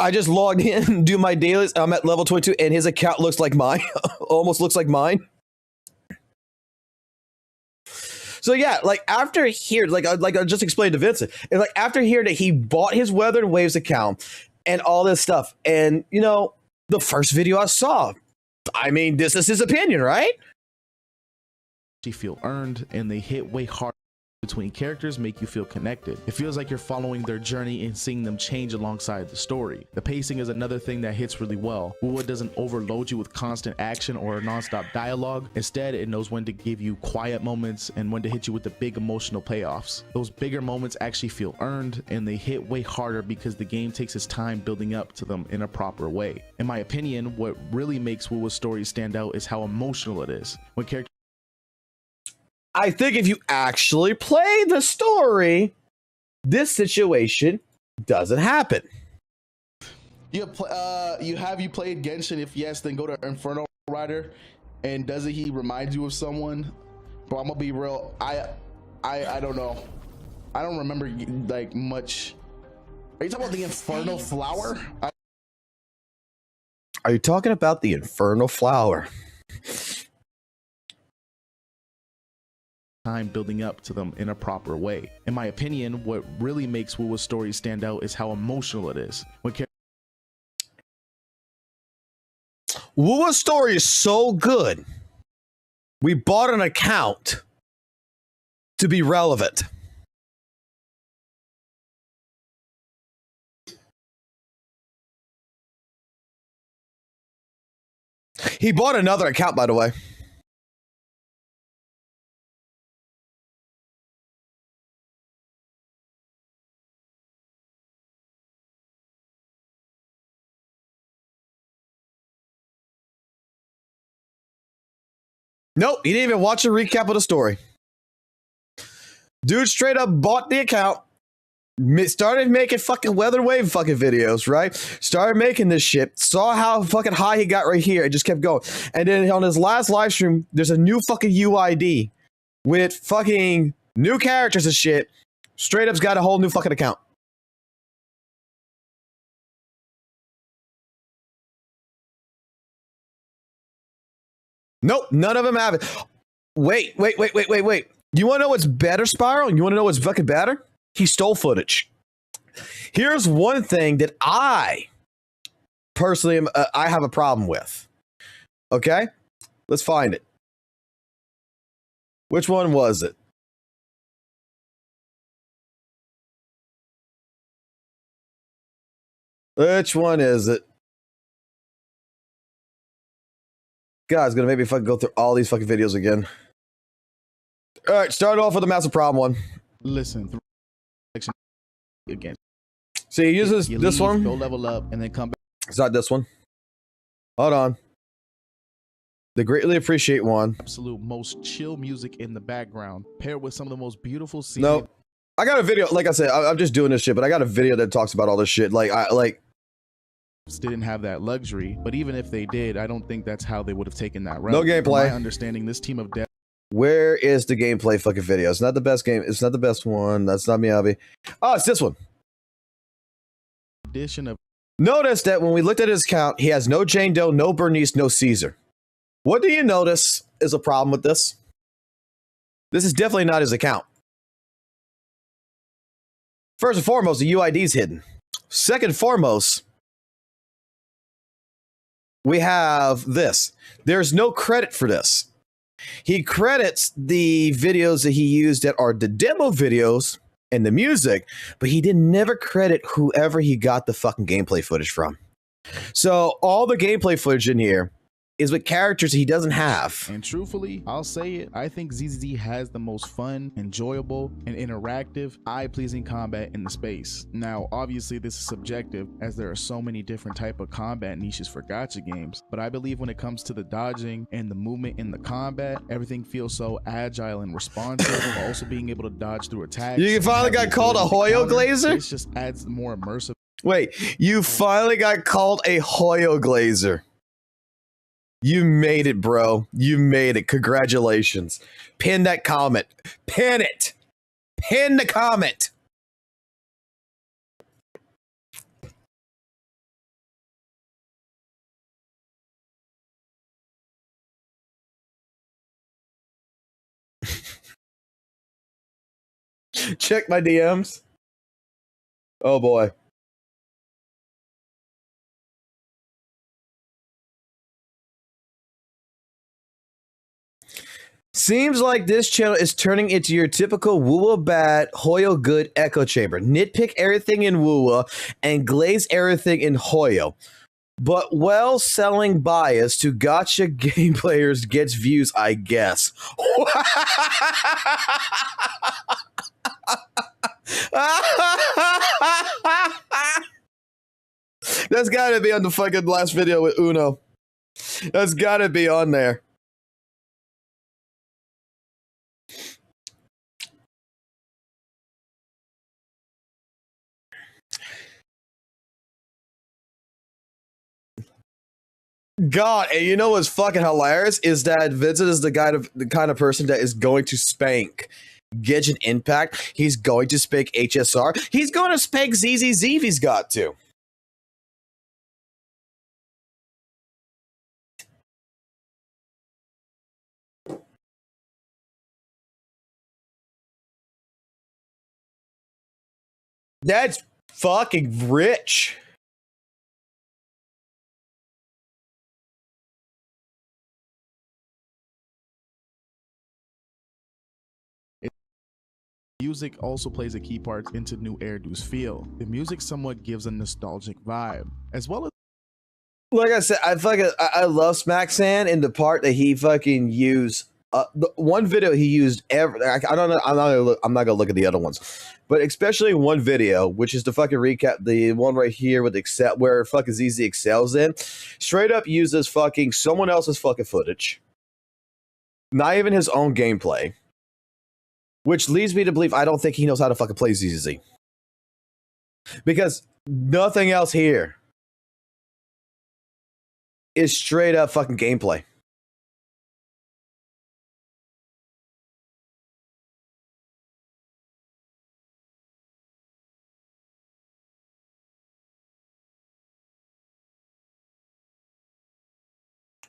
S1: I just logged in, do my dailies. I'm at level 22, and his account looks like mine. Almost looks like mine. So yeah, like after here, like I just explained to Vincent, and like after hearing that he bought his Weather and Waves account and all this stuff, and you know, the first video I saw, I mean, this is his opinion, right?
S6: You feel earned, and they hit way hard between characters, make you feel connected. It feels like you're following their journey and seeing them change alongside the story. The pacing is another thing that hits really well. WUWA doesn't overload you with constant action or non-stop dialogue. Instead, it knows when to give you quiet moments and when to hit you with the big emotional payoffs. Those bigger moments actually feel earned, and they hit way harder because the game takes its time building up to them in a proper way. In my opinion, what really makes WUWA's story stand out is how emotional it is. When characters
S1: I think if you actually play the story, this situation doesn't happen.
S6: You played Genshin? If yes, then go to Inferno Rider. And doesn't he remind you of someone? Bro, I'm gonna be real. I don't know. I don't remember like much. Are you talking about the Infernal Flower?
S1: Are you talking about the Infernal Flower?
S6: Time building up to them in a proper way. In my opinion, what really makes WUWA's story stand out is how emotional it is. When
S1: WUWA's story is so good, we bought an account to be relevant. He bought another account, by the way. Nope, he didn't even watch a recap of the story. Dude straight up bought the account, started making fucking Weather Wave fucking videos, right? Started making this shit, saw how fucking high he got right here, it just kept going. And then on his last live stream, there's a new fucking UID with fucking new characters and shit. Straight up's got a whole new fucking account. Nope, none of them have it. Wait. You want to know what's better, Spiral? You want to know what's fucking better? He stole footage. Here's one thing that I personally I have a problem with. Okay? Let's find it. Which one was it? Which one is it? God, it's gonna make me fucking go through all these fucking videos again. All right, start off with the massive problem one.
S6: Listen, again.
S1: So he uses this one.
S6: Go level up and then come back.
S1: It's not this one. Hold on. The greatly appreciate one.
S6: Absolute most chill music in the background, paired with some of the most beautiful scenes.
S1: No, I got a video. Like I said, I'm just doing this shit, but I got a video that talks about all this shit.
S6: Didn't have that luxury, but even if they did, I don't think that's how they would have taken that route.
S1: No gameplay.
S6: From my understanding, this team of dev.
S1: Where is the gameplay fucking video? It's not the best game. It's not the best one. That's not Miyabi. Oh, it's this one.
S6: Edition of.
S1: Notice that when we looked at his account, he has no Jane Doe, no Bernice, no Caesar. What do you notice is a problem with this? This is definitely not his account. First and foremost, the UID is hidden. Second and foremost, we have this. There's no credit for this. He credits the videos that he used that are the demo videos and the music, but he didn't never credit whoever he got the fucking gameplay footage from. So all the gameplay footage in here is with characters he doesn't have.
S6: And truthfully, I'll say it, I think ZZZ has the most fun, enjoyable, and interactive, eye-pleasing combat in the space. Now, obviously this is subjective, as there are so many different type of combat niches for gacha games, but I believe when it comes to the dodging and the movement in the combat, everything feels so agile and responsive, while also being able to dodge through attacks.
S1: You finally got called a Hoyo Glazer?
S6: This just adds more immersive.
S1: Wait, you finally got called a Hoyo Glazer. You made it, bro. You made it. Congratulations. Pin that comment. Pin it. Pin the comment. Check my DMs. Oh boy. Seems like this channel is turning into your typical WUWA bad, Hoyo good echo chamber. Nitpick everything in WUWA and glaze everything in Hoyo. But well-selling bias to gacha game players gets views, I guess. That's gotta be on the fucking last video with Uno. That's gotta be on there. God, and you know what's fucking hilarious is that Vincent is the kind of person that is going to spank Genshin Impact. He's going to spank HSR. He's going to spank ZZZ if he's got to. That's fucking rich.
S6: Music also plays a key part into New Erdu's feel. The music somewhat gives a nostalgic vibe, as well as
S1: Like I said, I love Smack Sand in the part that he fucking used. The one video he used I don't know. I'm not gonna look at the other ones, but especially one video, which is the fucking recap, the one right here with Excel, where fucking ZZ excels in, straight up uses fucking someone else's fucking footage, not even his own gameplay, which leads me to believe I don't think he knows how to fucking play ZZZ, because nothing else here is straight up fucking gameplay.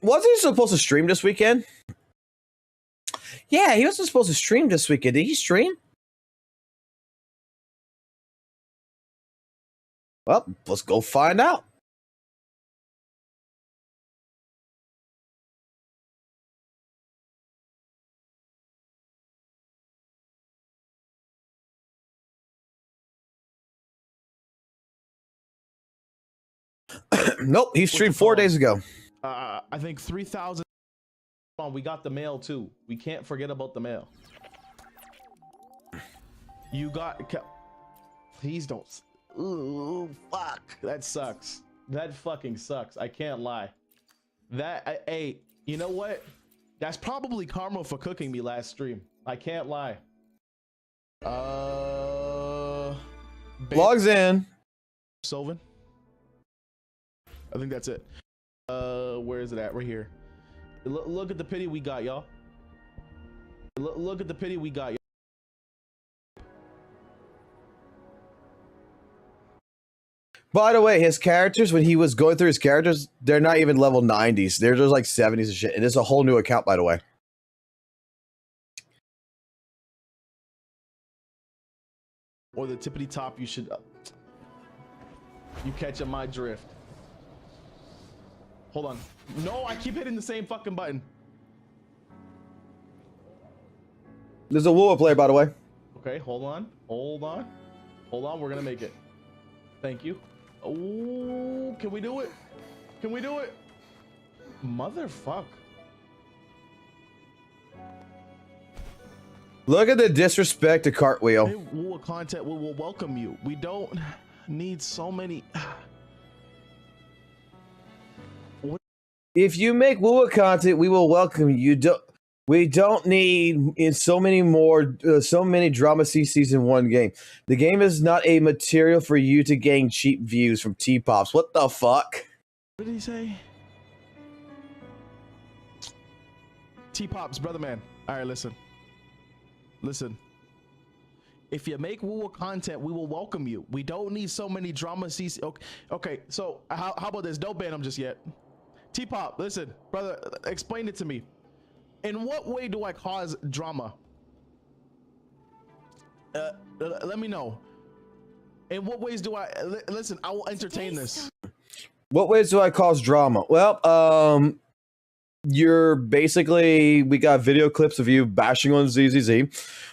S1: Wasn't he supposed to stream this weekend? Yeah, he was supposed to stream this weekend. Did he stream? Well, let's go find out. Nope, he streamed 4 days ago.
S6: I think 3,000. We got the mail too. We can't forget about the mail. You got. Please don't. Ooh, fuck. That sucks. That fucking sucks. I can't lie. Hey, you know what? That's probably karma for cooking me last stream. I can't lie.
S1: Logs in.
S6: Sylvan. I think that's it. Where is it at? Right here. Look at the pity we got, y'all. Look at the pity we got, y'all.
S1: By the way, his characters, when he was going through his characters, they're not even level 90s. They're just like 70s and shit. And it's a whole new account, by the way.
S6: Or the tippity top, you should. You catch my drift. Hold on. No, I keep hitting the same fucking button.
S1: There's a WUWA player, by the way.
S6: Okay, hold on. Hold on. Hold on, we're gonna make it. Thank you. Oh, can we do it? Can we do it? Motherfuck.
S1: Look at the disrespect to Cartwheel.
S6: Hey, WUWA content will welcome you. We don't need so many.
S1: If you make WUWA content, we will welcome you. We don't need so many drama CCs in one game. The game is not a material for you to gain cheap views from T-Pops. What the fuck?
S6: What did he say? T-Pops, brother man. All right, listen. Listen. If you make WUWA content, we will welcome you. We don't need so many drama CCs. Okay, so how about this? Don't ban them just yet. T-Pop, listen, brother, explain it to me. In what way do I cause drama? Let me know. In what ways do I listen? I will entertain this.
S1: What ways do I cause drama? Well, you're basically, we got video clips of you bashing on ZZZ.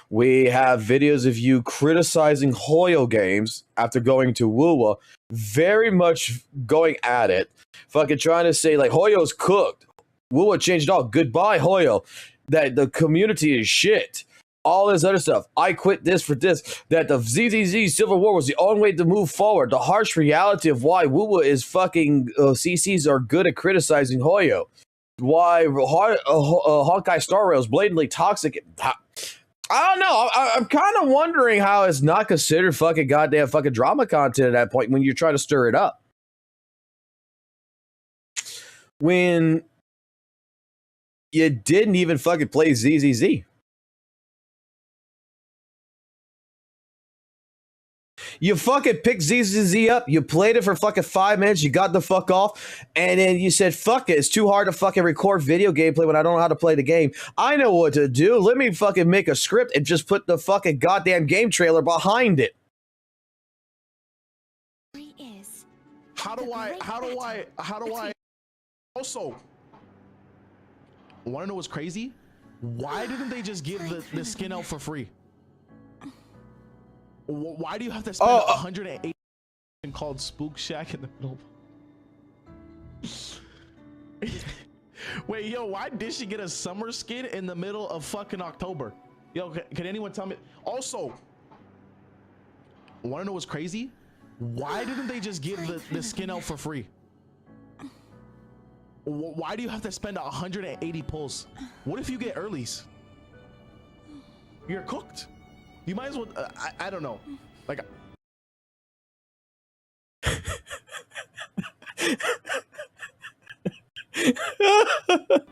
S1: We have videos of you criticizing Hoyo games after going to WUWA, very much going at it. Fucking trying to say, like, Hoyo's cooked. WUWA changed it all. Goodbye, Hoyo. That the community is shit. All this other stuff. I quit this for this. That the ZZZ Civil War was the only way to move forward. The harsh reality of why WUWA is fucking CCs are good at criticizing Hoyo. Why Honkai Star Rail is blatantly toxic. I don't know. I'm kind of wondering how it's not considered fucking goddamn fucking drama content at that point when you're trying to stir it up. When you didn't even fucking play ZZZ. You fucking picked ZZZ up, you played it for fucking 5 minutes, you got the fuck off, and then you said, fuck it, it's too hard to fucking record video gameplay when I don't know how to play the game. I know what to do. Let me fucking make a script and just put the fucking goddamn game trailer behind it.
S6: How do I also want to know what's crazy? Why didn't they just give the skin out for free? Why do you have to spend 108 called Spook Shack in the middle? Wait, yo, why did she get a summer skin in the middle of fucking October? Yo, can anyone tell me? Also, want to know what's crazy? Why didn't they just give the skin out for free? Why do you have to spend 180 pulls? What if you get earlies? You're cooked. You might as well. I don't know. Like.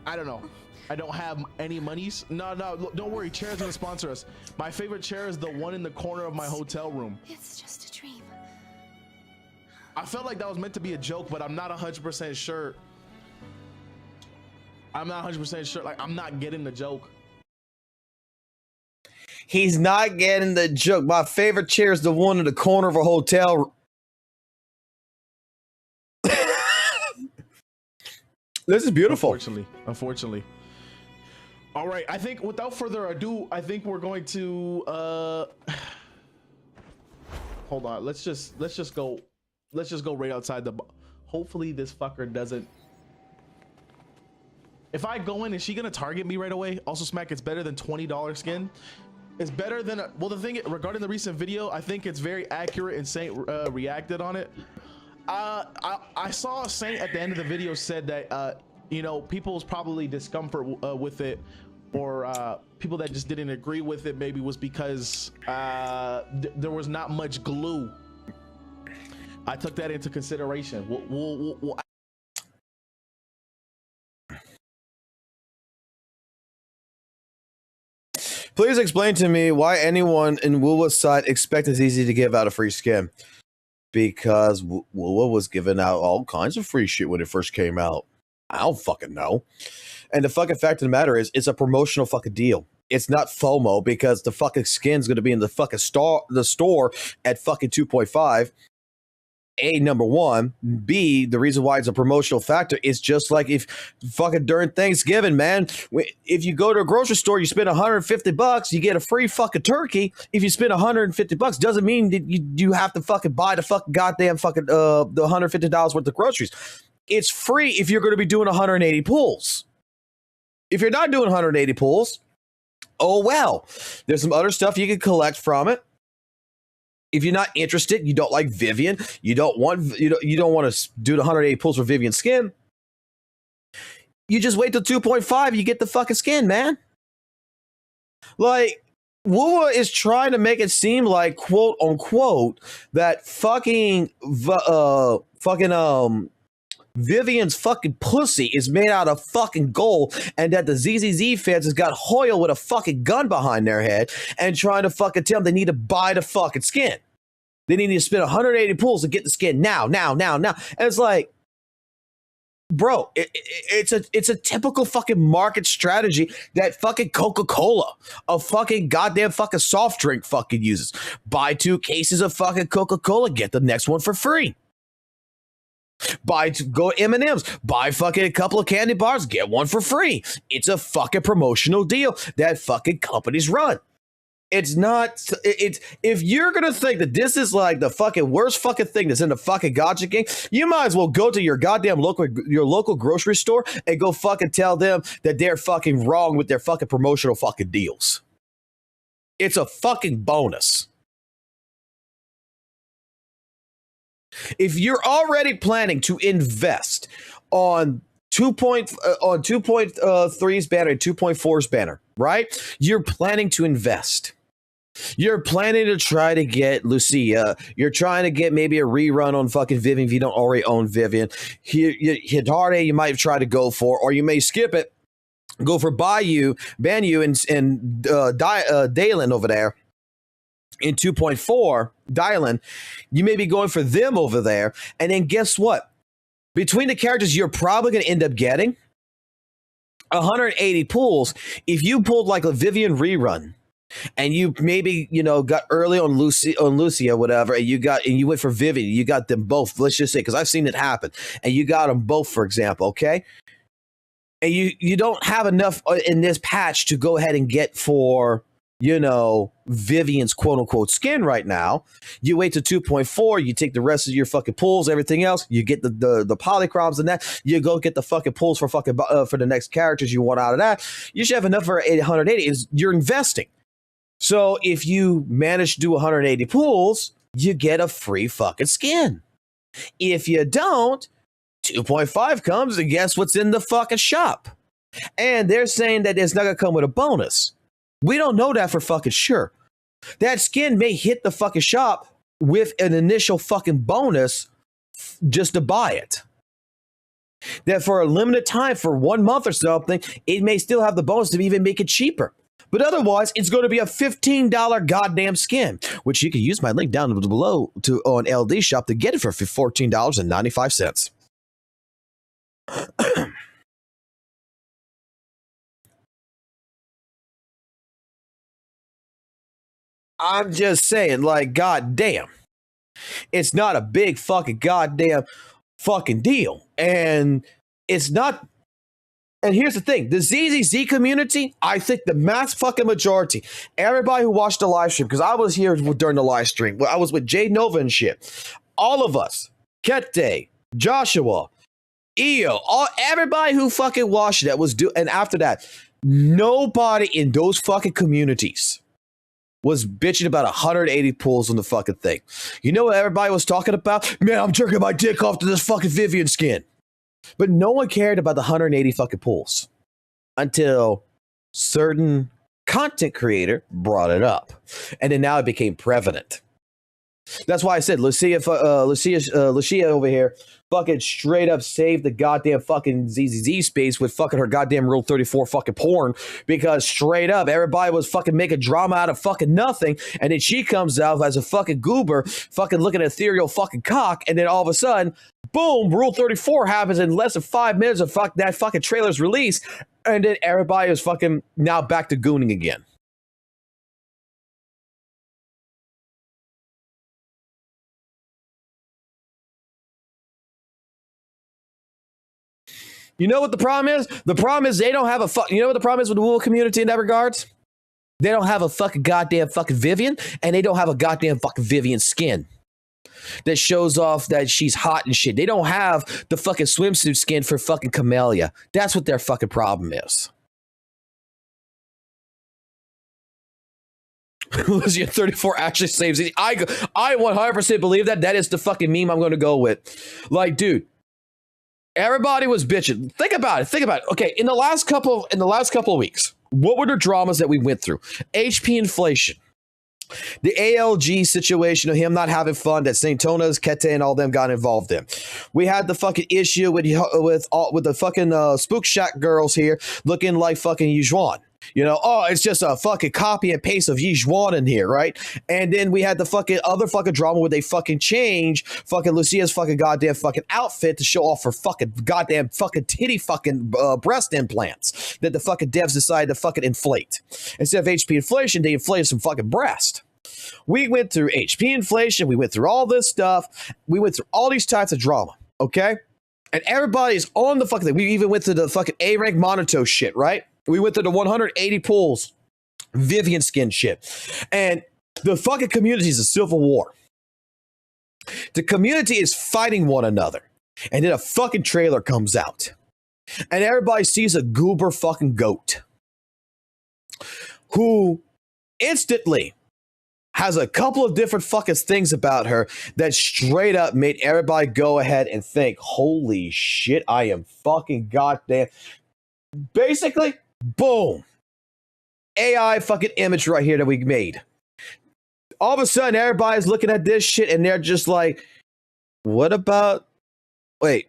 S6: I don't know. I don't have any monies. No, don't worry. Chair's gonna sponsor us. My favorite chair is the one in the corner of my hotel room.
S15: It's just a dream.
S6: I felt like that was meant to be a joke, but I'm not 100% sure. I'm not 100% sure. Like, I'm not getting the joke.
S1: He's not getting the joke. My favorite chair is the one in the corner of a hotel. This is beautiful.
S6: Unfortunately. All right. I think without further ado, I think we're going to hold on. Let's just go right outside the. Hopefully this fucker doesn't. If I go in, is she gonna target me right away? Also, Smack, it's better than $20 skin. It's better than well, the thing regarding the recent video, I think it's very accurate, and Saint reacted on it. I saw Saint at the end of the video said that you know, people's probably discomfort with it, or people that just didn't agree with it, maybe was because there was not much glue. I took that into consideration. We'll
S1: Please explain to me why anyone in WUWA's side expected ZZZ to give out a free skin. Because WUWA was giving out all kinds of free shit when it first came out. I don't fucking know. And the fucking fact of the matter is, it's a promotional fucking deal. It's not FOMO, because the fucking skin's going to be in the fucking store at fucking 2.5. A, number one. B, the reason why it's a promotional factor is just like if fucking during Thanksgiving, man, if you go to a grocery store, you spend $150, you get a free fucking turkey. If you spend $150, doesn't mean that you have to fucking buy the fucking goddamn fucking the $150 worth of groceries. It's free if you're going to be doing 180 pulls. If you're not doing 180 pulls, oh well. There's some other stuff you can collect from it. If you're not interested, you don't like Vivian, you don't want to do the 180 pulls for Vivian skin, you just wait till 2.5, you get the fucking skin, man. Like, WUWA is trying to make it seem like, quote unquote, that Vivian's fucking pussy is made out of fucking gold, and that the ZZZ fans has got Hoyle with a fucking gun behind their head and trying to fucking tell them they need to buy the fucking skin. They need to spend 180 pulls to get the skin now. And it's like, bro, it's a typical fucking market strategy that fucking Coca-Cola, a fucking goddamn fucking soft drink, fucking uses. Buy 2 cases of fucking Coca-Cola, get the next one for free. Go M&M's, buy fucking a couple of candy bars, get one for free. It's a fucking promotional deal that fucking companies run. It's not, if you're gonna think that this is like the fucking worst fucking thing that's in the fucking gacha game, you might as well go to your goddamn local grocery store and go fucking tell them that they're fucking wrong with their fucking promotional fucking deals. It's a fucking bonus. If you're already planning to invest on 2.3's banner and 2.4's banner, right? You're planning to invest. You're planning to try to get Lucia. You're trying to get maybe a rerun on fucking Vivian if you don't already own Vivian. Hidare you might try to go for, or you may skip it, go for Banyu, and Dalen over there. In 2.4, Dylan, you may be going for them over there. And then guess what? Between the characters you're probably going to end up getting 180 pulls. If you pulled like a Vivian rerun and you maybe, got early on Lucia, whatever, and you went for Vivian, you got them both, let's just say, because I've seen it happen, and you got them both, for example, okay? And you don't have enough in this patch to go ahead and get for you know, Vivian's quote unquote skin right now. You wait to 2.4, you take the rest of your fucking pulls, everything else, you get the polychroms and that, you go get the fucking pulls for fucking for the next characters you want out of that. You should have enough for 180. You're investing. So if you manage to do 180 pulls, you get a free fucking skin. If you don't, 2.5 comes and guess what's in the fucking shop? And they're saying that it's not gonna come with a bonus. We don't know that for fucking sure. That skin may hit the fucking shop with an initial fucking bonus just to buy it. That for a limited time, for 1 month or something, it may still have the bonus to even make it cheaper. But otherwise, it's going to be a $15 goddamn skin, which you can use my link down below on LDSHOP to get it for $14.95. I'm just saying, like, goddamn, it's not a big fucking goddamn fucking deal. And it's not. And here's the thing, the ZZZ community, I think the mass fucking majority, everybody who watched the live stream, because I was here during the live stream, I was with Jay Nova and shit. All of us, Kete, Joshua, Eo, everybody who fucking watched that was and after that, nobody in those fucking communities was bitching about 180 pulls on the fucking thing. You know what everybody was talking about? Man, I'm jerking my dick off to this fucking Vivian skin. But no one cared about the 180 fucking pulls until certain content creator brought it up. And then now it became prevalent. That's why I said Lucia over here fucking straight up saved the goddamn fucking ZZZ space with fucking her goddamn Rule 34 fucking porn, because straight up everybody was fucking making drama out of fucking nothing, and then she comes out as a fucking goober fucking looking at ethereal fucking cock, and then all of a sudden, boom, Rule 34 happens in less than 5 minutes of that fucking trailer's release, and then everybody is fucking now back to gooning again. You know what the problem is? The problem is they don't have you know what the problem is with the WUWA community in that regards? They don't have a fucking goddamn fucking Vivian, and they don't have a goddamn fucking Vivian skin that shows off that she's hot and shit. They don't have the fucking swimsuit skin for fucking Camellia. That's what their fucking problem is. Lucia 34 actually saves it. I 100% believe that. That is the fucking meme I'm going to go with. Like, dude, everybody was bitching. Think about it. Okay, in the last couple of weeks, what were the dramas that we went through? HP inflation, the ALG situation of him not having fun that St. Tona's, Kete, and all them got involved in. We had the fucking issue with the fucking Spook Shack girls here looking like fucking Yijuan. You know, oh, it's just a fucking copy and paste of Yijuan in here, right? And then we had the fucking other fucking drama where they fucking change fucking Lucia's fucking goddamn fucking outfit to show off her fucking goddamn fucking titty fucking breast implants that the fucking devs decided to fucking inflate. Instead of HP inflation, they inflated some fucking breast. We went through HP inflation. We went through all this stuff. We went through all these types of drama, okay? And everybody's on the fucking thing. We even went to the fucking A-rank Monato shit, right? We went to the 180 pulls, Vivian skin shit. And the fucking community is a civil war. The community is fighting one another. And then a fucking trailer comes out. And everybody sees a goober fucking goat who instantly has a couple of different fucking things about her that straight up made everybody go ahead and think, holy shit, I am fucking goddamn. Basically, boom. AI fucking image right here that we made. All of a sudden, everybody's looking at this shit and they're just like, what about, wait,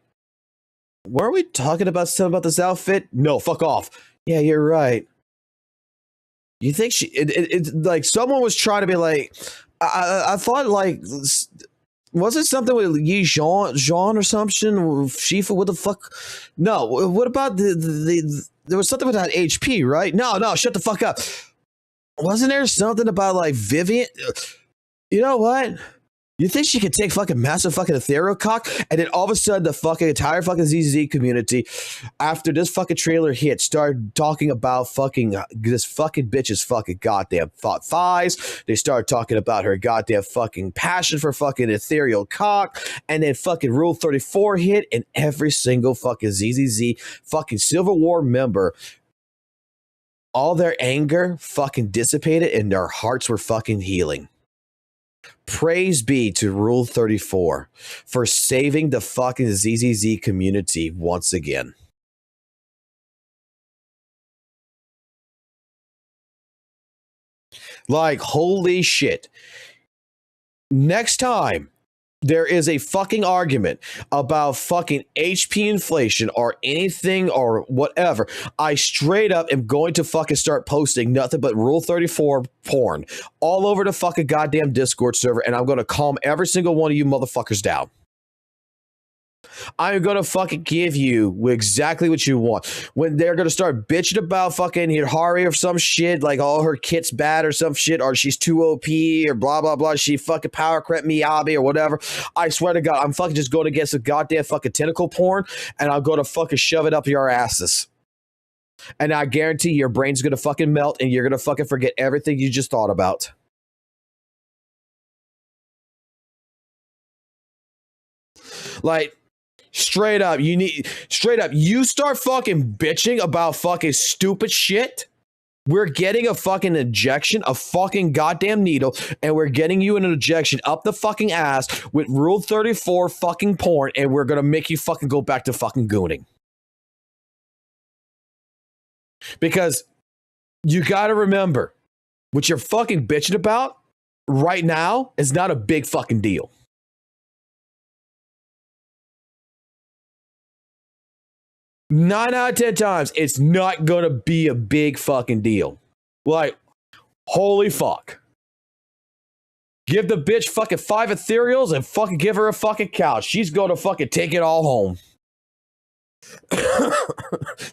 S1: were we talking about something about this outfit? No, fuck off. Yeah, you're right. You think it's like someone was trying to be like, I thought like, was it something with Jean or something? Shifa, what the fuck? No, what about there was something about HP, right? No, shut the fuck up. Wasn't there something about like Vivian? You know what? You think she could take fucking massive fucking ethereal cock, and then all of a sudden the fucking entire fucking ZZZ community, after this fucking trailer hit, started talking about fucking this fucking bitch's fucking goddamn thighs. They started talking about her goddamn fucking passion for fucking ethereal cock, and then fucking Rule 34 hit, and every single fucking ZZZ fucking Civil War member, all their anger fucking dissipated, and their hearts were fucking healing. Praise be to Rule 34 for saving the fucking ZZZ community once again. Like, holy shit. Next time there is a fucking argument about fucking HP inflation or anything or whatever, I straight up am going to fucking start posting nothing but Rule 34 porn all over the fucking goddamn Discord server, and I'm going to calm every single one of you motherfuckers down. I'm going to fucking give you exactly what you want. When they're going to start bitching about fucking Hirari or some shit, like all her kit's bad or some shit, or she's too OP or blah, blah, blah, she fucking power crept Miyabi or whatever, I swear to God, I'm fucking just going to get some goddamn fucking tentacle porn, and I'm going to fucking shove it up your asses. And I guarantee your brain's going to fucking melt, and you're going to fucking forget everything you just thought about. Like, straight up, you start fucking bitching about fucking stupid shit. We're getting a fucking injection, a fucking goddamn needle, and we're getting you an injection up the fucking ass with Rule 34 fucking porn, and we're gonna make you fucking go back to fucking gooning. Because you gotta remember, what you're fucking bitching about right now is not a big fucking deal. Nine out of 10 times, it's not gonna be a big fucking deal. Like, holy fuck. Give the bitch fucking 5 ethereals and fucking give her a fucking couch. She's gonna fucking take it all home.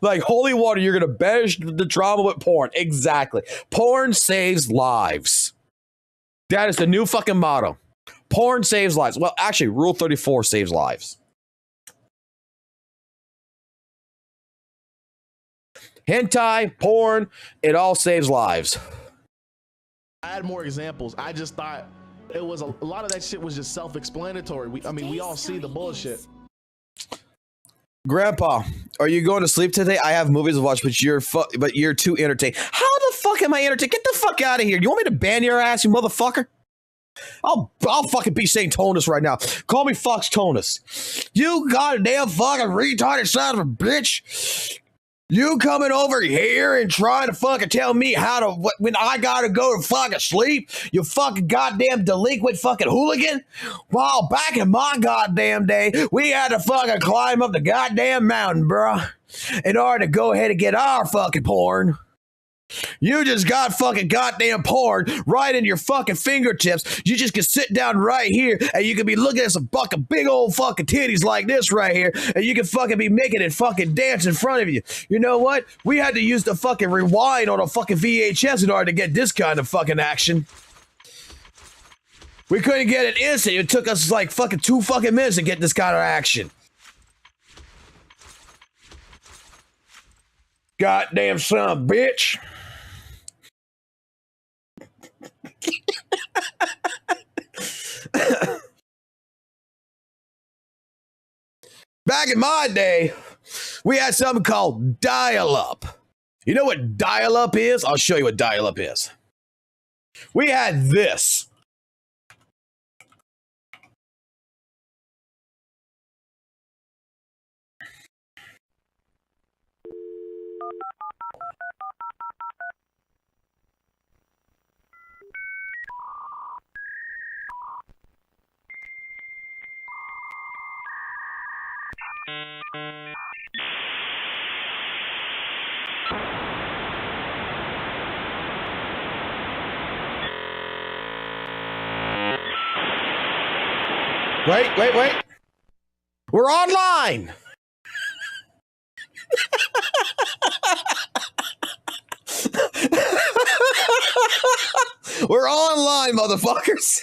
S1: Like, holy water, you're gonna banish the drama with porn. Exactly. Porn saves lives. That is the new fucking motto. Porn saves lives. Well, actually, Rule 34 saves lives. Hentai, porn, it all saves lives.
S6: I had more examples. I just thought it was a lot of that shit was just self-explanatory. We all see the bullshit.
S1: Grandpa, are you going to sleep today? I have movies to watch, but you're too entertained. How the fuck am I entertained? Get the fuck out of here. You want me to ban your ass, you motherfucker? I'll fucking be saying Tonus right now. Call me Fox Tonus. You goddamn fucking retarded son of a bitch. You coming over here and trying to fucking tell me how to, when I gotta go to fucking sleep, you fucking goddamn delinquent fucking hooligan? Well, back in my goddamn day, we had to fucking climb up the goddamn mountain, bruh, in order to go ahead and get our fucking porn. You just got fucking goddamn porn right in your fucking fingertips. You just can sit down right here and you can be looking at some fucking big old fucking titties like this right here, and you can fucking be making it fucking dance in front of you. You know what? We had to use the fucking rewind on a fucking VHS in order to get this kind of fucking action. We couldn't get it instant. It took us like fucking 2 fucking minutes to get this kind of action. Goddamn son of a bitch. Back in my day, we had something called dial-up. You know what dial-up is? I'll show you what dial-up is. We had this. Wait. We're online. We're online, motherfuckers.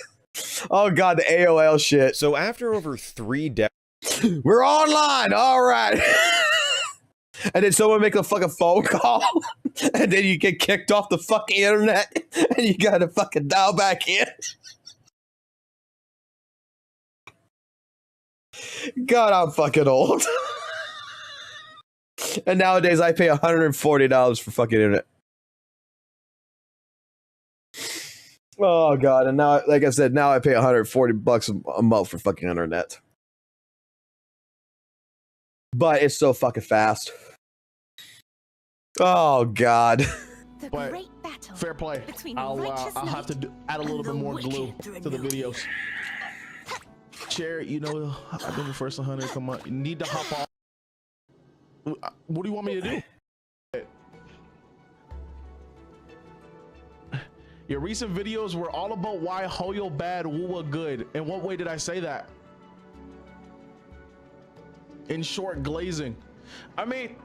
S1: Oh god, the AOL shit.
S14: So after over 3 decades,
S1: we're online. All right. And then someone make a fucking phone call, and then you get kicked off the fucking internet, and you gotta fucking dial back in. God, I'm fucking old. And nowadays I pay $140 for fucking internet. Oh god, and now, like I said, now I pay $140 a month for fucking internet. But it's so fucking fast. Oh god.
S6: But fair play. I'll have to add a little bit more glue to the videos. Chair, you know, I think the first 100 come on. You need to hop off. What do you want me to do? Your recent videos were all about why Hoyo bad, WUWA good. In what way did I say that? In short, glazing. I mean,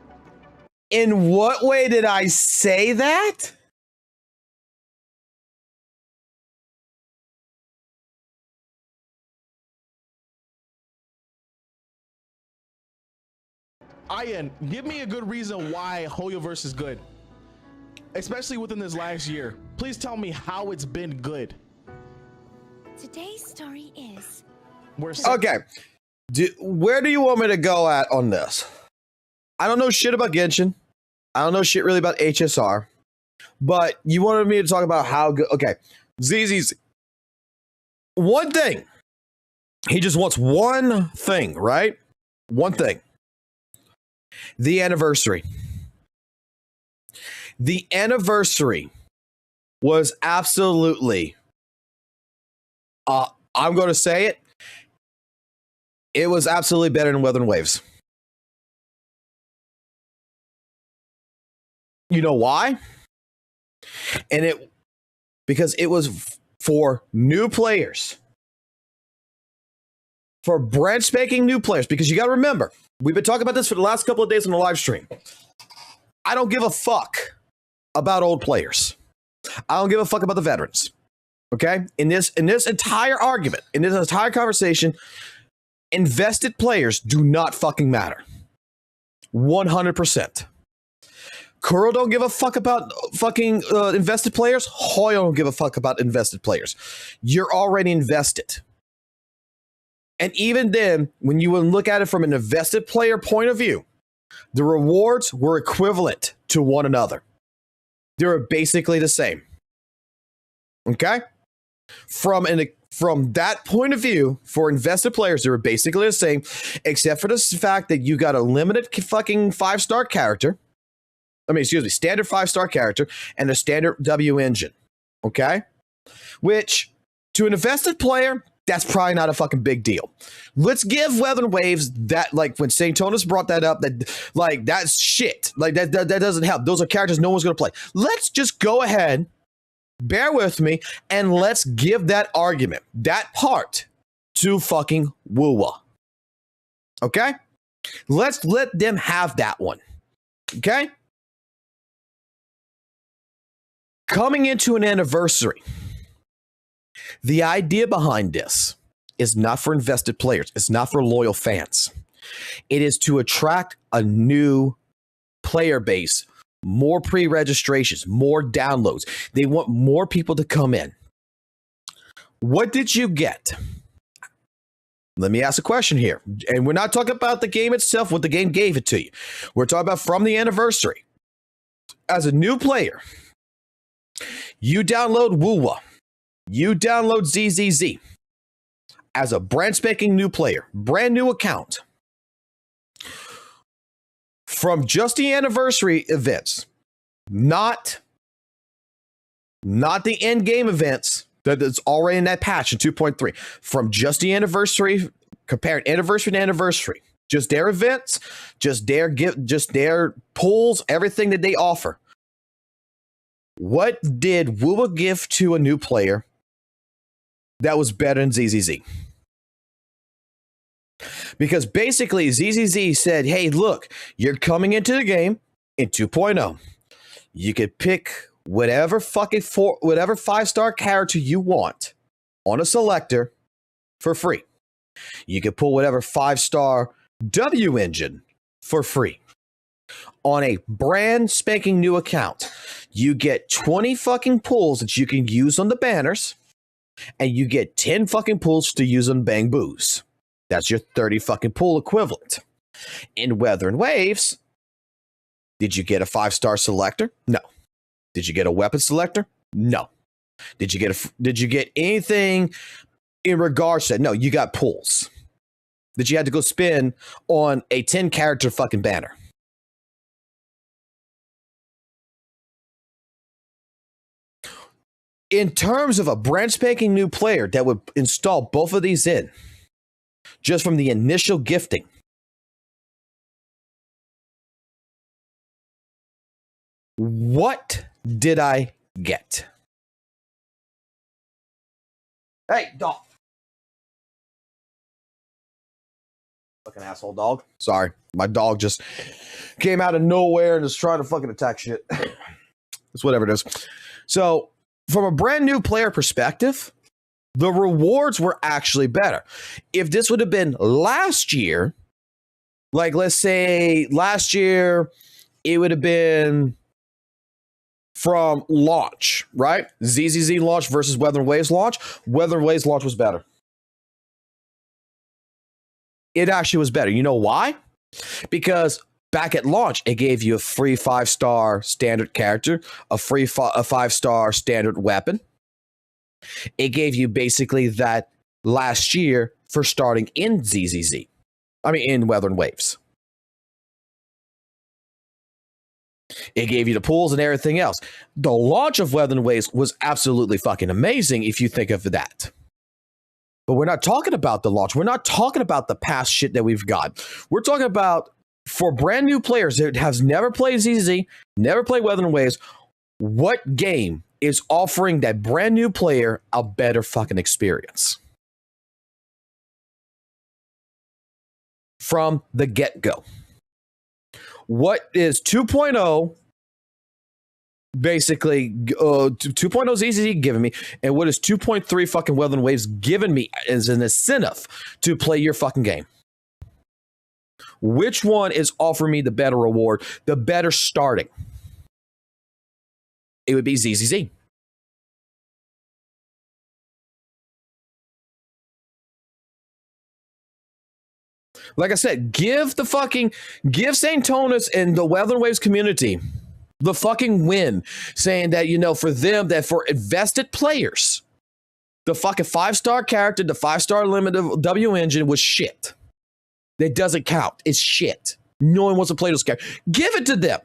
S1: in what way did I say that?
S6: Ian, give me a good reason why Hoyoverse is good. Especially within this last year. Please tell me how it's been good.
S3: Today's story is...
S1: Okay. Where do you want me to go at on this? I don't know shit about Genshin. I don't know shit really about HSR. But you wanted me to talk about how good... Okay. ZZZ. One thing. He just wants one thing, right? One thing. The anniversary. The anniversary was absolutely, I'm going to say it, it was absolutely better than Weather and Waves. You know why? Because it was for new players. For brand spanking new players. Because you got to remember, we've been talking about this for the last couple of days on the live stream. I don't give a fuck about old players. I don't give a fuck about the veterans. Okay? In this entire argument, in this entire conversation, invested players do not fucking matter. 100%. Kuro don't give a fuck about fucking invested players. Hoyo don't give a fuck about invested players. You're already invested. And even then, when you look at it from an invested player point of view, the rewards were equivalent to one another. They were basically the same. Okay? From that point of view, for invested players, they were basically the same, except for the fact that you got a limited fucking 5-star character. Standard 5-star character and a standard W engine. Okay? Which, to an invested player, that's probably not a fucking big deal. Let's give Weather and Waves that, like, when St. Tonus brought that up, that, like, that's shit. Like, that doesn't help. Those are characters no one's going to play. Let's just go ahead, bear with me, and let's give that argument, that part, to fucking WUWA. Okay? Let's let them have that one. Okay? Coming into an anniversary, the idea behind this is not for invested players. It's not for loyal fans. It is to attract a new player base, more pre-registrations, more downloads. They want more people to come in. What did you get? Let me ask a question here. And we're not talking about the game itself, what the game gave it to you. We're talking about from the anniversary. As a new player, you download WUWA. You download ZZZ as a brand spanking new player, brand new account. From just the anniversary events, not the end game events that's already in that patch in 2.3. From just the anniversary, comparing anniversary to anniversary, just their events, just their pulls, everything that they offer. What did WUWA give to a new player that was better than ZZZ? Because basically ZZZ said, hey, look, you're coming into the game in 2.0. You could pick whatever 5-star character you want. on a selector for free. You can pull whatever 5-star W engine for free. On a brand spanking new account, you get 20 fucking pulls that you can use on the banners, and you get 10 fucking pulls to use on Bang Boos. That's your 30 fucking pull equivalent. In Weather and Waves, did you get a 5-star selector? No. Did you get a weapon selector? No. Did you get anything in regards to that? No, you got pulls that you had to go spend on a 10-character fucking banner. In terms of a brand spanking new player that would install both of these in, just from the initial gifting, what did I get? Hey, dog. Fucking asshole dog. Sorry. My dog just came out of nowhere and is trying to fucking attack shit. It's whatever it is. So, from a brand new player perspective, the rewards were actually better. If this would have been last year, like let's say last year, it would have been from launch, right? ZZZ launch versus Weather and Waves launch. Weather and Waves launch was better. It actually was better. You know why? Because back at launch, it gave you a free 5-star standard character, a free 5-star standard weapon. It gave you basically that last year for starting in ZZZ. I mean, in Weather and Waves. It gave you the pools and everything else. The launch of Weather and Waves was absolutely fucking amazing if you think of that. But we're not talking about the launch. We're not talking about the past shit that we've got. We're talking about for brand new players that has never played ZZ, never played Weather and Waves, what game is offering that brand new player a better fucking experience? From the get-go. What is 2.0 basically 2.0 ZZZ giving me, and what is 2.3 fucking Weather and Waves giving me as an incentive to play your fucking game? Which one is offering me the better reward, the better starting? It would be ZZZ. Like I said, give St. Tonus and the Weather and Waves community the fucking win, saying that, you know, for them, that for invested players, the fucking 5-star character, the 5-star limited W engine was shit. That doesn't count. It's shit. No one wants to play those characters. Give it to them.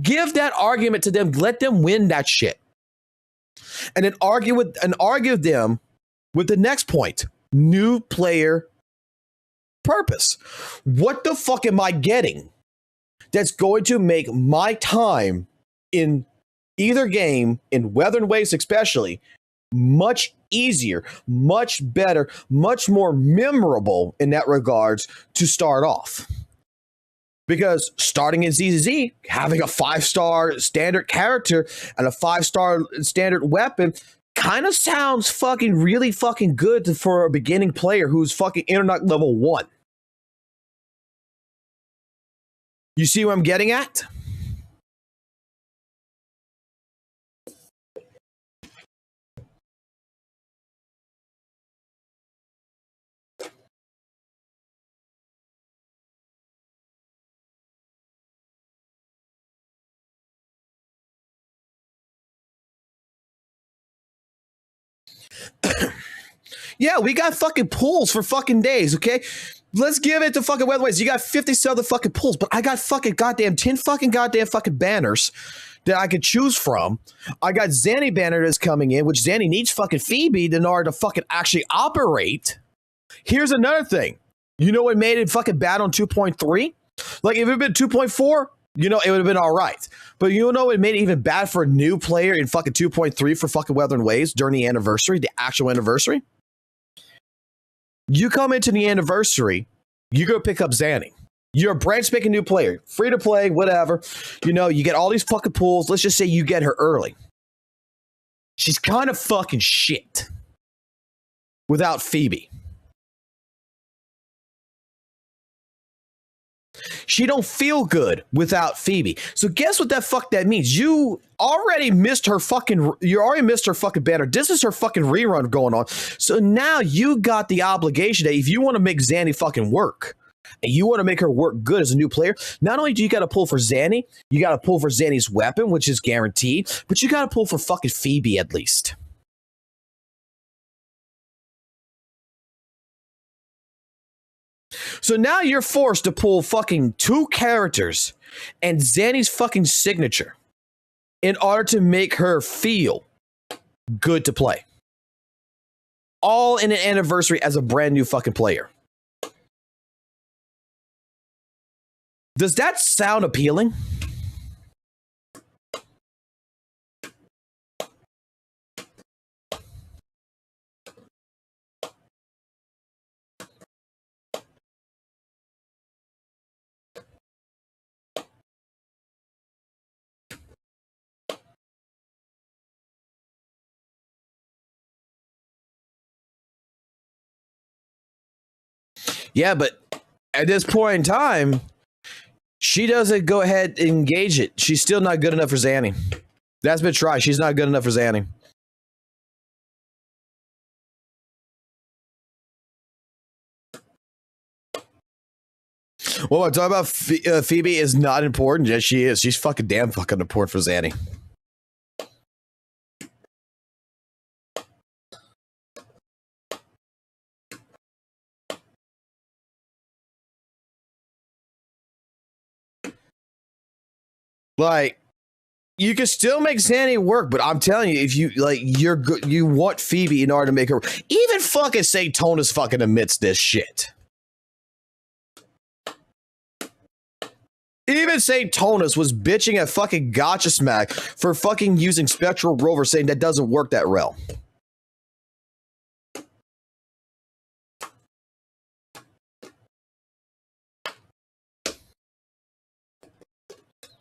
S1: Give that argument to them. Let them win that shit. And then argue them with the next point. New player purpose. What the fuck am I getting that's going to make my time in either game, in Weather and Waves especially, much easier, much better, much more memorable in that regards to start off? Because starting in ZZZ, having a 5-star standard character and a 5-star standard weapon kind of sounds fucking really fucking good for a beginning player who's fucking internet level 1. You see what I'm getting at? Yeah, we got fucking pools for fucking days, okay? Let's give it to fucking Weather Waves. You got 57 fucking pools, but I got fucking 10 fucking banners that I could choose from. I got Zanny banner that's coming in, which Zanny needs fucking Phoebe in order to fucking actually operate. Here's another thing. You know what made it fucking bad on 2.3? Like, if it had been 2.4, you know, it would have been all right. But you know what made it even bad for a new player in fucking 2.3 for fucking Weather and Waves during the anniversary, the actual anniversary? You come into the anniversary, you go pick up Zanny. You're a brand spanking new player, free to play, whatever. You know, you get all these fucking pools. Let's just say you get her early. She's kind of fucking shit. without Phoebe. She don't feel good without Phoebe. So guess what that fuck that means? You already missed her fucking banner. This is her fucking rerun going on. So now you got the obligation that if you want to make Zanny fucking work, and you want to make her work good as a new player, not only do you got to pull for Zanny, you got to pull for Zanny's weapon, which is guaranteed, but you got to pull for fucking Phoebe at least. So now you're forced to pull fucking 2 characters and Zanny's fucking signature in order to make her feel good to play. All in an anniversary as a brand new fucking player. Does that sound appealing? Yeah, but at this point in time, she doesn't go ahead and engage it. She's still not good enough for Zanny. That's been tried. She's not good enough for Zanny. Well, I'm talking about Phoebe is not important. Yes, she is. She's fucking damn fucking important for Zanny. Like, you can still make Zanny work, but I'm telling you, if you like, you're good. You want Phoebe in order to make her. Even fucking Satonus fucking admits this shit. Even Satonus was bitching at fucking Gotcha Smack for fucking using Spectral Rover, saying that doesn't work that well.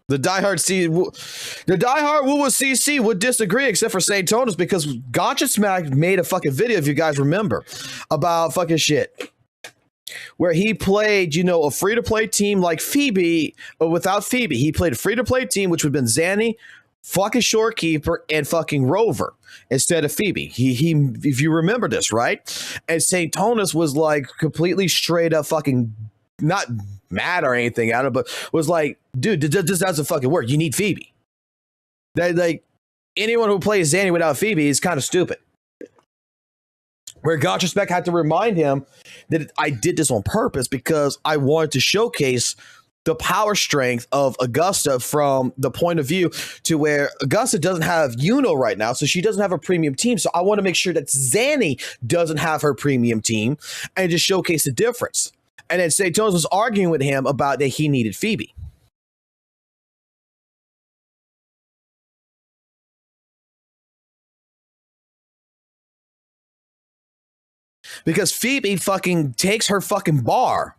S1: The diehard WUWA CC would disagree, except for Satonus, because Gotcha Smack made a fucking video, if you guys remember, about fucking shit, where he played, you know, a free-to-play team like Phoebe, but without Phoebe. He played a free-to-play team, which would have been Zanny, fucking Shorekeeper, and fucking Rover instead of Phoebe. He, if you remember this, right? And Satonus was like completely straight up fucking not mad or anything at it, but was like, dude, this doesn't fucking work. You need Phoebe. That, like, anyone who plays Zanny without Phoebe is kind of stupid. Where Gotcha Spec had to remind him that I did this on purpose because I wanted to showcase the power strength of Augusta from the point of view to where Augusta doesn't have Yuno right now, so she doesn't have a premium team. So I want to make sure that Zanny doesn't have her premium team and just showcase the difference. And then Satonus was arguing with him about that he needed Phoebe. Because Phoebe fucking takes her fucking bar.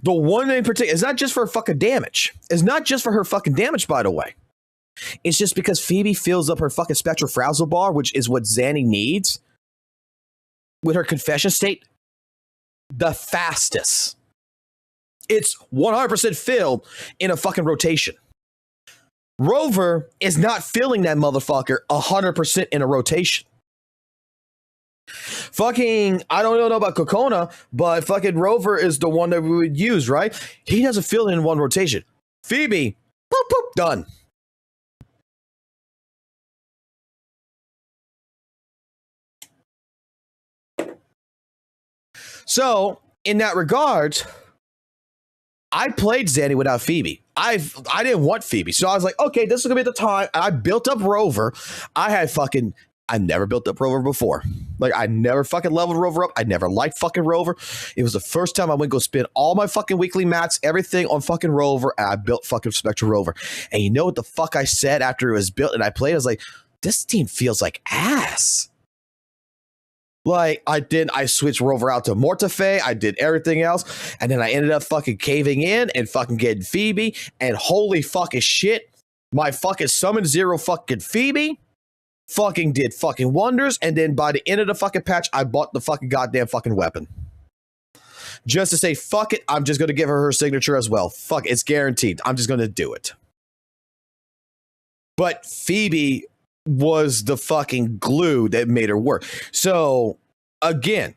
S1: The one in particular, it's not just for her fucking damage. It's not just for her fucking damage, by the way. It's just because Phoebe fills up her fucking Spectral Frazzle bar, which is what Zanny needs, with her confession state, the fastest. It's 100% filled in a fucking rotation. Rover is not filling that motherfucker 100% in a rotation. Fucking, I don't know about Kokona, but fucking Rover is the one that we would use, right? He doesn't fill it in one rotation. Phoebe, boop, boop, done. So, in that regard, I played Zanny without Phoebe. I didn't want Phoebe. So I was like, okay, this is going to be the time. I built up Rover. I never built up Rover before. Like, I never fucking leveled Rover up. I never liked fucking Rover. It was the first time I went go spend all my fucking weekly mats, everything on fucking Rover, and I built fucking Spectral Rover. And you know what the fuck I said after it was built and I played? I was like, this team feels like ass. Like, I switched Rover out to Mortefe. I did everything else. And then I ended up fucking caving in and fucking getting Phoebe. And holy fucking shit, my fucking Summon Zero fucking Phoebe fucking did fucking wonders. And then by the end of the fucking patch, I bought the fucking goddamn fucking weapon. Just to say, fuck it, I'm just going to give her signature as well. Fuck, it's guaranteed. I'm just going to do it. But Phoebe was the fucking glue that made her work. So, again,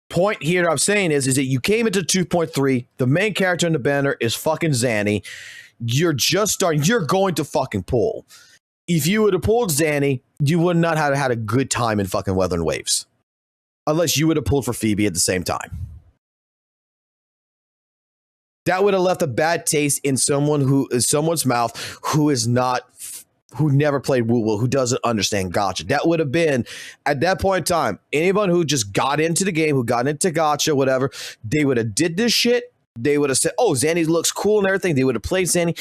S1: point here that I'm saying is that you came into 2.3, the main character in the banner is fucking Zanny. You're just starting, you're going to fucking pull. If you would have pulled Zanny, you would not have had a good time in fucking Wuthering Waves. Unless you would have pulled for Phoebe at the same time. That would have left a bad taste in someone's mouth who never played WUWA, who doesn't understand gacha. That would have been, at that point in time, anyone who just got into the game, who got into gacha, whatever, they would have did this shit. They would have said, oh, Zanny looks cool and everything. They would have played Zanny,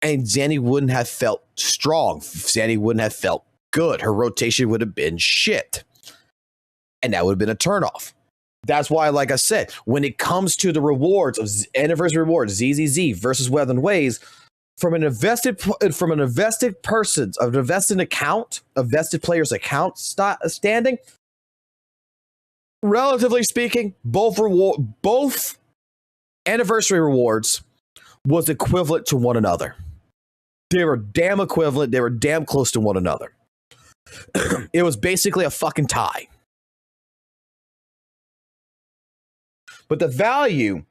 S1: and Zanny wouldn't have felt strong. Zanny wouldn't have felt good. Her rotation would have been shit. And that would have been a turnoff. That's why, like I said, when it comes to the rewards of anniversary rewards, ZZZ versus Wuthering Waves, from an invested person's, of an invested account, a vested player's account standing, relatively speaking, both anniversary rewards was equivalent to one another. They were damn equivalent. They were damn close to one another. It was basically a fucking tie. But the value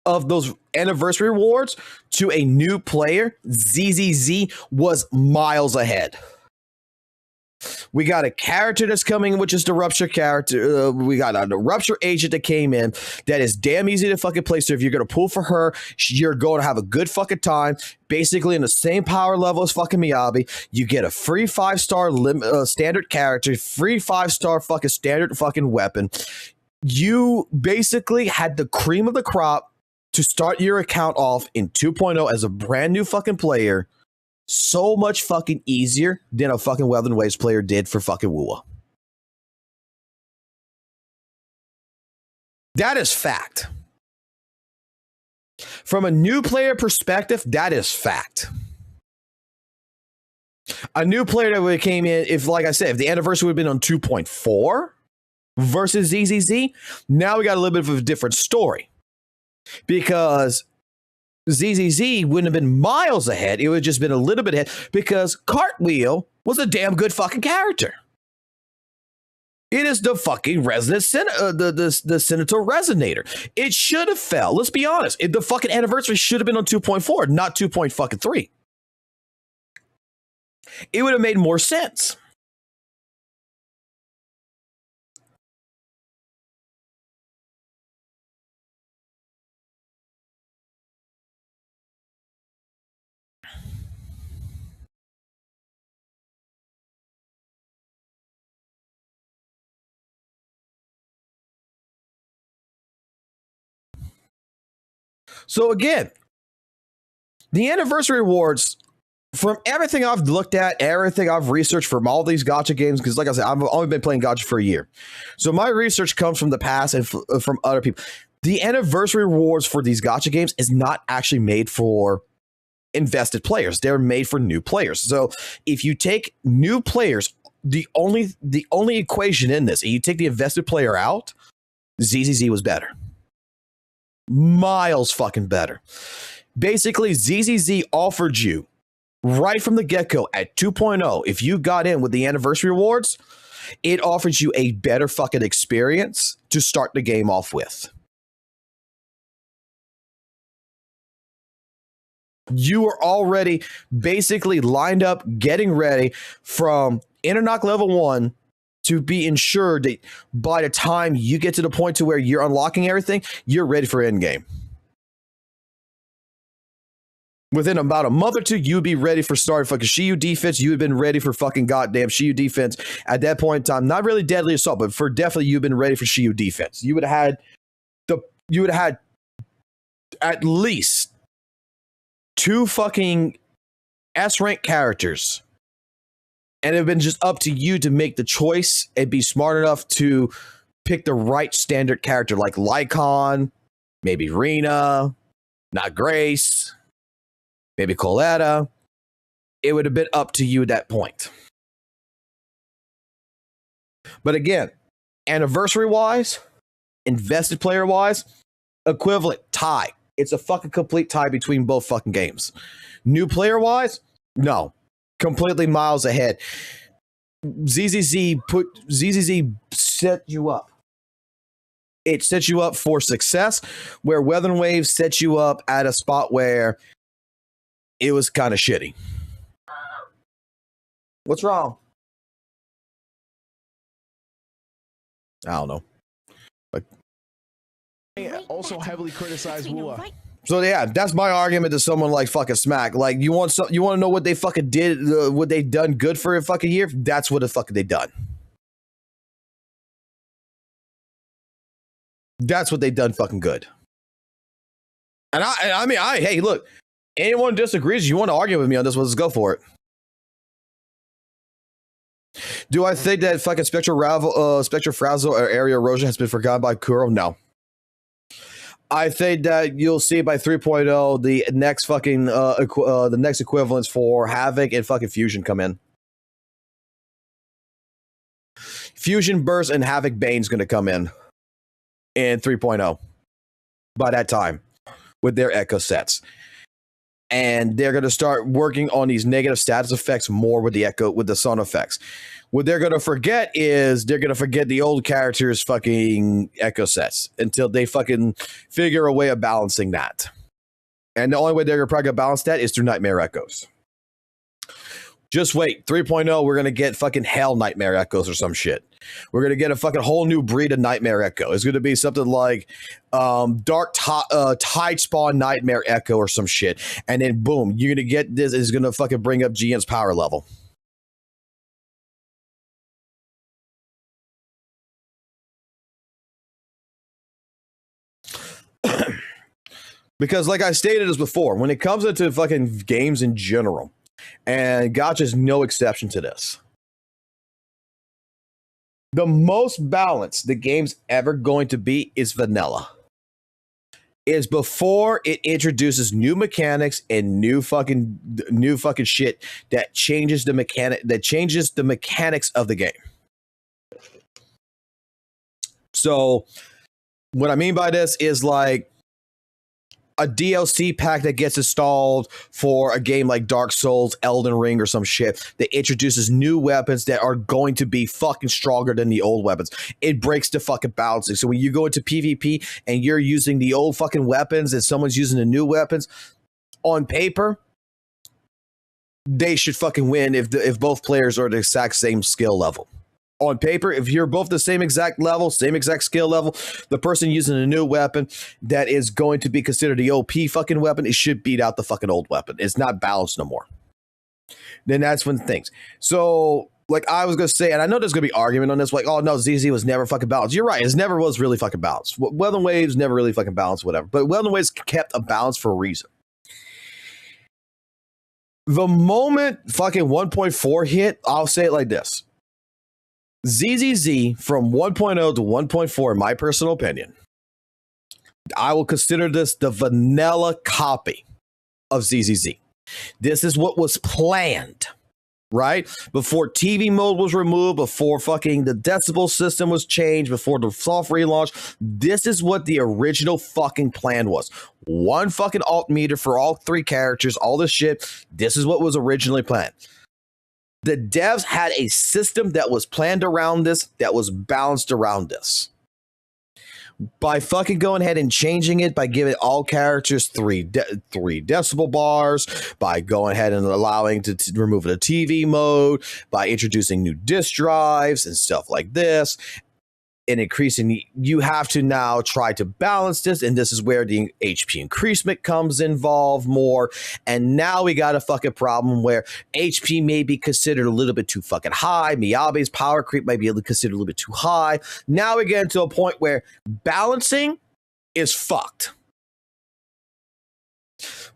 S1: of those anniversary rewards to a new player, ZZZ, was miles ahead. We got a character that's coming, which is the Rupture character. We got a Rupture agent that came in that is damn easy to fucking play. So if you're going to pull for her, you're going to have a good fucking time. Basically in the same power level as fucking Miyabi. You get a free 5-star standard character, free 5-star fucking standard fucking weapon. You basically had the cream of the crop to start your account off in 2.0 as a brand new fucking player. So much fucking easier than a fucking Wuthering Waves player did for fucking WUWA. That is fact. From a new player perspective, that is fact. A new player that would have came in, if, like I said, if the anniversary would have been on 2.4 versus ZZZ, now we got a little bit of a different story. Because ZZZ wouldn't have been miles ahead. It would have just been a little bit ahead because Cartwheel was a damn good fucking character. It is the fucking the Senator Resonator. It should have fell. Let's be honest. The fucking anniversary should have been on 2.4, not 2.3. It would have made more sense. So again, the anniversary rewards, from everything I've looked at, everything I've researched from all these gacha games, because like I said, I've only been playing gacha for a year. So my research comes from the past and from other people. The anniversary rewards for these gacha games is not actually made for invested players. They're made for new players. So if you take new players, the only equation in this, and you take the invested player out, ZZZ was better. Miles fucking better. Basically, ZZZ offered you right from the get-go at 2.0, if you got in with the anniversary rewards, it offers you a better fucking experience to start the game off with. You were already basically lined up, getting ready from Internock level 1 to be ensured that by the time you get to the point to where you're unlocking everything, you're ready for endgame. Within about a month or two, you'd be ready for starting fucking Shiyu defense. You had been ready for fucking goddamn Shiyu defense at that point in time. Not really Deadly Assault, but for definitely you've been ready for Shiyu defense. You would have had at least 2 fucking S-rank characters. And it would have been just up to you to make the choice and be smart enough to pick the right standard character like Lycon, maybe Rena, not Grace, maybe Coletta. It would have been up to you at that point. But again, anniversary-wise, invested player-wise, equivalent, tie. It's a fucking complete tie between both fucking games. New player-wise, no. Completely miles ahead. ZZZ set you up. It sets you up for success, where Weathering Waves set you up at a spot where it was kind of shitty. What's wrong? I don't know. But
S6: also heavily criticized WUWA.
S1: so yeah, that's my argument to someone like fucking Smack. Like, you want to know what they fucking did, what they done good for a fucking year? That's what the fuck they done. That's what they done fucking good. And I mean, hey, look, anyone disagrees, you want to argue with me on this, let's go for it. Do I think that fucking Spectral Frazzle or Area Erosion has been forgotten by Kuro? No. I think that you'll see by 3.0 the next fucking the next equivalents for Havoc and fucking Fusion come in. Fusion Burst and Havoc Bane's going to come in 3.0 by that time with their echo sets. And they're going to start working on these negative status effects more with the sound effects. What they're going to forget is they're going to forget the old characters' fucking echo sets until they fucking figure a way of balancing that. And the only way they're probably going to balance that is through Nightmare Echoes. Just wait. 3.0, we're going to get fucking Hell Nightmare Echoes or some shit. We're going to get a fucking whole new breed of Nightmare Echo. It's going to be something like Dark Tide Spawn Nightmare Echo or some shit. And then boom, you're going to get this. It's going to fucking bring up GN's power level. Because like I stated this before, when it comes into fucking games in general, and Gacha's no exception to this, the most balanced the game's ever going to be is vanilla. Is before it introduces new mechanics and new fucking shit that changes the mechanics of the game. So what I mean by this is like a DLC pack that gets installed for a game like Dark Souls, Elden Ring, or some shit that introduces new weapons that are going to be fucking stronger than the old weapons. It breaks the fucking balancing. So when you go into PvP and you're using the old fucking weapons and someone's using the new weapons, on paper, they should fucking win if both players are the exact same skill level. On paper, if you're both the same exact level, same exact skill level, the person using a new weapon that is going to be considered the OP fucking weapon, it should beat out the fucking old weapon. It's not balanced no more. Then that's when things. So, like I was going to say, and I know there's going to be argument on this, like, oh no, ZZ was never fucking balanced. You're right, it never was really fucking balanced. Weathering Waves never really fucking balanced, whatever. But Weathering Waves kept a balance for a reason. The moment fucking 1.4 hit, I'll say it like this. ZZZ from 1.0 to 1.4, in my personal opinion, I will consider this the vanilla copy of ZZZ. This is what was planned, right? Before TV mode was removed, before fucking the decibel system was changed, before the soft relaunch, this is what the original fucking plan was. One fucking alt meter for all three characters, all this shit. This is what was originally planned. The devs had a system that was planned around this, that was balanced around this. By fucking going ahead and changing it, by giving all characters three decibel bars, by going ahead and allowing to remove the TV mode, by introducing new disk drives and stuff like this, and increasing, you have to now try to balance this, and this is where the HP increasement comes involved more. And now we got a fucking problem where HP may be considered a little bit too fucking high. Miyabi's power creep might be considered a little bit too high. Now we get into a point where balancing is fucked.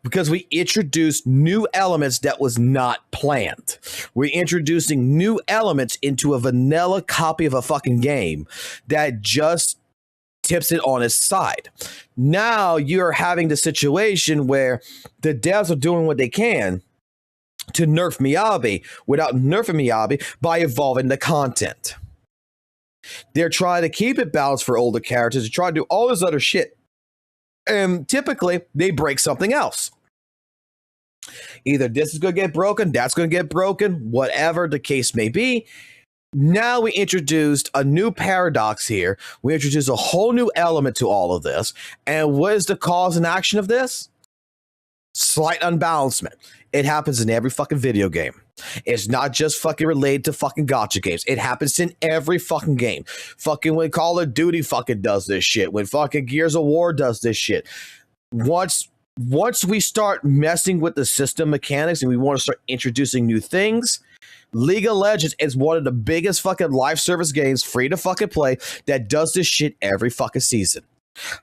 S1: Because we introduced new elements that was not planned. We're introducing new elements into a vanilla copy of a fucking game that just tips it on its side. Now you're having the situation where the devs are doing what they can to nerf Miyabi without nerfing Miyabi by evolving the content. They're trying to keep it balanced for older characters. They're trying to do all this other shit. And typically, they break something else. Either this is going to get broken, that's going to get broken, whatever the case may be. Now we introduced a new paradox here. We introduced a whole new element to all of this. And what is the cause and action of this? Slight unbalancement. It happens in every fucking video game. It's not just fucking related to fucking gacha games. It happens in every fucking game. Fucking when Call of Duty fucking does this shit. When fucking Gears of War does this shit. Once we start messing with the system mechanics and we want to start introducing new things, League of Legends is one of the biggest fucking live service games, free to fucking play, that does this shit every fucking season.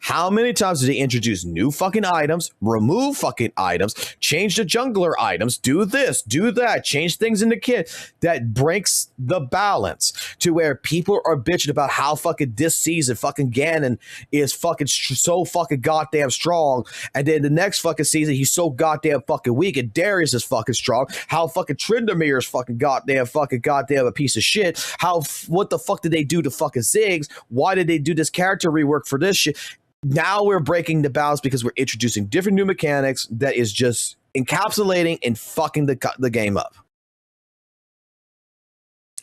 S1: How many times do they introduce new fucking items, remove fucking items, change the jungler items, do this, do that, change things in the kit that breaks the balance to where people are bitching about how fucking this season fucking Ganon is fucking so fucking goddamn strong, and then the next fucking season he's so goddamn fucking weak, and Darius is fucking strong. How fucking Tryndamere is fucking goddamn a piece of shit. What the fuck did they do to fucking Ziggs? Why did they do this character rework for this shit? Now we're breaking the balance because we're introducing different new mechanics that is just encapsulating and fucking the game up.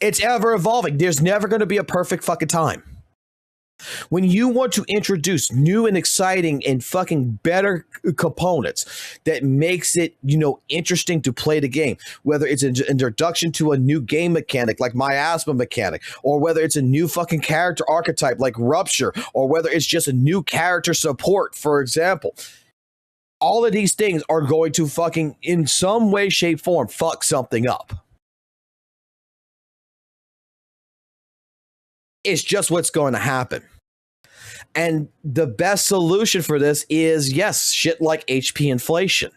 S1: It's ever evolving. There's never going to be a perfect fucking time. When you want to introduce new and exciting and fucking better components that makes it, interesting to play the game, whether it's an introduction to a new game mechanic like miasma mechanic, or whether it's a new fucking character archetype like Rupture, or whether it's just a new character support, for example, all of these things are going to fucking, in some way, shape, form, fuck something up. It's just what's going to happen. And the best solution for this is, yes, shit like HP inflation,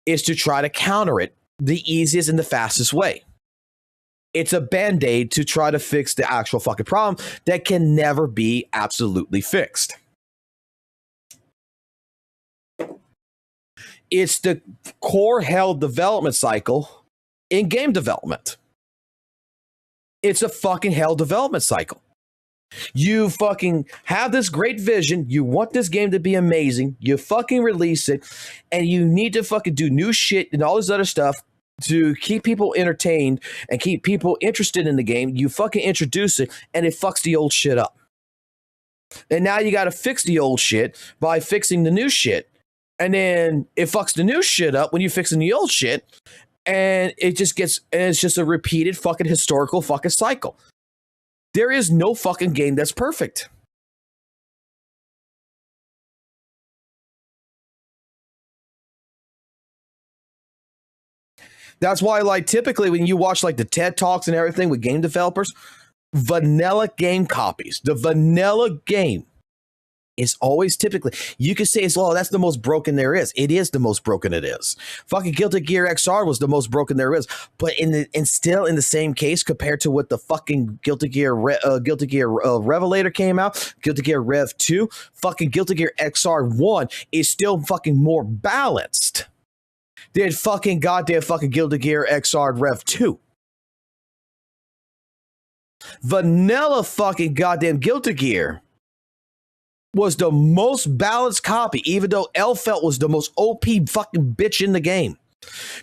S1: is to try to counter it the easiest and the fastest way. It's a band-aid to try to fix the actual fucking problem that can never be absolutely fixed. It's the core hell development cycle in game development. It's a fucking hell development cycle. You fucking have this great vision. You want this game to be amazing. You fucking release it, and you need to fucking do new shit and all this other stuff to keep people entertained and keep people interested in the game. You fucking introduce it, and it fucks the old shit up. And now you got to fix the old shit by fixing the new shit. And then it fucks the new shit up when you're fixing the old shit. And it's just a repeated fucking historical fucking cycle. There is no fucking game that's perfect. That's why, like, typically when you watch like the TED Talks and everything with game developers, vanilla game copies, the vanilla game is always typically, you could say it's, oh, that's the most broken there is. It is the most broken it is. Fucking Guilty Gear XR was the most broken there is. But still in the same case, compared to what the fucking Guilty Gear Revelator came out, Guilty Gear Rev 2, fucking Guilty Gear XR 1 is still fucking more balanced than fucking goddamn fucking Guilty Gear XR Rev 2. Vanilla fucking goddamn Guilty Gear was the most balanced copy, even though Elfelt was the most OP fucking bitch in the game.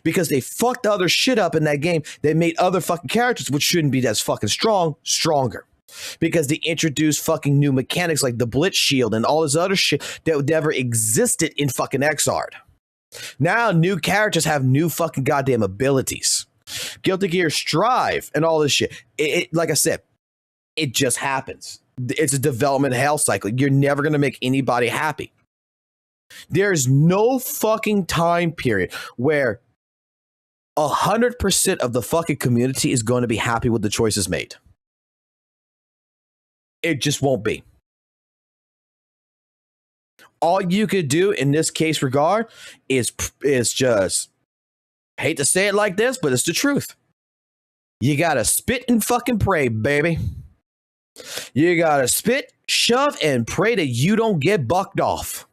S1: Because they fucked other shit up in that game. They made other fucking characters, which shouldn't be as fucking strong, stronger. Because they introduced fucking new mechanics like the Blitz Shield and all this other shit that never existed in fucking Xrd. Now new characters have new fucking goddamn abilities. Guilty Gear Strive and all this shit. Like I said, it just happens. It's a development hell cycle. You're never going to make anybody happy. There's no fucking time period where 100% of the fucking community is going to be happy with the choices made. It just won't be. All you could do in this case regard is just, hate to say it like this, but it's the truth. You got to spit and fucking pray, baby. You gotta spit, shove, and pray that you don't get bucked off.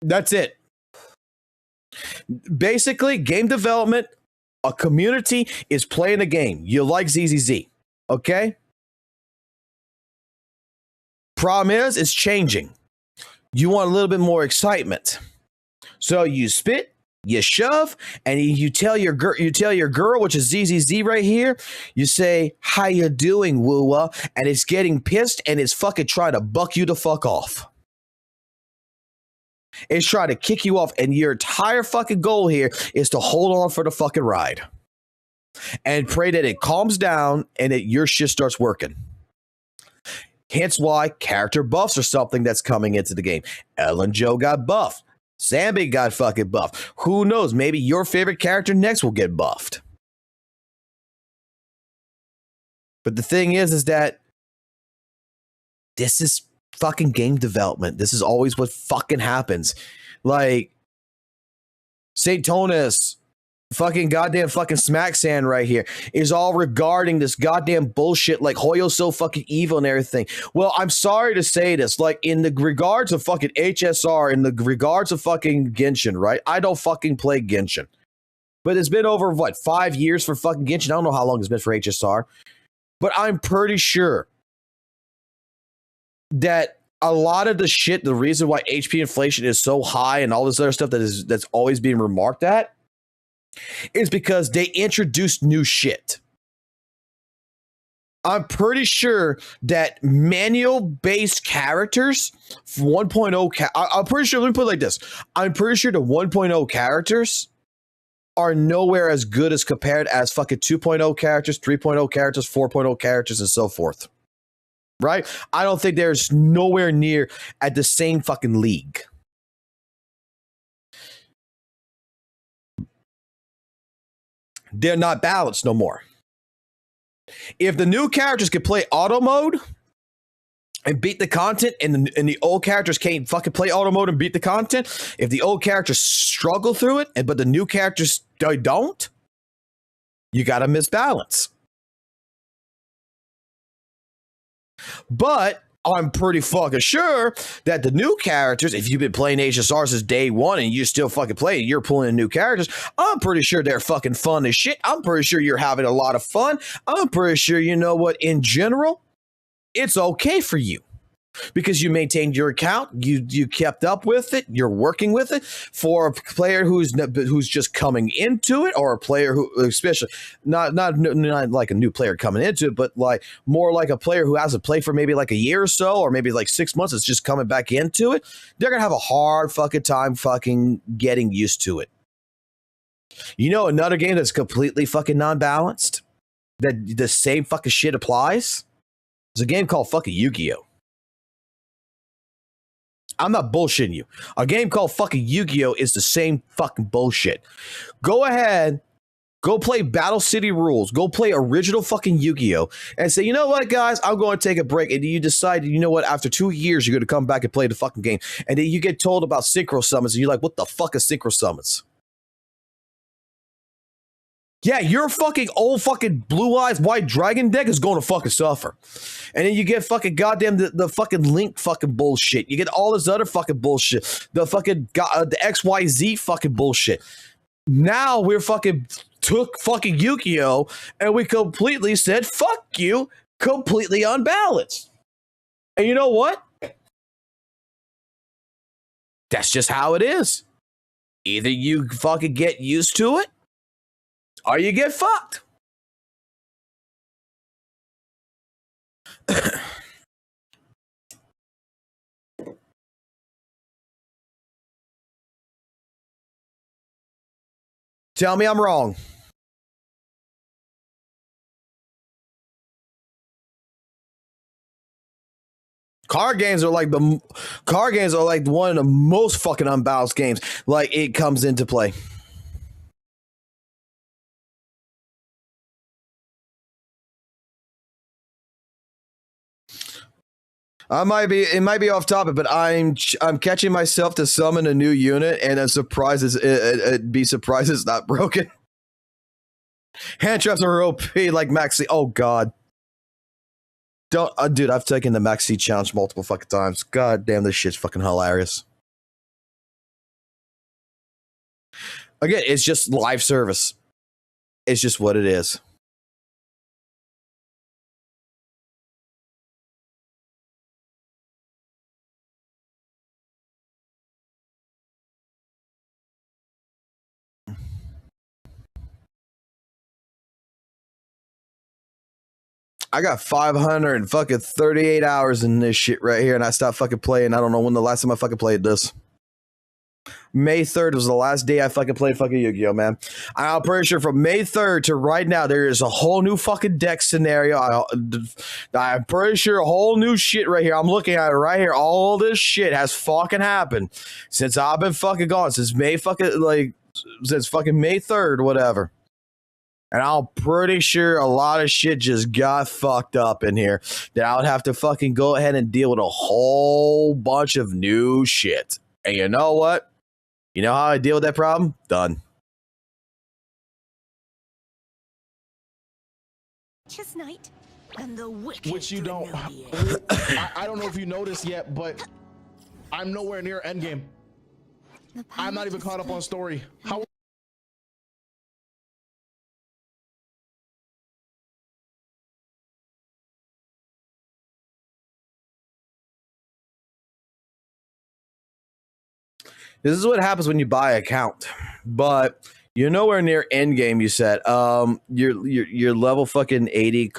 S1: That's it. Basically, game development A community is playing a game. You like ZZZ, okay? Problem is, it's changing. You want a little bit more excitement. So you spit, you shove, and you tell your girl, which is ZZZ right here, you say, how you doing, WUWA? And it's getting pissed and it's fucking trying to buck you the fuck off. It's trying to kick you off, and your entire fucking goal here is to hold on for the fucking ride. And pray that it calms down and that your shit starts working. Hence why character buffs are something that's coming into the game. Ellen Joe got buffed. Zambi got fucking buffed. Who knows? Maybe your favorite character next will get buffed. But the thing is that this is fucking game development. This is always what fucking happens. Like, St. Tonus, fucking goddamn fucking Smack Sand right here is all regarding this goddamn bullshit like Hoyo's so fucking evil and everything. Well, I'm sorry to say this, like in the regards of fucking HSR, in the regards of fucking Genshin, right? I don't fucking play Genshin. But it's been over, what, 5 years for fucking Genshin? I don't know how long it's been for HSR. But I'm pretty sure that a lot of the shit, the reason why HP inflation is so high and all this other stuff that's always being remarked at is because they introduced new shit. I'm pretty sure that manual-based characters, 1.0, I'm pretty sure, let me put it like this. I'm pretty sure the 1.0 characters are nowhere as good as compared as fucking 2.0 characters, 3.0 characters, 4.0 characters, and so forth. Right? I don't think there's nowhere near at the same fucking league. They're not balanced no more. If the new characters could play auto mode and beat the content, and the old characters can't fucking play auto mode and beat the content, if the old characters struggle through it, but the new characters don't, you got to misbalance. But I'm pretty fucking sure that the new characters, if you've been playing HSR since day one and you still fucking play it, you're pulling in new characters, I'm pretty sure they're fucking fun as shit. I'm pretty sure you're having a lot of fun. I'm pretty sure, you know what, in general, it's okay for you. Because you maintained your account, you kept up with it, you're working with it. For a player who's just coming into it, or a player who, especially not like a new player coming into it, but like more like a player who hasn't played for maybe like a year or so, or maybe like 6 months, it's just coming back into it, they're gonna have a hard fucking time fucking getting used to it. You know, another game that's completely fucking non-balanced, that the same fucking shit applies, is a game called fucking Yu-Gi-Oh! I'm not bullshitting you. A game called fucking Yu-Gi-Oh! Is the same fucking bullshit. Go ahead, go play Battle City Rules, go play original fucking Yu-Gi-Oh! And say, you know what, guys, I'm going to take a break. And you decide, you know what, after 2 years, you're going to come back and play the fucking game. And then you get told about synchro summons, and you're like, what the fuck is synchro summons? Yeah, your fucking old fucking blue eyes white dragon deck is going to fucking suffer. And then you get fucking goddamn the fucking Link fucking bullshit. You get all this other fucking bullshit. The fucking the XYZ fucking bullshit. Now we're fucking took fucking Yu-Gi-Oh! And we completely said, fuck you, completely unbalanced. And you know what? That's just how it is. Either you fucking get used to it, or you get fucked. Tell me I'm wrong. Card games are like one of the most fucking unbalanced games. Like, it comes into play. It might be off topic, but I'm catching myself to summon a new unit, and I'm surprised it's not broken. Hand traps are OP like Maxi. Oh god, don't, dude. I've taken the Maxi challenge multiple fucking times. God damn, this shit's fucking hilarious. Again, it's just live service. It's just what it is. I got 538 hours in this shit right here, and I stopped fucking playing. I don't know when the last time I fucking played this. May 3rd was the last day I fucking played fucking Yu-Gi-Oh, man. I'm pretty sure from May 3rd to right now, there is a whole new fucking deck scenario. I'm pretty sure a whole new shit right here. I'm looking at it right here. All this shit has fucking happened since I've been fucking gone. Since May fucking, like, since fucking May 3rd, whatever. And I'm pretty sure a lot of shit just got fucked up in here that I would have to fucking go ahead and deal with a whole bunch of new shit. And you know what? You know how I deal with that problem? Done.
S13: Night and the wicked.
S6: Which you don't. I don't know if you noticed yet, but I'm nowhere near endgame. I'm not even caught up on story. How?
S1: This is what happens when you buy an account, but you're nowhere near end game. You said, you're level fucking 80.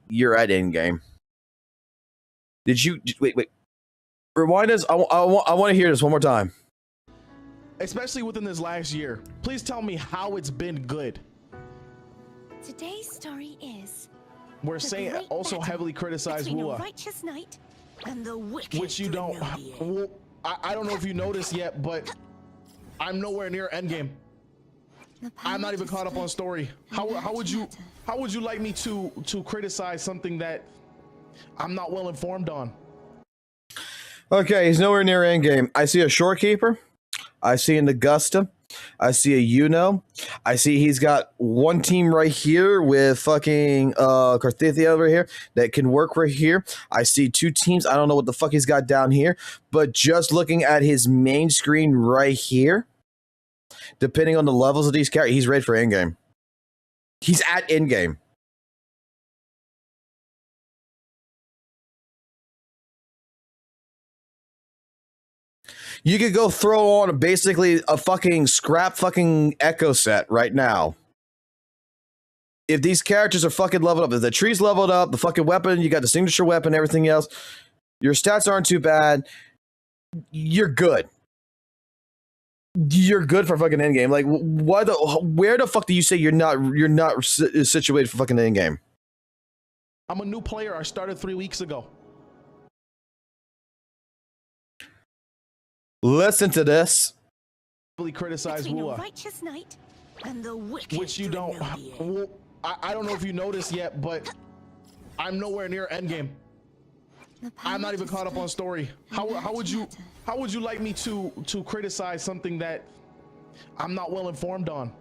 S1: You're at end game. Did you wait? Rewind us. I want to hear this one more time.
S6: Especially within this last year. Please tell me how it's been good.
S13: Today's story is.
S6: We're saying also heavily criticized WUWA.
S13: Righteous knight and the wicked.
S6: Which you don't. Well, I don't know if you noticed yet, but I'm nowhere near endgame. I'm not even caught up on story. How would you like me to criticize something that I'm not well informed on?
S1: Okay, he's nowhere near endgame. I see a Shorekeeper. I see an Augusta. I see a Uno. I see he's got one team right here with fucking Carthithia over here that can work right here. I see two teams. I don't know what the fuck he's got down here, but just looking at his main screen right here, depending on the levels of these characters, he's ready for endgame. He's at endgame. You could go throw on basically a fucking scrap fucking echo set right now. If these characters are fucking leveled up, if the tree's leveled up, the fucking weapon, you got the signature weapon, everything else, your stats aren't too bad, you're good. You're good for fucking endgame. Like, where the fuck do you say you're not situated for fucking endgame?
S6: I'm a new player. I started 3 weeks ago.
S1: Listen to this.
S6: Really criticize WUWA.
S13: Righteous knight and the wicked.
S6: Which you don't. Well, I don't know if you noticed yet, but I'm nowhere near endgame. I'm not even caught up on story. How would you like me to criticize something that I'm not well informed on?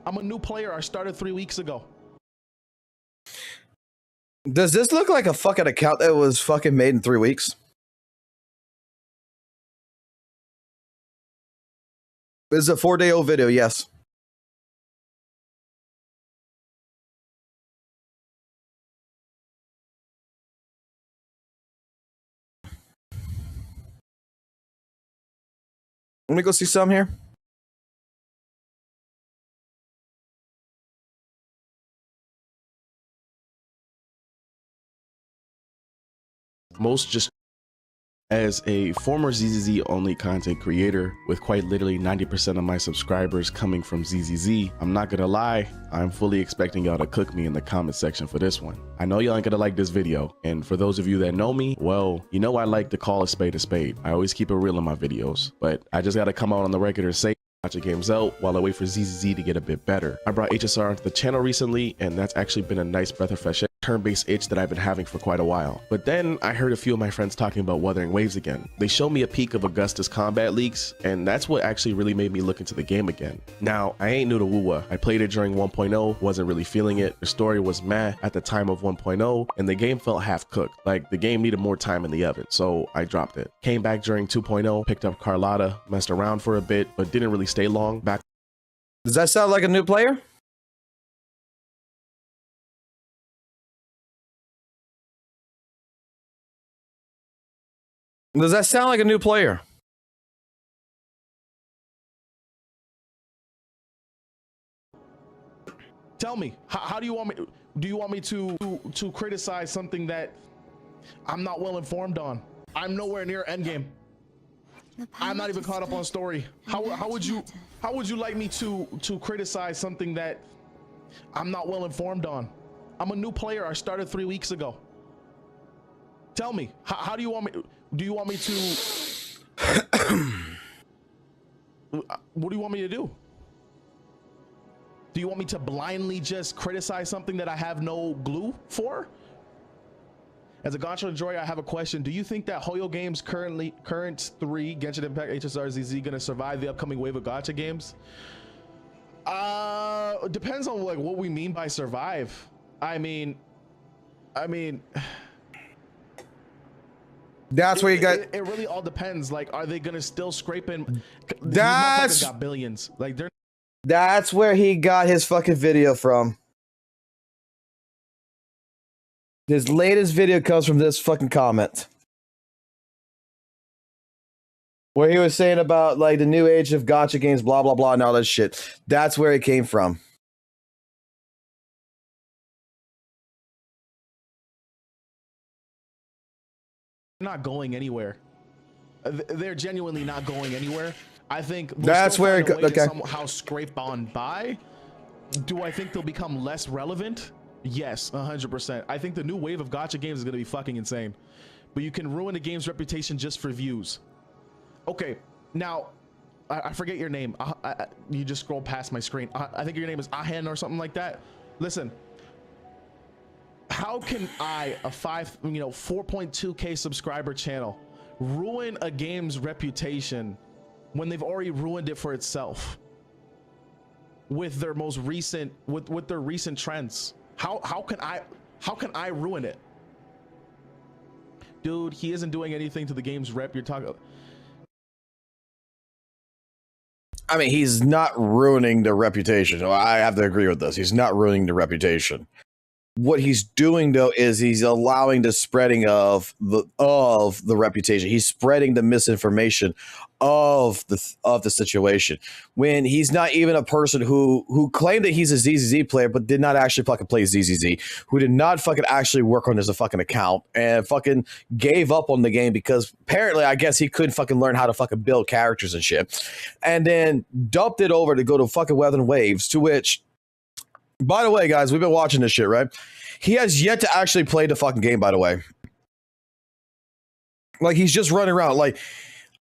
S6: I'm a new player. I started 3 weeks ago.
S1: Does this look like a fucking account that was fucking made in 3 weeks? This is a 4-day-old video, yes. Let me go see some here.
S6: Most just as a former ZZZ only content creator with quite literally 90% of my subscribers coming from ZZZ, I'm not gonna lie, I'm fully expecting y'all to cook me in the comment section for this one. I know y'all ain't gonna like this video, and for those of you that know me, well, you know I like to call a spade a spade. I always keep it real in my videos, but I just gotta come out on the record and say watch your games out while I wait for ZZZ to get a bit better. I brought HSR into the channel recently, and that's actually been a nice breath of fresh air, turn-based itch that I've been having for quite a while. But then I heard a few of my friends talking about Wuthering Waves again. They showed me a peek of Augusta's combat leaks, and that's what actually really made me look into the game again. Now, I ain't new to WUWA. I played it during 1.0, wasn't really feeling it. The story was meh at the time of 1.0, and the game felt half-cooked. Like, the game needed more time in the oven, so I dropped it. Came back during 2.0, picked up Carlotta, messed around for a bit, but didn't really stay long. Back.
S1: Does that sound like a new player? Does that sound like a new player?
S6: Tell me, how do you want me? Do you want me to criticize something that I'm not well informed on? I'm nowhere near endgame. I'm not even caught up on story. How would you like me to criticize something that I'm not well informed on? I'm a new player. I started 3 weeks ago. Tell me, how do you want me? Do you want me to? What do you want me to do? Do you want me to blindly just criticize something that I have no glue for? As a gacha enjoyer, I have a question. Do you think that Hoyo Games current 3, Genshin Impact, HSR, ZZ gonna survive the upcoming wave of gacha games? It depends on like what we mean by survive. I mean,
S1: that's where you got.
S6: It really all depends. Like, are they gonna still scrape in?
S1: That's
S6: got billions. Like they're.
S1: That's where he got his fucking video from. His latest video comes from this fucking comment. Where he was saying about like the new age of gacha games, blah, blah, blah, and all that shit. That's where it came from.
S6: Not going anywhere. They're genuinely not going anywhere. I think
S1: that's where it
S6: okay. Somehow scrape on by. Do I think they'll become less relevant? Yes, 100%. I think the new wave of gacha games is gonna be fucking insane. But you can ruin a game's reputation just for views. Okay, now I forget your name. You just scroll past my screen. I think your name is Ahen or something like that. Listen, how can I, a 4.2K subscriber channel, ruin a game's reputation when they've already ruined it for itself with their most recent with their recent trends? How can I ruin it? Dude, he isn't doing anything to the game's rep. You're talking.
S1: I mean, he's not ruining the reputation. I have to agree with this. He's not ruining the reputation. What he's doing though is he's allowing the spreading of the reputation. He's spreading the misinformation of the situation. When he's not even a person who claimed that he's a ZZZ player but did not actually fucking play ZZZ, who did not fucking actually work on his fucking account and fucking gave up on the game because apparently I guess he couldn't fucking learn how to fucking build characters and shit, and then dumped it over to go to fucking Weathering Waves, to which, by the way, guys, we've been watching this shit, right? He has yet to actually play the fucking game, by the way. Like, he's just running around. Like,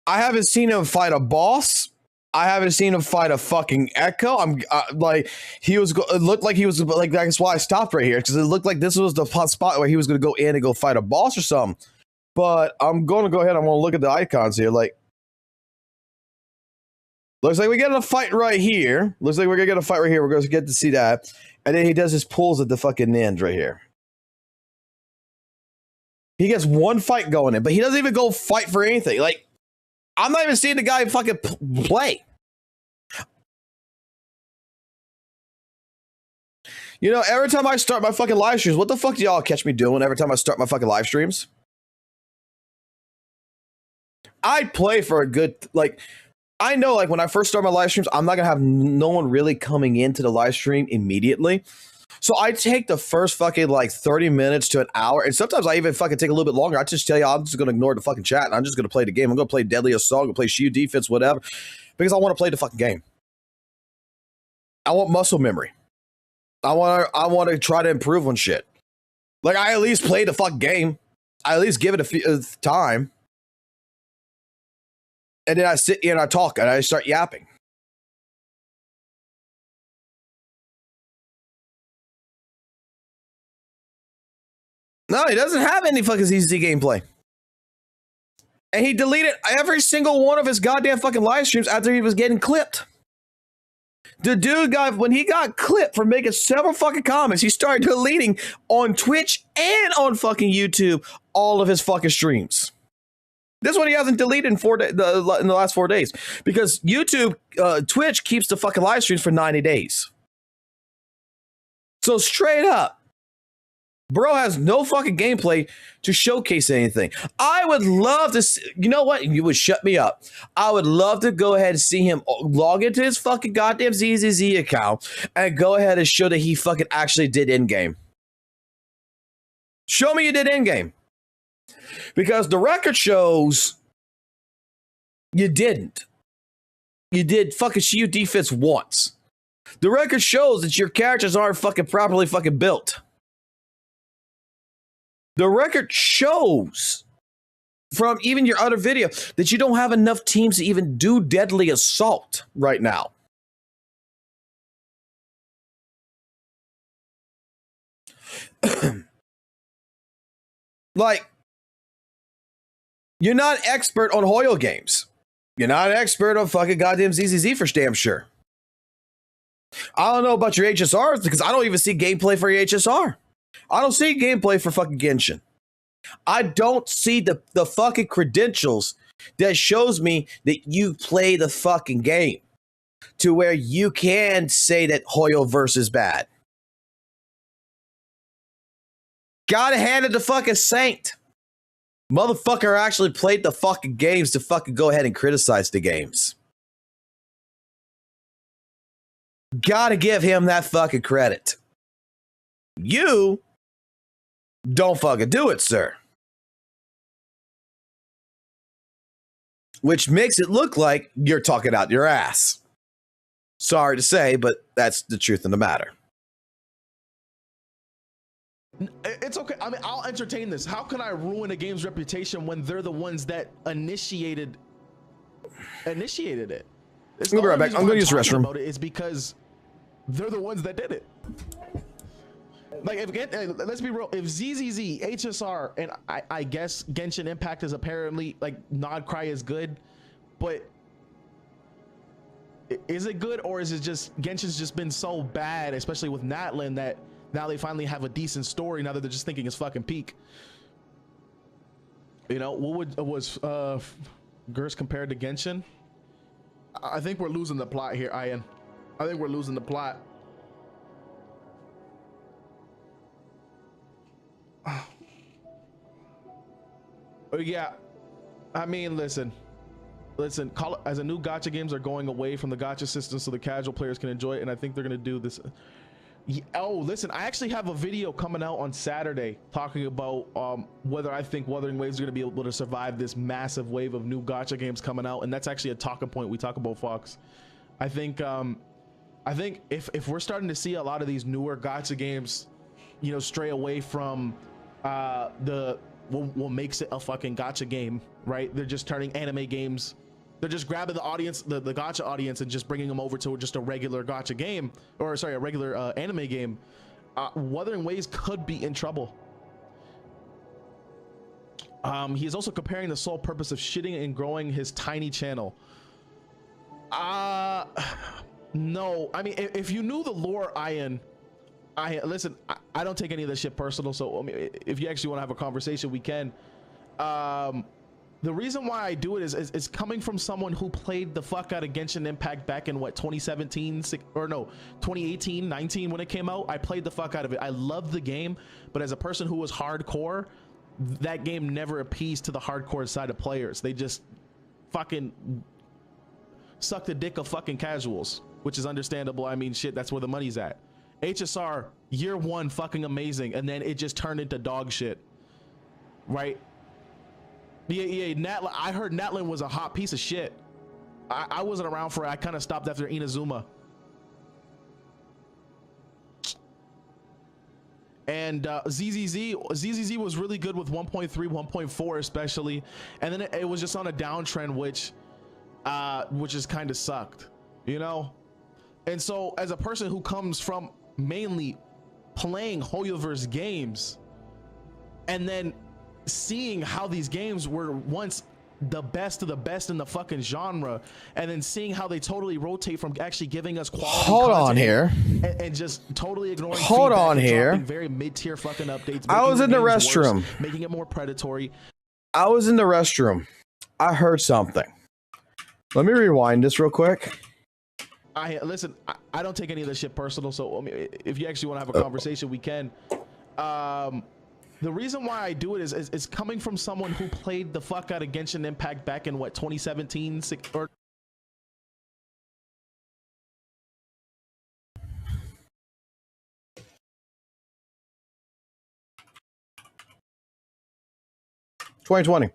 S1: I haven't seen him fight a boss. I haven't seen him fight a fucking Echo. Like, it looked like he was, like, that's why I stopped right here, because it looked like this was the spot where he was going to go in and go fight a boss or something. But I'm going to go ahead. I'm going to look at the icons here. Like, looks like we get a fight right here. Looks like we're going to get a fight right here. We're going to get to see that. And then he does his pulls at the fucking end right here. He gets one fight going in, but he doesn't even go fight for anything. Like, I'm not even seeing the guy fucking play. You know, every time I start my fucking live streams, what the fuck do y'all catch me doing every time I start my fucking live streams? I play for a good, like, I know, like, when I first start my live streams, I'm not going to have no one really coming into the live stream immediately. So I take the first fucking, like, 30 minutes to an hour. And sometimes I even fucking take a little bit longer. I just tell you, I'm just going to ignore the fucking chat. And I'm just going to play the game. I'm going to play Deadly Assault. I'm going to play Shield Defense, whatever. Because I want to play the fucking game. I want muscle memory. I want to try to improve on shit. Like, I at least play the fucking game. I at least give it a time. And then I sit here and I talk and I start yapping. No, he doesn't have any fucking ZZZ gameplay. And he deleted every single one of his goddamn fucking live streams after he was getting clipped. The dude got, when he got clipped for making several fucking comments, he started deleting on Twitch and on fucking YouTube all of his fucking streams. This one he hasn't deleted in in the last 4 days because YouTube, Twitch keeps the fucking live streams for 90 days. So straight up, Bro has no fucking gameplay to showcase anything. I would love to see, you know what? You would shut me up. I would love to go ahead and see him log into his fucking goddamn ZZZ account and go ahead and show that he fucking actually did in-game. Show me you did in-game. Because the record shows you didn't. You did fucking shield defense once. The record shows that your characters aren't fucking properly fucking built. The record shows from even your other video that you don't have enough teams to even do deadly assault right now. Like, you're not an expert on Hoyo games. You're not an expert on fucking goddamn ZZZ for damn sure. I don't know about your HSRs because I don't even see gameplay for your HSR. I don't see gameplay for fucking Genshin. I don't see the fucking credentials that shows me that you play the fucking game to where you can say that Hoyoverse is bad. Gotta hand it to fucking Saint. Motherfucker actually played the fucking games to fucking go ahead and criticize the games. Gotta give him that fucking credit. You don't fucking do it, sir. Which makes it look like you're talking out your ass. Sorry to say, but that's the truth of the matter.
S6: It's okay. I mean, I'll entertain this. How can I ruin a game's reputation when they're the ones that initiated it?
S1: I'm gonna be right back. I'm gonna use the restroom.
S6: It's because they're the ones that did it. Like, let's be real. If ZZZ, HSR, and I guess Genshin Impact is apparently like Nod Cry is good, but is it good or is it just Genshin's just been so bad, especially with Natlin, that now they finally have a decent story. Now that they're just thinking it's fucking peak. You know, what was Gers compared to Genshin? I think we're losing the plot here, Ian. I think we're losing the plot. Yeah, I mean, listen. Call it, as a new gacha games are going away from the gacha system so the casual players can enjoy it, and I think they're gonna do this. Oh, listen, I actually have a video coming out on Saturday talking about whether I think Wuthering Waves are going to be able to survive this massive wave of new gacha games coming out, and that's actually a talking point we talk about, Fox. I think if we're starting to see a lot of these newer gacha games, you know, stray away from what makes it a fucking gacha game, right? They're just turning anime games. They're just grabbing the audience, the gacha audience, and just bringing them over to just a regular gacha game, or sorry, a regular anime game. Wuthering Waves could be in trouble. He is also comparing the sole purpose of shitting and growing his tiny channel. No, I mean, if you knew the lore, Ian, listen, I don't take any of this shit personal. So I mean, if you actually want to have a conversation, we can. The reason why I do it is coming from someone who played the fuck out of Genshin Impact back in what, 2017 or no, 2018, 19 when it came out. I played the fuck out of it. I loved the game, but as a person who was hardcore, that game never appeased to the hardcore side of players. They just fucking suck the dick of fucking casuals, which is understandable. I mean, shit, that's where the money's at. HSR, year one, fucking amazing, and then it just turned into dog shit, right? Yeah, Natlin, I heard Natlin was a hot piece of shit. I wasn't around for it. I kind of stopped after Inazuma. And ZZZ was really good with 1.3, 1.4 especially, and then it was just on a downtrend, which just kind of sucked, you know. And so, as a person who comes from mainly playing Hoyoverse games, and then seeing how these games were once the best of the best in the fucking genre, and then seeing how they totally rotate from actually giving us quality
S1: Hold on here.
S6: and just totally ignoring
S1: Hold on here.
S6: Very mid-tier fucking updates.
S1: I was in the restroom.
S6: Worse, making it more predatory.
S1: I was in the restroom. I heard something. Let me rewind this real quick.
S6: Listen, I don't take any of this shit personal, so I mean, if you actually want to have a conversation, we can. The reason why I do it is coming from someone who played the fuck out of Genshin Impact back in what 2017 or
S1: 2020.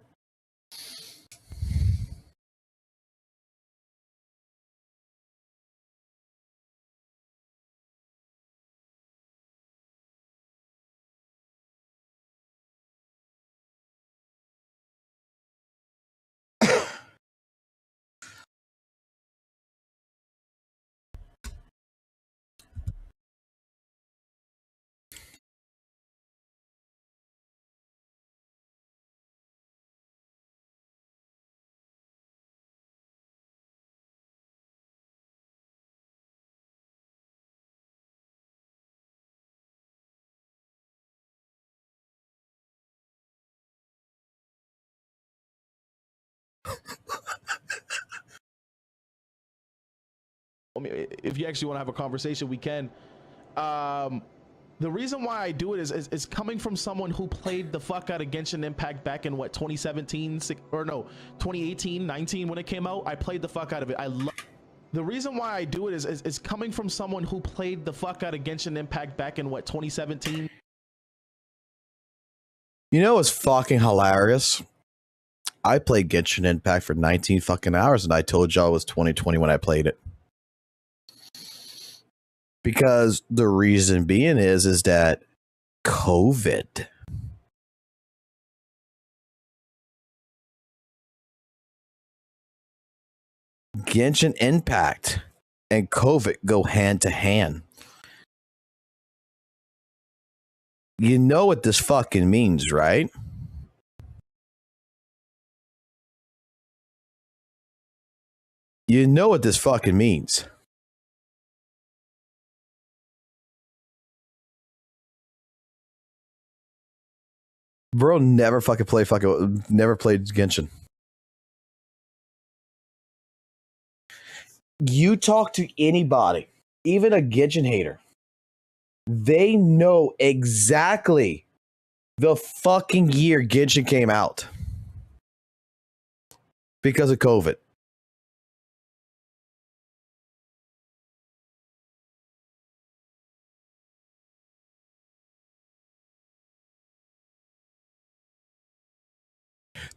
S6: I mean, if you actually want to have a conversation, we can. The reason why I do it is coming from someone who played the fuck out of Genshin Impact back in what 2017 or no 2018 19 when it came out. I played the fuck out of it. The reason why I do it is coming from someone who played the fuck out of Genshin Impact back in what 2017.
S1: You know what's fucking hilarious? I played Genshin Impact for 19 fucking hours, and I told y'all it was 2020 when I played it. Because the reason being is that COVID. Genshin Impact and COVID go hand to hand. You know what this fucking means, right? You know what this fucking means. Bro never played Genshin. You talk to anybody, even a Genshin hater, they know exactly the fucking year Genshin came out because of COVID.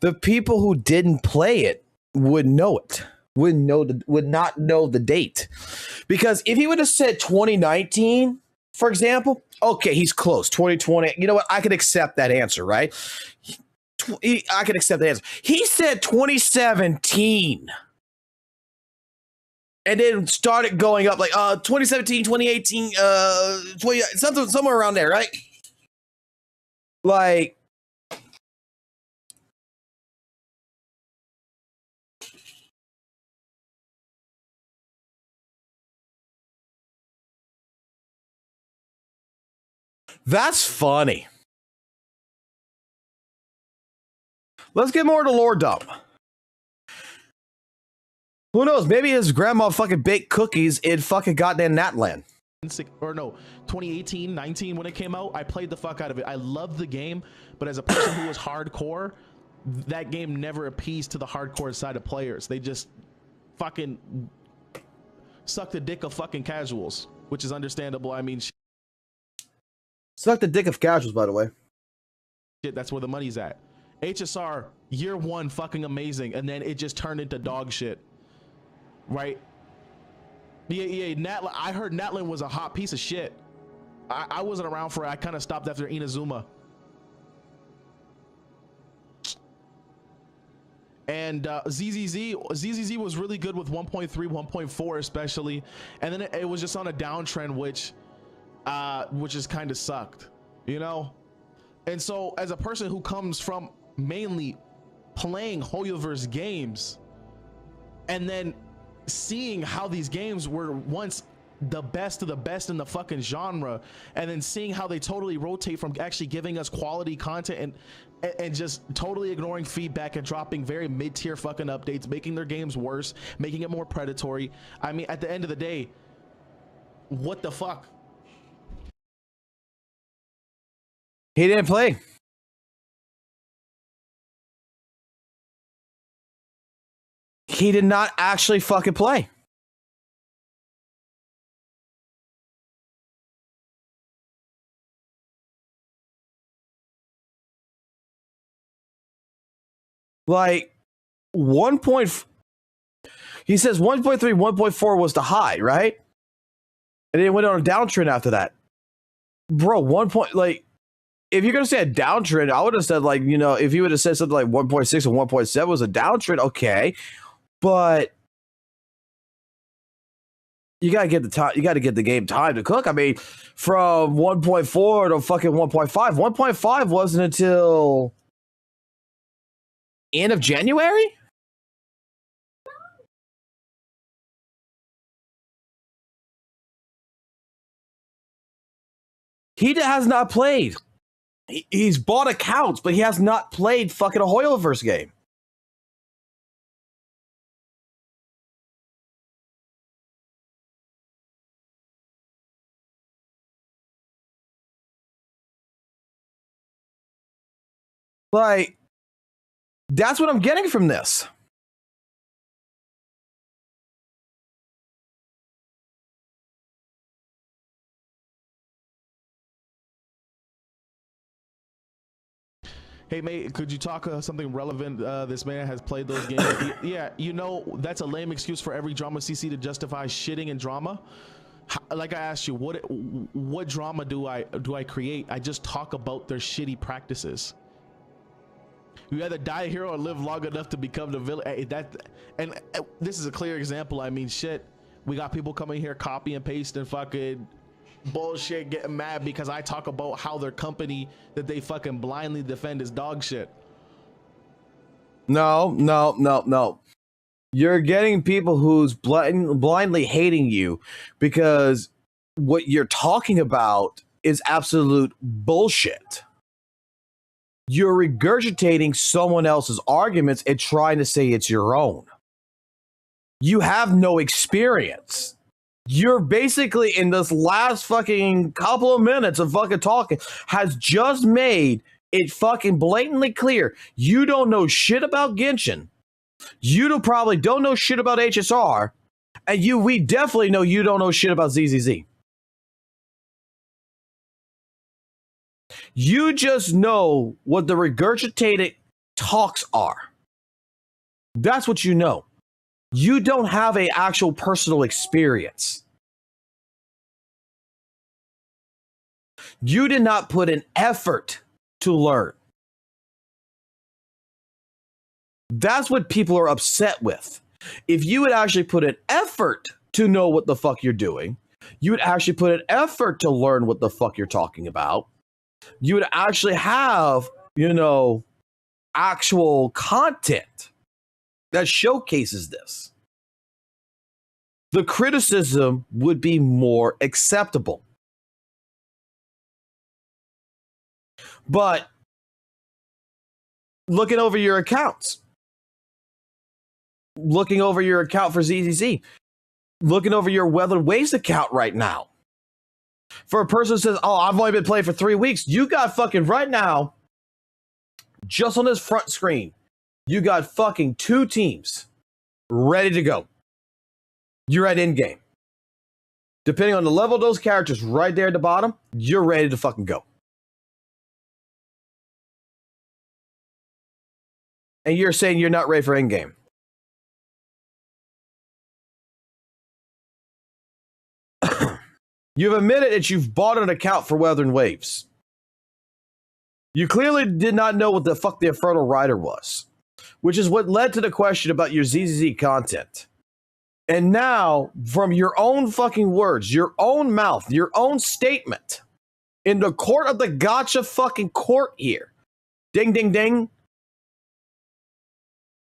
S1: The people who didn't play it would know it. Would not know the date. Because if he would have said 2019, for example, okay, he's close. 2020. You know what? I could accept that answer, right? I could accept that answer. He said 2017. And then started going up like 2017, 2018, 20, somewhere around there, right? Like, that's funny. Let's get more to lore dump. Who knows? Maybe his grandma fucking baked cookies in fucking goddamn Natland.
S6: Or no, 2018, 19 when it came out, I played the fuck out of it. I loved the game, but as a person who was hardcore, that game never appeased to the hardcore side of players. They just fucking suck the dick of fucking casuals, which is understandable. I mean,
S1: suck the dick of casuals, by the way.
S6: Shit, that's where the money's at. HSR, year one, fucking amazing, and then it just turned into dog shit. Right? Yeah, Natlan, I heard Natlan was a hot piece of shit. I wasn't around for it. I kind of stopped after Inazuma. And ZZZ was really good with 1.3, 1.4 especially. And then it was just on a downtrend, which just kind of sucked, you know? And so as a person who comes from mainly playing Hoyoverse games and then seeing how these games were once the best of the best in the fucking genre, and then seeing how they totally rotate from actually giving us quality content and just totally ignoring feedback and dropping very mid-tier fucking updates, making their games worse, making it more predatory. I mean, at the end of the day, what the fuck?
S1: He didn't play. He did not actually fucking play. Like, he says 1.3, 1.4 was the high, right? And then it went on a downtrend after that. Bro, if you're going to say a downtrend, I would have said, like, you know, if you would have said something like 1.6 and 1.7 was a downtrend, okay. But you got to get the time, you got to get the game time to cook. I mean, from 1.4 to fucking 1.5, 1.5 wasn't until end of January? He has not played. He's bought accounts, but he has not played fucking a Hoyoverse game. Like, that's what I'm getting from this.
S6: Hey, mate, could you talk something relevant? This man has played those games. Yeah, you know, that's a lame excuse for every drama CC to justify shitting in drama. Like I asked you, what drama do I create? I just talk about their shitty practices. You either die a hero or live long enough to become the villain. And this is a clear example. I mean, shit, we got people coming here, copy and paste and fucking bullshit, getting mad because I talk about how their company that they fucking blindly defend is dog shit.
S1: No. You're getting people who's blindly hating you because what you're talking about is absolute bullshit. You're regurgitating someone else's arguments and trying to say it's your own. You have no experience. You're basically, in this last fucking couple of minutes of fucking talking, has just made it fucking blatantly clear you don't know shit about Genshin. You probably don't know shit about HSR. And we definitely know you don't know shit about ZZZ. You just know what the regurgitated talks are. That's what you know. You don't have an actual personal experience. You did not put an effort to learn. That's what people are upset with. If you would actually put an effort to know what the fuck you're doing, you would actually put an effort to learn what the fuck you're talking about, you would actually have, you know, actual content that showcases this, the criticism would be more acceptable. But looking over your accounts, looking over your account for ZZZ, looking over your Weathered Waves account right now, for a person who says, oh, I've only been playing for 3 weeks, you got fucking right now, just on this front screen, you got fucking 2 teams ready to go. You're at endgame. Depending on the level of those characters right there at the bottom, you're ready to fucking go. And you're saying you're not ready for endgame. You've admitted that you've bought an account for Weathering Waves. You clearly did not know what the fuck the Infernal Rider was, which is what led to the question about your ZZZ content. And now, from your own fucking words, your own mouth, your own statement, in the court of the gotcha fucking court here, ding, ding, ding,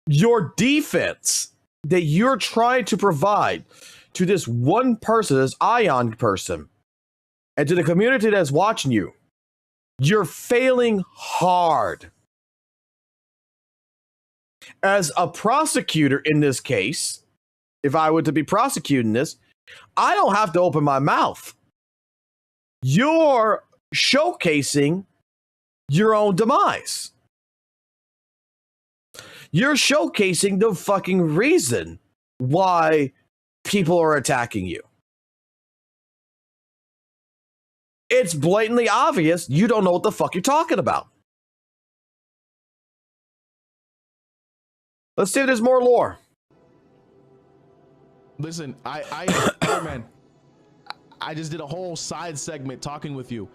S1: your defense that you're trying to provide to this one person, this Ion person, and to the community that's watching you, you're failing hard. As a prosecutor in this case, if I were to be prosecuting this, I don't have to open my mouth. You're showcasing your own demise. You're showcasing the fucking reason why people are attacking you. It's blatantly obvious you don't know what the fuck you're talking about. Let's see if there's more lore.
S6: Listen, man, I just did a whole side segment talking with you.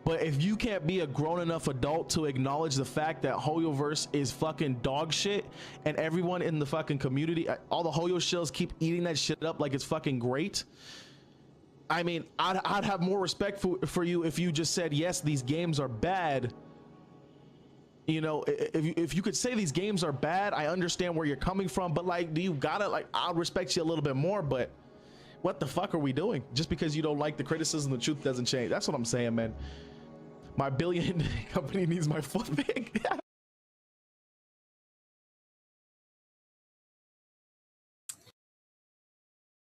S6: But if you can't be a grown enough adult to acknowledge the fact that Hoyoverse is fucking dog shit, and everyone in the fucking community, all the Hoyo shills keep eating that shit up like it's fucking great. I mean, I'd have more respect for you if you just said, yes, these games are bad. You know, if you could say these games are bad, I understand where you're coming from, but like, do you gotta, like, I'll respect you a little bit more, but what the fuck are we doing? Just because you don't like the criticism, the truth doesn't change. That's what I'm saying, man. My billion company needs my foot big.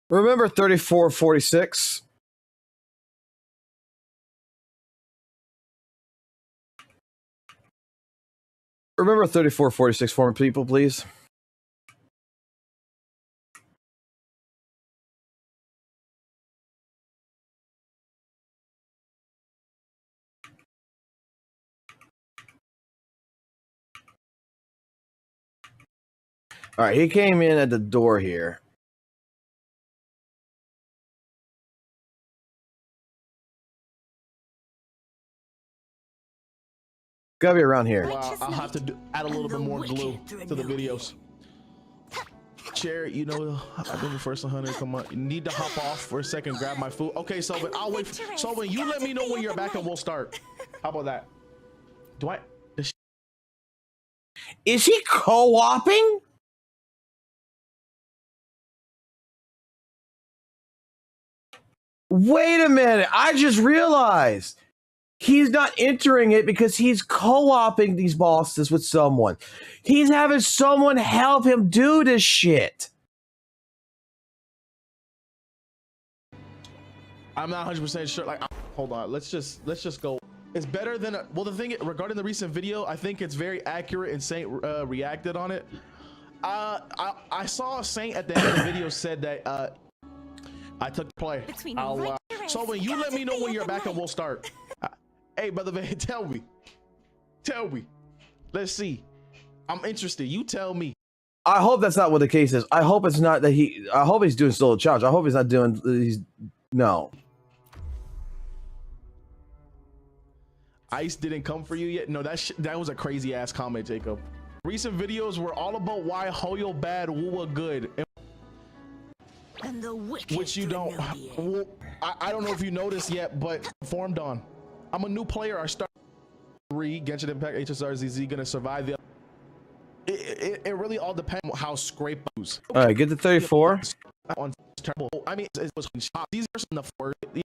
S1: Remember 3446? Remember 3446 for me, people, please. All right, he came in at the door here. Gotta be around here.
S6: Wow, I'll have to add a little bit more glue to the videos. Chair, you know, I've been the first 100. Come on, you need to hop off for a second, grab my food. Okay, Selvin, I'll wait. Selvin, you let me know when you're back and we'll start. How about that? Do I?
S1: Is he co-oping? Wait a minute, I just realized. He's not entering it because he's co-oping these bosses with someone. He's having someone help him do this shit.
S6: I'm not 100% sure. Like, hold on. Let's just go. It's better than well. The thing regarding the recent video, I think it's very accurate, and Saint reacted on it. I saw Saint at the end of the video said that I took play. So when you let me know when you're back and we'll start. Hey, brother Van, tell me. Let's see. I'm interested. You tell me.
S1: I hope that's not what the case is. I hope it's not that he. I hope he's doing solo challenge. I hope he's not doing. No.
S6: Ice didn't come for you yet. No, that was a crazy ass comment, Jacob. Recent videos were all about why Hoyo bad, WUWA good.
S13: And the wicked,
S6: which you don't. Well, I don't know if you noticed yet, but formed on. I'm a new player. I start 3 Genshin Impact HSR ZZ gonna survive the. It really all depends on how scrape goes.
S1: All right, get to 34.
S6: On terrible. I mean, it was these are in the first. The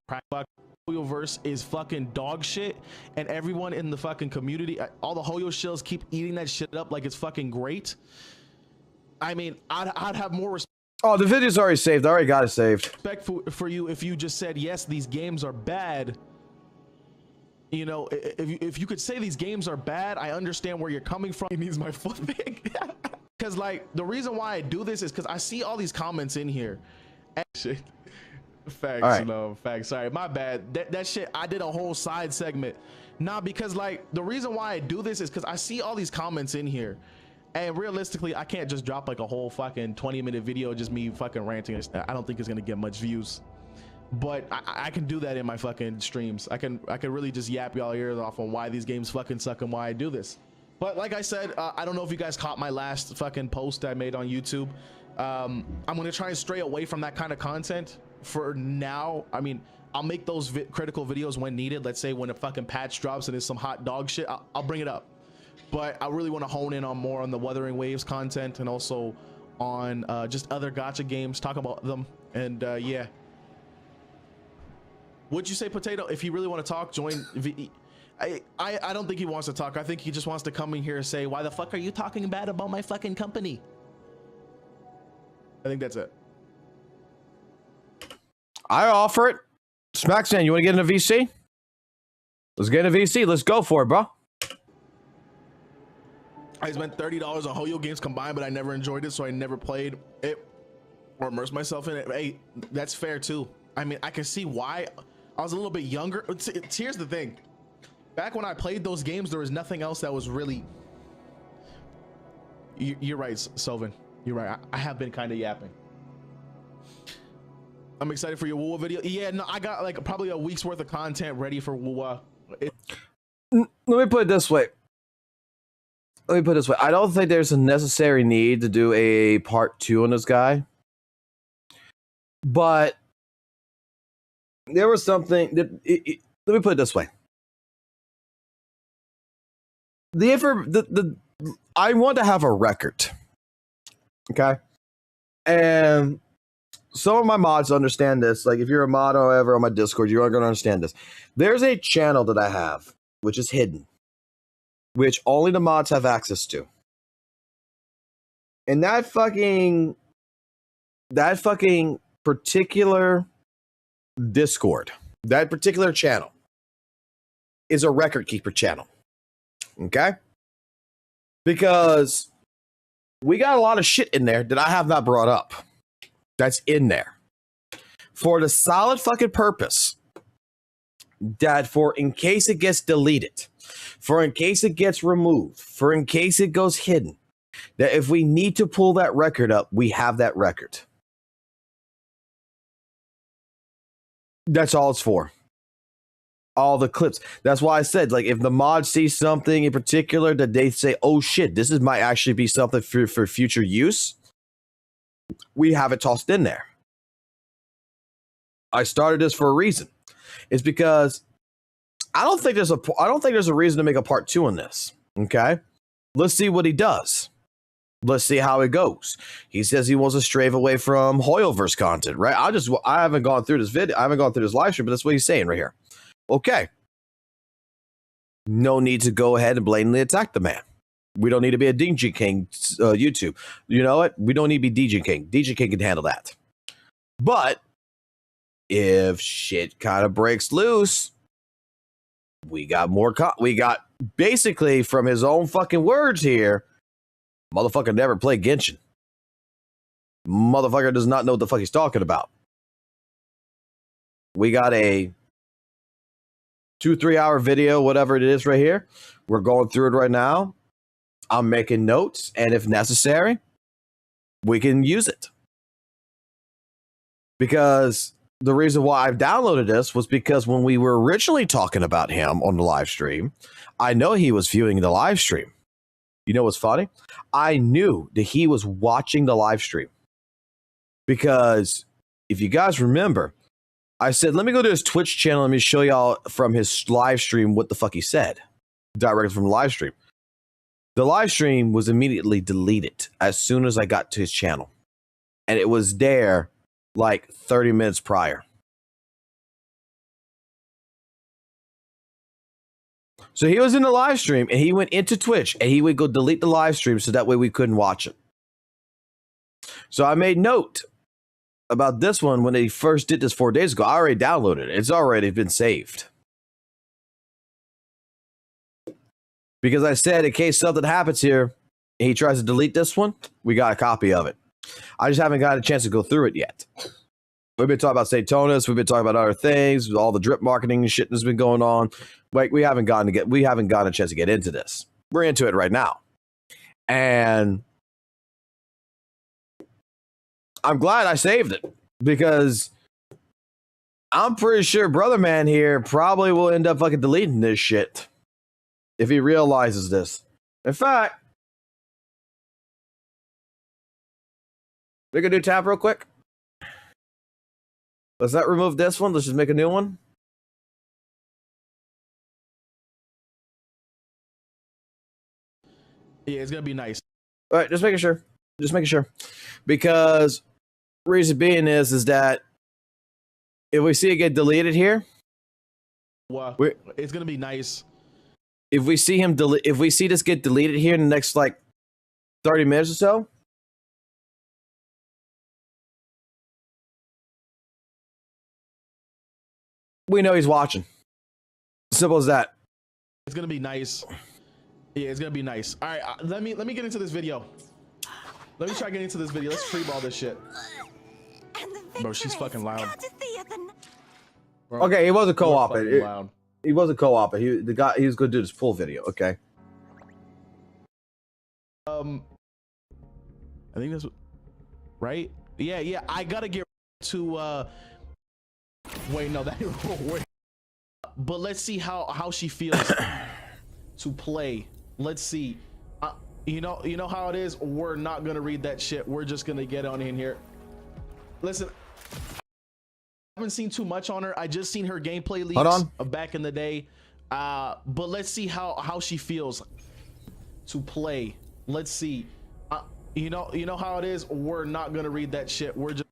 S6: Hoyoverse is fucking dog shit, and everyone in the fucking community, all the Hoyo shills keep eating that shit up like it's fucking great. I mean, I'd have more respect.
S1: Oh, the video's already saved. I already got it saved.
S6: Respect for you if you just said, yes, these games are bad. You know, if you could say these games are bad, I understand where you're coming from. He needs my foot big. Because, like, the reason why I do this is because I see all these comments in here. And shit. Facts,
S1: right.
S6: No, facts. Sorry, my bad. That shit, I did a whole side segment. Nah, because, like, the reason why I do this is because I see all these comments in here. And realistically, I can't just drop, like, a whole fucking 20-minute video, just me fucking ranting. I don't think it's going to get much views. But I can do that in my fucking streams. I can really just yap y'all ears off on why these games fucking suck and why I do this. But like I said, I don't know if you guys caught my last fucking post I made on YouTube. I'm gonna try and stray away from that kind of content for now. I mean, I'll make those critical videos when needed. Let's say when a fucking patch drops and there's some hot dog shit, I'll bring it up. But I really want to hone in on more on the Wuthering Waves content and also on just other gacha games, talk about them, and yeah. Would you say, Potato, if you really want to talk, join I don't think he wants to talk. I think he just wants to come in here and say, why the fuck are you talking bad about my fucking company? I think that's it.
S1: I offer it. Smackdown, you want to get in a VC? Let's get in a VC. Let's go for it, bro.
S6: I spent $30 on Hoyo games combined, but I never enjoyed it, so I never played it or immersed myself in it. Hey, that's fair too. I mean, I can see why. I was a little bit younger. Here's the thing. Back when I played those games, there was nothing else that was really... You're right, Sylvan. You're right. I have been kind of yapping. I'm excited for your WUWA video. Yeah, no, I got like probably a week's worth of content ready for WUWA.
S1: Let me put it this way. I don't think there's a necessary need to do a part 2 on this guy. But there was something that let me put it this way. I want to have a record. Okay? And some of my mods understand this. Like if you're a mod or whatever on my Discord, you're going to understand this. There's a channel that I have, which is hidden, which only the mods have access to. And that fucking particular Discord, that particular channel is a record keeper channel. Okay? Because we got a lot of shit in there that I have not brought up. That's in there. For the solid fucking purpose that for in case it gets deleted, for in case it gets removed, for in case it goes hidden, that if we need to pull that record up, we have that record. That's all it's for. All the clips. That's why I said, like, if the mod sees something in particular that they say, oh shit, this might actually be something for future use, we have it tossed in there. I started this for a reason. It's because I don't think there's a reason to make a part 2 on this. Okay? Let's see what he does. Let's see how it goes. He says he wants to stray away from Hoyoverse content, right? I haven't gone through this video. I haven't gone through this live stream, but that's what he's saying right here. Okay. No need to go ahead and blatantly attack the man. We don't need to be a DJ King YouTube. You know what? We don't need to be DJ King. DJ King can handle that. But if shit kind of breaks loose, we got more. We got basically from his own fucking words here. Motherfucker never played Genshin. Motherfucker does not know what the fuck he's talking about. We got a 2-3 hour video, whatever it is right here. We're going through it right now. I'm making notes, and if necessary, we can use it. Because the reason why I've downloaded this was because when we were originally talking about him on the live stream, I know he was viewing the live stream. You know what's funny? I knew that he was watching the live stream. Because if you guys remember, I said, let me go to his Twitch channel. Let me show y'all from his live stream what the fuck he said. Directly from the live stream. The live stream was immediately deleted as soon as I got to his channel. And it was there like 30 minutes prior. So he was in the live stream and he went into Twitch and he would go delete the live stream so that way we couldn't watch it. So I made note about this one when he first did this 4 days ago. I already downloaded it. It's already been saved. Because I said in case something happens here and he tries to delete this one, we got a copy of it. I just haven't got a chance to go through it yet. We've been talking about Satonus. We've been talking about other things. All the drip marketing and shit that's been going on. Like we haven't gotten a chance to get into this. We're into it right now. And I'm glad I saved it because I'm pretty sure Brother Man here probably will end up fucking deleting this shit if he realizes this. In fact, we can do tab real quick. Let's not remove this one. Let's just make a new one.
S6: Yeah, it's gonna be nice.
S1: All right, just making sure. Just making sure. Because reason being is that if we see it get deleted here,
S6: well, it's gonna be nice.
S1: If we see him if we see this get deleted here in the next like 30 minutes or so, we know he's watching. Simple as that.
S6: It's gonna be nice Yeah, it's gonna be nice. All right, let me get into this video. Let me try getting into this video. Let's freeball this shit. Bro, she's fucking loud. Bro,
S1: Okay, he wasn't co-oping.
S6: Loud.
S1: He wasn't co-oping. He was gonna do this full video. Okay.
S6: I think that's right. Yeah. I gotta get to. Wait, no, that. Wait. But let's see how she feels to play. Let's see. You know how it is. We're not gonna read that shit. We're just gonna get on in here. Listen, I haven't seen too much on her. I just seen her gameplay leaks of back in the day. But let's see how she feels to play. Let's see. You know how it is. We're not gonna read that shit. We're just.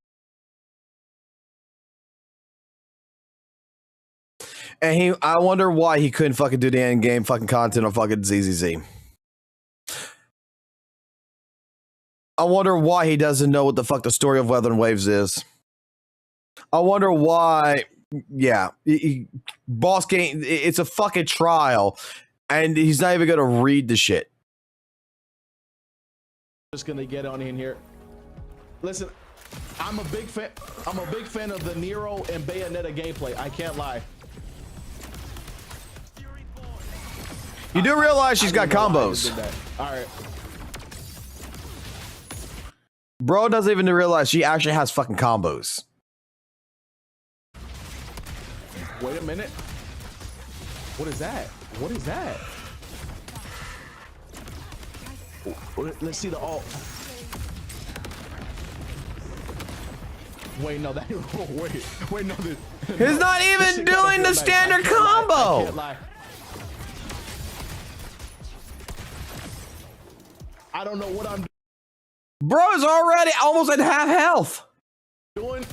S1: And I wonder why he couldn't fucking do the end game fucking content on fucking ZZZ. I wonder why he doesn't know what the fuck the story of Weather and Waves is. I wonder why. Yeah, Boss Game. It's a fucking trial, and he's not even gonna read the shit.
S6: Just gonna get on in here. Listen, I'm a big fan. I'm a big fan of the Nero and Bayonetta gameplay. I can't lie.
S1: You do realize she's got combos.
S6: All right.
S1: Bro doesn't even realize she actually has fucking combos.
S6: Wait a minute. What is that? What is that? Let's see the ult. Wait, no, that. Wait, no.
S1: He's not even doing the standard combo.
S6: I can't lie. I don't know what I'm doing.
S1: Bro's already almost at half health.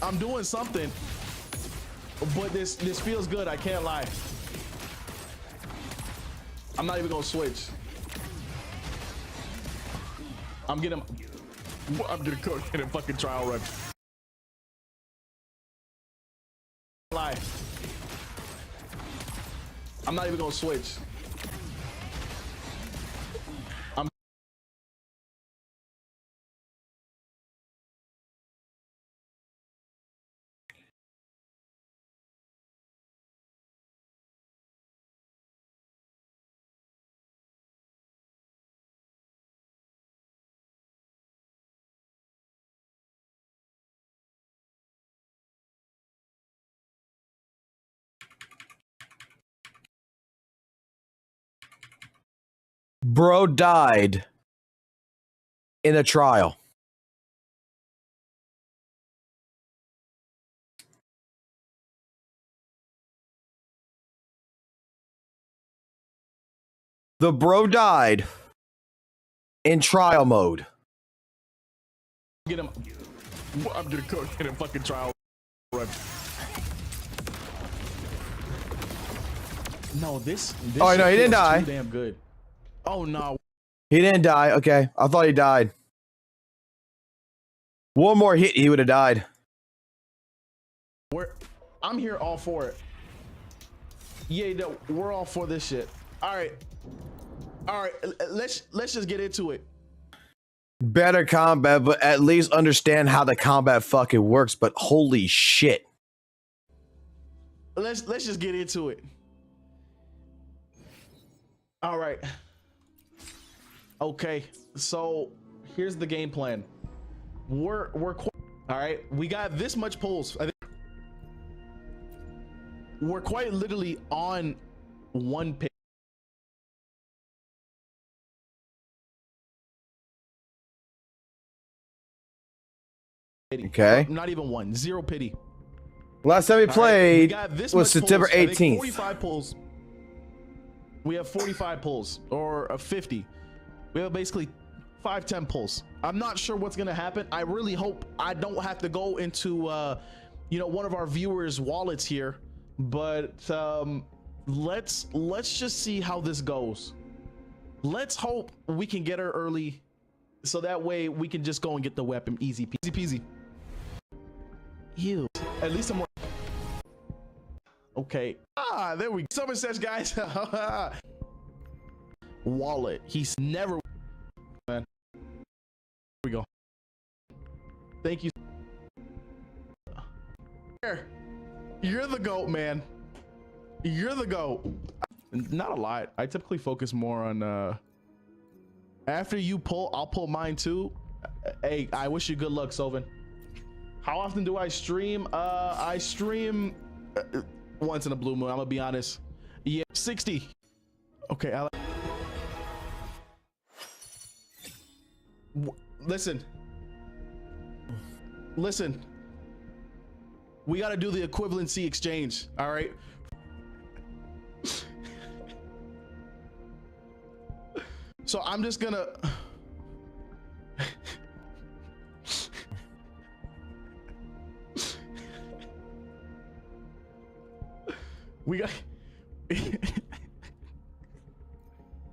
S6: I'm doing something, but this feels good. I can't lie. I'm not even gonna switch. I'm gonna go get a fucking trial run. Lie. I'm not even gonna switch.
S1: Bro died in a trial. The bro died in trial mode.
S6: Get him. I'm gonna go get a fucking trial run. No, this
S1: oh no, he didn't die.
S6: Too damn good. Oh no.
S1: He didn't die. Okay. I thought he died. One more hit, he would have died.
S6: I'm here all for it. Yeah, no, we're all for this shit. All right. Let's just get into it.
S1: Better combat, but at least understand how the combat fucking works. But holy shit.
S6: Let's just get into it. All right. Okay, so here's the game plan. We're all right. We got this much pulls. I think we're quite literally on one pick.
S1: Okay.
S6: Not even one. Zero pity.
S1: Last time we played was September 18th.
S6: 45 pulls. We have 45 pulls or 50. We have basically 5-10 pulls. I'm not sure what's gonna happen. I really hope I don't have to go into one of our viewers' wallets here. But let's just see how this goes. Let's hope we can get her early, so that way we can just go and get the weapon easy peasy. Ew. At least I'm more. Okay. There we go. Summon says, guys. wallet. He's never, man. Here we go. Thank you. You're the GOAT, man. You're the GOAT. Not a lot. I typically focus more on after you pull, I'll pull mine too. Hey, I wish you good luck, Sylvan. How often do I stream? I stream once in a blue moon. I'm gonna be honest. Yeah, 60. Okay, Alex. Listen. Listen. We gotta do the equivalency exchange. All right. So I'm just gonna. We got.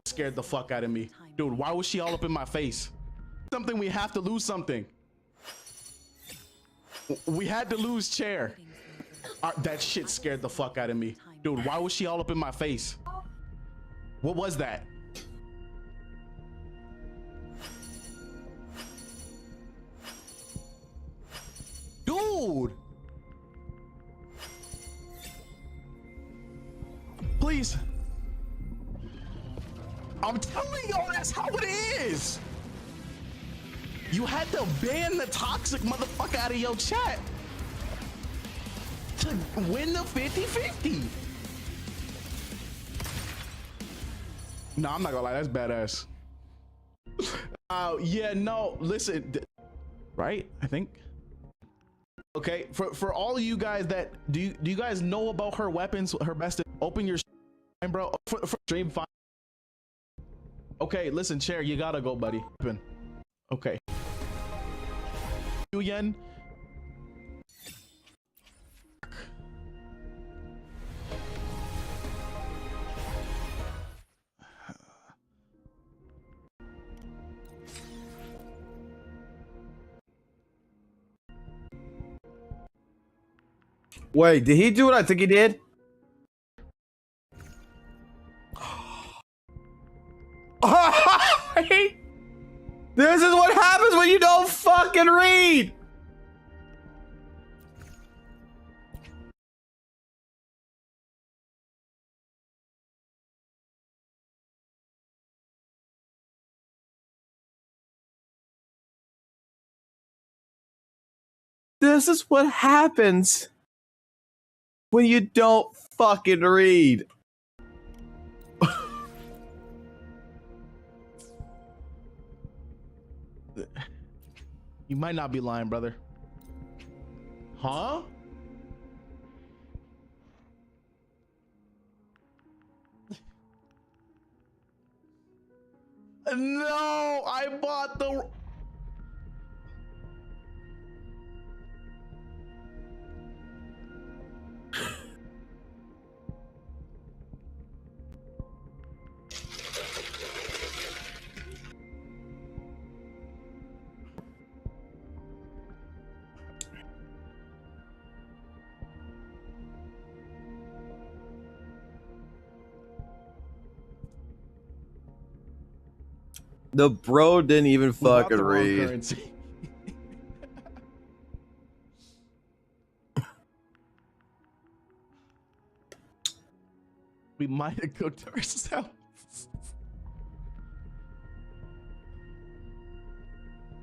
S6: Scared the fuck out of me, dude. Why was she all up in my face? Something we have to lose something. We had to lose chair. That shit scared the fuck out of me, dude. Why was she all up in my face? What was that? Dude. Please. I'm telling y'all, that's how it is. You had to ban the toxic motherfucker out of your chat to win the 50-50. No, I'm not gonna lie, that's badass. Yeah, no, listen, right? I think. Okay, for all of you guys that do you guys know about her weapons? Her best. Open your stream, bro. For stream fine. Okay, listen, Chair, you gotta go, buddy. Okay. You yen.
S1: Wait, did he do what I think he did? This is what happens when you don't fucking read. This is what happens when you don't fucking read.
S6: You might not be lying, brother. Huh? No, I bought the...
S1: The bro didn't even fucking read.
S6: We might have cooked ourselves.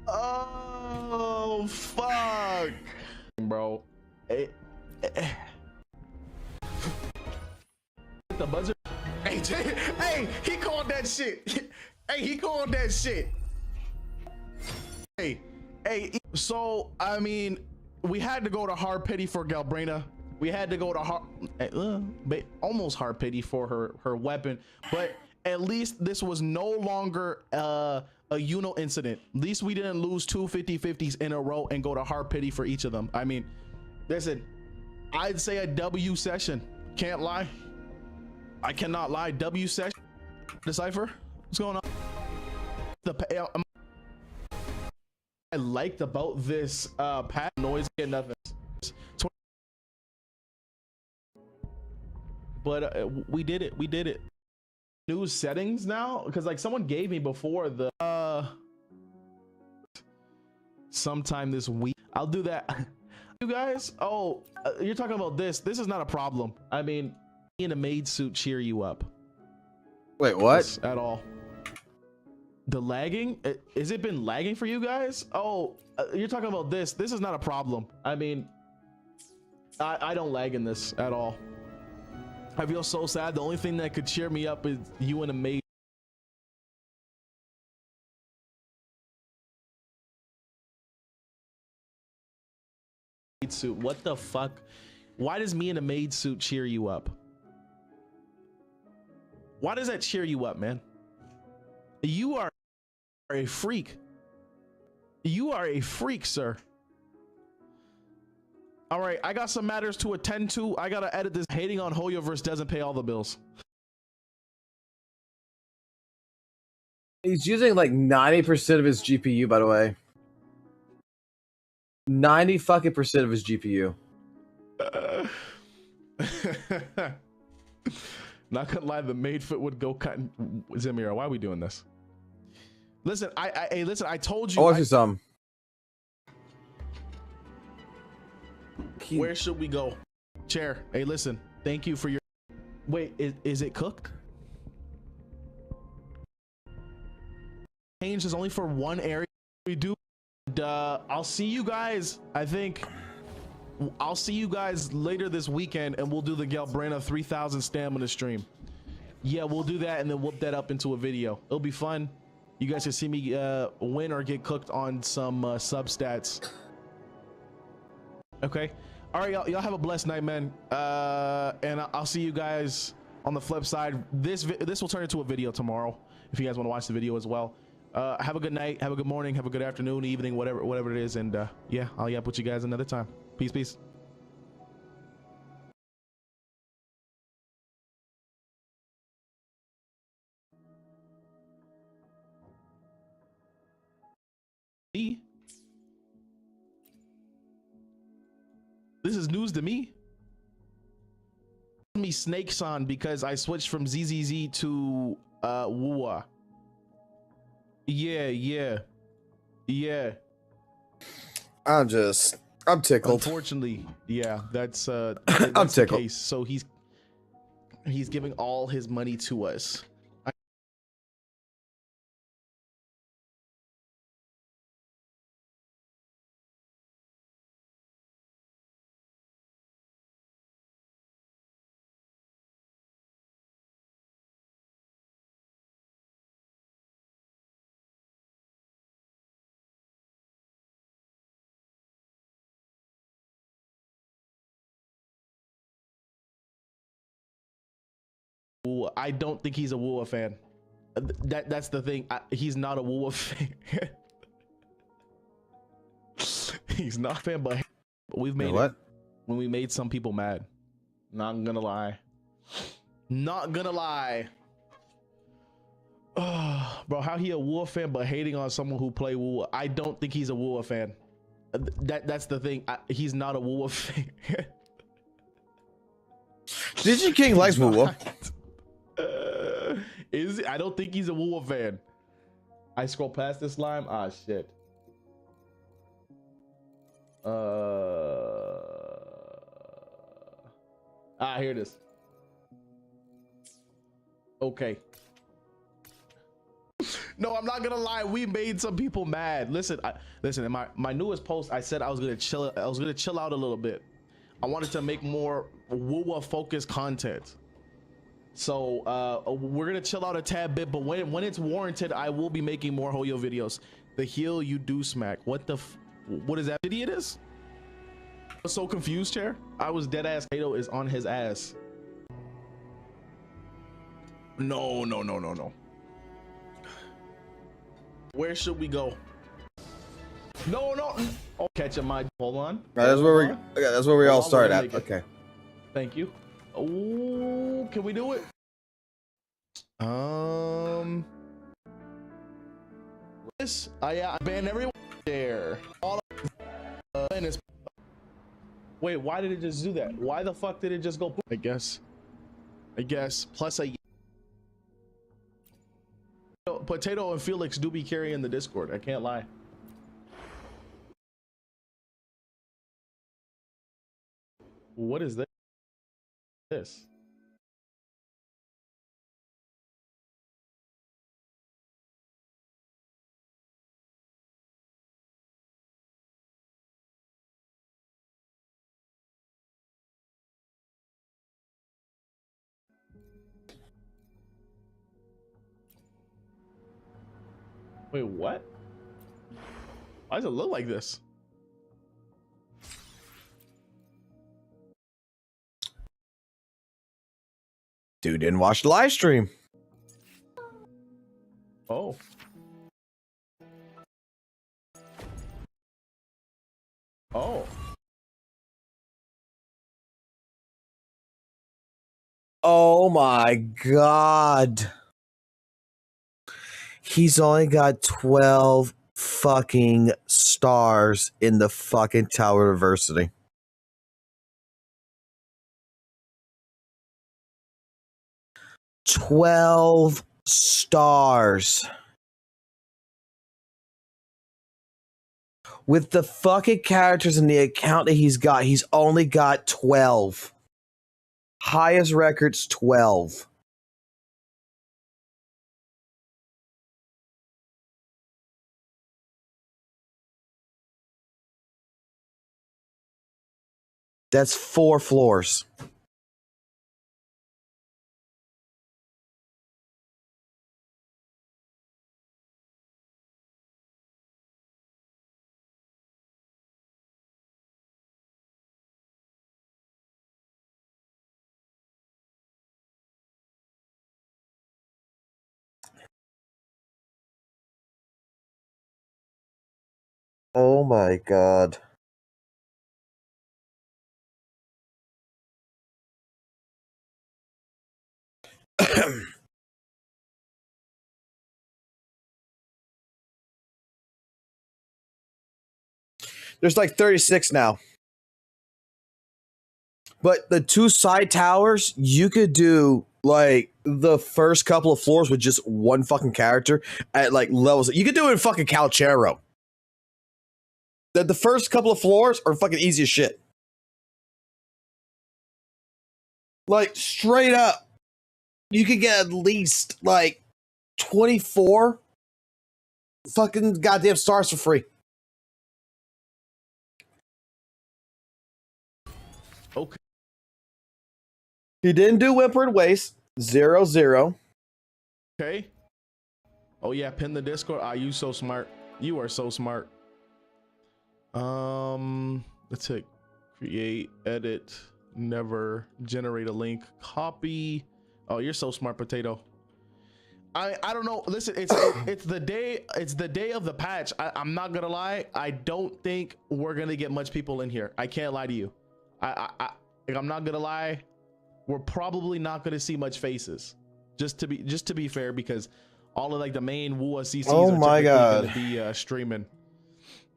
S6: Oh, fuck. Bro. The buzzer. Hey, hey, he called that shit. Hey, he called that shit. Hey, so, I mean, we had to go to hard pity for Galbrina. We had to go to almost hard pity for her weapon, but at least this was no longer a Uno incident. At least we didn't lose two 50-50s in a row and go to hard pity for each of them. I mean, listen, I'd say a W session. Can't lie. I cannot lie. W session. Decipher, what's going on? I liked about this pack noise and nothing. But we did it. new settings now? Because like someone gave me before the sometime this week. I'll do that. You guys, oh, you're talking about this. This is not a problem. I mean, in a maid suit cheer you up.
S1: Wait, what?
S6: Yes, at all. The lagging? Has it been lagging for you guys? Oh, you're talking about this. This is not a problem. I mean, I don't lag in this at all. I feel so sad. The only thing that could cheer me up is you in a maid suit. What the fuck? Why does me in a maid suit cheer you up? Why does that cheer you up, man? You are a freak. You are a freak, sir. All right, I got some matters to attend to. I gotta edit this. Hating on Hoyoverse doesn't pay all the bills.
S1: He's using like 90% of his GPU, by the way. 90 fucking % of his GPU.
S6: Not gonna lie, the maid foot would go cutting. Zamira, why are we doing this? Listen, listen, I told you.
S1: I want you some.
S6: Where should we go? Chair. Hey, listen. Thank you for your. Wait, is it cooked? Change is only for one area. We do. I'll see you guys. I think I'll see you guys later this weekend, and we'll do the Galbrana 3000 stamina stream. Yeah, we'll do that, and then whoop that up into a video. It'll be fun. You guys can see me win or get cooked on some substats. Okay. All right, y'all have a blessed night, man. And I'll see you guys on the flip side. This will turn into a video tomorrow if you guys want to watch the video as well. Have a good night, have a good morning, have a good afternoon, evening, whatever it is, and yeah, I'll yap with you guys another time. Peace, peace. This is news to me. Me snakes on because I switched from ZZZ to WUWA. Yeah.
S1: I'm tickled.
S6: Unfortunately, yeah, that's
S1: I'm
S6: the
S1: tickled.
S6: case. So he's giving all his money to us. I don't think he's a WUWA fan. That's the thing. He's not a WUWA fan. He's not a fan, but we've made it when we made some people mad. Not gonna lie. Oh, bro, how he a WUWA fan but hating on someone who play WUWA? I don't think he's a WUWA fan. That's the thing. He's not a WUWA fan.
S1: Digi King likes WUWA.
S6: I don't think he's a WUWA fan. I scroll past this slime. Ah, shit. Here it is. Okay. No, I'm not gonna lie. We made some people mad. Listen, listen. In my newest post, I said I was gonna chill out a little bit. I wanted to make more WUWA focused content. So we're gonna chill out a tad bit, but when it's warranted, I will be making more Hoyo videos. The heel you do smack. What is that idiot is? I was so confused, chair. I was dead ass. Kato is on his ass. No. Where should we go? No. Oh, catch a mind. Hold on.
S1: Right, that's where we all start at. Okay.
S6: Thank you. Oh, can we do it? This I banned everyone there. All wait, why did it just do that? Why the fuck did it just go? I guess. Plus Potato and Felix do be carrying the Discord. I can't lie. What is this? Wait, what? Why does it look like this?
S1: Dude didn't watch the live stream.
S6: Oh. Oh.
S1: Oh my god. He's only got 12 fucking stars in the fucking Tower of Adversity. $12 stars. With the fucking characters in the account that he's only got 12. Highest record's 12. That's 4 floors. Oh my god. There's like 36 now. But the 2 side towers, you could do like the first couple of floors with just one fucking character at like levels. You could do it in fucking Calchero. The first couple of floors are fucking easy as shit. Like straight up, you could get at least like 24 fucking goddamn stars for free.
S6: Okay.
S1: He didn't do Whimpered Waste. 0-0.
S6: Okay. Oh yeah, pin the Discord. Ah, you so smart. You are so smart. Let's hit create, edit, never generate a link, copy. Oh, you're so smart, Potato. I don't know. Listen, it's the day of the patch. I'm not gonna lie. I don't think we're gonna get much people in here. I can't lie to you. I'm not gonna lie. We're probably not gonna see much faces. Just to be fair, because all of like the main WUWA CCs are typically gonna be streaming.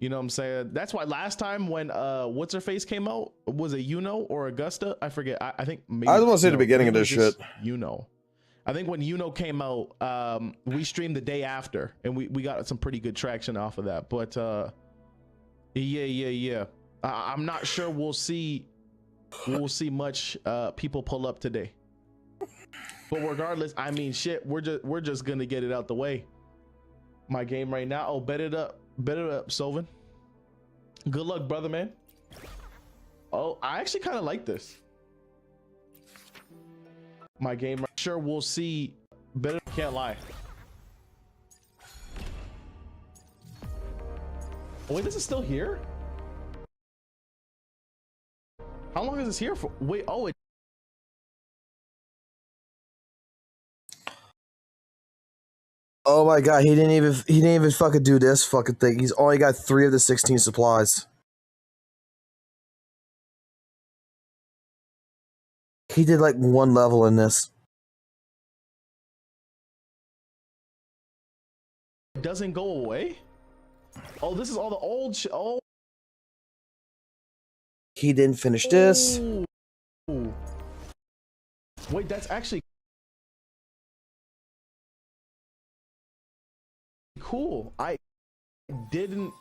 S6: You know what I'm saying? That's why last time when what's her face came out, was it or Augusta? I forget. I think maybe
S1: I was gonna say the beginning of this shit.
S6: I think when came out, we streamed the day after, and we got some pretty good traction off of that. But yeah. I'm not sure we'll see much people pull up today. But regardless, I mean, shit, we're just gonna get it out the way. My game right now. Oh, bet it up, Sylvan. Good luck, brother, man. Oh, I actually kind of like this. My game. Sure, we'll see. Better, can't lie. Oh, wait, this is still here? How long is this here for? Wait, oh, it.
S1: Oh my god, he didn't even fucking do this fucking thing. He's only got 3 of the 16 supplies. He did like 1 level in this.
S6: It doesn't go away? Oh, this is all the old shit. Oh.
S1: He didn't finish this.
S6: Ooh. Wait, that's actually cool. I didn't.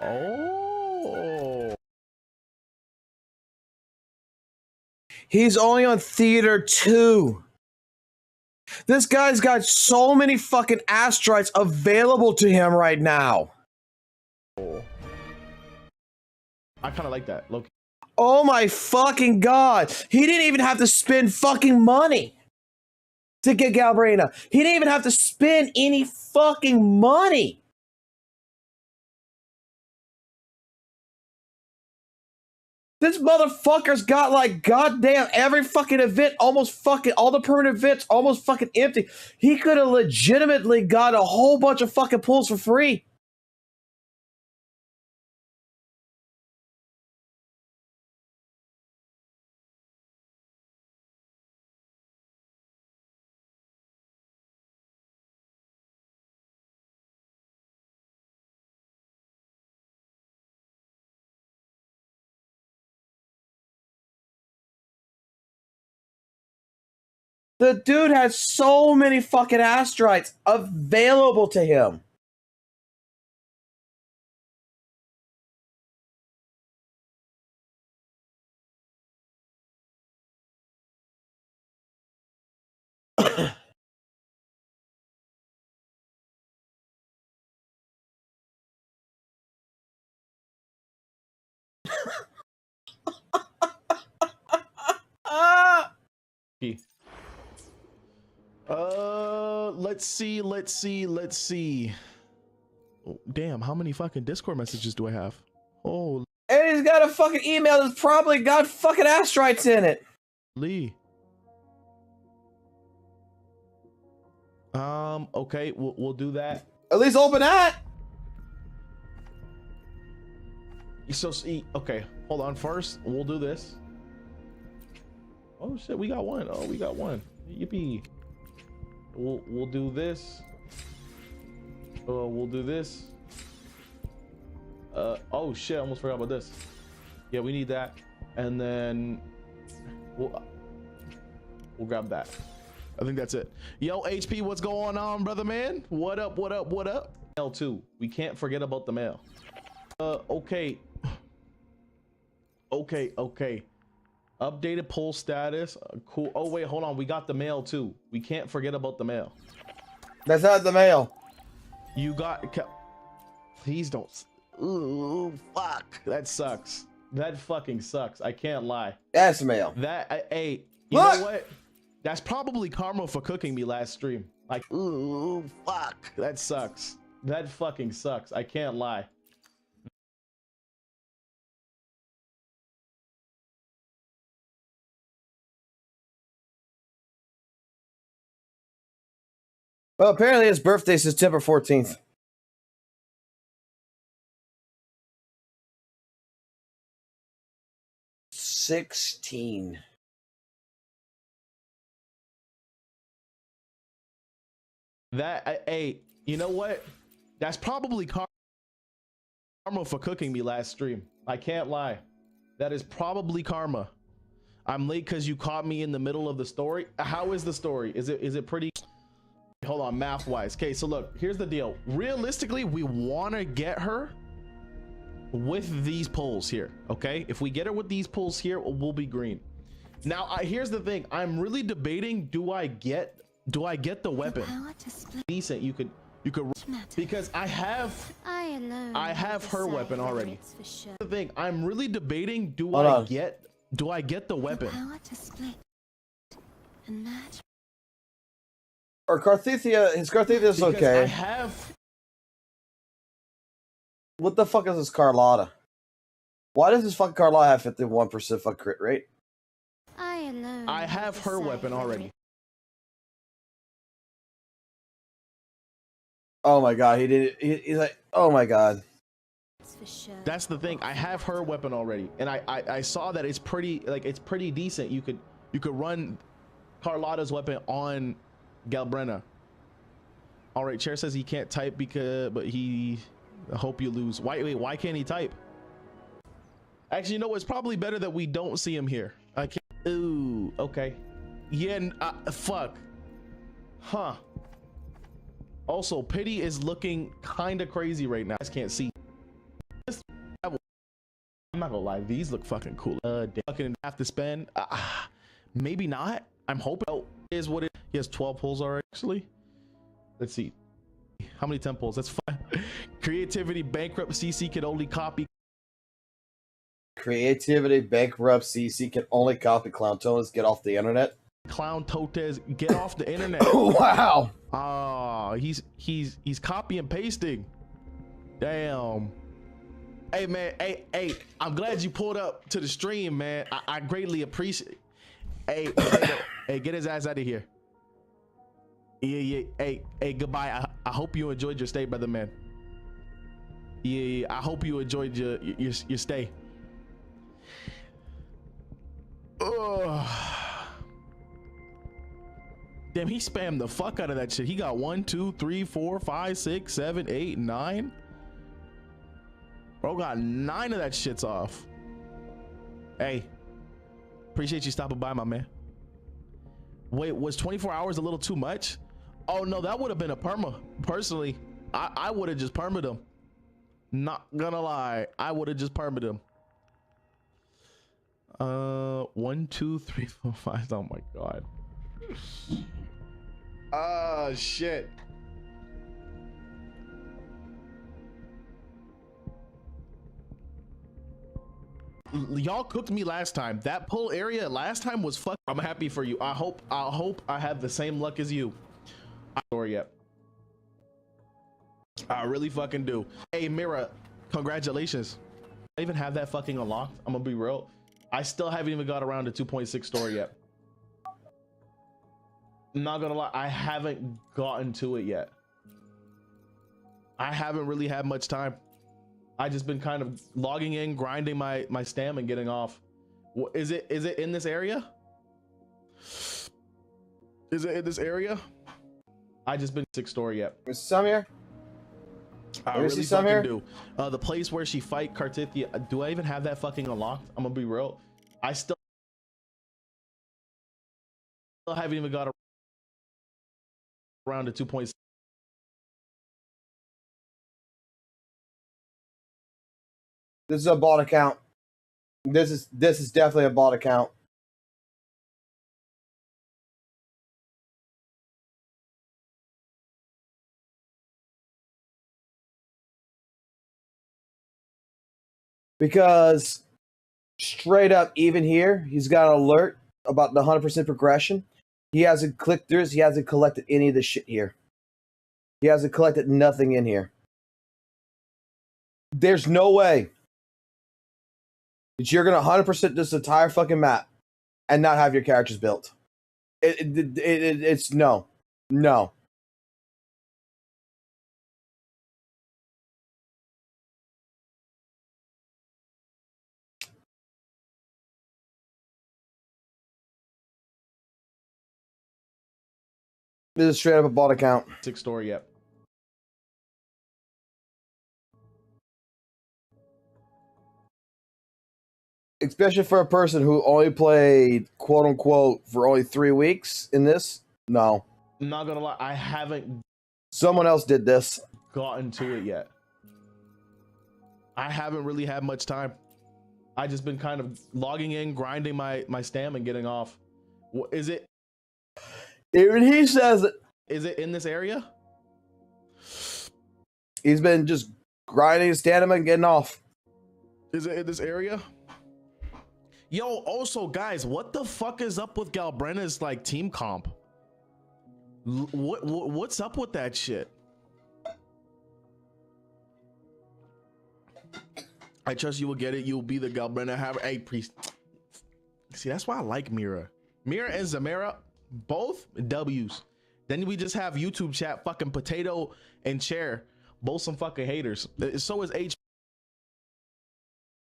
S6: Oh.
S1: He's only on Theater 2. This guy's got so many fucking asteroids available to him right now.
S6: I kind of like that. Look.
S1: Oh my fucking god. He didn't even have to spend fucking money to get Galbrina. He didn't even have to spend any fucking money. This motherfucker's got like goddamn every fucking event, almost fucking all the permanent events, almost fucking empty. He could have legitimately got a whole bunch of fucking pulls for free. The dude has so many fucking asteroids available to him.
S6: Let's see. Oh, damn, how many fucking Discord messages do I have? Oh,
S1: and he's got a fucking email that's probably got fucking asteroids in it.
S6: Lee. Okay, we'll do that.
S1: At least open that.
S6: So see, okay, hold on. First, we'll do this. Oh shit, we got one. Oh, we got one. Yippee. We'll do this. We'll do this. Oh shit, I almost forgot about this. Yeah, we need that. And then we'll grab that. I think that's it. Yo, HP, what's going on, brother man? What up, what up, what up? Mail too. We can't forget about the mail. Okay. Okay. Updated poll status. Cool. Oh wait, hold on. We got the mail too. We can't forget about the mail.
S1: That's not the mail.
S6: You got. Please don't. Ooh, fuck. That sucks. That fucking sucks. I can't lie.
S1: That's the mail.
S6: That. Hey, you know what? That's probably karma for cooking me last stream. Like, ooh, fuck. That sucks. That fucking sucks. I can't lie.
S1: Well, apparently his birthday is September 14th. $16.
S6: That, hey, you know what? That's probably karma for cooking me last stream. I can't lie. That is probably karma. I'm late because you caught me in the middle of the story. How is the story? Is it pretty? Hold on, math wise. Okay, so look, here's the deal. Realistically, we want to get her with these pulls here. Okay, if we get her with these pulls here, we'll be green. Now, here's the thing. I'm really debating. Do I get the weapon? Decent. You could because I have her weapon already. The thing. I'm really debating. Do I get the weapon?
S1: Or Carthethia, his Carthethia is okay.
S6: I have.
S1: What the fuck is this Carlotta? Why does this fucking Carlotta have 51% fuck crit rate?
S6: I have her weapon already.
S1: Oh my god, he did it. He's like, oh my god.
S6: That's the thing. I have her weapon already, and I saw that it's pretty decent. You could run Carlotta's weapon on Galbrina. All right, Chair says he can't type but he I hope you lose. Why can't he type? Actually, you know, it's probably better that we don't see him here. I can't. Ooh, okay. Yeah, fuck. Huh. Also, Pity is looking kind of crazy right now. I just can't see. I'm not gonna lie, these look fucking cool. Fucking have to spend. Maybe not. I'm hoping. Oh, is what it. He has 12 pulls already. Actually, let's see. How many 10 pulls? That's fine. Creativity bankrupt. CC can only copy.
S1: Creativity bankrupt. CC can only copy. Clown Tones, get off the internet.
S6: Clown Totes, get off the internet.
S1: Wow.
S6: Oh, he's copy and pasting. Damn. Hey man, hey, I'm glad you pulled up to the stream, man. I greatly appreciate. Hey, hey, get his ass out of here. Yeah. Hey, goodbye. I hope you enjoyed your stay, brother man. Yeah, I hope you enjoyed your stay. Ugh. Damn, he spammed the fuck out of that shit. He got 1, 2, 3, 4, 5, 6, 7, 8, 9. Bro got 9 of that shits off. Hey, appreciate you stopping by, my man. Wait, was 24 hours a little too much? Oh no, that would have been a perma. Personally, I would have just permed him. Not gonna lie, I would have just permed him. 1, 2, 3, 4, 5. Oh my god. Ah, shit. Y'all cooked me last time. That pull area last time was fuck. I'm happy for you. I hope I have the same luck as you. Story yet. I really fucking do. Hey Mira, congratulations. I even have that fucking unlocked. I'm gonna be real. I still haven't even got around to 2.6 story yet. I'm not gonna lie, I haven't gotten to it yet. I haven't really had much time. I just been kind of logging in, grinding my stam and getting off. Is it in this area? Is it in this area? I just been 6 story yet.
S1: Is some here?
S6: I really fucking do. The place where she fight Kartithia. Do I even have that fucking unlocked? I'm gonna be real. I still haven't even got around to 2.6.
S1: This is a bot account. This is definitely a bot account. Because straight up, even here, he's got an alert about the 100% progression. He hasn't clicked through this. He hasn't collected any of the shit here. He hasn't collected nothing in here. There's no way that you're going to 100% this entire fucking map and not have your characters built. It's no. No. This is straight up a bot account.
S6: 6 story yet.
S1: Especially for a person who only played quote unquote for only 3 weeks in this. No.
S6: I'm not gonna lie, I haven't
S1: Someone else did this.
S6: gotten to it yet. I haven't really had much time. I just been kind of logging in, grinding my stam and getting off. Is it?
S1: Even he says it.
S6: Is it in this area?
S1: He's been just grinding his stamina and getting off.
S6: Is it in this area? Yo, also guys, what the fuck is up with Galbrenna's like team comp? What's up with that shit? I trust you will get it. You'll be the Galbrenna. Have a priest. See, that's why I like Mira. Mira and Zamara, both W's. Then we just have YouTube chat, fucking Potato and Chair, both some fucking haters. So is H.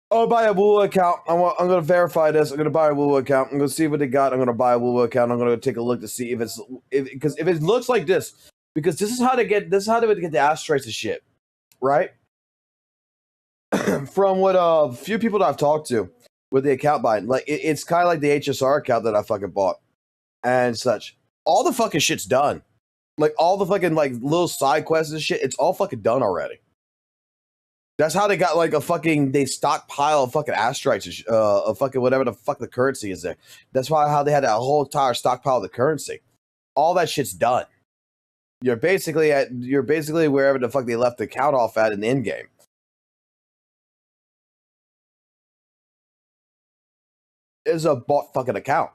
S1: Oh, buy a WUWA account. I'm gonna verify this. I'm gonna buy a WUWA account. I'm gonna see what they got. I'm gonna buy a WUWA account. I'm gonna take a look to see if it looks like this, because this is how they get the asteroids and shit, right? from what a few people that I've talked to with the account buying, like it's kind of like the HSR account that I fucking bought and such. All the fucking shit's done. Like all the fucking like little side quests and shit, it's all fucking done already. That's how they got like they stockpile of fucking asteroids, of fucking whatever the fuck the currency is there. That's how they had that whole entire stockpile of the currency. All that shit's done. You're basically wherever the fuck they left the count off at in the end game. It's a bought fucking account.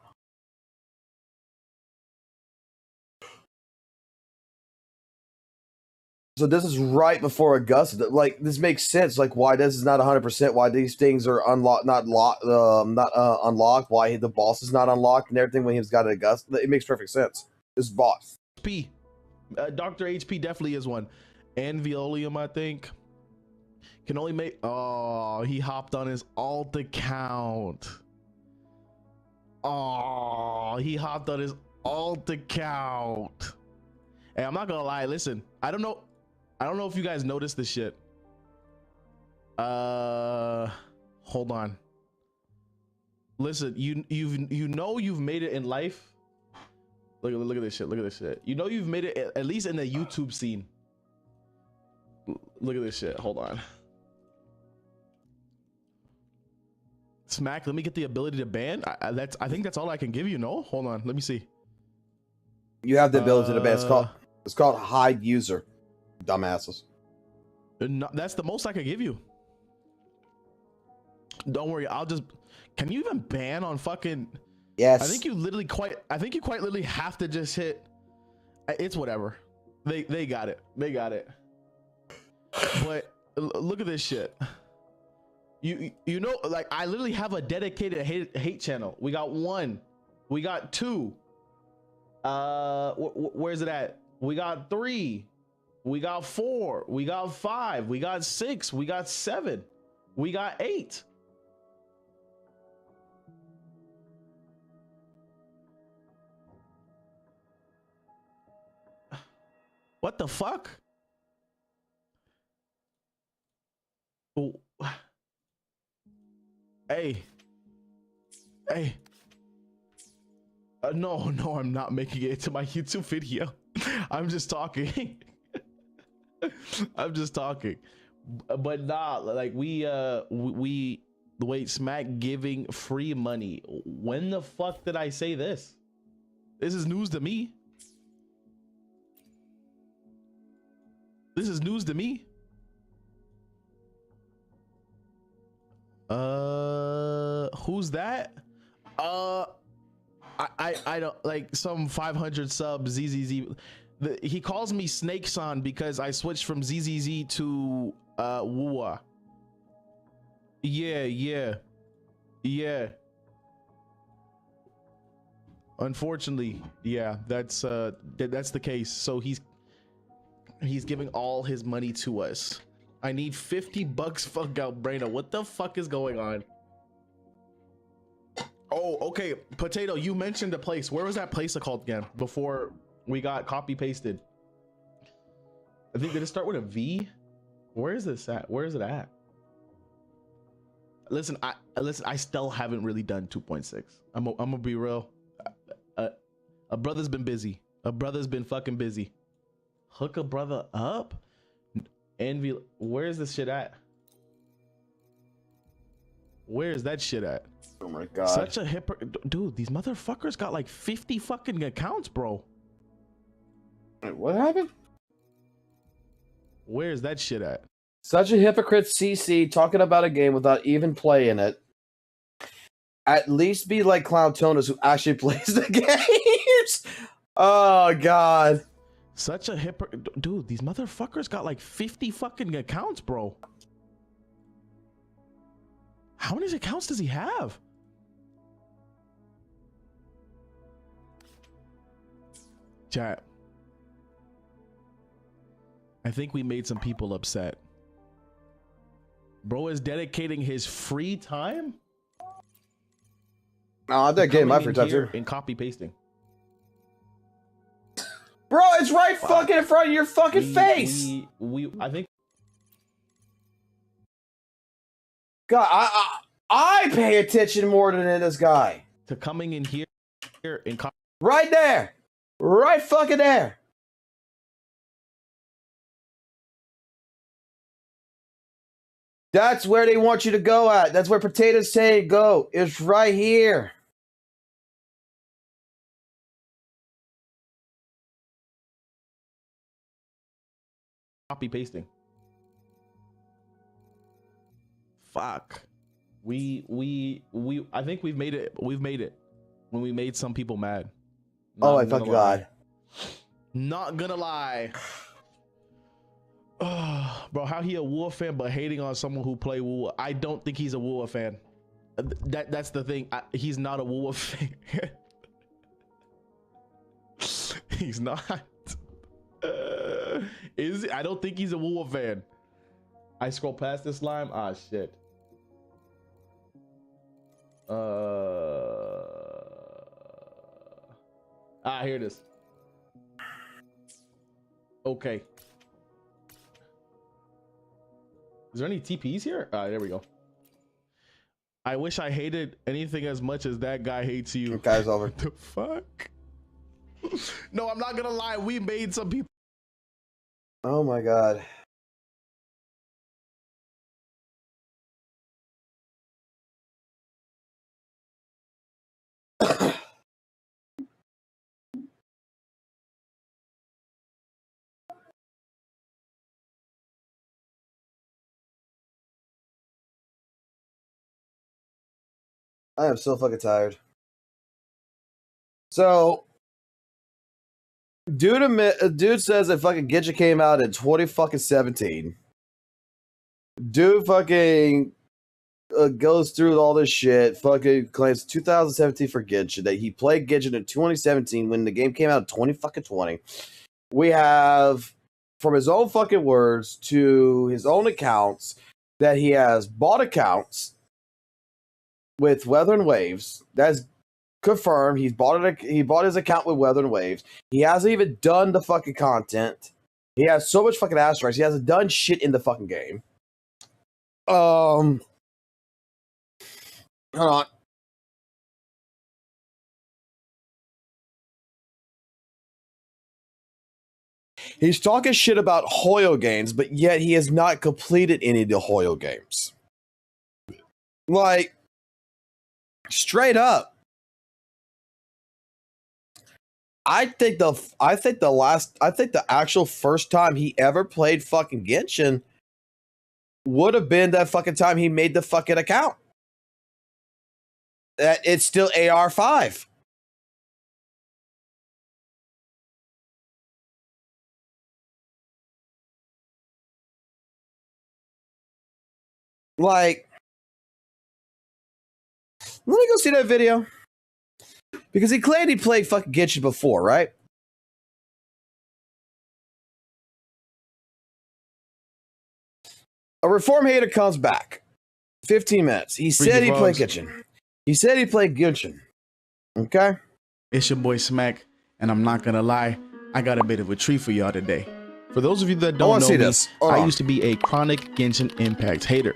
S1: So this is right before Augusta. Like this makes sense. Like why this is not 100%. Why these things are unlocked, not unlocked. Why the boss is not unlocked and everything when he's got an Augusta. It makes perfect sense. This is boss.
S6: Dr. HP definitely is one. And Violium, I think. Can only make. Oh, he hopped on his alt account. Oh, he hopped on his alt account. Hey, I'm not gonna lie. Listen, I don't know if you guys noticed this shit. Hold on. Listen, you've made it in life. Look at this shit. Look at this shit. You know you've made it at least in the YouTube scene. Look at this shit. Hold on. Smack, let me get the ability to ban. I think that's all I can give you. No, hold on. Let me see.
S1: You have the ability to ban. It's called hide user. Dumbasses.
S6: No, that's the most I can give you. Don't worry. Can you even ban on fucking?
S1: Yes.
S6: I think you quite literally have to just hit. It's whatever. They got it. They got it. But look at this shit. You know, like I literally have a dedicated hate channel. We got 1. We got 2. Where's it at? We got 3. We got 4. We got 5. We got 6. We got 7. We got 8. What the fuck? Oh. Hey. No, I'm not making it to my YouTube video. I'm just talking. I'm just talking. But nah, like we wait, Smack giving free money. When the fuck did I say this? This is news to me. This is news to me. Who's that? I don't like some 500 subs ZZZ. He calls me Snake-san because I switched from ZZZ to WUWA. Yeah. Unfortunately, yeah, that's the case. So he's giving all his money to us. I need $50. Fuck out, Braino. What the fuck is going on? Oh, okay. Potato, you mentioned a place. Where was that place called again before we got copy pasted? I think, did it start with a V? Where is this at? Where is it at? Listen, I still haven't really done 2.6. I'm gonna be real. A brother's been busy. A brother's been fucking busy. Hook a brother up? Envy, where's this shit at? Where's that shit at?
S1: Oh my god.
S6: Such a hypocrite. Dude, these motherfuckers got like 50 fucking accounts, bro.
S1: Wait, what happened?
S6: Where's that shit at?
S1: Such a hypocrite CC talking about a game without even playing it. At least be like Clown Tonus who actually plays the games. Oh god.
S6: Such a hypocrite. Dude, these motherfuckers got like 50 fucking accounts, bro. How many accounts does he have? Chat. I think we made some people upset. Bro is dedicating his free time?
S1: No, I'm dedicating my free time too.
S6: And copy pasting.
S1: Bro, it's right fucking in front of your fucking face.
S6: I think
S1: God, I pay attention more than this guy.
S6: To coming in here and
S1: right there, right fucking there. That's where they want you to go at. That's where potatoes say go. It's right here.
S6: copy pasting. Fuck. I think we've made it. We've made it when we made some people mad.
S1: Oh my fucking god.
S6: Not gonna lie. Bro, how he a WUWA fan but hating on someone who play WUWA? I don't think he's a WUWA fan. That's the thing. He's not a WUWA fan. He's not. I don't think he's a WUWA fan. I scroll past this slime. Ah, shit. Here it is. Okay. Is there any TPs here? There we go. I wish I hated anything as much as that guy hates you.
S1: Okay, it's over.
S6: What the fuck? No, I'm not gonna lie. We made some people.
S1: Oh my god. I am so fucking tired. So, dude says that fucking Genshin came out in 2017. Dude fucking goes through all this shit. Fucking claims 2017 for Genshin, that he played Genshin in 2017 when the game came out in 2020. We have, from his own fucking words to his own accounts, that he has bought accounts with Weather and Waves. That's confirmed. He bought his account with Weather and Waves. He hasn't even done the fucking content. He has so much fucking asterisks. He hasn't done shit in the fucking game. Hold on. He's talking shit about Hoyo games, but yet he has not completed any of the Hoyo games. Like, straight up. I think the actual first time he ever played fucking Genshin would have been that fucking time he made the fucking account. That it's still AR5. Like, let me go see that video. Because he claimed he played fucking Genshin before, right? A Reform hater comes back. 15 minutes. He said he played Genshin. He said he played Genshin. Okay?
S6: It's your boy Smack, and I'm not gonna lie, I got a bit of a treat for y'all today. For those of you that don't know me, I used to be a chronic Genshin Impact hater.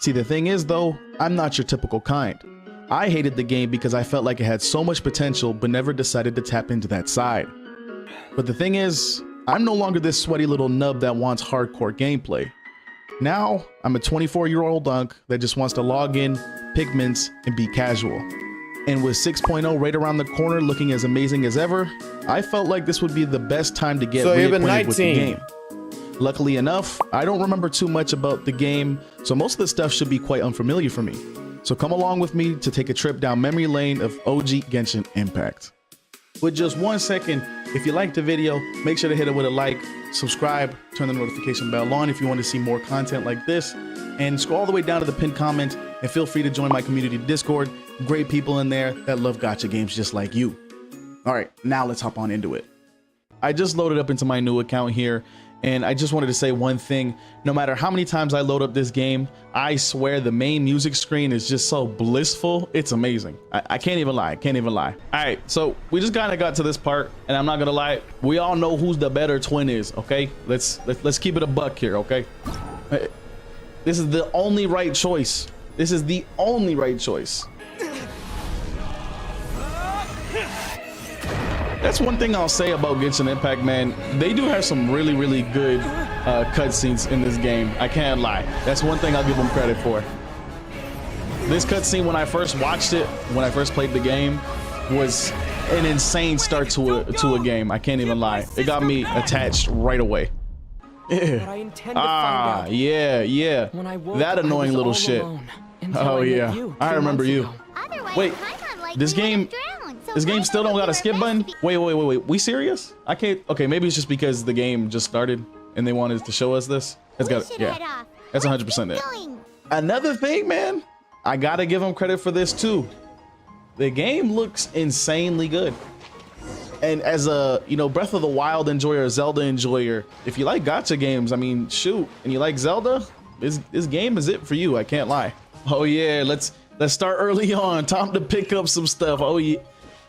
S6: See, the thing is though, I'm not your typical kind. I hated the game because I felt like it had so much potential but never decided to tap into that side. But the thing is, I'm no longer this sweaty little nub that wants hardcore gameplay. Now, I'm a 24-year-old unk that just wants to log in, pick mints, and be casual. And with 6.0 right around the corner looking as amazing as ever, I felt like this would be the best time to get reacquainted with the game. Luckily enough, I don't remember too much about the game, so most of the stuff should be quite unfamiliar for me. So come along with me to take a trip down memory lane of OG Genshin Impact. With just 1 second, if you liked the video, make sure to hit it with a like, subscribe, turn the notification bell on if you want to see more content like this, and scroll all the way down to the pinned comment and feel free to join my community Discord. Great people in there that love gacha games just like you. All right, now let's hop on into it. I just loaded up into my new account here, and I just wanted to say one thing. No matter how many times I load up this game, I swear the main music screen is just so blissful. It's amazing. I can't even lie. All right, so we just kind of got to this part, and I'm not gonna lie. We all know who's the better twin is, okay? Let's keep it a buck here, okay? This is the only right choice. This is the only right choice. That's one thing I'll say about Genshin Impact, man. They do have some really, really good cutscenes in this game. I can't lie. That's one thing I'll give them credit for. This cutscene, when I first watched it, when I first played the game, was an insane start to a game. I can't even lie. It got me attached right away. Yeah. Ah, yeah. That annoying little shit. Oh yeah, I remember you. Wait, this game still don't got a skip button? Wait. We serious? I can't. Okay, maybe it's just because the game just started and they wanted to show us this. It's got it. Yeah, that's 100% it. Another thing, man, I gotta give them credit for this too. The game looks insanely good. And as a, you know, Breath of the Wild enjoyer, Zelda enjoyer, if you like gacha games, I mean, shoot, and you like Zelda, this game is it for you. I can't lie. Oh yeah, let's start early on. Time to pick up some stuff. Oh yeah.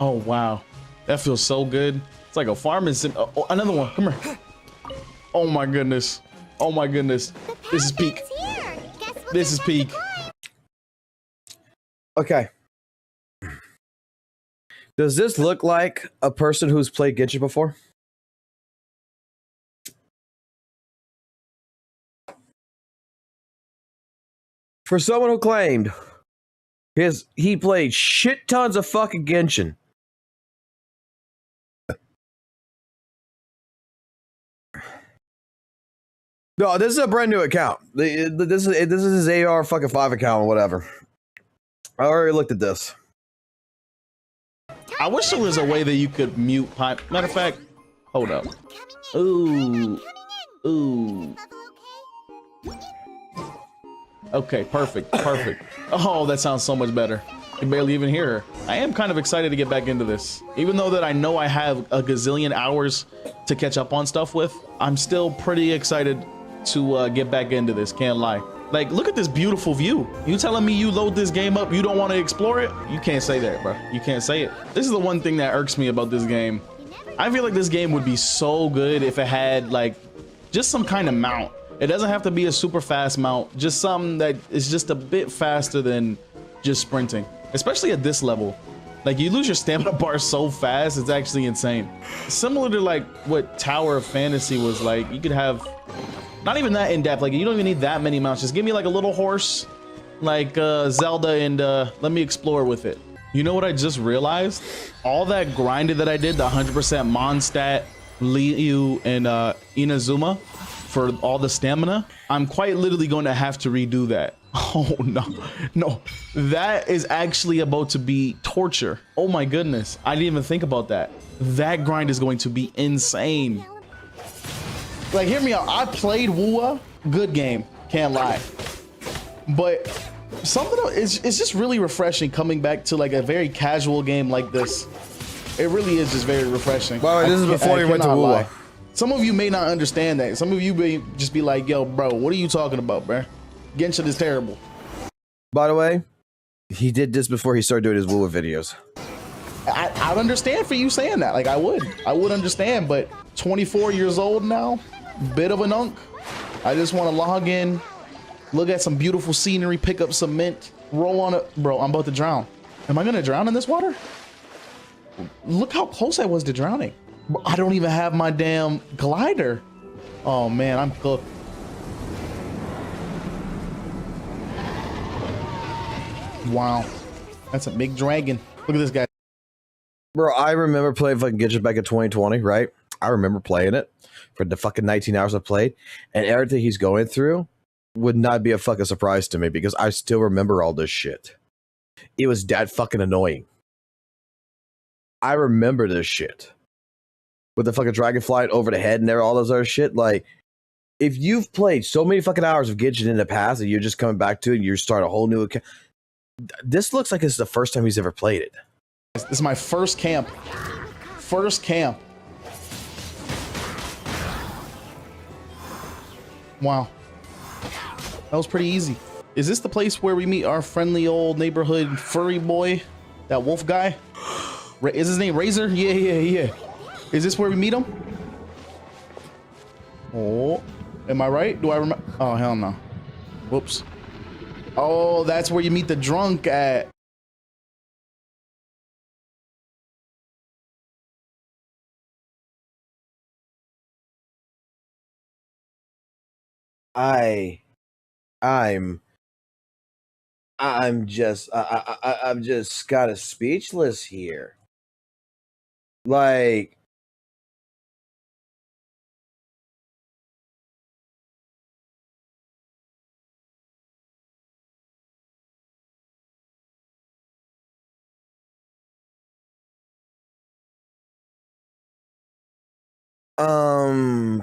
S6: Oh wow, that feels so good. It's like a farming sim. Oh, another one. Come here. Oh my goodness. Oh my goodness. This is peak. This is peak.
S1: Okay. Does this look like a person who's played Genshin before? For someone who claimed he played shit tons of fucking Genshin. No, this is a brand new account. This is his AR fucking 5 account or whatever. I already looked at this.
S6: I wish there was a way that you could mute pipe. Matter of fact, hold up. Ooh. Okay, perfect. Oh, that sounds so much better. You can barely even hear her. I am kind of excited to get back into this. Even though that I know I have a gazillion hours to catch up on stuff with, I'm still pretty excited to get back into this, can't lie. Like, look at this beautiful view. You telling me you load this game up, you don't want to explore it? You can't say that, bro. You can't say it. This is the one thing that irks me about this game. I feel like this game would be so good if it had, like, just some kind of mount. It doesn't have to be a super fast mount, just something that is just a bit faster than just sprinting, especially at this level. Like, you lose your stamina bar so fast, it's actually insane. Similar to like what Tower of Fantasy was like. You could have not even that in depth, like you don't even need that many mounts. Just give me like a little horse like Zelda and let me explore with it. You know what I just realized? All that grinding that I did, the 100% Mondstadt, Liu, and Inazuma for all the stamina, I'm quite literally going to have to redo that. Oh no, that is actually about to be torture. Oh my goodness, I didn't even think about that. That grind is going to be insane. Like, hear me out, I played WUWA, good game, can't lie. But something, it's just really refreshing coming back to like a very casual game like this. It really is just very refreshing.
S1: By the way, this is before you went to WUWA.
S6: Lie. Some of you may not understand that. Some of you may just be like, yo, bro, what are you talking about, bro? Genshin is terrible.
S1: By the way, he did this before he started doing his WUWA videos.
S6: I'd understand for you saying that. Like, I would understand, but 24 years old now, bit of an unk. I just want to log in, look at some beautiful scenery, pick up some mint, roll on it. Bro, I'm about to drown. Am I going to drown in this water? Look how close I was to drowning. I don't even have my damn glider. Oh man, I'm cooked. Wow, that's a big dragon. Look at this guy.
S1: Bro, I remember playing fucking Genshin back in 2020, right? I remember playing it for the fucking 19 hours I played, and everything he's going through would not be a fucking surprise to me because I still remember all this shit. It was that fucking annoying. I remember this shit. With the fucking dragon flying over the head and all those other shit. Like, if you've played so many fucking hours of Genshin in the past and you're just coming back to it and you start a whole new account, this looks like it's the first time he's ever played it.
S6: This is my first camp. First camp. Wow. That was pretty easy. Is this the place where we meet our friendly old neighborhood furry boy? That wolf guy? Is his name Razor? Yeah. Is this where we meet him? Oh, am I right? Do I remember? Oh, hell no. Whoops. Oh, that's where you meet the drunk at.
S1: I'm just kind of speechless here. Like,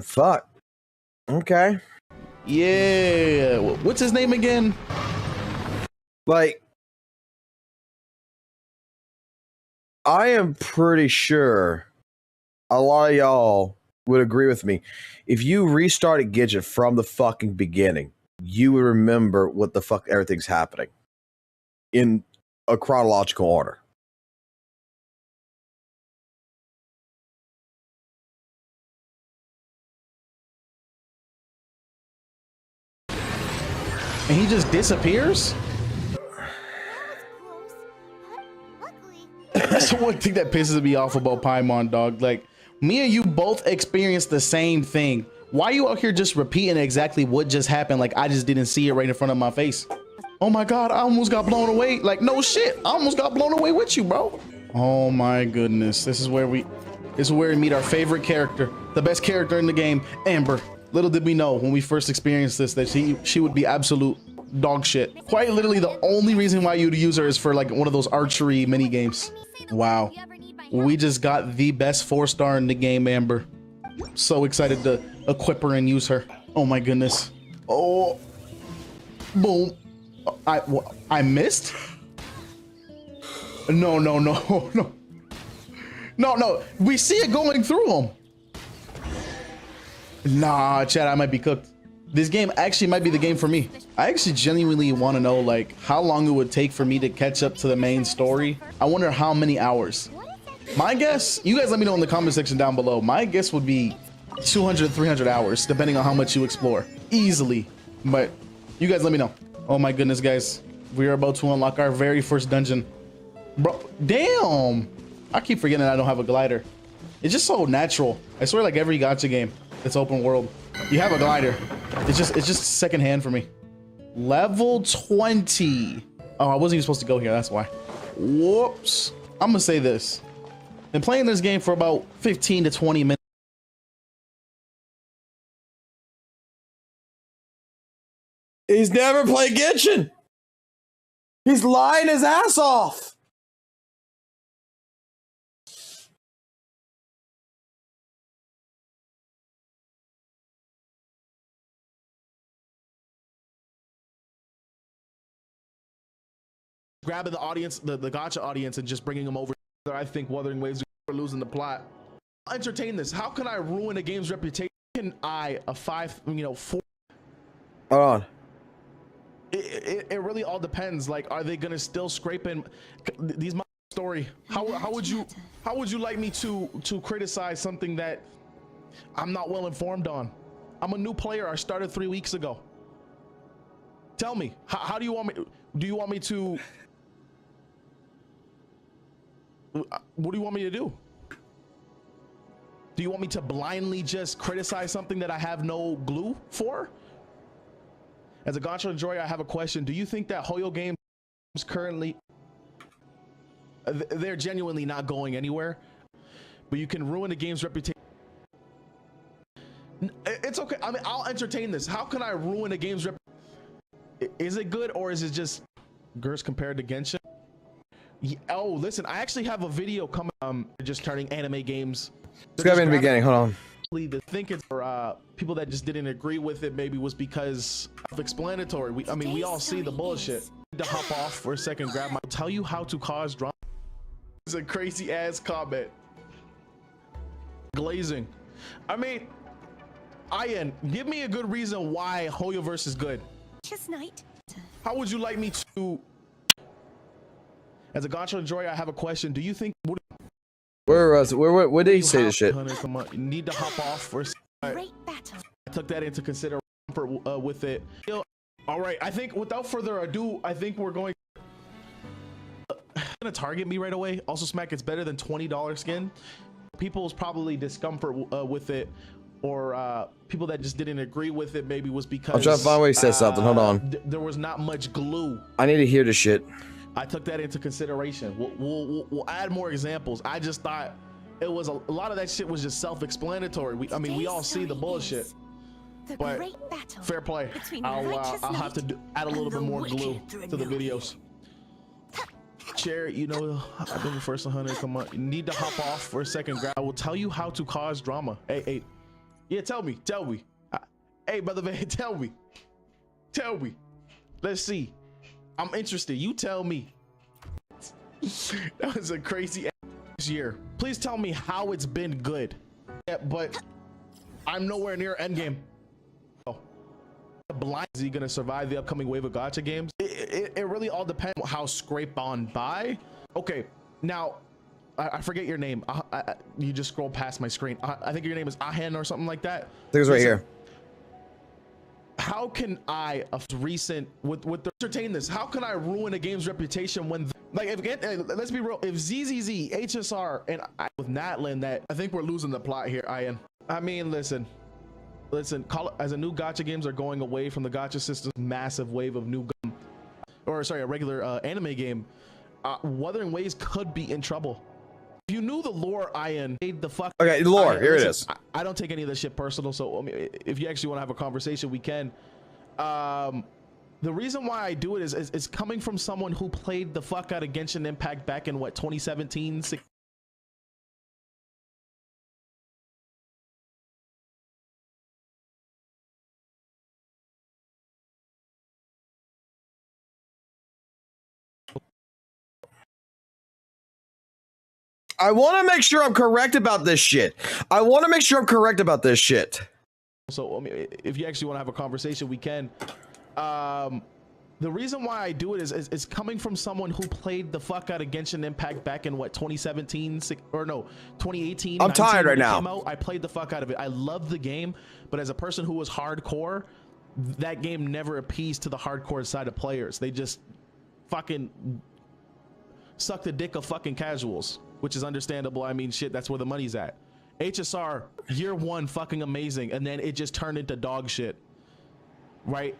S1: fuck. Okay.
S6: Yeah. What's his name again?
S1: Like, I am pretty sure a lot of y'all would agree with me. If you restarted Gidget from the fucking beginning, you would remember what the fuck everything's happening in a chronological order.
S6: And he just disappears? That's the one thing that pisses me off about Paimon, dog. Like, me and you both experienced the same thing. Why are you out here just repeating exactly what just happened? Like, I just didn't see it right in front of my face. Oh my God, I almost got blown away. Like, no shit, I almost got blown away with you, bro. Oh my goodness, this is where we meet our favorite character, the best character in the game, Amber. Little did we know when we first experienced this that she would be absolute dog shit. Quite literally the only reason why you'd use her is for like one of those archery mini games. Wow. We just got the best 4-star in the game, Amber. So excited to equip her and use her. Oh my goodness. Oh, boom. I missed? No. We see it going through him. Nah, Chad, I might be cooked. This game actually might be the game for me. I actually genuinely want to know like how long it would take for me to catch up to the main story. I wonder how many hours. My guess, you guys let me know in the comment section down below. My guess would be 200, 300 hours, depending on how much you explore. Easily. But you guys let me know. Oh my goodness, guys. We are about to unlock our very first dungeon. Bro, damn. I keep forgetting I don't have a glider. It's just so natural. I swear like every gacha game, it's open world. You have a glider. It's just secondhand for me. Level 20. Oh, I wasn't even supposed to go here. That's why. Whoops. I'm gonna say this. Been playing this game for about 15 to 20 minutes.
S1: He's never played Genshin. He's lying his ass off.
S6: Grabbing the audience, the gacha audience, and just bringing them over. I think Wuthering Waves are losing the plot. I'll entertain this. How can I ruin a game's reputation? Can I, a 4?
S1: Hold on.
S6: It really all depends. Like, are they gonna still scrape in these story? How would you like me to criticize something that I'm not well informed on? I'm a new player. I started 3 weeks ago. Tell me, how do you want me? Do you want me to? What do you want me to do? Do you want me to blindly just criticize something that I have no glue for? As a gacha enjoyer, I have a question. Do you think that Hoyo games currently, they're genuinely not going anywhere, but you can ruin a game's reputation? It's okay. I mean, I'll entertain this. How can I ruin a game's reputation? Is it good or is it just Gers compared to Genshin? Oh, listen, I actually have a video coming. Just turning anime games.
S1: It's gotta be in the beginning. Hold on.
S6: The think it's for people that just didn't agree with it. Maybe was because of explanatory. We all see the bullshit. To hop off for a second. Grab my. Tell you how to cause drama. It's a crazy ass comment. Glazing. I mean, Ian, give me a good reason why Hoyoverse is good. How would you like me to? As a gacha enjoyer, I have a question. Do you think?
S1: Where did he say this shit?
S6: Need to hop off for a second. I took that into consideration with it. All right, I think without further ado, I think we're going to target me right away. Also, Smack, it's better than $20 skin. People's probably discomfort with it, or people that just didn't agree with it, maybe was because
S1: I'll try to find where he said something. Hold on.
S6: There was not much glue.
S1: I need to hear this shit.
S6: I took that into consideration. We'll add more examples. I just thought it was a lot of that shit was just self-explanatory. I mean, we all see the bullshit. But fair play. I'll have to add a little bit more glue to the videos. Share, you know, I've been the first 100. Come on, you need to hop off for a second. I will tell you how to cause drama. Hey, yeah, tell me. Hey, brother man, tell me. Let's see. I'm interested. You tell me. That was a crazy year. Please tell me how it's been good. Yeah, but I'm nowhere near endgame. Blind, is he gonna survive the upcoming wave of gacha games? It really all depends on how scrape on by. Okay, now I forget your name. You just scroll past my screen. I think your name is Ahen or something like that.
S1: I think it's right here.
S6: How can I, recent with entertain this? How can I ruin a game's reputation when, like, let's be real, if ZZZ, HSR, and with Natlin, that I think we're losing the plot here, Ian. I mean, listen, as a new gacha games are going away from the gacha system, massive wave of new, a regular anime game, Wuthering Waves could be in trouble. If you knew the lore, Ian, the fuck.
S1: Okay, lore, here it is.
S6: I don't take any of this shit personal, so I mean, if you actually want to have a conversation, we can. The reason why I do it is coming from someone who played the fuck out of Genshin Impact back in what, 2017.
S1: I want to make sure I'm correct about this shit. So
S6: I mean, if you actually want to have a conversation, we can. The reason why I do it is coming from someone who played the fuck out of Genshin Impact back in what, 2017 or no, 2018.
S1: I'm tired right now.
S6: I played the fuck out of it. I loved the game, but as a person who was hardcore, that game never appeased to the hardcore side of players. They just fucking suck the dick of fucking casuals, which is understandable. I mean, shit, that's where the money's at. HSR, year one, fucking amazing, and then it just turned into dog shit, right?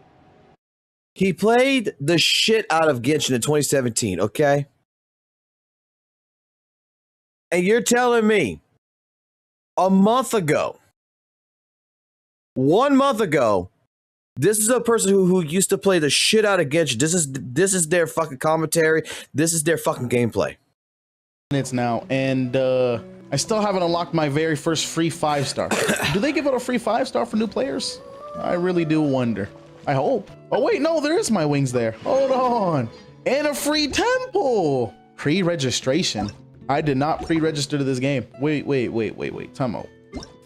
S1: He played the shit out of Genshin in 2017, okay? And you're telling me 1 month ago, this is a person who used to play the shit out of Genshin. This is their fucking commentary. This is their fucking gameplay.
S6: It's now, and I still haven't unlocked my very first free 5-star. Do they give out a free 5-star for new players? I really do wonder. I hope. Oh wait, no, there is my wings there. Hold on. And a free temple. Pre-registration. I did not pre-register to this game. Wait. Time out.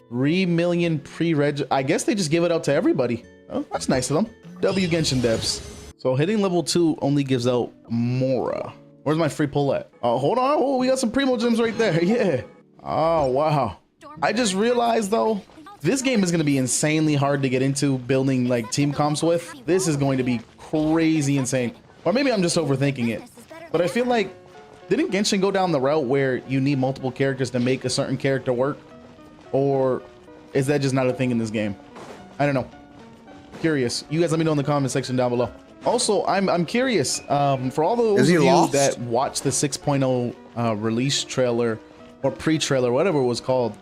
S6: 3 million pre-reg. I guess they just give it out to everybody. Oh, that's nice of them. W Genshin devs. So hitting level 2 only gives out Mora. Where's my free pull at? Oh, hold on. Oh, we got some primo gems right there. Yeah. Oh, wow. I just realized though, this game is going to be insanely hard to get into building like team comps with. This is going to be crazy insane. Or maybe I'm just overthinking it. But I feel like, didn't Genshin go down the route where you need multiple characters to make a certain character work? Or is that just not a thing in this game? I don't know. Curious. You guys let me know in the comment section down below. Also, I'm curious, for all those of you that watched the 6.0 release trailer or pre-trailer, whatever it was called,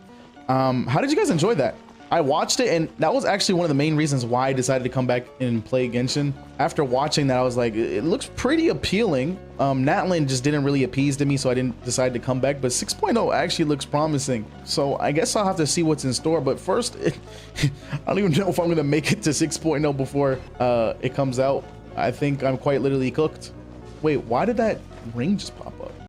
S6: how did you guys enjoy that? I watched it, and that was actually one of the main reasons why I decided to come back and play Genshin. After watching that, I was like, it looks pretty appealing. Natlin just didn't really appease to me, so I didn't decide to come back, but 6.0 actually looks promising. So I guess I'll have to see what's in store, but first, I don't even know if I'm gonna make it to 6.0 before it comes out. I think I'm quite literally cooked. Wait, why did that ring just pop?